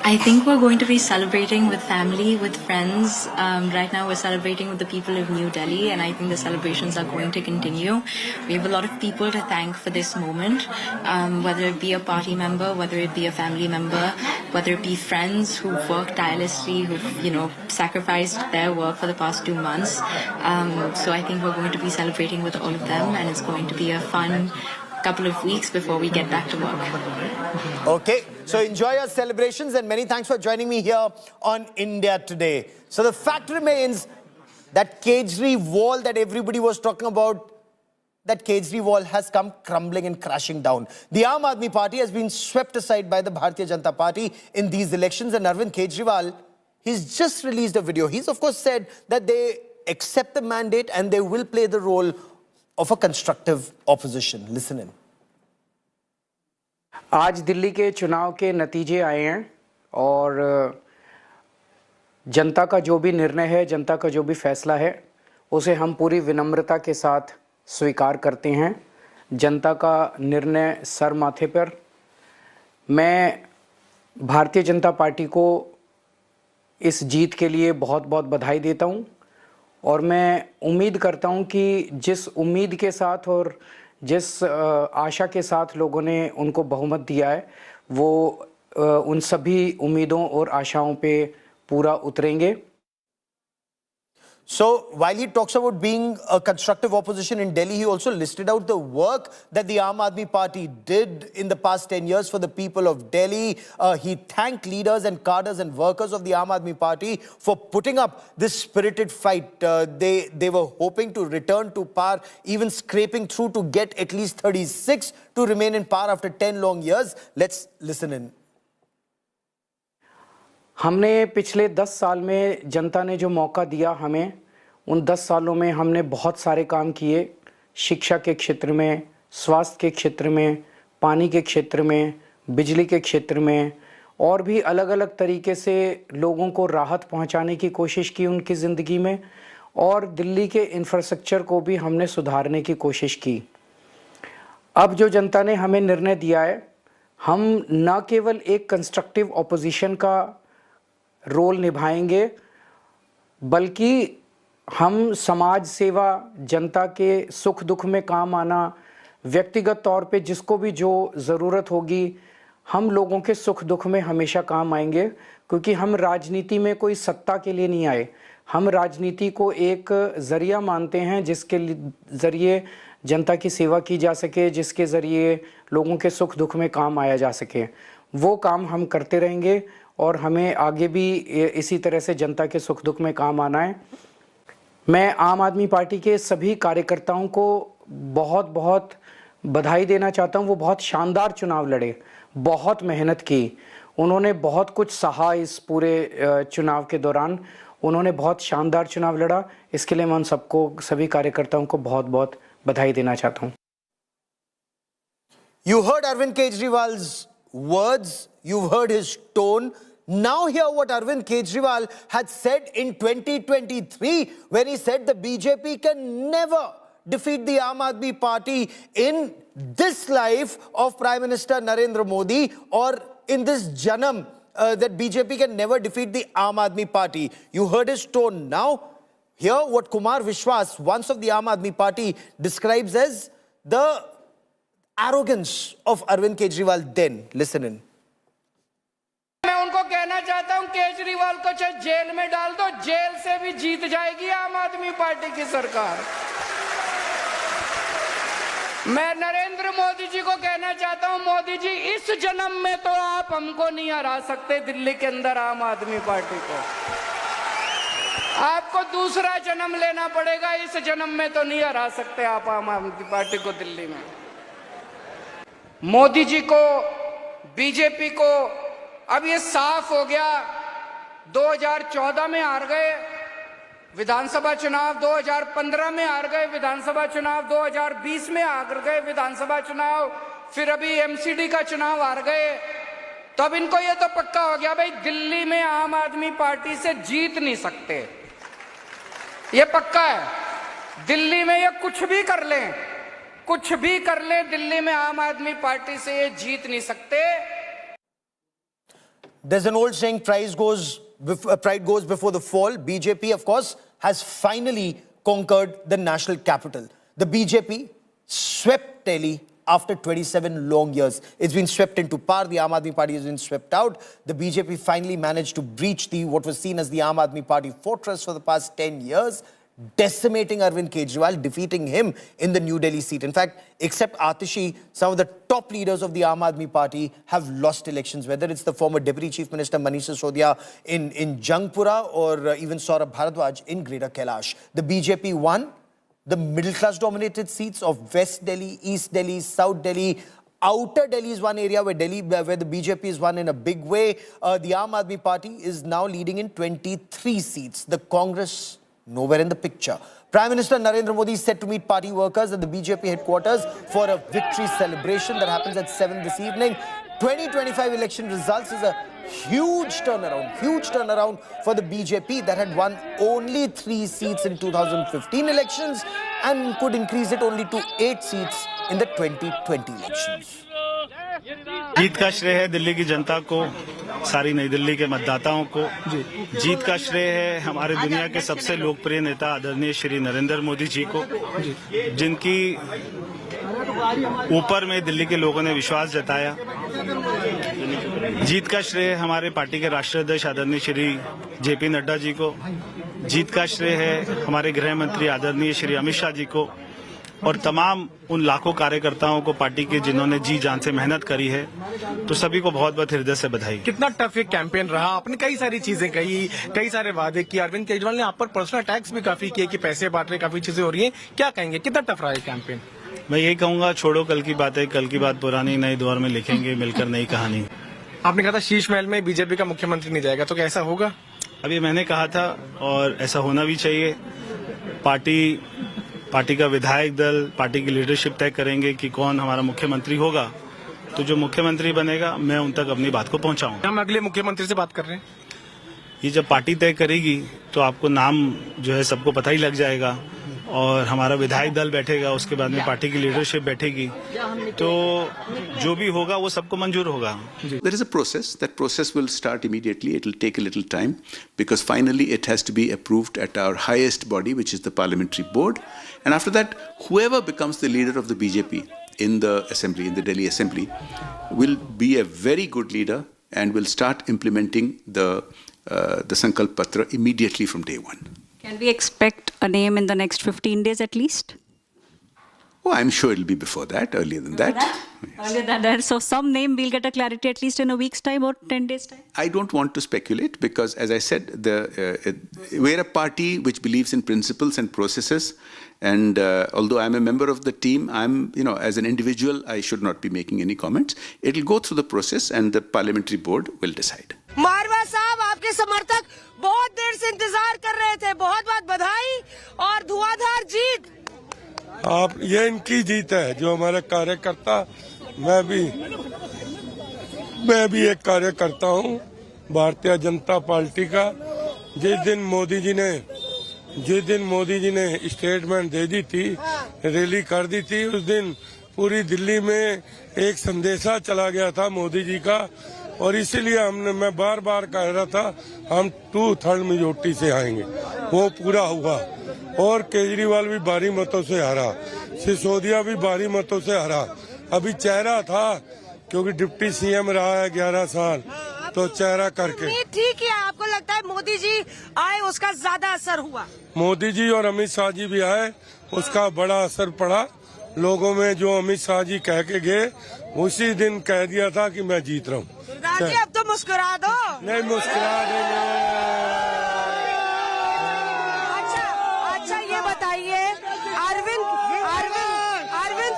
I think we're going to be celebrating with family, with friends. Right now we're celebrating with the people of New Delhi, and I think the celebrations are going to continue. We have a lot of people to thank for this moment, whether it be a party member, whether it be a family member, whether it be friends who've worked tirelessly, who've sacrificed their work for the past 2 months. So I think we're going to be celebrating with all of them, and it's going to be a fun couple of weeks before we get back to work. Okay, so enjoy your celebrations, and many thanks for joining me here on India Today. So the fact remains that Kejriwal that everybody was talking about, that Kejriwal has come crumbling and crashing down. The Aadmi Party has been swept aside by the Bharatiya Janata Party in these elections, and Arvind Kejriwal, he's just released a video. He's of course said that they accept the mandate and they will play the role of a constructive opposition. Listen in. आज दिल्ली के चुनाव के नतीजे आए हैं और जनता का जो भी निर्णय है, जनता का जो भी फैसला है, उसे हम पूरी विनम्रता के साथ स्वीकार करते हैं। जनता का निर्णय सर माथे पर। मैं भारतीय जनता पार्टी को इस जीत के लिए बहुत बहुत बधाई देता हूं और मैं उम्मीद करता हूं कि जिस उम्मीद के साथ और जिस आशा के साथ लोगों ने उनको बहुमत दिया है वो उन सभी उम्मीदों और आशाओं पे पूरा उतरेंगे। So while he talks about being a constructive opposition in Delhi, he also listed out the work that the Aam Aadmi Party did in the past 10 years for the people of Delhi. He thanked leaders and cadres and workers of the Aam Aadmi Party for putting up this spirited fight. They were hoping to return to power, even scraping through to get at least 36 to remain in power after 10 long years. Let's listen in. हमने पिछले 10 साल में जनता ने जो मौका दिया हमें, उन 10 सालों में हमने बहुत सारे काम किए। शिक्षा के क्षेत्र में, स्वास्थ्य के क्षेत्र में, पानी के क्षेत्र में, बिजली के क्षेत्र में और भी अलग अलग तरीके से लोगों को राहत पहुंचाने की कोशिश की उनकी ज़िंदगी में और दिल्ली के इंफ्रास्ट्रक्चर को भी हमने सुधारने की कोशिश की। अब जो जनता ने हमें निर्णय दिया है, हम न केवल एक कंस्ट्रक्टिव ऑपोजिशन का रोल निभाएंगे बल्कि हम समाज सेवा, जनता के सुख दुख में काम आना, व्यक्तिगत तौर पे जिसको भी जो ज़रूरत होगी हम लोगों के सुख दुख में हमेशा काम आएंगे, क्योंकि हम राजनीति में कोई सत्ता के लिए नहीं आए। हम राजनीति को एक ज़रिया मानते हैं जिसके ज़रिए जनता की सेवा की जा सके, जिसके ज़रिए लोगों के सुख दुख में काम आया जा सके। वो काम हम करते रहेंगे और हमें आगे भी इसी तरह से जनता के सुख दुख में काम आना है। मैं आम आदमी पार्टी के सभी कार्यकर्ताओं को बहुत बहुत बधाई देना चाहता हूं। वो बहुत शानदार चुनाव लड़े, बहुत मेहनत की, उन्होंने बहुत कुछ सहा इस पूरे चुनाव के दौरान। उन्होंने बहुत शानदार चुनाव लड़ा, इसके लिए मैं उन सबको, सभी कार्यकर्ताओं को बहुत बहुत बधाई देना चाहता हूं। You heard Arvind Kejriwal's words, you've heard his tone. Now hear what Arvind Kejriwal had said in 2023 when he said the BJP can never defeat the Aam Aadmi Party in this life of Prime Minister Narendra Modi or in this Janam, that BJP can never defeat the Aam Aadmi Party. You heard his tone. Now hear what Kumar Vishwas, once of the Aam Aadmi Party, describes as the arrogance of Arvind Kejriwal then. Listen in. मैं उनको कहना चाहता हूं केजरीवाल को चाहे jail में डाल दो, जेल से भी जीत जाएगी आम आदमी पार्टी की सरकार। मैं नरेंद्र मोदी जी को कहना चाहता हूं, मोदी जी इस जन्म में तो आप हमको नहीं हरा सकते दिल्ली के अंदर आम आदमी पार्टी को। आपको दूसरा जन्म लेना पड़ेगा, इस जन्म में तो नहीं हरा सकते आप आम आदमी पार्टी को दिल्ली में। मोदी जी को, बीजेपी को अब ये साफ हो गया। 2014 में हार गए विधानसभा चुनाव, 2015 में हार गए विधानसभा चुनाव, 2020 में हार गए विधानसभा चुनाव, फिर अभी एमसीडी का चुनाव हार गए। तो अब इनको ये तो पक्का हो गया भाई दिल्ली में आम आदमी पार्टी से जीत नहीं सकते, ये पक्का है। दिल्ली में ये कुछ भी कर लें, कुछ भी कर लें, दिल्ली में आम आदमी पार्टी से ये जीत नहीं सकते। There's an old saying, pride goes before the fall. BJP, of course, has finally conquered the national capital. The BJP swept Delhi after 27 long years. It's been swept into power. The Aam Aadmi Party has been swept out. The BJP finally managed to breach what was seen as the Aam Aadmi Party fortress for the past 10 years, decimating Arvind Kejriwal, defeating him in the New Delhi seat. In fact, except Atishi, some of the top leaders of the Aam Aadmi Party have lost elections, whether it's the former Deputy Chief Minister Manish Sisodia in Jangpura or even Saurabh Bharadwaj in Greater Kailash. The BJP won the middle-class dominated seats of West Delhi, East Delhi, South Delhi. Outer Delhi is one area where the BJP is won in a big way. The Aam Aadmi Party is now leading in 23 seats. The Congress nowhere in the picture. Prime Minister Narendra Modi is set to meet party workers at the BJP headquarters for a victory celebration that happens at 7 this evening. 2025 election results is a huge turnaround for the BJP that had won only 3 seats in 2015 elections and could increase it only to 8 seats in the 2020 elections. जीत का श्रेय है दिल्ली की जनता को सारी नई दिल्ली के मतदाताओं को। जीत का श्रेय है हमारे दुनिया के सबसे लोकप्रिय नेता आदरणीय श्री नरेंद्र मोदी जी को, जिनकी ऊपर में दिल्ली के लोगों ने विश्वास जताया। जीत का श्रेय हमारे पार्टी के राष्ट्रीय अध्यक्ष आदरणीय श्री जेपी नड्डा जी को। जीत का श्रेय है हमारे गृह मंत्री आदरणीय श्री अमित शाह जी को और तमाम उन लाखों कार्यकर्ताओं को पार्टी के जिन्होंने जी जान से मेहनत करी है। तो सभी को बहुत बहुत हृदय से बधाई। कितना टफ ये कैंपेन रहा, आपने कई सारी चीजें कही, कई सारे वादे किए। अरविंद केजरीवाल ने आप पर पर्सनल अटैक्स भी काफी किए कि पैसे बांट रहे, काफी चीजें हो रही है, क्या कहेंगे, कितना टफ रहा ये कैंपेन? मैं यही कहूंगा, छोड़ो कल की बातें, कल की बात पुरानी, नए दौर में लिखेंगे मिलकर नई कहानी। आपने कहा था शीश महल में बीजेपी का मुख्यमंत्री नहीं जाएगा, तो क्या ऐसा होगा? अभी मैंने कहा था और ऐसा होना भी चाहिए। पार्टी का विधायक दल, पार्टी की लीडरशिप तय करेंगे कि कौन हमारा मुख्यमंत्री होगा। तो जो मुख्यमंत्री बनेगा मैं उन तक अपनी बात को पहुंचाऊंगा। हम अगले मुख्यमंत्री से बात कर रहे हैं। ये जब पार्टी तय करेगी तो आपको नाम जो है सबको पता ही लग जाएगा और हमारा विधायक दल बैठेगा, उसके बाद में पार्टी की लीडरशिप बैठेगी, तो जो भी होगा वो सबको मंजूर होगा। There is a process. That process will start immediately. It will take a little time because finally it has to be approved at our highest body, which is the parliamentary board. And after that, whoever becomes the leader of the BJP in the assembly, in the Delhi assembly, will be a very good leader and will start implementing the Sankalp Patra immediately from day one. Can we expect a name in the next 15 days at least? Oh, I'm sure it'll be before that, earlier than that. Earlier than that. So some name we'll get a clarity at least in a week's time or 10 days' time? I don't want to speculate because, as I said, we're a party which believes in principles and processes. And although I'm a member of the team, as an individual, I should not be making any comments. It'll go through the process and the parliamentary board will decide. मारवा साहब, आपके समर्थक बहुत देर से इंतजार कर रहे थे, बहुत बहुत बधाई और धुआंधार जीत। ये इनकी जीत है, जो हमारे कार्यकर्ता, मैं भी एक कार्यकर्ता हूँ भारतीय जनता पार्टी का। जिस दिन मोदी जी ने स्टेटमेंट दे दी थी, रैली कर दी थी, उस दिन पूरी दिल्ली में एक संदेशा चला गया था मोदी जी का, और इसीलिए मैं बार बार कह रहा था हम 2/3 मेजोरिटी से आएंगे। वो पूरा हुआ और केजरीवाल भी भारी मतों से हारा, सिसोदिया भी भारी मतों से हारा। अभी चेहरा था क्योंकि डिप्टी सीएम रहा है 11 साल, तो चेहरा करके ठीक है। आपको लगता है मोदी जी आए उसका ज्यादा असर हुआ? मोदी जी और अमित शाह जी भी आए, उसका बड़ा असर पड़ा लोगों में। जो अमित शाह जी कह के गए उसी दिन कह दिया था कि मैं जीत रहा हूँ। अब तो मुस्कुरा दो। नहीं मुस्कुरा देंगे। अच्छा ये बताइए, अरविंद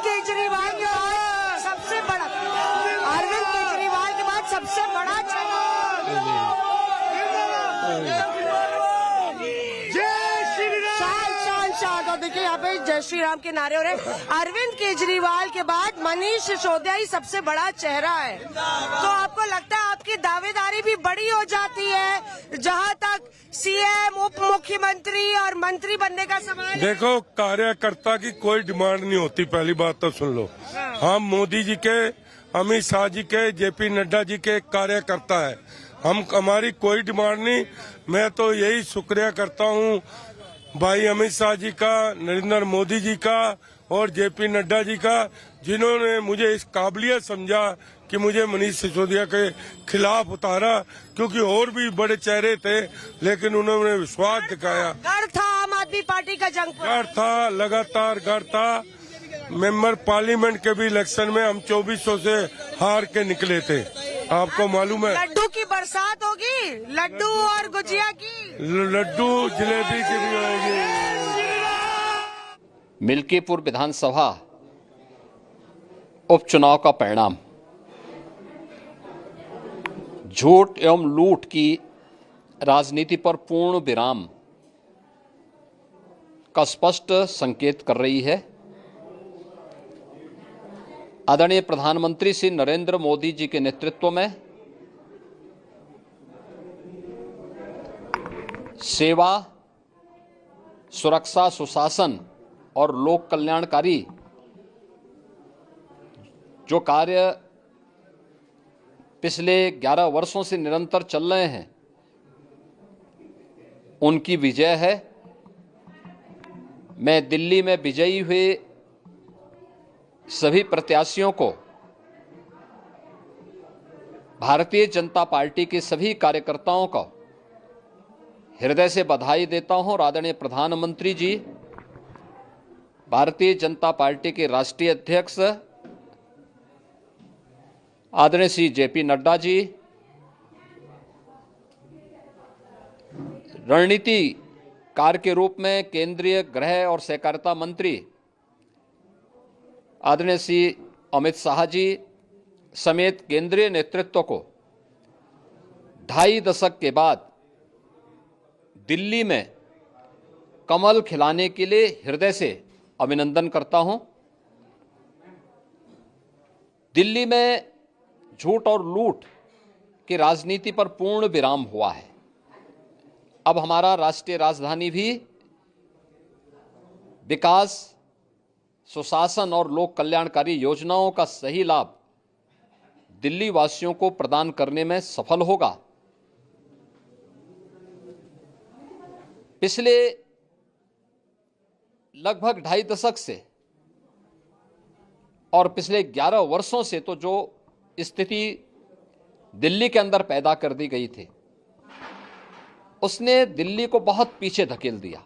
केजरीवाल के बाद सबसे बड़ा, देखिए यहाँ पे जय श्री राम के नारे हो रहे। अरविंद केजरीवाल के बाद मनीष सिसोदिया ही सबसे बड़ा चेहरा है, तो आपको लगता है आपकी दावेदारी भी बड़ी हो जाती है जहाँ तक सीएम, उप मुख्यमंत्री और मंत्री बनने का सवाल? देखो, कार्यकर्ता की कोई डिमांड नहीं होती, पहली बात तो सुन लो। हम मोदी जी के, अमित शाह जी के, जेपी नड्डा जी के कार्यकर्ता है, हमारी कोई डिमांड नहीं। मैं तो यही शुक्रिया करता हूँ भाई अमित शाह जी का, नरेंद्र मोदी जी का और जेपी नड्डा जी का, जिन्होंने मुझे इस काबिलियत समझा कि मुझे मनीष सिसोदिया के खिलाफ उतारा, क्योंकि और भी बड़े चेहरे थे लेकिन उन्होंने विश्वास दिखाया। गढ़ था आम आदमी पार्टी का जंग, गढ़ था, लगातार गढ़ था। मेंबर पार्लियामेंट के भी इलेक्शन में हम 2400 से हार के निकले थे, आपको मालूम है। लड्डू की बरसात होगी, लड्डू और गुजिया की, लड्डू जलेबी की भी होगी। मिल्कीपुर विधानसभा उपचुनाव का परिणाम झूठ एवं लूट की राजनीति पर पूर्ण विराम का स्पष्ट संकेत कर रही है। आदरणीय प्रधानमंत्री श्री नरेंद्र मोदी जी के नेतृत्व में सेवा, सुरक्षा, सुशासन और लोक कल्याणकारी जो कार्य पिछले 11 वर्षों से निरंतर चल रहे हैं, उनकी विजय है। मैं दिल्ली में विजयी हुए सभी प्रत्याशियों को, भारतीय जनता पार्टी के सभी कार्यकर्ताओं को हृदय से बधाई देता हूं और आदरणीय प्रधानमंत्री जी, भारतीय जनता पार्टी के राष्ट्रीय अध्यक्ष आदरणीय श्री जेपी नड्डा जी, रणनीतिकार के रूप में केंद्रीय गृह और सहकारिता मंत्री आदरणीय श्री अमित शाह जी समेत केंद्रीय नेतृत्व को 2.5 दशक के बाद दिल्ली में कमल खिलाने के लिए हृदय से अभिनंदन करता हूं। दिल्ली में झूठ और लूट की राजनीति पर पूर्ण विराम हुआ है। अब हमारा राष्ट्रीय राजधानी भी विकास, सुशासन और लोक कल्याणकारी योजनाओं का सही लाभ दिल्ली वासियों को प्रदान करने में सफल होगा। पिछले लगभग 2.5 दशक से और पिछले 11 वर्षों से तो जो स्थिति दिल्ली के अंदर पैदा कर दी गई थी, उसने दिल्ली को बहुत पीछे धकेल दिया,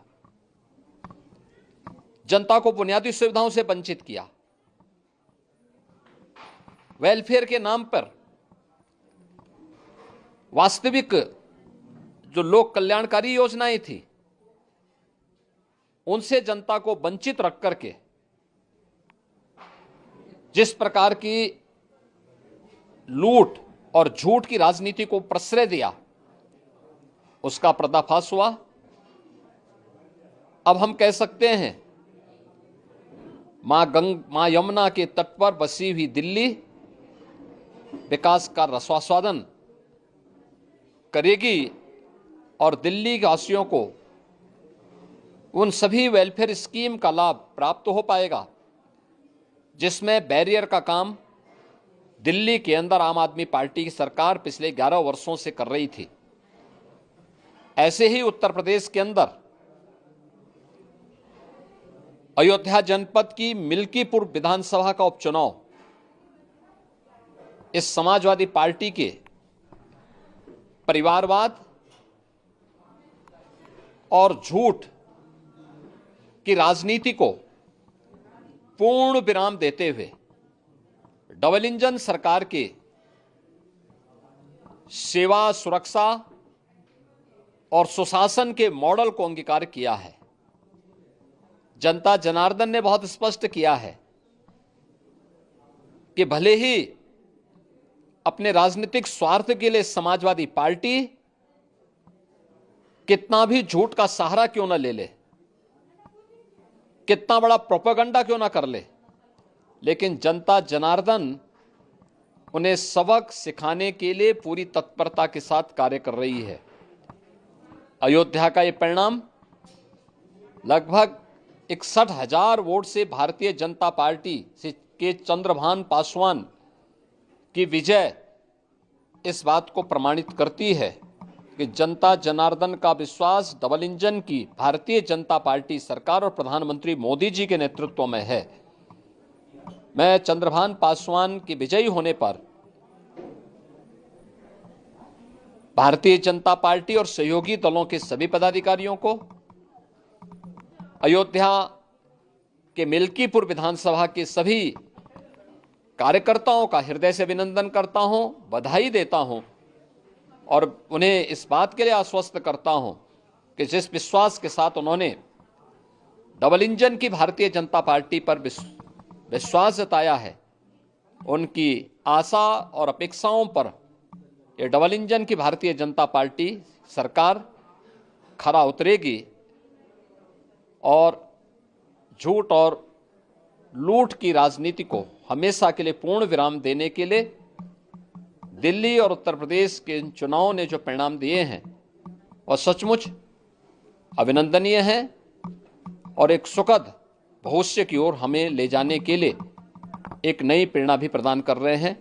जनता को बुनियादी सुविधाओं से वंचित किया, वेलफेयर के नाम पर वास्तविक जो लोक कल्याणकारी योजनाएं थी उनसे जनता को वंचित रख करके जिस प्रकार की लूट और झूठ की राजनीति को प्रश्रय दिया, उसका पर्दाफाश हुआ। अब हम कह सकते हैं मां यमुना के तट पर बसी हुई दिल्ली विकास का रसास्वादन करेगी और दिल्ली वासियों को उन सभी वेलफेयर स्कीम का लाभ प्राप्त हो पाएगा जिसमें बैरियर का काम दिल्ली के अंदर आम आदमी पार्टी की सरकार पिछले 11 वर्षों से कर रही थी। ऐसे ही उत्तर प्रदेश के अंदर अयोध्या जनपद की मिल्कीपुर विधानसभा का उपचुनाव इस समाजवादी पार्टी के परिवारवाद और झूठ की राजनीति को पूर्ण विराम देते हुए डबल इंजन सरकार के सेवा, सुरक्षा और सुशासन के मॉडल को अंगीकार किया है। जनता जनार्दन ने बहुत स्पष्ट किया है कि भले ही अपने राजनीतिक स्वार्थ के लिए समाजवादी पार्टी कितना भी झूठ का सहारा क्यों न ले ले, कितना बड़ा प्रोपेगेंडा क्यों ना कर ले, लेकिन जनता जनार्दन उन्हें सबक सिखाने के लिए पूरी तत्परता के साथ कार्य कर रही है। अयोध्या का ये परिणाम लगभग 61,000 वोट से भारतीय जनता पार्टी के चंद्रभान पासवान की विजय इस बात को प्रमाणित करती है कि जनता जनार्दन का विश्वास डबल इंजन की भारतीय जनता पार्टी सरकार और प्रधानमंत्री मोदी जी के नेतृत्व में है। मैं चंद्रभान पासवान के विजयी होने पर भारतीय जनता पार्टी और सहयोगी दलों के सभी पदाधिकारियों को, अयोध्या के मिल्कीपुर विधानसभा के सभी कार्यकर्ताओं का हृदय से अभिनंदन करता हूं, बधाई देता हूं और उन्हें इस बात के लिए आश्वस्त करता हूं कि जिस विश्वास के साथ उन्होंने डबल इंजन की भारतीय जनता पार्टी पर विश्वास जताया है, उनकी आशा और अपेक्षाओं पर ये डबल इंजन की भारतीय जनता पार्टी सरकार खरा उतरेगी और झूठ और लूट की राजनीति को हमेशा के लिए पूर्ण विराम देने के लिए दिल्ली और उत्तर प्रदेश के चुनावों ने जो परिणाम दिए हैं और सचमुच अभिनंदनीय हैं और एक सुखद भविष्य की ओर हमें ले जाने के लिए एक नई प्रेरणा भी प्रदान कर रहे हैं।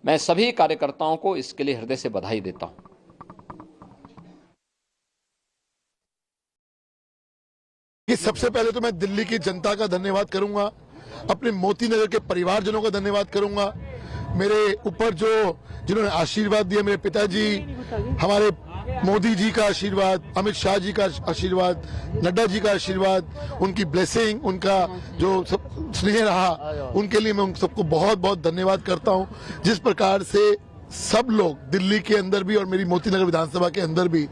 मैं सभी कार्यकर्ताओं को इसके लिए हृदय से बधाई देता हूं। कि सबसे पहले तो मैं दिल्ली की जनता का धन्यवाद करूंगा, अपने मोती नगर के परिवारजनों का धन्यवाद करूंगा, मेरे ऊपर जिन्होंने आशीर्वाद दिया, मेरे पिताजी, हमारे मोदी जी का आशीर्वाद, अमित शाह जी का आशीर्वाद, नड्डा जी का आशीर्वाद, उनकी ब्लेसिंग, उनका जो स्नेह रहा, उनके लिए मैं उन सबको बहुत बहुत धन्यवाद करता हूं। जिस प्रकार से सब लोग दिल्ली के अंदर भी और मेरी मोती नगर विधानसभा के अंदर भी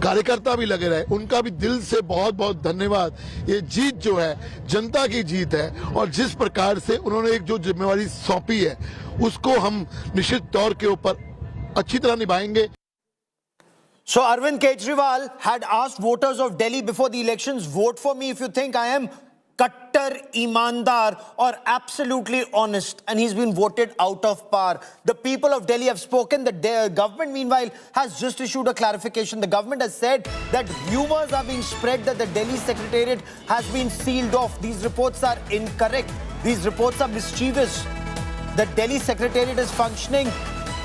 कार्यकर्ता भी लगे रहे, उनका भी दिल से बहुत बहुत धन्यवाद। ये जीत जो है जनता की जीत है और जिस प्रकार से उन्होंने एक जो जिम्मेवारी सौंपी है उसको हम निश्चित तौर के ऊपर अच्छी तरह निभाएंगे। So Arvind Kejriwal had asked voters of Delhi before the elections, vote for me if you think I am Kattar, Imandar or absolutely honest, and he's been voted out of power. The people of Delhi have spoken. The government meanwhile has just issued a clarification. The government has said that rumors are being spread that the Delhi Secretariat has been sealed off. These reports are incorrect. These reports are mischievous. The Delhi Secretariat is functioning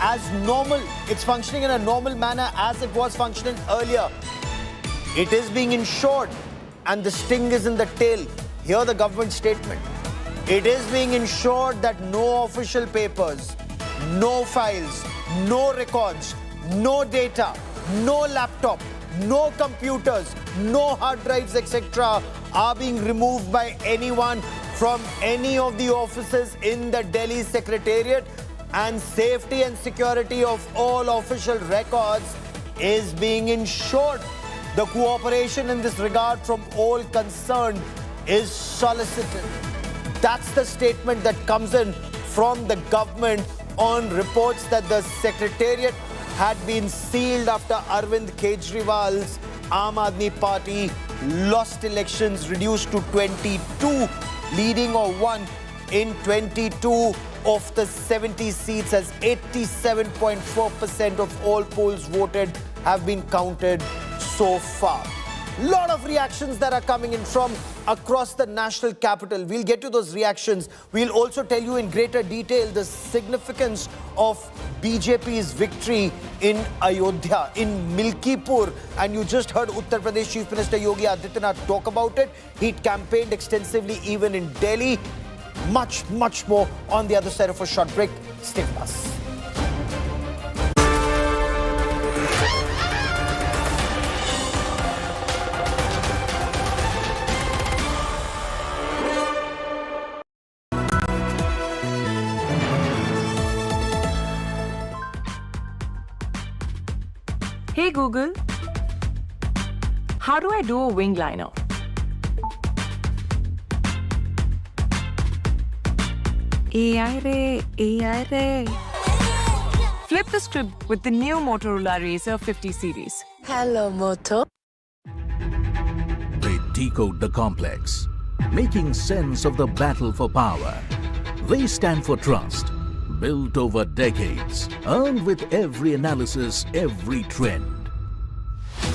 as normal. It's functioning in a normal manner as it was functioning earlier. It is being ensured, and the sting is in the tail. Hear the government statement. It is being ensured that no official papers, no files, no records, no data, no laptop, no computers, no hard drives, etc. are being removed by anyone from any of the offices in the Delhi Secretariat, and safety and security of all official records is being ensured. The cooperation in this regard from all concerned is solicited. That's the statement that comes in from the government on reports that the Secretariat had been sealed after Arvind Kejriwal's Aam Aadmi Party lost elections, reduced to 22, leading or won in 22 of the 70 seats, as 87.4% of all polls voted have been counted so far. Lot of reactions that are coming in from across the national capital. We'll get to those reactions. We'll also tell you in greater detail the significance of BJP's victory in Ayodhya, in Milkipur. And you just heard Uttar Pradesh Chief Minister Yogi Adityanath talk about it. He campaigned extensively even in Delhi. Much, much more on the other side of a short break. Stay with us. Hey Google, how do I do a wing liner? AI Ray. Flip the script with the new Motorola Razr 50 series. Hello, Moto. They decode the complex, making sense of the battle for power. They stand for trust, built over decades, earned with every analysis, every trend.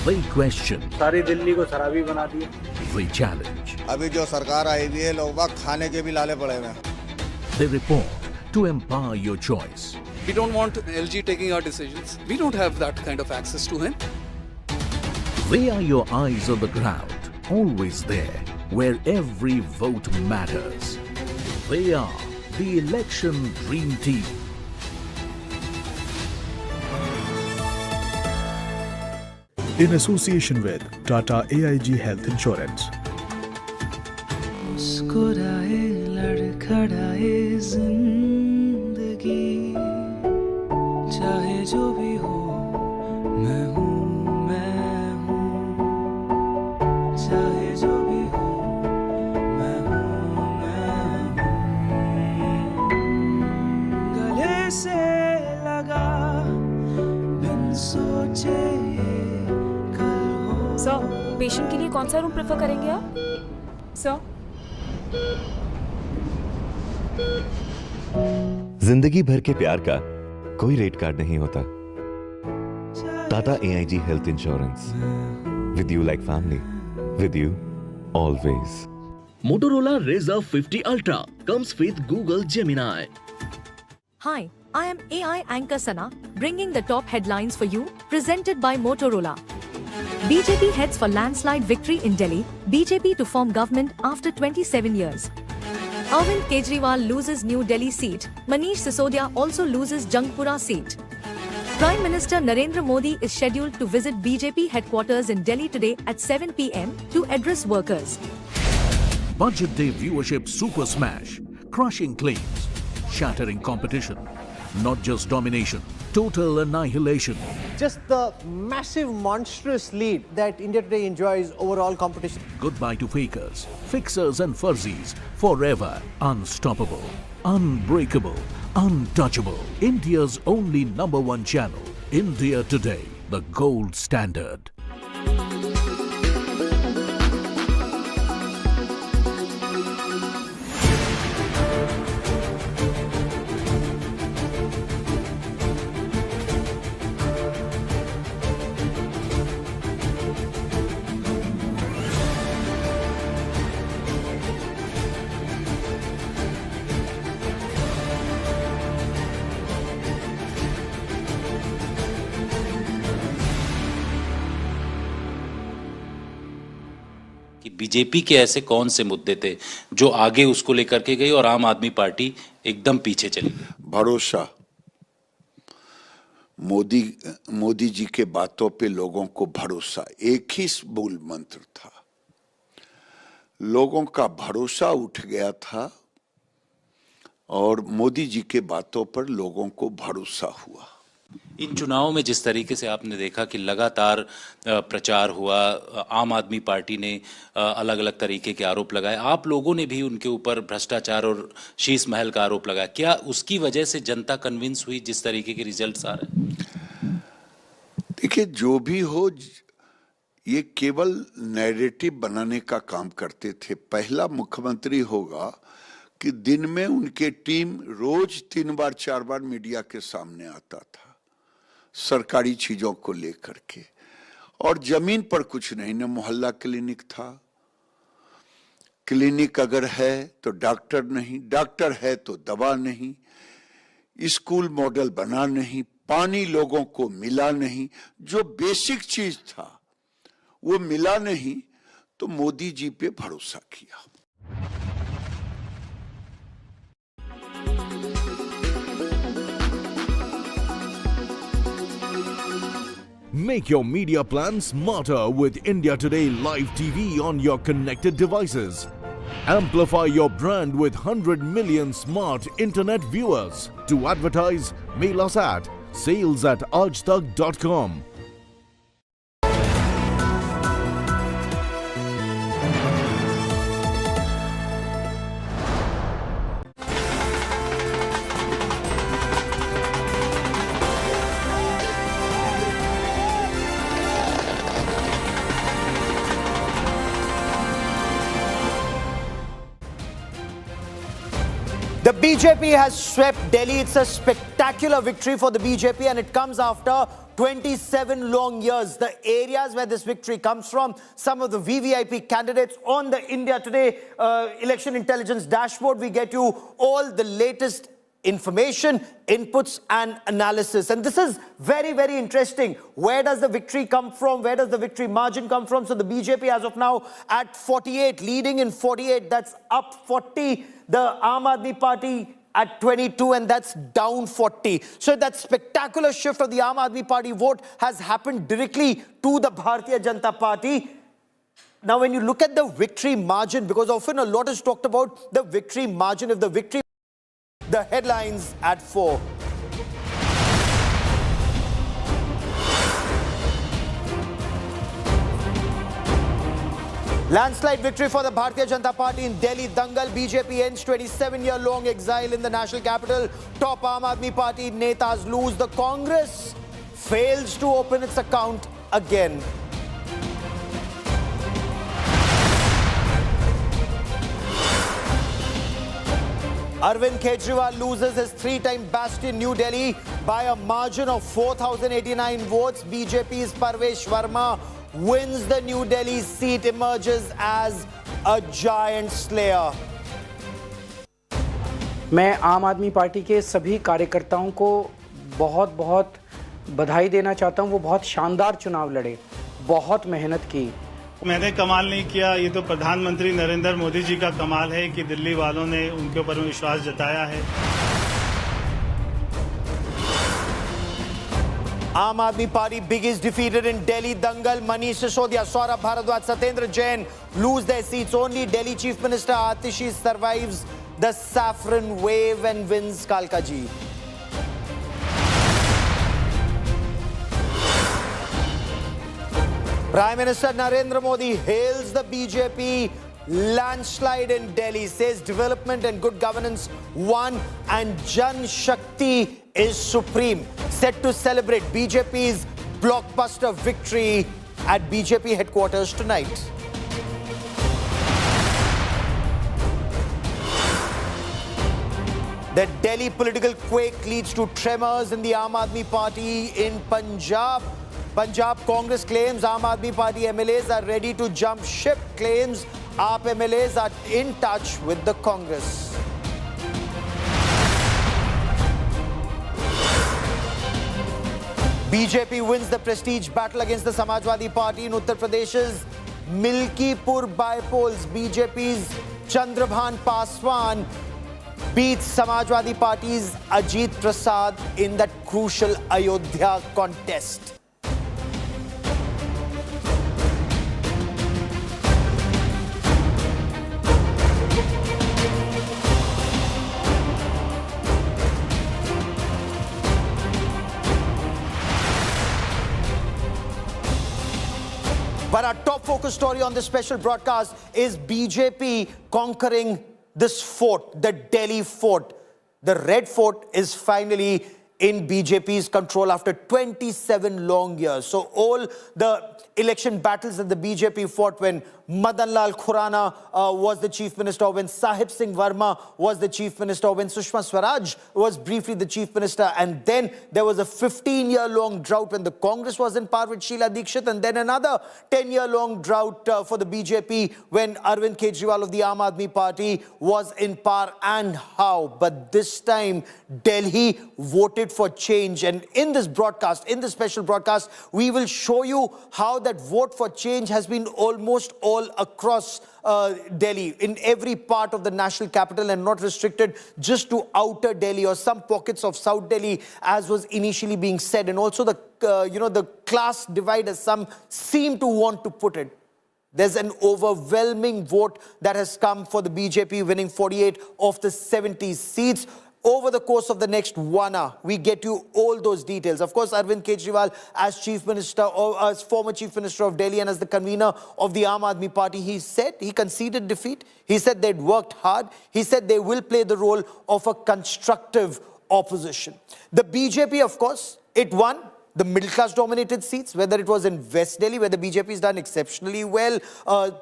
They question. सारी दिल्ली को शराबी बना दिया. They challenge. अभी जो सरकार आई हुई है, लोग बाग खाने के भी लाले पड़े हुए हैं. They report to empower your choice. We don't want LG taking our decisions. We don't have that kind of access to him. They are your eyes on the ground, always there, where every vote matters. They are the election dream team. In association with Tata AIG Health Insurance. मुस्कुराए लड़खड़ाए जिंदगी, चाहे जो भी हो मैं हूँ, चाहे जो भी हो मैं हूँ, गले से लगा बिन सोचे कल हो. सर, पेशेंट के लिए कौन सा रूम प्रेफर करेंगे आप? सर, जिंदगी भर के प्यार का कोई रेट कार्ड नहीं होता. Tata AIG health insurance, with you like family, with you always. Motorola Razr 50 Ultra comes with Google Gemini. Hi, I am AI anchor Sana, bringing the top headlines for you, presented by Motorola. BJP heads for landslide victory in Delhi, BJP to form government after 27 years. Arvind Kejriwal loses New Delhi seat, Manish Sisodia also loses Jangpura seat. Prime Minister Narendra Modi is scheduled to visit BJP headquarters in Delhi today at 7 p.m. to address workers. Budget Day viewership super smash, crushing claims, shattering competition, not just domination, total annihilation. Just the massive, monstrous lead that India Today enjoys over all competition. Goodbye to fakers, fixers and fuzzies, forever unstoppable, unbreakable, untouchable. India's only #1 channel, India Today, the gold standard. कि BJP के ऐसे कौन से मुद्दे थे जो आगे उसको लेकर के गई और आम आदमी पार्टी एकदम पीछे चली गई? भरोसा। मोदी जी के बातों पे लोगों को भरोसा, एक ही मूल मंत्र था। लोगों का भरोसा उठ गया था और मोदी जी के बातों पर लोगों को भरोसा हुआ। इन चुनावों में जिस तरीके से आपने देखा कि लगातार प्रचार हुआ, आम आदमी पार्टी ने अलग अलग तरीके के आरोप लगाए, आप लोगों ने भी उनके ऊपर भ्रष्टाचार और शीश महल का आरोप लगाया, क्या उसकी वजह से जनता कन्विंस हुई जिस तरीके के रिजल्ट्स आ रहे हैं? देखिए, जो भी हो, ये केवल नैरेटिव बनाने का काम करते थे। पहला मुख्यमंत्री होगा कि दिन में उनके टीम रोज 3 बार 4 बार मीडिया के सामने आता था सरकारी चीजों को लेकर के, और जमीन पर कुछ नहीं। न मोहल्ला क्लिनिक था, क्लिनिक अगर है तो डॉक्टर नहीं, डॉक्टर है तो दवा नहीं, स्कूल मॉडल बना नहीं, पानी लोगों को मिला नहीं, जो बेसिक चीज था वो मिला नहीं, तो मोदी जी पे भरोसा किया। Make your media plan smarter with India Today Live TV on your connected devices. Amplify your brand with 100 million smart internet viewers. To advertise, mail us at sales@aajtak.com. The BJP has swept Delhi. It's a spectacular victory for the BJP, and it comes after 27 long years. The areas where this victory comes from, some of the VVIP candidates on the India Today election intelligence dashboard, we get you all the latest information, inputs and analysis. And this is very, very interesting. Where does the victory come from? Where does the victory margin come from? So the BJP as of now at 48, leading in 48, that's up 40. The Aam Aadmi Party at 22, and that's down 40. So that spectacular shift of the Aam Aadmi Party vote has happened directly to the Bharatiya Janata Party. Now, when you look at the victory margin, because often a lot is talked about the victory margin, if the victory, the headlines at 4. Landslide victory for the Bharatiya Janata Party in Delhi. Dangal. BJP ends 27-year-long exile in the national capital. Top Aam Aadmi Party netas lose. The Congress fails to open its account again. Arvind Kejriwal loses his 3-time bastion New Delhi by a margin of 4,089 votes. BJP's Parvesh Verma wins the New Delhi seat, emerges as a giant slayer. मैं आम आदमी party के सभी कार्यकर्ताओं को बहुत बहुत बधाई देना चाहता हूं। वो बहुत शानदार चुनाव लड़े, बहुत मेहनत की। मैंने कमाल नहीं किया, ये तो प्रधानमंत्री नरेंद्र मोदी जी का कमाल है कि दिल्ली वालों ने उनके ऊपर विश्वास जताया है। Aam Aadmi Party biggest defeated in Delhi Dangal. Manish Sisodiya, Saurabh Bharadwaj, Satyendra Jain lose their seats. Only Delhi Chief Minister Atishi survives the saffron wave and wins Kalkaji. Prime Minister Narendra Modi hails the BJP landslide in Delhi, says development and good governance won and Jan Shakti is supreme. Set to celebrate BJP's blockbuster victory at BJP headquarters tonight. The Delhi political quake leads to tremors in the Aam Aadmi Party in Punjab. Punjab Congress claims Aam Aadmi Party MLAs are ready to jump ship, claims AAP MLAs are in touch with the Congress. BJP wins the prestige battle against the Samajwadi Party in Uttar Pradesh's Milkipur by-polls. BJP's Chandrabhan Paswan beats Samajwadi Party's Ajit Prasad in that crucial Ayodhya contest. But our top focus story on this special broadcast is BJP conquering this fort, the Delhi fort. The Red Fort is finally in BJP's control after 27 long years. So all the election battles that the BJP fought when Madan Lal Khurana was the chief minister, when Sahib Singh Verma was the chief minister, when Sushma Swaraj was briefly the chief minister, and then there was a 15-year-long drought when the Congress was in power with Sheila Dikshit, and then another 10-year-long drought for the BJP when Arvind Kejriwal of the Aam Aadmi Party was in power. And how? But this time, Delhi voted for change. And in this broadcast, in this special broadcast, we will show you how that vote for change has been almost all across Delhi, in every part of the national capital, and not restricted just to outer Delhi or some pockets of South Delhi, as was initially being said. And also the, the class divide, as some seem to want to put it. There's an overwhelming vote that has come for the BJP, winning 48 of the 70 seats. Over the course of the next 1 hour, we get you all those details. Of course, Arvind Kejriwal, as Chief Minister, or as former Chief Minister of Delhi and as the convener of the Aam Aadmi Party, he said he conceded defeat. He said they'd worked hard. He said they will play the role of a constructive opposition. The BJP, of course, it won the middle-class dominated seats, whether it was in West Delhi, where the BJP has done exceptionally well,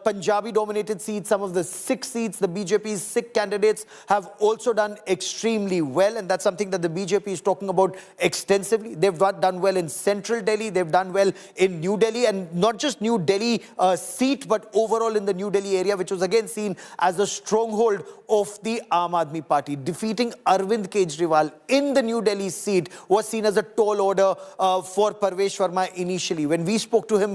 Punjabi-dominated seats, some of the Sikh seats, the BJP's Sikh candidates have also done extremely well, and that's something that the BJP is talking about extensively. They've done well in Central Delhi, they've done well in New Delhi, and not just New Delhi seat, but overall in the New Delhi area, which was again seen as a stronghold of the Aam Aadmi Party. Defeating Arvind Kejriwal in the New Delhi seat was seen as a tall order for Parvesh Verma initially. When we spoke to him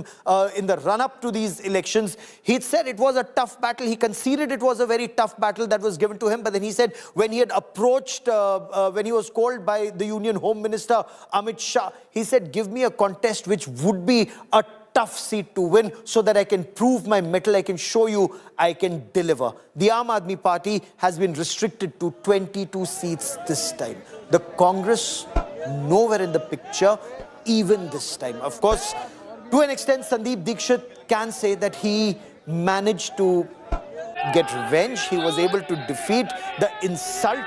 in the run-up to these elections, he said it was a tough battle. He conceded it was a very tough battle that was given to him. But then he said when he had approached, when he was called by the Union Home Minister Amit Shah, he said, give me a contest which would be a tough seat to win so that I can prove my mettle, I can show you I can deliver. The Aam Aadmi Party has been restricted to 22 seats this time. The Congress nowhere in the picture even this time. Of course, to an extent, Sandeep Dikshit can say that he managed to get revenge. He was able to defeat the insult,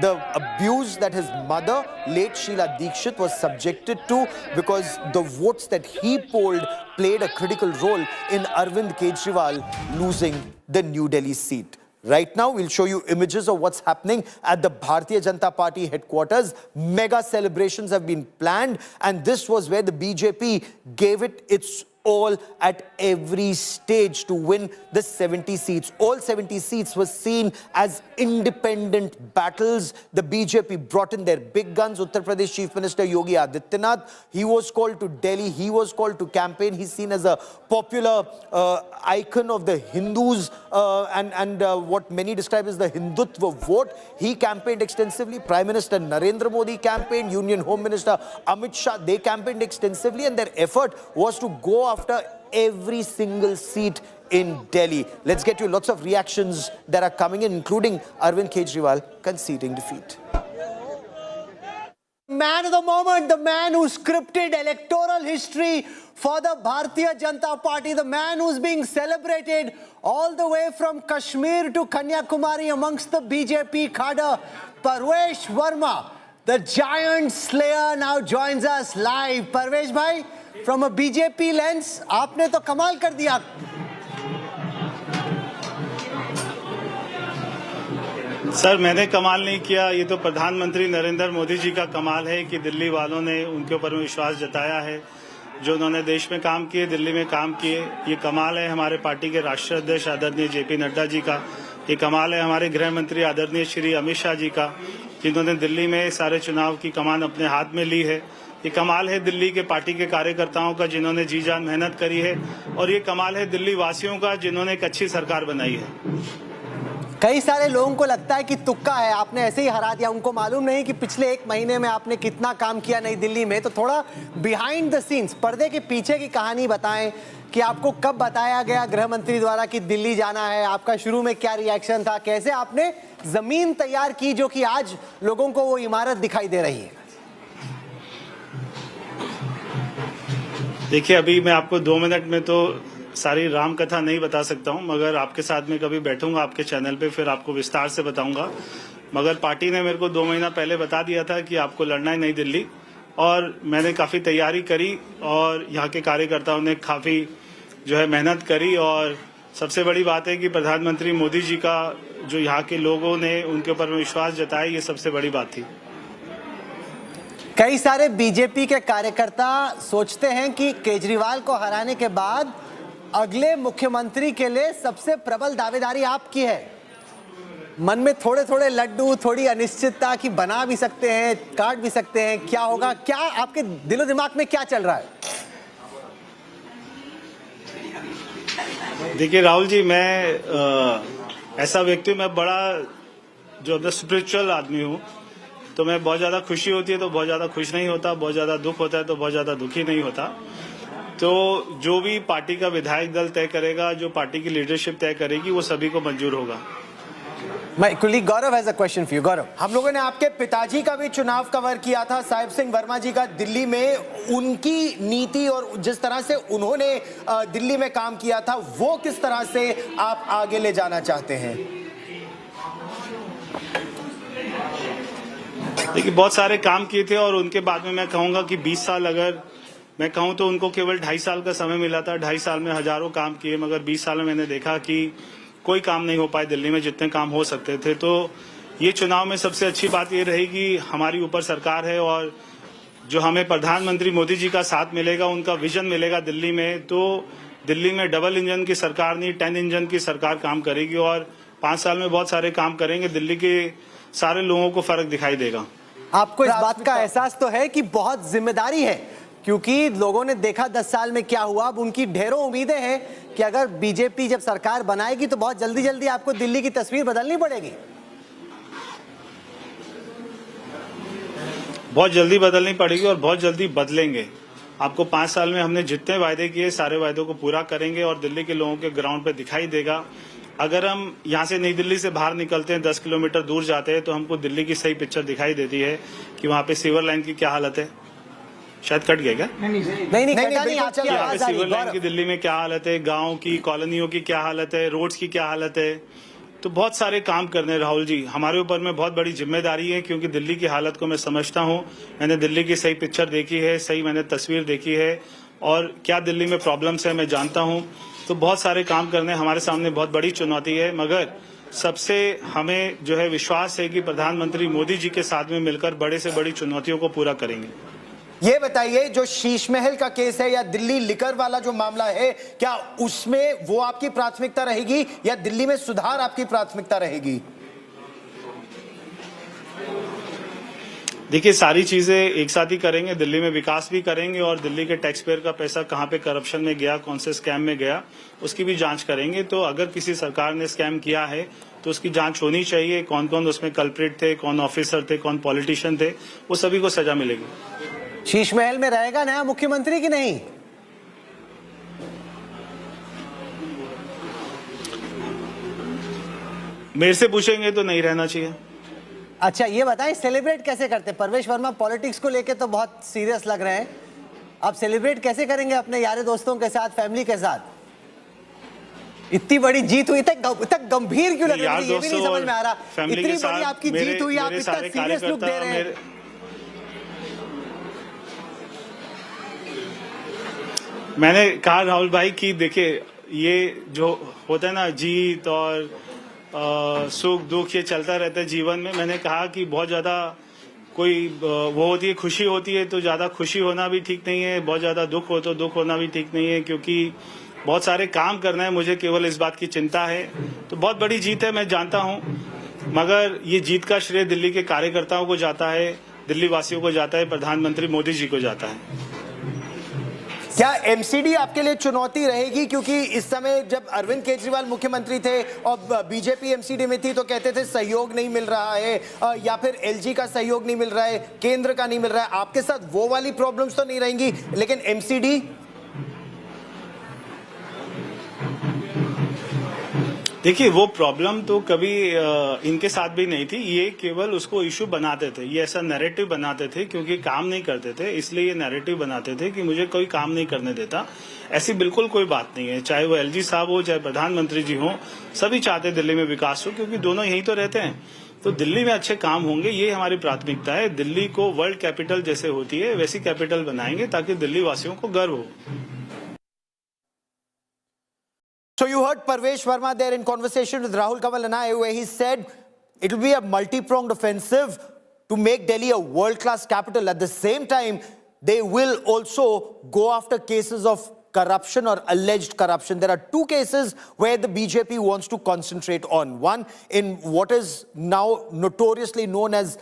the abuse that his mother, late Sheila Dikshit, was subjected to, because the votes that he polled played a critical role in Arvind Kejriwal losing the New Delhi seat. Right now, we'll show you images of what's happening at the Bharatiya Janata Party headquarters. Mega celebrations have been planned, and this was where the BJP gave it its all at every stage to win the 70 seats. All 70 seats were seen as independent battles. The BJP brought in their big guns. Uttar Pradesh Chief Minister Yogi Adityanath, he was called to Delhi, he was called to campaign. He's seen as a popular icon of the Hindus and what many describe as the Hindutva vote. He campaigned extensively. Prime Minister Narendra Modi campaigned. Union Home Minister Amit Shah, they campaigned extensively, and their effort was to go after every single seat in Delhi. Let's get you lots of reactions that are coming in, including Arvind Kejriwal conceding defeat. Man of the moment, the man who scripted electoral history for the Bharatiya Janata Party, the man who's being celebrated all the way from Kashmir to Kanyakumari amongst the BJP cadre, Parvesh Verma, the giant slayer, now joins us live. Parvesh bhai, from a BJP lens, आपने तो कमाल कर दिया. Sir, मैंने कमाल नहीं किया. ये तो प्रधानमंत्री नरेंद्र मोदी जी का कमाल है कि दिल्ली वालों ने उनके ऊपर विश्वास जताया है. जो उन्होंने देश में काम किए, दिल्ली में काम किए, ये कमाल है हमारे पार्टी के राष्ट्रीय अध्यक्ष आदरणीय जेपी नड्डा जी का. ये कमाल है हमारे गृह मंत्री आदरणीय श्री अमित शाह जी का, जिन्होंने दिल्ली में सारे चुनाव की कमान अपने हाथ में ली है. ये कमाल है दिल्ली के पार्टी के कार्यकर्ताओं का, जिन्होंने जी जान मेहनत करी है. और ये कमाल है दिल्ली वासियों का, जिन्होंने एक अच्छी सरकार बनाई है. कई सारे लोगों को लगता है कि तुक्का है, आपने ऐसे ही हरा दिया. उनको मालूम नहीं कि पिछले एक महीने में आपने कितना काम किया नई दिल्ली में. तो थोड़ा बिहाइंड द सीन्स, पर्दे के पीछे की कहानी बताएं कि आपको कब बताया गया गृह मंत्री द्वारा कि दिल्ली जाना है, आपका शुरू में क्या रिएक्शन था, कैसे आपने जमीन तैयार की जो कि आज लोगों को वो इमारत दिखाई दे रही है. देखिए, अभी मैं आपको 2 मिनट में तो सारी राम कथा नहीं बता सकता हूं, मगर आपके साथ में कभी बैठूंगा आपके चैनल पे, फिर आपको विस्तार से बताऊंगा. मगर पार्टी ने मेरे को 2 महीना पहले बता दिया था कि आपको लड़ना है नई दिल्ली, और मैंने काफ़ी तैयारी करी और यहाँ के कार्यकर्ताओं ने काफ़ी जो है मेहनत करी. और सबसे बड़ी बात है कि प्रधानमंत्री मोदी जी का जो यहाँ के लोगों ने उनके ऊपर विश्वास जताया, ये सबसे बड़ी बात थी. कई सारे बीजेपी के कार्यकर्ता सोचते हैं कि केजरीवाल को हराने के बाद अगले मुख्यमंत्री के लिए सबसे प्रबल दावेदारी आपकी है. मन में थोड़े थोड़े लड्डू, थोड़ी अनिश्चितता कि बना भी सकते हैं, काट भी सकते हैं, क्या होगा, क्या आपके दिलो दिमाग में क्या चल रहा है? देखिए राहुल जी, मैं ऐसा व्यक्ति हूँ, मैं बड़ा जो स्पिरिचुअल आदमी हूँ. तो मैं बहुत ज़्यादा खुशी होती है तो बहुत ज़्यादा खुश नहीं होता, बहुत ज़्यादा दुख होता है तो बहुत ज़्यादा दुखी नहीं होता. तो जो भी पार्टी का विधायक दल तय करेगा, जो पार्टी की लीडरशिप तय करेगी, वो सभी को मंजूर होगा. My colleague Gaurav has a question for you. Gaurav, हम लोगों ने आपके पिताजी का भी चुनाव कवर किया था, साहिब सिंह वर्मा जी का, दिल्ली में उनकी नीति और जिस तरह से उन्होंने दिल्ली में काम किया था, वो किस तरह से आप आगे ले जाना चाहते हैं? देखिए, बहुत सारे काम किए थे और उनके बाद में मैं कहूँगा कि 20 साल अगर मैं कहूँ तो उनको केवल 2.5 साल का समय मिला था. 2.5 साल में हजारों काम किए, मगर 20 साल में मैंने देखा कि कोई काम नहीं हो पाए दिल्ली में जितने काम हो सकते थे. तो ये चुनाव में सबसे अच्छी बात ये रहेगी, हमारी ऊपर सरकार है और जो हमें प्रधानमंत्री मोदी जी का साथ मिलेगा, उनका विजन मिलेगा दिल्ली में, तो दिल्ली में डबल इंजन की सरकार नहीं 10 इंजन की सरकार काम करेगी. और 5 साल में बहुत सारे काम करेंगे, दिल्ली के सारे लोगों को फर्क दिखाई देगा. आपको इस बात का एहसास तो है कि बहुत जिम्मेदारी है, क्योंकि लोगों ने देखा 10 साल में क्या हुआ. अब उनकी ढेरों उम्मीदें हैं कि अगर बीजेपी जब सरकार बनाएगी तो बहुत जल्दी जल्दी आपको दिल्ली की तस्वीर बदलनी पड़ेगी. बहुत जल्दी बदलनी पड़ेगी और बहुत जल्दी बदलेंगे. आपको 5 साल में हमने जितने वायदे किए, सारे वायदों को पूरा करेंगे और दिल्ली के लोगों के ग्राउंड पे दिखाई देगा. अगर हम यहाँ से नई दिल्ली से बाहर निकलते हैं, 10 किलोमीटर दूर जाते हैं, तो हमको दिल्ली की सही पिक्चर दिखाई देती है कि वहाँ पे सीवर लाइन की क्या हालत है. शायद कट गया क्या? नहीं, यहाँ पे सीवर लाइन की दिल्ली में क्या हालत है, गाँव की, कॉलोनियों की क्या हालत है, रोड्स की क्या हालत है. तो बहुत सारे काम करने राहुल जी, हमारे ऊपर में बहुत बड़ी जिम्मेदारी है, क्योंकि दिल्ली की हालत को मैं समझता हूँ. मैंने दिल्ली की सही पिक्चर देखी है, सही मैंने तस्वीर देखी है, और क्या दिल्ली में प्रॉब्लम्स है मैं जानता हूँ. तो बहुत सारे काम करने हमारे सामने बहुत बड़ी चुनौती है, मगर सबसे हमें जो है विश्वास है कि प्रधानमंत्री मोदी जी के साथ में मिलकर बड़े से बड़ी चुनौतियों को पूरा करेंगे. ये बताइए, जो शीश महल का केस है या दिल्ली लिकर वाला जो मामला है, क्या उसमें वो आपकी प्राथमिकता रहेगी या दिल्ली में सुधार आपकी प्राथमिकता रहेगी? देखिए, सारी चीजें एक साथ ही करेंगे, दिल्ली में विकास भी करेंगे और दिल्ली के टैक्स पेयर का पैसा कहां पे करप्शन में गया, कौन से स्कैम में गया, उसकी भी जांच करेंगे। तो अगर किसी सरकार ने स्कैम किया है तो उसकी जांच होनी चाहिए, कौन कौन उसमें कल्प्रिट थे, कौन ऑफिसर थे, कौन पॉलिटिशियन थे, वो सभी को सजा मिलेगी। शीश महल में रहेगा नया मुख्यमंत्री कि नहीं? मेरे से पूछेंगे तो नहीं रहना चाहिए। अच्छा, ये बताएं सेलिब्रेट कैसे करते? परवेश वर्मा पॉलिटिक्स को लेके तो बहुत सीरियस लग रहे हैं, आप सेलिब्रेट कैसे करेंगे अपने यार दोस्तों के साथ, फैमिली के साथ? इतनी बड़ी जीत हुई, इतना गंभीर क्यों लग रही है? ये भी नहीं समझ में आ रहा। इतनी बड़ी आपकी जीत हुई, आप इतना सीरियस लुक दे रहे हैं। मैंने कहा राहुल भाई कि देखिए, ये जो होता है ना, जीत और सुख दुख ये चलता रहता है जीवन में। मैंने कहा कि बहुत ज्यादा कोई वो होती है, खुशी होती है तो ज्यादा खुशी होना भी ठीक नहीं है, बहुत ज्यादा दुख हो तो दुख होना भी ठीक नहीं है, क्योंकि बहुत सारे काम करना है। मुझे केवल इस बात की चिंता है। तो बहुत बड़ी जीत है, मैं जानता हूं, मगर ये जीत का श्रेय दिल्ली के कार्यकर्ताओं को जाता है, दिल्ली वासियों को जाता है, प्रधानमंत्री मोदी जी को जाता है। क्या एमसीडी आपके लिए चुनौती रहेगी? क्योंकि इस समय जब अरविंद केजरीवाल मुख्यमंत्री थे और बीजेपी एमसीडी में थी तो कहते थे सहयोग नहीं मिल रहा है, या फिर एलजी का सहयोग नहीं मिल रहा है, केंद्र का नहीं मिल रहा है। आपके साथ वो वाली प्रॉब्लम्स तो नहीं रहेंगी, लेकिन एमसीडी? देखिए, वो प्रॉब्लम तो कभी इनके साथ भी नहीं थी। ये केवल उसको इशू बनाते थे, ये ऐसा नैरेटिव बनाते थे, क्योंकि काम नहीं करते थे इसलिए ये नैरेटिव बनाते थे कि मुझे कोई काम नहीं करने देता। ऐसी बिल्कुल कोई बात नहीं है। चाहे वो एलजी साहब हो, चाहे प्रधानमंत्री जी हो, सभी चाहते दिल्ली में विकास हो, क्योंकि दोनों यहीं तो रहते हैं। तो दिल्ली में अच्छे काम होंगे, ये हमारी प्राथमिकता है। दिल्ली को वर्ल्ड कैपिटल जैसे होती है वैसी कैपिटल बनाएंगे ताकि दिल्ली वासियों को गर्व हो। So you heard Parvesh Verma there in conversation with Rahul Kamal and I, where he said it will be a multi-pronged offensive to make Delhi a world-class capital. At the same time, they will also go after cases of corruption or alleged corruption. There are two cases where the BJP wants to concentrate on. One, in what is now notoriously known as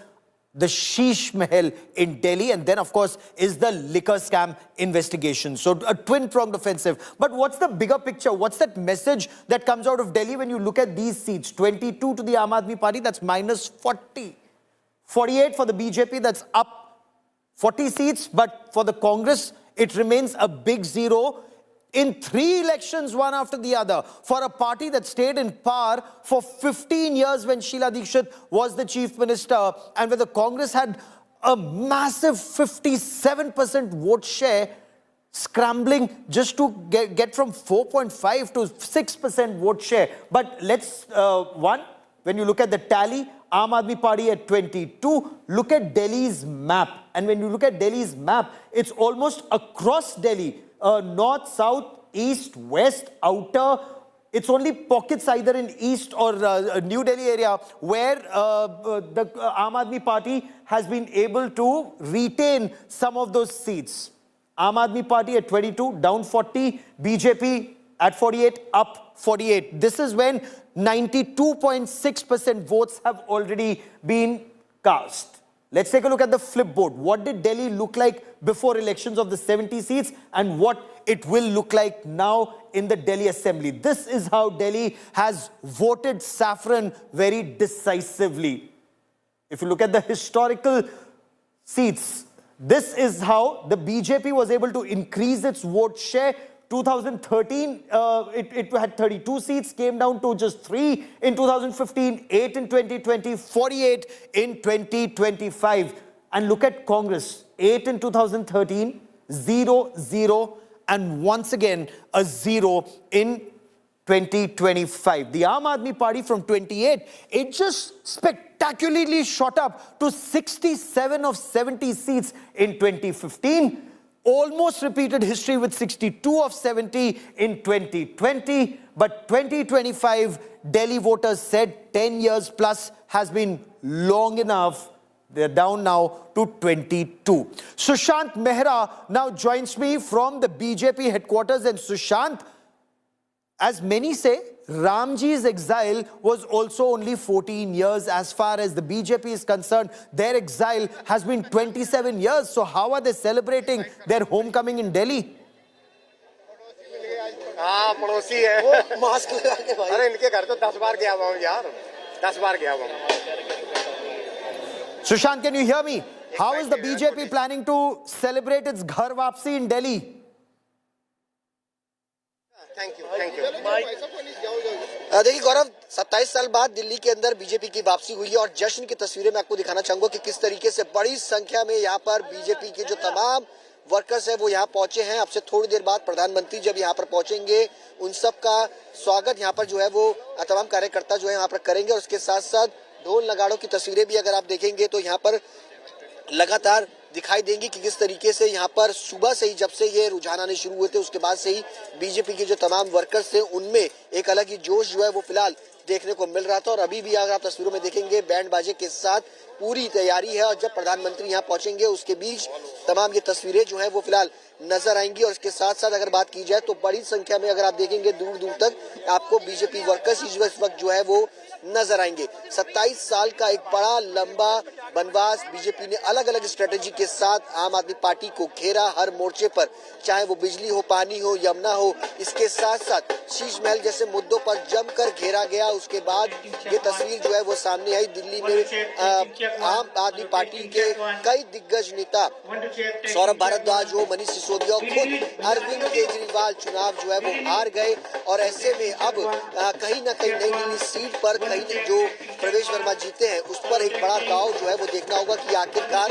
the Sheesh Mahal in Delhi, and then of course is the liquor scam investigation. So a twin-pronged offensive. But what's the bigger picture? What's that message that comes out of Delhi when you look at these seats? 22 to the Aam Aadmi Party, that's minus 40. 48 for the BJP, that's up 40 seats. But for the Congress, it remains a big zero. In 3 elections, one after the other, for a party that stayed in power for 15 years when Sheila Dikshit was the chief minister, and where the Congress had a massive 57% vote share, scrambling just to get from 4.5 to 6% vote share. But let's, when you look at the tally, Aam Aadmi Party at 22, look at Delhi's map. And when you look at Delhi's map, it's almost across Delhi. North, south, east, west, outer. It's only pockets either in east or New Delhi area where the Aam Aadmi Party has been able to retain some of those seats. Aam Aadmi Party at 22, down 40. BJP at 48, up 48. This is when 92.6% votes have already been cast. Let's take a look at the flipboard. What did Delhi look like before elections of the 70 seats and what it will look like now in the Delhi Assembly? This is how Delhi has voted saffron very decisively. If you look at the historical seats, this is how the BJP was able to increase its vote share. 2013, it had 32 seats, came down to just 3 in 2015, 8 in 2020, 48 in 2025. And look at Congress, 8 in 2013, 0, 0, and once again a 0 in 2025. The Aam Aadmi Party from 28, it just spectacularly shot up to 67 of 70 seats in 2015. Almost repeated history with 62 of 70 in 2020. But 2025, Delhi voters said 10 years plus has been long enough. They're down now to 22. Sushant Mehra now joins me from the BJP headquarters. And Sushant, as many say, Ramji's exile was also only 14 years. As far as the BJP is concerned, their exile has been 27 years. So how are they celebrating their homecoming in Delhi? हाँ पड़ोसी है वो mask लगा के भाई अरे इनके घर तो 10 बार गया हुआ हूँ यार 10 बार गया हुआ हूँ Sushant, can you hear me? How is the BJP planning to celebrate its Ghar Wapsi in Delhi? Thank you देखिए गौरव 27 साल बाद दिल्ली के अंदर बीजेपी की वापसी हुई है और जश्न की तस्वीरें मैं आपको दिखाना चाहूंगा कि किस तरीके से बड़ी संख्या में यहाँ पर बीजेपी के जो तमाम वर्कर्स है वो यहाँ पहुंचे हैं। अब से थोड़ी देर बाद प्रधानमंत्री जब यहाँ पर पहुंचेंगे उन सब का स्वागत यहाँ पर जो है वो तमाम कार्यकर्ता जो है यहाँ पर करेंगे। और उसके साथ साथ ढोल नगाड़ों की तस्वीरें भी अगर आप देखेंगे तो यहाँ पर लगातार दिखाई देंगी कि किस तरीके से यहाँ पर सुबह से ही जब से ये रुझान आने शुरू हुए थे उसके बाद से ही बीजेपी के जो तमाम वर्कर्स थे उनमें एक अलग ही जोश जो है वो फिलहाल देखने को मिल रहा था। और अभी भी अगर आप तस्वीरों में देखेंगे बैंड बाजे के साथ पूरी तैयारी है और जब प्रधानमंत्री यहाँ पहुंचेंगे उसके बीच तमाम ये तस्वीरें जो है वो फिलहाल नजर आएंगी। और इसके साथ साथ अगर बात की जाए तो बड़ी संख्या में अगर आप देखेंगे दूर दूर तक आपको बीजेपी वर्कर्स इस वक्त जो है वो नजर आएंगे। 27 साल का एक बड़ा लंबा वनवास बीजेपी ने अलग अलग स्ट्रेटेजी के साथ आम आदमी पार्टी को घेरा हर मोर्चे पर, चाहे वो बिजली हो, पानी हो, यमुना हो। इसके साथ साथ शीश महल जैसे मुद्दों पर जमकर घेरा गया। उसके बाद ये तस्वीर जो है वो सामने आई। दिल्ली में आम आदमी पार्टी के कई दिग्गज नेता सौरभ भारद्वाज हो, मनीष सिसोदिया, खुद अरविंद केजरीवाल चुनाव जो है वो हार गए। और ऐसे में अब कहीं ना कहीं नई दिल्ली सीट पर कहीं जो प्रवेश वर्मा जीते हैं उस पर एक बड़ा दाव जो है वो देखना होगा कि आखिरकार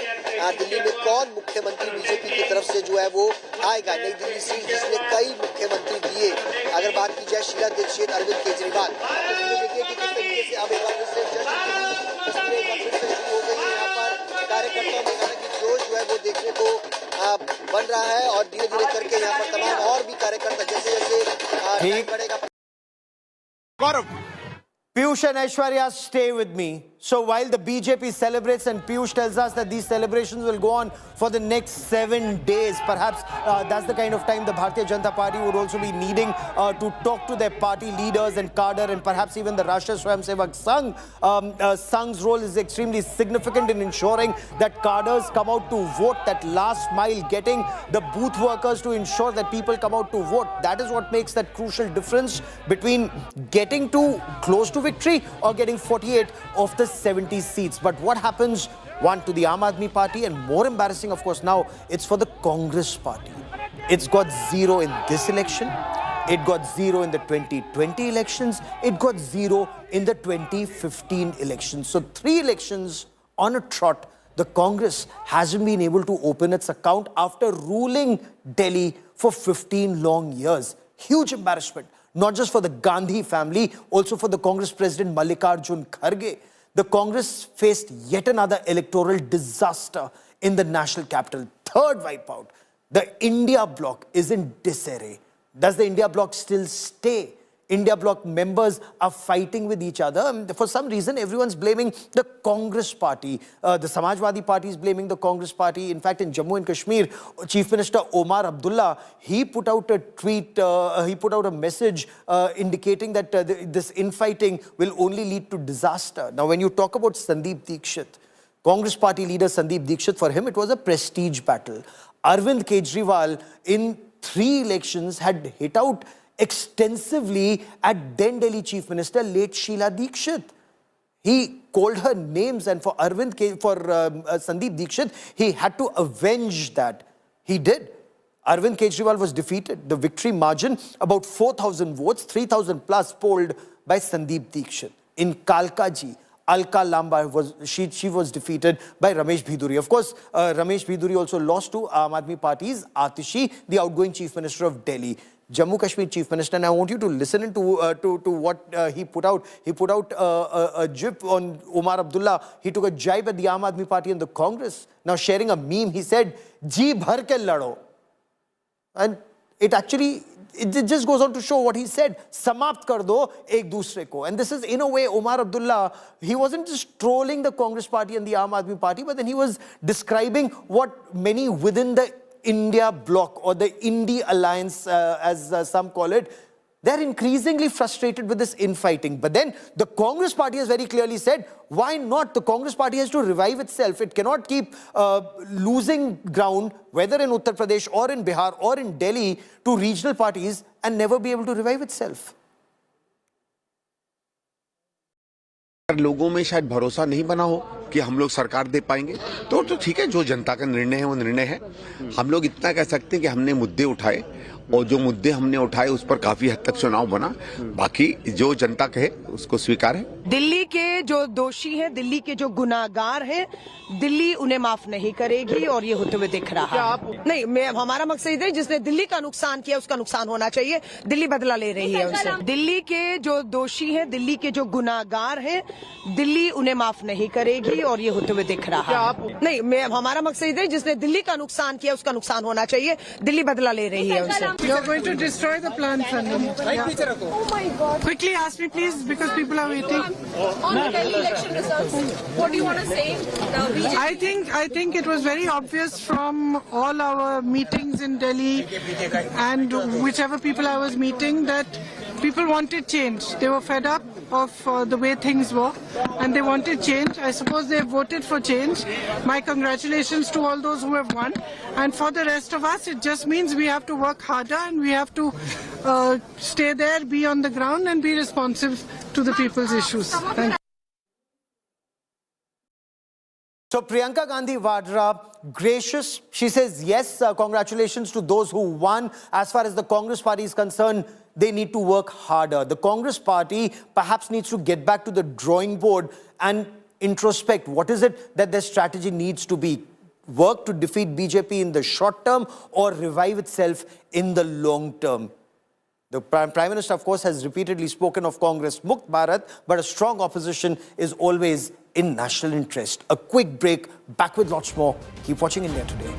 दिल्ली में कौन मुख्यमंत्री बीजेपी की तरफ से जो है वो आएगा। नई दिल्ली सीट जिसने कई मुख्यमंत्री दिए। अगर बात की जाए शीला दीक्षित, अरविंद केजरीवाल, तो देखिए कि किस तरीके से अब एक बार फिर से शुरू हो गई है। यहाँ पर कार्यकर्ताओं में हालांकि जोश जो है वो देखने को बन रहा है और धीरे धीरे करके यहाँ पर तमाम और भी कार्यकर्ता जैसे जैसे बढ़ेगा। Piyush and Aishwarya, stay with me. So while the BJP celebrates and Piyush tells us that these celebrations will go on for the next 7 days, perhaps that's the kind of time the Bharatiya Janata Party would also be needing to talk to their party leaders and cadre and perhaps even the Rashtriya Swayamsevak Sangh. Sangh's role is extremely significant in ensuring that cadres come out to vote, that last mile getting the booth workers to ensure that people come out to vote. That is what makes that crucial difference between getting to close to victory or getting 48 of the 70 seats. But what happens, one, to the Aam Aadmi Party, and more embarrassing, of course, now it's for the Congress Party. It's got 0 in this election. It got 0 in the 2020 elections. It got 0 in the 2015 elections. So 3 elections on a trot. The Congress hasn't been able to open its account after ruling Delhi for 15 long years. Huge embarrassment. Not just for the Gandhi family, also for the Congress President Mallikarjun Kharge. The Congress faced yet another electoral disaster in the national capital. Third wipeout. The India bloc is in disarray. Does the India bloc still stay? India bloc members are fighting with each other. For some reason, everyone's blaming the Congress party. The Samajwadi party is blaming the Congress party. In fact, in Jammu and Kashmir, Chief Minister Omar Abdullah, he put out a tweet, he put out a message indicating that this infighting will only lead to disaster. Now, when you talk about Sandeep Dikshit, Congress party leader Sandeep Dikshit, for him, it was a prestige battle. Arvind Kejriwal, in 3 elections, had hit out extensively at then Delhi Chief Minister late Sheila Dikshit. He called her names, and for Sandeep Dikshit, he had to avenge that. He did. Arvind Kejriwal was defeated. The victory margin, about 4,000 votes, 3,000 plus polled by Sandeep Dikshit. In Kalkaji, Alka Lamba, she was defeated by Ramesh Bhiduri. Of course, Ramesh Bhiduri also lost to Aam Aadmi Party's Atishi, the outgoing Chief Minister of Delhi. Jammu Kashmir Chief Minister, and I want you to listen to what he put out. He put out a jib on Omar Abdullah. He took a jibe at the Aam Aadmi Party and the Congress. Now sharing a meme, he said, "Ji bhar ke lado." And it actually it just goes on to show what he said. Samapt kar do ek dusre ko. And this is, in a way, Omar Abdullah, he wasn't just trolling the Congress party and the Aam Aadmi party, but then he was describing what many within the India bloc or the Indie alliance, as some call it, they're increasingly frustrated with this infighting. But then the Congress party has very clearly said, why not? The Congress party has to revive itself. It cannot keep losing ground, whether in Uttar Pradesh or in Bihar or in Delhi, to regional parties and never be able to revive itself. लोगों में शायद भरोसा नहीं बना हो कि हम लोग सरकार दे पाएंगे, तो ठीक है, जो जनता का निर्णय है वो निर्णय है। हम लोग इतना कह सकते हैं कि हमने मुद्दे उठाए और जो मुद्दे हमने उठाए उस पर काफी हद तक चुनाव बना, बाकी जो जनता कहे उसको स्वीकार है। दिल्ली के जो दोषी हैं, दिल्ली के जो गुनाहगार हैं, दिल्ली उन्हें माफ नहीं करेगी और ये होते हुए दिख रहा है। नहीं, हमारा मकसद है जिसने दिल्ली का नुकसान किया उसका नुकसान होना चाहिए। दिल्ली बदला ले रही है उनसे। दिल्ली के जो दोषी हैं, दिल्ली के जो गुनाहगार हैं, दिल्ली उन्हें माफ नहीं करेगी और ये होते हुए दिख रहा है। नहीं, हमारा मकसद है जिसने दिल्ली का नुकसान किया उसका नुकसान होना चाहिए। दिल्ली बदला ले रही है उनसे। You are going to destroy the plan, Sanam. Oh my God! Quickly ask me, please, because people are waiting. On Delhi election results, what do you want to say? I think it was very obvious from all our meetings in Delhi and whichever people I was meeting that people wanted change. They were fed up of the way things were and they wanted change. I suppose they voted for change. My congratulations to all those who have won. And for the rest of us, it just means we have to work harder and we have to stay there, be on the ground and be responsive to the people's issues. Thank you. So Priyanka Gandhi Vadra, gracious, she says, yes, congratulations to those who won. As far as the Congress party is concerned, they need to work harder. The Congress party perhaps needs to get back to the drawing board and introspect. What is it that their strategy needs to be? Work to defeat BJP in the short term or revive itself in the long term? The Prime Minister, of course, has repeatedly spoken of Congress Mukt Bharat, but a strong opposition is always in national interest. A quick break, back with lots more. Keep watching India Today.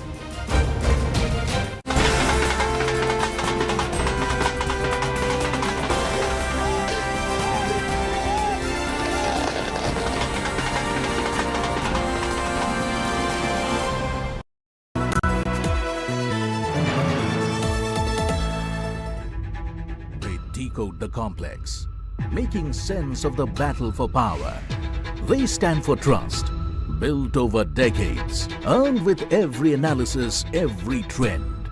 Decode the complex, making sense of the battle for power. They stand for trust, built over decades, earned with every analysis, every trend.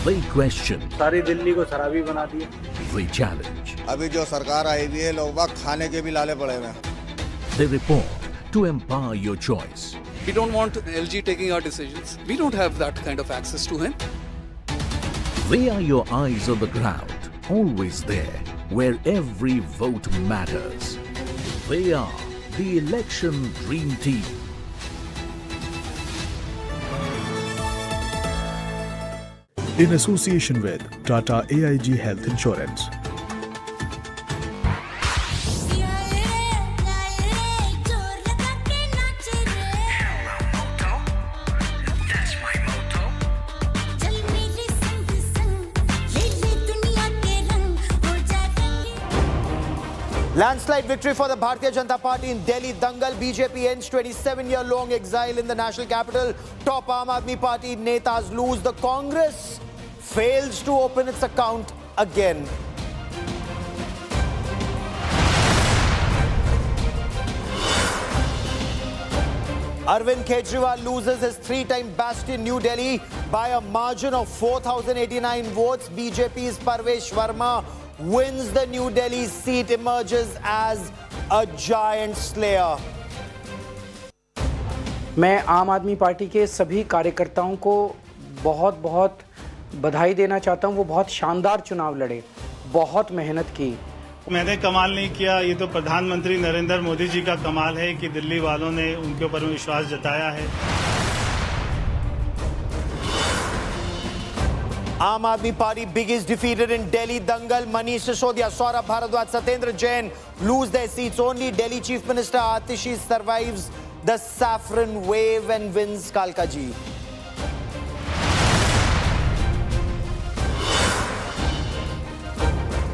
They question. सारी दिल्ली को शराबी बना दिया। They challenge. अभी जो सरकार आई हुई है, लोग बाग खाने के भी लाले पड़े हुए हैं। They report to empower your choice. We don't want LG taking our decisions. We don't have that kind of access to him. They are your eyes on the ground, always there, where every vote matters. They are the election dream team. In association with Tata AIG Health Insurance. Landslide victory for the Bharatiya Janata Party in Delhi. Dangal. BJP ends 27-year-long exile in the national capital. Top Aam Aadmi Party netas lose. The Congress fails to open its account again. Arvind Kejriwal loses his three-time bastion New Delhi by a margin of 4,089 votes. BJP's Parvesh Verma wins the New Delhi seat, emerges as a giant slayer. मैं आम आदमी party के सभी कार्यकर्ताओं को बहुत बधाई देना चाहता हूं। वो बहुत शानदार चुनाव लड़े, बहुत मेहनत की। मैंने कमाल नहीं किया, ये तो प्रधानमंत्री नरेंद्र मोदी जी का कमाल है कि दिल्ली वालों ने उनके ऊपर विश्वास जताया है। Aam Aadmi Party biggest defeated in Delhi. Dangal. Manish Sisodia, Saurabh Bharadwaj, Satyendra Jain lose their seats. Only Delhi Chief Minister Atishi survives the saffron wave and wins Kalkaji.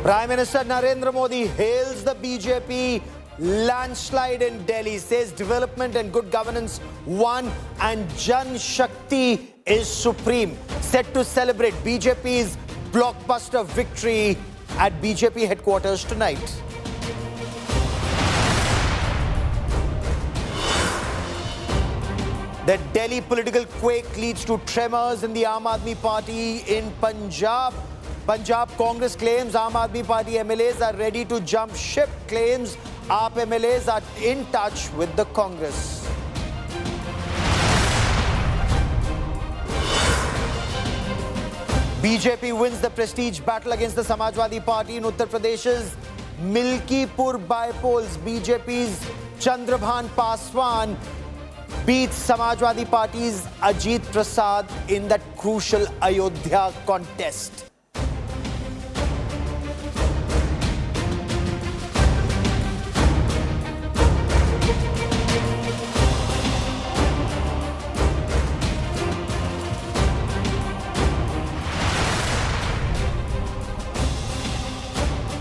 Prime Minister Narendra Modi hails the BJP landslide in Delhi, says development and good governance won and Jan Shakti is supreme. Set to celebrate BJP's blockbuster victory at BJP headquarters tonight. The Delhi political quake leads to tremors in the Aam Aadmi Party in Punjab. Punjab Congress claims Aam Aadmi Party MLAs are ready to jump ship, claims AAP MLAs are in touch with the Congress. BJP wins the prestige battle against the Samajwadi Party in Uttar Pradesh's Milkipur by-polls. BJP's Chandrabhan Paswan beats Samajwadi Party's Ajit Prasad in that crucial Ayodhya contest.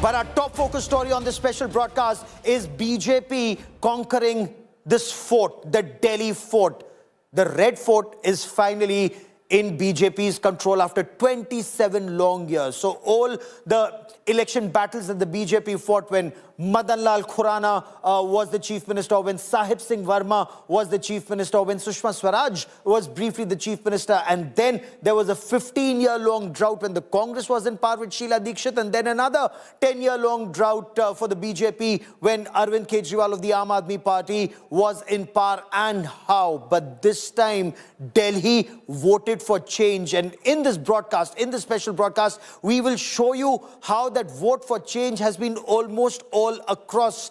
But our top focus story on this special broadcast is BJP conquering this fort, the Delhi fort. The red fort is finally in BJP's control after 27 long years. So all the election battles that the BJP fought when Madan Lal Khurana was the chief minister, when Sahib Singh Verma was the chief minister, when Sushma Swaraj was briefly the chief minister, and then there was a 15-year-long drought when the Congress was in power with Sheila Dikshit, and then another 10-year-long drought for the BJP when Arvind Kejriwal of the Aam Aadmi Party was in power. And how? But this time, Delhi voted for change. And in this broadcast, in this special broadcast, we will show you how that vote for change has been almost all across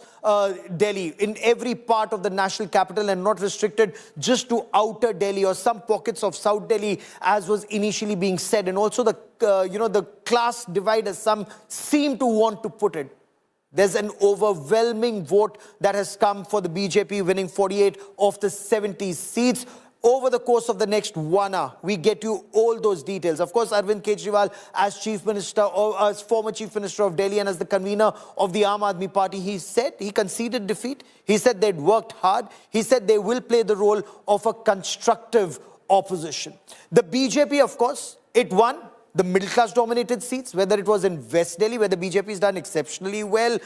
Delhi, in every part of the national capital, and not restricted just to outer Delhi or some pockets of South Delhi, as was initially being said. And also the, the class divide, as some seem to want to put it. There's an overwhelming vote that has come for the BJP, winning 48 of the 70 seats. Over the course of the next 1 hour, we get you all those details. Of course, Arvind Kejriwal, as Chief Minister, or as former Chief Minister of Delhi and as the convener of the Aam Aadmi Party, he said he conceded defeat. He said they'd worked hard. He said they will play the role of a constructive opposition. The BJP, of course, it won the middle-class dominated seats, whether it was in West Delhi, where the BJP has done exceptionally well,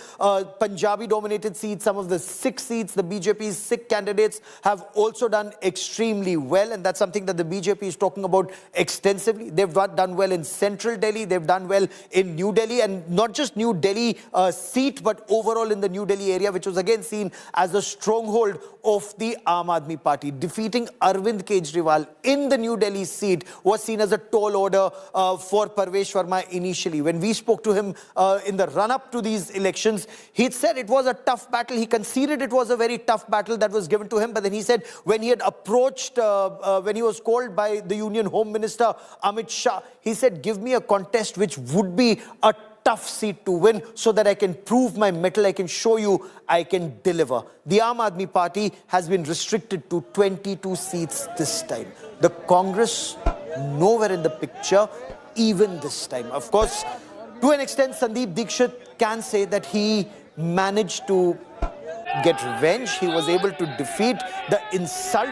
Punjabi-dominated seats, some of the Sikh seats, the BJP's Sikh candidates have also done extremely well, and that's something that the BJP is talking about extensively. They've done well in Central Delhi, they've done well in New Delhi, and not just New Delhi seat, but overall in the New Delhi area, which was again seen as a stronghold of the Aam Aadmi Party. Defeating Arvind Kejriwal in the New Delhi seat was seen as a tall order for Parvesh Verma initially. When we spoke to him in the run-up to these elections, he said it was a tough battle. He conceded it was a very tough battle that was given to him. But then he said when he had approached, when he was called by the Union Home Minister Amit Shah, he said, give me a contest which would be a tough seat to win so that I can prove my mettle, I can show you I can deliver. The Aam Aadmi Party has been restricted to 22 seats this time. The Congress nowhere in the picture even this time. Of course, to an extent, Sandeep Dikshit can say that he managed to get revenge. He was able to defeat the insult,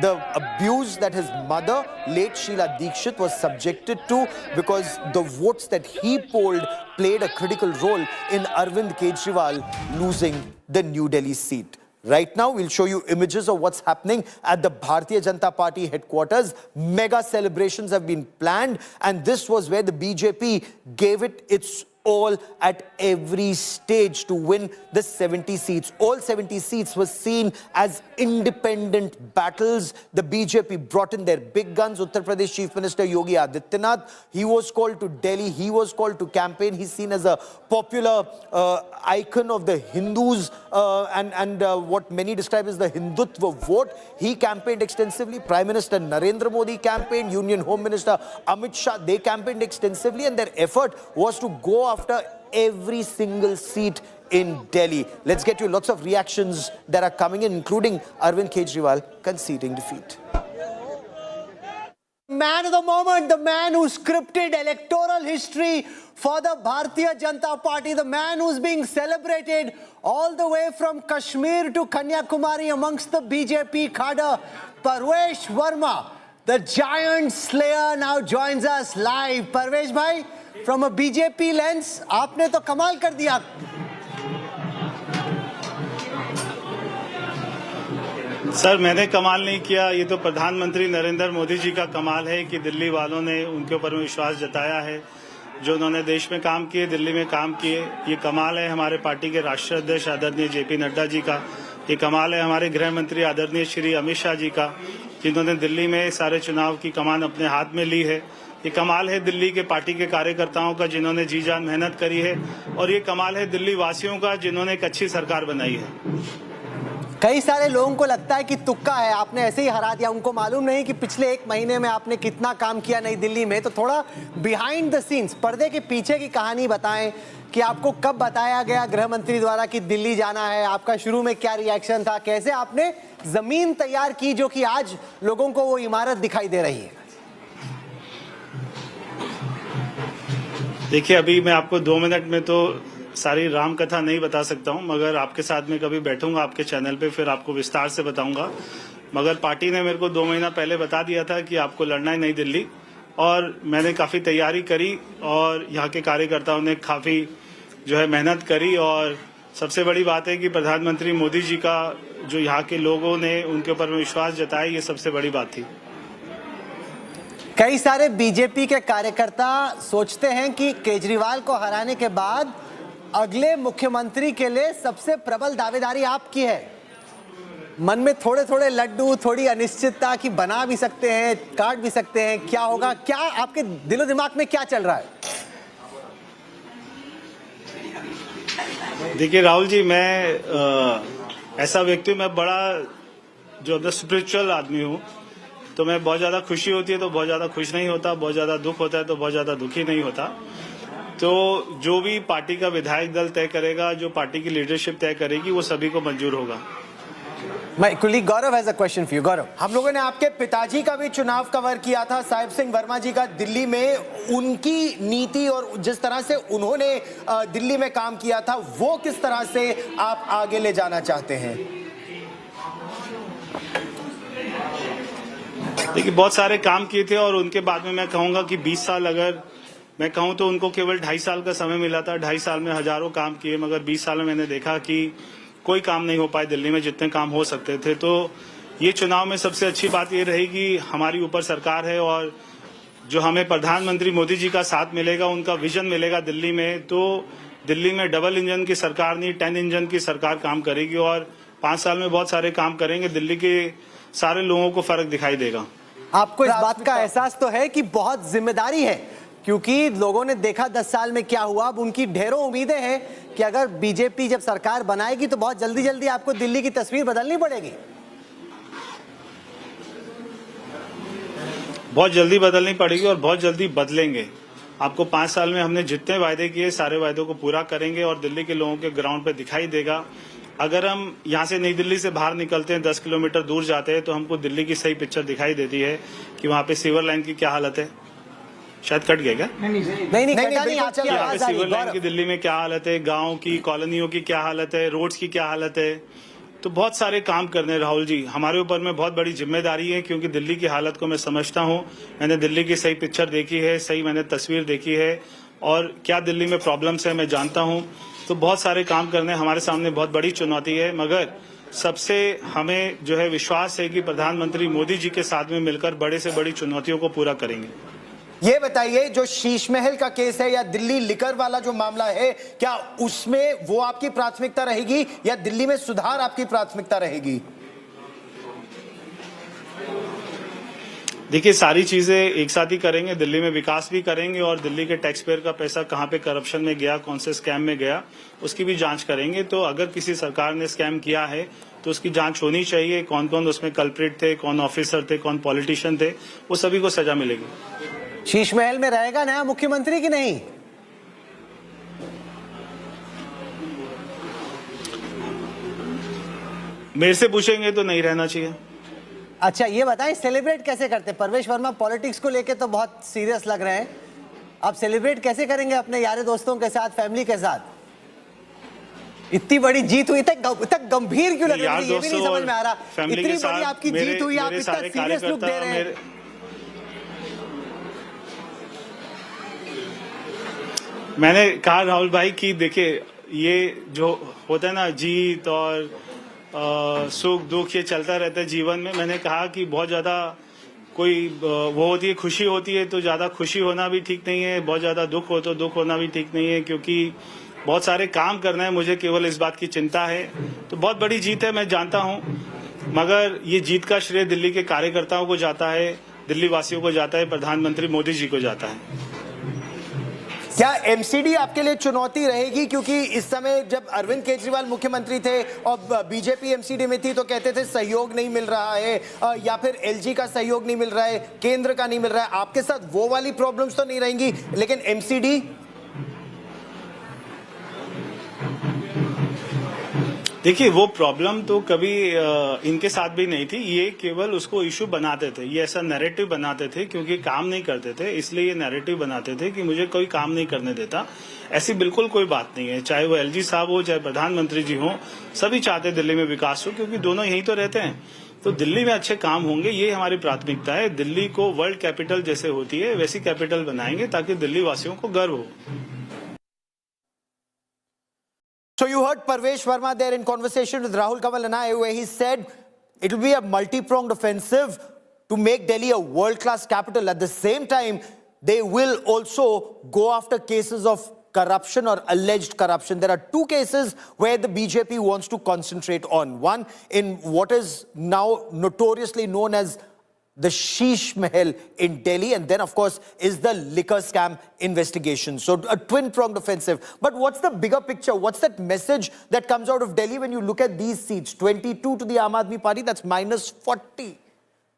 the abuse that his mother, late Sheila Dikshit, was subjected to, because the votes that he polled played a critical role in Arvind Kejriwal losing the New Delhi seat. Right now, we'll show you images of what's happening at the Bharatiya Janata Party headquarters. Mega celebrations have been planned, and this was where the BJP gave it its all at every stage to win the 70 seats. All 70 seats were seen as independent battles. The BJP brought in their big guns. Uttar Pradesh Chief Minister Yogi Adityanath, he was called to Delhi. He was called to campaign. He's seen as a popular icon of the Hindus and what many describe as the Hindutva vote. He campaigned extensively. Prime Minister Narendra Modi campaigned. Union Home Minister Amit Shah, they campaigned extensively, and their effort was to go after every single seat in Delhi. Let's get you lots of reactions that are coming in, including Arvind Kejriwal conceding defeat. man of the moment, the man who scripted electoral history for the Bharatiya Janata Party, the man who's being celebrated all the way from Kashmir to Kanyakumari amongst the BJP cadre, Parvesh Verma, the giant slayer, now joins us live. Parvesh bhai, from a BJP lens, आपने तो कमाल कर दिया. Sir, मैंने कमाल नहीं किया, ये तो प्रधानमंत्री नरेंद्र मोदी जी का कमाल है कि दिल्ली वालों ने उनके ऊपर विश्वास जताया है. जो उन्होंने देश में काम किए, दिल्ली में काम किए, ये कमाल है हमारे पार्टी के राष्ट्रीय अध्यक्ष आदरणीय जेपी नड्डा जी का. ये कमाल है हमारे गृह मंत्री आदरणीय श्री अमित शाह जी का, जिन्होंने दिल्ली में सारे चुनाव की कमान अपने हाथ में ली है. ये कमाल है दिल्ली के पार्टी के कार्यकर्ताओं का, जिन्होंने जी जान मेहनत करी है. और ये कमाल है दिल्ली वासियों का, जिन्होंने एक अच्छी सरकार बनाई है. कई सारे लोगों को लगता है कि तुक्का है, आपने ऐसे ही हरा दिया. उनको मालूम नहीं कि पिछले एक महीने में आपने कितना काम किया नई दिल्ली में. तो थोड़ा बिहाइंड द सीन्स, पर्दे के पीछे की कहानी बताएं कि आपको कब बताया गया गृह मंत्री द्वारा कि दिल्ली जाना है, आपका शुरू में क्या रिएक्शन था, कैसे आपने जमीन तैयार की जो कि आज लोगों को वो इमारत दिखाई दे रही है. देखिए, अभी मैं आपको 2 मिनट में तो सारी राम कथा नहीं बता सकता हूं, मगर आपके साथ में कभी बैठूंगा आपके चैनल पे, फिर आपको विस्तार से बताऊंगा. मगर पार्टी ने मेरे को 2 महीना पहले बता दिया था कि आपको लड़ना है नई दिल्ली, और मैंने काफ़ी तैयारी करी और यहाँ के कार्यकर्ताओं ने काफ़ी जो है मेहनत करी. और सबसे बड़ी बात है कि प्रधानमंत्री मोदी जी का जो यहाँ के लोगों ने उनके ऊपर विश्वास जताया, ये सबसे बड़ी बात थी. कई सारे बीजेपी के कार्यकर्ता सोचते हैं कि केजरीवाल को हराने के बाद अगले मुख्यमंत्री के लिए सबसे प्रबल दावेदारी आपकी है. मन में थोड़े थोड़े लड्डू, थोड़ी अनिश्चितता कि बना भी सकते हैं, काट भी सकते हैं, क्या होगा, क्या आपके दिलो दिमाग में क्या चल रहा है? देखिए राहुल जी, मैं ऐसा व्यक्ति हूँ, मैं बड़ा जो स्पिरिचुअल आदमी हूँ. तो मैं बहुत ज़्यादा खुशी होती है तो बहुत ज़्यादा खुश नहीं होता, बहुत ज़्यादा दुख होता है तो बहुत ज़्यादा दुखी नहीं होता. तो जो भी पार्टी का विधायक दल तय करेगा, जो पार्टी की लीडरशिप तय करेगी, वो सभी को मंजूर होगा. My colleague Gaurav has a question for you. Gaurav, हम लोगों ने आपके पिताजी का भी चुनाव कवर किया था, साहिब सिंह वर्मा जी का, दिल्ली में उनकी नीति और जिस तरह से उन्होंने दिल्ली में काम किया था, वो किस तरह से आप आगे ले जाना चाहते हैं? देखिए, बहुत सारे काम किए थे और उनके बाद में मैं कहूँगा कि 20 साल अगर मैं कहूँ तो उनको केवल 2.5 साल का समय मिला था. 2.5 साल में हजारों काम किए, मगर 20 साल में मैंने देखा कि कोई काम नहीं हो पाए दिल्ली में जितने काम हो सकते थे. तो ये चुनाव में सबसे अच्छी बात ये रहेगी, हमारी ऊपर सरकार है और जो हमें प्रधानमंत्री मोदी जी का साथ मिलेगा, उनका विजन मिलेगा दिल्ली में, तो दिल्ली में डबल इंजन की सरकार नहीं 10 इंजन की सरकार काम करेगी. और 5 साल में बहुत सारे काम करेंगे, दिल्ली के सारे लोगों को फर्क दिखाई देगा. आपको इस बात का एहसास तो है कि बहुत जिम्मेदारी है, क्योंकि लोगों ने देखा 10 साल में क्या हुआ. अब उनकी ढेरों उम्मीदें हैं कि अगर बीजेपी जब सरकार बनाएगी तो बहुत जल्दी जल्दी आपको दिल्ली की तस्वीर बदलनी पड़ेगी. बहुत जल्दी बदलनी पड़ेगी और बहुत जल्दी बदलेंगे. आपको 5 साल में हमने जितने वायदे किए, सारे वायदों को पूरा करेंगे और दिल्ली के लोगों के ग्राउंड पे दिखाई देगा. अगर हम यहाँ से नई दिल्ली से बाहर निकलते हैं, 10 किलोमीटर दूर जाते हैं, तो हमको दिल्ली की सही पिक्चर दिखाई देती है कि वहाँ पे सीवर लाइन की क्या हालत है. शायद कट गया क्या? नहीं, यहाँ पे सीवर लाइन की दिल्ली में क्या हालत है, गाँव की, कॉलोनियों की क्या हालत है, रोड्स की क्या हालत है. तो बहुत सारे काम करने राहुल जी, हमारे ऊपर में बहुत बड़ी जिम्मेदारी है, क्योंकि दिल्ली की हालत को मैं समझता हूँ. मैंने दिल्ली की सही पिक्चर देखी है, सही मैंने तस्वीर देखी है, और क्या दिल्ली में प्रॉब्लम्स है मैं जानता हूँ. तो बहुत सारे काम करने हमारे सामने बहुत बड़ी चुनौती है, मगर सबसे हमें जो है विश्वास है कि प्रधानमंत्री मोदी जी के साथ में मिलकर बड़े से बड़ी चुनौतियों को पूरा करेंगे. ये बताइए, जो शीश महल का केस है या दिल्ली लिकर वाला जो मामला है, क्या उसमें वो आपकी प्राथमिकता रहेगी या दिल्ली में सुधार आपकी प्राथमिकता रहेगी? देखिए, सारी चीजें एक साथ ही करेंगे. दिल्ली में विकास भी करेंगे और दिल्ली के टैक्स पेयर का पैसा कहाँ पे करप्शन में गया, कौन से स्कैम में गया, उसकी भी जांच करेंगे. तो अगर किसी सरकार ने स्कैम किया है तो उसकी जांच होनी चाहिए. कौन कौन उसमें कल्प्रिट थे, कौन ऑफिसर थे, कौन पॉलिटिशियन थे, वो सभी को सजा मिलेगी. शीश महल में रहेगा नया मुख्यमंत्री की नहीं? मेरे से पूछेंगे तो नहीं रहना चाहिए. अच्छा ये बताएं सेलिब्रेट कैसे करते हैं? परवेश वर्मा पॉलिटिक्स को लेके तो बहुत सीरियस लग रहे हैं, आप सेलिब्रेट कैसे करेंगे अपने यार दोस्तों के साथ, फैमिली के साथ? इतनी बड़ी जीत हुई, इतना गंभीर क्यों लग रहा है? ये भी नहीं समझ में आ रहा। इतनी बड़ी आपकी जीत हुई, आप इतना सीरियस लुक दे रहे हैं। मैंने कहा राहुल भाई कि देखिए ये जो होता है ना जीत और सुख दुख ये चलता रहता है जीवन में। मैंने कहा कि बहुत ज्यादा कोई वो होती है, खुशी होती है तो ज्यादा खुशी होना भी ठीक नहीं है, बहुत ज्यादा दुख हो तो दुख होना भी ठीक नहीं है, क्योंकि बहुत सारे काम करना है मुझे, केवल इस बात की चिंता है। तो बहुत बड़ी जीत है मैं जानता हूं, मगर ये जीत का श्रेय दिल्ली के कार्यकर्ताओं को जाता है, दिल्ली वासियों को जाता है, प्रधानमंत्री मोदी जी को जाता है। क्या एमसीडी आपके लिए चुनौती रहेगी? क्योंकि इस समय जब अरविंद केजरीवाल मुख्यमंत्री थे और बीजेपी एमसीडी में थी तो कहते थे सहयोग नहीं मिल रहा है, या फिर एलजी का सहयोग नहीं मिल रहा है, केंद्र का नहीं मिल रहा है। आपके साथ वो वाली प्रॉब्लम्स तो नहीं रहेंगी, लेकिन एमसीडी? देखिए वो प्रॉब्लम तो कभी इनके साथ भी नहीं थी, ये केवल उसको इशू बनाते थे, ये ऐसा नैरेटिव बनाते थे क्योंकि काम नहीं करते थे, इसलिए ये नैरेटिव बनाते थे कि मुझे कोई काम नहीं करने देता। ऐसी बिल्कुल कोई बात नहीं है, चाहे वो एलजी साहब हो चाहे प्रधानमंत्री जी हो, सभी चाहते दिल्ली में विकास हो, क्योंकि दोनों यहीं तो रहते हैं। तो दिल्ली में अच्छे काम होंगे, ये हमारी प्राथमिकता है। दिल्ली को वर्ल्ड कैपिटल जैसे होती है वैसी कैपिटल बनाएंगे ताकि दिल्ली वासियों को गर्व हो। So you heard Parvesh Verma there in conversation with Rahul Kamal and I, where he said it will be a multi-pronged offensive to make Delhi a world-class capital. At the same time, they will also go after cases of corruption or alleged corruption. There are two cases where the BJP wants to concentrate on. One in what is now notoriously known as the Sheesh Mahal in Delhi, and then of course is the liquor scam investigation. So a twin-pronged offensive. But what's the bigger picture? What's that message that comes out of Delhi when you look at these seats? 22 to the Aam Aadmi Party, that's minus 40.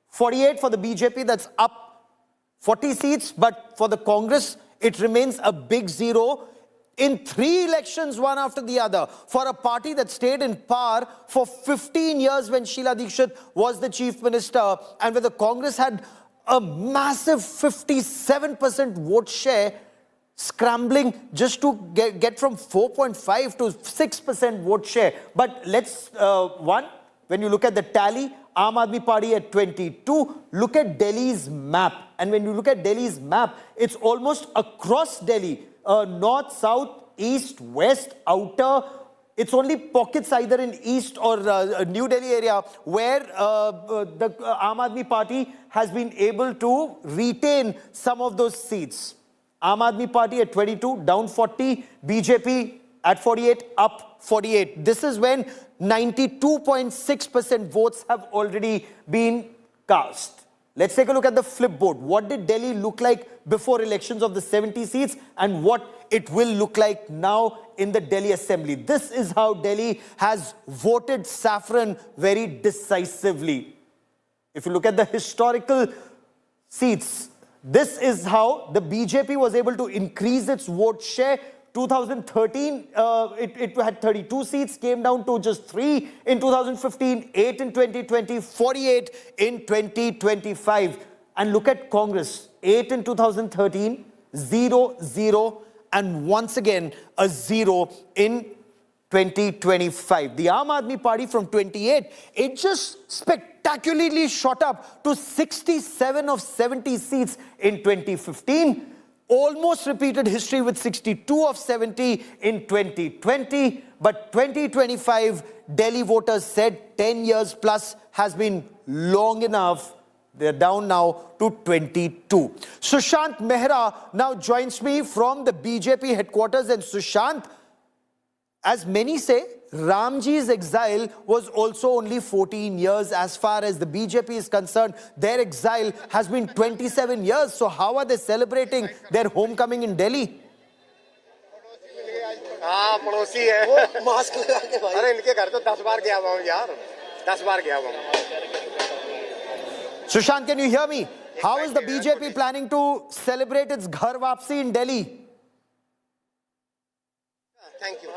48 for the BJP, that's up 40 seats. But for the Congress, it remains a big zero. In 3 elections, one after the other, for a party that stayed in power for 15 years when Sheila Dikshit was the chief minister, and where the Congress had a massive 57% vote share, scrambling just to get from 4.5 to 6% vote share. But let's, when you look at the tally, Aam Aadmi Party at 22, look at Delhi's map. And when you look at Delhi's map, it's almost across Delhi. North, south, east, west, outer. It's only pockets either in east or New Delhi area where the Aam Aadmi Party has been able to retain some of those seats. Aam Aadmi Party at 22, down 40. BJP at 48, up 48. This is when 92.6% votes have already been cast. Let's take a look at the flipboard. What did Delhi look like before elections of the 70 seats and what it will look like now in the Delhi Assembly? This is how Delhi has voted saffron very decisively. If you look at the historical seats, this is how the BJP was able to increase its vote share. 2013, it had 32 seats, came down to just 3 in 2015, 8 in 2020, 48 in 2025. And look at Congress, 8 in 2013, 0, 0, and once again a 0 in 2025. The Aam Aadmi Party from 28, it just spectacularly shot up to 67 of 70 seats in 2015. Almost repeated history with 62 of 70 in 2020. But 2025, Delhi voters said 10 years plus has been long enough. They're down now to 22. Sushant Mehra now joins me from the BJP headquarters. And Sushant, as many say, Ramji's exile was also only 14 years. As far as the BJP is concerned, their exile has been 27 years. So how are they celebrating their homecoming in Delhi? हाँ पड़ोसी है mask लगा के भाई अरे इनके घर तो 10 बार गया हुआ हूँ यार 10 बार गया हुआ हूँ Sushant, can you hear me? How is the BJP planning to celebrate its Ghar Wapsi in Delhi? Thank you.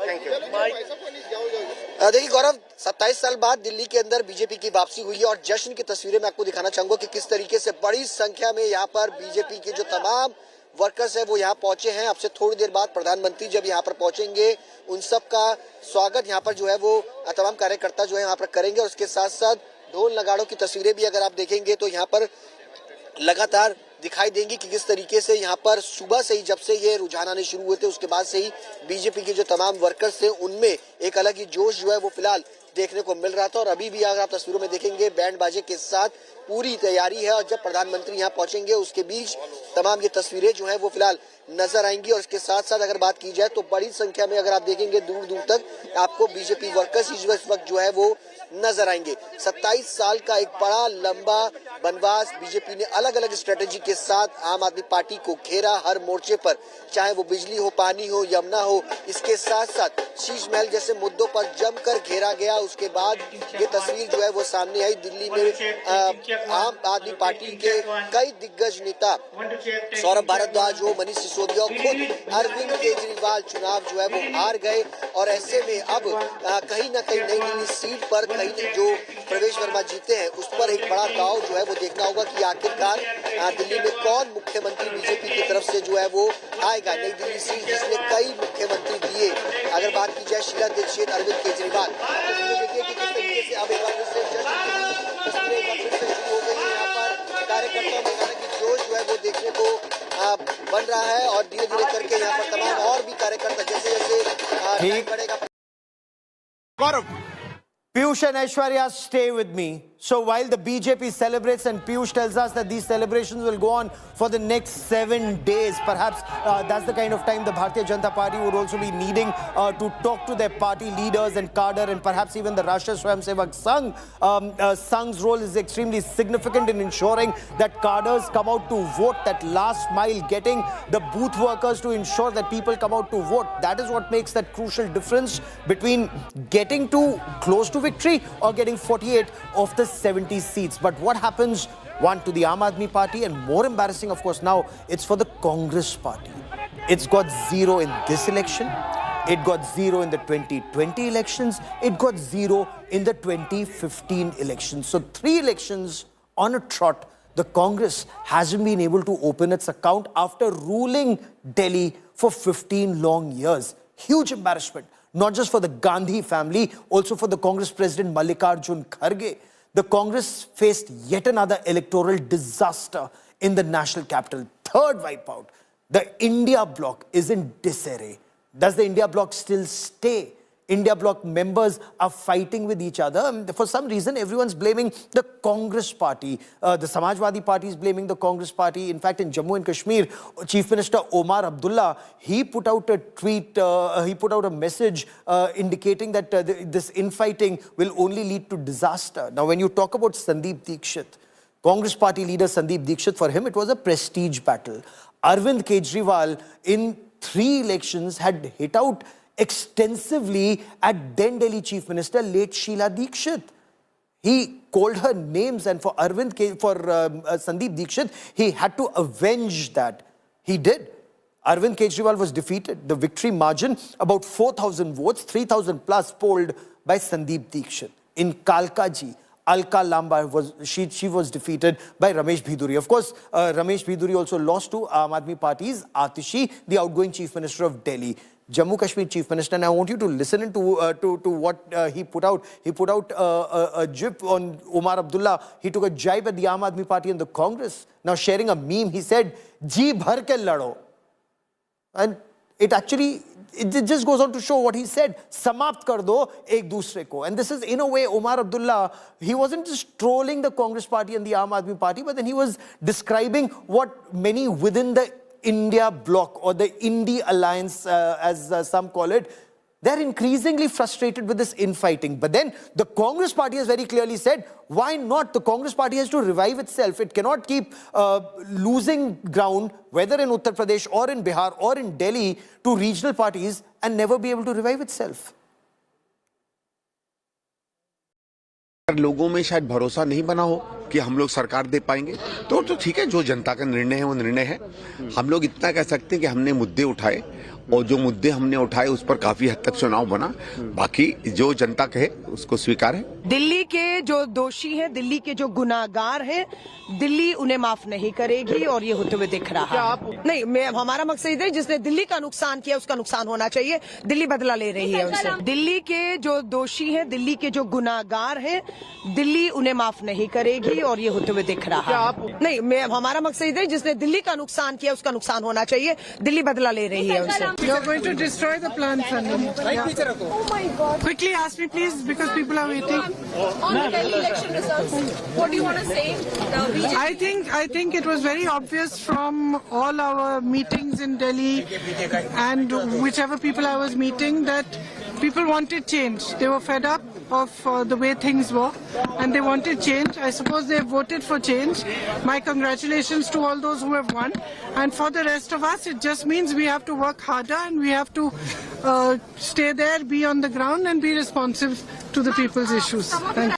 देखिए गौरव, 27 साल बाद दिल्ली के अंदर बीजेपी की वापसी हुई है और जश्न की तस्वीरें मैं आपको दिखाना चाहूंगा कि किस तरीके से बड़ी संख्या में यहाँ पर बीजेपी के जो तमाम वर्कर्स है वो यहाँ पहुंचे हैं। अब से थोड़ी देर बाद प्रधानमंत्री जब यहाँ पर पहुंचेंगे उन सब का स्वागत यहाँ पर जो है वो तमाम कार्यकर्ता जो है यहाँ पर करेंगे। और उसके साथ साथ ढोल नगाड़ों की तस्वीरें भी अगर आप देखेंगे तो यहाँ पर लगातार दिखाई देंगी कि किस तरीके से यहाँ पर सुबह से ही, जब से ये रुझान आने शुरू हुए थे उसके बाद से ही बीजेपी के जो तमाम वर्कर्स थे उनमें एक अलग ही जोश जो है वो फिलहाल देखने को मिल रहा था। और अभी भी अगर आप तस्वीरों में देखेंगे बैंड बाजे के साथ पूरी तैयारी है और जब प्रधानमंत्री यहाँ पहुंचेंगे उसके बीच तमाम ये तस्वीरें जो है वो फिलहाल नजर आएंगी। और इसके साथ साथ अगर बात की जाए तो बड़ी संख्या में अगर आप देखेंगे दूर दूर तक आपको बीजेपी वर्कर्स इस वक्त जो है वो नजर आएंगे। 27 साल का एक बड़ा लंबा वनवास बीजेपी ने अलग अलग स्ट्रेटेजी के साथ आम आदमी पार्टी को घेरा हर मोर्चे पर, चाहे वो बिजली हो, पानी हो, यमुना हो। इसके साथ साथ शीश महल जैसे मुद्दों पर जमकर घेरा गया। उसके बाद ये तस्वीर जो है वो सामने आई। दिल्ली में आम आदमी पार्टी के कई दिग्गज नेता सौरभ भारद्वाज हो, मनीष सिसोदिया, खुद अरविंद केजरीवाल चुनाव जो है वो हार गए। और ऐसे में अब कहीं ना कहीं नई दिल्ली सीट पर कहीं जो प्रवेश वर्मा जीते हैं उस पर एक बड़ा दाव जो है वो देखना होगा कि आखिरकार दिल्ली में कौन मुख्यमंत्री बीजेपी की तरफ से जो है वो आएगा। नई दिल्ली सीट जिसने कई मुख्यमंत्री दिए, अगर बात की जाए शीला दीक्षित, अरविंद केजरीवाल, तो देखिए कि किस तरीके से अब एक बार फिर से तस्वीरें एक बार फिर से शुरू हो गई है। यहाँ पर कार्यकर्ताओं में हालांकि जोश जो है वो देखने को बन रहा है और धीरे धीरे करके यहाँ पर तमाम और भी कार्यकर्ता जैसे जैसे बढ़ेगा। Piyush and Aishwarya, stay with me. So while the BJP celebrates and Piyush tells us that these celebrations will go on for the next 7 days, perhaps that's the kind of time the Bharatiya Janata Party would also be needing to talk to their party leaders and cadre, and perhaps even the Rashtriya Swayamsevak Sangh. Sangh's role is extremely significant in ensuring that cadres come out to vote, that last mile, getting the booth workers to ensure that people come out to vote. That is what makes that crucial difference between getting to close to victory or getting 48 of the 70 seats. But what happens, one, to the Aam Aadmi Party, and more embarrassing, of course, now it's for the Congress Party. It's got 0 in this election. It got 0 in the 2020 elections. It got 0 in the 2015 elections. So 3 elections on a trot. The Congress hasn't been able to open its account after ruling Delhi for 15 long years. Huge embarrassment, not just for the Gandhi family, also for the Congress President Mallikarjun Kharge. The Congress faced yet another electoral disaster in the national capital. Third wipeout. The India bloc is in disarray. Does the India bloc still stay? India bloc members are fighting with each other. For some reason, everyone's blaming the Congress party. The Samajwadi party is blaming the Congress party. In fact, in Jammu and Kashmir, Chief Minister Omar Abdullah, he put out a tweet, he put out a message indicating that this infighting will only lead to disaster. Now, when you talk about Sandeep Dikshit, Congress party leader Sandeep Dikshit, for him, it was a prestige battle. Arvind Kejriwal, in 3 elections, had hit out extensively at then Delhi Chief Minister late Sheila Dikshit. He called her names, and for Sandeep Dikshit, he had to avenge that. He did. Arvind Kejriwal was defeated. The victory margin, about 4,000 votes, 3,000 plus polled by Sandeep Dikshit. In Kalkaji, Alka Lamba, she was defeated by Ramesh Bhiduri. Of course, Ramesh Bhiduri also lost to Aam Aadmi Party's Atishi, the outgoing Chief Minister of Delhi. Jammu Kashmir Chief Minister, and I want you to listen to what he put out. He put out a jib on Omar Abdullah. He took a jibe at the Aam Aadmi Party and the Congress. Now sharing a meme, he said, "Ji bhar ke lado." And it just goes on to show what he said. Samapt kar do ek dusre ko. And this is, in a way, Omar Abdullah, he wasn't just trolling the Congress Party and the Aam Aadmi Party, but then he was describing what many within the India bloc or the Indie alliance, as some call it, they're increasingly frustrated with this infighting. But then the Congress party has very clearly said, why not? The Congress party has to revive itself. It cannot keep losing ground, whether in Uttar Pradesh or in Bihar or in Delhi, to regional parties and never be able to revive itself. लोगों में शायद भरोसा नहीं बना हो कि हम लोग सरकार दे पाएंगे, तो ठीक है, जो जनता का निर्णय है वो निर्णय है। हम लोग इतना कह सकते हैं कि हमने मुद्दे उठाए और जो मुद्दे हमने उठाए उस पर काफी हद तक चुनाव बना। बाकी जो जनता कहे उसको स्वीकार है। दिल्ली के जो दोषी हैं, दिल्ली के जो गुनाहगार हैं, दिल्ली उन्हें माफ नहीं करेगी और ये होते हुए दिख रहा है। नहीं, हमारा मकसद है जिसने दिल्ली का नुकसान किया उसका नुकसान होना चाहिए। दिल्ली बदला ले रही है उनसे। दिल्ली के जो दोषी हैं, दिल्ली के जो गुनाहगार हैं, दिल्ली उन्हें माफ नहीं करेगी और ये होते हुए दिख रहा है। नहीं, हमारा मकसद है जिसने दिल्ली का नुकसान किया उसका नुकसान होना चाहिए। दिल्ली बदला ले रही है उनसे। You are going to destroy the plan, Sanjay. Oh my God! Quickly ask me, please, because people are waiting. On the Delhi election results, what do you want to say? I think it was very obvious from all our meetings in Delhi and whichever people I was meeting that people wanted change. They were fed up of the way things were and they wanted change. I suppose they voted for change. My congratulations to all those who have won. And for the rest of us, it just means we have to work harder and we have to stay there, be on the ground and be responsive to the people's issues. Thank you.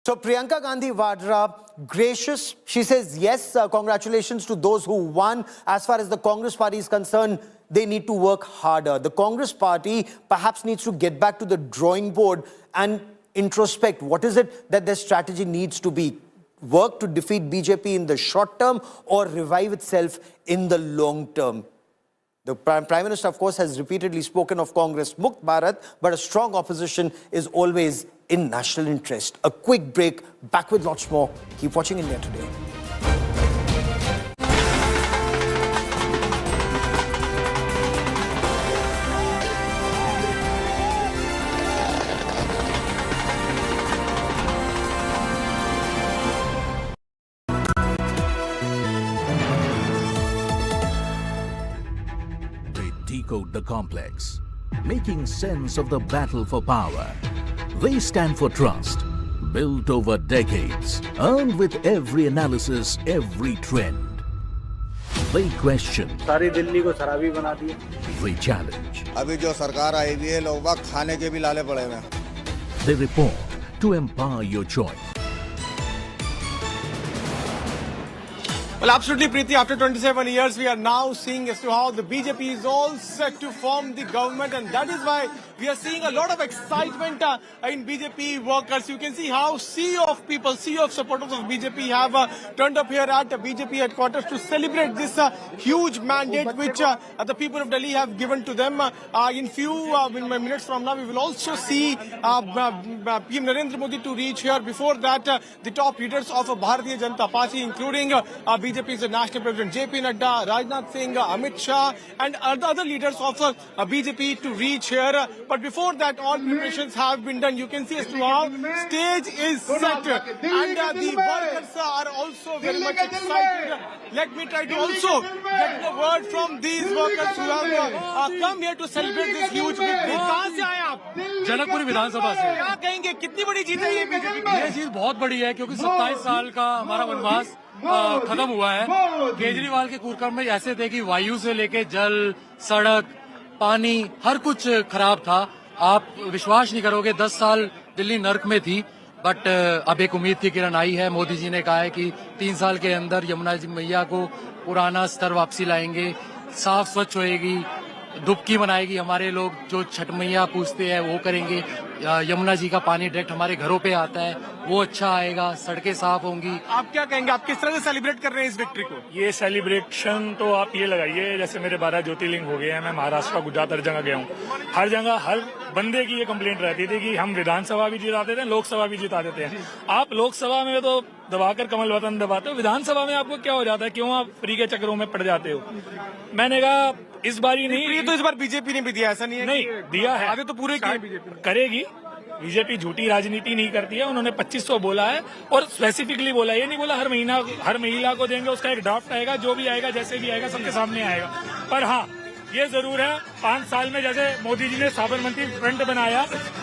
So Priyanka Gandhi Vadra, gracious, she says yes, congratulations to those who won. As far as the Congress party is concerned, they need to work harder. The Congress party perhaps needs to get back to the drawing board and introspect. What is it that their strategy needs to be? Work to defeat BJP in the short term or revive itself in the long term? The Prime Minister, of course, has repeatedly spoken of Congress Mukt Bharat, but a strong opposition is always in national interest. A quick break, back with lots more. Keep watching India Today. Decode the complex, making sense of the battle for power. They stand for trust, built over decades, earned with every analysis, every trend. They question. सारी दिल्ली को शराबी बना दिया. They challenge. अभी जो सरकार आई हुई है लोग खाने के भी लाले पड़े हुए हैं. They report to empower your choice. Well, absolutely, Preeti. After 27 years, we are now seeing as to how the BJP is all set to form the government, and that is why we are seeing a lot of excitement in BJP workers. You can see how sea of people, sea of supporters of BJP have turned up here at BJP headquarters to celebrate this huge mandate which the people of Delhi have given to them. In few minutes from now, we will also see PM Narendra Modi to reach here. Before that, the top leaders of Bharatiya Janata Party, including BJP's National President JP Nadda, Rajnath Singh, Amit Shah and other leaders of BJP to reach here. But before that, all preparations have been done. You can see as to how stage is set and the workers are also very much excited. Let me try to also get the word from these workers who have come here to celebrate this huge victory. कहाँ से आए आप? जनकपुरी विधानसभा से। क्या कहेंगे कितनी बड़ी जीत है ये बीजेपी की? ये जीत बहुत बड़ी है क्योंकि 27 साल का हमारा वनवास खत्म हुआ है। केजरीवाल के कार्यक्रम में ऐसे थे कि वायु से लेके जल, सड़क, पानी हर कुछ खराब था। आप विश्वास नहीं करोगे 10 साल दिल्ली नर्क में थी, बट अब एक उम्मीद की किरण आई है। मोदी जी ने कहा है कि 3 साल के अंदर यमुना जी मैया को पुराना स्तर वापसी लाएंगे, साफ स्वच्छ होएगी, डुबकी बनाएगी। हमारे लोग जो छठ मैया पूछते हैं वो करेंगे। यमुना जी का पानी डायरेक्ट हमारे घरों पे आता है, वो अच्छा आएगा, सड़कें साफ होंगी। आप क्या कहेंगे, आप किस तरह से सेलिब्रेट कर रहे हैं इस विक्ट्री को? ये सेलिब्रेशन तो आप ये लगाइए जैसे मेरे 12 ज्योतिर्लिंग हो गए हैं। मैं महाराष्ट्र, गुजरात हर जगह गया हूँ। हर जगह हर बंदे की ये कंप्लेंट रहती थी कि हम विधानसभा भी जिता देते हैं, लोकसभा भी जिता देते हैं। आप लोकसभा में तो दबाकर कमल बटन दबाते हो, विधानसभा में आपको क्या हो जाता है? क्यों आप फ्री के चक्करों में पड़ जाते हो? मैंने कहा इस बार ही नहीं, तो इस बार बीजेपी ने भी दिया, ऐसा नहीं है? नहीं दिया है, आगे तो पूरे किए बीजेपी करेगी। बीजेपी झूठी राजनीति नहीं करती है। उन्होंने 2500 बोला है और स्पेसिफिकली बोला, ये नहीं बोला हर महिला को देंगे। उसका एक ड्राफ्ट आएगा, जो भी आएगा जैसे भी आएगा सबके सामने आएगा। पर हाँ, ये जरूर है 5 साल में जैसे मोदी जी ने साबरमती फ्रंट बनाया,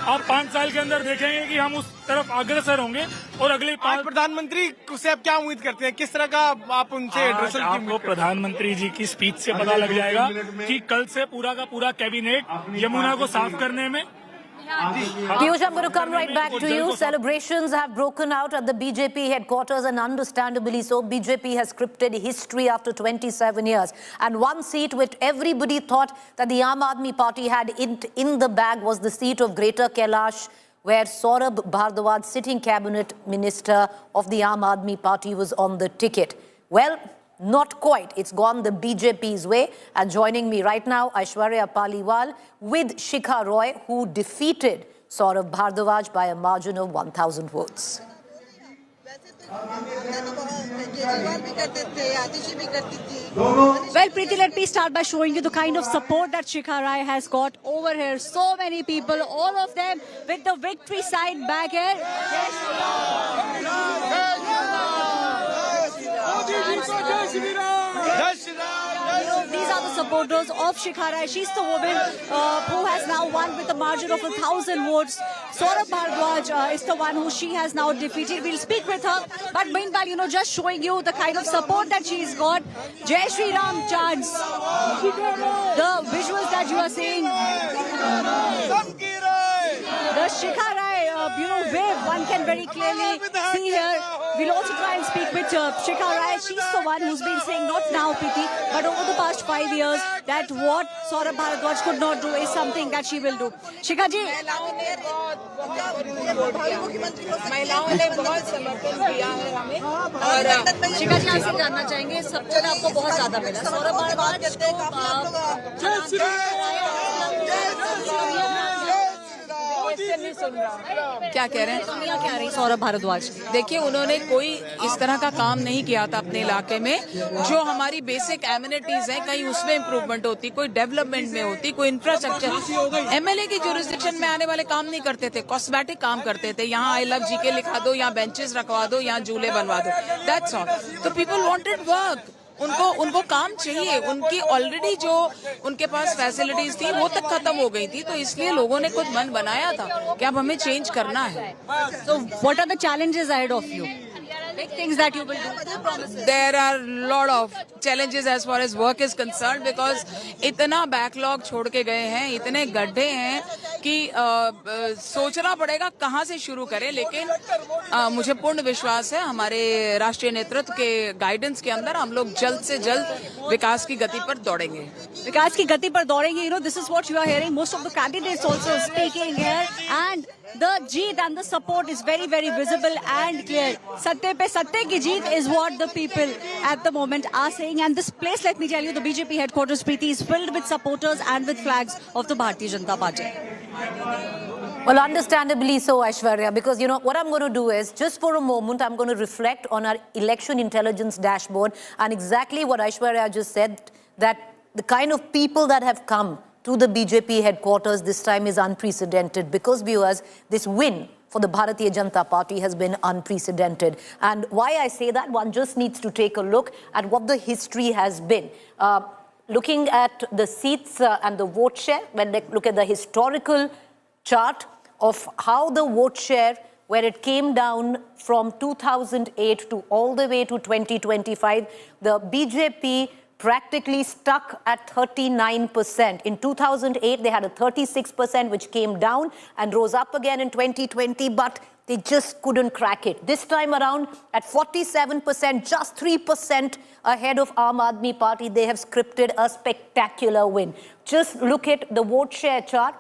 आप 5 साल के अंदर देखेंगे कि हम उस तरफ अग्रसर होंगे। और अगले 5 प्रधानमंत्री से आप क्या उम्मीद करते हैं, किस तरह का आप उनसे आपको प्रधानमंत्री जी की स्पीच से पता लग जाएगा कि कल से पूरा का पूरा कैबिनेट यमुना को साफ करने में Piyush, I'm going to come right back to you. Celebrations have broken out at the BJP headquarters, and understandably so. BJP has scripted history after 27 years. And one seat which everybody thought that the Aam Aadmi Party had in the bag was the seat of Greater Kailash, where Saurabh Bhardwaj, sitting cabinet minister of the Aam Aadmi Party, was on the ticket. Well, not quite. It's gone the BJP's way. And joining me right now, Aishwarya Paliwal with Shikha Roy, who defeated Saurabh Bhardwaj by a margin of 1,000 votes. Well, Preeti, let me start by showing you the kind of support that Shikha Roy has got over here. So many people, all of them with the victory sign back here. These are the supporters of Shikha Roy. She's the woman who has now won with a margin of 1,000 votes. Saurabh Bhardwaj is the one who she has now defeated. We'll speak with her. But meanwhile, just showing you the kind of support that she's got. Jai Shri Ram chants. The visuals that you are seeing. The Shikha Roy, wave, one can very clearly see here. We'll also try and speak with Shikha Roy. She's the one who's been saying, not now, Preeti, but over the past 5 years, that what Saurabh Bhardwaj could not do is something that she will do. Shikha ji. महिलाओं ने बहुत समर्थन किया है हमें और शिखा जी आपसे जानना चाहेंगे सबसे आपको बहुत ज्यादा मिला सौरभ भारद्वाज क्या कह रहे हैं दुनिया क्या रही सौरभ भारद्वाज देखिए उन्होंने कोई इस तरह का काम नहीं किया था अपने इलाके में जो हमारी बेसिक एमिनिटीज हैं कहीं उसमें इंप्रूवमेंट होती कोई डेवलपमेंट में होती कोई इंफ्रास्ट्रक्चर एमएलए की ज्यूरिसडिक्शन में आने वाले काम नहीं करते थे कॉस्मेटिक काम करते थे यहाँ आई लव जीके लिखा दो यहाँ बेंचेस रखवा दो यहाँ झूले बनवा दो दैट्स ऑल तो पीपल वांटेड वर्क उनको काम चाहिए उनकी ऑलरेडी जो उनके पास फैसिलिटीज थी वो तक खत्म हो गई थी तो इसलिए लोगों ने खुद मन बनाया था कि अब हमें चेंज करना है So what are the challenges ahead of you? Big things that you will do. There are lot of challenges as far as work is concerned because इतना बैकलॉग छोड़ के गए हैं इतने गड्ढे हैं कि सोचना पड़ेगा कहाँ से शुरू करें लेकिन मुझे पूर्ण विश्वास है हमारे राष्ट्रीय नेतृत्व के गाइडेंस के अंदर हम लोग जल्द से जल्द विकास की गति पर दौड़ेंगे विकास की गति पर दौड़ेंगे this is what you are hearing most of the candidates also speaking here and the jeet and the support is very very visible and clear सत्ते पे सत्ते की जीत is what the people at the moment are saying and this place let me tell you the BJP headquarters Preeti is filled with supporters and with flags of the Bharatiya Janata Party. Well, understandably so, Aishwarya, because, what I'm going to do is, just for a moment, I'm going to reflect on our election intelligence dashboard and exactly what Aishwarya just said, that the kind of people that have come to the BJP headquarters this time is unprecedented because, viewers, this win for the Bharatiya Janata Party has been unprecedented. And why I say that, one just needs to take a look at what the history has been. Looking at the seats and the vote share, when they look at the historical chart of how the vote share, where it came down from 2008 to all the way to 2025, the BJP practically stuck at 39%. In 2008, they had a 36%, which came down and rose up again in 2020, but they just couldn't crack it. This time around, at 47%, just 3% ahead of Aam Aadmi Party, they have scripted a spectacular win. Just look at the vote share chart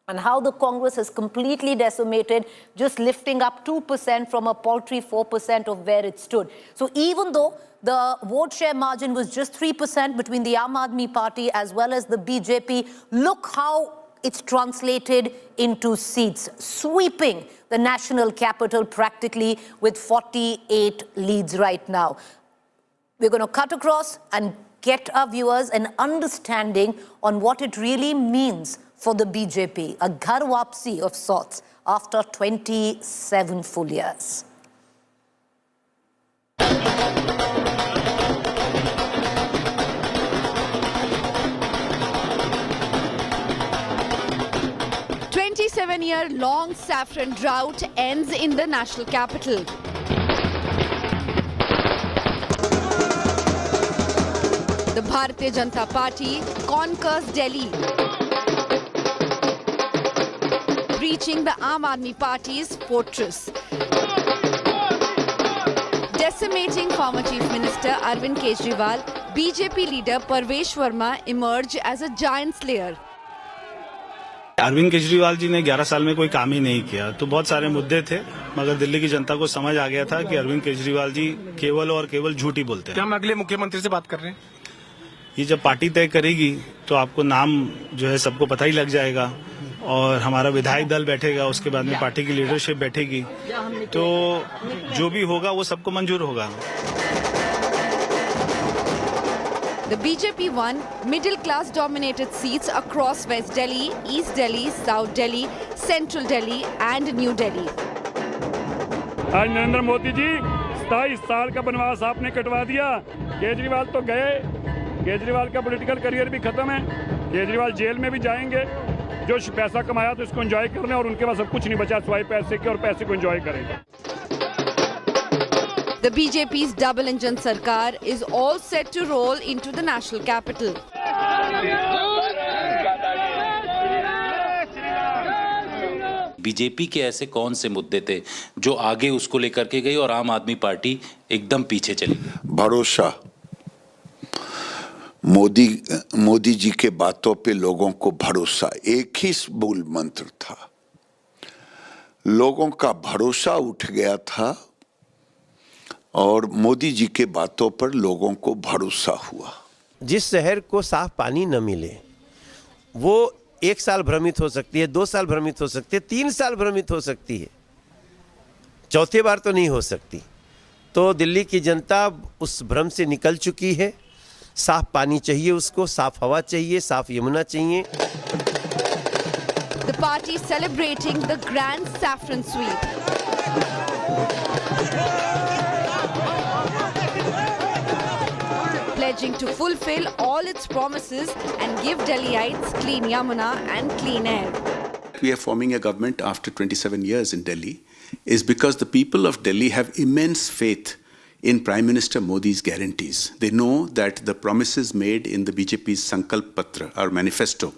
and how the Congress has completely decimated, just lifting up 2% from a paltry 4% of where it stood. So even though the vote share margin was just 3% between the Aam Aadmi Party as well as the BJP, look how it's translated into seats, sweeping the national capital practically with 48 leads right now. We're going to cut across and get our viewers an understanding on what it really means for the BJP, a ghar wapsi of sorts after 27 full years. Seven-year-long saffron drought ends in the national capital. The Bharatiya Janata Party conquers Delhi. breaching the Aam Aadmi Party's fortress. Decimating former Chief Minister Arvind Kejriwal, BJP leader Parvesh Verma emerged as a giant slayer. Arvind Kejriwal ji ने 11 साल में कोई काम ही नहीं किया, तो बहुत सारे मुद्दे थे, मगर दिल्ली की जनता को समझ आ गया था कि अरविंद केजरीवाल जी केवल और केवल झूठ ही बोलते हैं। क्या हम अगले मुख्यमंत्री से बात कर रहे हैं? ये जब पार्टी तय करेगी तो आपको नाम जो है सबको पता ही लग जाएगा, और हमारा विधायक दल बैठेगा, उसके बाद में पार्टी की लीडरशिप बैठेगी, तो जो भी होगा वो सबको मंजूर होगा। The BJP won middle-class dominated seats across West Delhi, East Delhi, South Delhi, Central Delhi and New Delhi. आज नरेंद्र मोदी जी 27 साल का बनवास आपने कटवा दिया। केजरीवाल तो गए, केजरीवाल का पॉलिटिकल करियर भी खत्म है, केजरीवाल जेल में भी जाएंगे। जो पैसा कमाया तो इसको एंजॉय कर लें, और उनके पास सब कुछ नहीं बचा सिवाय पैसे के, और पैसे को एंजॉय करें। The BJP's double-engine sarkar is all set to roll into the national capital. BJP के ऐसे कौन से मुद्दे थे जो आगे उसको लेकर के गई और आम आदमी पार्टी एकदम पीछे चली? भरोसा। मोदी जी के बातों पे लोगों को भरोसा, एक ही मूल मंत्र था। लोगों का भरोसा उठ गया था और मोदी जी के बातों पर लोगों को भरोसा हुआ। जिस शहर को साफ पानी न मिले वो 1 साल भ्रमित हो सकती है, 2 साल भ्रमित हो सकती है, 3 साल भ्रमित हो सकती है, चौथी बार तो नहीं हो सकती। तो दिल्ली की जनता उस भ्रम से निकल चुकी है। साफ पानी चाहिए उसको, साफ हवा चाहिए, साफ यमुना चाहिए। The party celebrating the grand saffron sweep. Pledging to fulfill all its promises and give Delhiites clean Yamuna and clean air. We are forming a government after 27 years in Delhi is because the people of Delhi have immense faith in Prime Minister Modi's guarantees. They know that the promises made in the BJP's Sankalp Patra, our manifesto,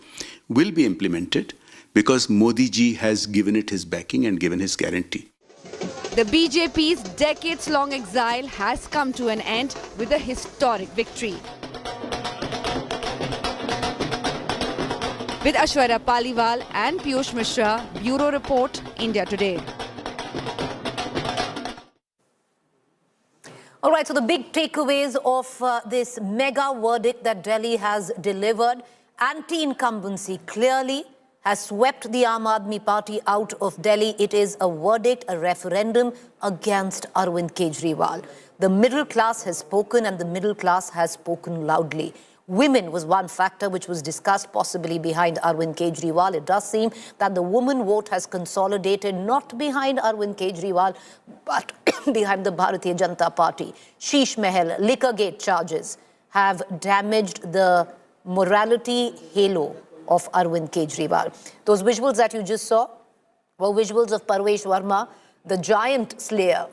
will be implemented because Modi ji has given it his backing and given his guarantee. The BJP's decades-long exile has come to an end with a historic victory. With Aishwarya Paliwal and Piyush Mishra, Bureau Report, India Today. All right, so the big takeaways of this mega verdict that Delhi has delivered: anti-incumbency clearly has swept the Aam Aadmi Party out of Delhi. It is a verdict, a referendum against Arvind Kejriwal. The middle class has spoken, and the middle class has spoken loudly. Women was one factor which was discussed possibly behind Arvind Kejriwal. It does seem that the woman vote has consolidated not behind Arvind Kejriwal, but behind the Bharatiya Janata Party. Sheesh Mahal, Liquorgate charges have damaged the morality halo of Arvind Kejriwal. Those visuals that you just saw were visuals of Parvesh Verma, the giant slayer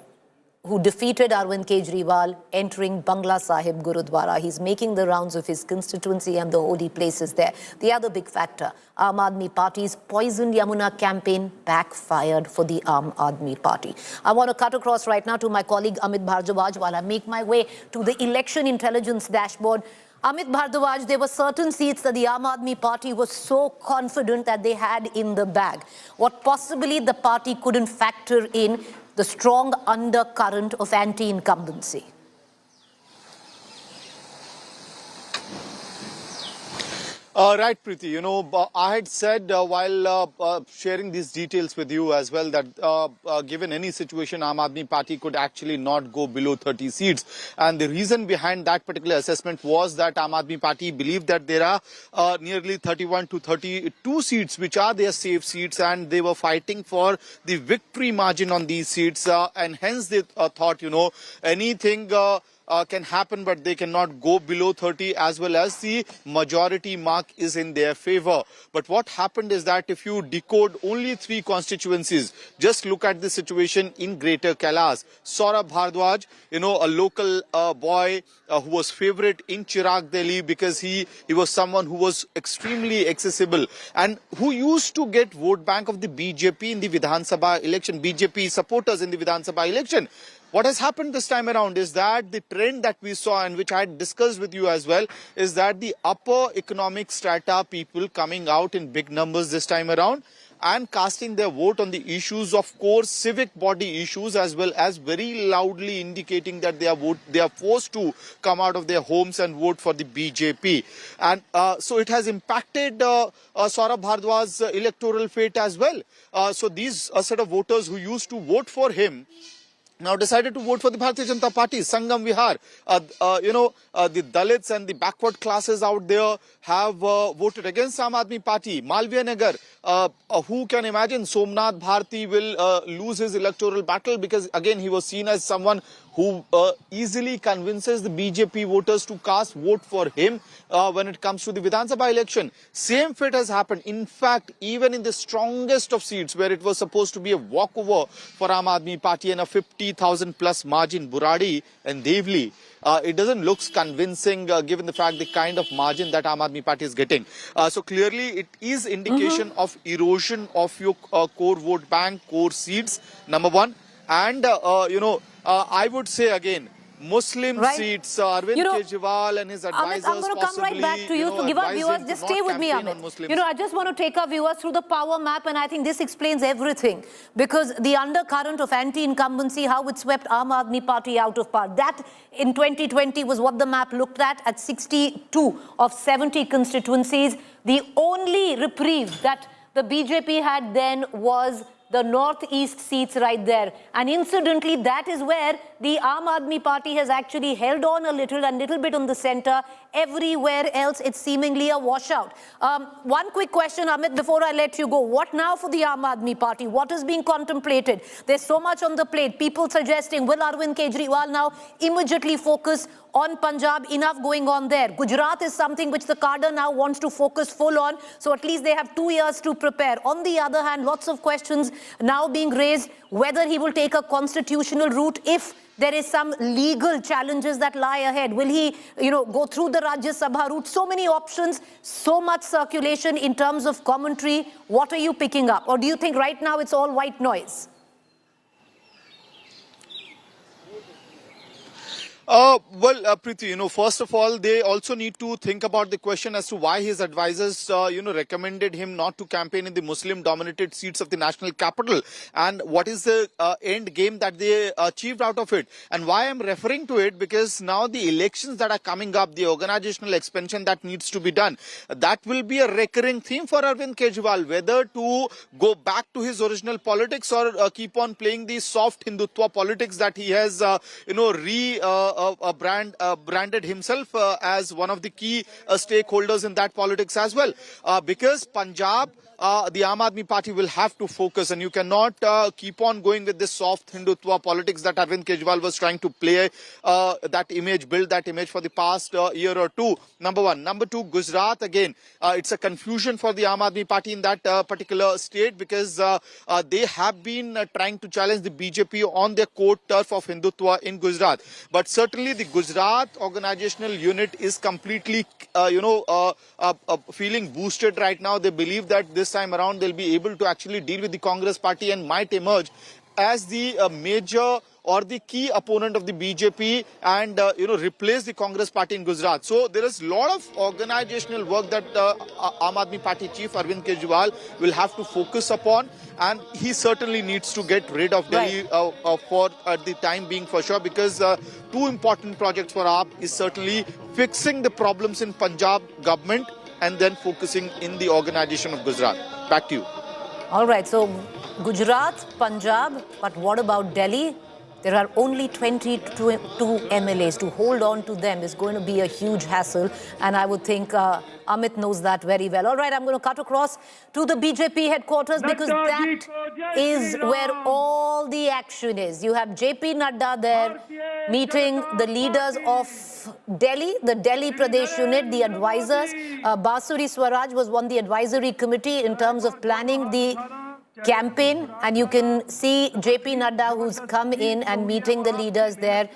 who defeated Arvind Kejriwal entering Bangla Sahib Gurudwara. He's making the rounds of his constituency and the holy places there. The other big factor, Aam Aadmi Party's Poisoned Yamuna campaign backfired for the Aam Aadmi Party. I want to cut across right now to my colleague Amit Bhardwaj while I make my way to the election intelligence dashboard. Amit Bhardwaj, there were certain seats that the Aam Aadmi Party was so confident that they had in the bag. What possibly the party couldn't factor in the strong undercurrent of anti-incumbency. Right, Preeti. You know, I had said while sharing these details with you as well that given any situation, Aam Aadmi Party could actually not go below 30 seats. And the reason behind that particular assessment was that Aam Aadmi Party believed that there are nearly 31 to 32 seats which are their safe seats, and they were fighting for the victory margin on these seats. And hence they thought, you know, anything can happen, but they cannot go below 30, as well as the majority mark is in their favor. But what happened is that if you decode only 3 constituencies, just look at the situation in Greater Kailas. Saurabh Bhardwaj, a local boy who was favorite in Chirag, Delhi, because he was someone who was extremely accessible and who used to get vote bank of the BJP in the Vidhan Sabha election, BJP supporters in the Vidhan Sabha election. What has happened this time around is that the trend that we saw, and which I had discussed with you as well, is that the upper economic strata people coming out in big numbers this time around and casting their vote on the issues of core civic body issues, as well as very loudly indicating that they are forced to come out of their homes and vote for the BJP. And so it has impacted Saurabh Bhardwaj's electoral fate as well. So these set of voters who used to vote for him now decided to vote for the Bharatiya Janata Party. Sangam Vihar, the Dalits and the backward classes out there have voted against Aam Aadmi Party. Malviya Nagar, who can imagine Somnath Bharti will lose his electoral battle, because again he was seen as someone who easily convinces the BJP voters to cast vote for him when it comes to the Vidhan Sabha election. Same fate has happened. In fact, even in the strongest of seats where it was supposed to be a walkover for Aam Aadmi Party and a 50,000 plus margin, Buradi and Devli, it doesn't look convincing given the fact the kind of margin that Aam Aadmi Party is getting. So clearly it is indication of erosion of your core vote bank, core seats, number one. And, I would say again, Muslim seats, Arvind Kejriwal and his advisors I'm going to come right back to you. So give our viewers, just stay with me, Amit. I just want to take our viewers through the power map, and I think this explains everything. Because the undercurrent of anti-incumbency, how it swept Aam Aadmi Party out of power, that in 2020 was what the map looked at 62 of 70 constituencies. The only reprieve that the BJP had then was the northeast seats right there. And incidentally, that is where the Aam Aadmi Party has actually held on a little bit on the center. Everywhere else, it's seemingly a washout. One quick question, Amit, before I let you go. What now for the Aam Aadmi Party? What is being contemplated? There's so much on the plate. People suggesting, will Arvind Kejriwal now immediately focus on Punjab? Enough going on there. Gujarat is something which the cadre now wants to focus full on, so at least they have 2 years to prepare. On the other hand, lots of questions now being raised whether he will take a constitutional route if there is some legal challenges that lie ahead. Will he, go through the Rajya Sabha route? So many options, so much circulation in terms of commentary. What are you picking up? Or do you think right now it's all white noise? Preeti, first of all, they also need to think about the question as to why his advisors, recommended him not to campaign in the Muslim-dominated seats of the national capital, and what is the end game that they achieved out of it. And why I'm referring to it, because now the elections that are coming up, the organizational expansion that needs to be done, that will be a recurring theme for Arvind Kejriwal, whether to go back to his original politics or keep on playing the soft Hindutva politics that he has, branded himself as one of the key stakeholders in that politics as well. Because Punjab, the Aam Aadmi Party will have to focus, and you cannot keep on going with this soft Hindutva politics that Arvind Kejriwal was trying to play that image, build that image for the past year or two. Number one. Number two, Gujarat, again, it's a confusion for the Aam Aadmi Party in that particular state, because they have been trying to challenge the BJP on their core turf of Hindutva in Gujarat. But certainly the Gujarat organizational unit is completely, feeling boosted right now. They believe that this time around they'll be able to actually deal with the Congress party and might emerge as the major or the key opponent of the BJP and, replace the Congress party in Gujarat. So there is a lot of organizational work that Aam Aadmi Party chief Arvind Kejriwal will have to focus upon, and he certainly needs to get rid of Delhi for the time being for sure, because two important projects for AAP is certainly fixing the problems in Punjab government and then focusing in the organization of Gujarat. Back to you. All right, so Gujarat, Punjab, but what about Delhi? There are only 22 MLAs. To hold on to them is going to be a huge hassle, and I would think Amit knows that very well. All right, I'm going to cut across to the BJP headquarters because that is where all the action is. You have JP Nadda there meeting the leaders of Delhi, the Delhi Pradesh unit, the advisors. Basuri Swaraj was on the advisory committee in terms of planning the campaign, and you can see JP Nadda who's come in and meeting the leaders there.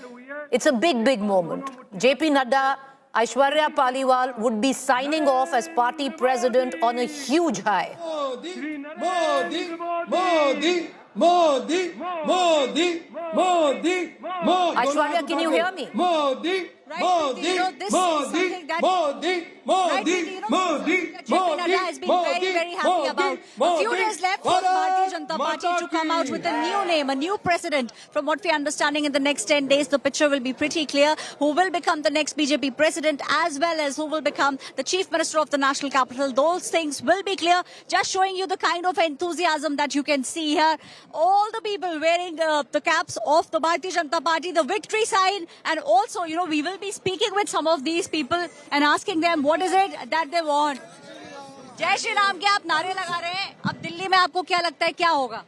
It's a big moment. JP Nadda, Aishwarya Paliwal would be signing off as party president on a huge high. Modi, Modi, Modi, Modi, Modi, Modi, Modi. Aishwarya, can you hear me? Modi, Modi, Modi, Modi, Modi, Modi, JP Nadda has been very happy about. A few days left for the Bharatiya Janata Party to come out with a new name, a new president. From what we are understanding, in the next 10 days, the picture will be pretty clear. Who will become the next BJP president, as well as who will become the chief minister of the national capital. Those things will be clear. Just showing you the kind of enthusiasm that you can see here. All the people wearing the caps of the Bharatiya Janata Party, the victory sign, and also, you know, we will be speaking with some of these people and asking them what is it that they want. जय श्री राम के आप नारे लगा रहे हैं. अब दिल्ली में आपको क्या लगता है क्या होगा?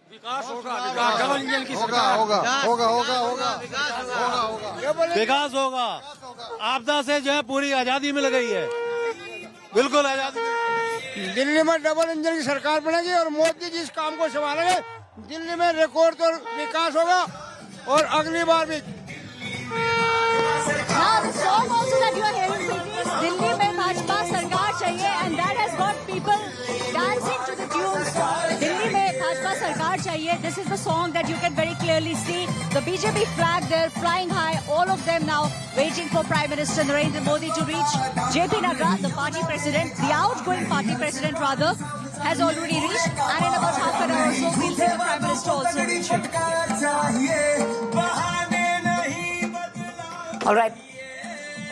विकास होगा. आपदा से जो है पूरी आजादी मिल गई है. बिल्कुल आजादी. दिल्ली में डबल इंजन की सरकार बनेगी और मोदी जी इस काम को संभालेंगे. दिल्ली में रिकॉर्ड तो विकास होगा और अगली बार भी. Now the song also that you are hearing is Delhi mein Bhajpa sarkar chahiye, and that has got people dancing to the tunes. Delhi mein Bhajpa sarkar chahiye. This is the song that you can very clearly see. The BJP flag there flying high. All of them now waiting for Prime Minister Narendra Modi to reach. JP Nadda, the party president, the outgoing party president rather, has already reached, and in about half an hour or so we'll see the Prime Minister also reaching.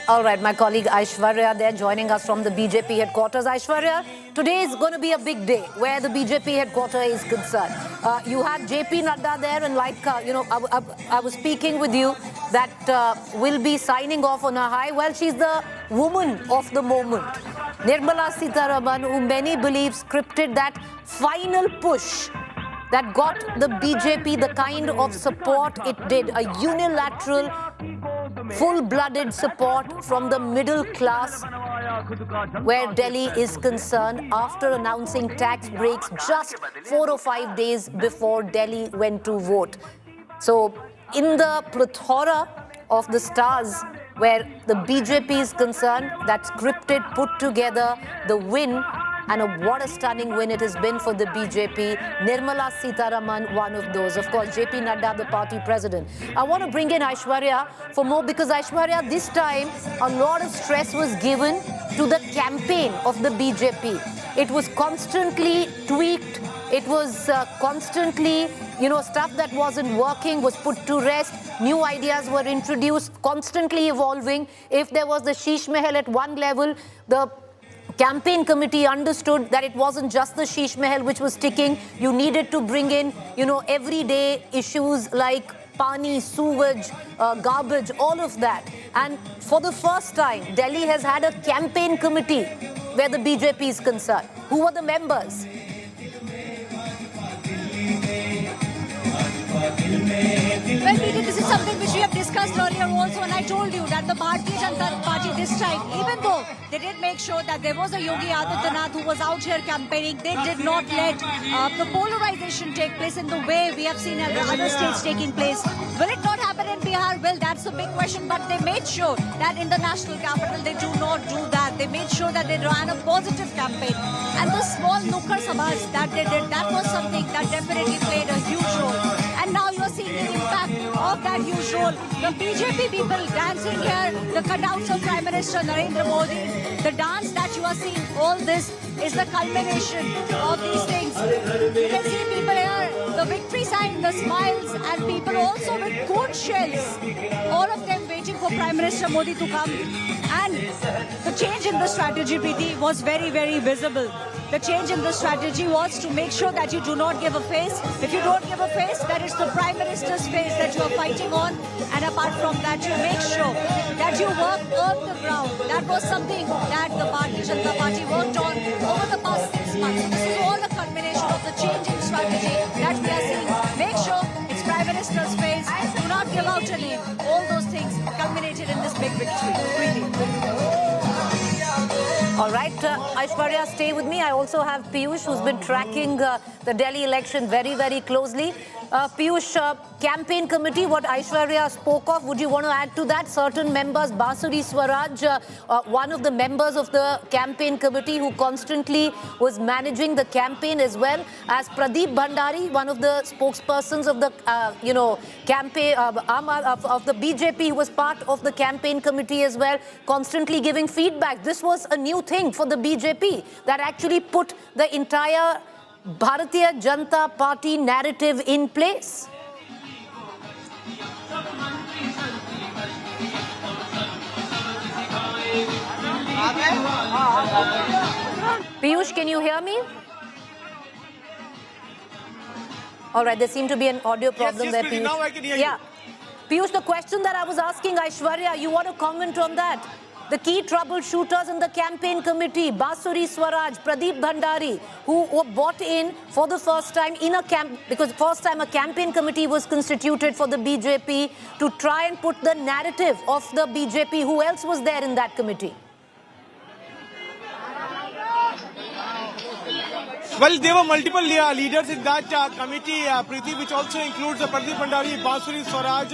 All right, my colleague Aishwarya there joining us from the BJP headquarters. Aishwarya, today is going to be a big day where the BJP headquarters is concerned. You have JP Nadda there, and like, I was speaking with you that will be signing off on a high. Well, she's the woman of the moment. Nirmala Sitharaman, who many believe scripted that final push that got the BJP the kind of support it did, a unilateral, full-blooded support from the middle class where Delhi is concerned after announcing tax breaks just 4 or 5 days before Delhi went to vote. So in the plethora of the stars where the BJP is concerned, that scripted, put together, the win, and what a stunning win it has been for the BJP. Nirmala Sitharaman, one of those. Of course, JP Nadda, the party president. I want to bring in Aishwarya for more because Aishwarya, this time, a lot of stress was given to the campaign of the BJP. It was constantly tweaked. It was constantly, stuff that wasn't working was put to rest. New ideas were introduced, constantly evolving. If there was the Sheesh Mahal at one level, the campaign committee understood that it wasn't just the Sheesh Mahal which was ticking. You needed to bring in, everyday issues like pani, sewage, garbage, all of that. And for the first time, Delhi has had a campaign committee where the BJP is concerned. Who were the members? Well, Peter, this is something which we have discussed earlier also, and I told you that the Bharatiya Janata Party this time, even though they did make sure that there was a Yogi Adityanath who was out here campaigning, they did not let the polarization take place in the way we have seen in other states taking place. Will it not happen in Bihar? Well, that's a big question, but they made sure that in the national capital they do not do that. They made sure that they ran a positive campaign. And the small nukkar sabhas that they did, that was something that definitely played a huge role. And now you are seeing the impact of that huge role. The BJP people dancing here, the cutouts of Prime Minister Narendra Modi, the dance that you are seeing, all this is the culmination of these things. You can see people here, the victory sign, the smiles, and people also with gourd shells. All of them waiting waiting for Prime Minister Modi to come. And the change in the strategy, Preeti, was very, very visible. The change in the strategy was to make sure that you do not give a face. If you don't give a face, that is the Prime Minister's face that you are fighting on. And apart from that, you make sure that you work on the ground. That was something that the Bharatiya Janata Party worked on over the past 6 months. This is all a culmination of the change in strategy that we are seeing. Make sure it's Prime Minister's face. Do not give out a name. All those things culminated in this big victory. Really. All right, Aishwarya, stay with me. I also have Piyush, who's been tracking the Delhi election very, very closely. Piyush, campaign committee, what Aishwarya spoke of, would you want to add to that? Certain members, Basuri Swaraj, one of the members of the campaign committee who constantly was managing the campaign, as well as Pradeep Bhandari, one of the spokespersons of the, campaign of the BJP, who was part of the campaign committee as well, constantly giving feedback. This was a new thing for the BJP that actually put the entire Bharatiya Janata Party narrative in place. Piyush, can you hear me? All right, there seemed to be an audio problem there, Piyush. Now I can hear you. Piyush, the question that I was asking Aishwarya, you want to comment on that? The key troubleshooters in the campaign committee, Basuri Swaraj, Pradeep Bhandari, who were brought in for the first time in a because first time a campaign committee was constituted for the BJP to try and put the narrative of the BJP. Who else was there in that committee? Well, there were multiple leaders in that committee, Preeti, which also includes Pradeep Bhandari, Basuri Swaraj,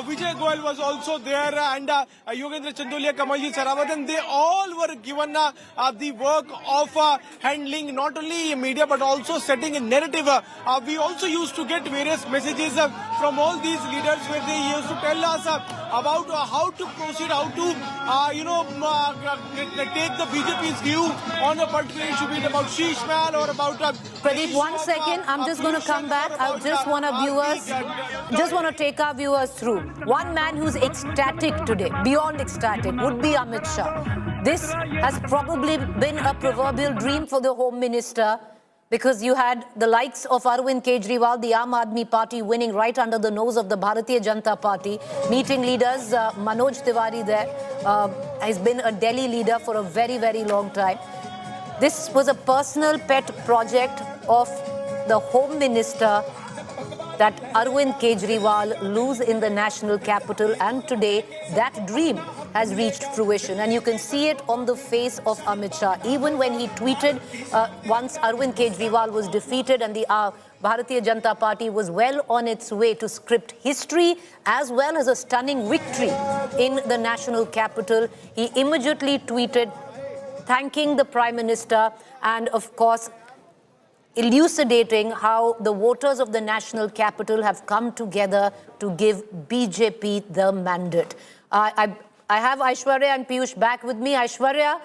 Vijay Goyal was also there, and Yogendra Chandolia, Kamalji Sarawat, and they all were given the work of handling not only media but also setting a narrative. We also used to get various messages from all these leaders where they used to tell us about how to proceed, how to, take the BJP's view on a particular issue, be it about Sheesh Mahal or about... Pradeep, 1 second. I'm just going to come back. I just want to take our viewers through. One man who's ecstatic today, beyond ecstatic, would be Amit Shah. This has probably been a proverbial dream for the Home Minister, because you had the likes of Arvind Kejriwal, the Aadmi party, winning right under the nose of the Bharatiya Janata Party, meeting leaders, Manoj Tiwari there, has been a Delhi leader for a very, very long time. This was a personal pet project of the Home Minister that Arvind Kejriwal lose in the national capital, and today that dream has reached fruition, and you can see it on the face of Amit Shah. Even when he tweeted once Arvind Kejriwal was defeated and the Bharatiya Janata Party was well on its way to script history as well as a stunning victory in the national capital, he immediately tweeted thanking the Prime Minister and, of course, elucidating how the voters of the national capital have come together to give BJP the mandate. I have Aishwarya and Piyush back with me. Aishwarya,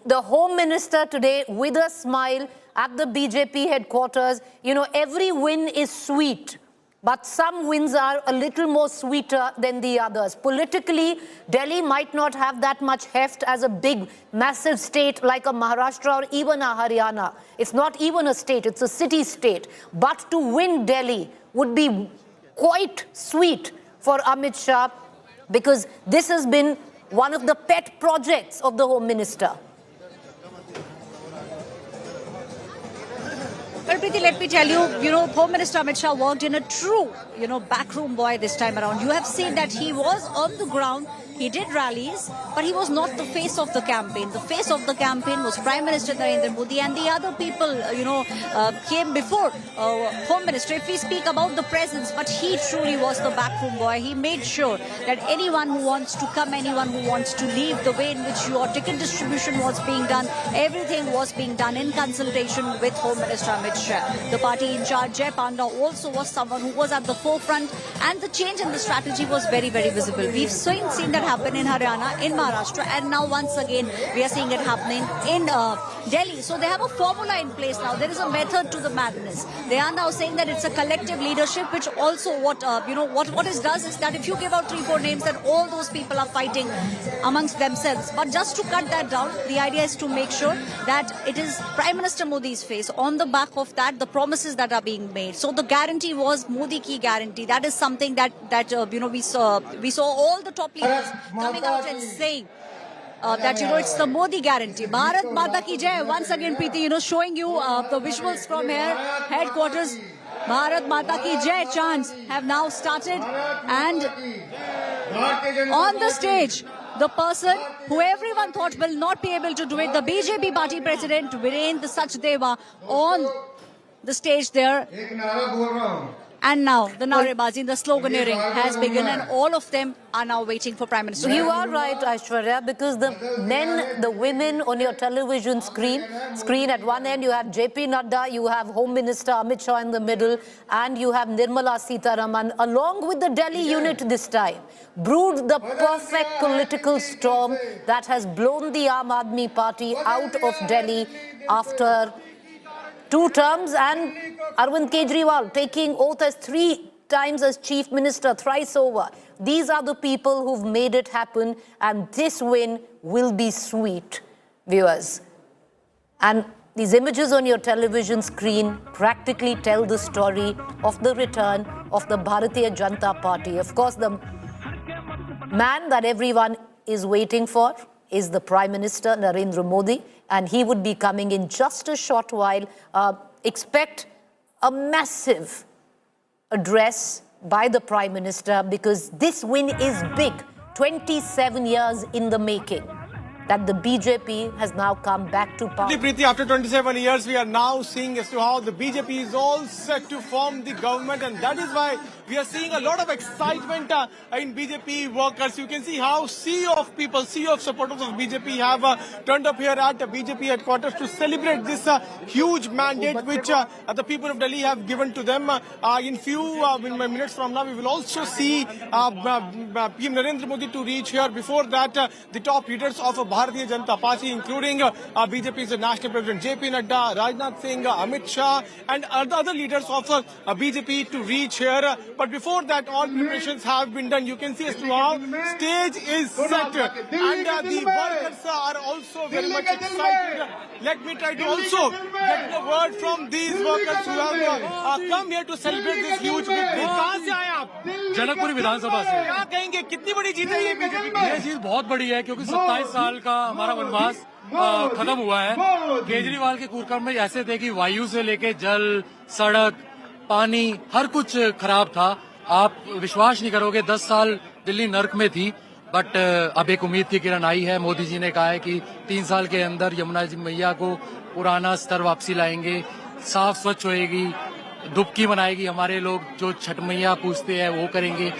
the Home Minister today with a smile at the BJP headquarters. You know, every win is sweet, but some wins are a little more sweeter than the others. Politically, Delhi might not have that much heft as a big, massive state like a Maharashtra or even a Haryana. It's not even a state, it's a city-state. But to win Delhi would be quite sweet for Amit Shah, because this has been one of the pet projects of the Home Minister. Well, Preeti, let me tell you, Home Minister Amit Shah worked in a true, backroom boy this time around. You have seen that he was on the ground, he did rallies, but he was not the face of the campaign. The face of the campaign was Prime Minister Narendra Modi, and the other people, came before Home Minister. If we speak about the presence, but he truly was the backroom boy. He made sure that anyone who wants to come, anyone who wants to leave, the way in which your ticket distribution was being done, everything was being done in consultation with Home Minister Amit Shah. The party in charge, Jay Panda, also was someone who was at the forefront, and the change in the strategy was very, very visible. We've seen that happen in Haryana, in Maharashtra, and now once again we are seeing it happening in Delhi. So they have a formula in place now. There is a method to the madness. They are now saying that it's a collective leadership, which also what it does is that if you give out 3-4 names, then all those people are fighting amongst themselves. But just to cut that down, the idea is to make sure that it is Prime Minister Modi's face. On the back of that, the promises that are being made. So the guarantee was Modi ki guarantee. That is something that we saw all the top leaders coming out and saying. That it's the Modi guarantee. Bharat Mata ki Jai. Once again, Preeti, showing you the visuals from here, headquarters. Bharat Mata ki Jai chants have now started, and on the stage, the person who everyone thought will not be able to do it, the BJP party president Virendra Sachdeva, on the stage there. And now the narebazi, the sloganeering has begun, and all of them are now waiting for Prime Minister. You are right, Aishwarya, because the men, the women on your television screen at one end, you have JP Nadda, you have Home Minister Amit Shah in the middle, and you have Nirmala Sitharaman, along with the Delhi unit this time, brewed the perfect political storm that has blown the Aam Aadmi party out of Delhi after 2 terms, and Arvind Kejriwal taking oath as 3 times as Chief Minister, thrice over. These are the people who've made it happen, and this win will be sweet, viewers. And these images on your television screen practically tell the story of the return of the Bharatiya Janata Party. Of course, the man that everyone is waiting for is the Prime Minister, Narendra Modi, and he would be coming in just a short while. Expect a massive address by the Prime Minister, because this win is big. 27 years in the making that the BJP has now come back to power. Preeti, after 27 years, we are now seeing as to how the BJP is all set to form the government, and that is why we are seeing a lot of excitement in BJP workers. You can see how sea of people, sea of supporters of BJP have turned up here at the BJP headquarters to celebrate this huge mandate which the people of Delhi have given to them. In minutes from now, we will also see PM Narendra Modi to reach here. Before that, the top leaders of Bharatiya Janata Party, including BJP's National President JP Nadda, Rajnath Singh, Amit Shah, and other leaders of BJP to reach here. But before that, all preparations have been done. You can see as to how stage is set, and the workers are also very much excited. Let me try to also get the word from these workers who have come here to celebrate this huge victory. कहाँ से आए आप? जनकपुरी विधानसभा से। क्या कहेंगे, कितनी बड़ी जीत है ये बीजेपी की? ये जीत बहुत बड़ी है, क्योंकि 27 साल का हमारा वनवास खत्म हुआ है। केजरीवाल के कार्यक्रम में ऐसे थे कि वायु से लेके जल, सड़क, पानी, हर कुछ खराब था। आप विश्वास नहीं करोगे, 10 साल दिल्ली नर्क में थी, बट अब एक उम्मीद की किरण आई है। मोदी जी ने कहा है कि 3 साल के अंदर यमुना जी मैया को पुराना स्तर वापसी लाएंगे, साफ स्वच्छ होएगी, डुबकी बनाएगी, हमारे लोग जो छठ मैया पूछते हैं वो करेंगे,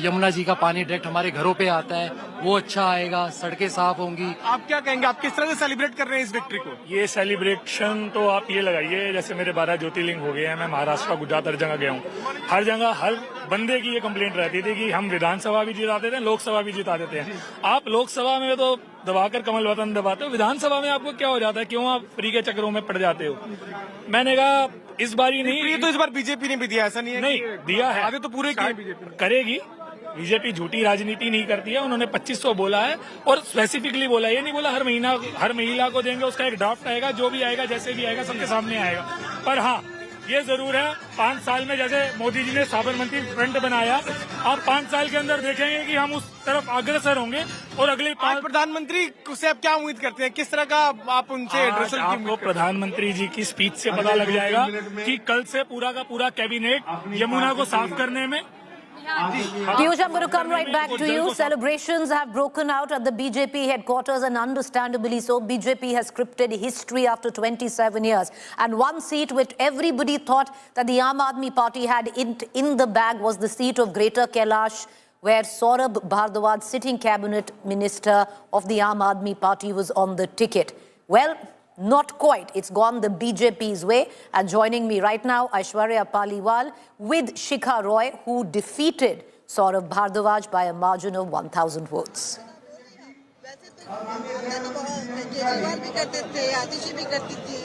यमुना जी का पानी डायरेक्ट हमारे घरों पे आता है, वो अच्छा आएगा, सड़कें साफ होंगी। आप क्या कहेंगे, आप किस तरह से सेलिब्रेट कर रहे हैं इस विक्ट्री को? ये सेलिब्रेशन तो आप ये लगाइए, जैसे मेरे 12 ज्योतिर्लिंग हो गए हैं, मैं महाराष्ट्र, गुजरात हर जगह गया हूँ। हर जगह हर बंदे की ये कंप्लेंट रहती थी कि हम विधानसभा भी जिता देते हैं, लोकसभा भी जिता देते हैं। आप लोकसभा में तो दबाकर कमल बटन दबाते हो, विधानसभा में आपको क्या हो जाता है, क्यों आप फ्री के चक्करों में पड़ जाते हो? मैंने कहा इस बार ही नहीं, ये तो इस बार बीजेपी ने भी दिया, ऐसा नहीं है? नहीं दिया है, आगे तो पूरे करेगी। बीजेपी झूठी राजनीति नहीं करती है। उन्होंने 2500 बोला है, और स्पेसिफिकली बोला, ये नहीं बोला हर महिला को देंगे, उसका एक ड्राफ्ट आएगा, जो भी आएगा, जैसे भी आएगा, सबके सामने आएगा। पर हाँ, ये जरूर है, 5 साल में जैसे मोदी जी ने साबरमती फ्रंट बनाया, आप 5 साल के अंदर देखेंगे कि हम उस तरफ अग्रसर होंगे। और अगले 5 प्रधानमंत्री से आप क्या उम्मीद करते हैं, किस तरह का आप उनसे एड्रेस? आपको प्रधानमंत्री जी की स्पीच से पता लग जाएगा कि कल से पूरा का पूरा कैबिनेट यमुना को साफ करने में। Piyush, I'm going to come right back to you. Celebrations have broken out at the BJP headquarters, and understandably so. BJP has scripted history after 27 years. And one seat which everybody thought that the Aam Aadmi party had in the bag was the seat of Greater Kailash, where Saurabh Bhardwaj, sitting cabinet minister of the Aam Aadmi party, was on the ticket. Well, not quite. It's gone the BJP's way. And joining me right now, Aishwarya Paliwal with Shikha Roy, who defeated Saurabh Bhardwaj by a margin of 1,000 votes.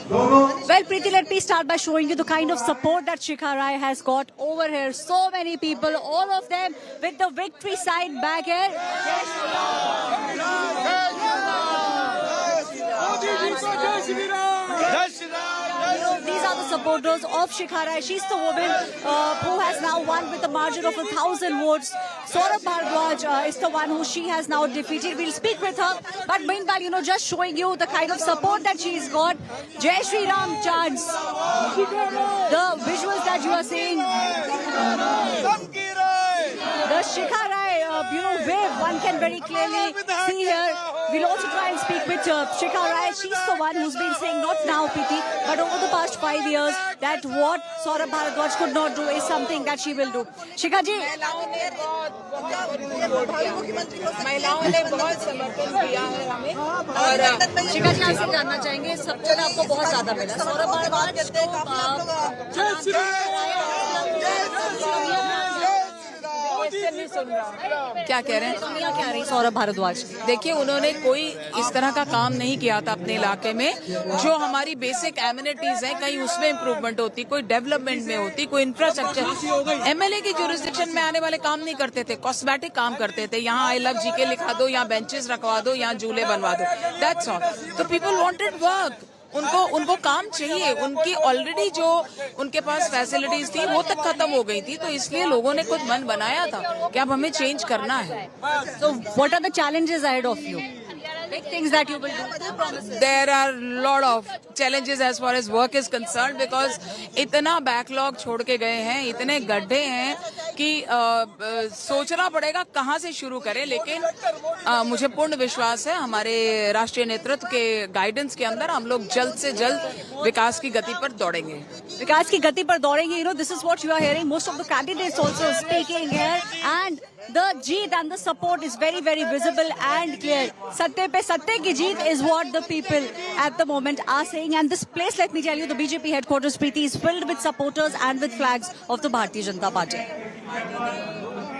Well, Preeti, let me start by showing you the kind of support that Shikha Roy has got over here. So many people, all of them with the victory sign back here. These are the supporters of Shikha Roy. She's the woman who has now won with a margin of 1,000 votes. Saurabh Bhardwaj is the one who she has now defeated. We'll speak with her. But meanwhile, just showing you the kind of support that she's got. Jai Shri Ram chants. The visuals that you are seeing. The Shikha Roy, wave, one can very clearly see here. We'll also try and speak with Shikha Roy. She's the one who's been saying, not now, Preeti, but over the past 5 years, that what Saurabh Bhardwaj could not do is something that she will do. Shikha ji, महिलाओं ने बहुत समर्थन किया है हमें और शिखा जी आपसे जानना चाहेंगे सबसे आपको बहुत ज्यादा मिला सौरभ भारद्वाज क्या कह रहे हैं क्या रही सौरभ भारद्वाज देखिए उन्होंने कोई इस तरह का काम नहीं किया था अपने इलाके में जो हमारी बेसिक एमिनिटीज हैं कहीं उसमें इम्प्रूवमेंट होती कोई डेवलपमेंट में होती कोई इंफ्रास्ट्रक्चर एमएलए की ज्यूरिसडिक्शन में आने वाले काम नहीं करते थे कॉस्मेटिक काम करते थे यहाँ आई लव जीके लिखा दो यहाँ बेंचेस रखवा दो यहाँ झूले बनवा दो दैट्स ऑल तो पीपल वांटेड वर्क उनको काम चाहिए उनकी ऑलरेडी जो उनके पास फैसिलिटीज थी वो तक खत्म हो गई थी तो इसलिए लोगों ने खुद मन बनाया था कि अब हमें चेंज करना है So what are the challenges ahead of you? Big things that you will do. There are a lot of challenges as far as work is concerned because इतना बैकलॉग छोड़ के गए हैं इतने गड्ढे हैं कि सोचना पड़ेगा कहाँ से शुरू करें लेकिन मुझे पूर्ण विश्वास है हमारे राष्ट्रीय नेतृत्व के गाइडेंस के अंदर हम लोग जल्द से जल्द विकास की गति पर दौड़ेंगे विकास की गति पर दौड़ेंगे this is what you are hearing most of the candidates also speaking here and the jeet and the support is very very visible and clear satte pe satte ki jeet is what the people at the moment are saying and this place let me tell you the BJP headquarters Preeti is filled with supporters and with flags of the Bharatiya Janata Party.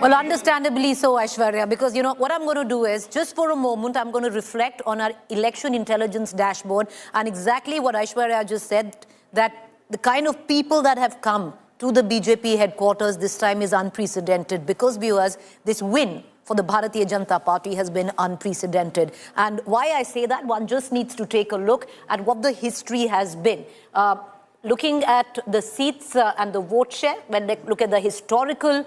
Well, understandably so, Aishwarya, because, what I'm going to do is, just for a moment, I'm going to reflect on our election intelligence dashboard and exactly what Aishwarya just said, that the kind of people that have come to the BJP headquarters this time is unprecedented because, viewers, this win for the Bharatiya Janata Party has been unprecedented. And why I say that, one just needs to take a look at what the history has been. Looking at the seats and the vote share, when they look at the historical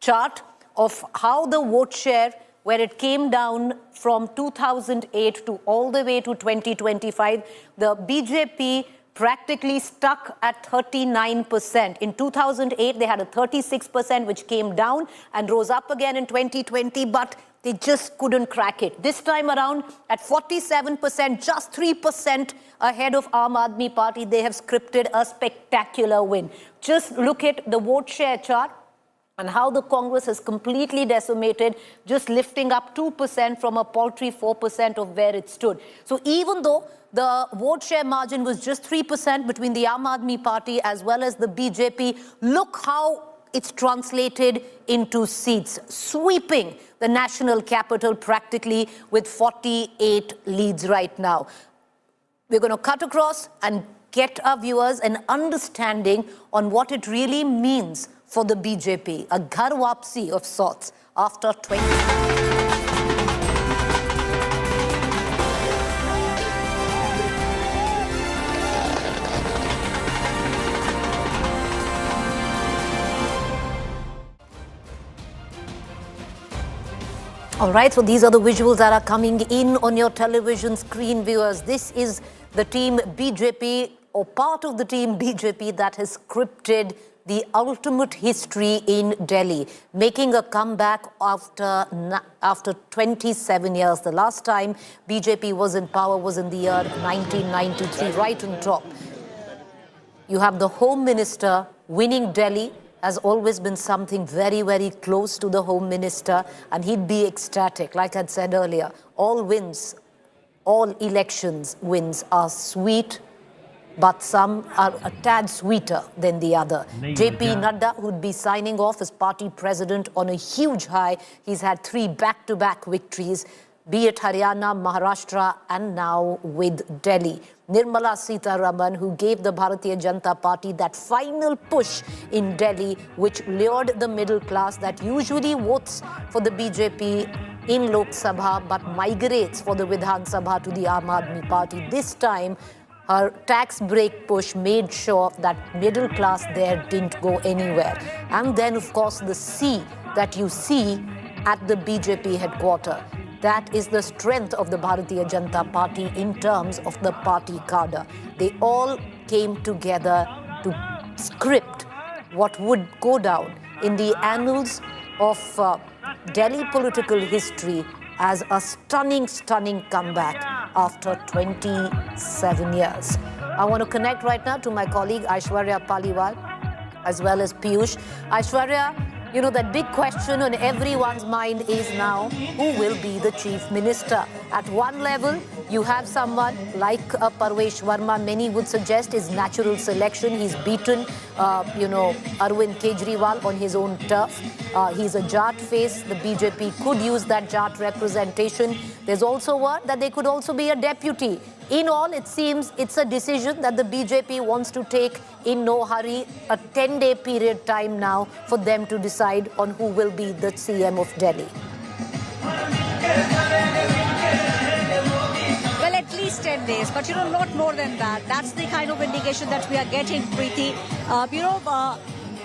chart of how the vote share, where it came down from 2008 to all the way to 2025, the BJP practically stuck at 39%. In 2008, they had a 36%, which came down and rose up again in 2020, but they just couldn't crack it. This time around, at 47%, just 3% ahead of Aam Aadmi Party, they have scripted a spectacular win. Just look at the vote share chart and how the Congress has completely decimated, just lifting up 2% from a paltry 4% of where it stood. So even though the vote share margin was just 3% between the Aam Aadmi Party as well as the BJP, look how it's translated into seats, sweeping the national capital practically with 48 leads right now. We're going to cut across and get our viewers an understanding on what it really means for the BJP, a ghar wapsi of sorts after 20. All right, so these are the visuals that are coming in on your television screen, viewers. This is the team BJP, or part of the team BJP, that has scripted the ultimate history in Delhi, making a comeback after 27 years. The last time BJP was in power was in the year 1993, right on top. You have the Home Minister winning Delhi. Has always been something very, very close to the Home Minister, and he'd be ecstatic. Like I'd said earlier, all wins all elections wins are sweet, but some are a tad sweeter than the other. JP Nadda, who'd be signing off as party president on a huge high. He's had 3 back-to-back victories, be it Haryana, Maharashtra, and now with Delhi. Nirmala Sitharaman, who gave the Bharatiya Janata Party that final push in Delhi, which lured the middle class that usually votes for the BJP in Lok Sabha but migrates for the Vidhan Sabha to the Aam Aadmi Party. This time, her tax break push made sure that middle class there didn't go anywhere. And then, of course, the C that you see at the BJP headquarters. That is the strength of the Bharatiya Janata Party in terms of the party cadre. They all came together to script what would go down in the annals of Delhi political history as a stunning, stunning comeback after 27 years. I want to connect right now to my colleague Aishwarya Paliwal as well as Piyush. Aishwarya, you know, that big question on everyone's mind is now, who will be the chief minister? At one level, you have someone like Parvesh Verma, many would suggest is natural selection. He's beaten, Arvind Kejriwal on his own turf. He's a Jat face. The BJP could use that Jat representation. There's also word that they could also be a deputy. In all, it seems it's a decision that the BJP wants to take in no hurry, a 10-day period time now for them to decide on who will be the CM of Delhi. Well, at least 10 days, but not more than that. That's the kind of indication that we are getting, Preeti.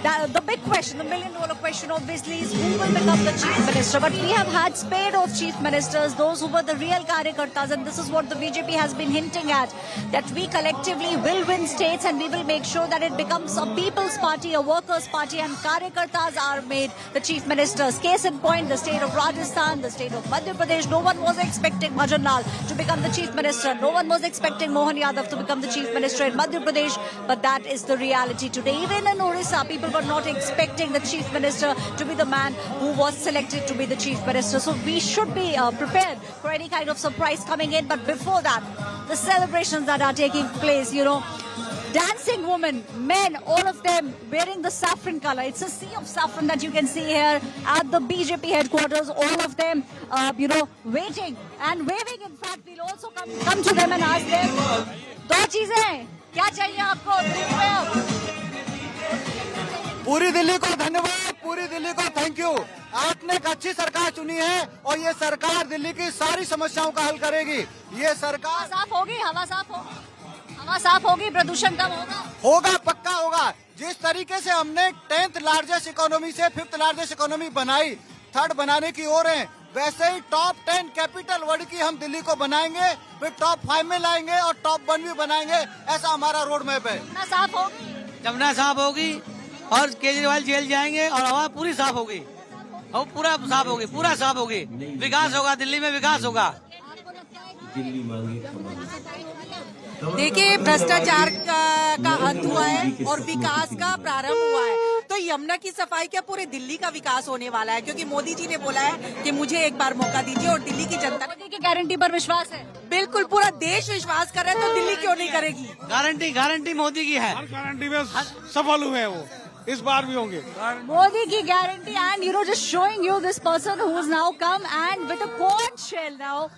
The big question, the million-dollar question obviously is who will become the chief minister. But we have had spate of chief ministers, those who were the real karyakartas, and this is what the BJP has been hinting at, that we collectively will win states and we will make sure that it becomes a people's party, a workers' party, and karyakartas are made the chief ministers. Case in point, the state of Rajasthan, the state of Madhya Pradesh, no one was expecting Bhajan Lal to become the chief minister. No one was expecting Mohan Yadav to become the chief minister in Madhya Pradesh, but that is the reality today. Even in Orissa, people were not expecting the chief minister to be the man who was selected to be the chief minister. So we should be prepared for any kind of surprise coming in. But before that, the celebrations that are taking place, dancing women, men, all of them wearing the saffron color. It's a sea of saffron that you can see here at the BJP headquarters. All of them, waiting and waving. In fact, we'll also come to them and ask them, दो चीजें क्या चाहिए आपको दिल्ली में? पूरी दिल्ली को धन्यवाद, पूरी दिल्ली को थैंक यू। आपने एक अच्छी सरकार चुनी है और ये सरकार दिल्ली की सारी समस्याओं का हल करेगी। ये सरकार साफ होगी, हवा साफ होगी, प्रदूषण कम होगा, पक्का होगा। जिस तरीके से हमने 10th लार्जेस्ट इकोनॉमी से 5th लार्जेस्ट इकोनॉमी बनाई, 3rd बनाने की ओर है, वैसे ही टॉप 10 कैपिटल वर्ल्ड की हम दिल्ली को बनाएंगे, फिर टॉप 5 में लाएंगे और टॉप 1 भी बनाएंगे। ऐसा हमारा रोड मैप है। जमुना साफ होगी और केजरीवाल जेल जाएंगे और हवा पूरी साफ होगी, और पूरा साफ होगी, विकास होगा, दिल्ली में विकास होगा। देखिए, भ्रष्टाचार का अंत हुआ है और विकास का प्रारंभ हुआ है, तो यमुना की सफाई क्या पूरे दिल्ली का विकास होने वाला है, क्योंकि मोदी जी ने बोला है कि मुझे एक बार मौका दीजिए और दिल्ली की जनता की गारंटी पर विश्वास है। बिल्कुल, पूरा देश विश्वास कर रहा है, तो दिल्ली क्यों नहीं करेगी? गारंटी मोदी की है, गारंटी में सफल हुए हैं वो, इस बार भी होंगे। मोदी की guarantee, and just showing you this person who has now come and with a corn shell now,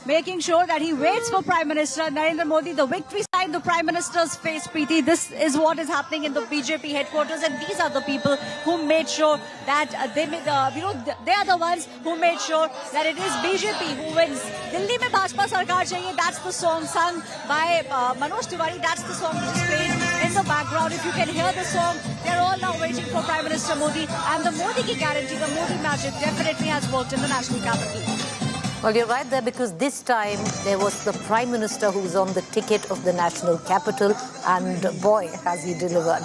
making sure that he waits for Prime Minister Narendra Modi. The victory sign the Prime Minister's face, Preeti. This is what is happening in the BJP headquarters, and these are the people who made sure that they are the ones who made sure that it is BJP who wins. Delhi mein Bhajpa sarkar chahiye. That's the song sung by Manoj Tiwari. That's the song which is played in the background. If you can hear the song, they're all now waiting for Prime Minister Modi, and the Modi ki guarantee, the Modi magic definitely has worked in the national capital. Well, you're right there, because this time there was the Prime Minister who was on the ticket of the national capital, and boy, has he delivered.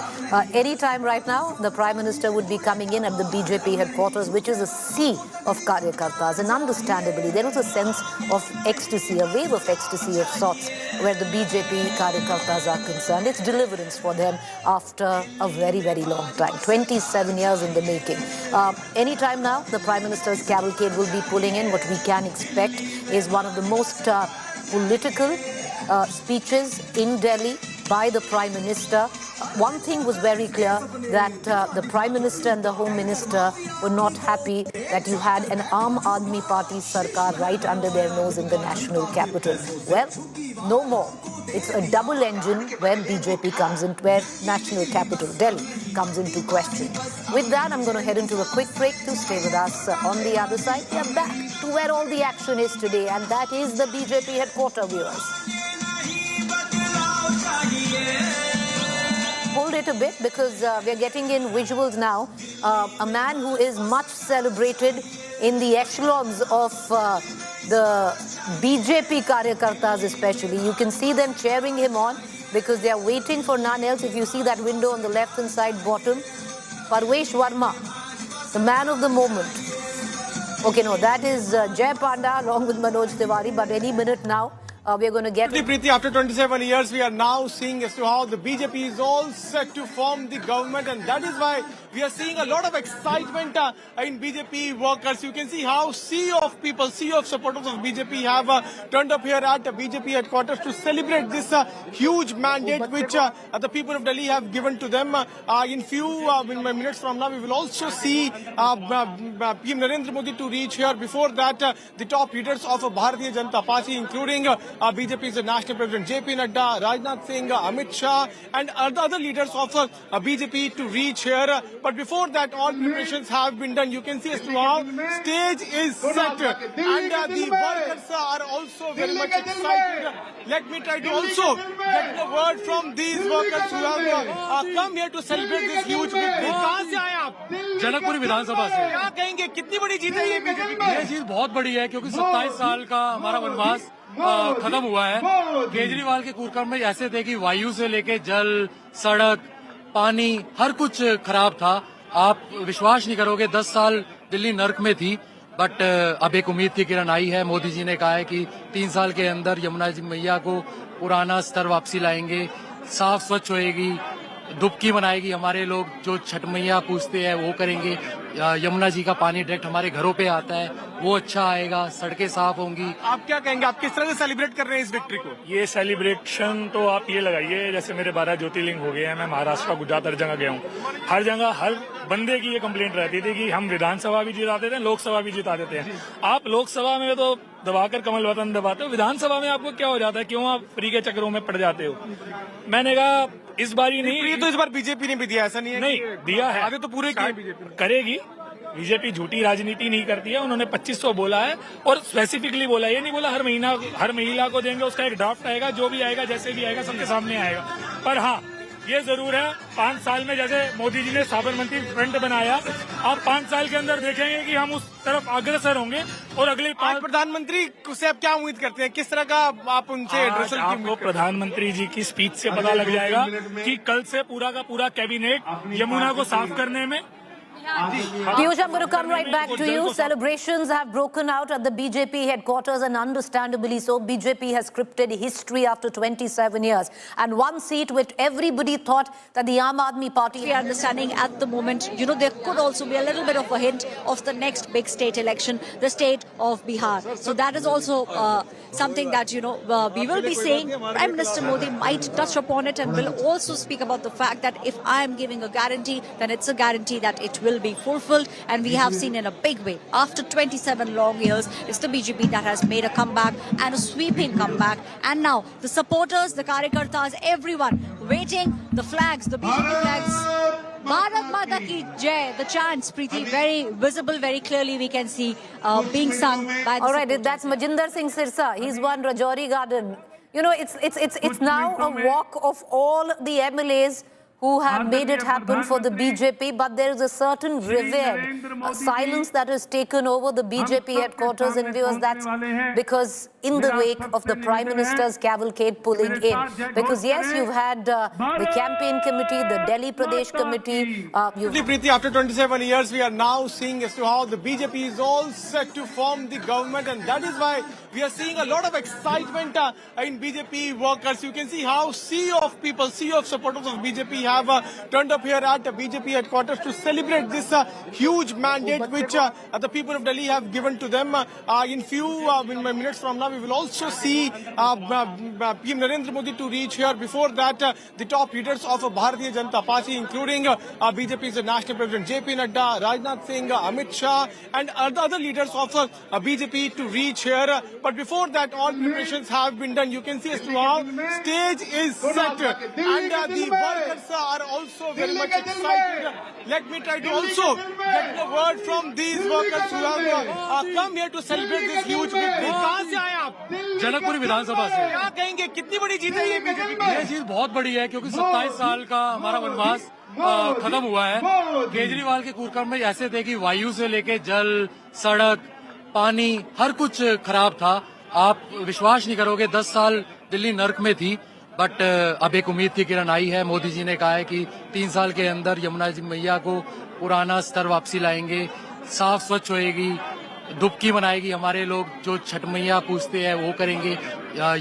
Any time right now, the Prime Minister would be coming in at the BJP headquarters, which is a sea of karyakartas, and understandably, there was a sense of ecstasy, a wave of ecstasy of sorts, where the BJP karyakartas are concerned. It's deliverance for them after a very, very long time, 27 years in the making. Any time now, the Prime Minister's cavalcade will be pulling in. What we can expect respect, is one of the most political speeches in Delhi by the Prime Minister. One thing was very clear, that the Prime Minister and the Home Minister were not happy that you had an Aadmi Party Sarkar right under their nose in the national capital. Well, no more. It's a double engine where BJP comes in, where national capital, Delhi, comes into question. With that, I'm going to head into a quick break. To stay with us on the other side. We are back to where all the action is today, and that is the BJP headquarters, viewers. Hold it a bit, because we're getting in visuals now. A man who is much celebrated in the echelons of the BJP Karyakartas especially. You can see them cheering him on because they are waiting for none else. If you see that window on the left-hand side bottom, Parvesh Verma, the man of the moment. Okay, no, that is Jay Panda along with Manoj Tiwari, but any minute now, we are going to get... Preeti, after 27 years, we are now seeing as to how the BJP is all set to form the government, and that is why we are seeing a lot of excitement in BJP workers. You can see how sea of people, sea of supporters of BJP have turned up here at BJP headquarters to celebrate this huge mandate which the people of Delhi have given to them. In minutes from now, we will also see PM Narendra Modi to reach here. Before that, the top leaders of Bharatiya Janata Party, including BJP's National President JP Nadda, Rajnath Singh, Amit Shah, and other leaders of BJP to reach here. But before that, all preparations have been done. You can see as to how stage is set, and the workers are also very much excited. Let me try to also get the word from these workers who have come here to celebrate this huge victory. कहाँ से आए आप? जनकपुरी विधानसभा से। क्या कहेंगे, कितनी बड़ी जीत है ये बीजेपी की? ये जीत बहुत बड़ी है, क्योंकि 27 साल का हमारा वनवास खत्म हुआ है। केजरीवाल के कार्यक्रम में ऐसे थे कि वायु से लेके जल, सड़क, पानी, हर कुछ खराब था। आप विश्वास नहीं करोगे, 10 साल दिल्ली नर्क में थी, बट अब एक उम्मीद की किरण आई है। मोदी जी ने कहा है कि 3 साल के अंदर यमुना जी मैया को पुराना स्तर वापसी लाएंगे, साफ स्वच्छ होएगी, डुबकी मनाएगी। हमारे लोग जो छठ मैया पूछते हैं वो करेंगे। यमुना जी का पानी डायरेक्ट हमारे घरों पे आता है, वो अच्छा आएगा, सड़कें साफ होंगी। आप क्या कहेंगे, आप किस तरह से सेलिब्रेट कर रहे हैं इस विक्ट्री को? ये सेलिब्रेशन तो आप ये लगाइए, जैसे मेरे 12 ज्योतिर्लिंग हो गए हैं। मैं महाराष्ट्र, गुजरात हर जगह गया हूँ। हर जगह हर बंदे की ये कंप्लेंट रहती थी कि हम विधानसभा भी जिता देते हैं, लोकसभा भी जिता देते हैं। आप लोकसभा में तो दबाकर कमल बटन दबाते हो, विधानसभा में आपको क्या हो जाता है? क्यों आप फ्री के चक्करों में पड़ जाते हो? मैंने कहा इस बार ही नहीं, तो इस बार बीजेपी ने भी दिया, ऐसा नहीं है? नहीं दिया है, आगे तो पूरे करेगी। बीजेपी झूठी राजनीति नहीं करती है। उन्होंने 2500 बोला है, और स्पेसिफिकली बोला, ये नहीं बोला हर महिला को देंगे। उसका एक ड्राफ्ट आएगा, जो भी आएगा, जैसे भी आएगा, सबके सामने आएगा। पर हाँ, ये जरूर है, 5 साल में जैसे मोदी जी ने साबरमती फ्रंट बनाया, आप 5 साल के अंदर देखेंगे कि हम उस तरफ अग्रसर होंगे। और अगले 5 प्रधानमंत्री से आप क्या उम्मीद करते हैं, किस तरह का आप उनसे आपको प्रधानमंत्री जी की स्पीच से पता लग जाएगा कि कल से पूरा का पूरा कैबिनेट यमुना को साफ करने में। Piyush, I'm going to come right back to you. Celebrations have broken out at the BJP headquarters, and understandably so. BJP has scripted history after 27 years. And one seat which everybody thought that the Aadmi Party... We are understanding at the moment, you know, there could also be a little bit of a hint of the next big state election, the state of Bihar. So that is also something that, you know, we will be saying. Prime Minister Modi might touch upon it, and will also speak about the fact that if I am giving a guarantee, then it's a guarantee that it will be fulfilled. And we have seen in a big way, after 27 long years, it's the BJP that has made a comeback, and a sweeping comeback. And now the supporters, the Karyakartas, everyone waiting, the flags, the BJP flags, Bharat Mata Ki Jai, the chants, Preeti, very visible, very clearly we can see being sung by the All right, that's Majinder Singh Sirsa. He's won Rajouri Garden. You know, it's now a walk of all the MLAs who have made it happen for the BJP, but there is a certain revered silence that has taken over the BJP headquarters, and viewers, that's because in the wake of the Prime Minister's cavalcade pulling in. Because yes, you've had the campaign committee, the Delhi Pradesh committee. Preeti, after 27 years, we are now seeing as to how the BJP is all set to form the government, and that is why we are seeing a lot of excitement in BJP workers. You can see how sea of people, sea of supporters of BJP have turned up here at BJP headquarters to celebrate this huge mandate which the people of Delhi have given to them. In few minutes from now, we will also see PM Narendra Modi to reach here. Before that, the top leaders of Bharatiya Janata Party, including BJP's National President JP Nadda, Rajnath Singh, Amit Shah, and other leaders of BJP to reach here. But before that, all preparations have been done. You can see as to how stage is set, and the workers are also very much excited. Let me try to also get the word from these workers who have come here to celebrate this huge victory. कहाँ से आए आप? जनकपुरी विधानसभा से। क्या कहेंगे, कितनी बड़ी जीत है ये बीजेपी की? ये जीत बहुत बड़ी है क्योंकि 27 साल का हमारा वनवास खत्म हुआ है। केजरीवाल के कार्यक्रम में ऐसे थे कि वायु से लेके जल, सड़क, पानी, हर कुछ खराब था। आप विश्वास नहीं करोगे, 10 साल दिल्ली नर्क में थी, बट अब एक उम्मीद की किरण आई है। मोदी जी ने कहा है कि 3 साल के अंदर यमुना जी मैया को पुराना स्तर वापसी लाएंगे, साफ स्वच्छ होएगी, डुबकी बनाएगी। हमारे लोग जो छठ मैया पूछते हैं वो करेंगे।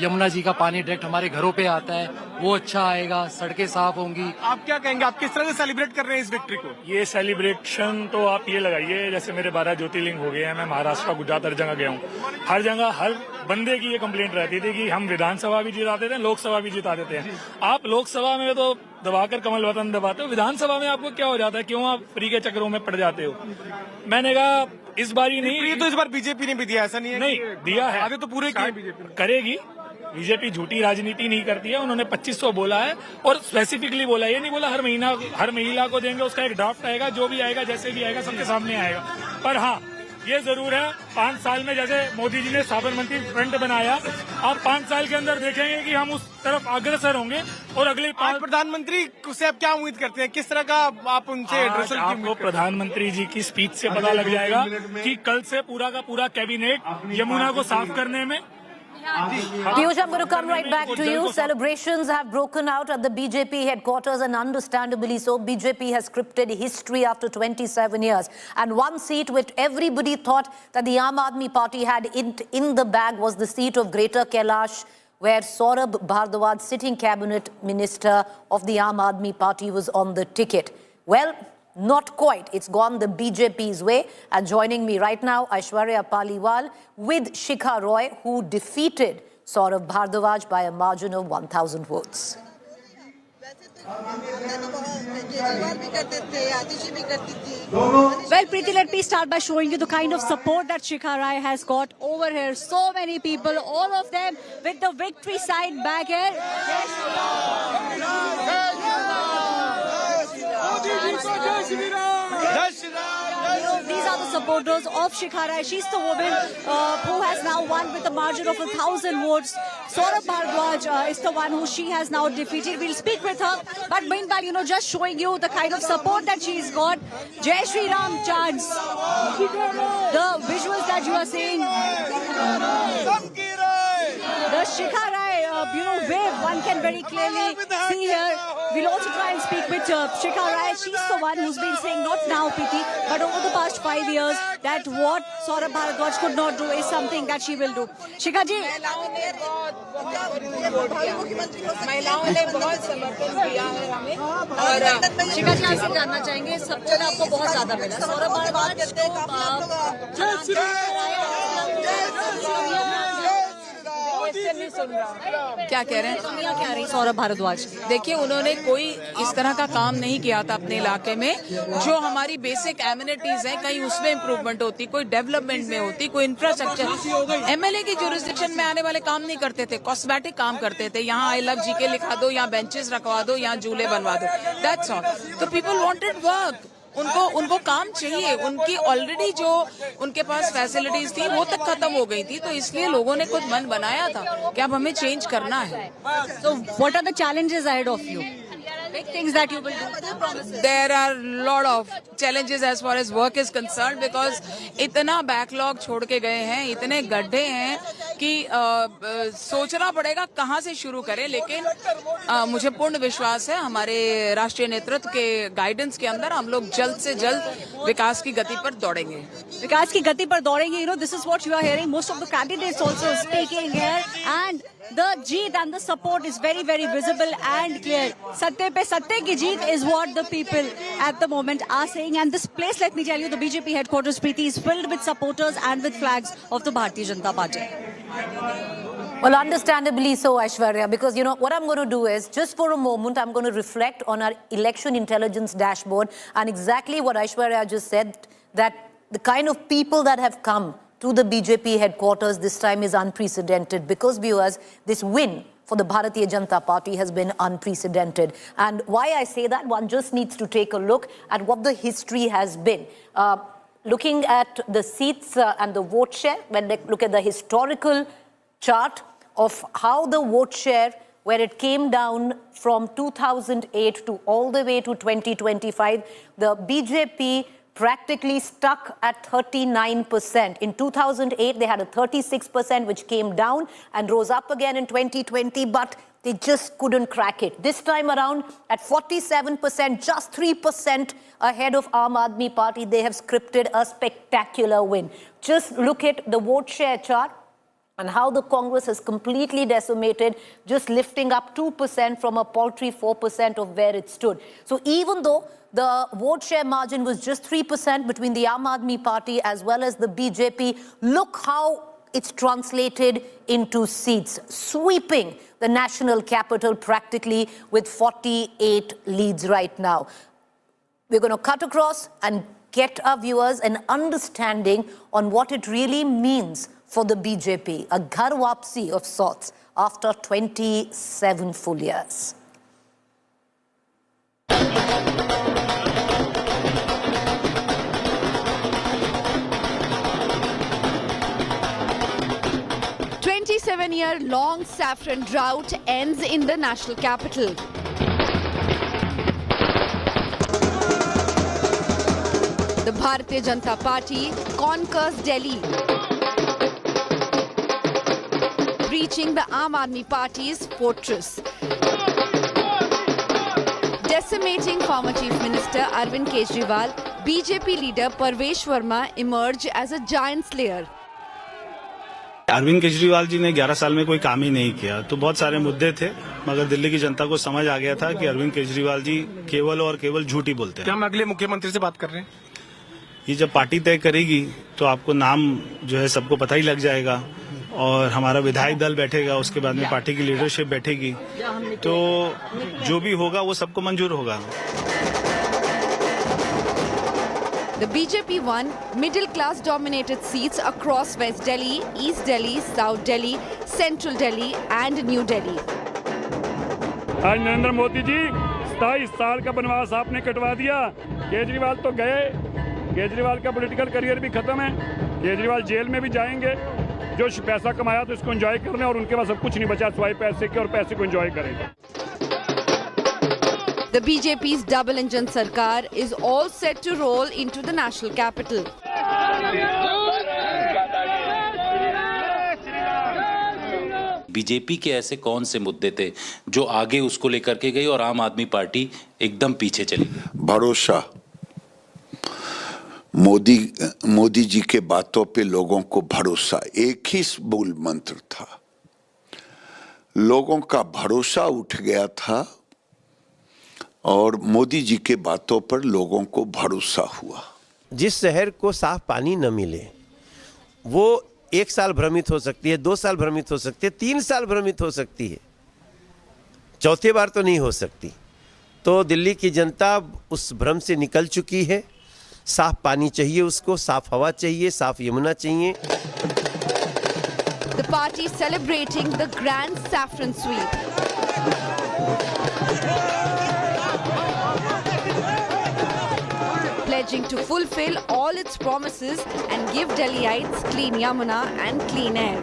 यमुना जी का पानी डायरेक्ट हमारे घरों पे आता है, वो अच्छा आएगा, सड़कें साफ होंगी। आप क्या कहेंगे, आप किस तरह से सेलिब्रेट कर रहे हैं इस विक्ट्री को? ये सेलिब्रेशन तो आप ये लगाइए जैसे मेरे 12 ज्योतिर्लिंग हो गए हैं। मैं महाराष्ट्र, गुजरात हर जगह गया हूँ। हर जगह हर बंदे की ये कंप्लेंट रहती थी कि हम विधानसभा भी जिता देते हैं, लोकसभा भी जिता देते हैं। आप लोकसभा में तो दबाकर कमल बटन दबाते हो, विधानसभा में आपको क्या हो जाता है? क्यों आप फ्री के चक्करों में पड़ जाते हो? मैंने कहा इस बार ही नहीं, ये तो इस बार बीजेपी ने भी दिया, ऐसा नहीं है? नहीं दिया है, आगे तो पूरे किए बीजेपी करेगी। बीजेपी झूठी राजनीति नहीं करती है। उन्होंने 2500 बोला है और स्पेसिफिकली बोला, ये नहीं बोला हर महिला को देंगे। उसका एक ड्राफ्ट आएगा, जो भी आएगा, जैसे भी आएगा, सबके सामने आएगा। पर हाँ, ये जरूर है 5 साल में जैसे मोदी जी ने साबरमती फ्रंट बनाया, आप 5 साल के अंदर देखेंगे कि हम उस तरफ अग्रसर होंगे। और अगले 5 प्रधानमंत्री से आप क्या उम्मीद करते हैं, किस तरह का आप उनसे आपको प्रधानमंत्री जी की स्पीच से पता लग जाएगा कि कल से पूरा का पूरा कैबिनेट यमुना को साफ करने में। Piyush, I'm going to come right back to you. Celebrations have broken out at the BJP headquarters, and understandably so. BJP has scripted history after 27 years. And one seat which everybody thought that the Aam Aadmi Party had in the bag was the seat of Greater Kailash, where Saurabh Bhardwaj, sitting cabinet minister of the Aam Aadmi Party, was on the ticket. Well, not quite. It's gone the BJP's way. And joining me right now, Aishwarya Paliwal with Shikha Roy, who defeated Saurabh Bhardwaj by a margin of 1,000 votes. Well, Preeti, let me start by showing you the kind of support that Shikha Roy has got over here. So many people, all of them with the victory sign back here. These are the supporters of Shikha Roy. She's the woman who has now won with a margin of 1,000 votes. Saurabh Bhardwaj is the one who she has now defeated. We'll speak with her. But meanwhile, just showing you the kind of support that she's got. Jai Shri Ram chants. The visuals that you are seeing. The Shikha Roy, wave, one can very clearly see here. We'll also try and speak with Shikha Roy. She's the one who's been saying, not now, Preeti, but over the past 5 years, that what Saurabh Bhardwaj could not do is something that she will do. Shikha ji, महिलाओं ने बहुत समर्थन किया है हमें। और शिखा जी आपसे जानना चाहेंगे, सबसे आपको बहुत ज्यादा मिला सौरभ भारद्वाज क्या कह रहे हैं, क्या रही सौरभ भारद्वाज? देखिए, उन्होंने कोई इस तरह का काम नहीं किया था अपने इलाके में। जो हमारी बेसिक एमिनिटीज हैं, कहीं उसमें इम्प्रूवमेंट होती, कोई डेवलपमेंट में होती, कोई इंफ्रास्ट्रक्चर। एमएलए की जुरिस्डिक्शन में आने वाले काम नहीं करते थे, कॉस्मेटिक काम करते थे। यहाँ आई लव जीके लिखा दो, यहाँ बेंचेस रखवा दो, यहाँ झूले बनवा दो, दैट्स ऑल। तो पीपल वांटेड वर्क, उनको काम चाहिए। उनकी ऑलरेडी जो उनके पास फैसिलिटीज थी वो तक खत्म हो गई थी, तो इसलिए लोगों ने खुद मन बनाया था कि अब हमें चेंज करना है। So what are the challenges ahead of you? Big things that you will do. There are lot of challenges as far as work is concerned, because इतना बैकलॉग छोड़ के गए हैं, इतने गड्ढे हैं कि सोचना पड़ेगा कहाँ से शुरू करें। लेकिन मुझे पूर्ण विश्वास है हमारे राष्ट्रीय नेतृत्व के गाइडेंस के अंदर हम लोग जल्द से जल्द विकास की गति पर दौड़ेंगे। विकास की गति पर दौड़ेंगे। This is what you are hearing. Most of the candidates also speaking here, and the jeet and the support is very, very visible and clear. सत्ते पे satte ki jeet is what the people at the moment are saying. And this place, let me tell you, the BJP headquarters, Preeti, is filled with supporters and with flags of the Bharatiya Janata Party. Well, understandably so, Aishwarya, because, what I'm going to do is, just for a moment, I'm going to reflect on our election intelligence dashboard and exactly what Aishwarya just said, that the kind of people that have come to the BJP headquarters this time is unprecedented because, viewers, this win for the Bharatiya Janata Party has been unprecedented. And why I say that, one just needs to take a look at what the history has been. Looking at the seats and the vote share, when they look at the historical chart of how the vote share, where it came down from 2008 to all the way to 2025, the BJP practically stuck at 39%. In 2008, they had a 36%, which came down and rose up again in 2020, but they just couldn't crack it. This time around, at 47%, just 3% ahead of Aam Aadmi Party, they have scripted a spectacular win. Just look at the vote share chart and how the Congress has completely decimated, just lifting up 2% from a paltry 4% of where it stood. So even though the vote share margin was just 3% between the Aam Aadmi Party as well as the BJP, look how it's translated into seats, sweeping the national capital practically with 48 leads right now. We're going to cut across and get our viewers an understanding on what it really means for the BJP, a ghar wapsi of sorts after 27 full years. Seven-year-long saffron drought ends in the national capital. The Bharatiya Janata Party conquers Delhi, breaching the Aam Aadmi Party's fortress. Decimating former Chief Minister Arvind Kejriwal, BJP leader Parvesh Verma emerged as a giant slayer. Arvind Kejriwal ji ने 11 साल में कोई काम ही नहीं किया, तो बहुत सारे मुद्दे थे, मगर दिल्ली की जनता को समझ आ गया था कि अरविंद केजरीवाल जी केवल और केवल झूठ ही बोलते हैं। क्या हम अगले मुख्यमंत्री से बात कर रहे हैं? ये जब पार्टी तय करेगी तो आपको नाम जो है सबको पता ही लग जाएगा और हमारा विधायक दल बैठेगा, उसके बाद में पार्टी की लीडरशिप बैठेगी, तो जो भी होगा वो सबको मंजूर होगा। The BJP won middle-class dominated seats across West Delhi, East Delhi, South Delhi, Central Delhi and New Delhi. आज नरेंद्र मोदी जी 27 साल का बनवास आपने कटवा दिया। केजरीवाल तो गए, केजरीवाल का पॉलिटिकल करियर भी खत्म है, केजरीवाल जेल में भी जाएंगे। जो पैसा कमाया तो इसको एंजॉय कर लें और उनके पास अब कुछ नहीं बचा सिवाय पैसे के, और पैसे को एंजॉय करें। The BJP's double-engine sarkar is all set to roll into the national capital. BJP के ऐसे कौन से मुद्दे थे जो आगे उसको लेकर के गई और आम आदमी पार्टी एकदम पीछे चली गई? भरोसा। मोदी जी के बातों पे लोगों को भरोसा, एक ही मूल मंत्र था। लोगों का भरोसा उठ गया था और मोदी जी के बातों पर लोगों को भरोसा हुआ। जिस शहर को साफ पानी न मिले वो 1 साल भ्रमित हो सकती है, 2 साल भ्रमित हो सकती है, 3 साल भ्रमित हो सकती है, चौथी बार तो नहीं हो सकती। तो दिल्ली की जनता उस भ्रम से निकल चुकी है। साफ पानी चाहिए उसको, साफ हवा चाहिए, साफ यमुना चाहिए। The party celebrating the grand saffron sweep. Pledging to fulfill all its promises and give Delhiites clean Yamuna and clean air.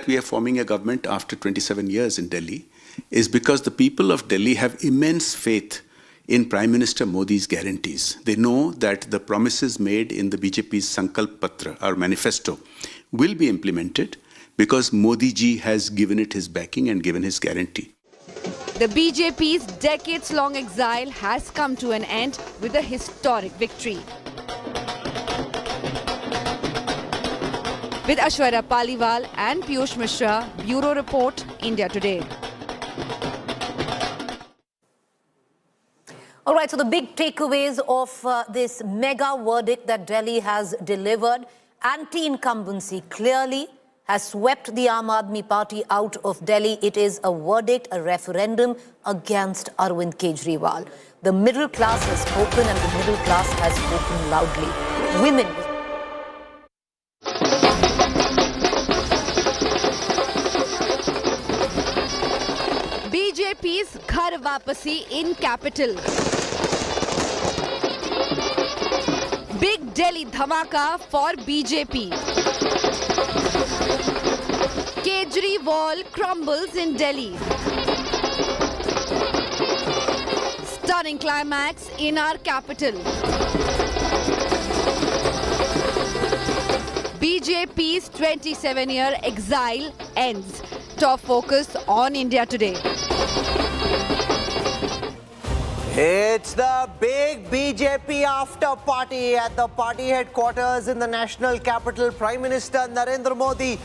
We are forming a government after 27 years in Delhi is because the people of Delhi have immense faith in Prime Minister Modi's guarantees. They know that the promises made in the BJP's Sankalp Patra, our manifesto, will be implemented because Modi ji has given it his backing and given his guarantee. The BJP's decades-long exile has come to an end with a historic victory. With Aishwarya Paliwal and Piyush Mishra, Bureau Report, India Today. All right, so the big takeaways of this mega verdict that Delhi has delivered: anti-incumbency clearly has swept the Aam Aadmi Party out of Delhi. It is a verdict, a referendum against Arvind Kejriwal. The middle class has spoken, and the middle class has spoken loudly. Women. BJP's Ghar Wapasi in capital. Big Delhi dhamaka for BJP. Kejriwal crumbles in Delhi. Stunning climax in our capital. BJP's 27-year exile ends. Top focus on India today. It's the big BJP after party at the party headquarters in the national capital. Prime Minister Narendra Modi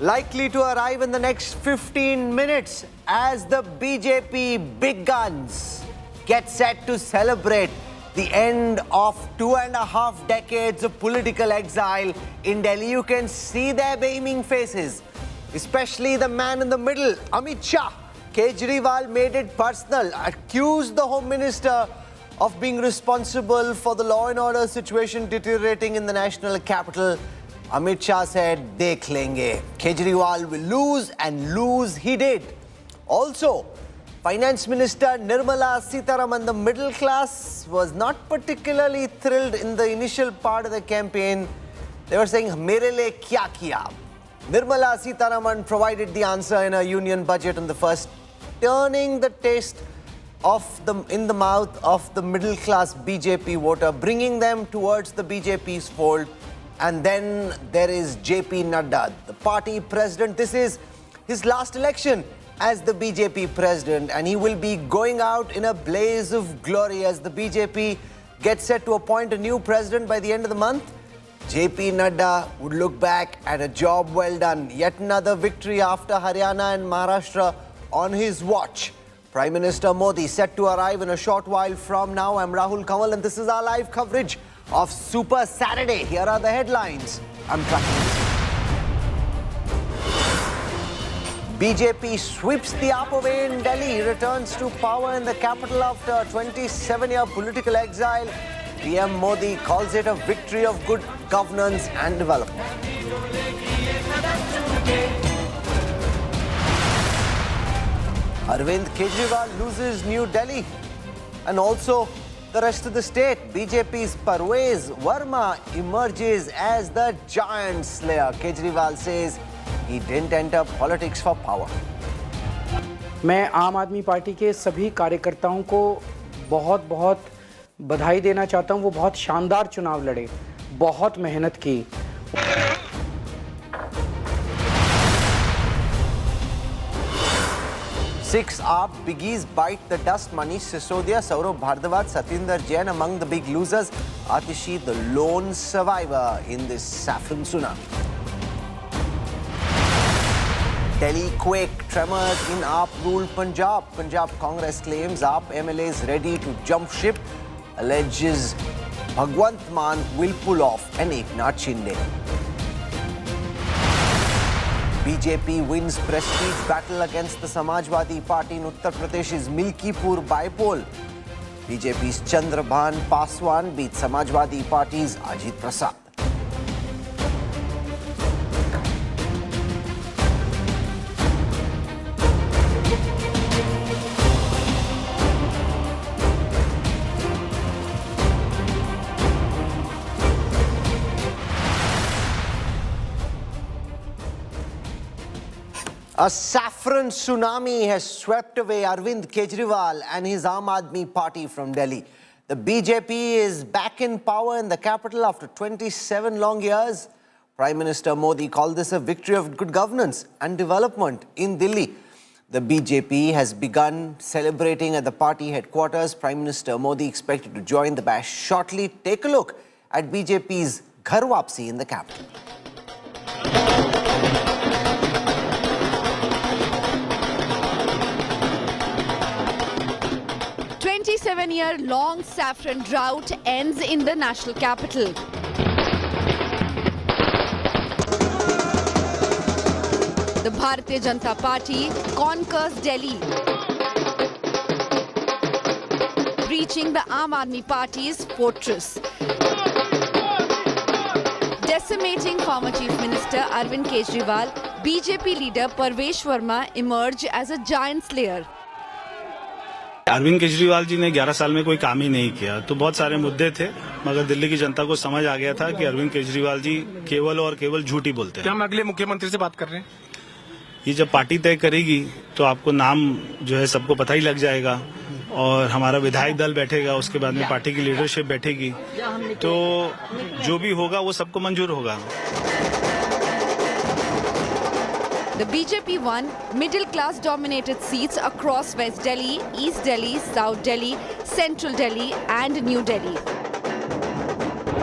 likely to arrive in the next 15 minutes as the BJP big guns get set to celebrate the end of 2.5 decades of political exile in Delhi. You can see their beaming faces, especially the man in the middle, Amit Shah. Kejriwal made it personal, accused the Home Minister of being responsible for the law and order situation deteriorating in the national capital. Amit Shah said, "Dekh lenge." Kejriwal will lose, and lose he did. Also, Finance Minister Nirmala Sitharaman, the middle class, was not particularly thrilled in the initial part of the campaign. They were saying, "Mere liye kya kiya?" Nirmala Sitharaman provided the answer in a union budget on the first, turning the taste in the mouth of the middle class BJP voter, bringing them towards the BJP's fold. And then there is JP Nadda, the party president. This is his last election as the BJP president, and he will be going out in a blaze of glory as the BJP gets set to appoint a new president by the end of the month. JP Nadda would look back at a job well done. Yet another victory after Haryana and Maharashtra on his watch. Prime Minister Modi set to arrive in a short while from now. I'm Rahul Kamal, and this is our live coverage of Super Saturday. Here are the headlines. I'm tracking this. BJP sweeps the upper way in Delhi, returns to power in the capital after a 27-year political exile. PM Modi calls it a victory of good governance and development. Arvind Kejriwal loses New Delhi and also the rest of the state. BJP's Parvesh Verma emerges as the giant slayer. Kejriwal says he didn't enter politics for power. मैं आम आदमी party के सभी कार्यकर्ताओं को बहुत बहुत बधाई देना चाहता हूं। वो बहुत शानदार चुनाव लड़े, बहुत मेहनत की। 6 AAP biggies bite the dust. Manish Sisodia, Saurabh Bhardwaj, Satinder Jain among the big losers. Atishi, the lone survivor in this saffron tsunami. Delhi quake, tremors in AAP-ruled Punjab. Punjab Congress claims AAP MLAs ready to jump ship. Alleges Bhagwant Mann will pull off an Eknath Shinde. BJP wins prestige battle against the Samajwadi Party in Uttar Pradesh's Milkipur bypoll. BJP's Chandrabhan Paswan beats Samajwadi Party's Ajit Prasad. A saffron tsunami has swept away Arvind Kejriwal and his Aam Aadmi Party from Delhi. The BJP is back in power in the capital after 27 long years. Prime Minister Modi called this a victory of good governance and development in Delhi. The BJP has begun celebrating at the party headquarters. Prime Minister Modi expected to join the bash shortly. Take a look at BJP's Ghar Wapsi in the capital. 27 27-year-long saffron drought ends in the national capital. The Bharatiya Janata Party conquers Delhi, reaching the Aam Aadmi Party's fortress. Decimating former Chief Minister Arvind Kejriwal, BJP leader Parvesh Verma emerged as a giant slayer. Arvind Kejriwal ji ने 11 साल में कोई काम ही नहीं किया, तो बहुत सारे मुद्दे थे, मगर दिल्ली की जनता को समझ आ गया था कि अरविंद केजरीवाल जी केवल और केवल झूठ ही बोलते हैं। क्या हम अगले मुख्यमंत्री से बात कर रहे हैं? ये जब पार्टी तय करेगी तो आपको नाम जो है सबको पता ही लग जाएगा, और हमारा विधायक दल बैठेगा, उसके बाद में पार्टी की लीडरशिप बैठेगी, तो जो भी होगा वो सबको मंजूर होगा। The BJP won middle-class dominated seats across West Delhi, East Delhi, South Delhi, Central Delhi and New Delhi.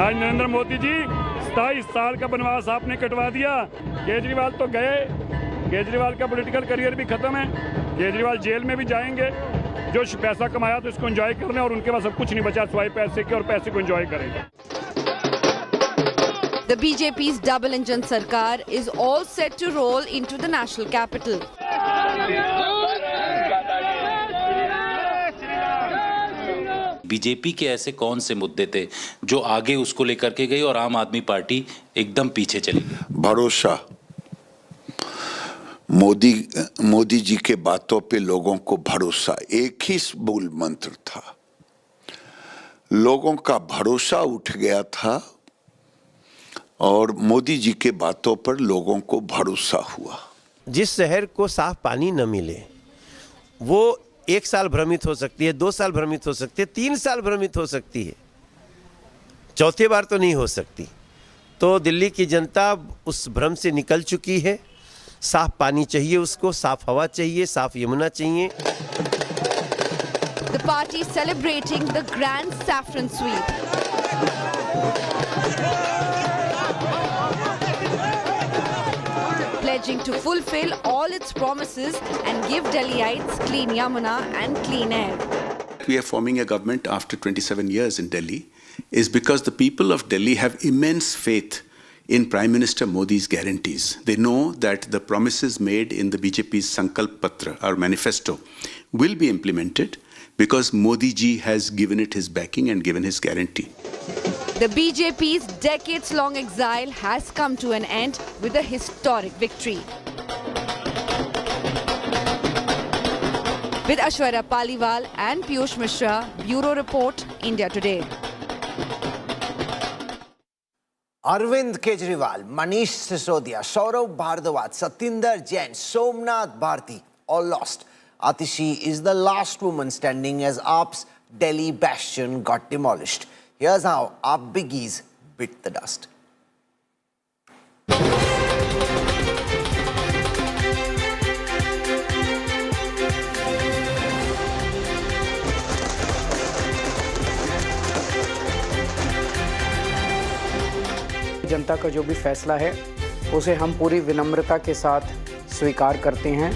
आज नरेंद्र मोदी जी 27 साल का बनवास आपने कटवा दिया। केजरीवाल तो गए, केजरीवाल का पॉलिटिकल करियर भी खत्म है, केजरीवाल जेल में भी जाएंगे। जो पैसा कमाया तो इसको एंजॉय कर लें, और उनके पास सब कुछ नहीं बचा सिवाय पैसे के, और पैसे को एंजॉय करेंगे। The BJP's double-engine sarkar is all set to roll into the national capital. BJP के ऐसे कौन से मुद्दे थे जो आगे उसको लेकर के गई और आम आदमी पार्टी एकदम पीछे चली गई? भरोसा। मोदी जी के बातों पे लोगों को भरोसा, एक ही मूल मंत्र था। लोगों का भरोसा उठ गया था और मोदी जी के बातों पर लोगों को भरोसा हुआ। जिस शहर को साफ पानी न मिले वो 1 साल भ्रमित हो सकती है, 2 साल भ्रमित हो सकती है, 3 साल भ्रमित हो सकती है, चौथी बार तो नहीं हो सकती। तो दिल्ली की जनता उस भ्रम से निकल चुकी है। साफ पानी चाहिए उसको, साफ हवा चाहिए, साफ यमुना चाहिए। The party celebrating the grand saffron sweep. Pledging to fulfill all its promises and give Delhiites clean Yamuna and clean air. We are forming a government after 27 years in Delhi is because the people of Delhi have immense faith in Prime Minister Modi's guarantees. They know that the promises made in the BJP's Sankalp Patra, our manifesto, will be implemented because Modi ji has given it his backing and given his guarantee. The BJP's decades-long exile has come to an end with a historic victory. With Aishwarya Paliwal and Piyush Mishra, Bureau Report, India Today. Arvind Kejriwal, Manish Sisodia, Saurabh Bhardwaj, Satinder Jain, Somnath Bharti all lost. Atishi is the last woman standing as AAP's Delhi bastion got demolished. Here's how AAP biggies bit the dust. जनता का जो भी फैसला है उसे हम पूरी विनम्रता के साथ स्वीकार करते हैं।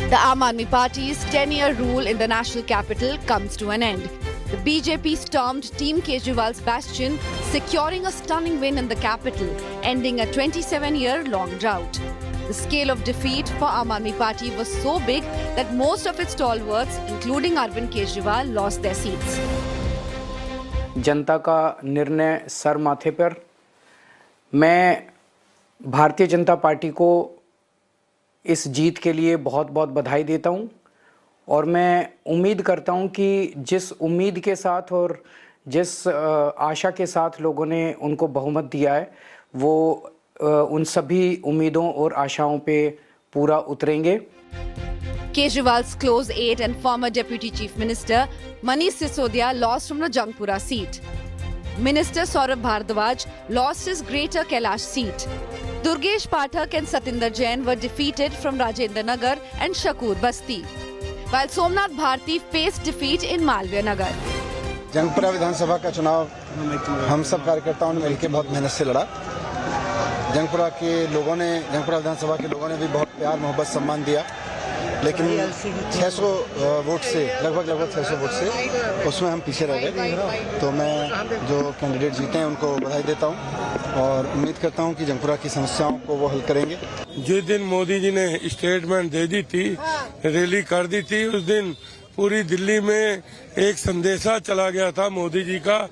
The Aam Aadmi Party's 10-year rule in the national capital comes to an end. The BJP stormed Team Kejriwal's bastion, securing a stunning win in the capital, ending a 27-year-long drought. The scale of defeat for Aam Aadmi Party was so big that most of its stalwarts, including Arvind Kejriwal, lost their seats. जनता का निर्णय sir माथे पर। मैं Bharatiya Janata party को इस जीत के लिए बहुत बहुत बधाई देता हूं, और मैं उम्मीद करता हूं कि जिस उम्मीद के साथ और जिस आशा के साथ लोगों ने उनको बहुमत दिया है वो उन सभी उम्मीदों और आशाओं पे पूरा उतरेंगे। Kejriwal's close aide and former Deputy Chief Minister Manish Sisodia lost from the Jangpura seat. Minister Saurabh Bhardwaj lost his Greater Kailash seat. Durgesh Pathak and Satinder Jain were defeated from Rajendra Nagar and Shakur Basti, while Somnath Bharti faced defeat in Malviya Nagar. Jangpura विधानसभा का चुनाव हम सब कार्यकर्ताओं ने मिलकर बहुत मेहनत से लड़ा। जंगपुरा विधानसभा के लोगों ने भी बहुत प्यार मोहब्बत सम्मान दिया। लेकिन 600 वोट से लगभग 600 वोट से उसमें हम पीछे रह गए। तो मैं जो कैंडिडेट जीते हैं उनको बधाई देता हूं और उम्मीद करता हूं कि जंगपुरा की समस्याओं को वो हल करेंगे। जिस दिन मोदी जी ने स्टेटमेंट दे दी थी, रैली कर दी थी, उस दिन पूरी दिल्ली में एक संदेशा चला गया था मोदी जी का,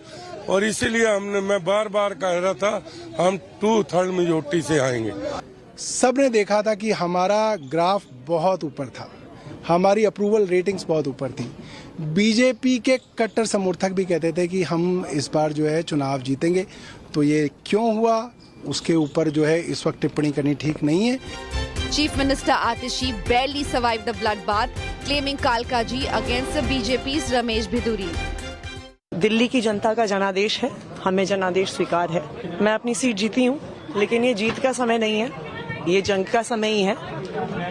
और इसीलिए मैं बार बार कह रहा था हम 2/3 मेजॉरिटी से आएंगे। सबने देखा था कि हमारा ग्राफ बहुत ऊपर था, हमारी अप्रूवल रेटिंग्स बहुत ऊपर थी। बीजेपी के कट्टर समर्थक भी कहते थे कि हम इस बार जो है चुनाव जीतेंगे। तो ये क्यों हुआ उसके ऊपर जो है इस वक्त टिप्पणी करनी ठीक नहीं है। Chief Minister Atishi barely survived the bloodbath, claiming Kalkaji against the BJP's Ramesh Biduri. Delhi की जनता का जनादेश है, हमें जनादेश स्वीकार है। मैं अपनी सीट जीती हूँ, लेकिन ये जीत का समय नहीं है, ये जंग का समय ही है।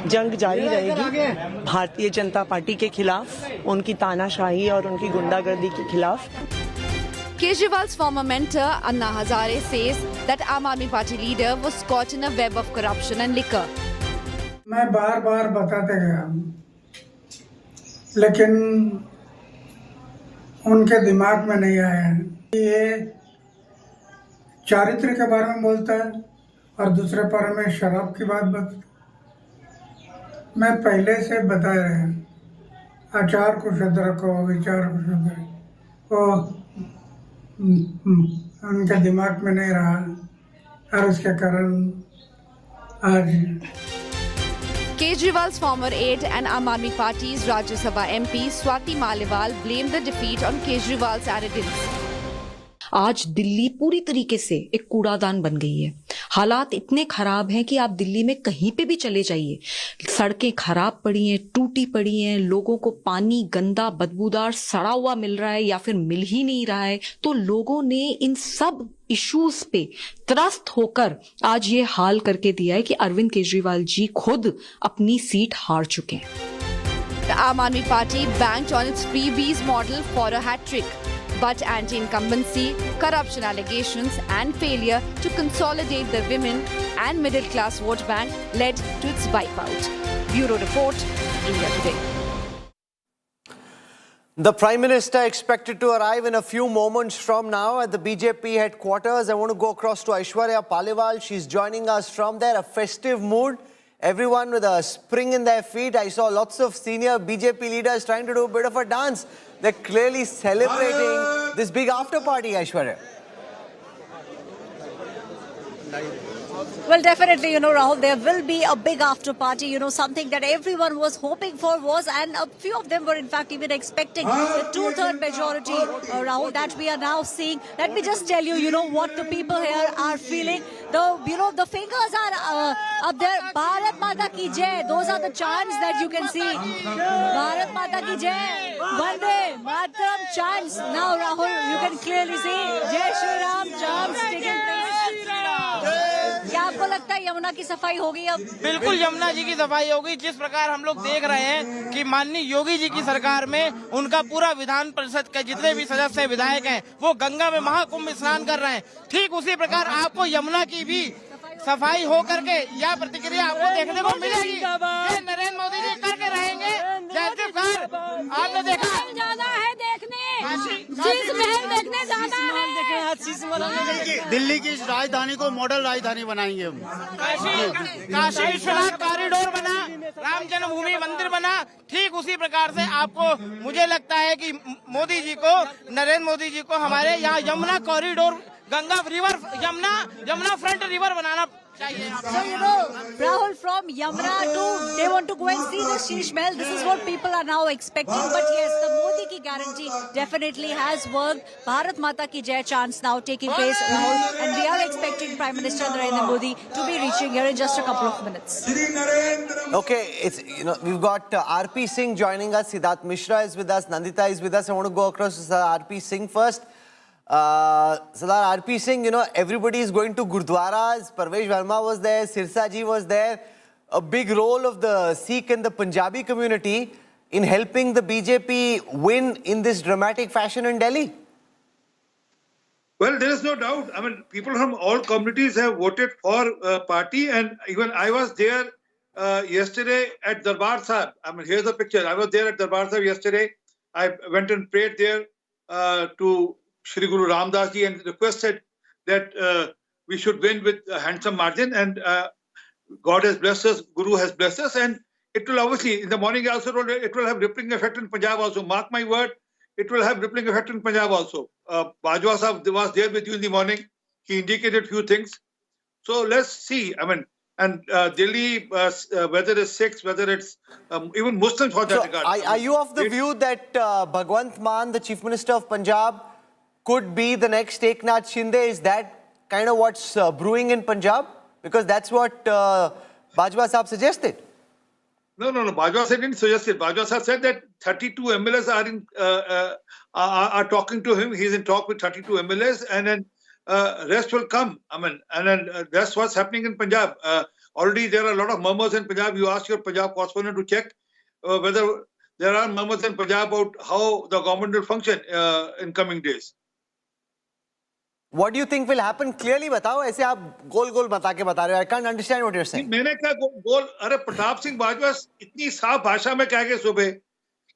जंग जारी रहेगी भारतीय जनता पार्टी के खिलाफ, उनकी तानाशाही और उनकी गुंडागर्दी के खिलाफ। Kejriwal's former mentor Anna Hazare says that Aam Aadmi Party leader was caught in a web of corruption and liquor. मैं बार बार बताते गया, लेकिन उनके दिमाग में नहीं आया। ये चारित्र के बारे में बोलता है और दूसरे बारे में शराब की बात बता। मैं पहले से बता रहा हूँ, आचार को शुद्ध रखो, विचार को शुद्ध रखो। वो उनके दिमाग में नहीं रहा और उसके कारण आज Kejriwal's former aide and Aam Aadmi Party's Rajya Sabha MP Swati Maliwal blamed the defeat on Kejriwal's arrogance. आज दिल्ली पूरी तरीके से एक कूड़ादान बन गई है। हालात इतने खराब हैं कि आप दिल्ली में कहीं पे भी चले जाइए, सड़कें खराब पड़ी हैं, टूटी पड़ी हैं, लोगों को पानी गंदा बदबूदार सड़ा हुआ मिल रहा है या फिर मिल ही नहीं रहा है। तो लोगों ने इन सब इश्यूज पे त्रस्त होकर आज ये हाल करके दिया है कि अरविंद केजरीवाल जी खुद अपनी सीट हार चुके हैं। The Aam Aadmi Party banked on its freebies model for a hat trick, but anti-incumbency, corruption allegations and failure to consolidate the women and middle-class vote bank led to its wipeout. Bureau Report, India Today. The Prime Minister expected to arrive in a few moments from now at the BJP headquarters. I want to go across to Aishwarya Paliwal. She's joining us from there. A festive mood. Everyone with a spring in their feet. I saw lots of senior BJP leaders trying to do a bit of a dance. They're clearly celebrating this big after party, Aishwarya. Well, definitely, Rahul, there will be a big after party, something that everyone was hoping for was, and a few of them were in fact even expecting the 2/3 majority, Rahul, that we are now seeing. Let me just tell you, what the people here are feeling. The fingers are up there. Bharat Mata ki Jai. Those are the chants that you can see. Bharat Mata ki Jai. Vande Mataram chants. Now, Rahul, you can clearly see Jai Shri Ram chants taking place. क्या आपको लगता है यमुना की सफाई होगी अब? बिल्कुल यमुना जी की सफाई होगी। जिस प्रकार हम लोग देख रहे हैं कि माननीय योगी जी की सरकार में उनका पूरा विधान परिषद के जितने भी सदस्य विधायक हैं वो गंगा में महाकुंभ स्नान कर रहे हैं, ठीक उसी प्रकार आपको यमुना की भी सफाई हो करके यह प्रतिक्रिया आपको देखने को मिलेगी। ये नरेंद्र मोदी जी करके रहेंगे। आपने देखा जाना है देखने, शीश महल देखने जाना है। दिल्ली की राजधानी को मॉडल राजधानी बनाएंगे हम। काशी विश्वनाथ कॉरिडोर बना, राम जन्मभूमि मंदिर बना, ठीक उसी प्रकार से आपको मुझे लगता है कि मोदी जी को, नरेंद्र मोदी जी को हमारे यहाँ Yamuna corridor, Ganga river, Yamuna front river बनाना चाहिए। So Rahul, from Yamuna to, they want to go and see the Sheesh Mahal. This is what people are now expecting. But yes, the Modi ki guarantee definitely has worked. Bharat Mata ki Jai chants now taking place, Rahul, and we are expecting Prime Minister Narendra Modi to be reaching here in just a couple of minutes. Okay, it's we've got RP Singh joining us. Siddharth Mishra is with us. Nandita is with us. I want to go across to RP Singh first. Sardar RP Singh, everybody is going to Gurdwaras. Parvesh Verma was there, Sirsa ji was there. A big role of the Sikh and the Punjabi community in helping the BJP win in this dramatic fashion in Delhi. Well, there is no doubt. I mean, people from all communities have voted for party, and even I was there yesterday at Darbar Sahib, I mean, here's a picture. I was there at Darbar Sahib yesterday. I went and prayed there to Shri Guru Ramdas Ji and requested that we should win with a handsome margin. And God has blessed us, Guru has blessed us. And it will obviously, in the morning I also told you, it will have rippling effect in Punjab also. Mark my word, it will have rippling effect in Punjab also. Bajwa Sahib was there with you in the morning. He indicated few things. So let's see. I mean, and Delhi, whether it's Sikhs, whether it's even Muslims for that regard. Are you of the view that Bhagwant Mann, the Chief Minister of Punjab, could be the next Eknath Shinde? Is that kind of what's brewing in Punjab? Because that's what Bajwa Sahib suggested. No. Bajwa Sahib didn't suggest it. Bajwa Sahib said that 32 MLAs are talking to him. He's in talk with 32 MLAs, and then rest will come. I mean, and then that's what's happening in Punjab. Already there are a lot of murmurs in Punjab. You ask your Punjab correspondent to check whether there are murmurs in Punjab about how the government will function in coming days. What do you think will happen? Clearly बताओ, ऐसे आप गोल-गोल बता के बता रहे हो. I can't understand what you're saying. मैंने क्या गोल, अरे प्रताप सिंह बाजवा इतनी साफ भाषा में कह गए सुबह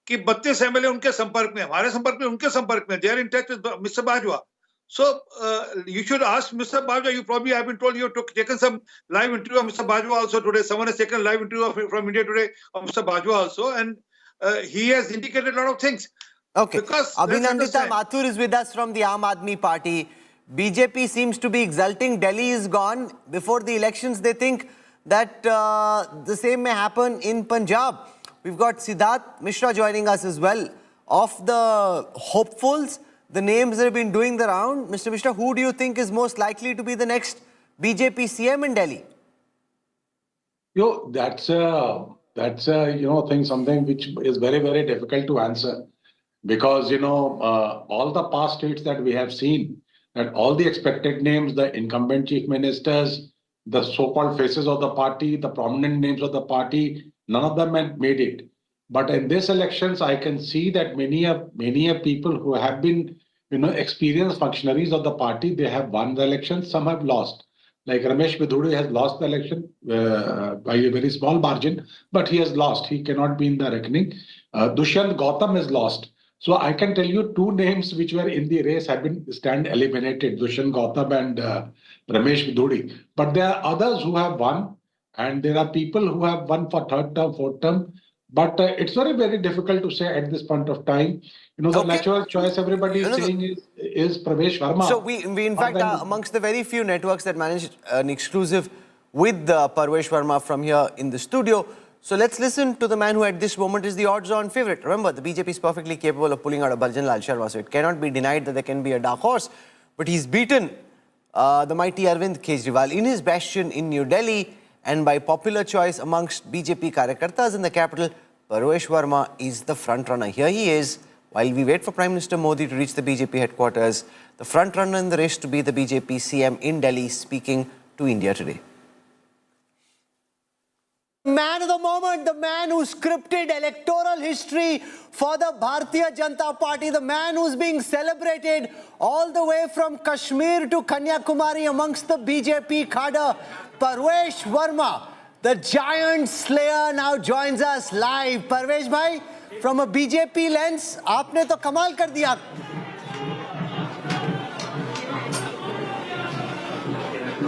कि 32 एमएलए उनके संपर्क में, हमारे संपर्क में, उनके संपर्क में. They are in touch with Mr. Bajwa. So you should ask Mr. Bajwa. You probably have been told you have taken some live interview of Mr. Bajwa also today. Someone has taken a live interview from India Today of Mr. Bajwa also, and he has indicated a lot of things. Okay. Because Abhinandita Mathur is with us from the Aam Aadmi Party. BJP seems to be exulting. Delhi is gone. Before the elections, they think that the same may happen in Punjab. We've got Siddharth Mishra joining us as well. Of the hopefuls, the names that have been doing the round, Mr. Mishra, who do you think is most likely to be the next BJP CM in Delhi? That's thing, something which is very, very difficult to answer, because all the past states that we have seen, that all the expected names, the incumbent chief ministers, the so-called faces of the party, the prominent names of the party, none of them had made it. But in these elections, I can see that many people who have been, experienced functionaries of the party, they have won the election, some have lost. Like Ramesh Vidhuri has lost the election by a very small margin, but he has lost. He cannot be in the reckoning. Dushyant Gautam has lost. So I can tell you two names which were in the race have been eliminated, Dushyant Gautam and Ramesh Vidhuri. But there are others who have won, and there are people who have won for third term, fourth term. But it's very, very difficult to say at this point of time. The natural choice everybody is saying is Parvesh Verma. So we in fact, are amongst the very few networks that managed an exclusive with Parvesh Verma from here in the studio. So let's listen to the man who at this moment is the odds-on favourite. Remember, the BJP is perfectly capable of pulling out a Bharjan Lal Sharma, so it cannot be denied that there can be a dark horse. But he's beaten the mighty Arvind Kejriwal in his bastion in New Delhi, and by popular choice amongst BJP Karyakartas in the capital, Parvesh Verma is the front-runner. Here he is, while we wait for Prime Minister Modi to reach the BJP headquarters, the front-runner in the race to be the BJP CM in Delhi, speaking to India Today. Man of the moment, the man who scripted electoral history for the Bharatiya Janata Party, the man who's being celebrated all the way from Kashmir to Kanyakumari amongst the BJP cadre, Parvesh Verma, the giant slayer, now joins us live. Parvesh bhai, from a BJP lens, aapne to kamal kar diya.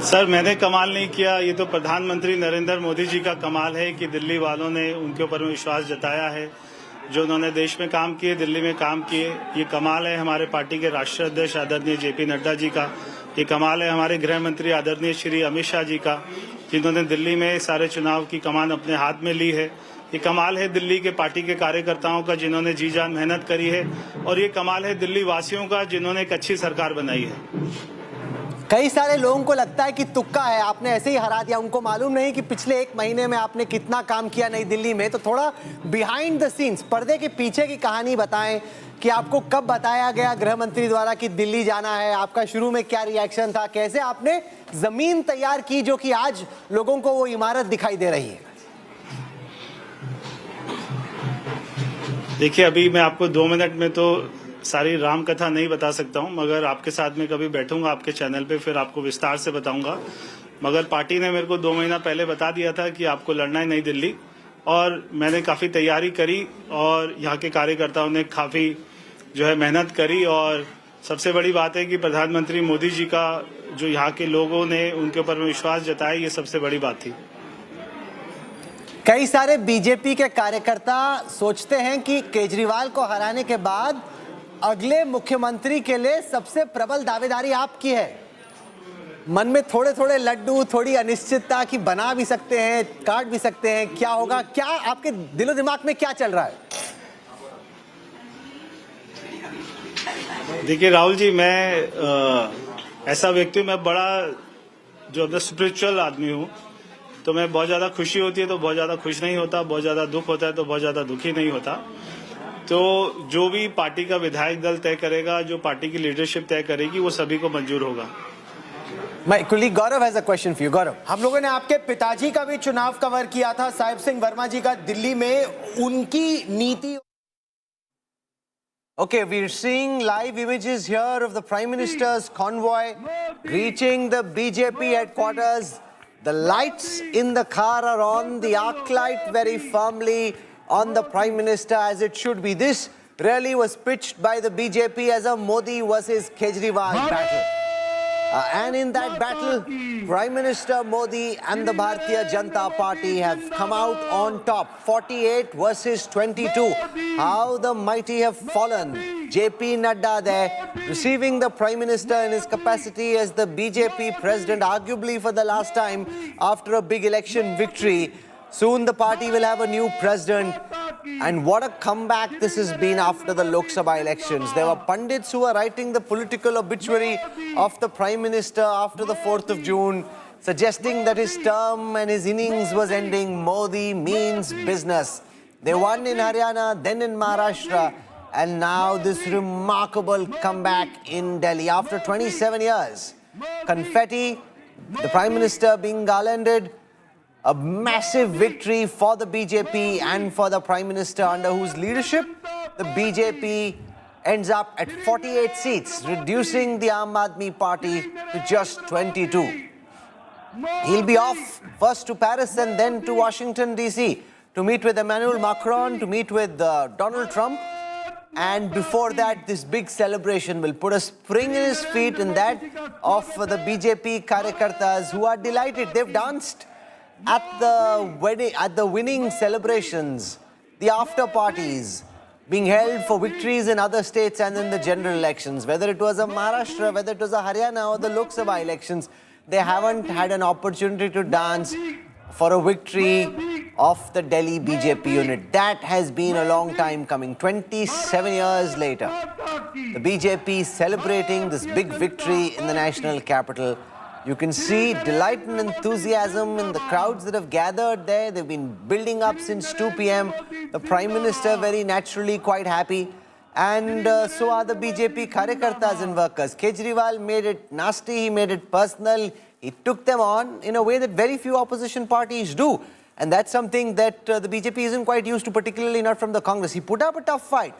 Sir, मैंने कमाल नहीं किया. ये तो प्रधानमंत्री नरेंद्र मोदी जी का कमाल है कि दिल्ली वालों ने उनके ऊपर विश्वास जताया है. जो उन्होंने देश में काम किए, दिल्ली में काम किए, ये कमाल है हमारे पार्टी के राष्ट्रीय अध्यक्ष आदरणीय जेपी नड्डा जी का. ये कमाल है हमारे गृह मंत्री आदरणीय श्री अमित शाह जी का, जिन्होंने दिल्ली में सारे चुनाव की कमान अपने हाथ में ली है. ये कमाल है दिल्ली के पार्टी के कार्यकर्ताओं का, जिन्होंने जी जान मेहनत करी है. और ये कमाल है दिल्ली वासियों का, जिन्होंने एक अच्छी सरकार बनाई है. कई सारे लोगों को लगता है कि तुक्का है, आपने ऐसे ही हरा दिया. उनको मालूम नहीं कि पिछले एक महीने में आपने कितना काम किया नई दिल्ली में. तो थोड़ा बिहाइंड द सीन्स, पर्दे के पीछे की कहानी बताएं कि आपको कब बताया गया गृह मंत्री द्वारा कि दिल्ली जाना है, आपका शुरू में क्या रिएक्शन था, कैसे आपने जमीन तैयार की जो कि आज लोगों को वो इमारत दिखाई दे रही है. देखिए, अभी मैं आपको 2 मिनट में तो सारी राम कथा नहीं बता सकता हूं, मगर आपके साथ में कभी बैठूंगा आपके चैनल पे, फिर आपको विस्तार से बताऊंगा. मगर पार्टी ने मेरे को 2 महीना पहले बता दिया था कि आपको लड़ना है नई दिल्ली, और मैंने काफ़ी तैयारी करी और यहाँ के कार्यकर्ताओं ने काफ़ी जो है मेहनत करी। और सबसे बड़ी बात है कि प्रधानमंत्री मोदी जी का जो यहाँ के लोगों ने उनके ऊपर विश्वास जताया, ये सबसे बड़ी बात थी। कई सारे बीजेपी के कार्यकर्ता सोचते हैं कि केजरीवाल को हराने के बाद अगले मुख्यमंत्री के लिए सबसे प्रबल दावेदारी आपकी है। मन में थोड़े थोड़े लड्डू, थोड़ी अनिश्चितता की बना भी सकते हैं, काट भी सकते हैं, क्या होगा, क्या आपके दिलो दिमाग में क्या चल रहा है? देखिए राहुल जी, मैं ऐसा व्यक्ति हूँ, मैं बड़ा जो है स्पिरिचुअल आदमी हूँ, तो मैं बहुत ज़्यादा खुशी होती है तो बहुत ज़्यादा खुश नहीं होता, बहुत ज़्यादा दुख होता है तो बहुत ज़्यादा दुखी नहीं होता। तो जो भी पार्टी का विधायक दल तय करेगा, जो पार्टी की लीडरशिप तय करेगी, वो सभी को मंजूर होगा। My colleague Gaurav has a question for you. Gaurav, हम लोगों ने आपके पिताजी का भी चुनाव कवर किया था, साहिब सिंह वर्मा जी का दिल्ली में, उनकी नीति। Okay, we're seeing live images here of the Prime Minister's convoy reaching the BJP headquarters. The lights in the car are on, the arc light very firmly on the Prime Minister, as it should be. This really was pitched by the BJP as a Modi versus Kejriwal battle. And in that battle, Prime Minister Modi and the Bharatiya Janata Party have come out on top, 48 versus 22. How the mighty have fallen. JP Nadda there, receiving the Prime Minister in his capacity as the BJP president, arguably for the last time after a big election victory. Soon the party will have a new president. And what a comeback this has been after the Lok Sabha elections. There were pundits who were writing the political obituary of the Prime Minister after the 4th of June, suggesting that his term and his innings was ending. Modi means business. They won in Haryana, then in Maharashtra, and now this remarkable comeback in Delhi after 27 years. Confetti, the Prime Minister being garlanded. A massive victory for the BJP and for the Prime Minister, under whose leadership the BJP ends up at 48 seats, reducing the Aam Aadmi Party to just 22. He'll be off first to Paris and then to Washington DC to meet with Emmanuel Macron, to meet with Donald Trump. And before that, this big celebration will put a spring in his feet, in that of the BJP Karyakartas, who are delighted. They've danced at the wedding, at the winning celebrations, the after parties being held for victories in other states and in the general elections. Whether it was a Maharashtra, whether it was a Haryana or the Lok Sabha elections, they haven't had an opportunity to dance for a victory of the Delhi BJP unit. That has been a long time coming. 27 years later, the BJP celebrating this big victory in the national capital. You can see delight and enthusiasm in the crowds that have gathered there. They've been building up since 2 p.m. The Prime Minister very naturally quite happy. And so are the BJP Karyakartas and workers. Kejriwal made it nasty, he made it personal. He took them on in a way that very few opposition parties do. And that's something that the BJP isn't quite used to, particularly not from the Congress. He put up a tough fight.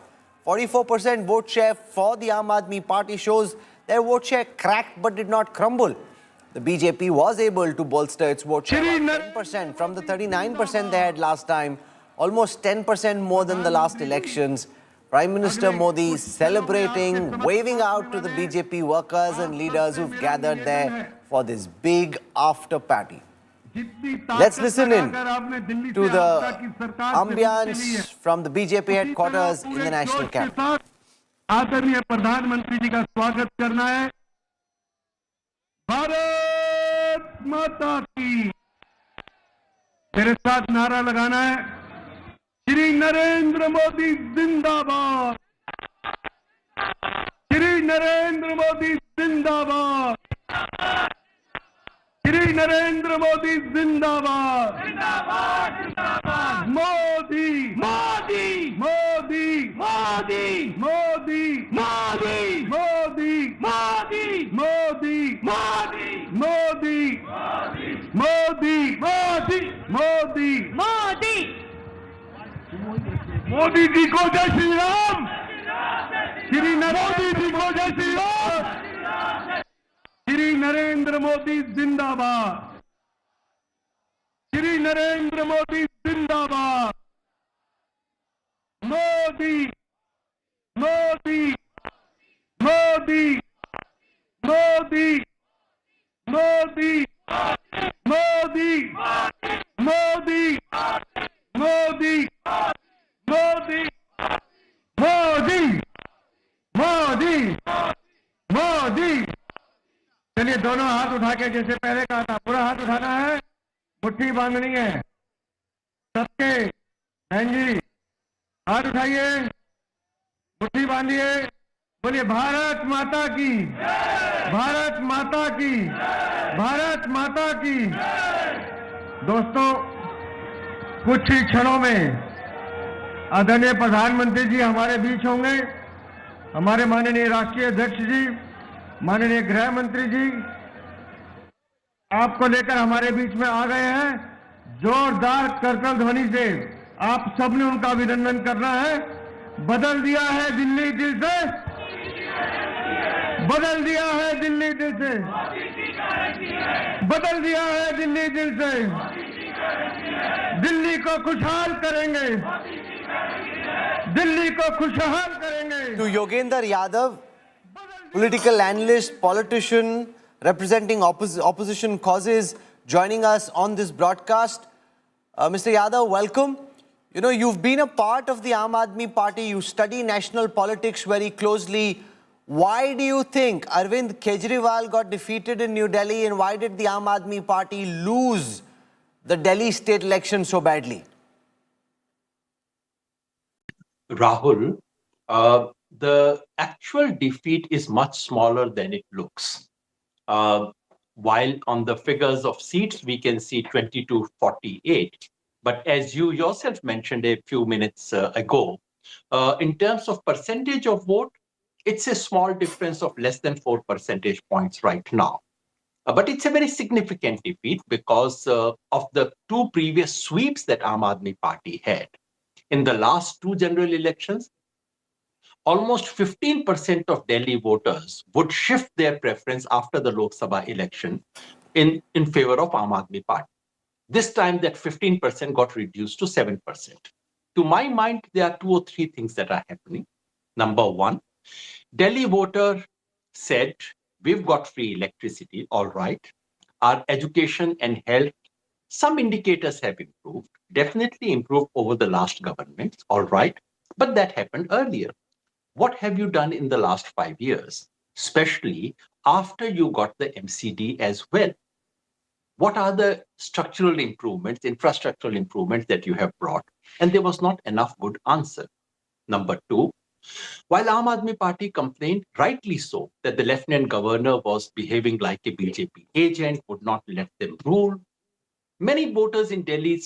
44% vote share for the Aam Aadmi Party shows their vote share cracked but did not crumble. The BJP was able to bolster its vote share by 10% from the 39% they had last time, almost 10% more than the last elections. Prime Minister Modi celebrating, waving out to the BJP workers and leaders who've gathered there for this big after party. Let's listen in to the ambience from the BJP headquarters in the national capital. आदरणीय प्रधानमंत्री जी का स्वागत करना है। भारत माता की, मेरे साथ नारा लगाना है, श्री नरेंद्र मोदी जिंदाबाद, श्री नरेंद्र मोदी जिंदाबाद, श्री नरेंद्र मोदी जिंदाबाद, जिंदाबाद जिंदाबाद, मोदी मोदी मोदी मोदी मोदी मोदी मोदी मोदी मोदी मोदी मोदी मोदी मोदी मोदी मोदी जी को जय श्री राम, श्री मोदी जी को जय श्री राम, श्री नरेंद्र मोदी जिंदाबाद। नरेंद्र मोदी जिंदाबाद, मोदी मोदी मोदी मोदी मोदी मोदी मोदी मोदी मोदी मोदी मोदी मोदी। चलिए दोनों हाथ उठा के, जैसे पहले कहा था, पूरा हाथ उठाना है, मुट्ठी बांधनी है सबके। बहन जी हाथ उठाइए, मुट्ठी बांधिए, बोलिए भारत माता की, भारत माता की, भारत माता की। दोस्तों, कुछ ही क्षणों में आदरणीय प्रधानमंत्री जी हमारे बीच होंगे। हमारे माननीय राष्ट्रीय अध्यक्ष जी, माननीय गृह मंत्री जी आपको लेकर हमारे बीच में आ गए हैं। जोरदार करतल ध्वनि से आप सबने उनका अभिनंदन करना है। बदल दिया है दिल्ली दिल से, बदल दिया है दिल्ली दिल से, बदल दिया है दिल्ली दिल से। दिल्ली को खुशहाल करेंगे, दिल्ली को खुशहाल करेंगे। To Yogendra Yadav, political analyst, politician, representing opposition causes, joining us on this broadcast. Mr. Yadav, welcome. You know, you've been a part of the Aam Aadmi Party. You study national politics very closely. Why do you think Arvind Kejriwal got defeated in New Delhi, and why did the Aam Aadmi Party lose the Delhi state election so badly? Rahul, the actual defeat is much smaller than it looks. While on the figures of seats, we can see 20-48. But as you yourself mentioned a few minutes ago, in terms of percentage of vote, it's a small difference of less than 4 percentage points right now. But it's a very significant defeat because of the two previous sweeps that Aam Aadmi Party had. In the last two general elections, almost 15% of Delhi voters would shift their preference after the Lok Sabha election in favor of Aam Aadmi Party. This time that 15% got reduced to 7%. To my mind, there are 2 or 3 things that are happening. Number one, Delhi voter said, we've got free electricity, all right. Our education and health, some indicators have improved, definitely improved over the last governments, all right. But that happened earlier. What have you done in the last 5 years, especially after you got the MCD as well? What are the structural improvements, infrastructural improvements that you have brought? And there was not enough good answer. Number two, while Aam Aadmi Party complained, rightly so, that the Lieutenant Governor was behaving like a BJP agent, would not let them rule, many voters in Delhi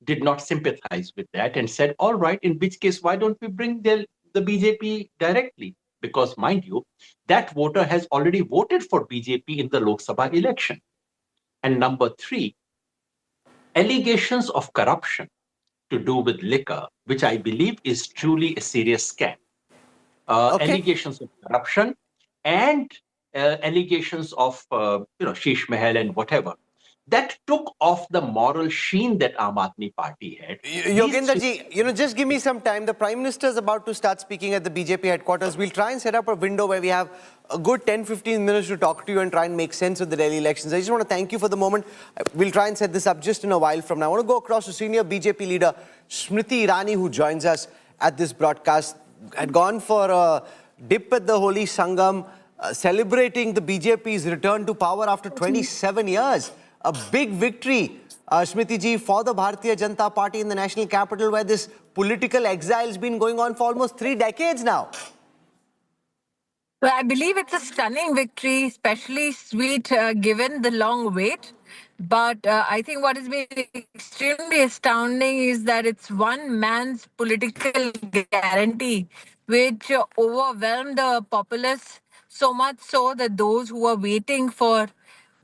did not sympathize with that and said, all right, in which case, why don't we bring the BJP directly? Because mind you, that voter has already voted for BJP in the Lok Sabha election. And number three, allegations of corruption to do with liquor, which I believe is truly a serious scam. Allegations of corruption and allegations of, Sheesh Mahal and whatever. That took off the moral sheen that Aam Aadmi Party had. Yogendra ji, just give me some time. The Prime Minister is about to start speaking at the BJP headquarters. We'll try and set up a window where we have a good 10-15 minutes to talk to you and try and make sense of the Delhi elections. I just want to thank you for the moment. We'll try and set this up just in a while from now. I want to go across to senior BJP leader Smriti Irani, who joins us at this broadcast. Had gone for a dip at the Holy Sangam, celebrating the BJP's return to power after 27 years. A big victory, Smriti ji, for the Bharatiya Janata Party in the national capital, where this political exile has been going on for almost 3 decades now. Well, I believe it's a stunning victory, especially sweet given the long wait. But I think what has been extremely astounding is that it's one man's political guarantee which overwhelmed the populace, so much so that those who are waiting for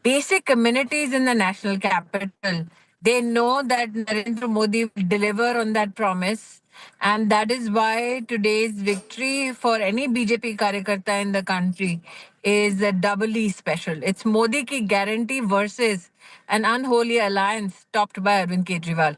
basic amenities in the national capital, they know that Narendra Modi will deliver on that promise. And that is why today's victory for any BJP Karyakarta in the country is doubly special. It's Modi ki guarantee versus an unholy alliance topped by Arvind Kejriwal.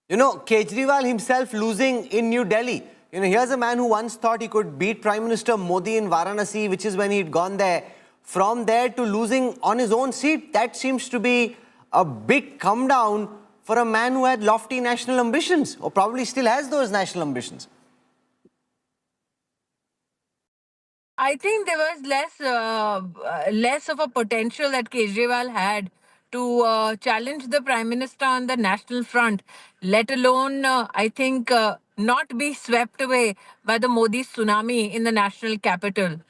You know, Kejriwal himself losing in New Delhi. You know, here's a man who once thought he could beat Prime Minister Modi in Varanasi, which is when he'd gone there. From there to losing on his own seat, that seems to be a big come down for a man who had lofty national ambitions, or probably still has those national ambitions. I think there was less of a potential that Kejriwal had to challenge the Prime Minister on the national front, let alone, I think, not be swept away by the Modi tsunami in the national capital.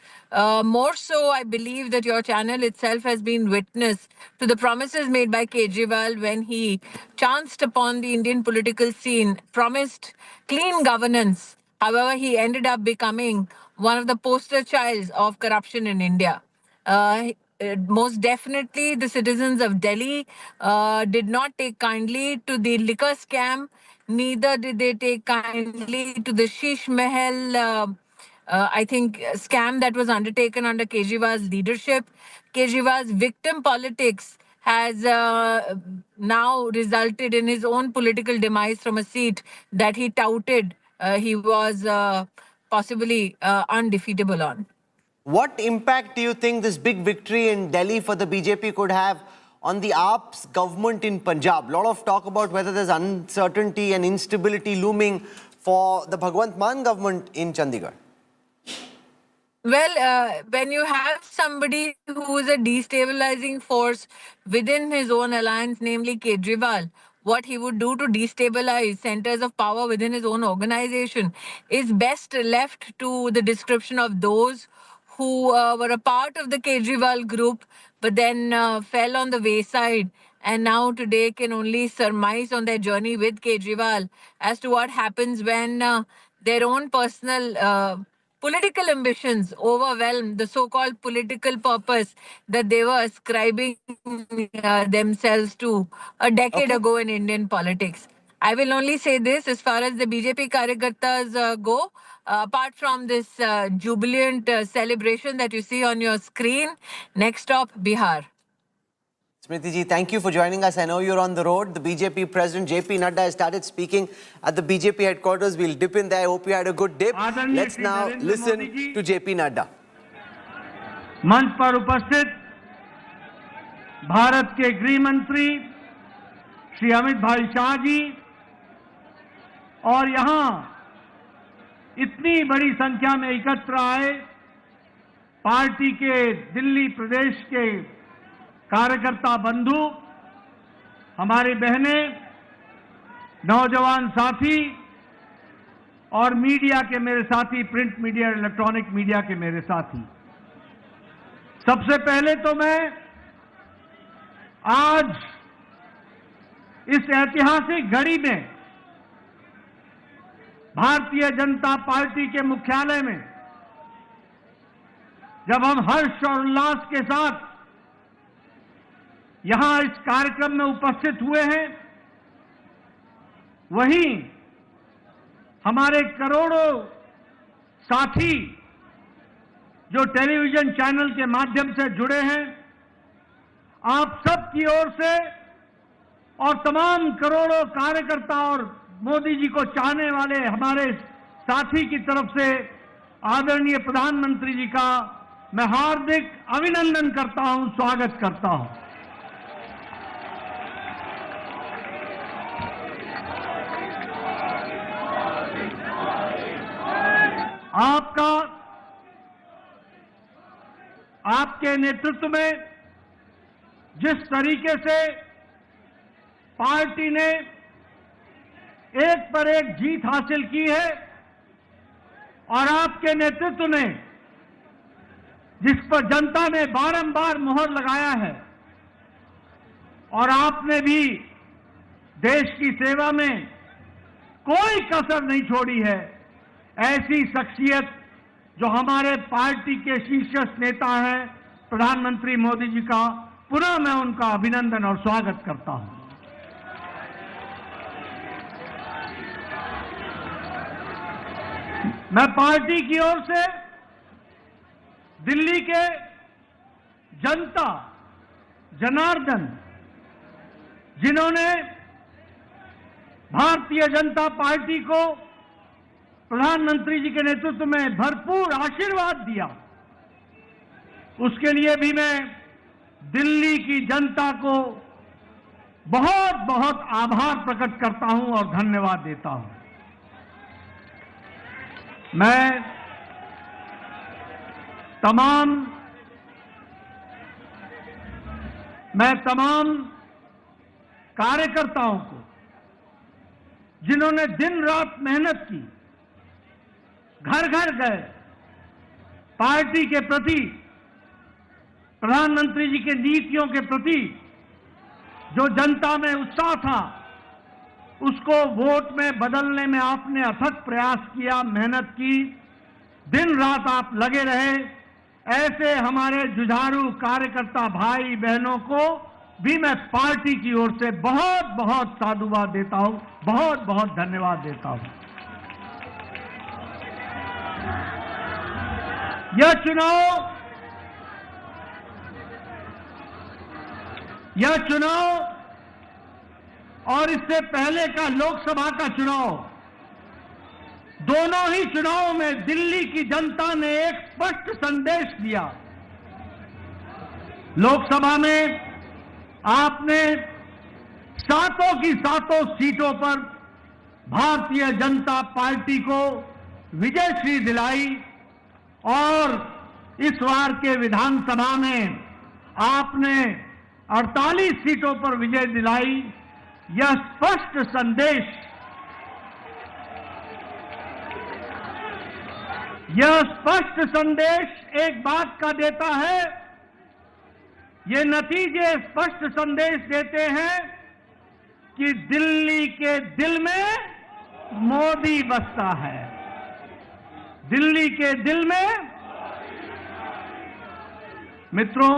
More so, I believe that your channel itself has been witness to the promises made by Kejriwal when he chanced upon the Indian political scene, promised clean governance. However, he ended up becoming one of the poster childs of corruption in India. Most definitely, the citizens of Delhi did not take kindly to the liquor scam, neither did they take kindly to the Sheesh Mahal I think, scam that was undertaken under Kejriwal's leadership. Kejriwal's victim politics has now resulted in his own political demise from a seat that he touted he was possibly undefeatable on. What impact do you think this big victory in Delhi for the BJP could have on the AAP's government in Punjab? A lot of talk about whether there's uncertainty and instability looming for the Bhagwant Mann government in Chandigarh. Well, when you have somebody who is a destabilizing force within his own alliance, namely Kejriwal, what he would do to destabilize centers of power within his own organization is best left to the description of those who were a part of the Kejriwal group but then fell on the wayside and now today can only surmise on their journey with Kejriwal as to what happens when their own personal political ambitions overwhelm the so-called political purpose that they were ascribing themselves to a decade ago in Indian politics. I will only say this as far as the BJP Karyakartas go, apart from this jubilant celebration that you see on your screen, next stop, Bihar. Smriti ji, thank you for joining us. I know you're on the road. The BJP President JP Nadda has started speaking at the BJP headquarters. We'll dip in there. I hope you had a good dip. Let's now listen to JP Nadda. मंच पर उपस्थित भारत के गृह मंत्री श्री अमित भाई शाह जी और यहां इतनी बड़ी संख्या में एकत्र आए पार्टी के दिल्ली प्रदेश के कार्यकर्ता बंधु, हमारी बहनें, नौजवान साथी और मीडिया के मेरे साथी, प्रिंट मीडिया, इलेक्ट्रॉनिक मीडिया के मेरे साथी, सबसे पहले तो मैं आज इस ऐतिहासिक घड़ी में भारतीय जनता पार्टी के मुख्यालय में जब हम हर्ष और उल्लास के साथ यहां इस कार्यक्रम में उपस्थित हुए हैं, वहीं हमारे करोड़ों साथी जो टेलीविजन चैनल के माध्यम से जुड़े हैं, आप सब की ओर से और तमाम करोड़ों कार्यकर्ता और मोदी जी को चाहने वाले हमारे साथी की तरफ से आदरणीय प्रधानमंत्री जी का मैं हार्दिक अभिनंदन करता हूं, स्वागत करता हूं। आपके नेतृत्व में जिस तरीके से पार्टी ने एक पर एक जीत हासिल की है और आपके नेतृत्व ने जिस पर जनता ने बारंबार मोहर लगाया है और आपने भी देश की सेवा में कोई कसर नहीं छोड़ी है, ऐसी शख्सियत जो हमारे पार्टी के शीर्ष नेता हैं प्रधानमंत्री मोदी जी का, पुनः मैं उनका अभिनंदन और स्वागत करता हूं। मैं पार्टी की ओर से दिल्ली के जनता जनार्दन, जिन्होंने भारतीय जनता पार्टी को प्रधानमंत्री जी के नेतृत्व में भरपूर आशीर्वाद दिया, उसके लिए भी मैं दिल्ली की जनता को बहुत बहुत आभार प्रकट करता हूं और धन्यवाद देता हूं। मैं तमाम कार्यकर्ताओं को, जिन्होंने दिन रात मेहनत की, घर घर गए, पार्टी के प्रति, प्रधानमंत्री जी के नीतियों के प्रति जो जनता में उत्साह था, उसको वोट में बदलने में आपने अथक प्रयास किया, मेहनत की, दिन रात आप लगे रहे। ऐसे हमारे जुझारू कार्यकर्ता भाई बहनों को भी मैं पार्टी की ओर से बहुत बहुत साधुवाद देता हूं, बहुत बहुत धन्यवाद देता हूं। यह चुनाव और इससे पहले का लोकसभा का चुनाव, दोनों ही चुनावों में दिल्ली की जनता ने एक स्पष्ट संदेश दिया। लोकसभा में आपने सातों की सातों सीटों पर भारतीय जनता पार्टी को विजयश्री दिलाई और इस बार के विधानसभा में आपने 48 सीटों पर विजय दिलाई। यह स्पष्ट संदेश एक बात का देता है, ये नतीजे स्पष्ट संदेश देते हैं कि दिल्ली के दिल में मोदी बसता है। दिल्ली के दिल में मित्रों,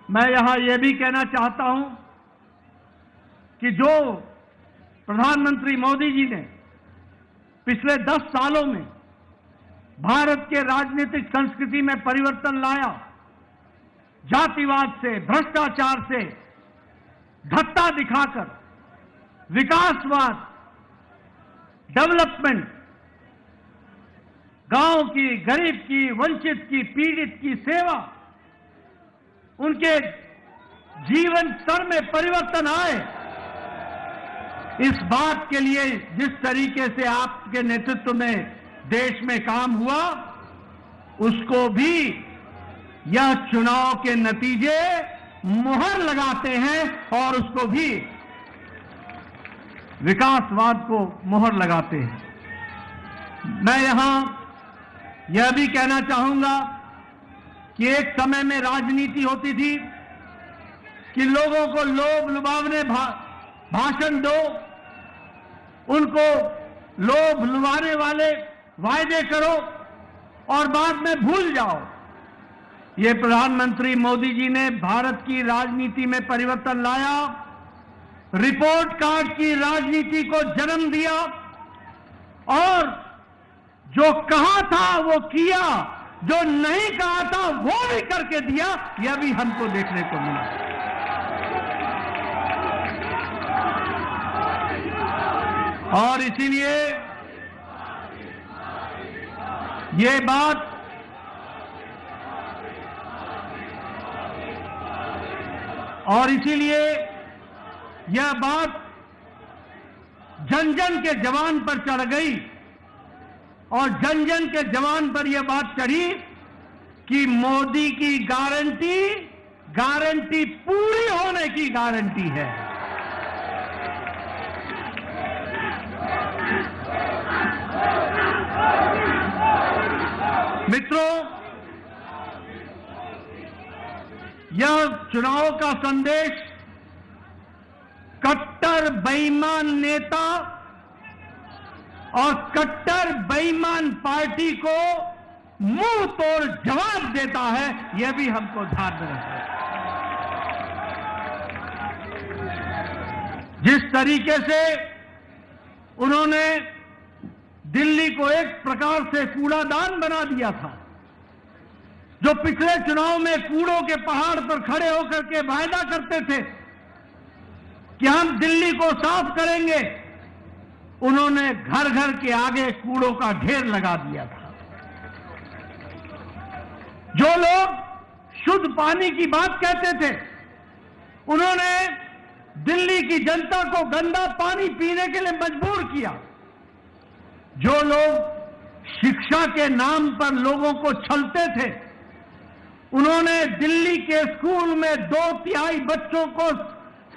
मैं यहां यह भी कहना चाहता हूं कि जो प्रधानमंत्री मोदी जी ने पिछले 10 सालों में भारत के राजनीतिक संस्कृति में परिवर्तन लाया, जातिवाद से, भ्रष्टाचार से धत्ता दिखाकर विकासवाद, डेवलपमेंट, गांव की, गरीब की, वंचित की, पीड़ित की सेवा, उनके जीवन स्तर में परिवर्तन आए, इस बात के लिए जिस तरीके से आपके नेतृत्व में देश में काम हुआ, उसको भी यह चुनाव के नतीजे मुहर लगाते हैं और उसको भी विकासवाद को मुहर लगाते हैं। मैं यहां यह भी कहना चाहूंगा कि एक समय में राजनीति होती थी कि लोगों को लोभ लुभावने भाषण दो, उनको लोभ लुभाने वाले वायदे करो और बाद में भूल जाओ। ये प्रधानमंत्री मोदी जी ने भारत की राजनीति में परिवर्तन लाया, रिपोर्ट कार्ड की राजनीति को जन्म दिया और जो कहा था वो किया, जो नहीं कहा था वो भी करके दिया। यह भी हमको देखने को मिला। और इसीलिए ये बात यह बात जन जन के जवान पर चढ़ गई और जन जन के जवान पर यह बात चढ़ी कि मोदी की गारंटी पूरी होने की गारंटी है। मित्रों, यह चुनाव का संदेश कट्टर बेईमान नेता और कट्टर बेईमान पार्टी को मुंह तोड़ जवाब देता है। यह भी हमको ध्यान में रखना है। जिस तरीके से उन्होंने दिल्ली को एक प्रकार से कूड़ादान बना दिया था, जो पिछले चुनाव में कूड़ों के पहाड़ पर खड़े होकर के वायदा करते थे कि हम दिल्ली को साफ करेंगे, उन्होंने घर घर के आगे कूड़ों का ढेर लगा दिया था। जो लोग शुद्ध पानी की बात कहते थे, उन्होंने दिल्ली की जनता को गंदा पानी पीने के लिए मजबूर किया। जो लोग शिक्षा के नाम पर लोगों को छलते थे, उन्होंने दिल्ली के स्कूल में 2/3 बच्चों को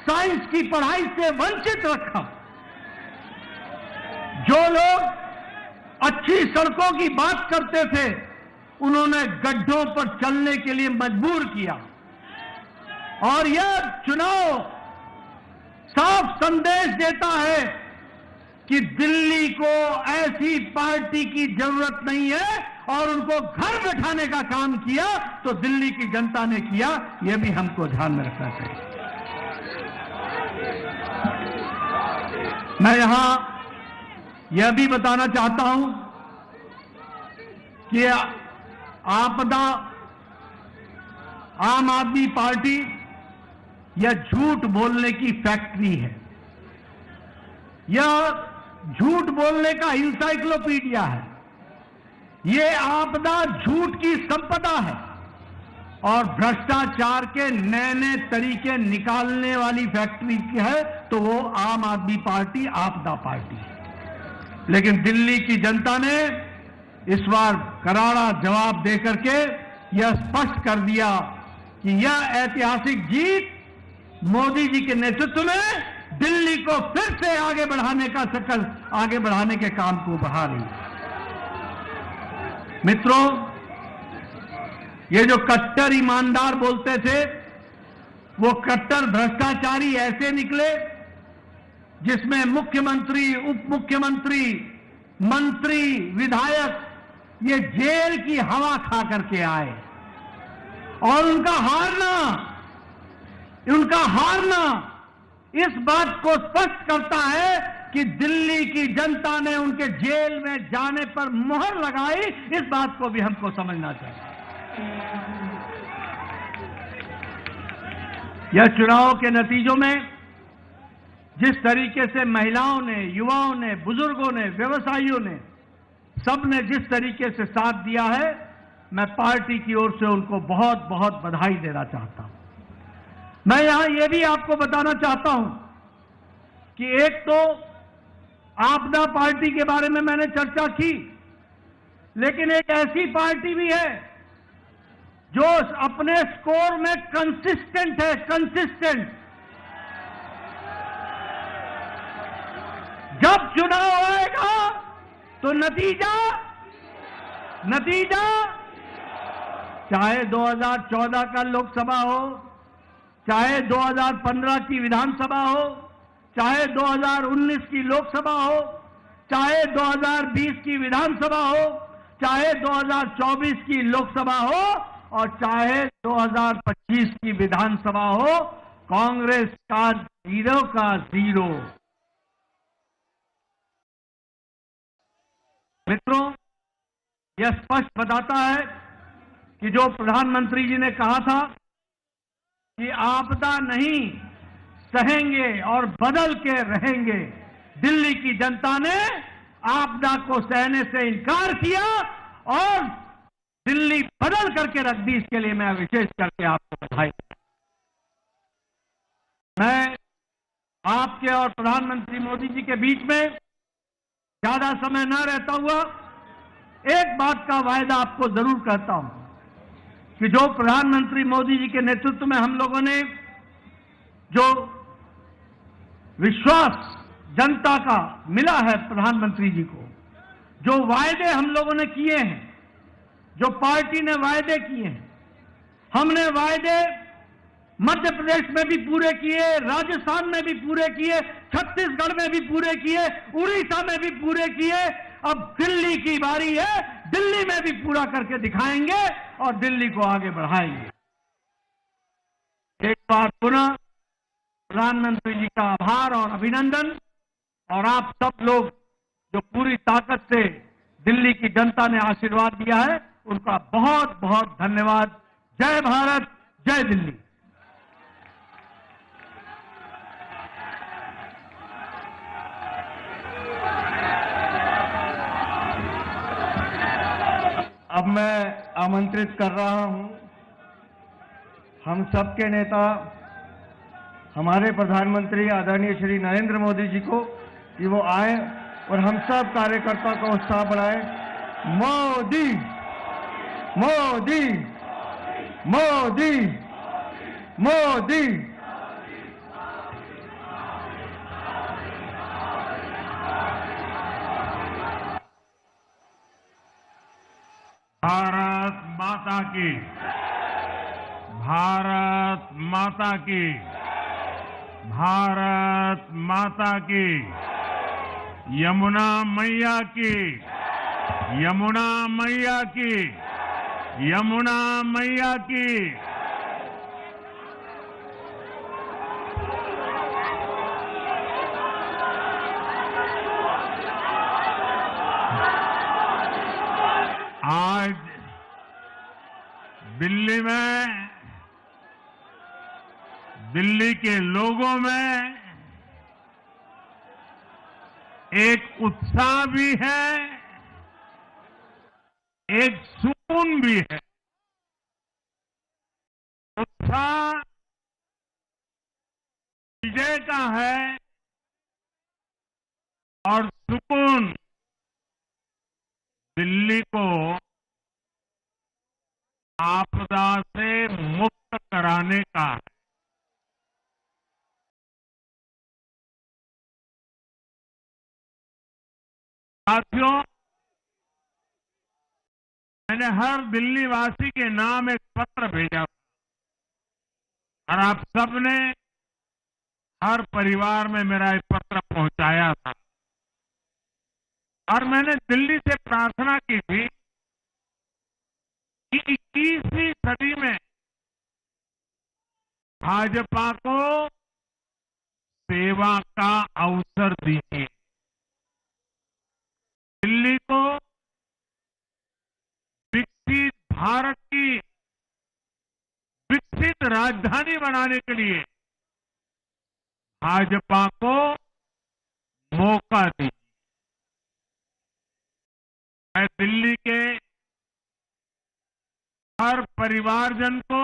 साइंस की पढ़ाई से वंचित रखा। जो लोग अच्छी सड़कों की बात करते थे, उन्होंने गड्ढों पर चलने के लिए मजबूर किया। और यह चुनाव साफ संदेश देता है कि दिल्ली को ऐसी पार्टी की जरूरत नहीं है, और उनको घर बैठाने का काम किया तो दिल्ली की जनता ने किया। यह भी हमको ध्यान में रखना चाहिए। मैं यहां यह भी बताना चाहता हूं कि आपदा आम आदमी पार्टी यह झूठ बोलने की फैक्ट्री है। यह झूठ बोलने का इंसाइक्लोपीडिया है। ये आपदा झूठ की संपदा है और भ्रष्टाचार के नए नए तरीके निकालने वाली फैक्ट्री है, तो वो आम आदमी पार्टी आपदा पार्टी है। लेकिन दिल्ली की जनता ने इस बार करारा जवाब देकर के यह स्पष्ट कर दिया कि यह ऐतिहासिक जीत मोदी जी के नेतृत्व में दिल्ली को फिर से आगे बढ़ाने का शकल आगे बढ़ाने के काम को बढ़ा रही है। मित्रों, ये जो कट्टर ईमानदार बोलते थे, वो कट्टर भ्रष्टाचारी ऐसे निकले जिसमें मुख्यमंत्री, उप मुख्यमंत्री, मंत्री, विधायक ये जेल की हवा खा करके आए। और उनका हारना इस बात को स्पष्ट करता है कि दिल्ली की जनता ने उनके जेल में जाने पर मुहर लगाई। इस बात को भी हमको समझना चाहिए। यह चुनाव के नतीजों में जिस तरीके से महिलाओं ने, युवाओं ने, बुजुर्गों ने, व्यवसायियों ने, सबने जिस तरीके से साथ दिया है, मैं पार्टी की ओर से उनको बहुत बहुत बधाई देना चाहता हूं। मैं यहां यह भी आपको बताना चाहता हूं कि एक तो आपदा पार्टी के बारे में मैंने चर्चा की, लेकिन एक ऐसी पार्टी भी है जो अपने स्कोर में कंसिस्टेंट है। कंसिस्टेंट। जब चुनाव आएगा तो नतीजा चाहे 2014 का लोकसभा हो, चाहे 2015 की विधानसभा हो, चाहे 2019 की लोकसभा हो, चाहे 2020 की विधानसभा हो, चाहे 2024 की लोकसभा हो और चाहे 2025 की विधानसभा हो, कांग्रेस का 0 का 0। मित्रों, यह स्पष्ट बताता है कि जो प्रधानमंत्री जी ने कहा था कि आपदा नहीं सहेंगे और बदल के रहेंगे, दिल्ली की जनता ने आपदा को सहने से इनकार किया और दिल्ली बदल करके रख दी। इसके लिए मैं विशेष करके आपको बधाई देता हूं। मैं आपके और प्रधानमंत्री मोदी जी के बीच में ज्यादा समय न रहता हुआ एक बात का वायदा आपको जरूर करता हूं कि जो प्रधानमंत्री मोदी जी के नेतृत्व में हम लोगों ने जो विश्वास जनता का मिला है प्रधानमंत्री जी को, जो वायदे हम लोगों ने किए हैं, जो पार्टी ने वायदे किए हैं, हमने वायदे मध्य प्रदेश में भी पूरे किए, राजस्थान में भी पूरे किए, छत्तीसगढ़ में भी पूरे किए, उड़ीसा में भी पूरे किए। अब दिल्ली की बारी है, दिल्ली में भी पूरा करके दिखाएंगे और दिल्ली को आगे बढ़ाएंगे। एक बार पुनः प्रधानमंत्री जी का आभार और अभिनंदन, और आप सब लोग जो पूरी ताकत से दिल्ली की जनता ने आशीर्वाद दिया है, उनका बहुत बहुत धन्यवाद। जय भारत, जय दिल्ली। अब मैं आमंत्रित कर रहा हूं हम सबके नेता, हमारे प्रधानमंत्री आदरणीय श्री नरेंद्र मोदी जी को कि वो आए और हम सब कार्यकर्ता का उत्साह बढ़ाएं। मोदी मोदी मोदी मोदी। भारत माता की, भारत माता की, भारत माता की, यमुना मैया की, यमुना मैया की, यमुना मैया की। आज दिल्ली में, दिल्ली के लोगों में एक उत्साह भी है, एक सुकून भी है। उत्साह विजय का है और सुकून दिल्ली को आपदा से मुक्त कराने का है। साथियों, मैंने हर दिल्ली वासी के नाम एक पत्र भेजा था और आप सबने हर परिवार में मेरा एक पत्र पहुंचाया था और मैंने दिल्ली से प्रार्थना की थी कि 21वीं सदी में भाजपा को सेवा का अवसर दीजिए, दिल्ली को विकसित भारत की विकसित राजधानी बनाने के लिए भाजपा को मौका दीजिए। मैं दिल्ली के हर परिवारजन को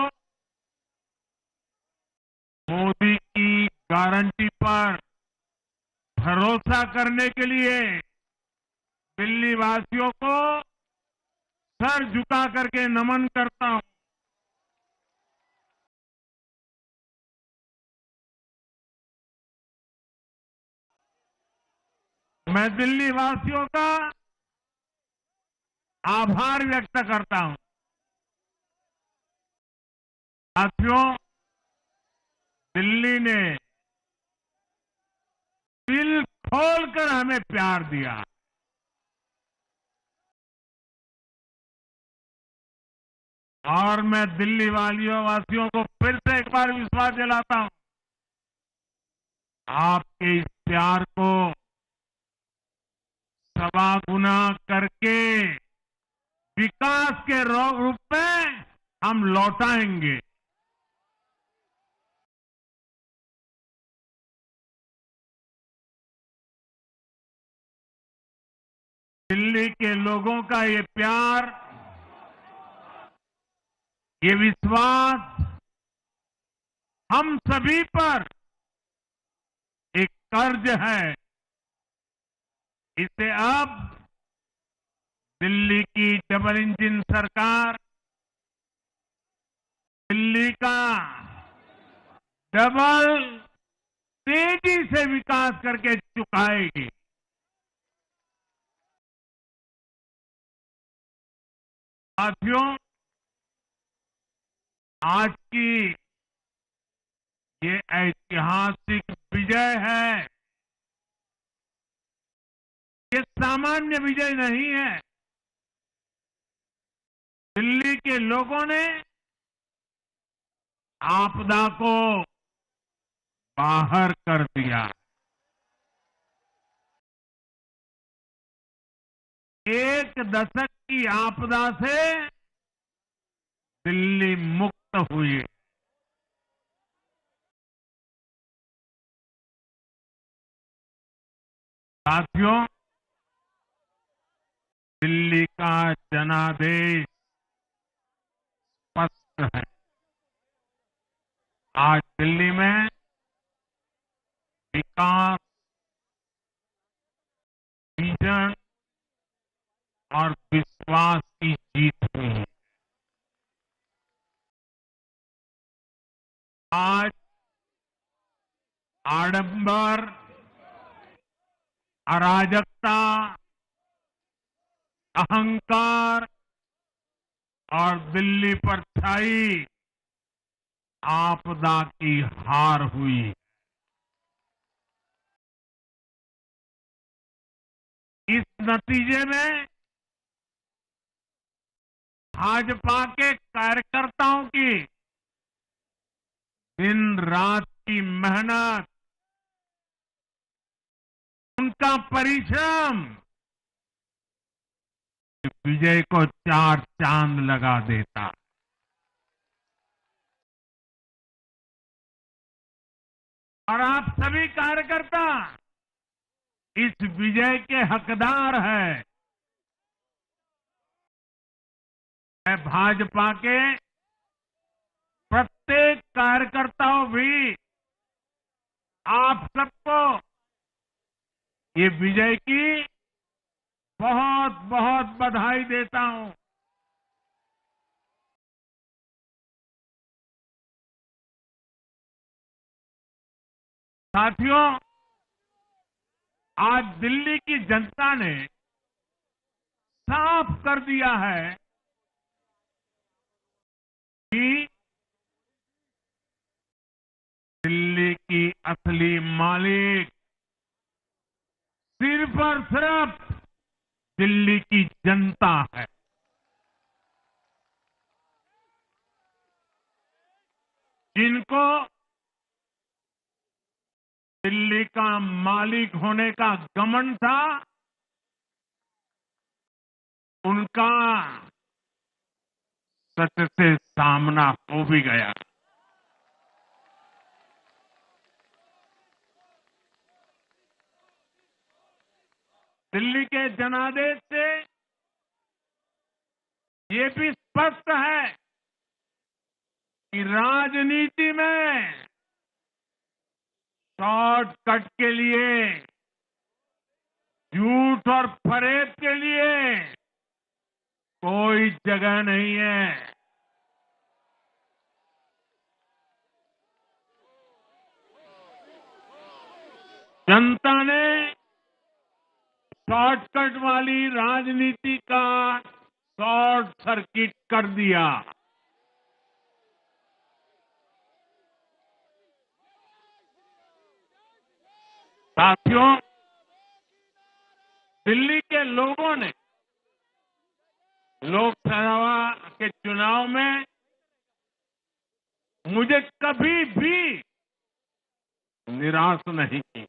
मोदी की गारंटी पर भरोसा करने के लिए दिल्ली वासियों को सर झुका करके नमन करता हूं। मैं दिल्ली वासियों का आभार व्यक्त करता हूं। साथियों, दिल्ली ने दिल खोलकर हमें प्यार दिया। और मैं दिल्ली वासियों को फिर से एक बार विश्वास दिलाता हूं, आपके इस प्यार को सवा गुना करके विकास के रूप में हम लौटाएंगे। दिल्ली के लोगों का ये प्यार, ये विश्वास हम सभी पर एक कर्ज है। इसे अब दिल्ली की डबल इंजन सरकार, दिल्ली का डबल तेजी से विकास करके चुकाएगी। साथियों, आज की ये ऐतिहासिक विजय है, ये सामान्य विजय नहीं है। दिल्ली के लोगों ने आपदा को बाहर कर दिया। एक दशक की आपदा से दिल्ली मुक्त हुई। साथियों, दिल्ली का जनादेश स्पष्ट है। आज दिल्ली में विकास, विजन और विश्वास की जीत हुई है। आज आडंबर, अराजकता, अहंकार और दिल्ली पर छाई आपदा की हार हुई। इस नतीजे में भाजपा के कार्यकर्ताओं की दिन रात की मेहनत, उनका परिश्रम विजय को 4 चांद लगा देता। और आप सभी कार्यकर्ता इस विजय के हकदार हैं। मैं भाजपा के प्रत्येक कार्यकर्ताओं भी आप सबको ये विजय की बहुत बहुत बधाई देता हूं। साथियों, आज दिल्ली की जनता ने साफ कर दिया है कि दिल्ली की असली मालिक सिर्फ और सिर्फ दिल्ली की जनता है। जिनको दिल्ली का मालिक होने का घमंड था, उनका सच से सामना हो भी गया। दिल्ली के जनादेश से ये भी स्पष्ट है कि राजनीति में शॉर्टकट के लिए, झूठ और फरेब के लिए कोई जगह नहीं है। जनता ने शॉर्टकट वाली राजनीति का शॉर्ट सर्किट कर दिया। साथियों, दिल्ली के लोगों ने लोकसभा के चुनाव में मुझे कभी भी निराश नहीं की।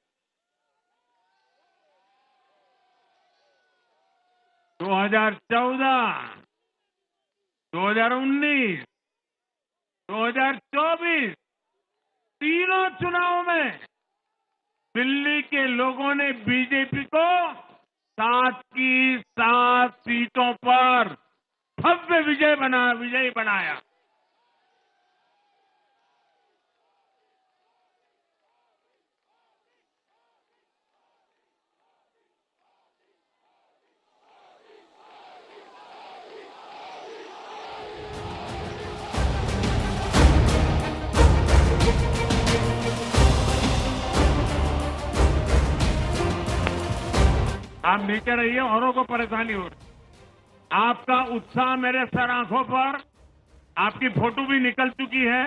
2014, 2019, 2024 तीनों चुनाव में दिल्ली के लोगों ने बीजेपी को 7 की 7 सीटों पर भव्य विजयी बनाया। आप नीचे रहिए, औरों को परेशानी हो रही। आपका उत्साह मेरे सर आंखों पर, आपकी फोटो भी निकल चुकी है,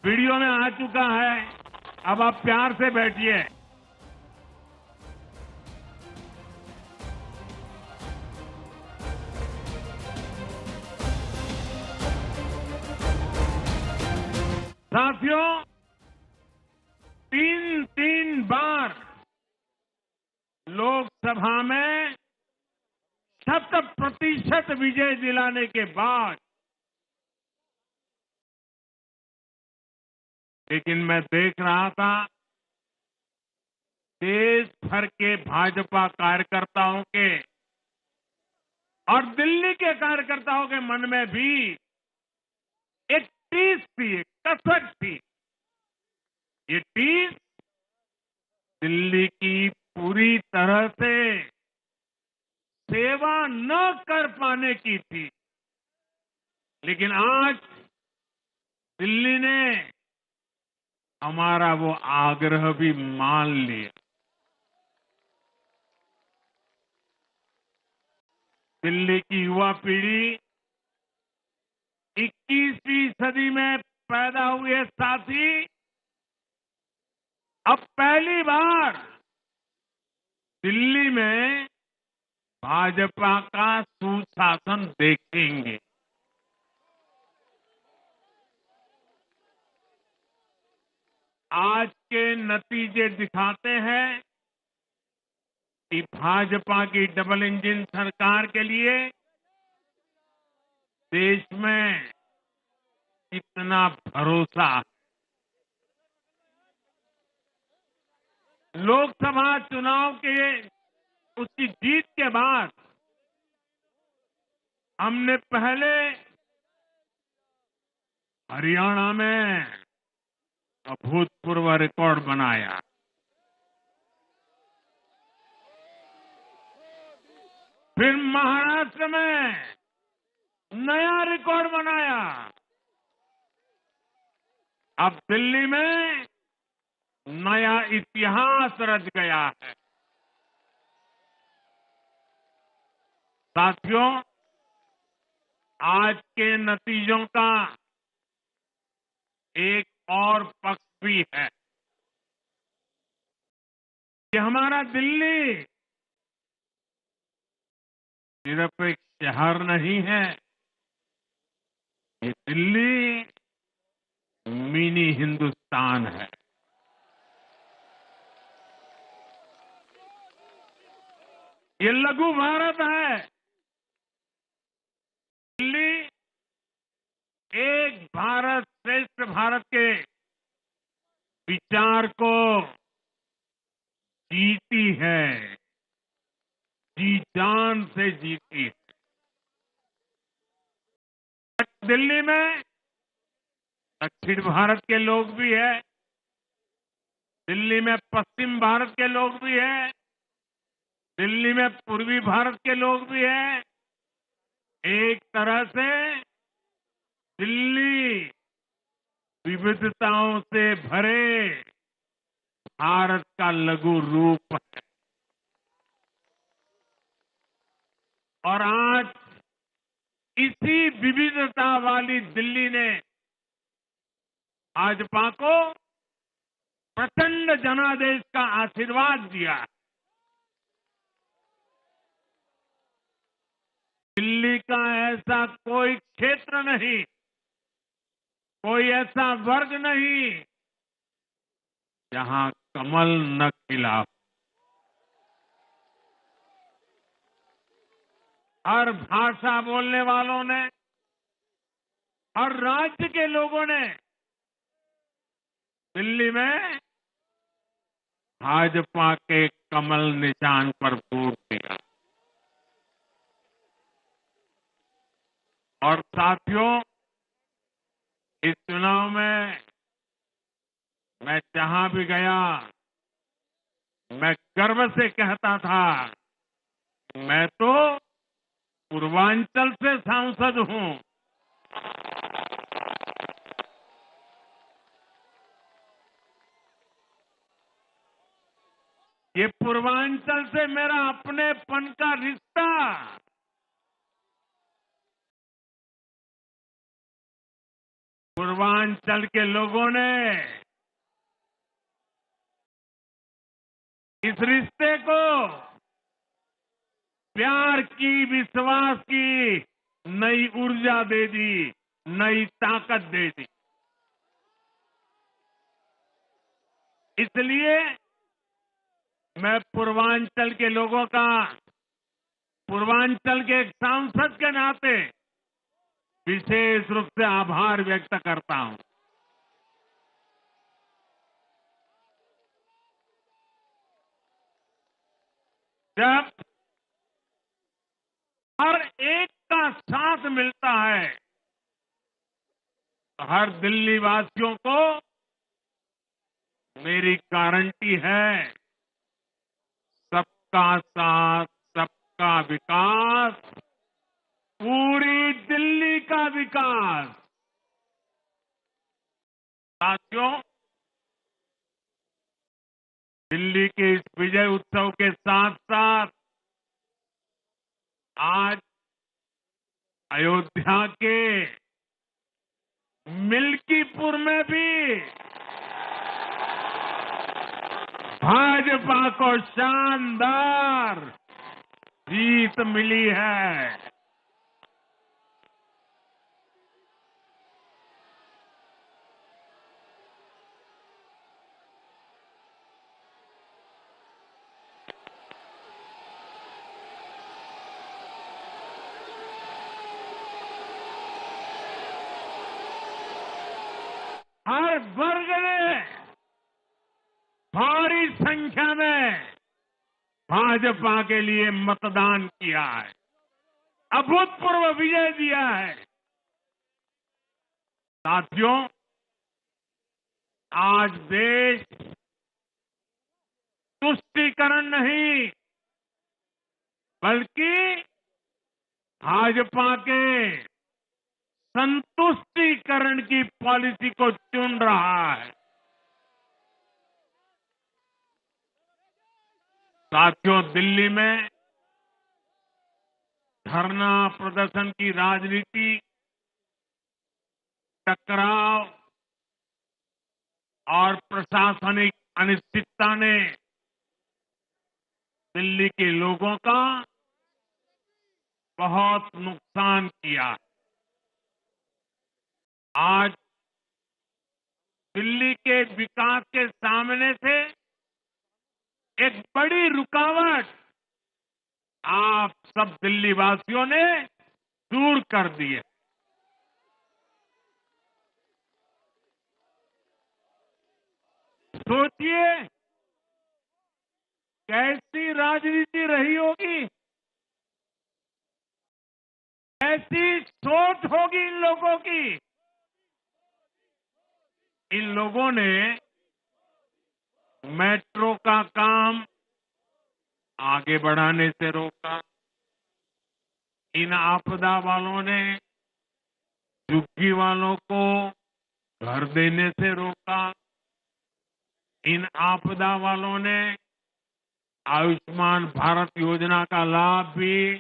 वीडियो में आ चुका है। अब आप प्यार से बैठिए। साथियों, 3 बार लोकसभा में 100% विजय दिलाने के बाद, लेकिन मैं देख रहा था देश भर के भाजपा कार्यकर्ताओं के और दिल्ली के कार्यकर्ताओं के मन में भी एक टीस थी, एक कसक थी। ये टीस दिल्ली की पूरी तरह से सेवा न कर पाने की थी, लेकिन आज दिल्ली ने हमारा वो आग्रह भी मान लिया। दिल्ली की युवा पीढ़ी 21वीं सदी में पैदा हुए साथी अब पहली बार दिल्ली में भाजपा का सुशासन देखेंगे। आज के नतीजे दिखाते हैं कि भाजपा की डबल इंजन सरकार के लिए देश में कितना भरोसा है। लोकसभा चुनाव के उसकी जीत के बाद हमने पहले हरियाणा में अभूतपूर्व रिकॉर्ड बनाया, फिर महाराष्ट्र में नया रिकॉर्ड बनाया, अब दिल्ली में नया इतिहास रच गया है। साथियों, आज के नतीजों का एक और पक्ष भी है कि हमारा दिल्ली सिर्फ एक शहर नहीं है, ये दिल्ली मिनी हिंदुस्तान है। ये लघु भारत है। दिल्ली एक भारत श्रेष्ठ भारत के विचार को जीती है, जी जान से जीती है। दिल्ली में दक्षिण भारत के लोग भी हैं, दिल्ली में पश्चिम भारत के लोग भी हैं, दिल्ली में पूर्वी भारत के लोग भी हैं। एक तरह से दिल्ली विविधताओं से भरे भारत का लघु रूप है। और आज इसी विविधता वाली दिल्ली ने भाजपा को प्रचंड जनादेश का आशीर्वाद दिया। दिल्ली का ऐसा कोई क्षेत्र नहीं, कोई ऐसा वर्ग नहीं जहां कमल न खिला। हर भाषा बोलने वालों ने, हर राज्य के लोगों ने दिल्ली में भाजपा के कमल निशान पर वोट दिया। और साथियों, इस चुनाव में मैं जहां भी गया, मैं गर्व से कहता था, मैं तो पूर्वांचल से सांसद हूं। ये पूर्वांचल से मेरा अपनेपन का रिश्ता, पूर्वांचल के लोगों ने इस रिश्ते को प्यार की, विश्वास की नई ऊर्जा दे दी, नई ताकत दे दी। इसलिए मैं पूर्वांचल के लोगों का पूर्वांचल के एक सांसद के नाते विशेष रूप से आभार व्यक्त करता हूं। जब हर एक का साथ मिलता है तो हर दिल्ली वासियों को मेरी गारंटी है, सबका साथ, सबका विकास, पूरी दिल्ली का विकास। साथियों, दिल्ली के इस विजय उत्सव के साथ साथ आज अयोध्या के मिल्कीपुर में भी भाजपा को शानदार जीत मिली है। हर वर्ग ने भारी संख्या में भाजपा के लिए मतदान किया है, अभूतपूर्व विजय दिया है। साथियों, आज देश तुष्टीकरण नहीं बल्कि भाजपा के संतुष्टीकरण की पॉलिसी को चुन रहा है। साथियों, दिल्ली में धरना प्रदर्शन की राजनीति, टकराव और प्रशासनिक अनिश्चितता ने दिल्ली के लोगों का बहुत नुकसान किया। आज दिल्ली के विकास के सामने से एक बड़ी रुकावट आप सब दिल्ली वासियों ने दूर कर दी है। सोचिए कैसी राजनीति रही होगी, कैसी सोच होगी इन लोगों की। इन लोगों ने मेट्रो का काम आगे बढ़ाने से रोका। इन आपदा वालों ने झुग्गी वालों को घर देने से रोका। इन आपदा वालों ने आयुष्मान भारत योजना का लाभ भी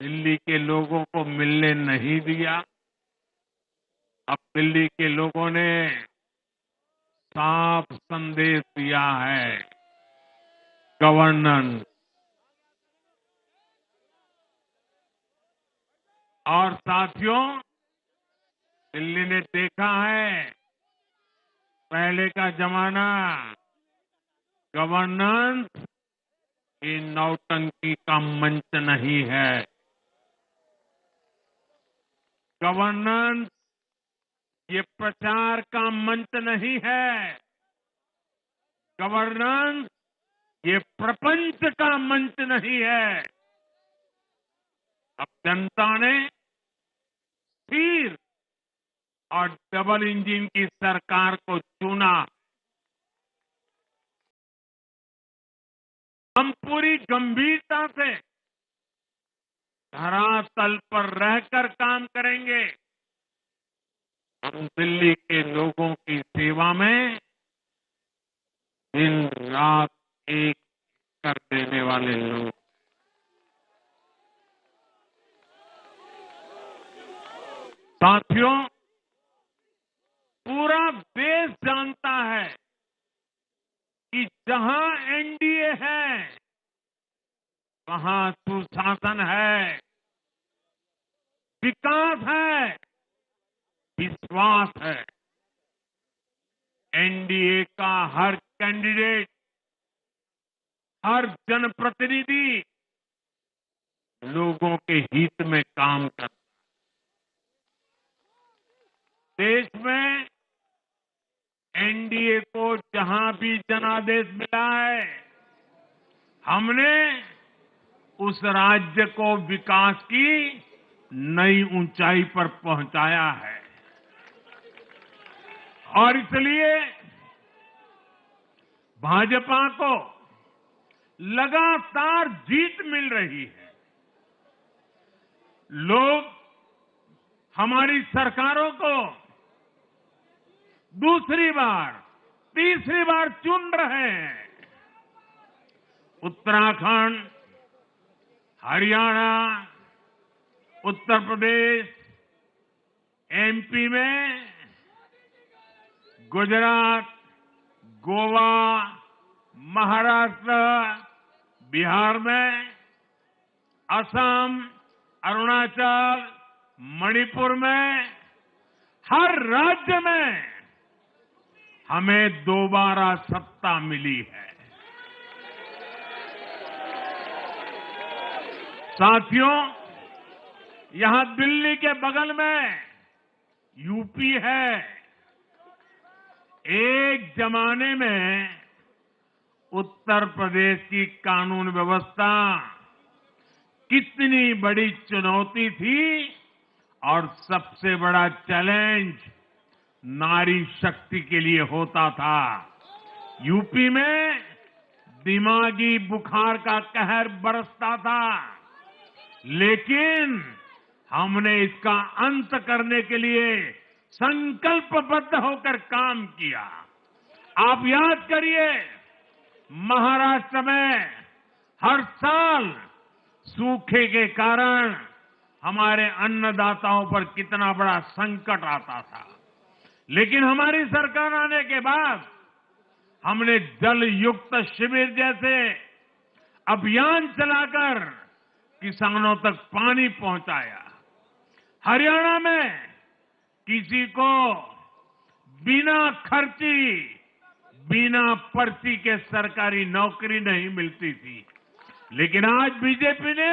दिल्ली के लोगों को मिलने नहीं दिया। अब दिल्ली के लोगों ने साफ संदेश दिया है, गवर्नेंस। और साथियों, दिल्ली ने देखा है पहले का जमाना, गवर्नेंस ये नौटंकी का मंच नहीं है। गवर्नेंस ये प्रचार का मंच नहीं है। गवर्नेंस ये प्रपंच का मंच नहीं है। अब जनता ने स्थिर और डबल इंजन की सरकार को चुना। हम पूरी गंभीरता से धरातल पर रहकर काम करेंगे। हम दिल्ली के लोगों की सेवा में दिन रात एक कर देने वाले लोग। साथियों, पूरा देश जानता है कि जहां एनडीए है वहां सुशासन है, विकास है, विश्वास है। एनडीए का हर कैंडिडेट, हर जनप्रतिनिधि लोगों के हित में काम कर। देश में एनडीए को जहां भी जनादेश मिला है, हमने उस राज्य को विकास की नई ऊंचाई पर पहुंचाया है। और इसलिए भाजपा को लगातार जीत मिल रही है। लोग हमारी सरकारों को दूसरी बार, तीसरी बार चुन रहे हैं। उत्तराखंड, हरियाणा, उत्तर प्रदेश, एमपी में, गुजरात, गोवा, महाराष्ट्र, बिहार में, असम, अरुणाचल, मणिपुर में, हर राज्य में हमें दोबारा सत्ता मिली है। साथियों, यहां दिल्ली के बगल में यूपी है। एक जमाने में उत्तर प्रदेश की कानून व्यवस्था कितनी बड़ी चुनौती थी और सबसे बड़ा चैलेंज नारी शक्ति के लिए होता था। यूपी में दिमागी बुखार का कहर बरसता था, लेकिन हमने इसका अंत करने के लिए संकल्पबद्ध होकर काम किया। आप याद करिए, महाराष्ट्र में हर साल सूखे के कारण हमारे अन्नदाताओं पर कितना बड़ा संकट आता था, लेकिन हमारी सरकार आने के बाद हमने जल युक्त शिविर जैसे अभियान चलाकर किसानों तक पानी पहुंचाया। हरियाणा में किसी को बिना खर्ची, बिना पर्ची के सरकारी नौकरी नहीं मिलती थी, लेकिन आज बीजेपी ने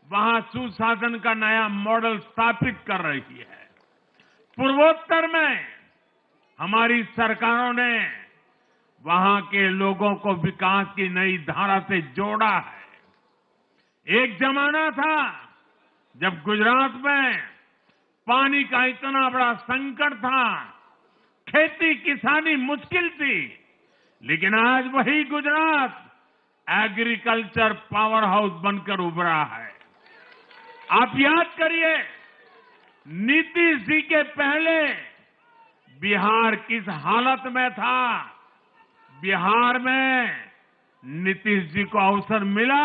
वहां सुशासन का नया मॉडल स्थापित कर रही है। पूर्वोत्तर में हमारी सरकारों ने वहां के लोगों को विकास की नई धारा से जोड़ा है। एक जमाना था जब गुजरात में पानी का इतना बड़ा संकट था, खेती किसानी मुश्किल थी, लेकिन आज वही गुजरात एग्रीकल्चर पावर हाउस बनकर उभरा है। आप याद करिए, नीतीश जी के पहले बिहार किस हालत में था। बिहार में नीतीश जी को अवसर मिला।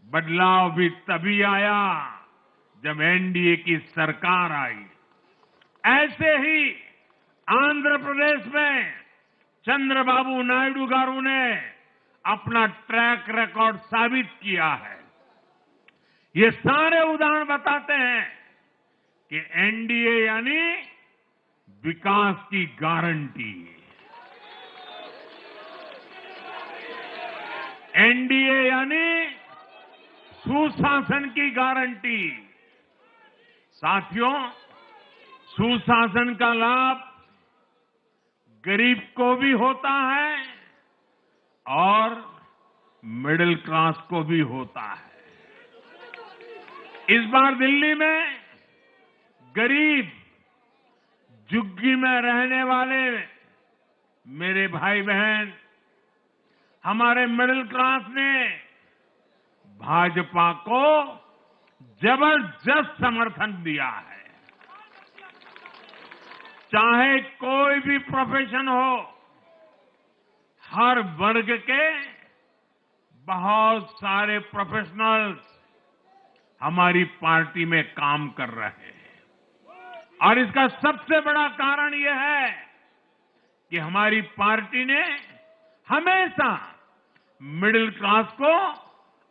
बदलाव भी तभी आया जब एनडीए की सरकार आई। ऐसे ही आंध्र प्रदेश में चंद्रबाबू नायडू गारू ने अपना ट्रैक रिकॉर्ड साबित किया है। ये सारे उदाहरण बताते हैं कि एनडीए यानी विकास की गारंटी। एनडीए यानी सुशासन की गारंटी। साथियों, सुशासन का लाभ गरीब को भी होता है और मिडिल क्लास को भी होता है। इस बार दिल्ली में गरीब, झुग्गी में रहने वाले मेरे भाई बहन, हमारे मिडिल क्लास ने भाजपा को जबरदस्त समर्थन दिया है। चाहे कोई भी प्रोफेशन हो, हर वर्ग के बहुत सारे प्रोफेशनल्स हमारी पार्टी में काम कर रहे हैं। और इसका सबसे बड़ा कारण यह है कि हमारी पार्टी ने हमेशा मिडिल क्लास को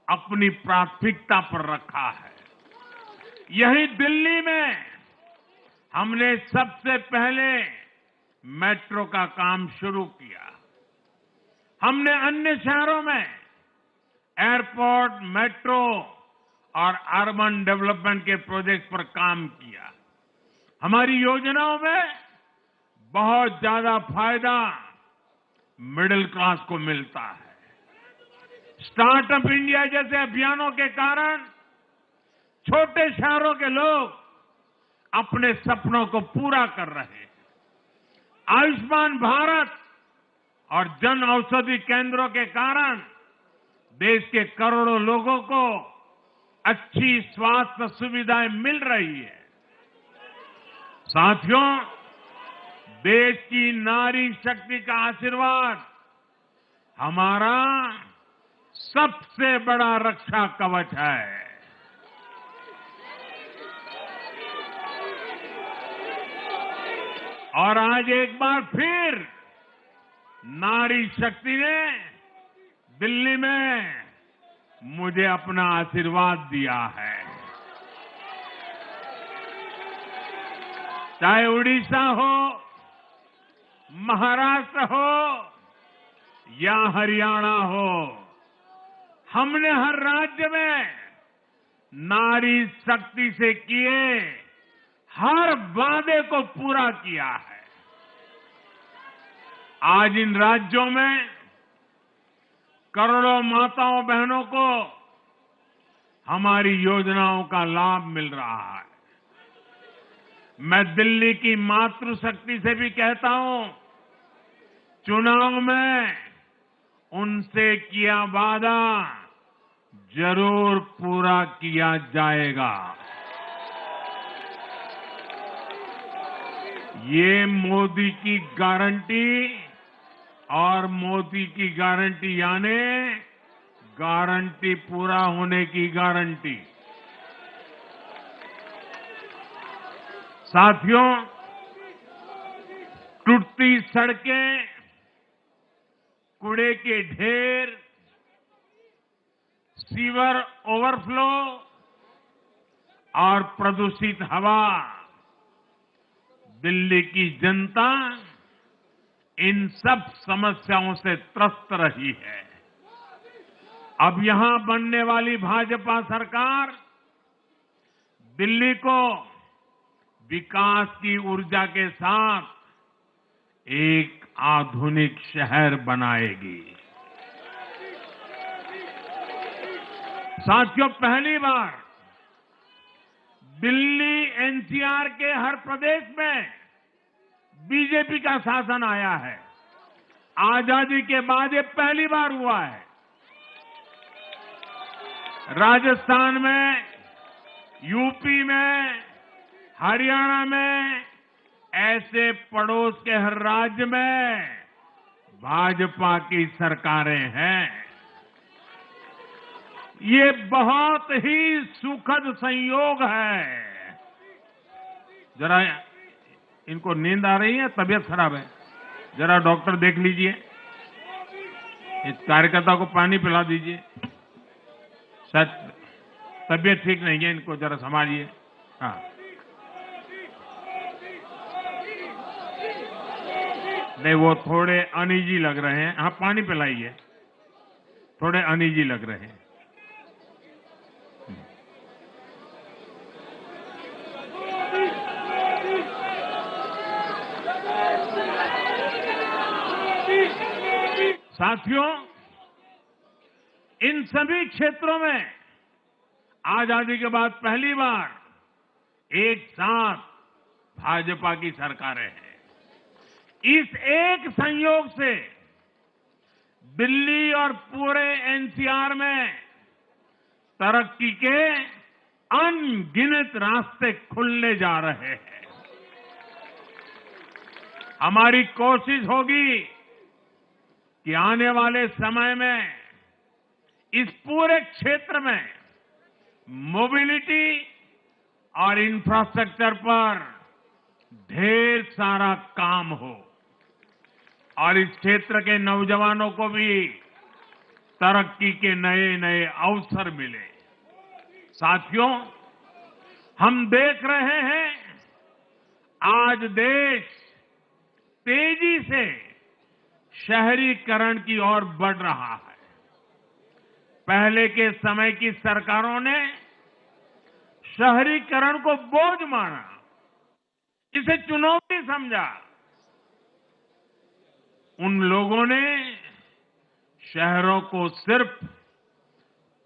अपनी प्राथमिकता पर रखा है। यही दिल्ली में हमने सबसे पहले मेट्रो का काम शुरू किया। हमने अन्य शहरों में एयरपोर्ट, मेट्रो और अर्बन डेवलपमेंट के प्रोजेक्ट पर काम किया। हमारी योजनाओं में बहुत ज्यादा फायदा मिडिल क्लास को मिलता है। स्टार्टअप इंडिया जैसे अभियानों के कारण छोटे शहरों के लोग अपने सपनों को पूरा कर रहे हैं। आयुष्मान भारत और जन औषधि केंद्रों के कारण देश के करोड़ों लोगों को अच्छी स्वास्थ्य सुविधाएं मिल रही है। साथियों, देश की नारी शक्ति का आशीर्वाद हमारा सबसे बड़ा रक्षा कवच है। और आज एक बार फिर नारी शक्ति ने दिल्ली में मुझे अपना आशीर्वाद दिया है। चाहे उड़ीसा हो, महाराष्ट्र हो या हरियाणा हो, हमने हर राज्य में नारी शक्ति से किए हर वादे को पूरा किया है। आज इन राज्यों में करोड़ों माताओं बहनों को हमारी योजनाओं का लाभ मिल रहा है। मैं दिल्ली की मातृशक्ति से भी कहता हूं, चुनाव में उनसे किया वादा जरूर पूरा किया जाएगा। ये मोदी की गारंटी और मोदी की गारंटी यानी गारंटी पूरा होने की गारंटी। साथियों, टूटती सड़कें, कूड़े के ढेर, सीवर ओवरफ्लो और प्रदूषित हवा, दिल्ली की जनता इन सब समस्याओं से त्रस्त रही है। अब यहां बनने वाली भाजपा सरकार दिल्ली को विकास की ऊर्जा के साथ एक आधुनिक शहर बनाएगी। साथियों, पहली बार दिल्ली एनसीआर के हर प्रदेश में बीजेपी का शासन आया है। आजादी के बाद ये पहली बार हुआ है। राजस्थान में, यूपी में, हरियाणा में, ऐसे पड़ोस के हर राज्य में भाजपा की सरकारें हैं। ये बहुत ही सुखद संयोग है। जरा इनको नींद आ रही है, तबीयत खराब है, जरा डॉक्टर देख लीजिए। इस कार्यकर्ता को पानी पिला दीजिए, शायद तबीयत ठीक नहीं है, इनको जरा संभालिए। हाँ, नहीं वो थोड़े अनईजी लग रहे हैं। हाँ, पानी पिलाइए, थोड़े अनईजी लग रहे हैं। साथियों, इन सभी क्षेत्रों में आजादी के बाद पहली बार एक साथ भाजपा की सरकारें हैं। इस एक संयोग से दिल्ली और पूरे एनसीआर में तरक्की के अनगिनत रास्ते खुलने जा रहे हैं। हमारी कोशिश होगी कि आने वाले समय में इस पूरे क्षेत्र में मोबिलिटी और इंफ्रास्ट्रक्चर पर ढेर सारा काम हो और इस क्षेत्र के नौजवानों को भी तरक्की के नए नए अवसर मिले। साथियों, हम देख रहे हैं आज देश तेजी से शहरीकरण की ओर बढ़ रहा है। पहले के समय की सरकारों ने शहरीकरण को बोझ माना, इसे चुनौती समझा। उन लोगों ने शहरों को सिर्फ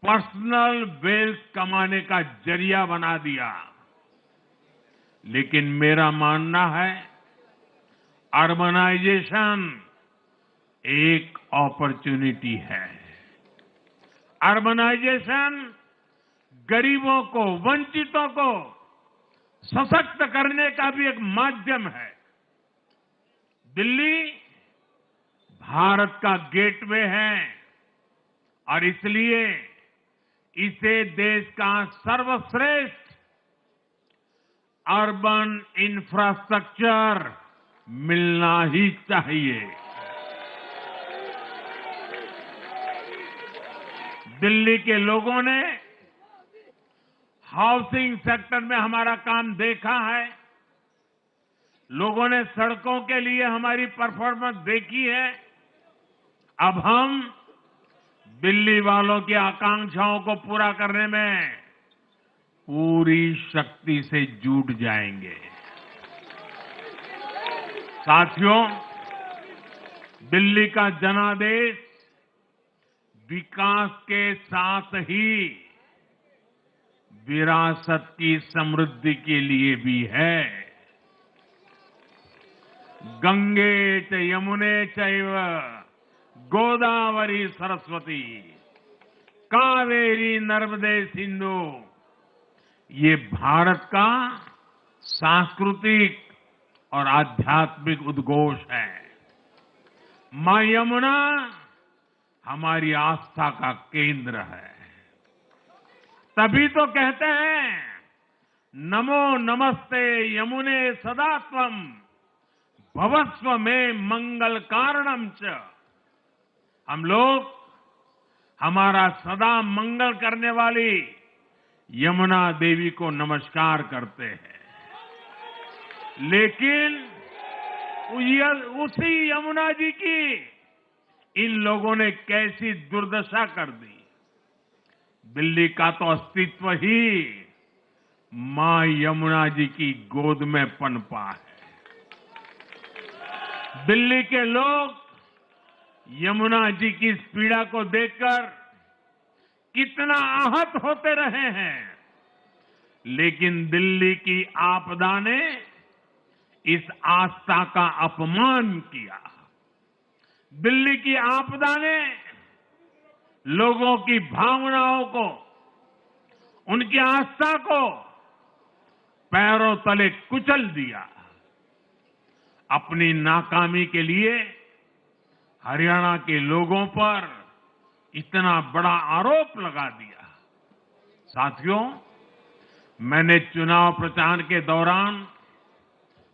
पर्सनल वेल्थ कमाने का जरिया बना दिया। लेकिन मेरा मानना है अर्बनाइजेशन एक अपॉर्चुनिटी है। अर्बनाइजेशन गरीबों को, वंचितों को सशक्त करने का भी एक माध्यम है। दिल्ली भारत का गेटवे है और इसलिए इसे देश का सर्वश्रेष्ठ अर्बन इंफ्रास्ट्रक्चर मिलना ही चाहिए। दिल्ली के लोगों ने हाउसिंग सेक्टर में हमारा काम देखा है। लोगों ने सड़कों के लिए हमारी परफॉर्मेंस देखी है। अब हम दिल्ली वालों की आकांक्षाओं को पूरा करने में पूरी शक्ति से जुट जाएंगे। साथियों, दिल्ली का जनादेश विकास के साथ ही विरासत की समृद्धि के लिए भी है। गंगे च यमुने चैव गोदावरी सरस्वती कावेरी नर्मदे सिंधु, ये भारत का सांस्कृतिक और आध्यात्मिक उद्घोष है। मां यमुना हमारी आस्था का केंद्र है। तभी तो कहते हैं नमो नमस्ते यमुने सदा त्वम भवस्व में मंगल कारणम च। हम लोग हमारा सदा मंगल करने वाली यमुना देवी को नमस्कार करते हैं। लेकिन उसी यमुना जी की इन लोगों ने कैसी दुर्दशा कर दी। दिल्ली का तो अस्तित्व ही मां यमुना जी की गोद में पनपा है। दिल्ली के लोग यमुना जी की इस पीड़ा को देखकर कितना आहत होते रहे हैं, लेकिन दिल्ली की आपदा ने इस आस्था का अपमान किया। दिल्ली की आपदा ने लोगों की भावनाओं को, उनकी आस्था को पैरों तले कुचल दिया। अपनी नाकामी के लिए हरियाणा के लोगों पर इतना बड़ा आरोप लगा दिया। साथियों, मैंने चुनाव प्रचार के दौरान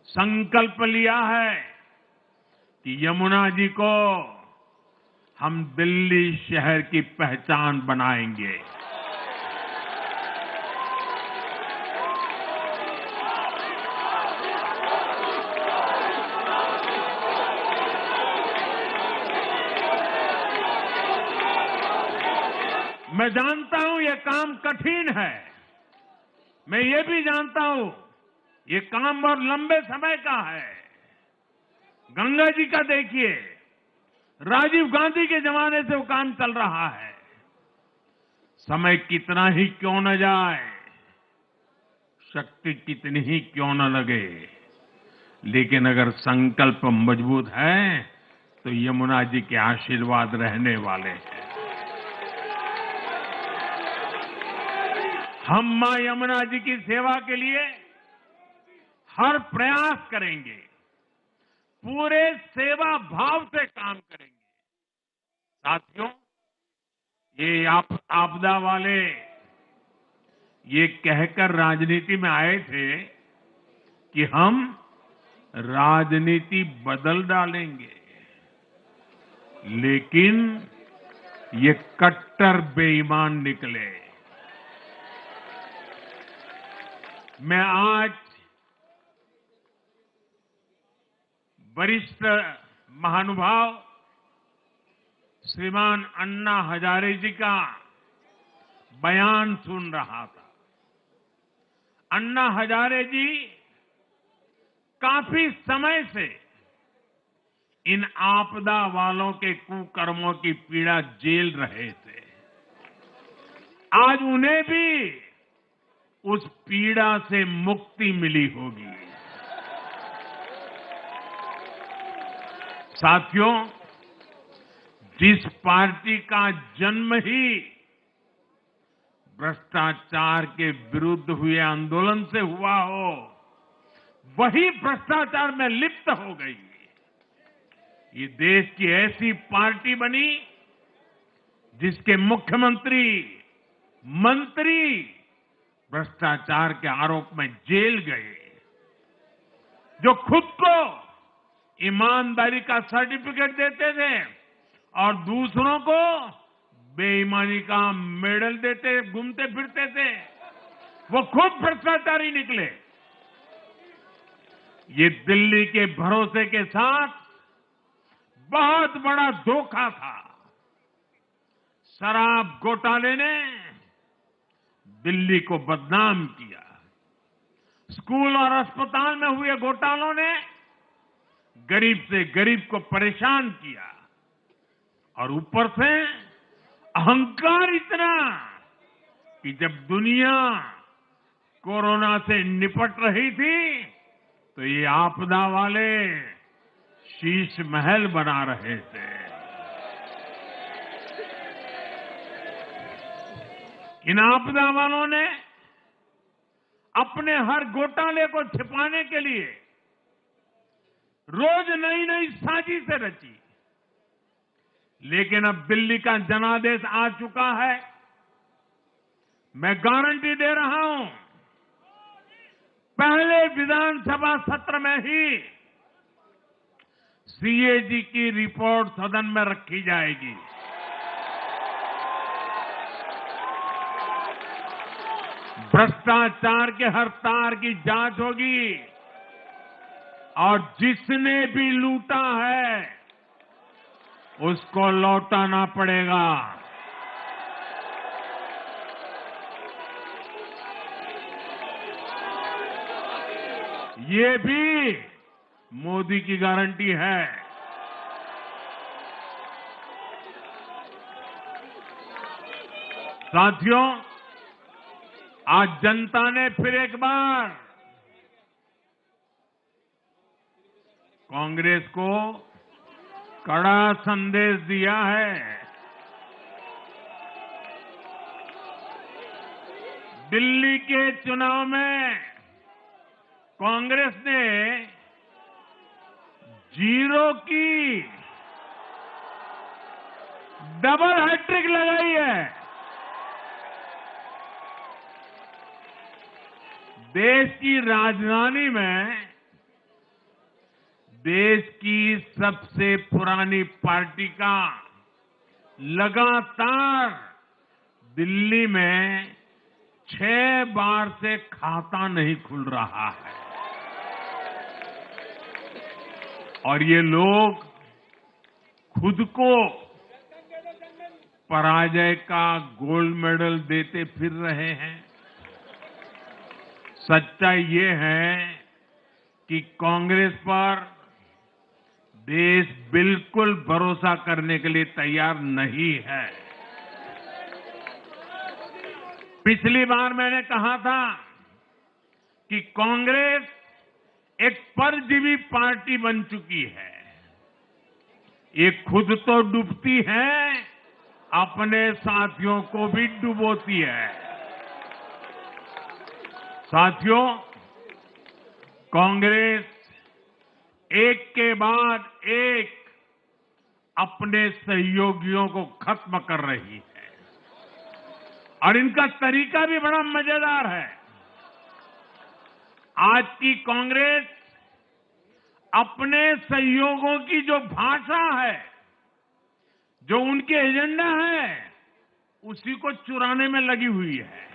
संकल्प लिया है कि यमुना जी को हम दिल्ली शहर की पहचान बनाएंगे। मैं जानता हूं ये काम कठिन है। मैं ये भी जानता हूं ये काम बहुत लंबे समय का है। गंगा जी का देखिए, राजीव गांधी के जमाने से वो काम चल रहा है। समय कितना ही क्यों न जाए, शक्ति कितनी ही क्यों न लगे, लेकिन अगर संकल्प मजबूत है तो यमुना जी के आशीर्वाद रहने वाले हैं। हम मां यमुना जी की सेवा के लिए हर प्रयास करेंगे, पूरे सेवा भाव से काम करेंगे। साथियों, ये आपदा वाले ये कहकर राजनीति में आए थे कि हम राजनीति बदल डालेंगे, लेकिन ये कट्टर बेईमान निकले। मैं आज वरिष्ठ महानुभाव श्रीमान अन्ना हजारे जी का बयान सुन रहा था। अन्ना हजारे जी काफी समय से इन आपदा वालों के कुकर्मों की पीड़ा झेल रहे थे। आज उन्हें भी उस पीड़ा से मुक्ति मिली होगी। साथियों, जिस पार्टी का जन्म ही भ्रष्टाचार के विरुद्ध हुए आंदोलन से हुआ हो, वही भ्रष्टाचार में लिप्त हो गई। ये देश की ऐसी पार्टी बनी जिसके मुख्यमंत्री, मंत्री भ्रष्टाचार के आरोप में जेल गए, जो खुद को ईमानदारी का सर्टिफिकेट देते थे और दूसरों को बेईमानी का मेडल देते घूमते फिरते थे, वो खुद भ्रष्टाचारी निकले। ये दिल्ली के भरोसे के साथ बहुत बड़ा धोखा था। शराब घोटाले ने दिल्ली को बदनाम किया। स्कूल और अस्पताल में हुए घोटालों ने गरीब से गरीब को परेशान किया और ऊपर से अहंकार इतना कि जब दुनिया कोरोना से निपट रही थी तो ये आपदा वाले शीश महल बना रहे थे। इन आपदा वालों ने अपने हर घोटाले को छिपाने के लिए रोज नई नई साजिशें रची। लेकिन अब दिल्ली का जनादेश आ चुका है। मैं गारंटी दे रहा हूं, पहले विधानसभा सत्र में ही सीएजी की रिपोर्ट सदन में रखी जाएगी। भ्रष्टाचार के हर तार की जांच होगी और जिसने भी लूटा है उसको लौटाना पड़ेगा। ये भी मोदी की गारंटी है। साथियों, आज जनता ने फिर एक बार कांग्रेस को कड़ा संदेश दिया है। दिल्ली के चुनाव में कांग्रेस ने 0 की डबल हैट्रिक लगाई है। देश की राजधानी में देश की सबसे पुरानी पार्टी का लगातार दिल्ली में 6 बार से खाता नहीं खुल रहा है और ये लोग खुद को पराजय का गोल्ड मेडल देते फिर रहे हैं। सच्चाई ये है कि कांग्रेस पर देश बिल्कुल भरोसा करने के लिए तैयार नहीं है। पिछली बार मैंने कहा था कि कांग्रेस एक परजीवी पार्टी बन चुकी है। ये खुद तो डूबती है, अपने साथियों को भी डुबोती है। साथियों, कांग्रेस एक के बाद एक अपने सहयोगियों को खत्म कर रही है और इनका तरीका भी बड़ा मजेदार है। आज की कांग्रेस अपने सहयोगियों की जो भाषा है, जो उनके एजेंडा है, उसी को चुराने में लगी हुई है।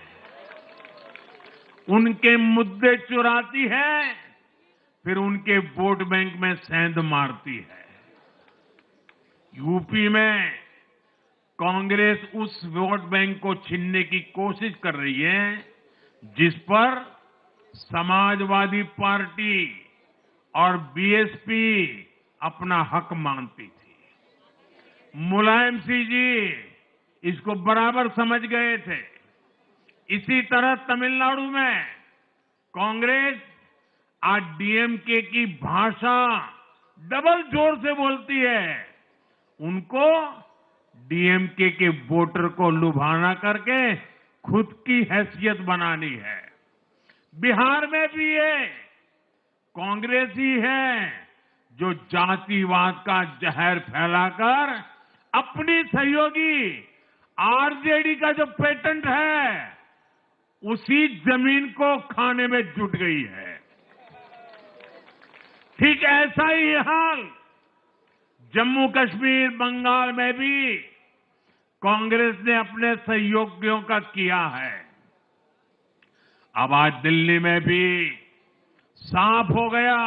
उनके मुद्दे चुराती है, फिर उनके वोट बैंक में सेंध मारती है। यूपी में कांग्रेस उस वोट बैंक को छीनने की कोशिश कर रही है जिस पर समाजवादी पार्टी और बीएसपी अपना हक मानती थी। मुलायम सिंह जी इसको बराबर समझ गए थे। इसी तरह तमिलनाडु में कांग्रेस आज डीएमके की भाषा डबल जोर से बोलती है। उनको डीएमके के वोटर को लुभाना करके खुद की हैसियत बनानी है। बिहार में भी ये कांग्रेस ही है जो जातिवाद का जहर फैलाकर अपनी सहयोगी आरजेडी का जो पेटेंट है उसी जमीन को खाने में जुट गई है। ठीक ऐसा ही हाल जम्मू कश्मीर बंगाल में भी कांग्रेस ने अपने सहयोगियों का किया है। अब आज दिल्ली में भी साफ हो गया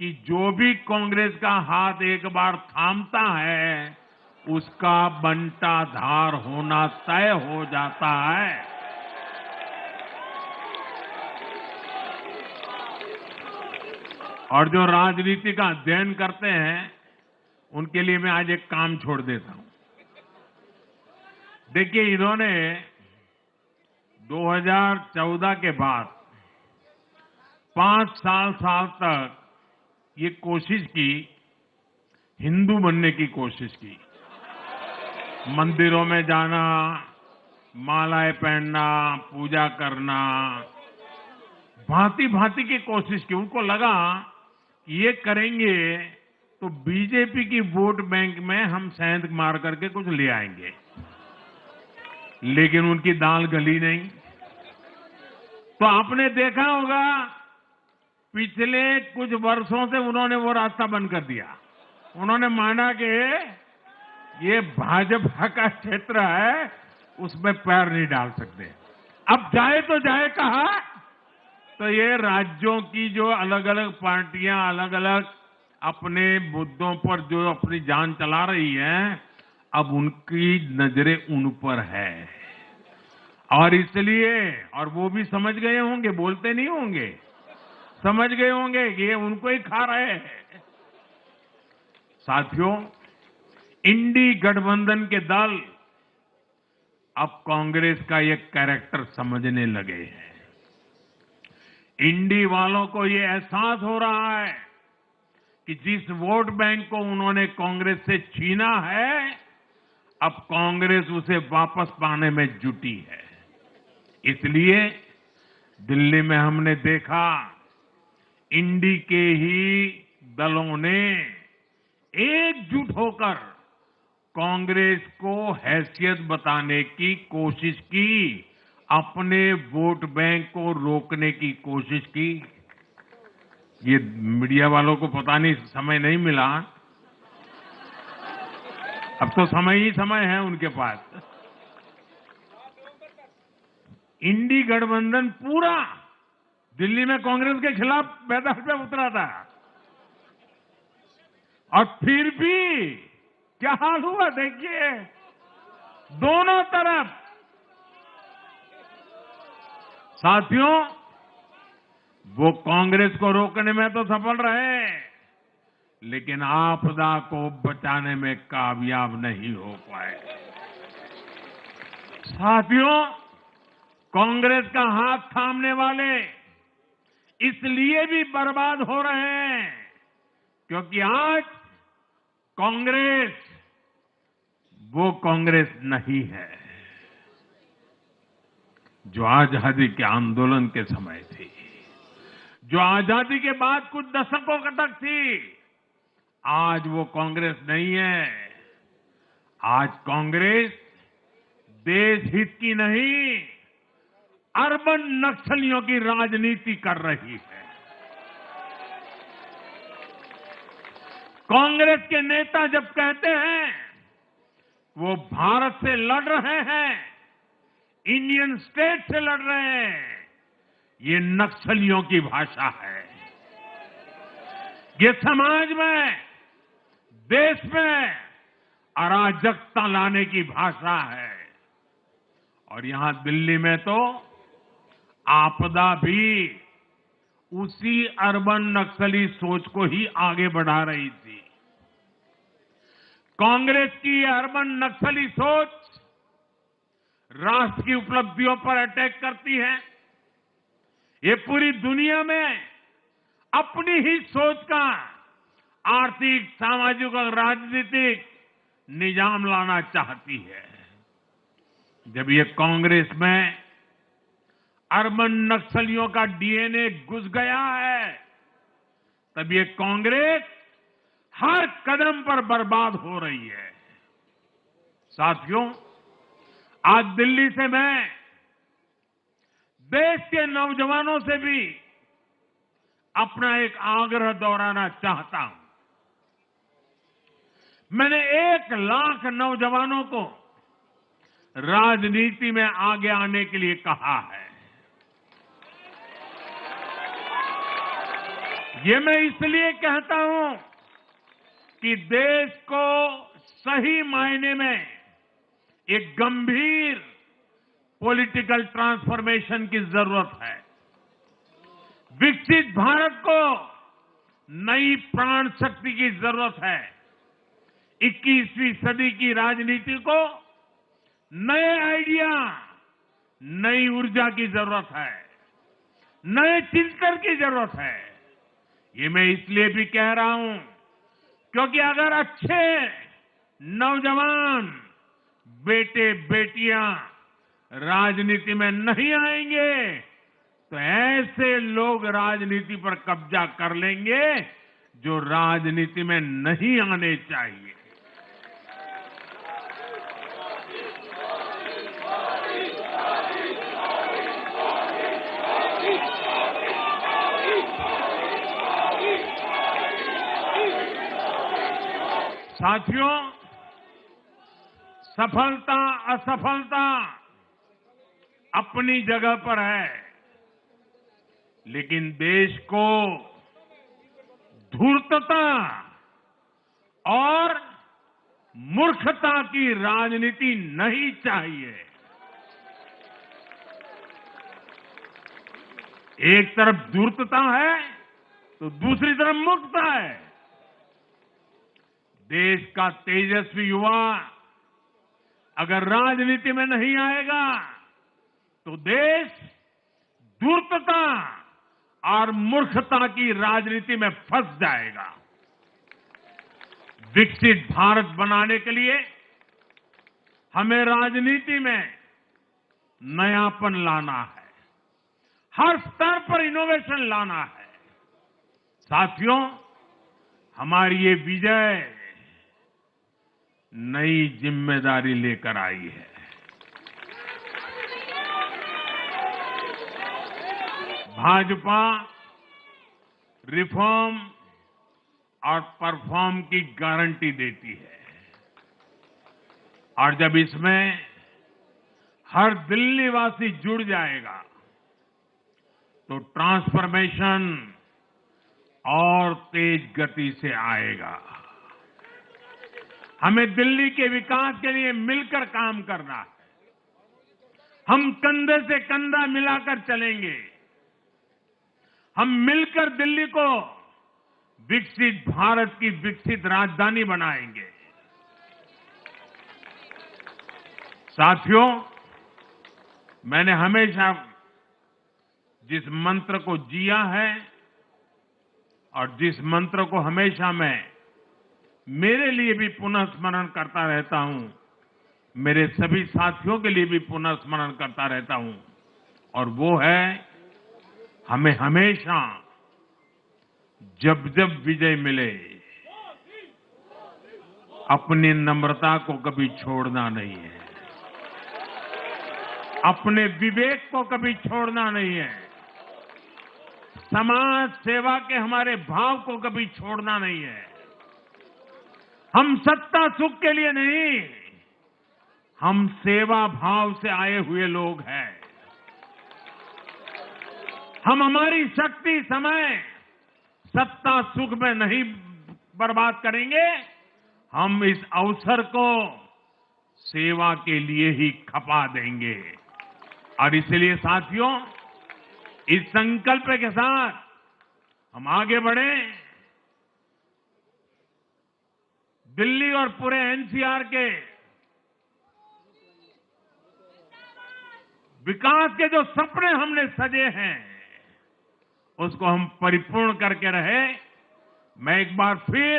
कि जो भी कांग्रेस का हाथ एक बार थामता है उसका बंटाधार होना तय हो जाता है। और जो राजनीति का अध्ययन करते हैं उनके लिए मैं आज एक काम छोड़ देता हूं। देखिए, इन्होंने 2014 के बाद 5 साल तक ये कोशिश की, हिंदू बनने की कोशिश की। मंदिरों में जाना, मालाएं पहनना, पूजा करना, भांति भांति की कोशिश की। उनको लगा कि ये करेंगे तो बीजेपी की वोट बैंक में हम सेंध मार करके कुछ ले आएंगे। लेकिन उनकी दाल गली नहीं। तो आपने देखा होगा पिछले कुछ वर्षों से उन्होंने वो रास्ता बंद कर दिया। उन्होंने माना कि ये भाजपा का क्षेत्र है, उसमें पैर नहीं डाल सकते। अब जाए तो जाए कहा? तो ये राज्यों की जो अलग अलग पार्टियां अलग अलग अपने मुद्दों पर जो अपनी जान चला रही हैं, अब उनकी नजरें उन पर है। और इसलिए, और वो भी समझ गए होंगे, बोलते नहीं होंगे, समझ गए होंगे कि ये उनको ही खा रहे हैं। साथियों, इंडी गठबंधन के दल अब कांग्रेस का ये कैरेक्टर समझने लगे हैं। इंडी वालों को ये एहसास हो रहा है कि जिस वोट बैंक को उन्होंने कांग्रेस से छीना है, अब कांग्रेस उसे वापस पाने में जुटी है। इसलिए दिल्ली में हमने देखा इंडी के ही दलों ने एकजुट होकर कांग्रेस को हैसियत बताने की कोशिश की, अपने वोट बैंक को रोकने की कोशिश की। ये मीडिया वालों को पता नहीं समय नहीं मिला। अब तो समय ही समय है उनके पास। इंडी गठबंधन पूरा दिल्ली में कांग्रेस के खिलाफ मैदान पे उतरा था। और फिर भी क्या हाल हुआ देखिए, दोनों तरफ। साथियों, वो कांग्रेस को रोकने में तो सफल रहे, लेकिन आपदा को बचाने में कामयाब नहीं हो पाए। साथियों, कांग्रेस का हाथ थामने वाले इसलिए भी बर्बाद हो रहे हैं क्योंकि आज कांग्रेस वो कांग्रेस नहीं है जो आजादी के आंदोलन के समय थी, जो आजादी के बाद कुछ दशकों तक थी। आज वो कांग्रेस नहीं है। आज कांग्रेस देश हित की नहीं, अर्बन नक्सलियों की राजनीति कर रही है। कांग्रेस के नेता जब कहते हैं वो भारत से लड़ रहे हैं, इंडियन स्टेट से लड़ रहे हैं, ये नक्सलियों की भाषा है। ये समाज में, देश में अराजकता लाने की भाषा है। और यहां दिल्ली में तो आपदा भी उसी अर्बन नक्सली सोच को ही आगे बढ़ा रही थी। कांग्रेस की अर्बन नक्सली सोच राष्ट्र की उपलब्धियों पर अटैक करती है। ये पूरी दुनिया में अपनी ही सोच का आर्थिक, सामाजिक और राजनीतिक निजाम लाना चाहती है। जब ये कांग्रेस में अर्बन नक्सलियों का डीएनए घुस गया है, तब ये कांग्रेस हर कदम पर बर्बाद हो रही है। साथियों, आज दिल्ली से मैं देश के नौजवानों से भी अपना एक आग्रह दोहराना चाहता हूं। मैंने 1 लाख नौजवानों को राजनीति में आगे आने के लिए कहा है। ये मैं इसलिए कहता हूं कि देश को सही मायने में एक गंभीर पॉलिटिकल ट्रांसफॉर्मेशन की जरूरत है। विकसित भारत को नई प्राण शक्ति की जरूरत है। 21वीं सदी की राजनीति को नए आइडिया, नई ऊर्जा की जरूरत है, नए चिंतन की जरूरत है। ये मैं इसलिए भी कह रहा हूं क्योंकि अगर अच्छे नौजवान बेटे बेटियां राजनीति में नहीं आएंगे तो ऐसे लोग राजनीति पर कब्जा कर लेंगे जो राजनीति में नहीं आने चाहिए। साथियों, सफलता असफलता अपनी जगह पर है, लेकिन देश को धूर्तता और मूर्खता की राजनीति नहीं चाहिए। एक तरफ धूर्तता है तो दूसरी तरफ मूर्खता है। देश का तेजस्वी युवा अगर राजनीति में नहीं आएगा तो देश धूर्तता और मूर्खता की राजनीति में फंस जाएगा। विकसित भारत बनाने के लिए हमें राजनीति में नयापन लाना है, हर स्तर पर इनोवेशन लाना है। साथियों, हमारी ये विजय नई जिम्मेदारी लेकर आई है। भाजपा रिफॉर्म और परफॉर्म की गारंटी देती है और जब इसमें हर दिल्ली वासी जुड़ जाएगा तो ट्रांसफॉर्मेशन और तेज गति से आएगा। हमें दिल्ली के विकास के लिए मिलकर काम करना है। हम कंधे से कंधा मिलाकर चलेंगे। हम मिलकर दिल्ली को विकसित भारत की विकसित राजधानी बनाएंगे। साथियों, मैंने हमेशा जिस मंत्र को जिया है और जिस मंत्र को हमेशा मैं मेरे लिए भी पुनः स्मरण करता रहता हूं, मेरे सभी साथियों के लिए भी पुनः स्मरण करता रहता हूं, और वो है हमें हमेशा जब जब विजय मिले अपनी नम्रता को कभी छोड़ना नहीं है, अपने विवेक को कभी छोड़ना नहीं है, समाज सेवा के हमारे भाव को कभी छोड़ना नहीं है। हम सत्ता सुख के लिए नहीं, हम सेवा भाव से आए हुए लोग हैं। हम हमारी शक्ति, समय सत्ता सुख में नहीं बर्बाद करेंगे, हम इस अवसर को सेवा के लिए ही खपा देंगे। और इसलिए साथियों, इस संकल्प के साथ हम आगे बढ़े। दिल्ली और पूरे एनसीआर के विकास के जो सपने हमने सजे हैं, उसको हम परिपूर्ण करके रहे। मैं एक बार फिर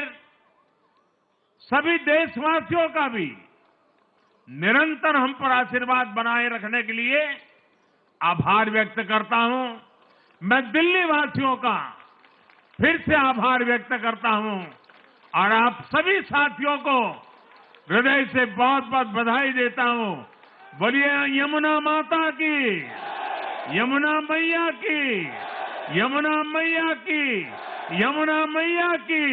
सभी देशवासियों का भी निरंतर हम पर आशीर्वाद बनाए रखने के लिए आभार व्यक्त करता हूं। मैं दिल्ली वासियों का फिर से आभार व्यक्त करता हूं और आप सभी साथियों को हृदय से बहुत बहुत बधाई देता हूं। बोलिए यमुना माता की, यमुना मैया की, यमुना मैया की, यमुना मैया की।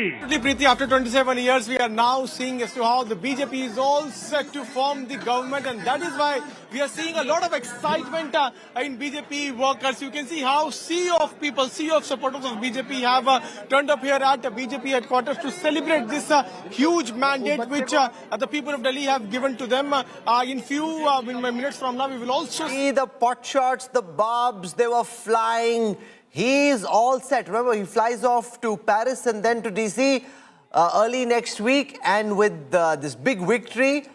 Preeti, after 27 years, we are now seeing as to how the BJP is all set to form the government, and that is why we are seeing a lot of excitement in BJP workers. You can see how sea of people, sea of supporters of BJP have turned up here at BJP headquarters to celebrate this huge mandate which the people of Delhi have given to them. In few minutes from now, we will also see the pot shots, the barbs, they were flying. He's all set. Remember, he flies off to Paris and then to DC early next week, and with this big victory,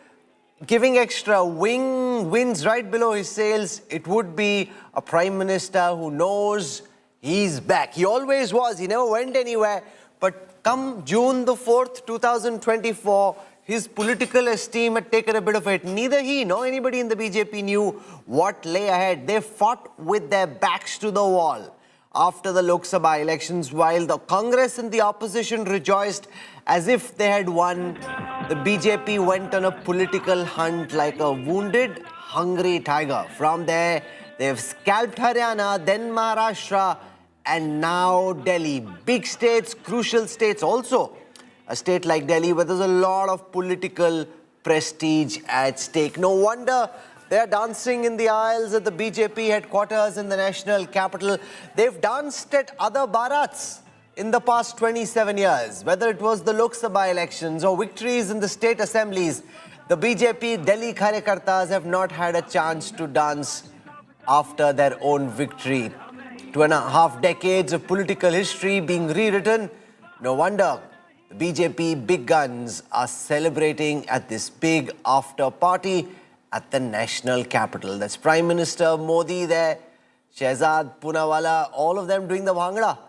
giving extra winds right below his sails, it would be a prime minister who knows he's back. He always was. He never went anywhere. But come June the 4th, 2024, his political esteem had taken a bit of a hit. Neither he nor anybody in the BJP knew what lay ahead. They fought with their backs to the wall after the Lok Sabha elections, while the Congress and the opposition rejoiced as if they had won. The BJP went on a political hunt like a wounded, hungry tiger. From there, they've scalped Haryana, then Maharashtra, and now Delhi. Big states, crucial states also. A state like Delhi where there's a lot of political prestige at stake. No wonder they're dancing in the aisles at the BJP headquarters in the national capital. They've danced at other Bharats in the past 27 years. Whether it was the Lok Sabha elections or victories in the state assemblies, the BJP Delhi Karyakartas have not had a chance to dance after their own victory. 2.5 decades of political history being rewritten. No wonder the BJP big guns are celebrating at this big after party at the national capital. That's Prime Minister Modi there, Shehzad Poonawalla, all of them doing the Bhangra.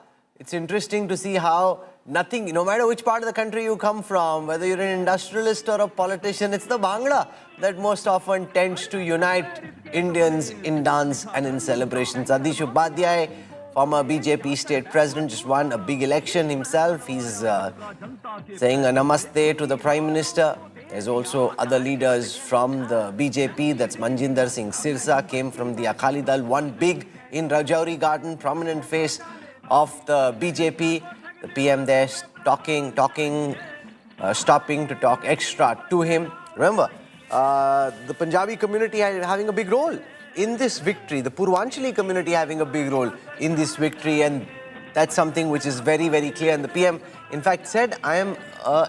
It's interesting to see how nothing, no matter which part of the country you come from, whether you're an industrialist or a politician, it's the Bhangra that most often tends to unite Indians in dance and in celebrations. Adish Upadhyay, former BJP state president, just won a big election himself. He's saying a namaste to the Prime Minister. There's also other leaders from the BJP. That's Manjinder Singh Sirsa, came from the Akali Dal, one big in Rajouri Garden, prominent face of the BJP. The PM there stopping to talk extra to him. Remember, the Punjabi community having a big role in this victory. The Purvanchali community having a big role in this victory, and that's something which is very, very clear. And the PM, in fact, said, I am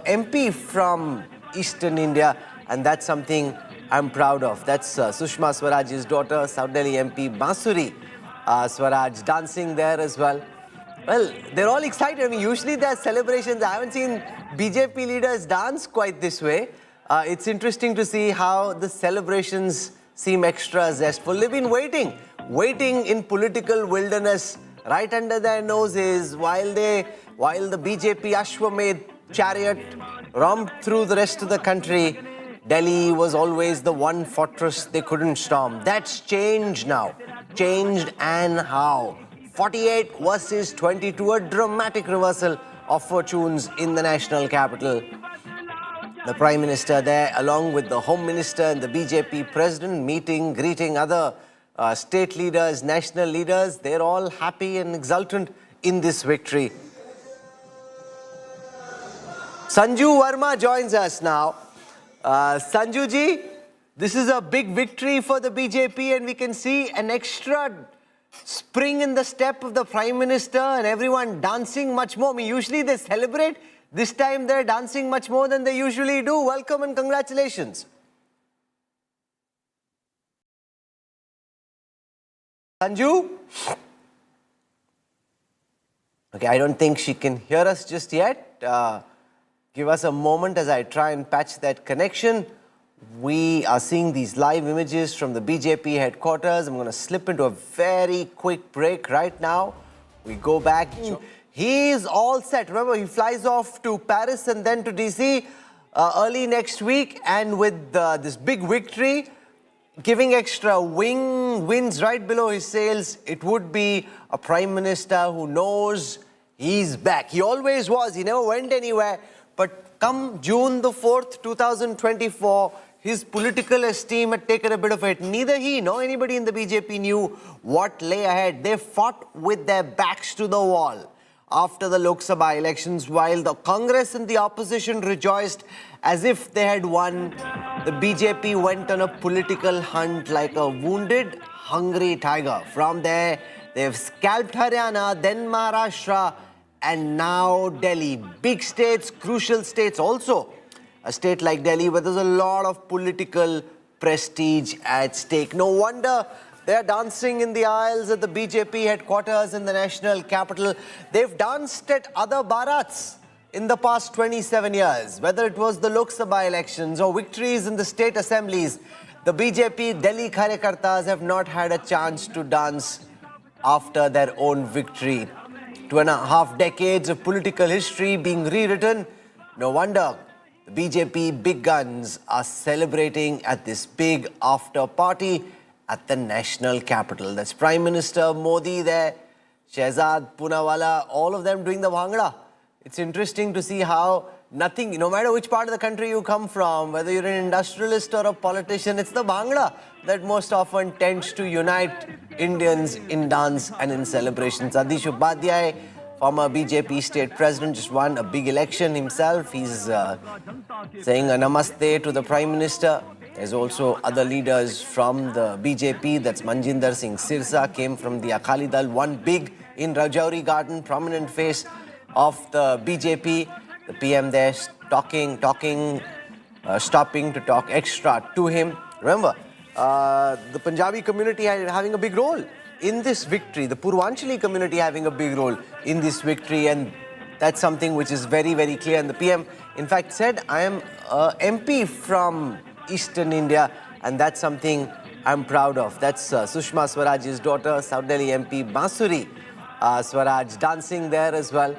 MP from Eastern India, and that's something I'm proud of. That's Sushma Swaraj's daughter, South Delhi MP Basuri Swaraj, dancing there as well. Well, they're all excited. I mean, usually there are celebrations. I haven't seen BJP leaders dance quite this way. It's interesting to see how the celebrations seem extra zestful. They've been waiting in political wilderness right under their noses while the BJP Ashwamedh chariot romped through the rest of the country. Delhi was always the one fortress they couldn't storm. That's changed now. Changed, and how? 48 versus 22, a dramatic reversal of fortunes in the national capital. The Prime Minister there, along with the Home Minister and the BJP President, greeting other state leaders, national leaders. They're all happy and exultant in this victory. Sanju Verma joins us now. Sanju ji, this is a big victory for the BJP, and we can see an extra spring in the step of the Prime Minister and everyone dancing much more. I mean, usually they celebrate, This time they're dancing much more than they usually do. Welcome and congratulations. Sanju? Okay, I don't think she can hear us just yet. Give us a moment as I try and patch that connection. We are seeing these live images from the BJP headquarters. I'm going to slip into a very quick break right now. We go back. He's all set. Remember, he flies off to Paris and then to DC early next week. And with this big victory, giving extra wings right below his sails, it would be a prime minister who knows he's back. He always was. He never went anywhere. But come June the 4th, 2024, his political esteem had taken a bit of a hit. Neither he nor anybody in the BJP knew what lay ahead. They fought with their backs to the wall after the Lok Sabha elections, while the Congress and the opposition rejoiced as if they had won. The BJP went on a political hunt like a wounded, hungry tiger. From there, they've scalped Haryana, then Maharashtra, and now Delhi. Big states, crucial states also. A state like Delhi where there's a lot of political prestige at stake. No wonder they're dancing in the aisles at the BJP headquarters in the national capital. They've danced at other Bharats in the past 27 years. Whether it was the Lok Sabha elections or victories in the state assemblies, the BJP Delhi Karyakartas have not had a chance to dance after their own victory. 2.5 decades of political history being rewritten. No wonder the BJP big guns are celebrating at this big after party at the national capital. That's Prime Minister Modi there, Shehzad Poonawalla, all of them doing the Bhangra. It's interesting to see how nothing, no matter which part of the country you come from, whether you're an industrialist or a politician, it's the Bhangra that most often tends to unite Indians in dance and in celebrations. Adish Upadhyay, former BJP state president, just won a big election himself. He's saying a namaste to the Prime Minister. There's also other leaders from the BJP. That's Manjinder Singh Sirsa, came from the Akali Dal, one big in Rajouri Garden, prominent face of the BJP. The PM there stopping to talk extra to him. Remember, the Punjabi community having a big role in this victory, the Purvanchali community having a big role in this victory, and that's something which is very, very clear. And the PM, in fact, said, I am MP from Eastern India, and that's something I'm proud of. That's Sushma Swaraj's daughter, South Delhi MP Basuri Swaraj, dancing there as well.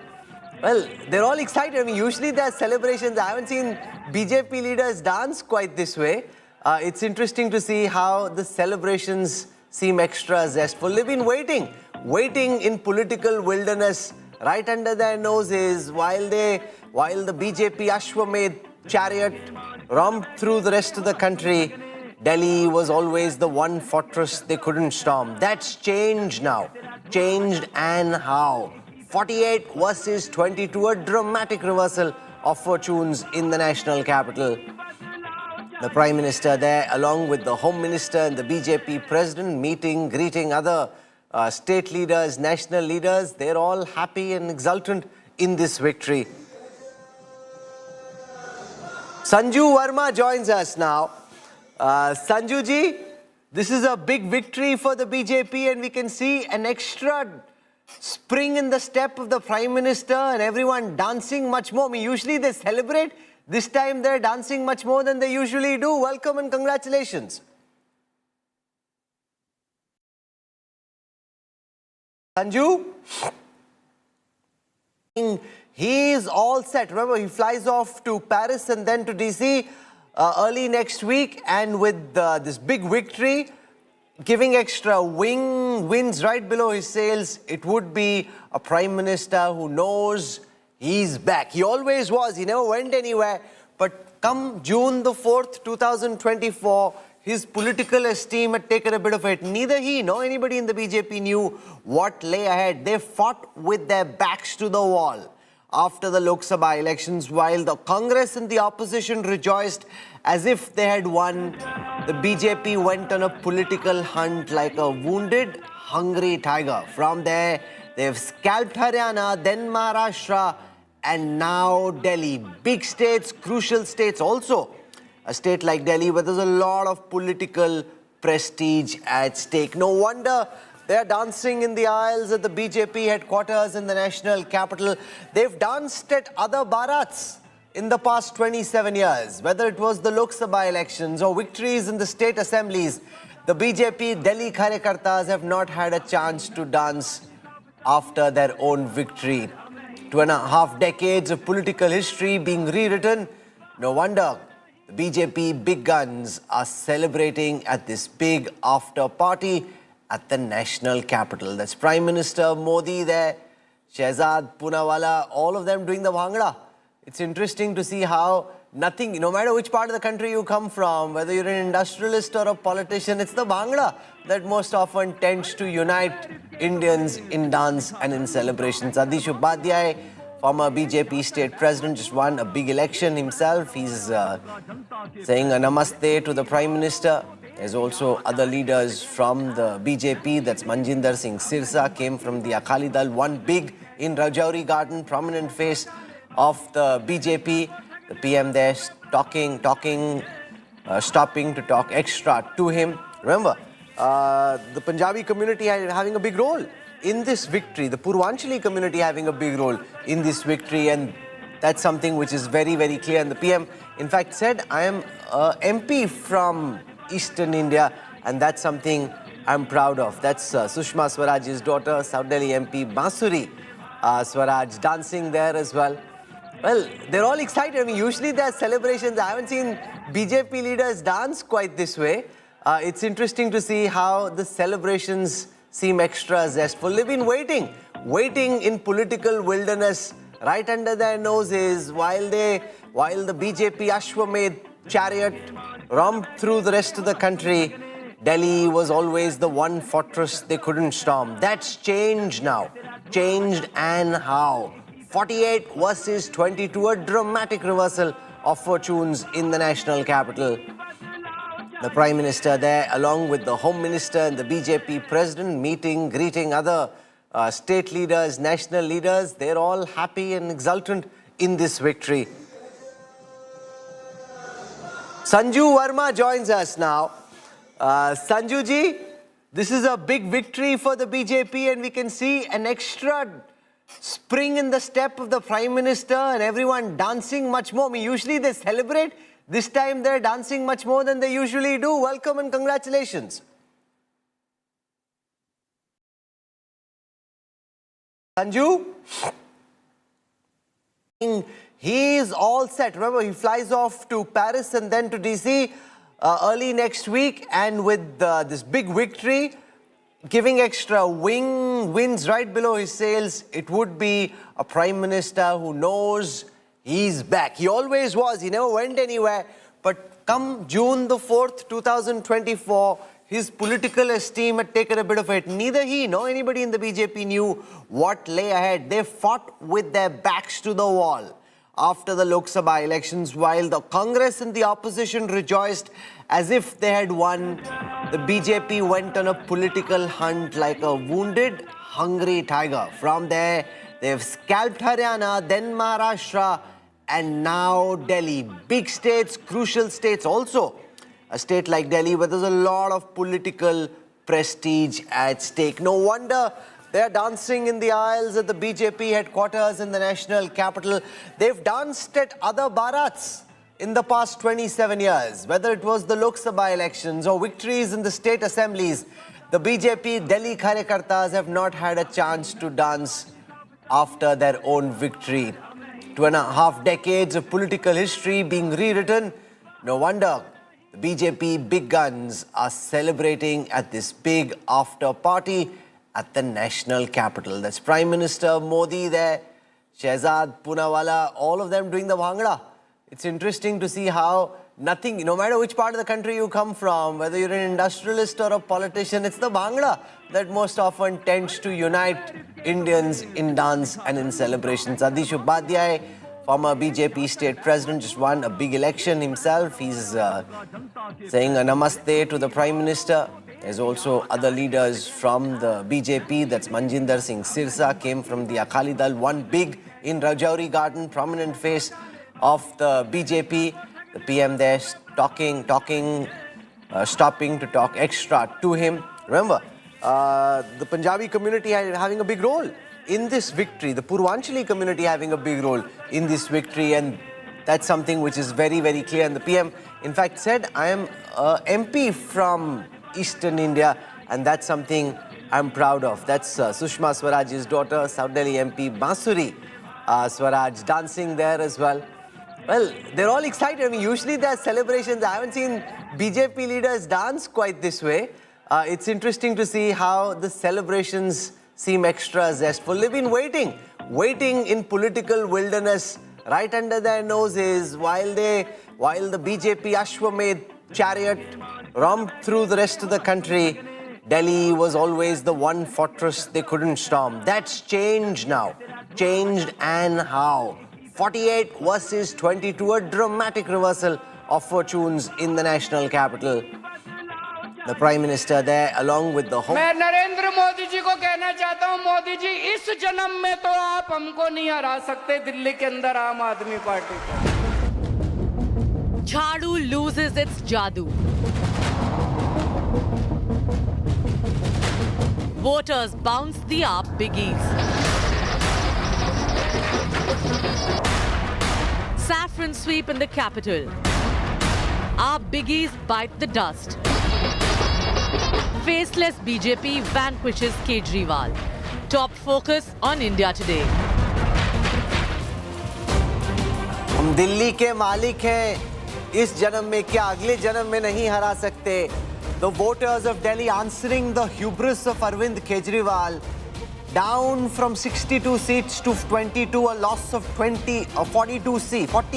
Well, they're all excited. I mean, usually there are celebrations. I haven't seen BJP leaders dance quite this way. It's interesting to see how the celebrations seem extra zestful. They've been waiting in political wilderness right under their noses while the BJP Ashwamedh chariot romped through the rest of the country. Delhi was always the one fortress they couldn't storm. That's changed now. Changed, and how? 48 versus 22, a dramatic reversal of fortunes in the national capital. The Prime Minister there, along with the Home Minister and the BJP President, meeting, greeting other state leaders, national leaders. They're all happy and exultant in this victory. Sanju Verma joins us now. Sanju ji, this is a big victory for the BJP, and we can see an extra spring in the step of the Prime Minister and everyone dancing much more. I mean, usually they celebrate. This time they're dancing much more than they usually do. Welcome and congratulations. Sanju? He's all set. Remember, he flies off to Paris and then to DC early next week. And with this big victory, giving extra wings right below his sails, it would be a Prime Minister who knows he's back. He always was. He never went anywhere. But come June the 4th, 2024, his political esteem had taken a bit of a hit. Neither he nor anybody in the BJP knew what lay ahead. They fought with their backs to the wall after the Lok Sabha elections, while the Congress and the opposition rejoiced as if they had won. The BJP went on a political hunt like a wounded, hungry tiger. From there, they've scalped Haryana, then Maharashtra, and now Delhi. Big states, crucial states also. A state like Delhi where there's a lot of political prestige at stake. No wonder they're dancing in the aisles at the BJP headquarters in the national capital. They've danced at other Bharats in the past 27 years. Whether it was the Lok Sabha elections or victories in the state assemblies, the BJP Delhi Karyakartas have not had a chance to dance after their own victory. 2.5 decades of political history being rewritten. No wonder the BJP big guns are celebrating at this big after party at the national capital. That's Prime Minister Modi there, Shehzad Poonawalla, all of them doing the Bhangra. It's interesting to see how nothing, no matter which part of the country you come from, whether you're an industrialist or a politician, it's the Bhangra that most often tends to unite Indians in dance and in celebrations. Adish Upadhyay, former BJP state president, just won a big election himself. He's saying a namaste to the Prime Minister. There's also other leaders from the BJP. That's Manjinder Singh Sirsa, came from the Akali Dal, won big in Rajouri Garden, prominent face of the BJP. The PM there stopping to talk extra to him. Remember, the Punjabi community having a big role in this victory, the Purvanchali community having a big role in this victory, and that's something which is very, very clear. And the PM, in fact, said, I am MP from Eastern India, and that's something I'm proud of. That's Sushma Swaraj's daughter, South Delhi MP Basuri Swaraj, dancing there as well. Well, they're all excited. I mean, usually there are celebrations. I haven't seen BJP leaders dance quite this way. It's interesting to see how the celebrations seem extra zestful. They've been waiting in political wilderness right under their noses while the BJP Ashwamedh chariot romped through the rest of the country. Delhi was always the one fortress they couldn't storm. That's changed now. Changed, and how? 48 versus 22, a dramatic reversal of fortunes in the national capital. The Prime Minister there, along with the Home Minister and the BJP President, meeting, greeting other state leaders, national leaders. They're all happy and exultant in this victory. Sanju Verma joins us now. Sanju ji, this is a big victory for the BJP, and we can see an extra spring in the step of the Prime Minister and everyone dancing much more. I mean, usually they celebrate. This time they're dancing much more than they usually do. Welcome and congratulations. Sanju? He is all set. Remember, he flies off to Paris and then to DC early next week, and with this big victory, giving extra winds right below his sails, it would be a Prime Minister who knows he's back. He always was. He never went anywhere. But come June the 4th, 2024, his political esteem had taken a bit of a hit. Neither he nor anybody in the BJP knew what lay ahead. They fought with their backs to the wall after the Lok Sabha elections, while the Congress and the opposition rejoiced as if they had won. The BJP went on a political hunt like a wounded, hungry tiger. From there, they've scalped Haryana, then Maharashtra, and now Delhi. Big states, crucial states also. A state like Delhi where there's a lot of political prestige at stake. No wonder they're dancing in the aisles at the BJP headquarters in the national capital. They've danced at other Bharats in the past 27 years. Whether it was the Lok Sabha elections or victories in the state assemblies, the BJP Delhi Karyakartas have not had a chance to dance after their own victory. 2.5 decades of political history being rewritten. No wonder the BJP big guns are celebrating at this big after party at the national capital. That's Prime Minister Modi there, Shehzad Poonawalla, all of them doing the Bhangra. It's interesting to see how nothing, no matter which part of the country you come from, whether you're an industrialist or a politician, it's the Bhangra that most often tends to unite Indians in dance and in celebrations. Adish Upadhyay, former BJP state president, just won a big election himself. He's saying a namaste to the Prime Minister. There's also other leaders from the BJP. That's Manjinder Singh Sirsa, came from the Akali Dal, won big in Rajouri Garden, prominent face of the BJP. The PM there stopping to talk extra to him. Remember, the Punjabi community having a big role in this victory, the Purvanchali community having a big role in this victory, and that's something which is very, very clear. And the PM, in fact, said, I am MP from Eastern India, and that's something I'm proud of. That's Sushma Swaraj's daughter, South Delhi MP Bansuri Swaraj, dancing there as well. Well, they're all excited. I mean, usually there are celebrations. I haven't seen BJP leaders dance quite this way. It's interesting to see how the celebrations seem extra zestful. They've been waiting in political wilderness right under their noses while the BJP Ashwamedh chariot romped through the rest of the country. Delhi was always the one fortress they couldn't storm. That's changed now. Changed, and how? 48 versus 22, a dramatic reversal of fortunes in the national capital. The Prime Minister there along with the home. मैं नरेंद्र मोदी जी को कहना चाहता हूं, मोदी जी इस जन्म में तो आप हमको नहीं हरा सकते दिल्ली के अंदर आम आदमी पार्टी को. Jhadu loses its jadoo. Voters bounce the AAP biggies. Saffron sweep in the capital. AAP biggies bite the dust. Faceless BJP vanquishes Kejriwal. Top focus on India today. हम दिल्ली के मालिक हैं. इस जन्म में क्या अगले जन्म में नहीं हरा सकते. The voters of Delhi answering the hubris of Arvind Kejriwal, down from 62 seats to 22, a loss of 40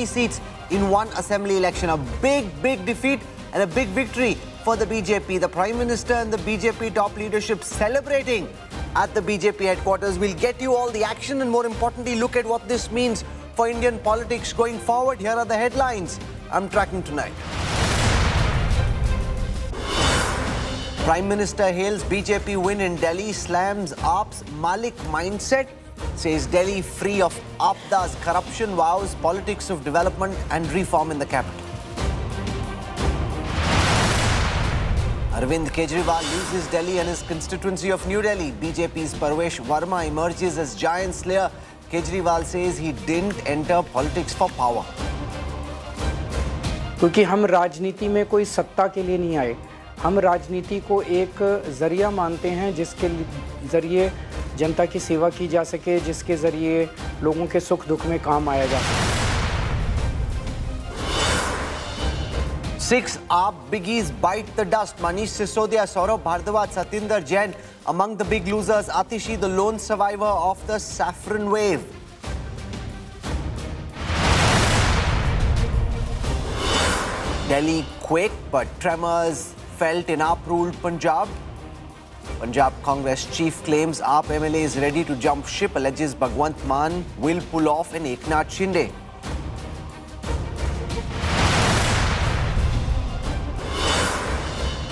seats in one assembly election. A big defeat and a big victory for the BJP. The Prime Minister and the BJP top leadership celebrating at the BJP headquarters. We'll get you all the action and more importantly, look at what this means for Indian politics going forward. Here are the headlines I'm tracking tonight. Prime Minister hails BJP win in Delhi, slams AAP's Malik mindset, says Delhi free of Aapda's corruption, vows politics of development and reform in the capital. Arvind Kejriwal loses Delhi and his constituency of New Delhi. BJP's Parvesh Verma emerges as giant slayer. Kejriwal says he didn't enter politics for power. क्योंकि हम राजनीति में कोई सत्ता के लिए नहीं आए, हम राजनीति को एक जरिया मानते हैं जिसके जरिए जनता की सेवा की जा सके, जिसके जरिए लोगों के सुख दुख में काम आया जा सके. 6 AAP biggies bite the dust. Manish Sisodia, Saurabh Bhardwaj, Satinder Jain among the big losers. Atishi, the lone survivor of the saffron wave. Delhi quaked, but tremors felt in AAP-ruled Punjab. Punjab Congress chief claims AAP MLA is ready to jump ship, alleges Bhagwant Mann will pull off an Eknath Shinde.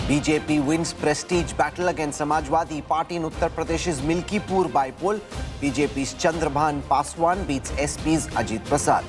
BJP wins prestige battle against Samajwadi Party in Uttar Pradesh's Milkipur by poll. BJP's Chandrabhan Paswan beats SP's Ajit Prasad.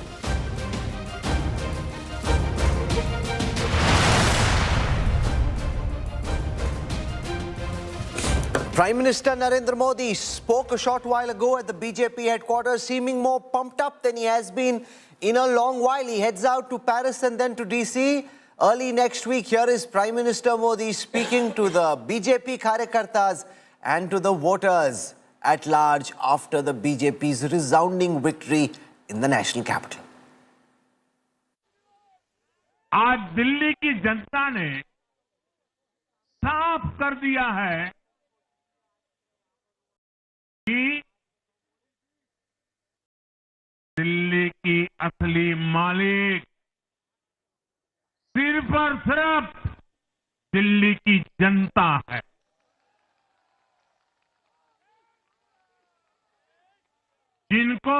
Prime Minister Narendra Modi spoke a short while ago at the BJP headquarters, seeming more pumped up than he has been in a long while. He heads out to Paris and then to DC. Early next week, here is Prime Minister Modi speaking to the BJP Karyakartas and to the voters at large after the BJP's resounding victory in the national capital. आज दिल्ली की जनता ने साफ कर दिया है कि दिल्ली की असली मालिक सिर्फ और सिर्फ दिल्ली की जनता है. जिनको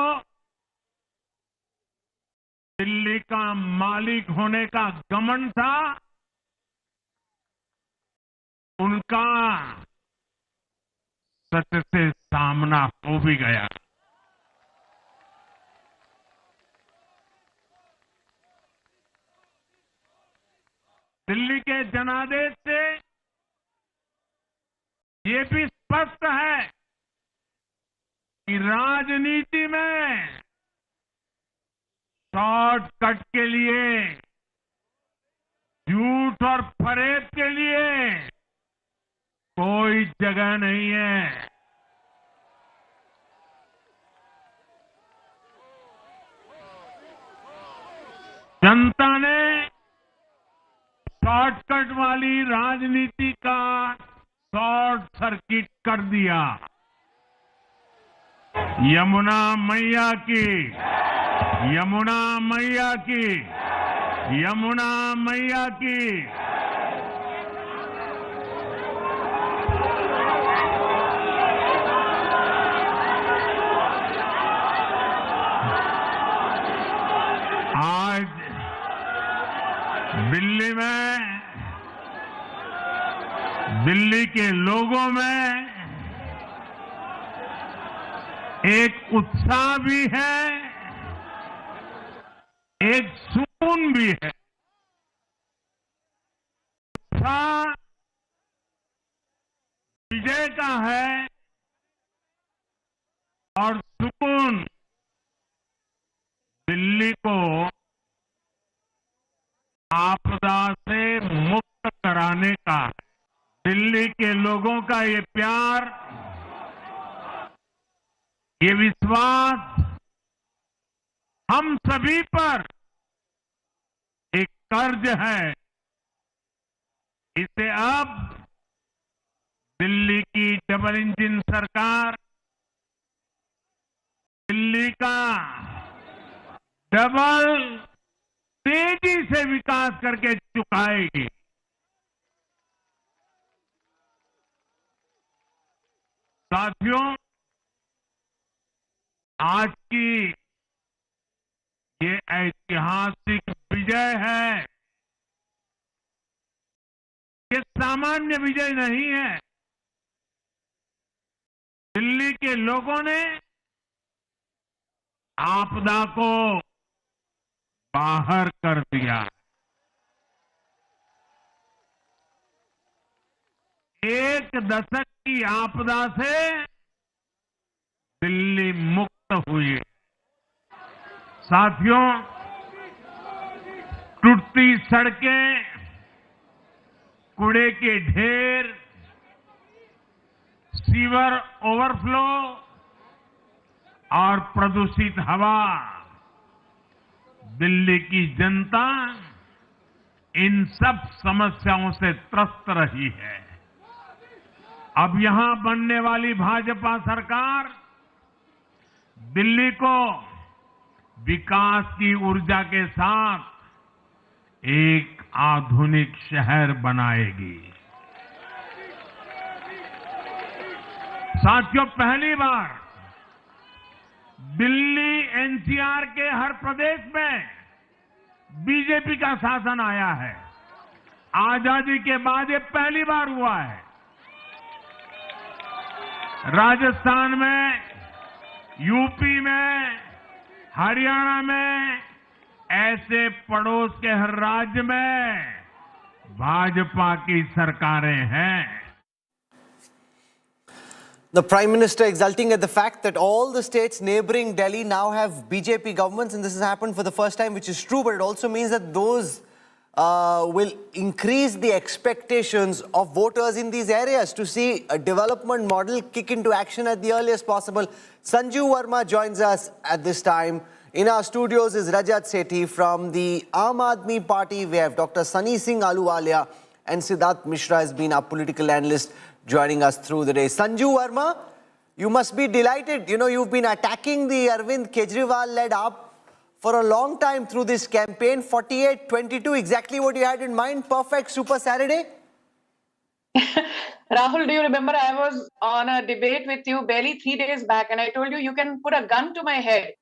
दिल्ली का मालिक होने का घमंड था, उनका सच से सामना हो भी गया. दिल्ली के जनादेश से ये भी स्पष्ट है कि राजनीति में शॉर्टकट के लिए, झूठ और फरेब के लिए कोई जगह नहीं है। जनता ने शॉर्टकट वाली राजनीति का शॉर्ट सर्किट कर दिया। यमुना मैया की, यमुना मैया की, यमुना मैया की। आज दिल्ली में, दिल्ली के लोगों में एक उत्साह भी है, एक सुकून भी है। उत्साह विजय का है और सुकून दिल्ली को आपदा से मुक्त कराने का है। दिल्ली के लोगों का ये प्यार, ये विश्वास हम सभी पर एक कर्ज है। इसे अब दिल्ली की डबल इंजन सरकार, दिल्ली का डबल तेजी से विकास करके चुकाएगी। साथियों, आज की ये ऐतिहासिक विजय है। ये सामान्य विजय नहीं है। दिल्ली के लोगों ने आपदा को बाहर कर दिया। एक दशक की आपदा से दिल्ली मुक्त हुई। साथियों, टूटती सड़कें, कूड़े के ढेर, सीवर ओवरफ्लो और प्रदूषित हवा, दिल्ली की जनता इन सब समस्याओं से त्रस्त रही है। अब यहां बनने वाली भाजपा सरकार दिल्ली को विकास की ऊर्जा के साथ एक आधुनिक शहर बनाएगी। साथियों, पहली बार दिल्ली एनसीआर के हर प्रदेश में बीजेपी का शासन आया है। आजादी के बाद ये पहली बार हुआ है। राजस्थान में, यूपी में, हरियाणा में, ऐसे पड़ोस के हर राज्य में भाजपा की सरकारें हैं। The Prime Minister exulting at the fact that all the states neighboring Delhi now have BJP governments, and this has happened for the first time, which is true, but it also means that those will increase the expectations of voters in these areas to see a development model kick into action at the earliest possible. Sanju Verma joins us at this time. In our studios is Rajat Sethi from the Aadmi party. We have Dr. Sunny Singh Ahluwalia and Siddharth Mishra has been our political analyst joining us through the day. Sanju Verma, you must be delighted. You know, you've been attacking the Arvind Kejriwal-led AAP for a long time through this campaign. 48-22, exactly what you had in mind. Perfect Super Saturday. Rahul, do you remember I was on a debate with you barely 3 days back, and I told you, you can put a gun to my head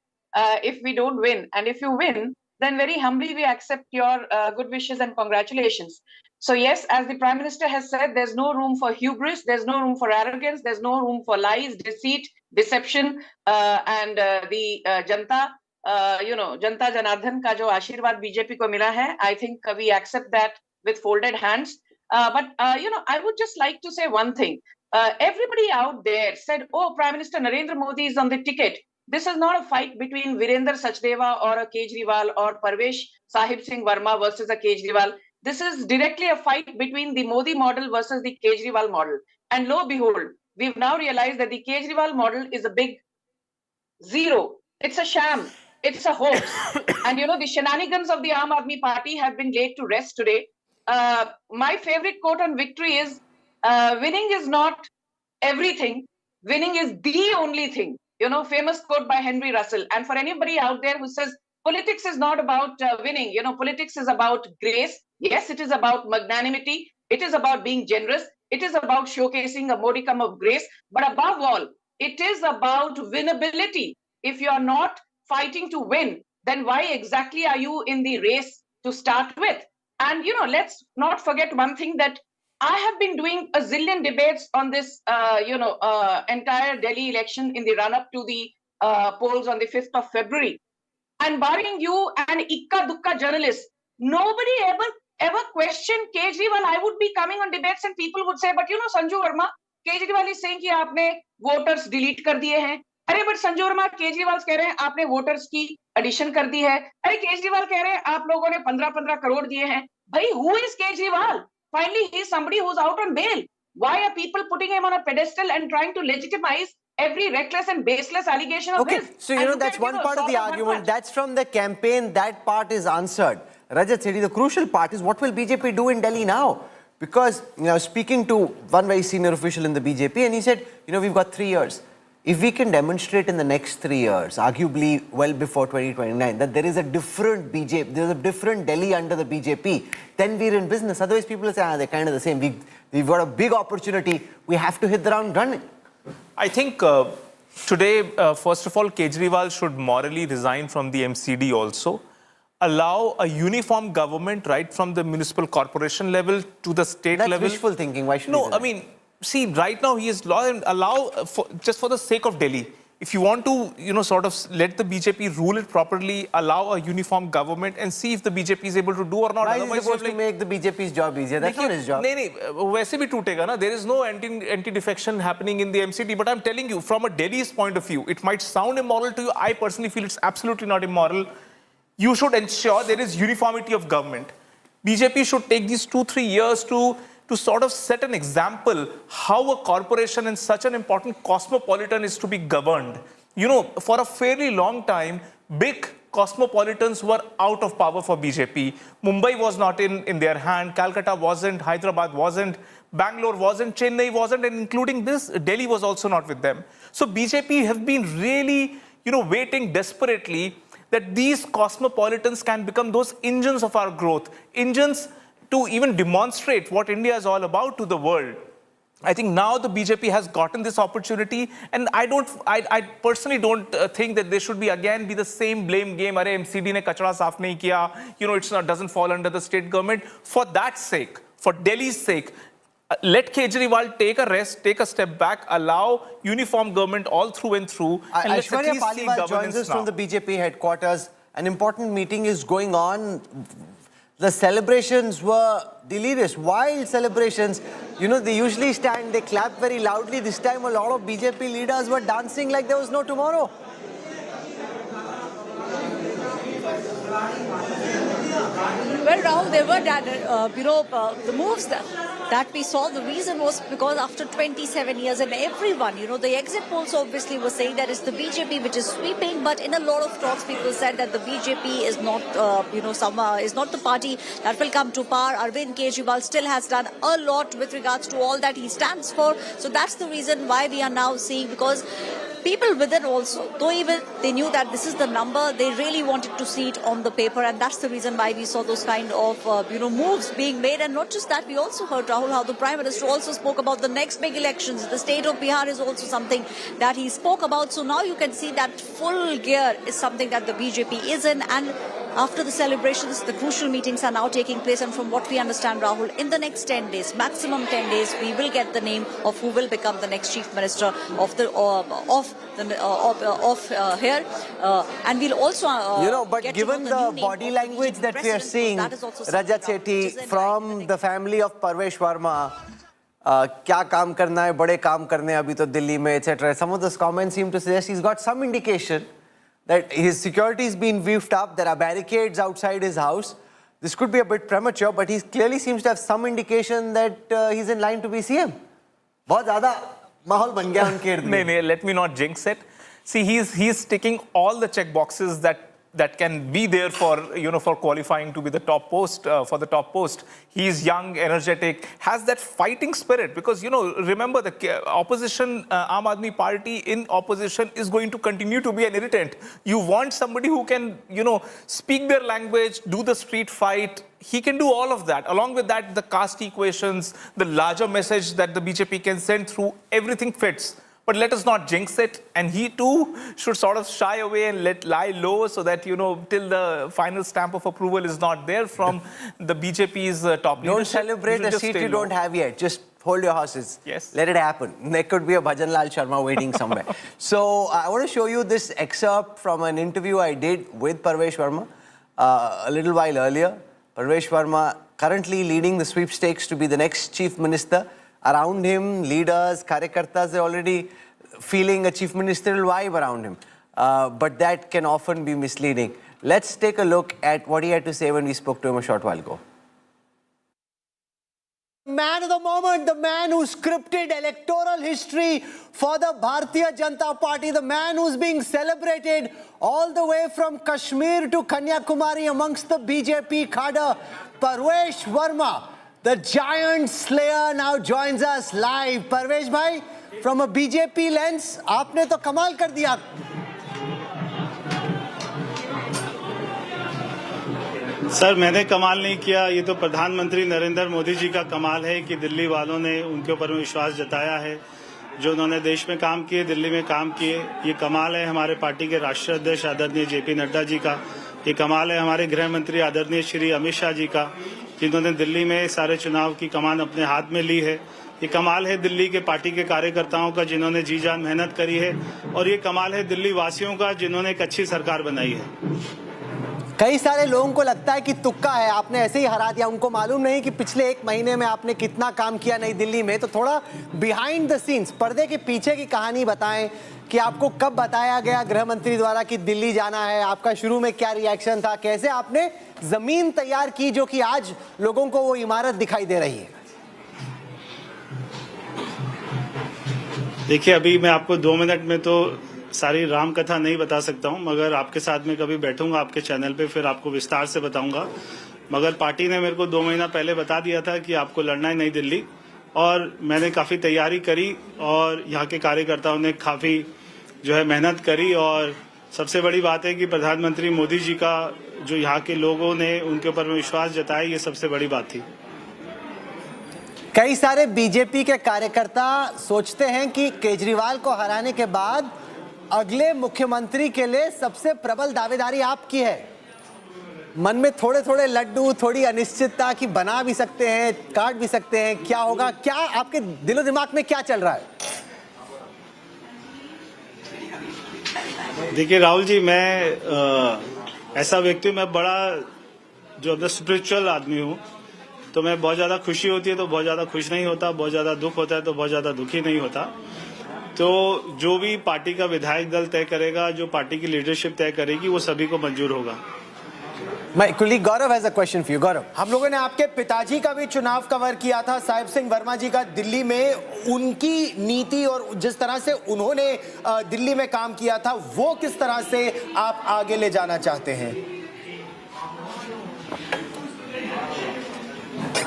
if we don't win. And if you win, then very humbly we accept your good wishes and congratulations. So yes, as the Prime Minister has said, there's no room for hubris, there's no room for arrogance, there's no room for lies, deceit, deception, and the Janta Janardhan ka jo aashirwad BJP ko mila hai, I think we accept that with folded hands. But I would just like to say one thing. Everybody out there said, oh, Prime Minister Narendra Modi is on the ticket. This is not a fight between Virender Sachdeva or a Kejriwal or Parvesh Sahib Singh Verma versus a Kejriwal. This is directly a fight between the Modi model versus the Kejriwal model. And lo and behold, we've now realized that the Kejriwal model is a big zero. It's a sham. It's a hoax. And the shenanigans of the Aam Aadmi Party have been laid to rest today. My favorite quote on victory is, winning is not everything. Winning is the only thing. Famous quote by Henry Russell. And for anybody out there who says politics is not about winning, politics is about grace. Yes, it is about magnanimity. It is about being generous. It is about showcasing a modicum of grace. But above all, it is about winnability. If you are not fighting to win, then why exactly are you in the race to start with? And, let's not forget one thing, that I have been doing a zillion debates on this, entire Delhi election in the run-up to the polls on the 5th of February. And barring you and ikka-dukka journalists, nobody ever questioned Kejriwal. I would be coming on debates and people would say, but Sanju Verma, Kejriwal is saying कि आपने voters delete कर दिए हैं. अरे but Sanju Verma, Kejriwal कह रहे हैं आपने वोटर्स की एडिशन कर दी है. अरे केजरीवाल कह रहे हैं आप लोगों ने 15 करोड़ दिए हैं. भाई, who is Kejriwal? Finally, he is somebody who's out on bail. Why are people putting him on a pedestal and trying to legitimize every reckless and baseless allegation of his? So, that's one part of the argument. That's from the campaign. That part is answered. Rajat Sethi, the crucial part is what will BJP do in Delhi now? Because, speaking to one very senior official in the BJP, and he said, we've got 3 years. If we can demonstrate in the next 3 years, arguably well before 2029, that there is a different BJP, there's a different Delhi under the BJP, then we're in business. Otherwise, people will say, they're kind of the same. We've got a big opportunity. We have to hit the ground running. I think today, first of all, Kejriwal should morally resign from the MCD also. Allow a uniform government right from the municipal corporation level to the state level. That's wishful thinking. Why should he? No, I mean, see, right now he is just for the sake of Delhi. If you want to, sort of let the BJP rule it properly, allow a uniform government and see if the BJP is able to do or not. Why is he supposed to make the BJP's job easier? That's not his job. No, वैसे भी टूटेगा ना. There is no anti-defection happening in the MCD. But I'm telling you, from a Delhi's point of view, it might sound immoral to you. I personally feel it's absolutely not immoral. You should ensure there is uniformity of government. BJP should take these 2-3 years to sort of set an example how a corporation and such an important cosmopolitan is to be governed. For a fairly long time, big cosmopolitans were out of power for BJP. Mumbai was not in their hand, Calcutta wasn't, Hyderabad wasn't, Bangalore wasn't, Chennai wasn't, and including this, Delhi was also not with them. So BJP have been really, waiting desperately that these cosmopolitans can become those engines of our growth, engines to even demonstrate what India is all about to the world. I think now the BJP has gotten this opportunity, and I personally don't think that there should be the same blame game. Arey MCD ne kachra saaf nahi kiya, doesn't fall under the state government. For that sake, for Delhi's sake, let Kejriwal take a rest, take a step back, allow uniform government all through and through. And let's at least see governance joins us now. from the BJP headquarters. An important meeting is going on. The celebrations were delirious, wild celebrations. They usually stand, they clap very loudly. This time a lot of BJP leaders were dancing like there was no tomorrow. Well, Rahul, there were, the moves that we saw. The reason was because after 27 years, and everyone, the exit polls obviously were saying that it's the BJP which is sweeping, but in a lot of talks, people said that the BJP is not, is not the party that will come to power. Arvind Kejriwal still has done a lot with regards to all that he stands for. So that's the reason why we are now seeing, because people within also, though even they knew that this is the number, they really wanted to see it on the paper, and that's the reason why we saw those kind of moves being made. And not just that, we also heard, Rahul, how the Prime Minister also spoke about the next big elections. The state of Bihar is also something that he spoke about. So now you can see that full gear is something that the BJP is in, and after the celebrations, the crucial meetings are now taking place, and from what we understand, Rahul, in the next 10 days, maximum 10 days, we will get the name of who will become the next chief minister of here, and we'll also but given the body language that we are seeing, Rajat Sethi, from the family of Parvesh Verma, क्या काम करना है, बड़े काम करने अभी तो दिल्ली में, etc. Some of those comments seem to suggest he's got some indication that his security is being beefed up. There are barricades outside his house. This could be a bit premature, but he clearly seems to have some indication that he's in line to be CM. बहुत ज़्यादा माहौल बन गया उनके इर्द में. नहीं, let me not jinx it. See, he's ticking all the check boxes that can be there for for qualifying to be the top post for the top post. He's young, energetic, has that fighting spirit, because remember the opposition, Aam Aadmi Party in opposition is going to continue to be an irritant. You want somebody who can speak their language, do the street fight. He can do all of that. Along with that, the caste equations, the larger message that the BJP can send through, everything fits. But let us not jinx it, and he too should sort of shy away and lie low, so that till the final stamp of approval is not there from the BJP's top leadership. Don't celebrate a seat you don't have yet. Just hold your horses. Yes. Let it happen. There could be a Bhajan Lal Sharma waiting somewhere. So I want to show you this excerpt from an interview I did with Parvesh Verma a little while earlier. Parvesh Verma currently leading the sweepstakes to be the next chief minister. Around him, leaders, karyakartas are already feeling a chief ministerial vibe around him. But that can often be misleading. Let's take a look at what he had to say when we spoke to him a short while ago. Man of the moment, the man who scripted electoral history for the Bharatiya Janata Party, the man who's being celebrated all the way from Kashmir to Kanyakumari amongst the BJP cadre, Parvesh Verma. The giant slayer now joins us live. Parvesh bhai, from a BJP lens, आपने तो कमाल कर दिया. Sir, मैंने कमाल नहीं किया. ये तो प्रधानमंत्री नरेंद्र मोदी जी का कमाल है कि दिल्ली वालों ने उनके ऊपर विश्वास जताया है. जो उन्होंने देश में काम किए, दिल्ली में काम किए, ये कमाल है हमारे पार्टी के राष्ट्रीय अध्यक्ष आदरणीय जेपी नड्डा जी का. ये कमाल है हमारे गृह मंत्री आदरणीय श्री अमित शाह जी का, जिन्होंने दिल्ली में सारे चुनाव की कमान अपने हाथ में ली है. ये कमाल है दिल्ली के पार्टी के कार्यकर्ताओं का, जिन्होंने जी जान मेहनत करी है. और ये कमाल है दिल्ली वासियों का, जिन्होंने एक अच्छी सरकार बनाई है. कई सारे लोगों को लगता है कि तुक्का है, आपने ऐसे ही हरा दिया. उनको मालूम नहीं कि पिछले 1 महीने में आपने कितना काम किया नई दिल्ली में. तो थोड़ा बिहाइंड द सीन्स, पर्दे के पीछे की कहानी बताएं कि आपको कब बताया गया गृह मंत्री द्वारा कि दिल्ली जाना है, आपका शुरू में क्या रिएक्शन था, कैसे आपने जमीन तैयार की जो कि आज लोगों को वो इमारत दिखाई दे रही है. देखिए, अभी मैं आपको 2 मिनट में तो सारी राम कथा नहीं बता सकता हूं, मगर आपके साथ में कभी बैठूंगा आपके चैनल पे, फिर आपको विस्तार से बताऊंगा. मगर पार्टी ने मेरे को 2 महीना पहले बता दिया था कि आपको लड़ना है नई दिल्ली, और मैंने काफ़ी तैयारी करी, और यहाँ के कार्यकर्ताओं ने काफ़ी मेहनत करी. और सबसे बड़ी बात है कि प्रधानमंत्री मोदी जी का जो यहाँ के लोगों ने उनके ऊपर विश्वास जताया, ये सबसे बड़ी बात थी. कई सारे बीजेपी के कार्यकर्ता सोचते हैं कि केजरीवाल को हराने के बाद अगले मुख्यमंत्री के लिए सबसे प्रबल दावेदारी आपकी है. मन में थोड़े थोड़े लड्डू, थोड़ी अनिश्चितता कि बना भी सकते हैं, काट भी सकते हैं, क्या होगा, क्या आपके दिलो दिमाग में क्या चल रहा है? देखिए राहुल जी, मैं ऐसा व्यक्ति हूँ, मैं बड़ा जो अपना स्पिरिचुअल आदमी हूँ. तो मैं बहुत ज़्यादा खुशी होती है तो बहुत ज़्यादा खुश नहीं होता, बहुत ज़्यादा दुख होता है तो बहुत ज़्यादा दुखी नहीं होता. तो जो भी पार्टी का विधायक दल तय करेगा, जो पार्टी की लीडरशिप तय करेगी, वो सभी को मंजूर होगा. My colleague Gaurav has a question for you. Gaurav, हम लोगों ने आपके पिताजी का भी चुनाव कवर किया था, साहिब सिंह वर्मा जी का, दिल्ली में उनकी नीति और जिस तरह से उन्होंने दिल्ली में काम किया था, वो किस तरह से आप आगे ले जाना चाहते हैं?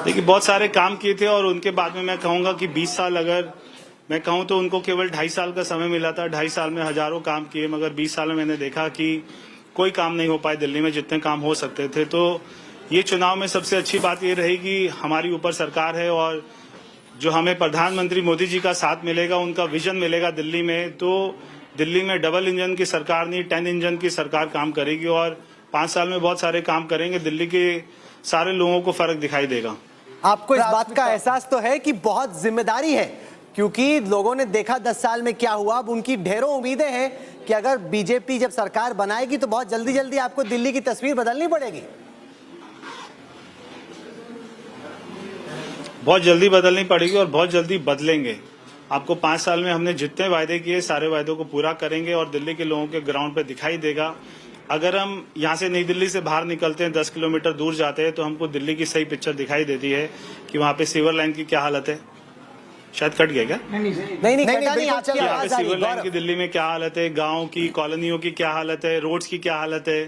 देखिए, बहुत सारे काम किए थे, और उनके बाद में मैं कहूँगा कि 20 साल अगर मैं कहूँ तो उनको केवल 2.5 साल का समय मिला था. 2.5 साल में हजारों काम किए, मगर 20 साल में मैंने देखा कि कोई काम नहीं हो पाए दिल्ली में जितने काम हो सकते थे. तो ये चुनाव में सबसे अच्छी बात ये रही कि हमारी ऊपर सरकार है, और जो हमें प्रधानमंत्री मोदी जी का साथ मिलेगा, उनका विजन मिलेगा दिल्ली में, तो दिल्ली में डबल इंजन की सरकार नहीं 10 इंजन की सरकार काम करेगी. और 5 साल में बहुत सारे काम करेंगे, दिल्ली के सारे लोगों को फर्क दिखाई देगा। आपको इस बात का एहसास तो है कि बहुत जिम्मेदारी है, क्योंकि लोगों ने देखा 10 साल में क्या हुआ। अब उनकी ढेरों उम्मीदें हैं कि अगर बीजेपी जब सरकार बनाएगी तो बहुत जल्दी जल्दी आपको दिल्ली की तस्वीर बदलनी पड़ेगी। बहुत जल्दी बदलनी पड़ेगी और बहुत जल्दी बदलेंगे। आपको 5 साल में हमने जितने वायदे किए सारे वायदों को पूरा करेंगे और दिल्ली के लोगों के ग्राउंड पे दिखाई देगा। अगर हम यहाँ से नई दिल्ली से बाहर निकलते हैं, 10 किलोमीटर दूर जाते हैं, तो हमको दिल्ली की सही पिक्चर दिखाई देती है कि वहाँ पे सीवर लाइन की क्या हालत है। शायद कट गया क्या? नहीं, यहाँ पे सीवर लाइन की दिल्ली में क्या हालत है, गाँव की कॉलोनियों की क्या हालत है, रोड्स की क्या हालत है।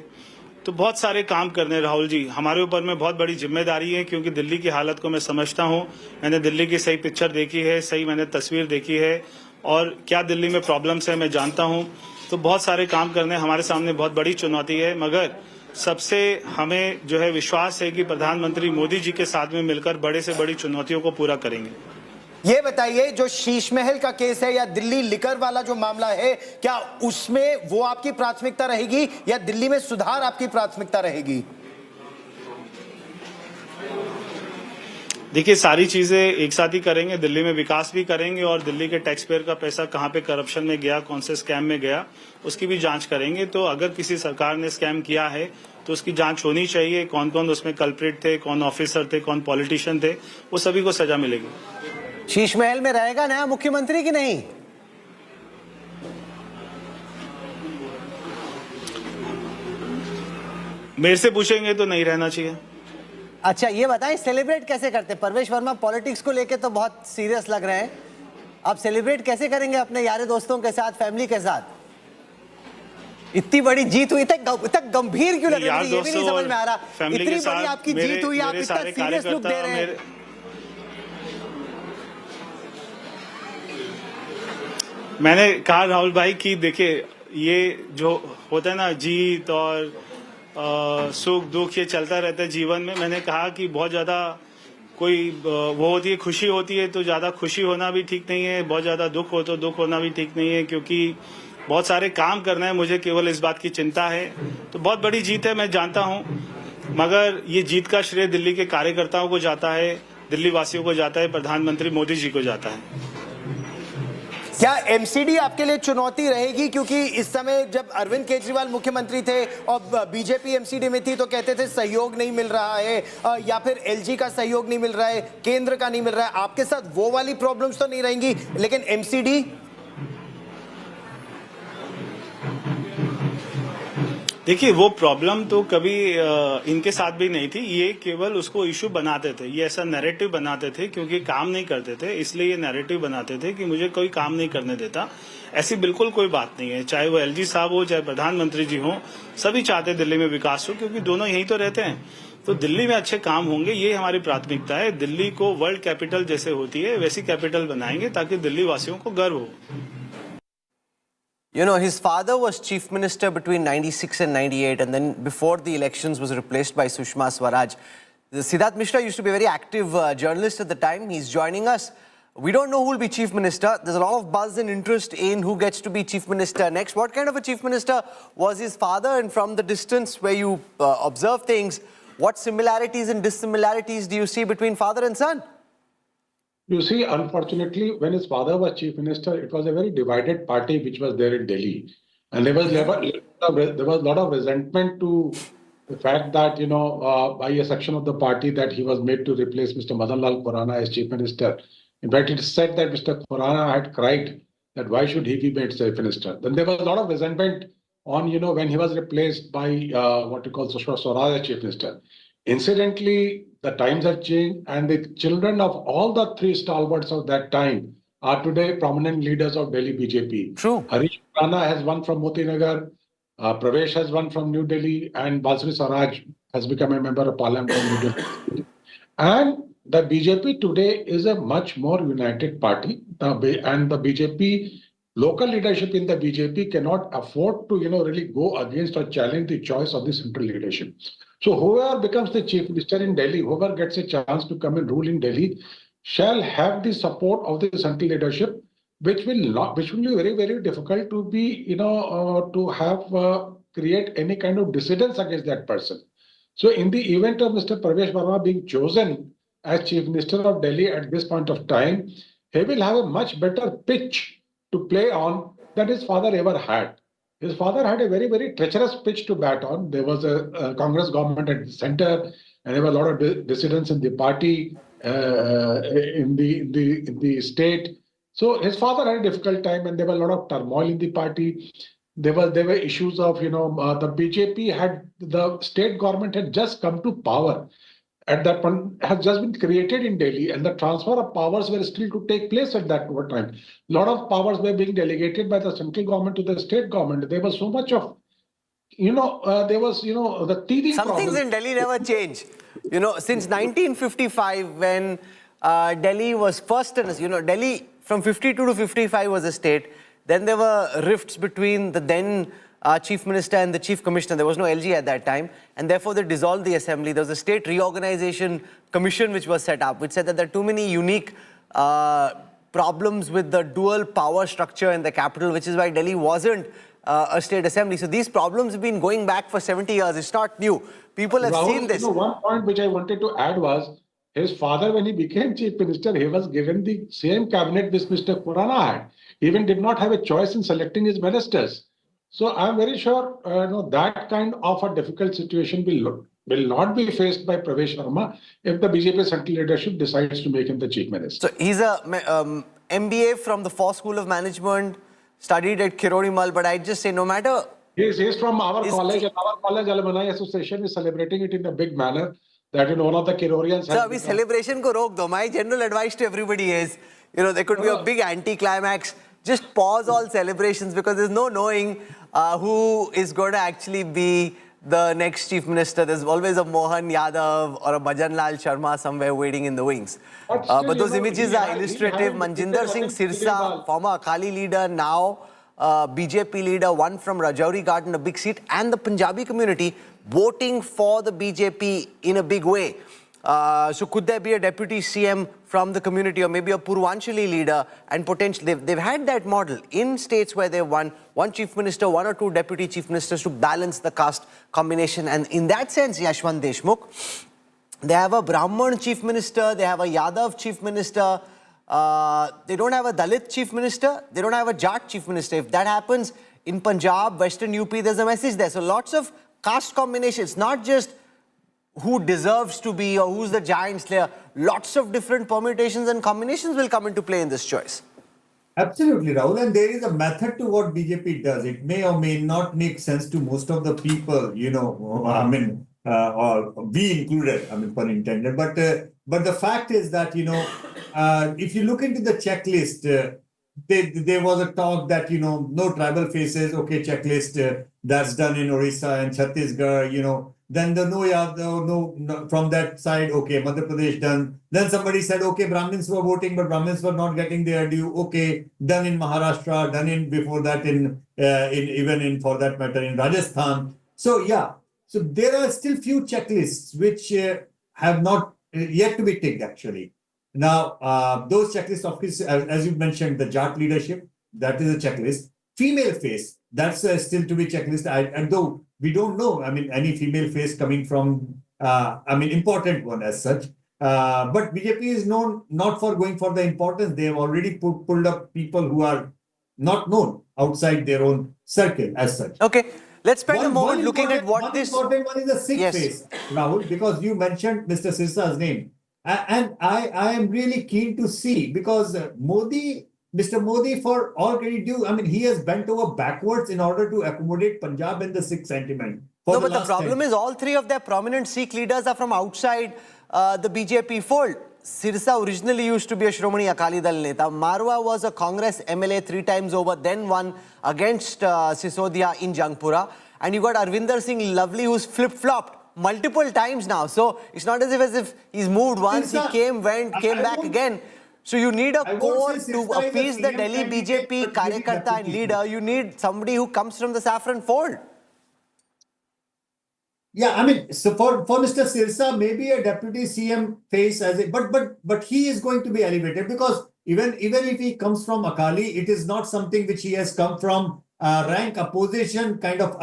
तो बहुत सारे काम करने राहुल जी, हमारे ऊपर में बहुत बड़ी जिम्मेदारी है, क्योंकि दिल्ली की हालत को मैं समझता हूँ। मैंने दिल्ली की सही पिक्चर देखी है, सही मैंने तस्वीर देखी है और क्या दिल्ली में प्रॉब्लम्स है मैं जानता हूँ। तो बहुत सारे काम करने हमारे सामने बहुत बड़ी चुनौती है, मगर सबसे हमें जो है विश्वास है कि प्रधानमंत्री मोदी जी के साथ में मिलकर बड़े से बड़ी चुनौतियों को पूरा करेंगे। ये बताइए, जो शीश महल का केस है या दिल्ली लिकर वाला जो मामला है, क्या उसमें वो आपकी प्राथमिकता रहेगी या दिल्ली में सुधार आपकी प्राथमिकता रहेगी? देखिए, सारी चीजें एक साथ ही करेंगे, दिल्ली में विकास भी करेंगे और दिल्ली के टैक्स पेयर का पैसा कहाँ पे करप्शन में गया, कौन से स्कैम में गया, उसकी भी जांच करेंगे। तो अगर किसी सरकार ने स्कैम किया है तो उसकी जांच होनी चाहिए, कौन कौन उसमें कल्प्रिट थे, कौन ऑफिसर थे, कौन पॉलिटिशियन थे, वो सभी को सजा मिलेगी। शीश महल में रहेगा नया मुख्यमंत्री कि नहीं? मेरे से पूछेंगे तो नहीं रहना चाहिए। अच्छा, ये बताएं सेलिब्रेट कैसे करते? परवेश वर्मा पॉलिटिक्स को लेके तो बहुत सीरियस लग रहे हैं, आप सेलिब्रेट कैसे करेंगे अपने यार दोस्तों के साथ, फैमिली के साथ? इतनी बड़ी जीत हुई, इतना गंभीर क्यों लग रहा है? ये भी नहीं समझ में आ रहा। इतनी बड़ी आपकी जीत हुई, आप इतना सीरियस लुक दे रहे हैं। मैंने कहा राहुल भाई कि देखिए, ये जो होता है ना जीत और सुख दुख, ये चलता रहता है जीवन में। मैंने कहा कि बहुत ज्यादा कोई वो होती है, खुशी होती है, तो ज्यादा खुशी होना भी ठीक नहीं है, बहुत ज्यादा दुख हो तो दुख होना भी ठीक नहीं है, क्योंकि बहुत सारे काम करना है। मुझे केवल इस बात की चिंता है। तो बहुत बड़ी जीत है, मैं जानता हूं, मगर ये जीत का श्रेय दिल्ली के कार्यकर्ताओं को जाता है, दिल्ली वासियों को जाता है, प्रधानमंत्री मोदी जी को जाता है। क्या एमसीडी आपके लिए चुनौती रहेगी? क्योंकि इस समय जब अरविंद केजरीवाल मुख्यमंत्री थे और बीजेपी एमसीडी में थी तो कहते थे सहयोग नहीं मिल रहा है, या फिर एलजी का सहयोग नहीं मिल रहा है, केंद्र का नहीं मिल रहा है। आपके साथ वो वाली प्रॉब्लम्स तो नहीं रहेंगी, लेकिन एमसीडी? देखिए, वो प्रॉब्लम तो कभी इनके साथ भी नहीं थी। ये केवल उसको इशू बनाते थे, ये ऐसा नैरेटिव बनाते थे, क्योंकि काम नहीं करते थे, इसलिए ये नैरेटिव बनाते थे कि मुझे कोई काम नहीं करने देता। ऐसी बिल्कुल कोई बात नहीं है। चाहे वो एलजी साहब हो, चाहे प्रधानमंत्री जी हो, सभी चाहते दिल्ली में विकास हो, क्योंकि दोनों यहीं तो रहते हैं। तो दिल्ली में अच्छे काम होंगे, ये हमारी प्राथमिकता है। दिल्ली को वर्ल्ड कैपिटल जैसे होती है वैसी कैपिटल बनाएंगे, ताकि दिल्ली वासियों को गर्व हो। You know, his father was chief minister between 96 and 98, and then before the elections was replaced by Sushma Swaraj. Siddharth Mishra used to be a very active journalist at the time. He's joining us. We don't know who will be chief minister. There's a lot of buzz and interest in who gets to be chief minister next. What kind of a chief minister was his father? And from the distance where you observe things, what similarities and dissimilarities do you see between father and son? You see, unfortunately, when his father was chief minister, it was a very divided party which was there in Delhi. And there was a lot of resentment to the fact that, you know, by a section of the party that he was made to replace Mr. Madan Lal Khurana as chief minister. In fact, it is said that Mr. Khurana had cried that why should he be made chief minister. Then there was a lot of resentment on, you know, when he was replaced by what you call Sushma Swaraj as chief minister. Incidentally, the times have changed, and the children of all the three stalwarts of that time are today prominent leaders of Delhi BJP. True. Harish Rana has won from Motinagar, Parvesh has won from New Delhi, and Balsri Swaraj has become a member of parliament from New Delhi. And the BJP today is a much more united party, and the BJP local leadership in the BJP cannot afford to, you know, really go against or challenge the choice of the central leadership. So whoever becomes the chief minister in Delhi, whoever gets a chance to come and rule in Delhi, shall have the support of the central leadership, which will be very, very difficult to be, you know, to have create any kind of dissidence against that person. So in the event of Mr. Parvesh Verma being chosen as Chief Minister of Delhi at this point of time, he will have a much better pitch to play on than his father ever had. His father had a very, very treacherous pitch to bat on. There was a Congress government at the center, and there were a lot of dissidents in the party, in the state. So his father had a difficult time, and there were a lot of turmoil in the party. There were issues of, the BJP had, the state government had just come to power. At that point, has just been created in Delhi, and the transfer of powers were still to take place at that time. A lot of powers were being delegated by the central government to the state government. There was so much of, there was, the teething Some problem. things in Delhi never change. Since 1955, when Delhi was first, Delhi from 52 to 55 was a state. Then there were rifts between the then Chief Minister and the Chief Commissioner. There was no LG at that time, and therefore they dissolved the assembly. There was a State Reorganization Commission which was set up, which said that there are too many unique problems with the dual power structure in the capital, which is why Delhi wasn't a state assembly. So these problems have been going back for 70 years. It's not new. People have seen this. One point which I wanted to add was, his father, when he became Chief Minister, he was given the same cabinet which Mr. Khurana had. He even did not have a choice in selecting his ministers. So I'm very sure that kind of a difficult situation will not be faced by Parvesh Verma if the BJP central leadership decides to make him the Chief Minister. So he's a MBA from the Foss School of Management, studied at Kirodimal, but I just say no matter... He's from our college, and our college alumni association is celebrating it in a big manner. That one of the Kirorians... So, abhi celebration ko rok do. My general advice to everybody is, there could be a big anti-climax. Just pause all celebrations, because there's no knowing who is going to actually be the next Chief Minister. There's always a Mohan Yadav or a Bhajan Lal Sharma somewhere waiting in the wings. But those images are illustrative. Manjinder Singh Sirsa, former Akali leader, now BJP leader, won from Rajouri Garden, a big seat, and the Punjabi community voting for the BJP in a big way. So could there be a deputy CM from the community, or maybe a Purvanchali leader, and potentially they've had that model in states where they've won one chief minister, one or two deputy chief ministers to balance the caste combination. And in that sense, Yashwant Deshmukh, they have a Brahman chief minister, they have a Yadav chief minister, they don't have a Dalit chief minister, they don't have a Jat chief minister. If that happens in Punjab, Western UP, there's a message there. So lots of caste combinations, not just who deserves to be or who's the giant slayer. Lots of different permutations and combinations will come into play in this choice. Absolutely, Rahul. And there is a method to what BJP does. It may or may not make sense to most of the people, or we included, pun intended. But the fact is that, if you look into the checklist, there was a talk that, no tribal faces, okay, checklist, that's done in Orissa and Chhattisgarh, then the no from that side, okay, Madhya Pradesh done. Then somebody said, okay, Brahmins were voting, but Brahmins were not getting their due. Okay, done in Maharashtra, done in before that for that matter in Rajasthan. So yeah, so there are still few checklists which have not yet to be ticked actually. Now, those checklists, of course, as you mentioned, the Jat leadership, that is a checklist. Female face, that's still to be checklist. And though we don't know, any female face coming from, important one as such. But BJP is known not for going for the importance. They have already pulled up people who are not known outside their own circle as such. Okay, let's spend a moment looking at what this... One important one is the Sikh face, Rahul, because you mentioned Mr. Sirsa's name. And I am really keen to see, because Mr. Modi, for all credit due, he has bent over backwards in order to accommodate Punjab and the Sikh sentiment. No, but the problem is all three of their prominent Sikh leaders are from outside the BJP fold. Sirsa originally used to be a Shromani Akali Dal Neta. Marwa was a Congress MLA 3 times over, then won against Sisodia in Jangpura. And you got Arvinder Singh Lovely, who's flip-flopped multiple times now. So it's not as if he's moved once, he came, went, came back again. So you need a core to appease the Delhi BJP Karyakarta and leader. You need somebody who comes from the saffron fold. Yeah, so for Mr. Sirsa, maybe a deputy CM face as a, but he is going to be elevated, because even if he comes from Akali, it is not something which he has come from rank opposition kind of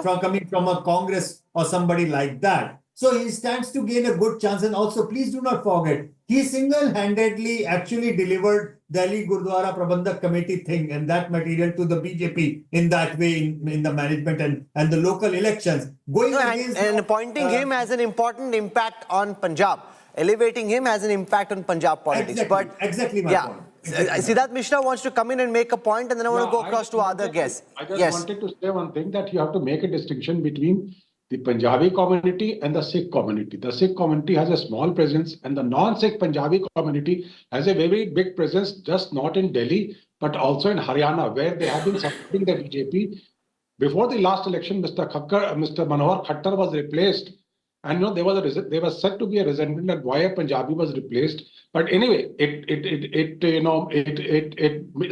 from coming from a Congress or somebody like that. So he stands to gain a good chance. And also, please do not forget, he single-handedly actually delivered Delhi Gurdwara Prabandhak Committee thing and that material to the BJP in that way in the management and the local elections. Going against and appointing him has an important impact on Punjab. Elevating him has an impact on Punjab politics. Exactly my point. Siddharth Mishra wants to come in and make a point, and then I want to go across to other guests. I just wanted to say one thing, that you have to make a distinction between the Punjabi community and the Sikh community. The Sikh community has a small presence, and the non-Sikh Punjabi community has a very big presence, just not in Delhi, but also in Haryana, where they have been supporting the BJP. Before the last election, Mr. Manohar Khattar was replaced. And there was said to be a resentment that why a Punjabi was replaced. But anyway, it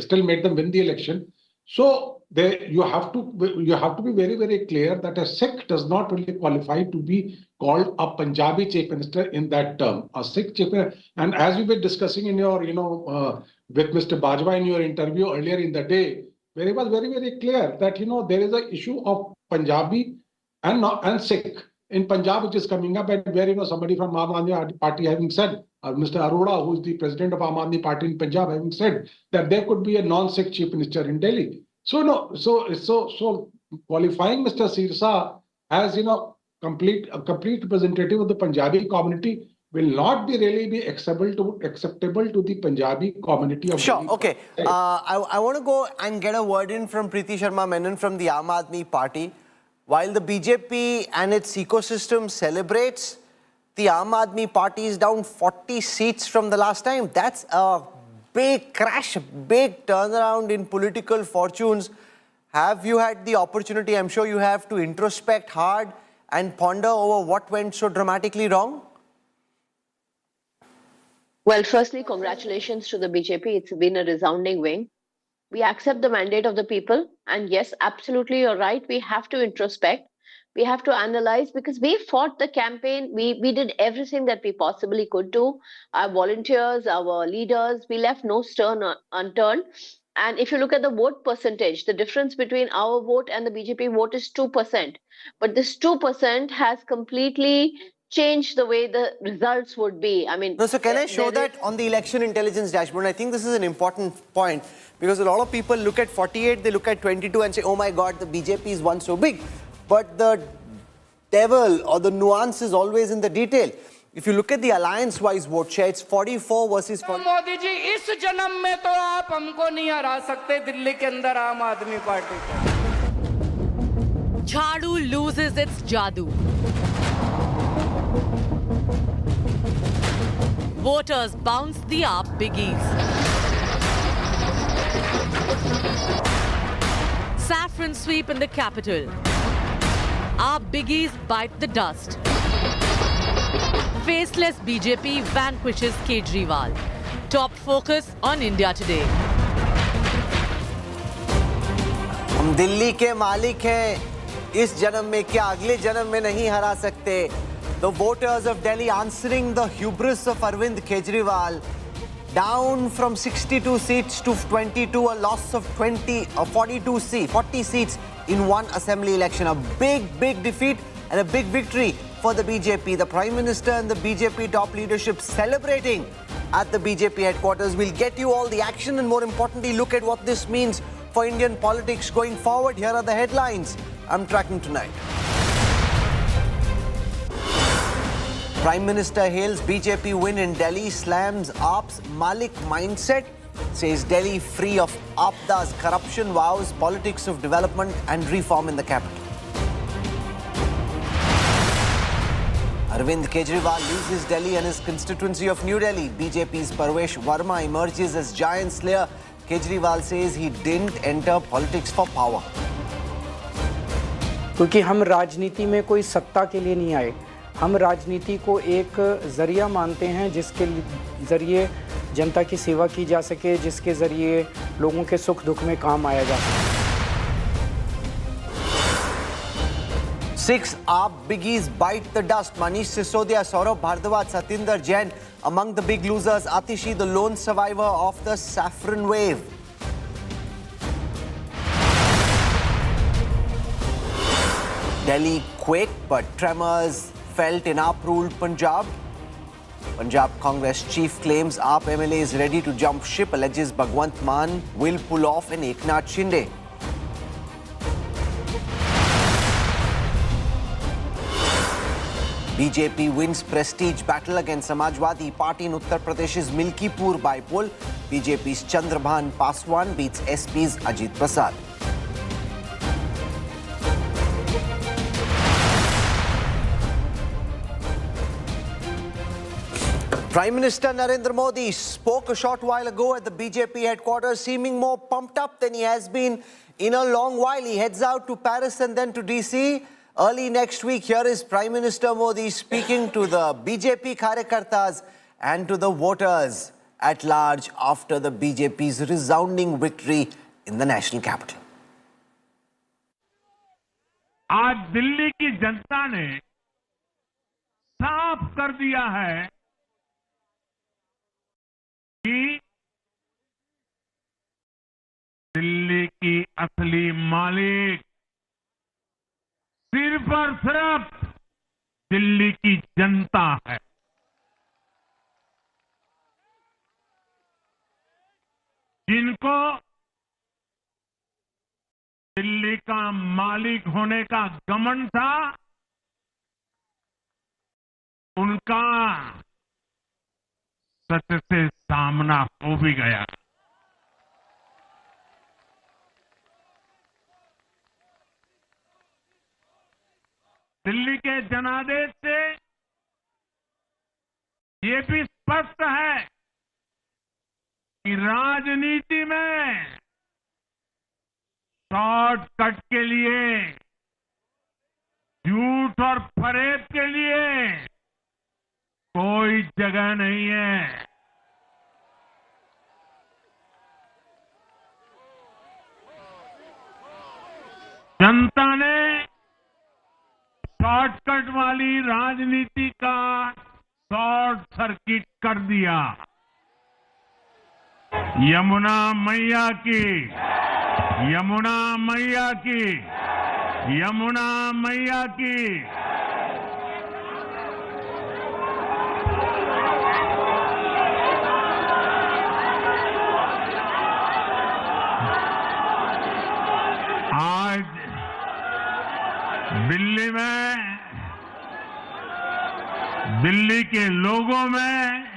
still made them win the election. So you have to be very, very clear that a Sikh does not really qualify to be called a Punjabi chief minister in that term. A Sikh chief minister, and as we were discussing in your with Mr. Bajwa in your interview earlier in the day, where it was very, very clear that there is an issue of Punjabi and Sikh in Punjab, which is coming up, and where somebody from Aam Aadmi Party having said, Mr. Arora, who is the president of Aam Aadmi Party in Punjab, having said that there could be a non-Sikh chief minister in Delhi. So qualifying Mr. Sirsa as a complete representative of the Punjabi community will not be acceptable to the Punjabi community of Sure, Delhi. okay. I want to go and get a word in from Preeti Sharma Menon from the Aam Aadmi Party. While the BJP and its ecosystem celebrates, the Aam Aadmi Party is down 40 seats from the last time. That's a big crash, big turnaround in political fortunes. Have you had the opportunity, I'm sure you have, to introspect hard and ponder over what went so dramatically wrong? Well, firstly, congratulations to the BJP. It's been a resounding win. We accept the mandate of the people. And yes, absolutely, you're right. We have to introspect. We have to analyze, because we fought the campaign. We did everything that we possibly could do. Our volunteers, our leaders, we left no stone unturned. And if you look at the vote percentage, the difference between our vote and the BJP vote is 2%. But this 2% has completely changed the way the results would be. I mean, so can I show that on the election intelligence dashboard? I think this is an important point, because a lot of people look at 48, they look at 22 and say, oh my God, the BJP is one so big. But the devil or the nuance is always in the detail. If you look at the alliance-wise vote share, it's 44 versus 40. Modi ji, इस जन्म में तो आप हमको नहीं हरा सकते दिल्ली के अंदर आम आदमी पार्टी को. Jhadu loses its jadoo. Voters bounce the AAP biggies. Saffron sweep in the capital. AAP biggies bite the dust. Faceless BJP vanquishes Kejriwal. Top focus on India today. हम दिल्ली के मालिक हैं. इस जन्म में क्या अगले जन्म में नहीं हरा सकते. The voters of Delhi answering the hubris of Arvind Kejriwal, down from 62 seats to 22, a loss of 40 seats in one assembly election. A big defeat and a big victory for the BJP. The Prime Minister and the BJP top leadership celebrating at the BJP headquarters. We'll get you all the action and, more importantly, look at what this means for Indian politics going forward. Here are the headlines I'm tracking tonight. Prime Minister hails BJP win in Delhi, slams AAP's Malik mindset, says Delhi free of Aapda's corruption, vows politics of development and reform in the capital. Arvind Kejriwal loses Delhi and his constituency of New Delhi. BJP's Parvesh Verma emerges as giant slayer. Kejriwal says he didn't enter politics for power. क्योंकि हम राजनीति में कोई सत्ता के लिए नहीं आए. हम राजनीति को एक जरिया मानते हैं जिसके जरिए जनता की सेवा की जा सके, जिसके जरिए लोगों के सुख दुख में काम आया जा सके. 6 AAP biggies bite the dust. Manish Sisodia, Saurabh Bhardwaj, Satinder Jain among the big losers. Atishi, the lone survivor of the saffron wave. Delhi quake, but tremors felt in AAP-ruled Punjab. Punjab Congress chief claims AAP MLA is ready to jump ship, alleges Bhagwant Mann will pull off an Eknath Shinde. BJP wins prestige battle against Samajwadi Party in Uttar Pradesh's Milkipur by poll. BJP's Chandrabhan Paswan beats SP's Ajit Prasad. Prime Minister Narendra Modi spoke a short while ago at the BJP headquarters, seeming more pumped up than he has been in a long while. He heads out to Paris and then to DC. Early next week, here is Prime Minister Modi speaking to the BJP Karyakartas and to the voters at large after the BJP's resounding victory in the national capital. आज दिल्ली की जनता ने साफ कर दिया है कि दिल्ली की असली मालिक सिर्फ और सिर्फ दिल्ली की जनता है। जिनको दिल्ली का मालिक होने का घमंड था, उनका सत्य से सामना हो भी गया। दिल्ली के जनादेश से ये भी स्पष्ट है कि राजनीति में शॉर्टकट के लिए, झूठ और फरेब के लिए कोई जगह नहीं है। जनता ने शॉर्टकट वाली राजनीति का शॉर्ट सर्किट कर दिया। यमुना मैया की, यमुना मैया की, यमुना मैया की। आज दिल्ली में, दिल्ली के लोगों में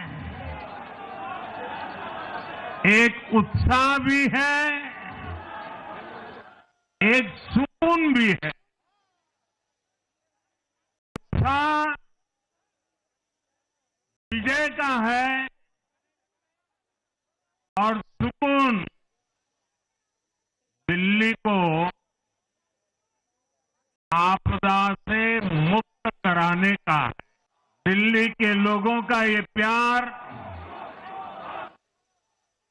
एक उत्साह भी है, एक सुकून भी है। उत्साह विजय का है और सुकून दिल्ली को आपदा से मुक्त कराने का है। दिल्ली के लोगों का ये प्यार,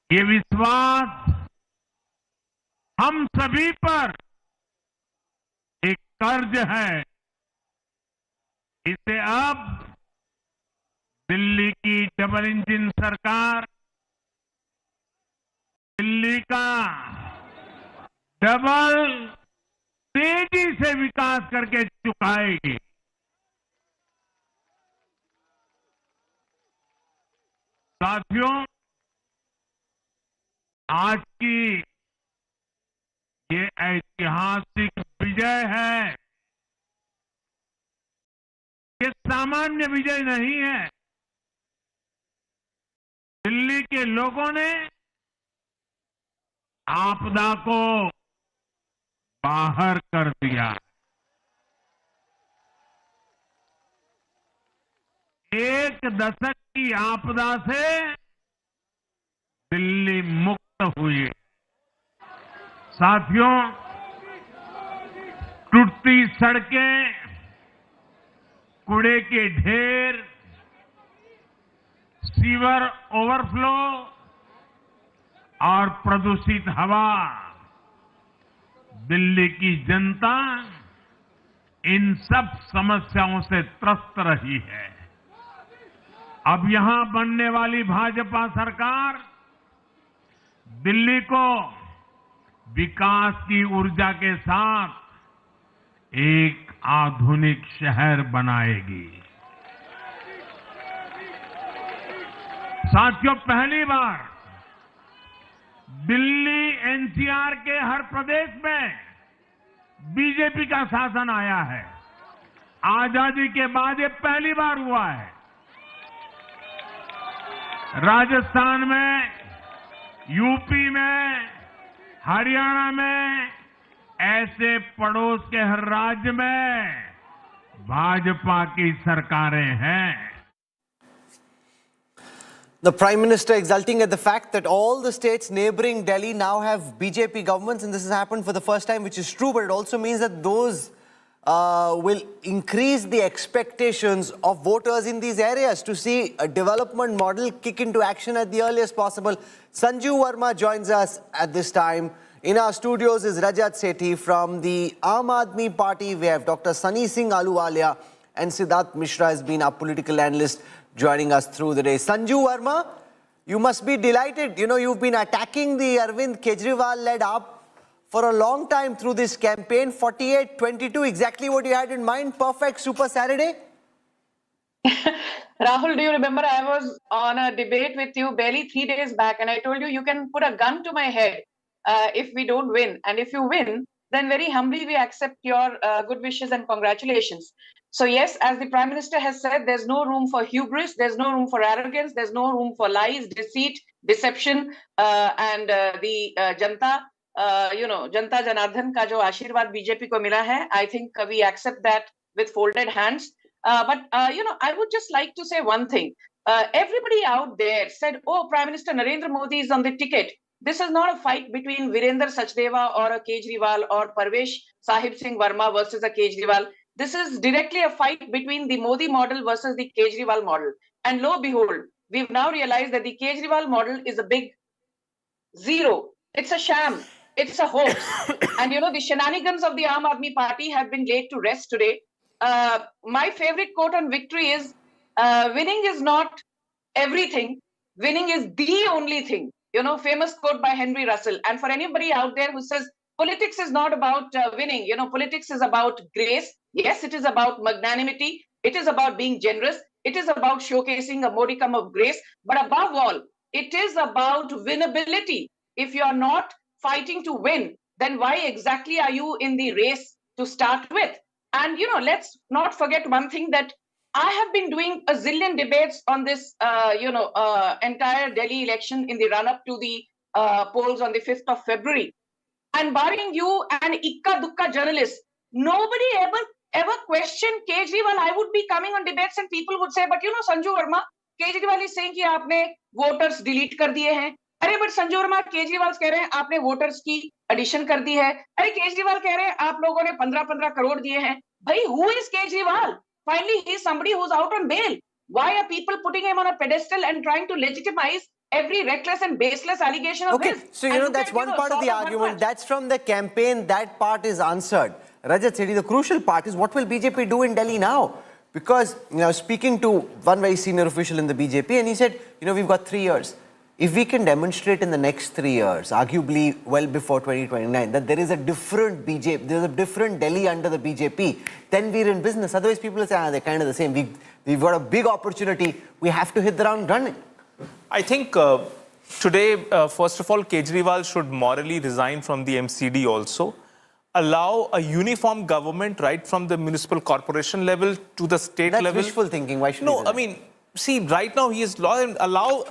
ये विश्वास हम सभी पर एक कर्ज है। इसे अब दिल्ली की डबल इंजन सरकार, दिल्ली का डबल तेजी से विकास करके चुकाएगी। साथियों, आज की ये ऐतिहासिक विजय है। ये सामान्य विजय नहीं है। दिल्ली के लोगों ने आपदा को बाहर कर दिया। एक दशक की आपदा से दिल्ली मुक्त हुई। साथियों, टूटती सड़कें, कूड़े के ढेर, सीवर ओवरफ्लो और प्रदूषित हवा, दिल्ली की जनता इन सब समस्याओं से त्रस्त रही है। अब यहां बनने वाली भाजपा सरकार दिल्ली को विकास की ऊर्जा के साथ एक आधुनिक शहर बनाएगी। साथियों, पहली बार दिल्ली एनसीआर के हर प्रदेश में बीजेपी का शासन आया है। आजादी के बाद ये पहली बार हुआ है। राजस्थान में, यूपी में, हरियाणा में, ऐसे पड़ोस के हर राज्य में भाजपा की सरकारें हैं। The Prime Minister exulting at the fact that all the states neighboring Delhi now have BJP governments, and this has happened for the first time, which is true, but it also means that those will increase the expectations of voters in these areas to see a development model kick into action at the earliest possible. Sanjeev Verma joins us at this time. In our studios is Rajat Sethi from the Aadmi party. We have Dr. Sunny Singh Ahluwalia and Siddharth Mishra has been our political analyst joining us through the day. Sanjeev Verma, you must be delighted. You know, you've been attacking the Arvind Kejriwal-led up for a long time through this campaign. 48-22, exactly what you had in mind. Perfect Super Saturday. Rahul, do you remember I was on a debate with you barely 3 days back, and I told you, you can put a gun to my head if we don't win. And if you win, then very humbly we accept your good wishes and congratulations. So yes, as the Prime Minister has said, there's no room for hubris, there's no room for arrogance, there's no room for lies, deceit, deception, and the Janta, Janta Janardhan ka jo Ashirwad BJP ko mila hai, I think we accept that with folded hands. But I would just like to say one thing. Everybody out there said, oh, Prime Minister Narendra Modi is on the ticket. This is not a fight between Virender Sachdeva or a Kejriwal or Parvesh Sahib Singh Verma versus a Kejriwal. This is directly a fight between the Modi model versus the Kejriwal model. And lo and behold, we've now realized that the Kejriwal model is a big zero. It's a sham. It's a hoax. And the shenanigans of the Aam Aadmi party have been laid to rest today. My favorite quote on victory is, winning is not everything. Winning is the only thing. Famous quote by Henry Russell. And for anybody out there who says, politics is not about winning, politics is about grace. Yes, it is about magnanimity. It is about being generous. It is about showcasing a modicum of grace. But above all, it is about winnability. If you are not fighting to win, then why exactly are you in the race to start with? And, let's not forget one thing, that I have been doing a zillion debates on this, entire Delhi election in the run-up to the polls on the 5th of February. And barring you and ikka-dukka journalists, nobody ever questioned Kejriwal. I would be coming on debates and people would say, but Sanjeev Verma, Kejriwal is saying कि आपने voters delete कर दिए हैं. अरे but Sanjeev Verma, Kejriwal कह रहे हैं आपने voters की addition कर दी है. अरे केजरीवाल कह रहे हैं आप लोगों ने 15-15 करोड़ दिए हैं. भाई, who is Kejriwal? Finally, he is somebody who's out on bail. Why are people putting him on a pedestal and trying to legitimize every reckless and baseless allegation of his? So, that's one part of the argument. That's from the campaign. That part is answered. Rajat Sethi, the crucial part is what will BJP do in Delhi now? Because, speaking to one very senior official in the BJP, and he said, we've got 3 years. If we can demonstrate in the next 3 years, arguably well before 2029, that there is a different BJP, there's a different Delhi under the BJP, then we're in business. Otherwise, people will say, they're kind of the same. We've got a big opportunity. We have to hit the ground running. I think today, first of all, Kejriwal should morally resign from the MCD also. Allow a uniform government right from the municipal corporation level to the state level. That's wishful thinking. Why should No, I mean, see, right now he is law and allow,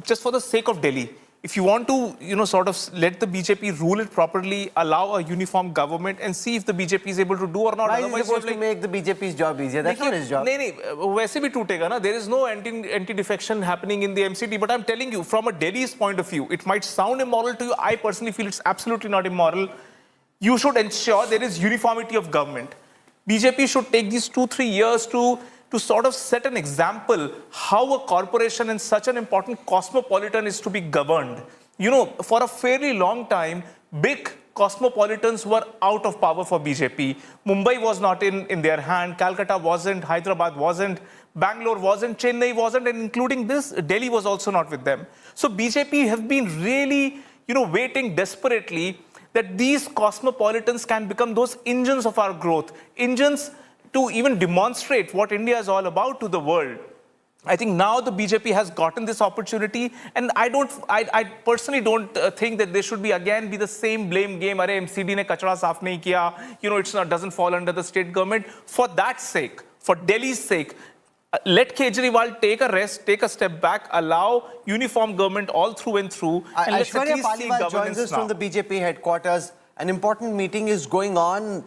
just for the sake of Delhi, if you want to, sort of let the BJP rule it properly, allow a uniform government and see if the BJP is able to do or not. Why is he supposed to make the BJP's job easier? That's not his job. No, वैसे भी टूटेगा ना. There is no anti-defection happening in the MCD. But I'm telling you, from a Delhi's point of view, it might sound immoral to you. I personally feel it's absolutely not immoral. You should ensure there is uniformity of government. BJP should take these 2-3 years to sort of set an example how a corporation and such an important cosmopolitan is to be governed. For a fairly long time, big cosmopolitans were out of power for BJP. Mumbai was not in their hand, Calcutta wasn't, Hyderabad wasn't, Bangalore wasn't, Chennai wasn't, and including this, Delhi was also not with them. So BJP have been really, waiting desperately that these cosmopolitans can become those engines of our growth, engines to even demonstrate what India is all about to the world. I think now the BJP has gotten this opportunity, and I personally don't think that there should be the same blame game. Arey MCD ne kachra saaf nahi kiya, it's not, doesn't fall under the state government. For that sake, for Delhi's sake, let Kejriwal take a rest, take a step back, allow uniform government all through and through. And let's at least see governance joins us now. from the BJP headquarters. An important meeting is going on.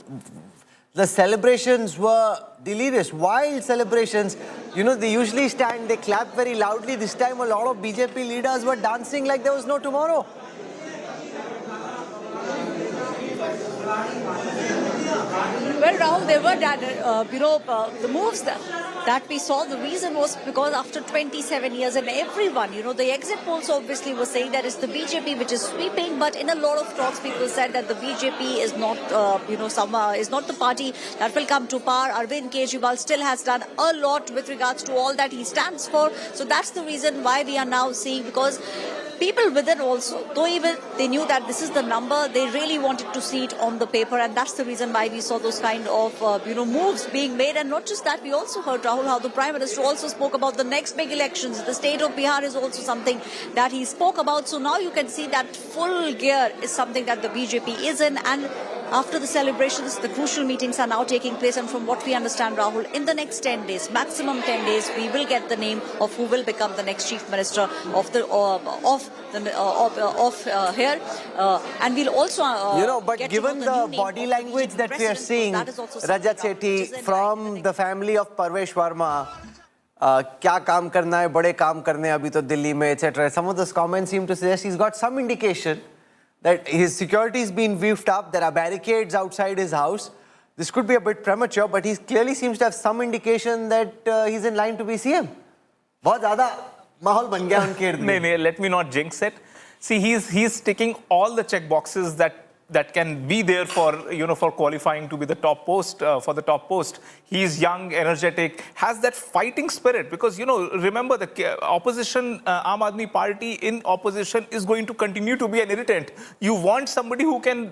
The celebrations were delirious, wild celebrations. They usually stand, they clap very loudly. This time a lot of BJP leaders were dancing like there was no tomorrow. Well, Rahul, there were, the moves that we saw. The reason was because after 27 years, and everyone, the exit polls obviously were saying that it's the BJP which is sweeping, but in a lot of talks, people said that the BJP is not, is not the party that will come to power. Arvind Kejriwal still has done a lot with regards to all that he stands for. So that's the reason why we are now seeing, because people within also, though even they knew that this is the number, they really wanted to see it on the paper, and that's the reason why we saw those kind of moves being made. And not just that, we also heard, Rahul, how the Prime Minister also spoke about the next big elections. The state of Bihar is also something that he spoke about. So now you can see that full gear is something that the BJP is in, and after the celebrations, the crucial meetings are now taking place, and from what we understand, Rahul, in the next 10 days, maximum 10 days, we will get the name of who will become the next Chief Minister of here, and we'll also but given the body language that we are seeing, Rajat Sethi, from the family of Parvesh Verma, क्या काम करना है, बड़े काम करने अभी तो दिल्ली में, etc. Some of those comments seem to suggest he's got some indication that his security is being beefed up. There are barricades outside his house. This could be a bit premature, but he clearly seems to have some indication that he's in line to be CM. बहुत ज़्यादा माहौल बन गया उनके इर्द में. No, let me not jinx it. See, he's ticking all the check boxes that can be there for for qualifying to be the top post, for the top post. He's young, energetic, has that fighting spirit, because remember, the opposition, Aam Aadmi Party in opposition is going to continue to be an irritant. You want somebody who can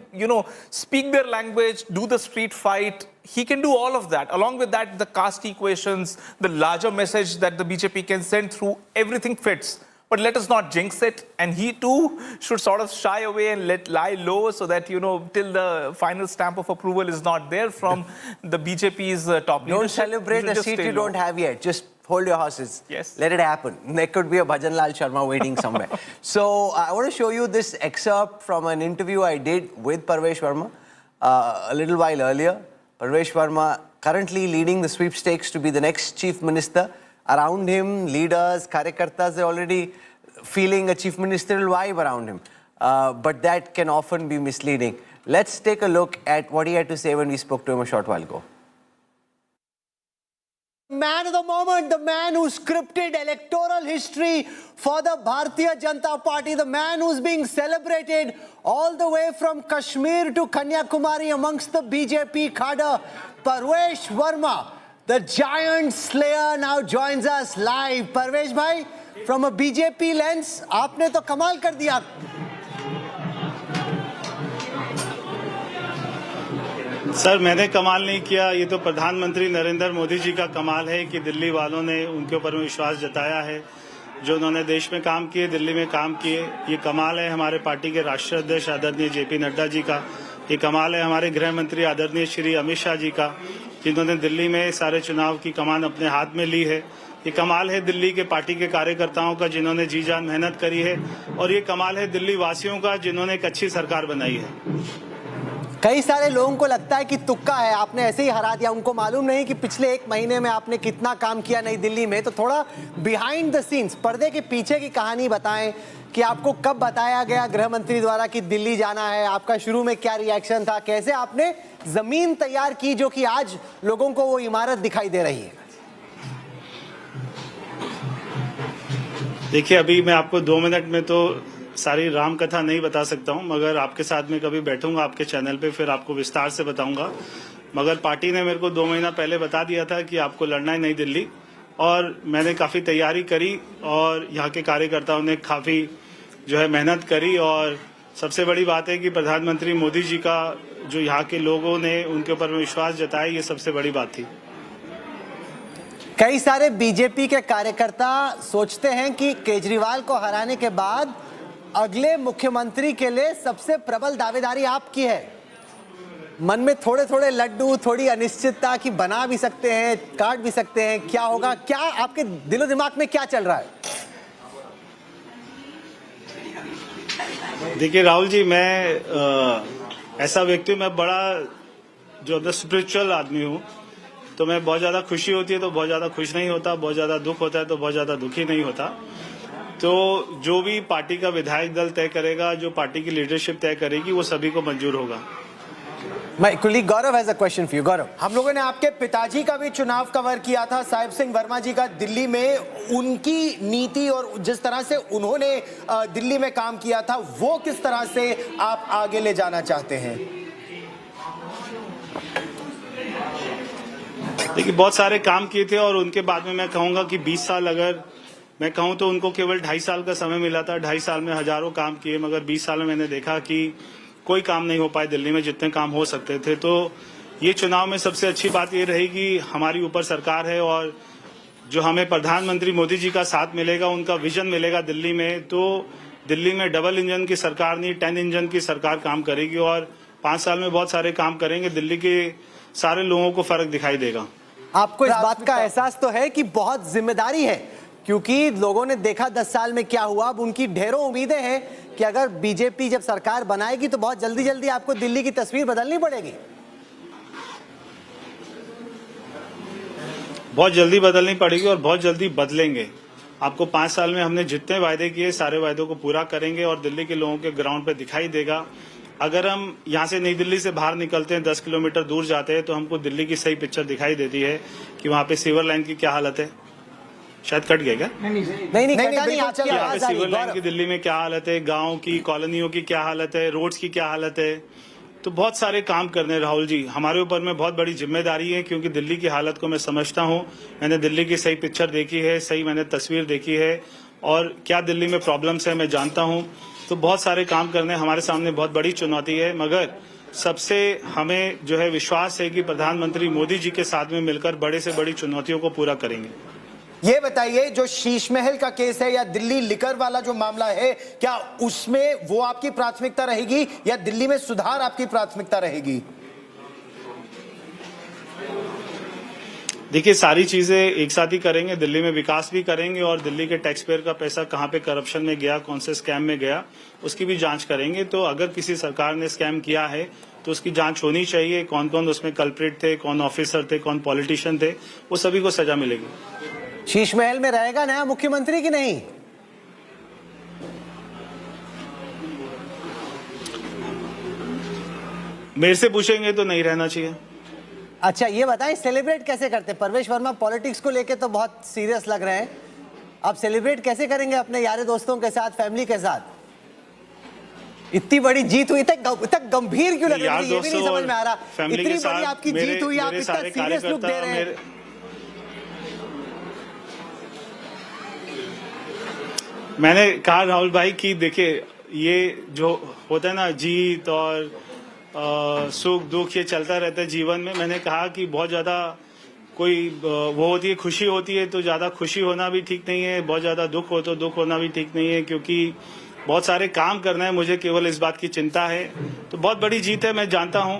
speak their language, do the street fight. He can do all of that. Along with that, the caste equations, the larger message that the BJP can send through, everything fits. But let us not jinx it, and he too should sort of shy away and lie low, so that till the final stamp of approval is not there from the BJP's top leadership. Don't celebrate a seat you don't have yet. Just hold your horses. Yes. Let it happen. There could be a Bhajan Lal Sharma waiting somewhere. So I want to show you this excerpt from an interview I did with Parvesh Verma a little while earlier. Parvesh Verma currently leading the sweepstakes to be the next chief minister. Around him, leaders, karyakartas are already feeling a chief ministerial vibe around him. But that can often be misleading. Let's take a look at what he had to say when we spoke to him a short while ago. Man of the moment, the man who scripted electoral history for the Bharatiya Janata Party, the man who's being celebrated all the way from Kashmir to Kanyakumari amongst the BJP cadre, Parvesh Verma. The giant slayer now joins us live. Parvesh bhai, from a BJP lens, आपने तो कमाल कर दिया. Sir, मैंने कमाल नहीं किया. ये तो प्रधानमंत्री नरेंद्र मोदी जी का कमाल है कि दिल्ली वालों ने उनके ऊपर विश्वास जताया है. जो उन्होंने देश में काम किए, दिल्ली में काम किए, ये कमाल है हमारे पार्टी के राष्ट्रीय अध्यक्ष आदरणीय जेपी नड्डा जी का. ये कमाल है हमारे गृह मंत्री आदरणीय श्री अमित शाह जी का, जिन्होंने दिल्ली में सारे चुनाव की कमान अपने हाथ में ली है. ये कमाल है दिल्ली के पार्टी के कार्यकर्ताओं का, जिन्होंने जी जान मेहनत करी है. और ये कमाल है दिल्ली वासियों का, जिन्होंने एक अच्छी सरकार बनाई है. कई सारे लोगों को लगता है कि तुक्का है, आपने ऐसे ही हरा दिया. उनको मालूम नहीं कि पिछले एक महीने में आपने कितना काम किया नई दिल्ली में. तो थोड़ा बिहाइंड द सीन्स, पर्दे के पीछे की कहानी बताएं कि आपको कब बताया गया गृह मंत्री द्वारा कि दिल्ली जाना है, आपका शुरू में क्या रिएक्शन था, कैसे आपने जमीन तैयार की जो कि आज लोगों को वो इमारत दिखाई दे रही है. देखिए, अभी मैं आपको 2 मिनट में तो सारी राम कथा नहीं बता सकता हूं, मगर आपके साथ में कभी बैठूंगा आपके चैनल पे, फिर आपको विस्तार से बताऊंगा. मगर पार्टी ने मेरे को 2 महीना पहले बता दिया था कि आपको लड़ना है नई दिल्ली, और मैंने काफ़ी तैयारी करी और यहाँ के कार्यकर्ताओं ने काफ़ी मेहनत करी और सबसे बड़ी बात है कि प्रधानमंत्री मोदी जी का जो यहाँ के लोगों ने उनके ऊपर विश्वास जताया, ये सबसे बड़ी बात थी। कई सारे बीजेपी के कार्यकर्ता सोचते हैं कि केजरीवाल को हराने के बाद अगले मुख्यमंत्री के लिए सबसे प्रबल दावेदारी आपकी है। मन में थोड़े थोड़े लड्डू, थोड़ी अनिश्चितता कि बना भी सकते हैं, काट भी सकते हैं, क्या होगा, क्या आपके दिलो दिमाग में क्या चल रहा है? देखिए राहुल जी, मैं ऐसा व्यक्ति हूँ, मैं बड़ा जो स्पिरिचुअल आदमी हूँ, तो मैं बहुत ज्यादा खुशी होती है तो बहुत ज्यादा खुश नहीं होता, बहुत ज्यादा दुख होता है तो बहुत ज्यादा दुखी नहीं होता। तो जो भी पार्टी का विधायक दल तय करेगा, जो पार्टी की लीडरशिप तय करेगी, वो सभी को मंजूर होगा। My colleague Gaurav has a question for you. Gaurav, हम लोगों ने आपके पिताजी का भी चुनाव कवर किया था, साहिब सिंह वर्मा जी का दिल्ली में, उनकी नीति और जिस तरह से उन्होंने दिल्ली में काम किया था, वो किस तरह से आप आगे ले जाना चाहते हैं? देखिए, बहुत सारे काम किए थे और उनके बाद में मैं कहूंगा कि 20 साल अगर मैं कहूं तो उनको केवल 2.5 साल का समय मिला था। 2.5 साल में हजारों काम किए, मगर 20 साल में मैंने देखा कि कोई काम नहीं हो पाए दिल्ली में जितने काम हो सकते थे। तो ये चुनाव में सबसे अच्छी बात ये रही कि हमारी ऊपर सरकार है और जो हमें प्रधानमंत्री मोदी जी का साथ मिलेगा, उनका विजन मिलेगा दिल्ली में, तो दिल्ली में डबल इंजन की सरकार नहीं 10 इंजन की सरकार काम करेगी और 5 साल में बहुत सारे काम करेंगे। दिल्ली के सारे लोगों को फर्क दिखाई देगा। आपको इस बात का एहसास तो है कि बहुत जिम्मेदारी है, क्योंकि लोगों ने देखा 10 साल में क्या हुआ। अब उनकी ढेरों उम्मीदें हैं कि अगर बीजेपी जब सरकार बनाएगी तो बहुत जल्दी जल्दी आपको दिल्ली की तस्वीर बदलनी पड़ेगी। बहुत जल्दी बदलनी पड़ेगी और बहुत जल्दी बदलेंगे। आपको 5 साल में हमने जितने वायदे किए, सारे वायदों को पूरा करेंगे और दिल्ली के लोगों के ग्राउंड पे दिखाई देगा। अगर हम यहाँ से नई दिल्ली से बाहर निकलते हैं, 10 किलोमीटर दूर जाते हैं, तो हमको दिल्ली की सही पिक्चर दिखाई देती है कि वहाँ पे सीवर लाइन की क्या हालत है। शायद कट गया क्या? नहीं, सीवर लाइन की दिल्ली में क्या हालत है, गाँव की, कॉलोनियों की क्या हालत है, रोड्स की क्या हालत है। तो बहुत सारे काम करने राहुल जी, हमारे ऊपर में बहुत बड़ी जिम्मेदारी है, क्योंकि दिल्ली की हालत को मैं समझता हूँ। मैंने दिल्ली की सही पिक्चर देखी है, सही मैंने तस्वीर देखी है और क्या दिल्ली में प्रॉब्लम्स है मैं जानता हूँ। तो बहुत सारे काम करने हमारे सामने बहुत बड़ी चुनौती है, मगर सबसे हमें जो है विश्वास है कि प्रधानमंत्री मोदी जी के साथ में मिलकर बड़े से बड़ी चुनौतियों को पूरा करेंगे। ये बताइए, जो शीश महल का केस है या दिल्ली लिकर वाला जो मामला है, क्या उसमें वो आपकी प्राथमिकता रहेगी या दिल्ली में सुधार आपकी प्राथमिकता रहेगी? देखिए, सारी चीजें एक साथ ही करेंगे। दिल्ली में विकास भी करेंगे और दिल्ली के टैक्स पेयर का पैसा कहाँ पे करप्शन में गया, कौन से स्कैम में गया, उसकी भी जांच करेंगे। तो अगर किसी सरकार ने स्कैम किया है तो उसकी जांच होनी चाहिए। कौन कौन उसमें कल्प्रिट थे, कौन ऑफिसर थे, कौन पॉलिटिशियन थे, वो सभी को सजा मिलेगी। शीश महल में रहेगा नया मुख्यमंत्री की नहीं? मेरे से पूछेंगे तो नहीं रहना चाहिए। अच्छा, ये बताएं, सेलिब्रेट कैसे करते? परवेश वर्मा पॉलिटिक्स को लेके तो बहुत सीरियस लग रहे हैं। आप सेलिब्रेट कैसे करेंगे अपने यारे दोस्तों के साथ, फैमिली के साथ? इतनी बड़ी जीत हुई, इतना गंभीर क्यों लग रही है, ये भी नहीं समझ में आ रहा। इतनी बड़ी आपकी जीत हुई, आप इतना सीरियस लुक दे रहे हैं। मैंने कहा राहुल भाई कि देखिए, ये जो होता है ना, जीत और सुख दुख ये चलता रहता है जीवन में। मैंने कहा कि बहुत ज्यादा कोई वो होती है, खुशी होती है तो ज्यादा खुशी होना भी ठीक नहीं है, बहुत ज्यादा दुख हो तो दुख होना भी ठीक नहीं है, क्योंकि बहुत सारे काम करना है। मुझे केवल इस बात की चिंता है। तो बहुत बड़ी जीत है, मैं जानता हूं,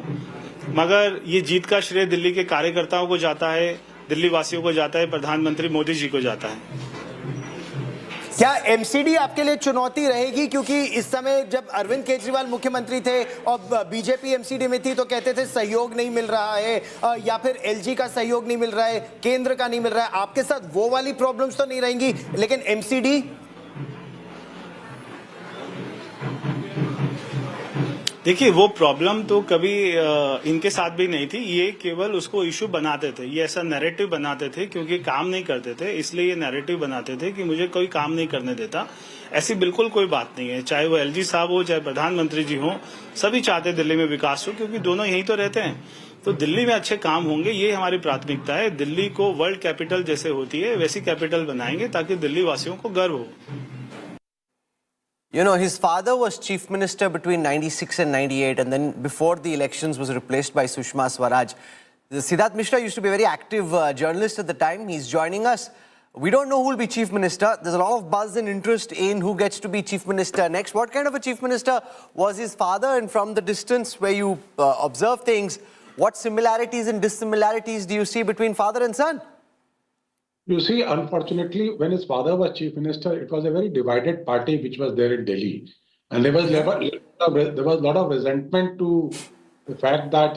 मगर ये जीत का श्रेय दिल्ली के कार्यकर्ताओं को जाता है, दिल्ली वासियों को जाता है, प्रधानमंत्री मोदी जी को जाता है। क्या एमसीडी आपके लिए चुनौती रहेगी? क्योंकि इस समय जब अरविंद केजरीवाल मुख्यमंत्री थे और बीजेपी एमसीडी में थी तो कहते थे सहयोग नहीं मिल रहा है, या फिर एलजी का सहयोग नहीं मिल रहा है, केंद्र का नहीं मिल रहा है। आपके साथ वो वाली प्रॉब्लम्स तो नहीं रहेंगी, लेकिन एमसीडी? देखिए, वो प्रॉब्लम तो कभी इनके साथ भी नहीं थी। ये केवल उसको इशू बनाते थे, ये ऐसा नैरेटिव बनाते थे, क्योंकि काम नहीं करते थे इसलिए ये नैरेटिव बनाते थे कि मुझे कोई काम नहीं करने देता। ऐसी बिल्कुल कोई बात नहीं है। चाहे वो एलजी साहब हो, चाहे प्रधानमंत्री जी हो, सभी चाहते दिल्ली में विकास हो, क्योंकि दोनों यहीं तो रहते हैं। तो दिल्ली में अच्छे काम होंगे, ये हमारी प्राथमिकता है। दिल्ली को वर्ल्ड कैपिटल जैसे होती है वैसी कैपिटल बनाएंगे, ताकि दिल्ली वासियों को गर्व हो। You know, his father was chief minister between 96 and 98, and then before the elections was replaced by Sushma Swaraj. Siddharth Mishra used to be a very active journalist at the time. He's joining us. We don't know who will be chief minister. There's a lot of buzz and interest in who gets to be chief minister next. What kind of a chief minister was his father? And from the distance where you observe things, what similarities and dissimilarities do you see between father and son? You see, unfortunately, when his father was chief minister, it was a very divided party which was there in Delhi. And there was a lot of resentment to the fact that,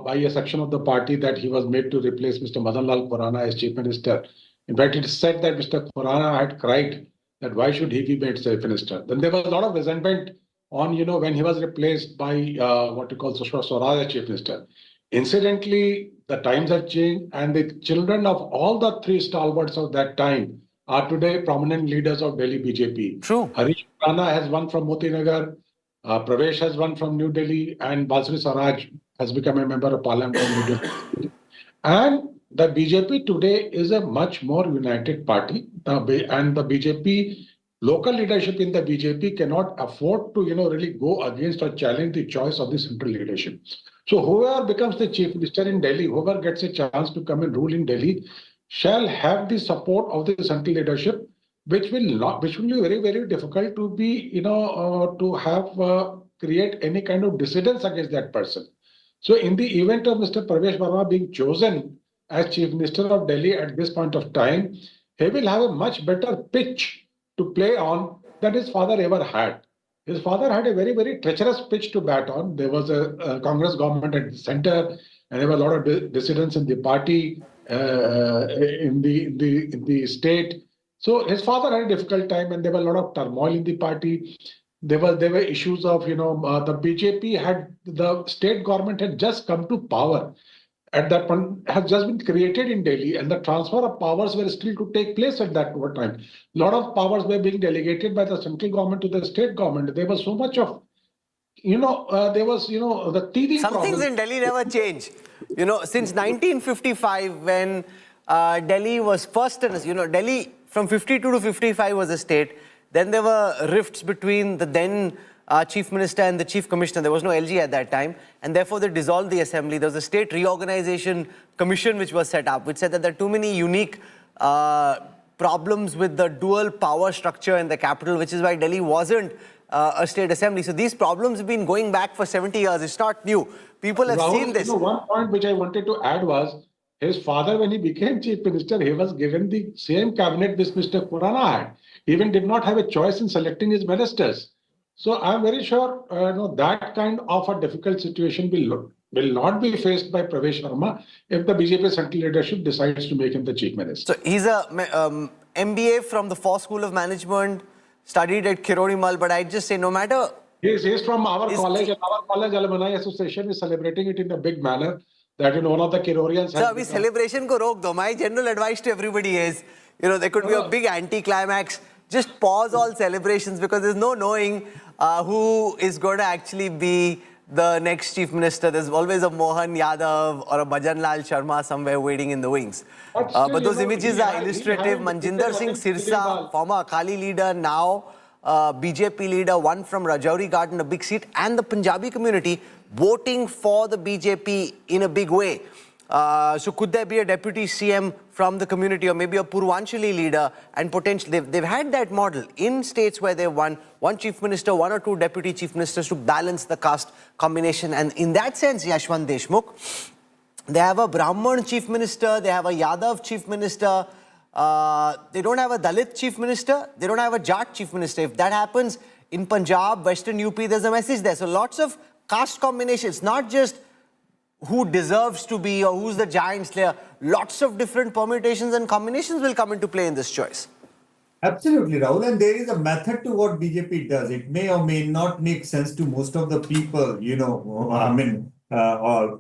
by a section of the party that he was made to replace Mr. Madan Lal Khurana as chief minister. In fact, it is said that Mr. Khurana had cried that why should he be made chief minister. Then there was a lot of resentment on, when he was replaced by what you call Sushma Swaraj as chief minister. Incidentally, the times have changed, and the children of all the three stalwarts of that time are today prominent leaders of Delhi BJP. True. Harish Rana has won from Motinagar, Parvesh has won from New Delhi, and Balsri Swaraj has become a member of parliament from New Delhi. And the BJP today is a much more united party, and the BJP, local leadership in the BJP cannot afford to, really go against or challenge the choice of the central leadership. So whoever becomes the chief minister in Delhi, whoever gets a chance to come and rule in Delhi, shall have the support of the central leadership, which will be very, very difficult to be, to have create any kind of dissidence against that person. So in the event of Mr. Parvesh Verma being chosen as chief minister of Delhi at this point of time, he will have a much better pitch to play on than his father ever had. His father had a very, very treacherous pitch to bat on. There was a Congress government at the center, and there were a lot of dissidents in the party, in the state. So his father had a difficult time, and there were a lot of turmoil in the party. There were issues of, the BJP had, the state government had just come to power. At that point, has just been created in Delhi, and the transfer of powers were still to take place at that time. A lot of powers were being delegated by the central government to the state government. There was so much of, there was, the teething Some problem. things in Delhi never change. Since 1955, when Delhi was first, Delhi from 52 to 55 was a state. Then there were rifts between the then chief minister and the chief commissioner. There was no LG at that time, and therefore they dissolved the assembly. There was a state reorganization commission which was set up, which said that there are too many unique problems with the dual power structure in the capital, which is why Delhi wasn't a state assembly. So these problems have been going back for 70 years. It's not new. People have seen this. One point which I wanted to add was, his father, when he became chief minister, he was given the same cabinet which Mr. Khurana had. He even did not have a choice in selecting his ministers. So I'm very sure that kind of a difficult situation will not be faced by Parvesh Verma if the BJP central leadership decides to make him the chief minister. So he's a MBA from the Four School of Management, studied at Kirorimal, but I'd just say no matter... He's from our college, and our college alumni association is celebrating it in a big manner. That one of the Kirorians... So abhi celebration ko rok do. My general advice to everybody is, there could be a big anti-climax. Just pause all celebrations, because there's no knowing who is going to actually be the next chief minister. There's always a Mohan Yadav or a Bhajan Lal Sharma somewhere waiting in the wings. But those images are illustrative. Manjinder Singh Sirsa, former Akali leader, now BJP leader, won from Rajouri Garden, a big seat, and the Punjabi community voting for the BJP in a big way. So could there be a deputy CM from the community, or maybe a Purvanchali leader, and potentially they've had that model in states where they've won one chief minister, one or two deputy chief ministers to balance the caste combination. And in that sense, Yashwant Deshmukh, they have a Brahman chief minister, they have a Yadav chief minister, they don't have a Dalit chief minister, they don't have a Jat chief minister. If that happens in Punjab, Western UP, there's a message there. So lots of caste combinations, not just who deserves to be or who's the giant slayer. Lots of different permutations and combinations will come into play in this choice. Absolutely, Rahul. And there is a method to what BJP does. It may or may not make sense to most of the people, or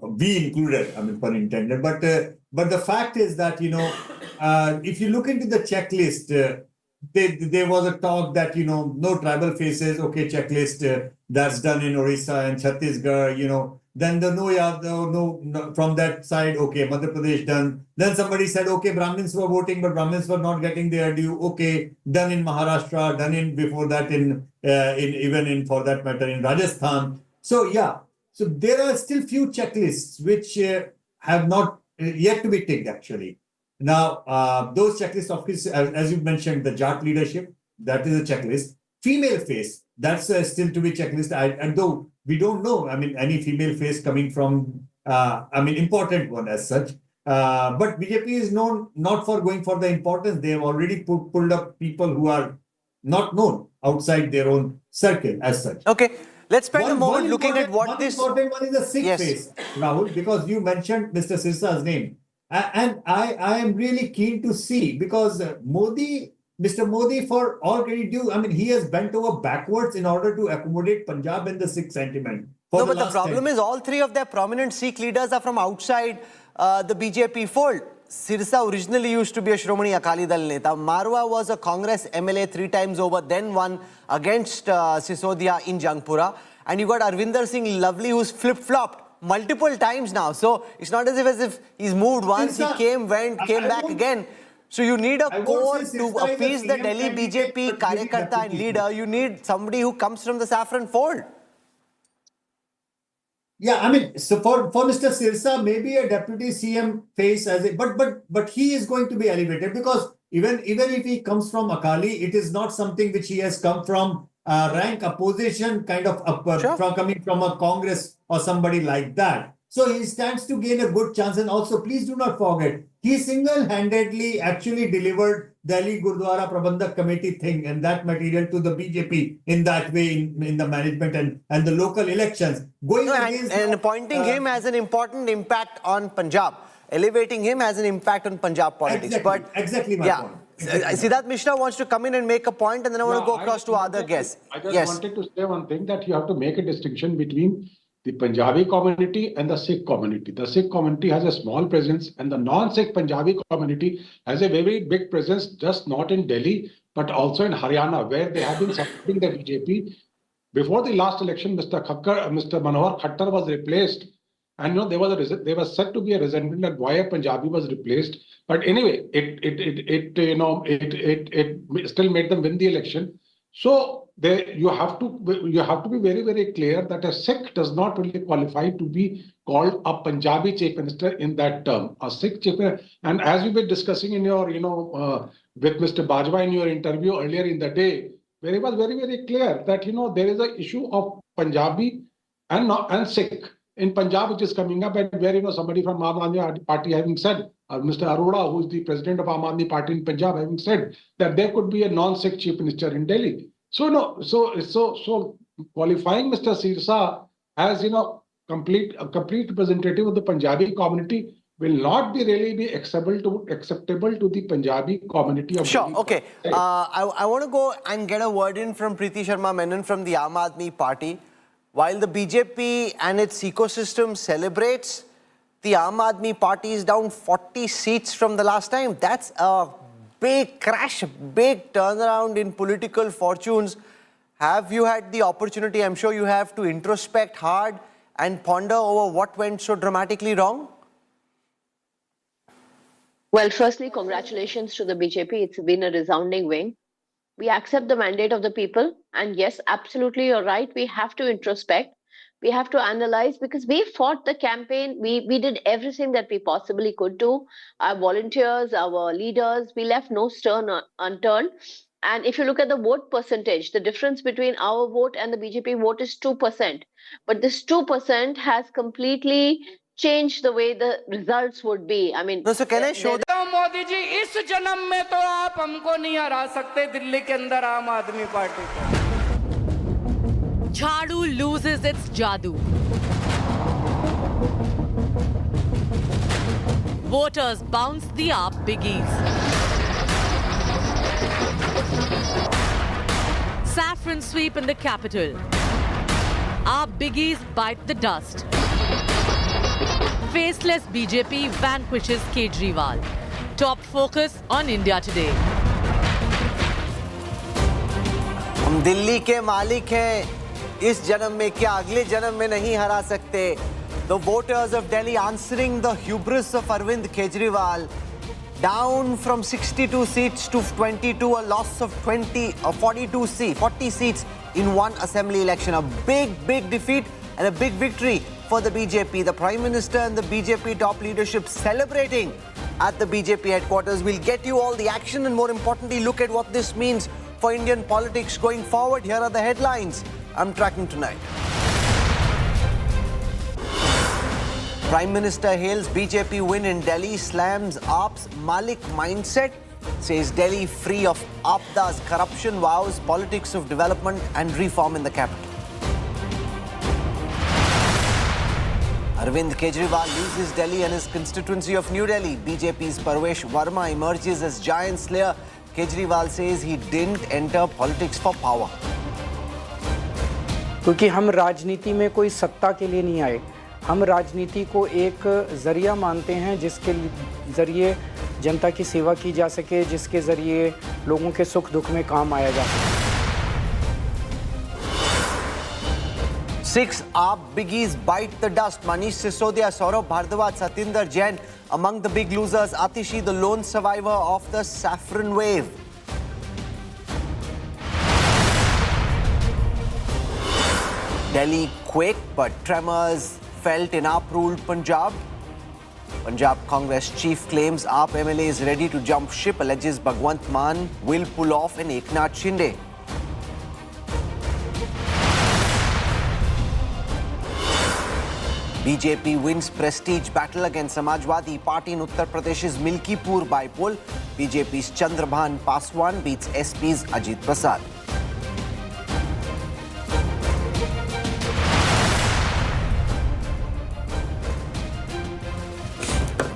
we included, pun intended. But the fact is that, if you look into the checklist, there was a talk that, no tribal faces, okay, checklist, that's done in Orissa and Chhattisgarh, Then the no from that side, okay, Madhya Pradesh done. Then somebody said, okay, Brahmins were voting, but Brahmins were not getting their due. Okay, done in Maharashtra, done in before that in for that matter in Rajasthan. So yeah, so there are still few checklists which have not yet to be ticked actually. Now, those checklists, of course, as you mentioned, the Jat leadership, that is a checklist. Female face, that's still to be checklist. And though we don't know, I mean, any female face coming from, important one as such. But BJP is known not for going for the importance. They have already pulled up people who are not known outside their own circle as such. Okay, let's spend a moment looking at what this... One important one is the Sikh face, Rahul, because you mentioned Mr. Sirsa's name. And I am really keen to see, because Mr. Modi, for all credit due, I mean, he has bent over backwards in order to accommodate Punjab and the Sikh sentiment. No, but the problem is all three of their prominent Sikh leaders are from outside the BJP fold. Sirsa originally used to be a Shromani Akali Dal Neta. Marwa was a Congress MLA 3 times over, then won against Sisodia in Jangpura. And you got Arvinder Singh Lovely, who's flip-flopped multiple times now. So it's not as if he's moved once, he came, went, came back again. So you need a core to appease the Delhi BJP Karyakarta and leader. You need somebody who comes from the saffron fold. Yeah, I mean, so for Mr. Sirsa, maybe a deputy CM face as a, but he is going to be elevated, because even if he comes from Akali, it is not something which he has come from rank opposition kind of from coming from a Congress or somebody like that. So he stands to gain a good chance. And also, please do not forget, he single-handedly actually delivered Delhi Gurdwara Prabandhak Committee thing and that material to the BJP in that way in the management and the local elections. And appointing him as an important impact on Punjab, elevating him as an impact on Punjab politics. Exactly my point. Siddharth Mishra wants to come in and make a point, and then I want to go across to other guests. I just wanted to say one thing, that you have to make a distinction between the Punjabi community and the Sikh community. The Sikh community has a small presence, and the non-Sikh Punjabi community has a very big presence, just not in Delhi, but also in Haryana, where they have been supporting the BJP. Before the last election, Mr. Manohar Khattar was replaced, and there was said to be a resentment that why a Punjabi was replaced. But anyway, it still made them win the election. So you have to be very, very clear that a Sikh does not really qualify to be called a Punjabi chief minister in that term. A Sikh chief minister, and as we were discussing in your with Mr. Bajwa in your interview earlier in the day, where it was very, very clear that there is an issue of Punjabi and Sikh in Punjab, which is coming up, and where somebody from Aam Aadmi Party having said, Mr. Arora, who is the president of Aam Aadmi Party in Punjab, having said that there could be a non-Sikh chief minister in Delhi. So qualifying Mr. Sirsa as a complete representative of the Punjabi community will not be acceptable to the Punjabi community of Sure, Delhi. okay. I want to go and get a word in from Preeti Sharma Menon from the Aam Aadmi Party. While the BJP and its ecosystem celebrates, the Aam Aadmi Party is down 40 seats from the last time. That's a big crash, big turnaround in political fortunes. Have you had the opportunity, I'm sure you have, to introspect hard and ponder over what went so dramatically wrong? Well, firstly, congratulations to the BJP. It's been a resounding win. We accept the mandate of the people. And yes, absolutely, you're right. We have to introspect. We have to analyze, because we fought the campaign. We did everything that we possibly could do. Our volunteers, our leaders, we left no stone unturned. And if you look at the vote percentage, the difference between our vote and the BJP vote is 2%. But this 2% has completely changed the way the results would be. I mean, so can I show that? Modi ji, इस जन्म में तो आप हमको नहीं हरा सकते दिल्ली के अंदर आम आदमी पार्टी को. Jhadu loses its jadoo. Voters bounce the up biggies. Saffron sweep in the capital. Our biggies bite the dust. Faceless BJP vanquishes Kejriwal. Top focus on India today. हम दिल्ली के मालिक हैं, इस जन्म में क्या अगले जन्म में नहीं हरा सकते. The voters of Delhi answering the hubris of Arvind Kejriwal. Down from 62 seats to 22, a loss of 40 seats in one assembly election. A big defeat and a big victory for the BJP. The Prime Minister and the BJP top leadership celebrating at the BJP headquarters. We'll get you all the action and more importantly, look at what this means for Indian politics going forward. Here are the headlines I'm tracking tonight. Prime Minister hails BJP win in Delhi, slams AAP's Malik mindset, says Delhi free of Aapda's corruption, vows politics of development and reform in the capital. Arvind Kejriwal loses Delhi and his constituency of New Delhi. BJP's Parvesh Verma emerges as giant slayer. Kejriwal says he didn't enter politics for power. क्योंकि हम राजनीति में कोई सत्ता के लिए नहीं आए, हम राजनीति को एक जरिया मानते हैं जिसके जरिए जनता की सेवा की जा सके, जिसके जरिए लोगों के सुख दुख में काम आया जा सके। 6 AAP biggies bite the dust. Manish Sisodia, Saurabh Bhardwaj, Satinder Jain among the big losers. Atishi, the lone survivor of the saffron wave. Delhi quaked, but tremors felt in AAP-ruled Punjab. Punjab Congress chief claims AAP MLA is ready to jump ship, alleges Bhagwant Mann will pull off an Eknath Shinde. BJP wins prestige battle against Samajwadi Party in Uttar Pradesh's Milkipur by poll. BJP's Chandrabhan Paswan beats SP's Ajit Prasad.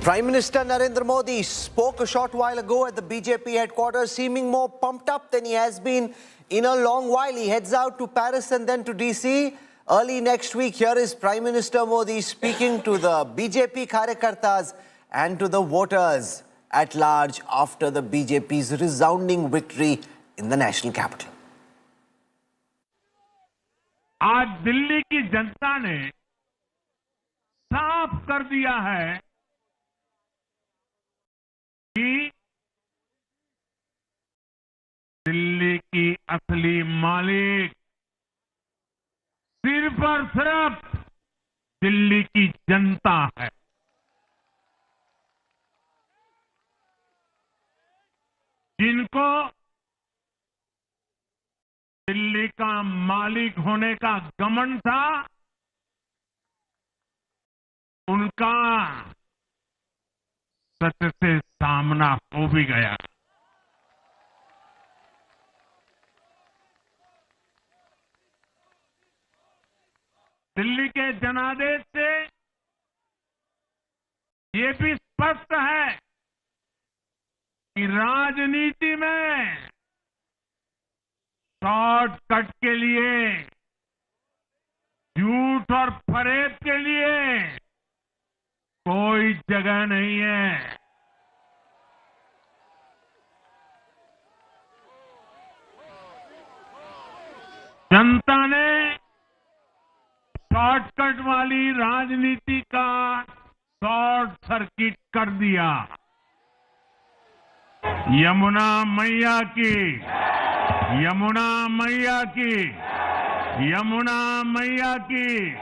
Prime Minister Narendra Modi spoke a short while ago at the BJP headquarters, seeming more pumped up than he has been in a long while. He heads out to Paris and then to DC. Early next week, here is Prime Minister Modi speaking to the BJP Karyakartas and to the voters at large after the BJP's resounding victory in the national capital. आज दिल्ली की जनता ने साफ कर दिया है कि दिल्ली की असली मालिक सिर्फ और सिर्फ दिल्ली की जनता है। जिनको दिल्ली का मालिक होने का घमंड था, उनका सत्य से सामना हो भी गया। दिल्ली के जनादेश से ये भी स्पष्ट है कि राजनीति में शॉर्टकट के लिए, झूठ और फरेब के लिए कोई जगह नहीं है। जनता ने शॉर्टकट वाली राजनीति का शॉर्ट सर्किट कर दिया। यमुना मैया की, यमुना मैया की, यमुना मैया की।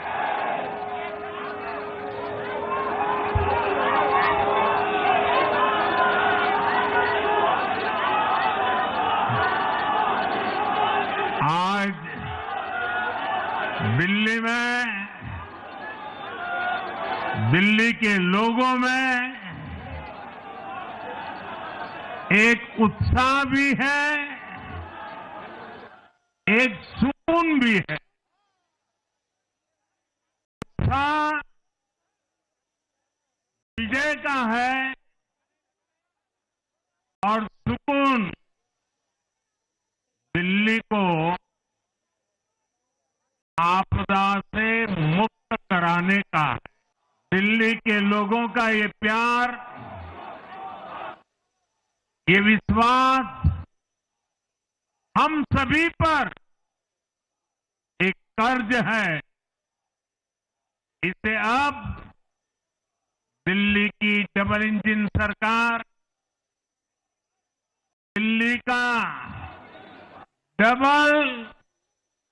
आज दिल्ली में, दिल्ली के लोगों में एक उत्साह भी है, एक सुकून भी है। उत्साह विजय का है और सुकून दिल्ली को आपदा से मुक्त कराने का है। दिल्ली के लोगों का ये प्यार, ये विश्वास हम सभी पर एक कर्ज है इसे अब दिल्ली की डबल इंजन सरकार, दिल्ली का डबल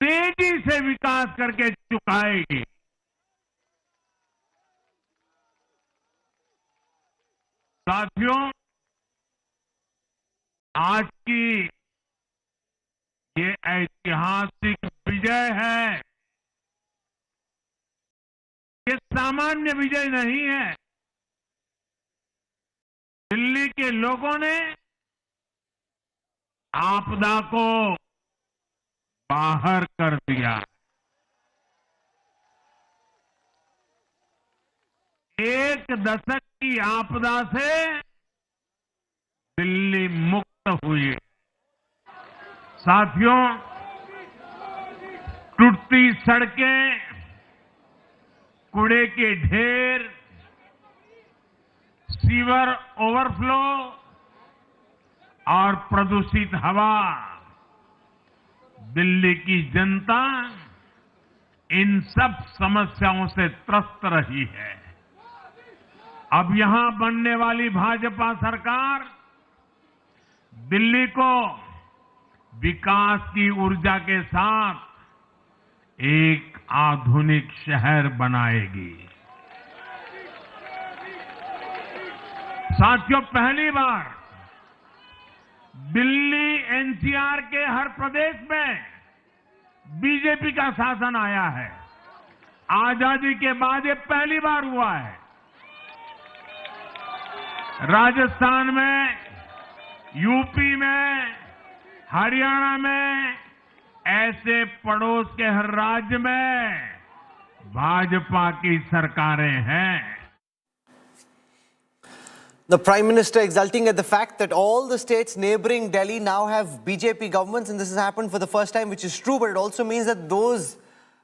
तेजी से विकास करके चुकाएगी। साथियों, आज की ये ऐतिहासिक विजय है। ये सामान्य विजय नहीं है। दिल्ली के लोगों ने आपदा को बाहर कर दिया। एक दशक की आपदा से दिल्ली मुक्त हुई। साथियों, टूटती सड़कें, कूड़े के ढेर, सीवर ओवरफ्लो और प्रदूषित हवा, दिल्ली की जनता इन सब समस्याओं से त्रस्त रही है। अब यहां बनने वाली भाजपा सरकार दिल्ली को विकास की ऊर्जा के साथ एक आधुनिक शहर बनाएगी। साथियों, पहली बार दिल्ली एनसीआर के हर प्रदेश में बीजेपी का शासन आया है। आजादी के बाद ये पहली बार हुआ है। राजस्थान में, यूपी में, हरियाणा में, ऐसे पड़ोस के हर राज्य में भाजपा की सरकारें हैं। The Prime Minister exulting at the fact that all the states neighboring Delhi now have BJP governments, and this has happened for the first time, which is true, but it also means that those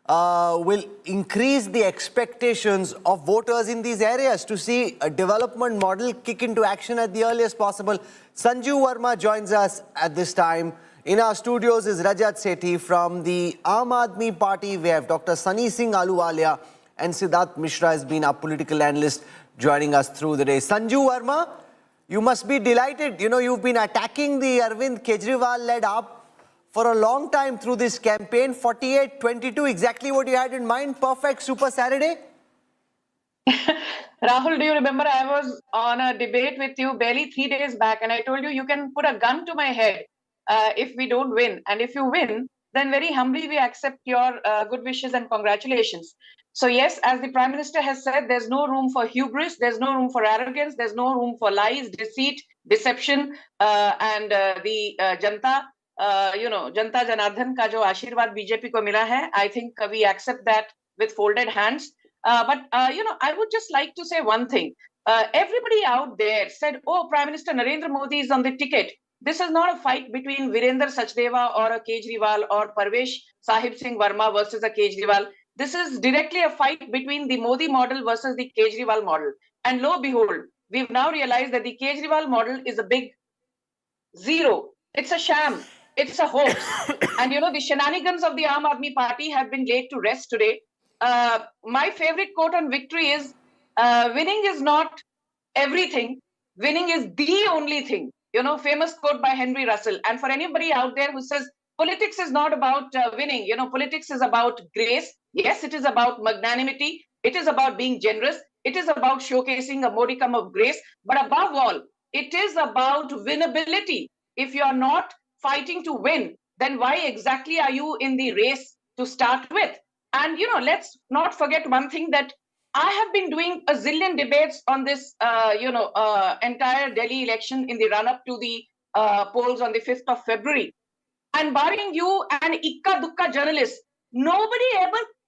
will increase the expectations of voters in these areas to see a development model kick into action at the earliest possible. Sanju Verma joins us at this time. In our studios is Rajat Sethi from the Aadmi party. We have Dr. Sunny Singh Ahluwalia and Siddharth Mishra has been our political analyst joining us through the day. Sanju Verma, you must be delighted. You know, you've been attacking the Arvind Kejriwal-led AAP for a long time through this campaign. 48-22, exactly what you had in mind. Perfect Super Saturday. Rahul, do you remember I was on a debate with you barely 3 days back, and I told you, you can put a gun to my head if we don't win. And if you win, then very humbly we accept your good wishes and congratulations. So yes, as the Prime Minister has said, there's no room for hubris, there's no room for arrogance, there's no room for lies, deceit, deception, and the Janta, Janta Janardhan ka jo Ashirwad BJP ko mila hai, I think we accept that with folded hands. But I would just like to say one thing. Everybody out there said, oh, Prime Minister Narendra Modi is on the ticket. This is not a fight between Virender Sachdeva or a Kejriwal or Parvesh Sahib Singh Verma versus a Kejriwal. This is directly a fight between the Modi model versus the Kejriwal model. And lo and behold, we've now realized that the Kejriwal model is a big zero. It's a sham. It's a hoax. And the shenanigans of the Aam Aadmi party have been laid to rest today. My favorite quote on victory is, winning is not everything. Winning is the only thing. Famous quote by Henry Russell. And for anybody out there who says, politics is not about winning, politics is about grace. Yes, it is about magnanimity. It is about being generous. It is about showcasing a modicum of grace. But above all, it is about winnability. If you are not fighting to win, then why exactly are you in the race to start with? And, let's not forget one thing, that I have been doing a zillion debates on this, entire Delhi election in the run-up to the polls on the 5th of February. And barring you and ikka-dukka journalists, nobody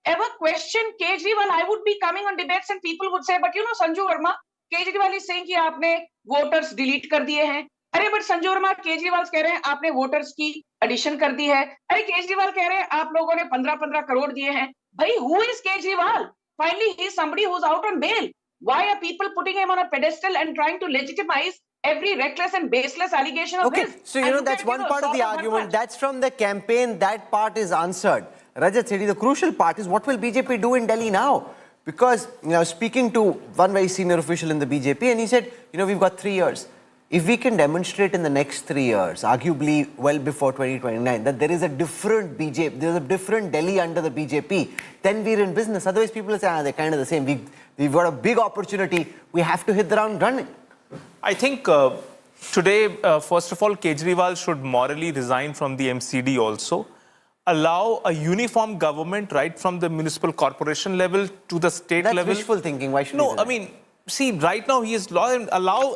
ever questioned Kejriwal. I would be coming on debates and people would say, but Sanju Verma, Kejriwal is saying कि आपने voters delete कर दिए हैं. अरे but Sanju Verma, Kejriwal कह रहे हैं आपने voters की addition कर दी है. अरे Kejriwal कह रहे हैं आप लोगों ने 15-15 करोड़ दिए हैं. भाई, who is Kejriwal? Finally, he is somebody who's out on bail. Why are people putting him on a pedestal and trying to legitimize every reckless and baseless allegation of his? So, that's one part of the argument. That's from the campaign. That part is answered. Rajat Sethi, the crucial part is, what will BJP do in Delhi now? Because, speaking to one very senior official in the BJP, and he said, we've got 3 years. If we can demonstrate in the next 3 years, arguably well before 2029, that there is a different BJP, there's a different Delhi under the BJP, then we're in business. Otherwise, people will say, they're kind of the same. We've got a big opportunity. We have to hit the ground running. I think today, first of all, Kejriwal should morally resign from the MCD also. Allow a uniform government right from the municipal corporation level to the state level. That's wishful thinking. Why should No, I mean, see, right now he is law and allow,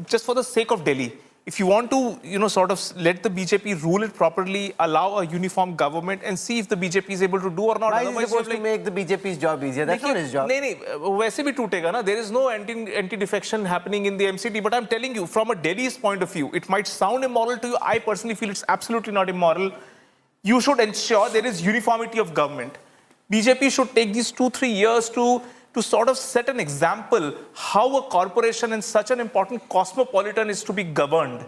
just for the sake of Delhi, if you want to, sort of let the BJP rule it properly, allow a uniform government and see if the BJP is able to do or not. Why is he supposed to make the BJP's job easier? That's not his job. No, वैसे भी टूटेगा ना. There is no anti-defection happening in the MCD. But I'm telling you, from a Delhi's point of view, it might sound immoral to you. I personally feel it's absolutely not immoral. You should ensure there is uniformity of government. BJP should take these 2-3 years to sort of set an example how a corporation in such an important cosmopolitan is to be governed.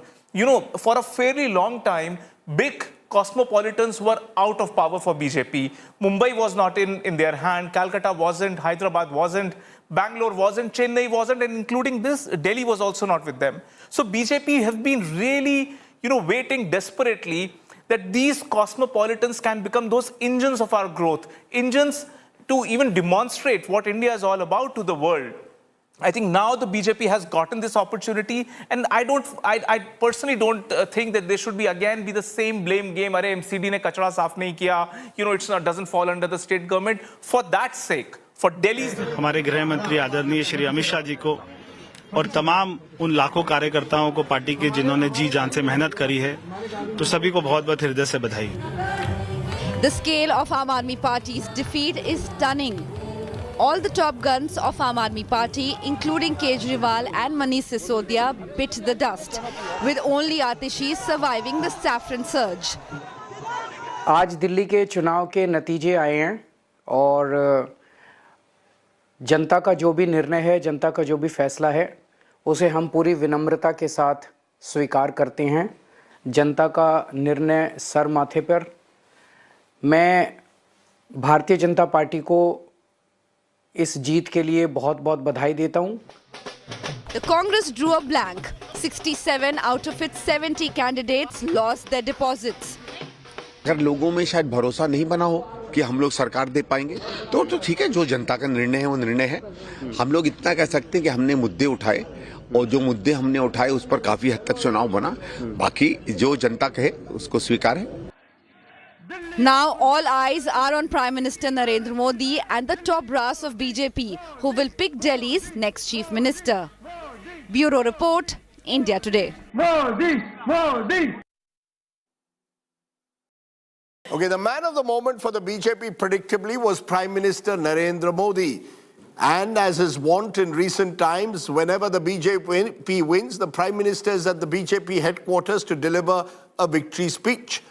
For a fairly long time, big cosmopolitans were out of power for BJP. Mumbai was not in their hand, Calcutta wasn't, Hyderabad wasn't, Bangalore wasn't, Chennai wasn't, and including this, Delhi was also not with them. So BJP have been really, waiting desperately that these cosmopolitans can become those engines of our growth, engines to even demonstrate what India is all about to the world. I think now the BJP has gotten this opportunity, and I personally don't think that there should be the same blame game. Arey MCD ne kachra saaf nahi kiya, doesn't fall under the state government. For that sake, for Delhi's. हमारे गृह मंत्री आदरणीय श्री अमित शाह जी को और तमाम उन लाखों कार्यकर्ताओं को पार्टी के जिन्होंने जी जान से मेहनत करी है, तो सभी को बहुत-बहुत हृदय से बधाई। The scale of Aam Aadmi Party's defeat is stunning. All the top guns of Aam Aadmi Party, including Kejriwal and Manish Sisodia, bit the dust, with only Atishi surviving the saffron surge. आज दिल्ली के चुनाव के नतीजे आए हैं और जनता का जो भी निर्णय है, जनता का जो भी फैसला है, उसे हम पूरी विनम्रता के साथ स्वीकार करते हैं। जनता का निर्णय सर माथे पर। मैं भारतीय जनता पार्टी को इस जीत के लिए बहुत-बहुत बधाई देता हूं। The Congress drew a blank. 67 out of its 70 candidates lost their deposits. अगर लोगों में शायद भरोसा नहीं बना हो कि हम लोग सरकार दे पाएंगे, तो ठीक है, जो जनता का निर्णय है वो निर्णय है। हम लोग इतना कह सकते हैं कि हमने मुद्दे उठाए और जो मुद्दे हमने उठाए उस पर काफी हद तक चुनाव बना। बाकी जो जनता कहे उसको स्वीकार है। Now all eyes are on Prime Minister Narendra Modi and the top brass of BJP, who will pick Delhi's next Chief Minister. Bureau Report, India Today. Modi, Modi. Okay, the man of the moment for the BJP predictably was Prime Minister Narendra Modi. And as is wont in recent times, whenever the BJP wins, the Prime Minister is at the BJP headquarters to deliver a victory speech.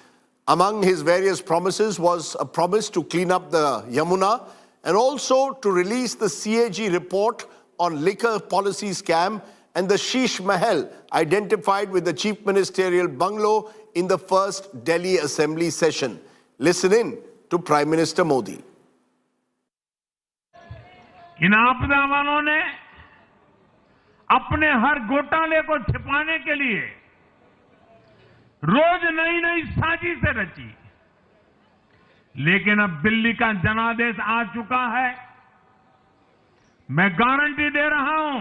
Among his various promises was a promise to clean up the Yamuna and also to release the CAG report on liquor policy scam and the Sheesh Mahal identified with the chief ministerial bungalow in the first Delhi Assembly session. Listen in to Prime Minister Modi. इन आपदा वालों ने अपने हर घोटाले को छिपाने के लिए रोज नई नई साजिशें रची, लेकिन अब दिल्ली का जनादेश आ चुका है। मैं गारंटी दे रहा हूं,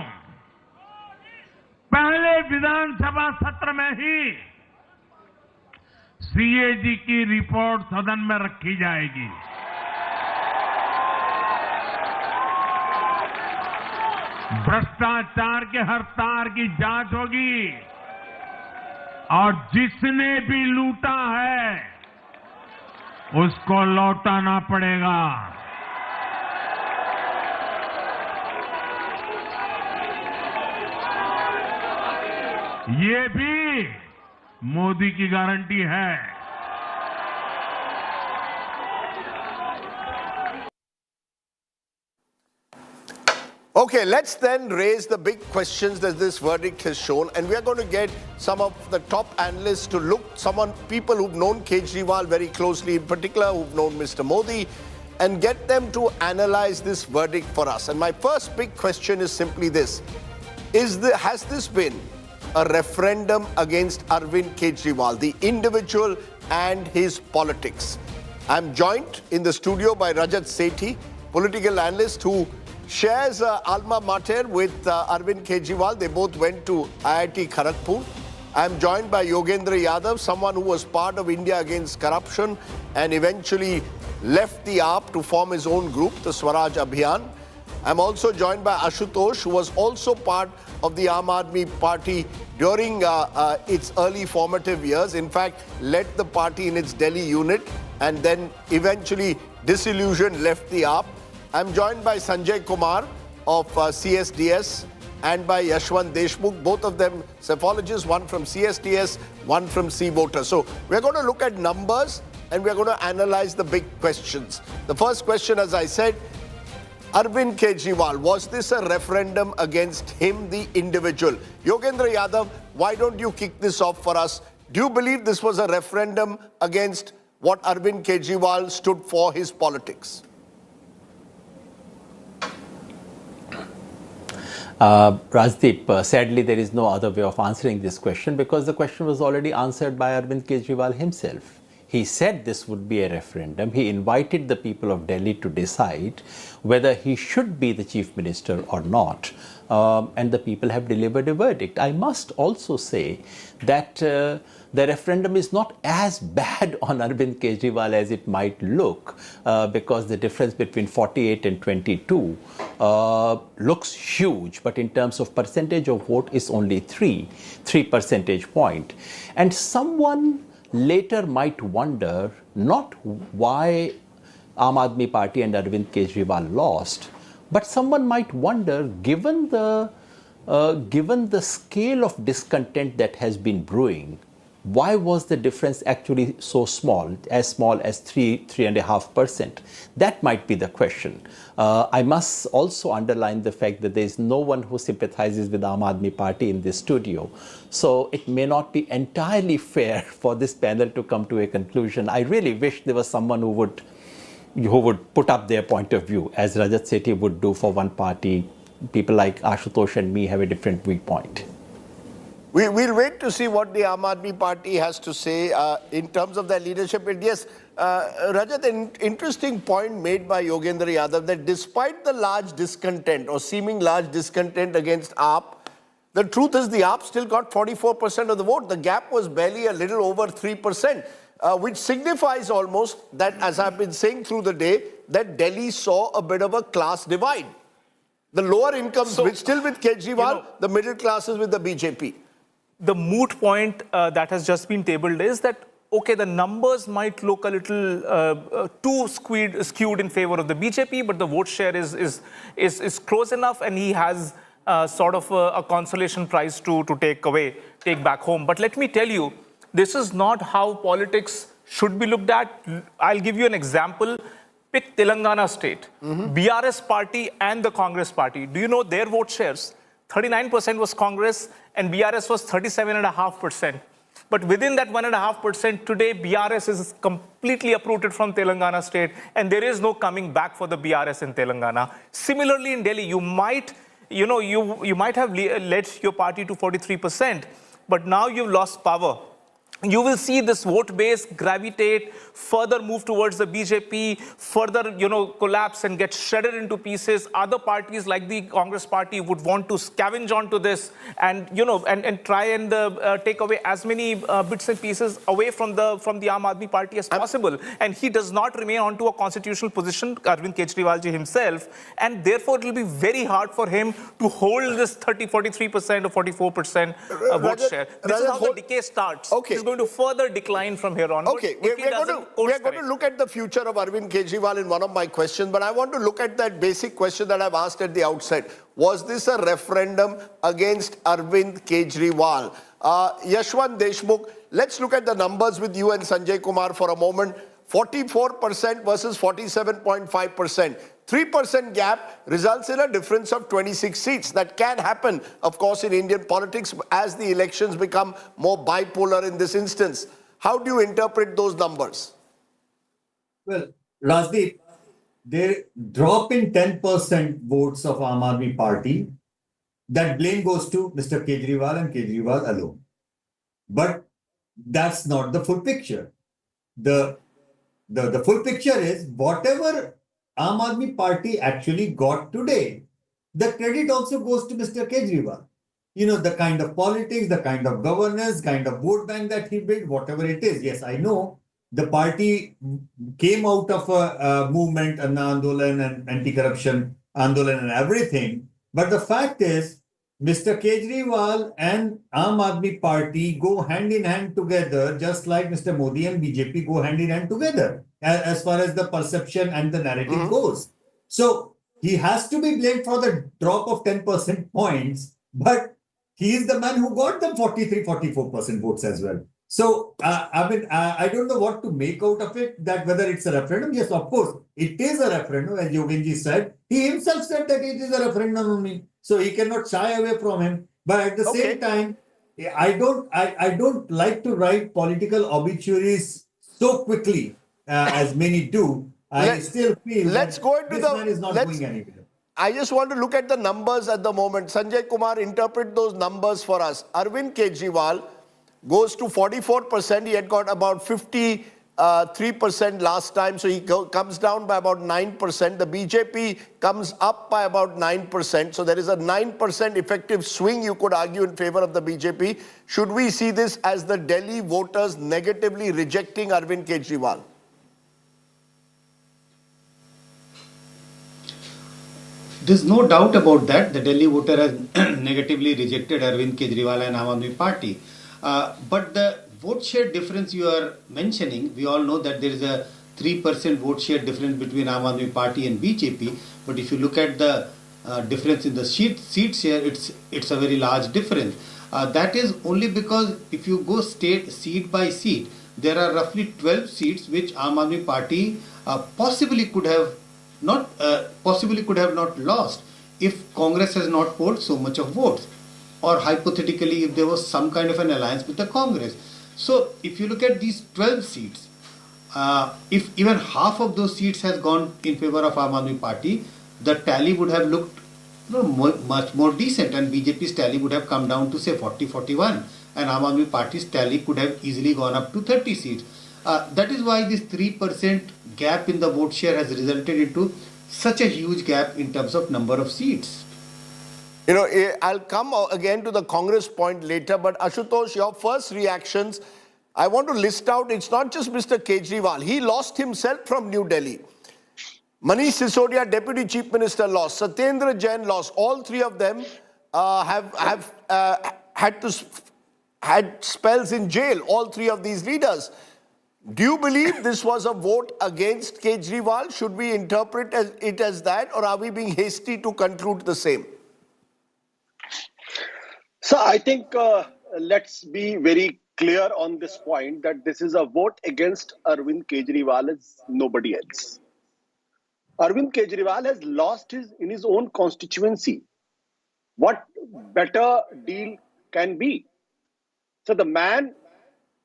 पहले विधानसभा सत्र में ही सीएजी की रिपोर्ट सदन में रखी जाएगी। भ्रष्टाचार के हर तार की जांच होगी और जिसने भी लूटा है उसको लौटाना पड़ेगा। ये भी मोदी की गारंटी है। Okay, let's then raise the big questions that this verdict has shown, and we are going to get some of the top analysts to look, people who've known Kejriwal very closely, in particular who've known Mr. Modi, and get them to analyze this verdict for us. And my first big question is simply this. Has this been a referendum against Arvind Kejriwal, the individual and his politics? I'm joined in the studio by Rajat Sethi, political analyst who shares alma mater with Arvind Kejriwal. They both went to IIT Kharagpur. I'm joined by Yogendra Yadav, someone who was part of India Against Corruption and eventually left the AAP to form his own group, the Swaraj Abhiyan. I'm also joined by Ashutosh, who was also part of the Aam Aadmi Party during its early formative years. In fact, led the party in its Delhi unit and then eventually disillusioned, left the AAP. I'm joined by Sanjay Kumar of CSDS and by Yashwant Deshmukh, both of them psephologists, one from CSDS, one from C-Voter. So we're going to look at numbers and we're going to analyze the big questions. The first question, as I said, Arvind Kejriwal, was this a referendum against him, the individual? Yogendra Yadav, why don't you kick this off for us? Do you believe this was a referendum against what Arvind Kejriwal stood for, his politics? Rajdeep, sadly, there is no other way of answering this question because the question was already answered by Arvind Kejriwal himself. He said this would be a referendum. He invited the people of Delhi to decide whether he should be the chief minister or not. And the people have delivered a verdict. I must also say that the referendum is not as bad on Arvind Kejriwal as it might look because the difference between 48 and 22 looks huge, but in terms of percentage of vote is only 3 percentage point. And someone later might wonder not why Aam Aadmi Party and Arvind Kejriwal lost, but someone might wonder, given the scale of discontent that has been brewing, why was the difference actually so small as 3.5%? That might be the question. I must also underline the fact that there is no one who sympathizes with Aam Aadmi Party in this studio. So it may not be entirely fair for this panel to come to a conclusion. I really wish there was someone who would put up their point of view, as Rajat Sethi would do for one party. People like Ashutosh and me have a different viewpoint. We'll wait to see what the Aam Aadmi Party has to say in terms of their leadership. And yes, Rajat, an interesting point made by Yogendra Yadav that despite the large discontent or seeming large discontent against AAP, the truth is the AAP still got 44% of the vote. The gap was barely a little over 3%, which signifies almost that, as I've been saying through the day, that Delhi saw a bit of a class divide. The lower incomes still with Kejriwal, the middle classes with the BJP. The moot point that has just been tabled is that, okay, the numbers might look a little too skewed in favor of the BJP, but the vote share is close enough, and he has sort of a consolation prize to take back home. But let me tell you, this is not how politics should be looked at. I'll give you an example. Pick Telangana state, BRS party and the Congress party. Do you know their vote shares? 39% was Congress and BRS was 37.5%. But within that 1.5%, today BRS is completely uprooted from Telangana state and there is no coming back for the BRS in Telangana. Similarly in Delhi, you might have led your party to 43%, but now you've lost power. You will see this vote base gravitate, further move towards the BJP, further, collapse and get shredded into pieces. Other parties like the Congress party would want to scavenge onto this and, and try and take away as many bits and pieces away from the Aam Aadmi Party as possible. And he does not remain onto a constitutional position, Arvind Kejriwal ji himself. And therefore, it will be very hard for him to hold this 43% or 44% vote share. This is how the decay starts. Okay. Going to further decline from here on. Okay, we're going to look at the future of Arvind Kejriwal in one of my questions, but I want to look at that basic question that I've asked at the outset. Was this a referendum against Arvind Kejriwal? Yashwant Deshmukh, let's look at the numbers with you and Sanjay Kumar for a moment. 44% versus 47.5%. 3% gap results in a difference of 26 seats. That can happen, of course, in Indian politics as the elections become more bipolar in this instance. How do you interpret those numbers? Well, Rajdeep, there drop in 10% votes of Aam Aadmi Party, that blame goes to Mr. Kejriwal and Kejriwal alone. But that's not the full picture. The full picture is whatever Aam Aadmi Party actually got today, the credit also goes to Mr. Kejriwal. You know, the kind of politics, the kind of governance, kind of vote bank that he built, whatever it is. Yes, I know the party came out of a movement, Anna Andolan and anti-corruption Andolan and everything. But the fact is, Mr. Kejriwal and Aam Aadmi Party go hand in hand together, just like Mr. Modi and BJP go hand in hand together, as far as the perception and the narrative goes. So he has to be blamed for the drop of 10% points, but he is the man who got them 43-44% votes as well. So, I don't know what to make out of it, that whether it's a referendum. Yes, of course, it is a referendum, as Yogenji said. He himself said that it is a referendum only. So he cannot shy away from him. But at the same time, I don't like to write political obituaries so quickly as many do. I still feel let's that go into this man is not going anywhere. I just want to look at the numbers at the moment. Sanjay Kumar, interpret those numbers for us. Arvind Kejriwal goes to 44%. He had got about 53% last time, so he comes down by about 9%. The BJP comes up by about 9%. So there is a 9% effective swing, you could argue, in favor of the BJP. Should we see this as the Delhi voters negatively rejecting Arvind Kejriwal? There's no doubt about that. The Delhi voter has negatively rejected Arvind Kejriwal and Aam Aadmi Party. But the vote share difference you are mentioning, we all know that there is a 3% vote share difference between Aam Aadmi Party and BJP. But if you look at the difference in the seat share, it's a very large difference. That is only because if you go seat by seat, there are roughly 12 seats which Aam Aadmi Party possibly could have not lost if Congress has not polled so much of votes, or hypothetically if there was some kind of an alliance with the Congress. So if you look at these 12 seats, if even half of those seats has gone in favor of Aam Aadmi Party, the tally would have looked much more decent, and BJP's tally would have come down to say 40-41, and Aam Aadmi Party's tally could have easily gone up to 30 seats. That is why this 3% gap in the vote share has resulted into such a huge gap in terms of number of seats. You know, I'll come again to the Congress point later, but Ashutosh, your first reactions, I want to list out, it's not just Mr. Kejriwal. He lost himself from New Delhi. Manish Sisodia, Deputy Chief Minister, lost. Satyendra Jain lost. All three of them had spells in jail, all three of these leaders. Do you believe this was a vote against Kejriwal? Should we interpret it as that, or are we being hasty to conclude the same? So I think let's be very clear on this point that this is a vote against Arvind Kejriwal as nobody else. Arvind Kejriwal has lost in his own constituency. What better deal can be? So the man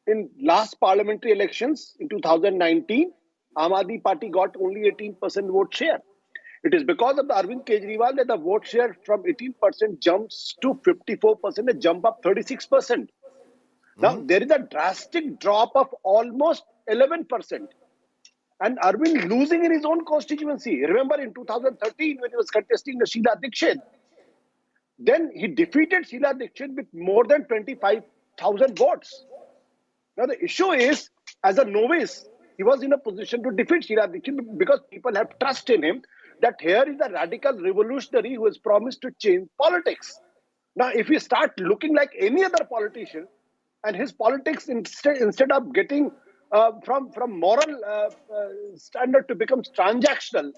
in last parliamentary elections in 2019, Aam Aadmi Party got only 18% vote share. It is because of the Arvind Kejriwal that the vote share from 18% jumps to 54%, a jump up 36%. Now, there is a drastic drop of almost 11%. And Arvind losing in his own constituency. Remember in 2013 when he was contesting the Sheila Dikshit, then he defeated Sheila Dikshit with more than 25,000 votes. Now the issue is, as a novice, he was in a position to defeat Sheila Dikshit because people have trust in him that here is a radical revolutionary who has promised to change politics. Now, if we start looking like any other politician, and his politics instead of getting from moral standard to become transactional,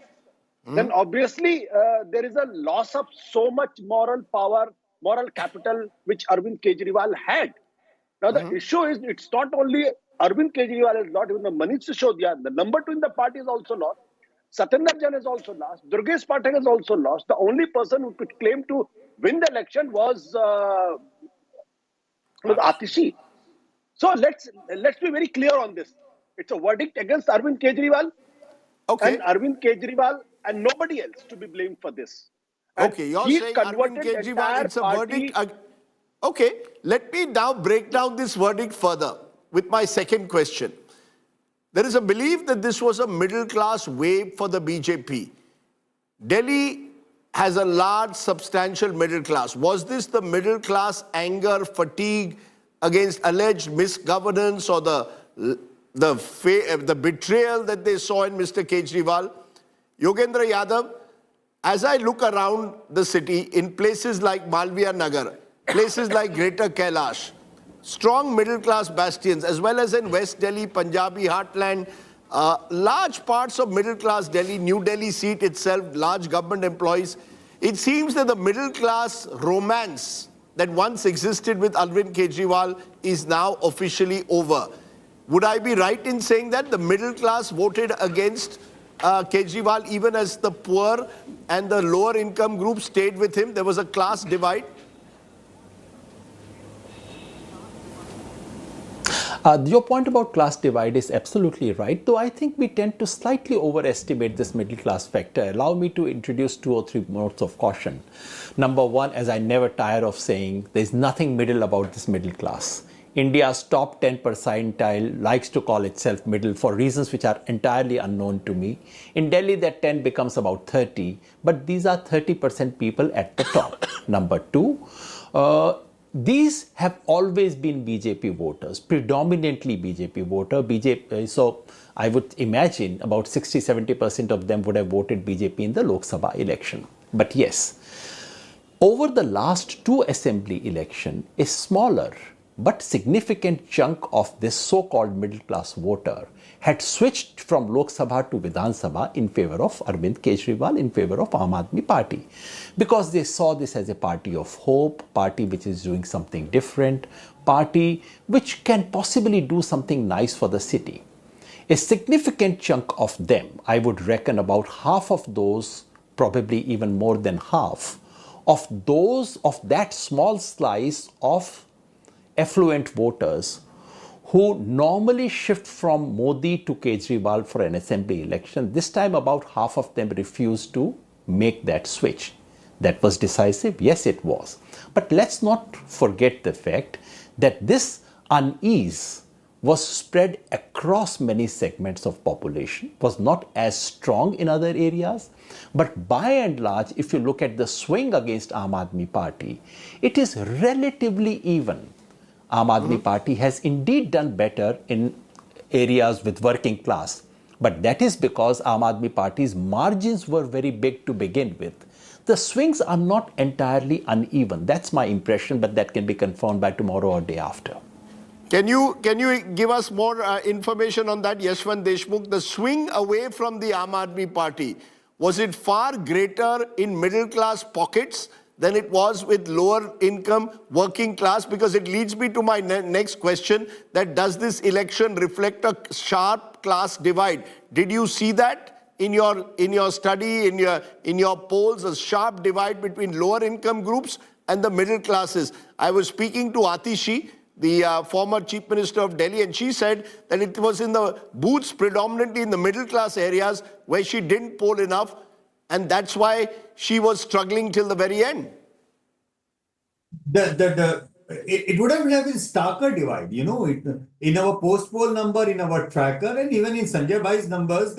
then obviously there is a loss of so much moral power, moral capital which Arvind Kejriwal had. Now the issue is, it's not only Arvind Kejriwal has lost, even the Manish Sisodia, the number 2 in the party, is also lost. Satyendra Jain has also lost. Durgesh Pathak has also lost. The only person who could claim to win the election was Atishi. So let's be very clear on this. It's a verdict against Arvind Kejriwal. Okay. And Arvind Kejriwal and nobody else to be blamed for this. And Okay, you're he's saying Arvind converted Kejriwal, entire it's a party. verdict. Okay, let me now break down this verdict further with my second question. There is a belief that this was a middle class wave for the BJP. Delhi has a large, substantial middle class. Was this the middle class anger, fatigue against alleged misgovernance or the betrayal that they saw in Mr. Kejriwal? Yogendra Yadav, as I look around the city in places like Malviya Nagar, places like Greater Kailash, strong middle class bastions, as well as in West Delhi, Punjabi heartland, large parts of middle class Delhi, New Delhi seat itself, large government employees. It seems that the middle class romance that once existed with Arvind Kejriwal is now officially over. Would I be right in saying that the middle class voted against Kejriwal even as the poor and the lower income groups stayed with him? There was a class divide. Your point about class divide is absolutely right, though I think we tend to slightly overestimate this middle class factor. Allow me to introduce 2 or 3 notes of caution. Number one, as I never tire of saying, there's nothing middle about this middle class. India's top 10 percentile likes to call itself middle for reasons which are entirely unknown to me. In Delhi, that 10 becomes about 30, but these are 30% people at the top. Number two, these have always been BJP voters, predominantly BJP voter. So I would imagine about 60-70% of them would have voted BJP in the Lok Sabha election. But yes, over the last 2 assembly election, a smaller but significant chunk of this so-called middle class voter had switched from Lok Sabha to Vidhan Sabha in favor of Arvind Kejriwal, in favor of Aam Aadmi Party, because they saw this as a party of hope, party which is doing something different, party which can possibly do something nice for the city. A significant chunk of them, I would reckon about half of those, probably even more than half, of those of that small slice of affluent voters who normally shift from Modi to Kejriwal for an assembly election, this time about half of them refused to make that switch. That was decisive? Yes, it was. But let's not forget the fact that this unease was spread across many segments of population, was not as strong in other areas. But by and large, if you look at the swing against Aam Aadmi Party, it is relatively even. Aam Aadmi Party has indeed done better in areas with working class. But that is because Aam Aadmi Party's margins were very big to begin with. The swings are not entirely uneven. That's my impression, but that can be confirmed by tomorrow or day after. Can you give us more information on that, Yashwant Deshmukh? The swing away from the Aam Aadmi Party, was it far greater in middle class pockets than it was with lower income working class? Because it leads me to my next question, that does this election reflect a sharp class divide? Did you see that in your study, in your polls, a sharp divide between lower income groups and the middle classes? I was speaking to Atishi, the former Chief Minister of Delhi, and she said that it was in the booths predominantly in the middle class areas where she didn't poll enough, and that's why she was struggling till the very end. It would have been starker divide, you know, in our post-poll number, in our tracker, and even in Sanjay Bhai's numbers,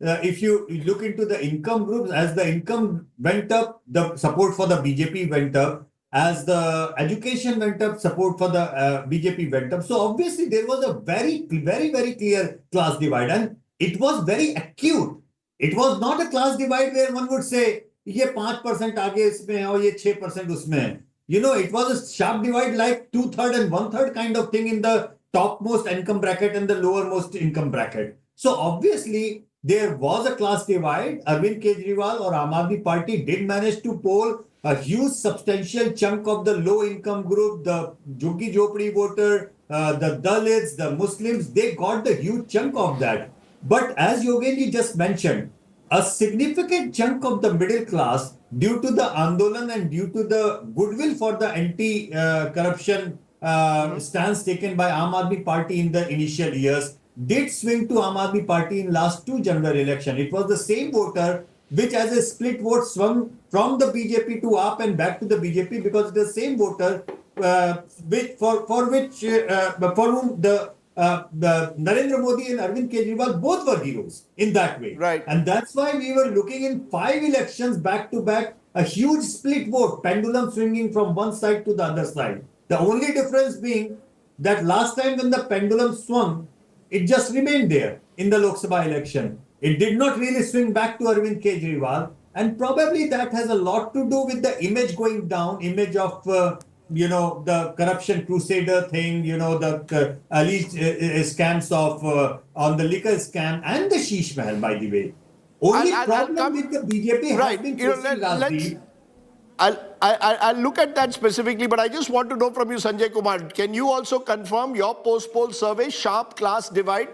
if you look into the income groups, as the income went up, the support for the BJP went up. As the education went up, support for the BJP went up. So obviously there was a very, very, very clear class divide, and it was very acute. It was not a class divide where one would say, ये 5% आगे इसमें है और ये 6% उसमें है. You know, it was a sharp divide like 2/3 and 1/3 kind of thing in the topmost income bracket and the lowermost income bracket. So obviously there was a class divide. Arvind Kejriwal or Aam Aadmi Party did manage to poll a huge substantial chunk of the low income group, the Jhuggi Jhopdi voter, the Dalits, the Muslims, they got the huge chunk of that. But as Yogenji just mentioned, a significant chunk of the middle class, due to the Andolan and due to the goodwill for the anti-corruption stance taken by Aam Aadmi Party in the initial years, did swing to Aam Aadmi Party in last two general election. It was the same voter which as a split vote swung from the BJP to AAP and back to the BJP because the same voter for whom the Narendra Modi and Arvind Kejriwal both were heroes in that way. Right. And that's why we were looking in 5 elections back to back, a huge split vote, pendulum swinging from one side to the other side. The only difference being that last time when the pendulum swung, it just remained there in the Lok Sabha election. It did not really swing back to Arvind Kejriwal. And probably that has a lot to do with the image going down, image of, the corruption crusader thing, the alleged scams of on the liquor scam and the Sheesh Mahal, by the way. Only problem with the BJP has been Rajdeep. I'll look at that specifically, but I just want to know from you, Sanjay Kumar, can you also confirm your post-poll survey, sharp class divide?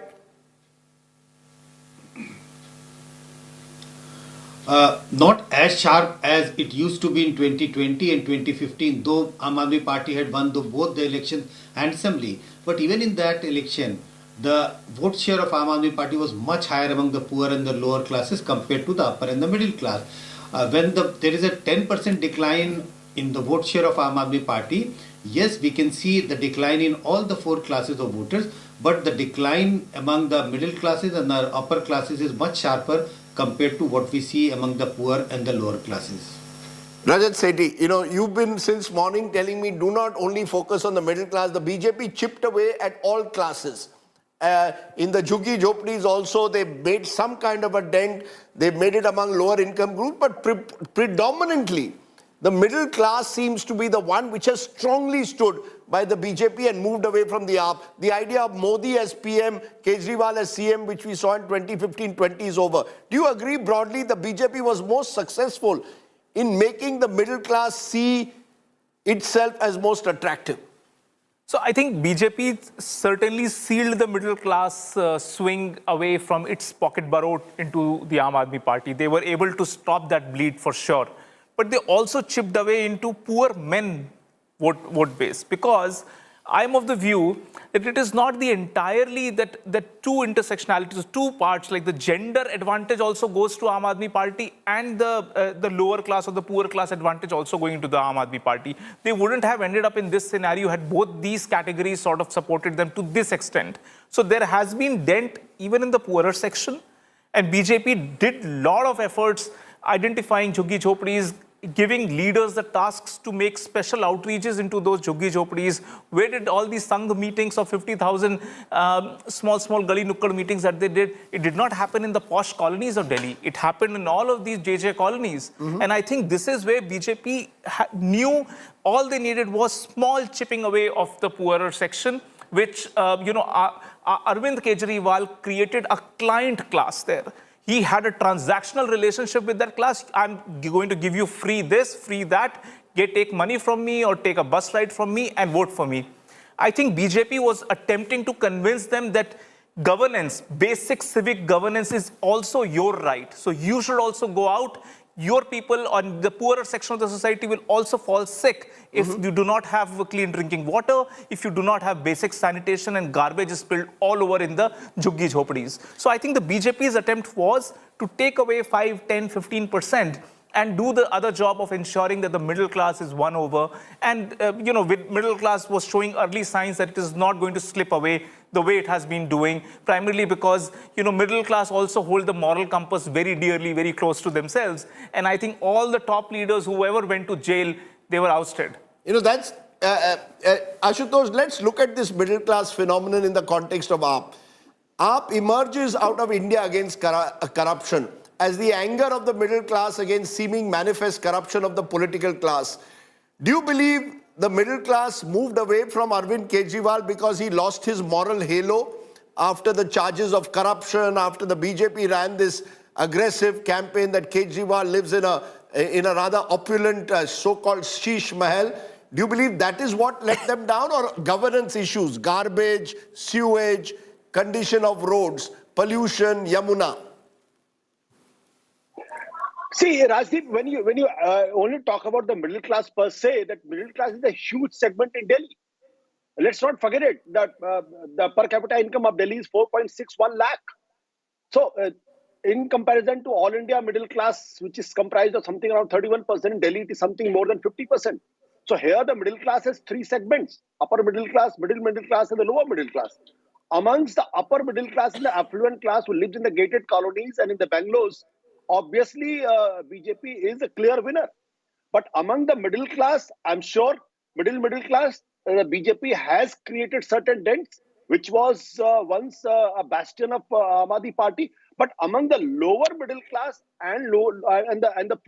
Not as sharp as it used to be in 2020 and 2015, though Aam Aadmi Party had won both the elections handsomely. But even in that election, the vote share of Aam Aadmi Party was much higher among the poor and the lower classes compared to the upper and the middle class. When there is a 10% decline in the vote share of Aam Aadmi Party, yes, we can see the decline in all the 4 classes of voters, but the decline among the middle classes and the upper classes is much sharper compared to what we see among the poor and the lower classes. Rajat Sethi, you've been since morning telling me do not only focus on the middle class. The BJP chipped away at all classes. In the Jhuggi Jhopdis also, they made some kind of a dent. They made it among lower income groups, but predominantly, the middle class seems to be the one which has strongly stood by the BJP and moved away from the AAP. The idea of Modi as PM, Kejriwal as CM, which we saw in 2015-20 is over. Do you agree broadly the BJP was most successful in making the middle class see itself as most attractive? So I think BJP certainly sealed the middle class swing away from its pocket burrow into the Aam Aadmi Party. They were able to stop that bleed for sure. But they also chipped away into poor men vote base, because I'm of the view that it is not the entirely that two intersectionalities, 2 parts, like the gender advantage also goes to Aam Aadmi Party and the lower class or the poor class advantage also going to the Aam Aadmi Party. They wouldn't have ended up in this scenario had both these categories sort of supported them to this extent. So there has been dent even in the poorer section, and BJP did a lot of efforts identifying Jhuggi Jhopdis, giving leaders the tasks to make special outreaches into those Jhuggi Jhopdis. Where did all these Sangh meetings of 50,000 small gully nukkad meetings that they did? It did not happen in the posh colonies of Delhi. It happened in all of these JJ colonies. And I think this is where BJP knew all they needed was small chipping away of the poorer section, which, Arvind Kejriwal created a client class there. He had a transactional relationship with that class. I'm going to give you free this, free that, take money from me or take a bus ride from me and vote for me. I think BJP was attempting to convince them that governance, basic civic governance is also your right. So you should also go out. Your people on the poorer section of the society will also fall sick if you do not have clean drinking water, if you do not have basic sanitation and garbage is spilled all over in the Jhuggi Jhopdis. So I think the BJP's attempt was to take away 5, 10, 15% and do the other job of ensuring that the middle class is won over. And, with middle class was showing early signs that it is not going to slip away the way it has been doing, primarily because, middle class also hold the moral compass very dearly, very close to themselves. And I think all the top leaders, whoever went to jail, they were ousted. That's, Ashutosh, let's look at this middle class phenomenon in the context of AAP. AAP emerges out of India against corruption as the anger of the middle class against seeming manifest corruption of the political class. Do you believe the middle class moved away from Arvind Kejriwal because he lost his moral halo after the charges of corruption, after the BJP ran this aggressive campaign that Kejriwal lives in a rather opulent so-called Sheesh Mahal? Do you believe that is what let them down, or governance issues, garbage, sewage, condition of roads, pollution, Yamuna? See, Rajdeep, when you only talk about the middle class per se, that middle class is a huge segment in Delhi. Let's not forget it, that the per capita income of Delhi is 4.61 lakh. So, in comparison to all India middle class, which is comprised of something around 31%, Delhi it is something more than 50%. So here the middle class has three segments: upper middle class, middle class, and the lower middle class. Amongst the upper middle class and the affluent class who lives in the gated colonies and in the bungalows, obviously BJP is a clear winner. But among the middle class, I'm sure middle class, the BJP has created certain dents, which was once a bastion of Aadmi party. But among the lower middle class and the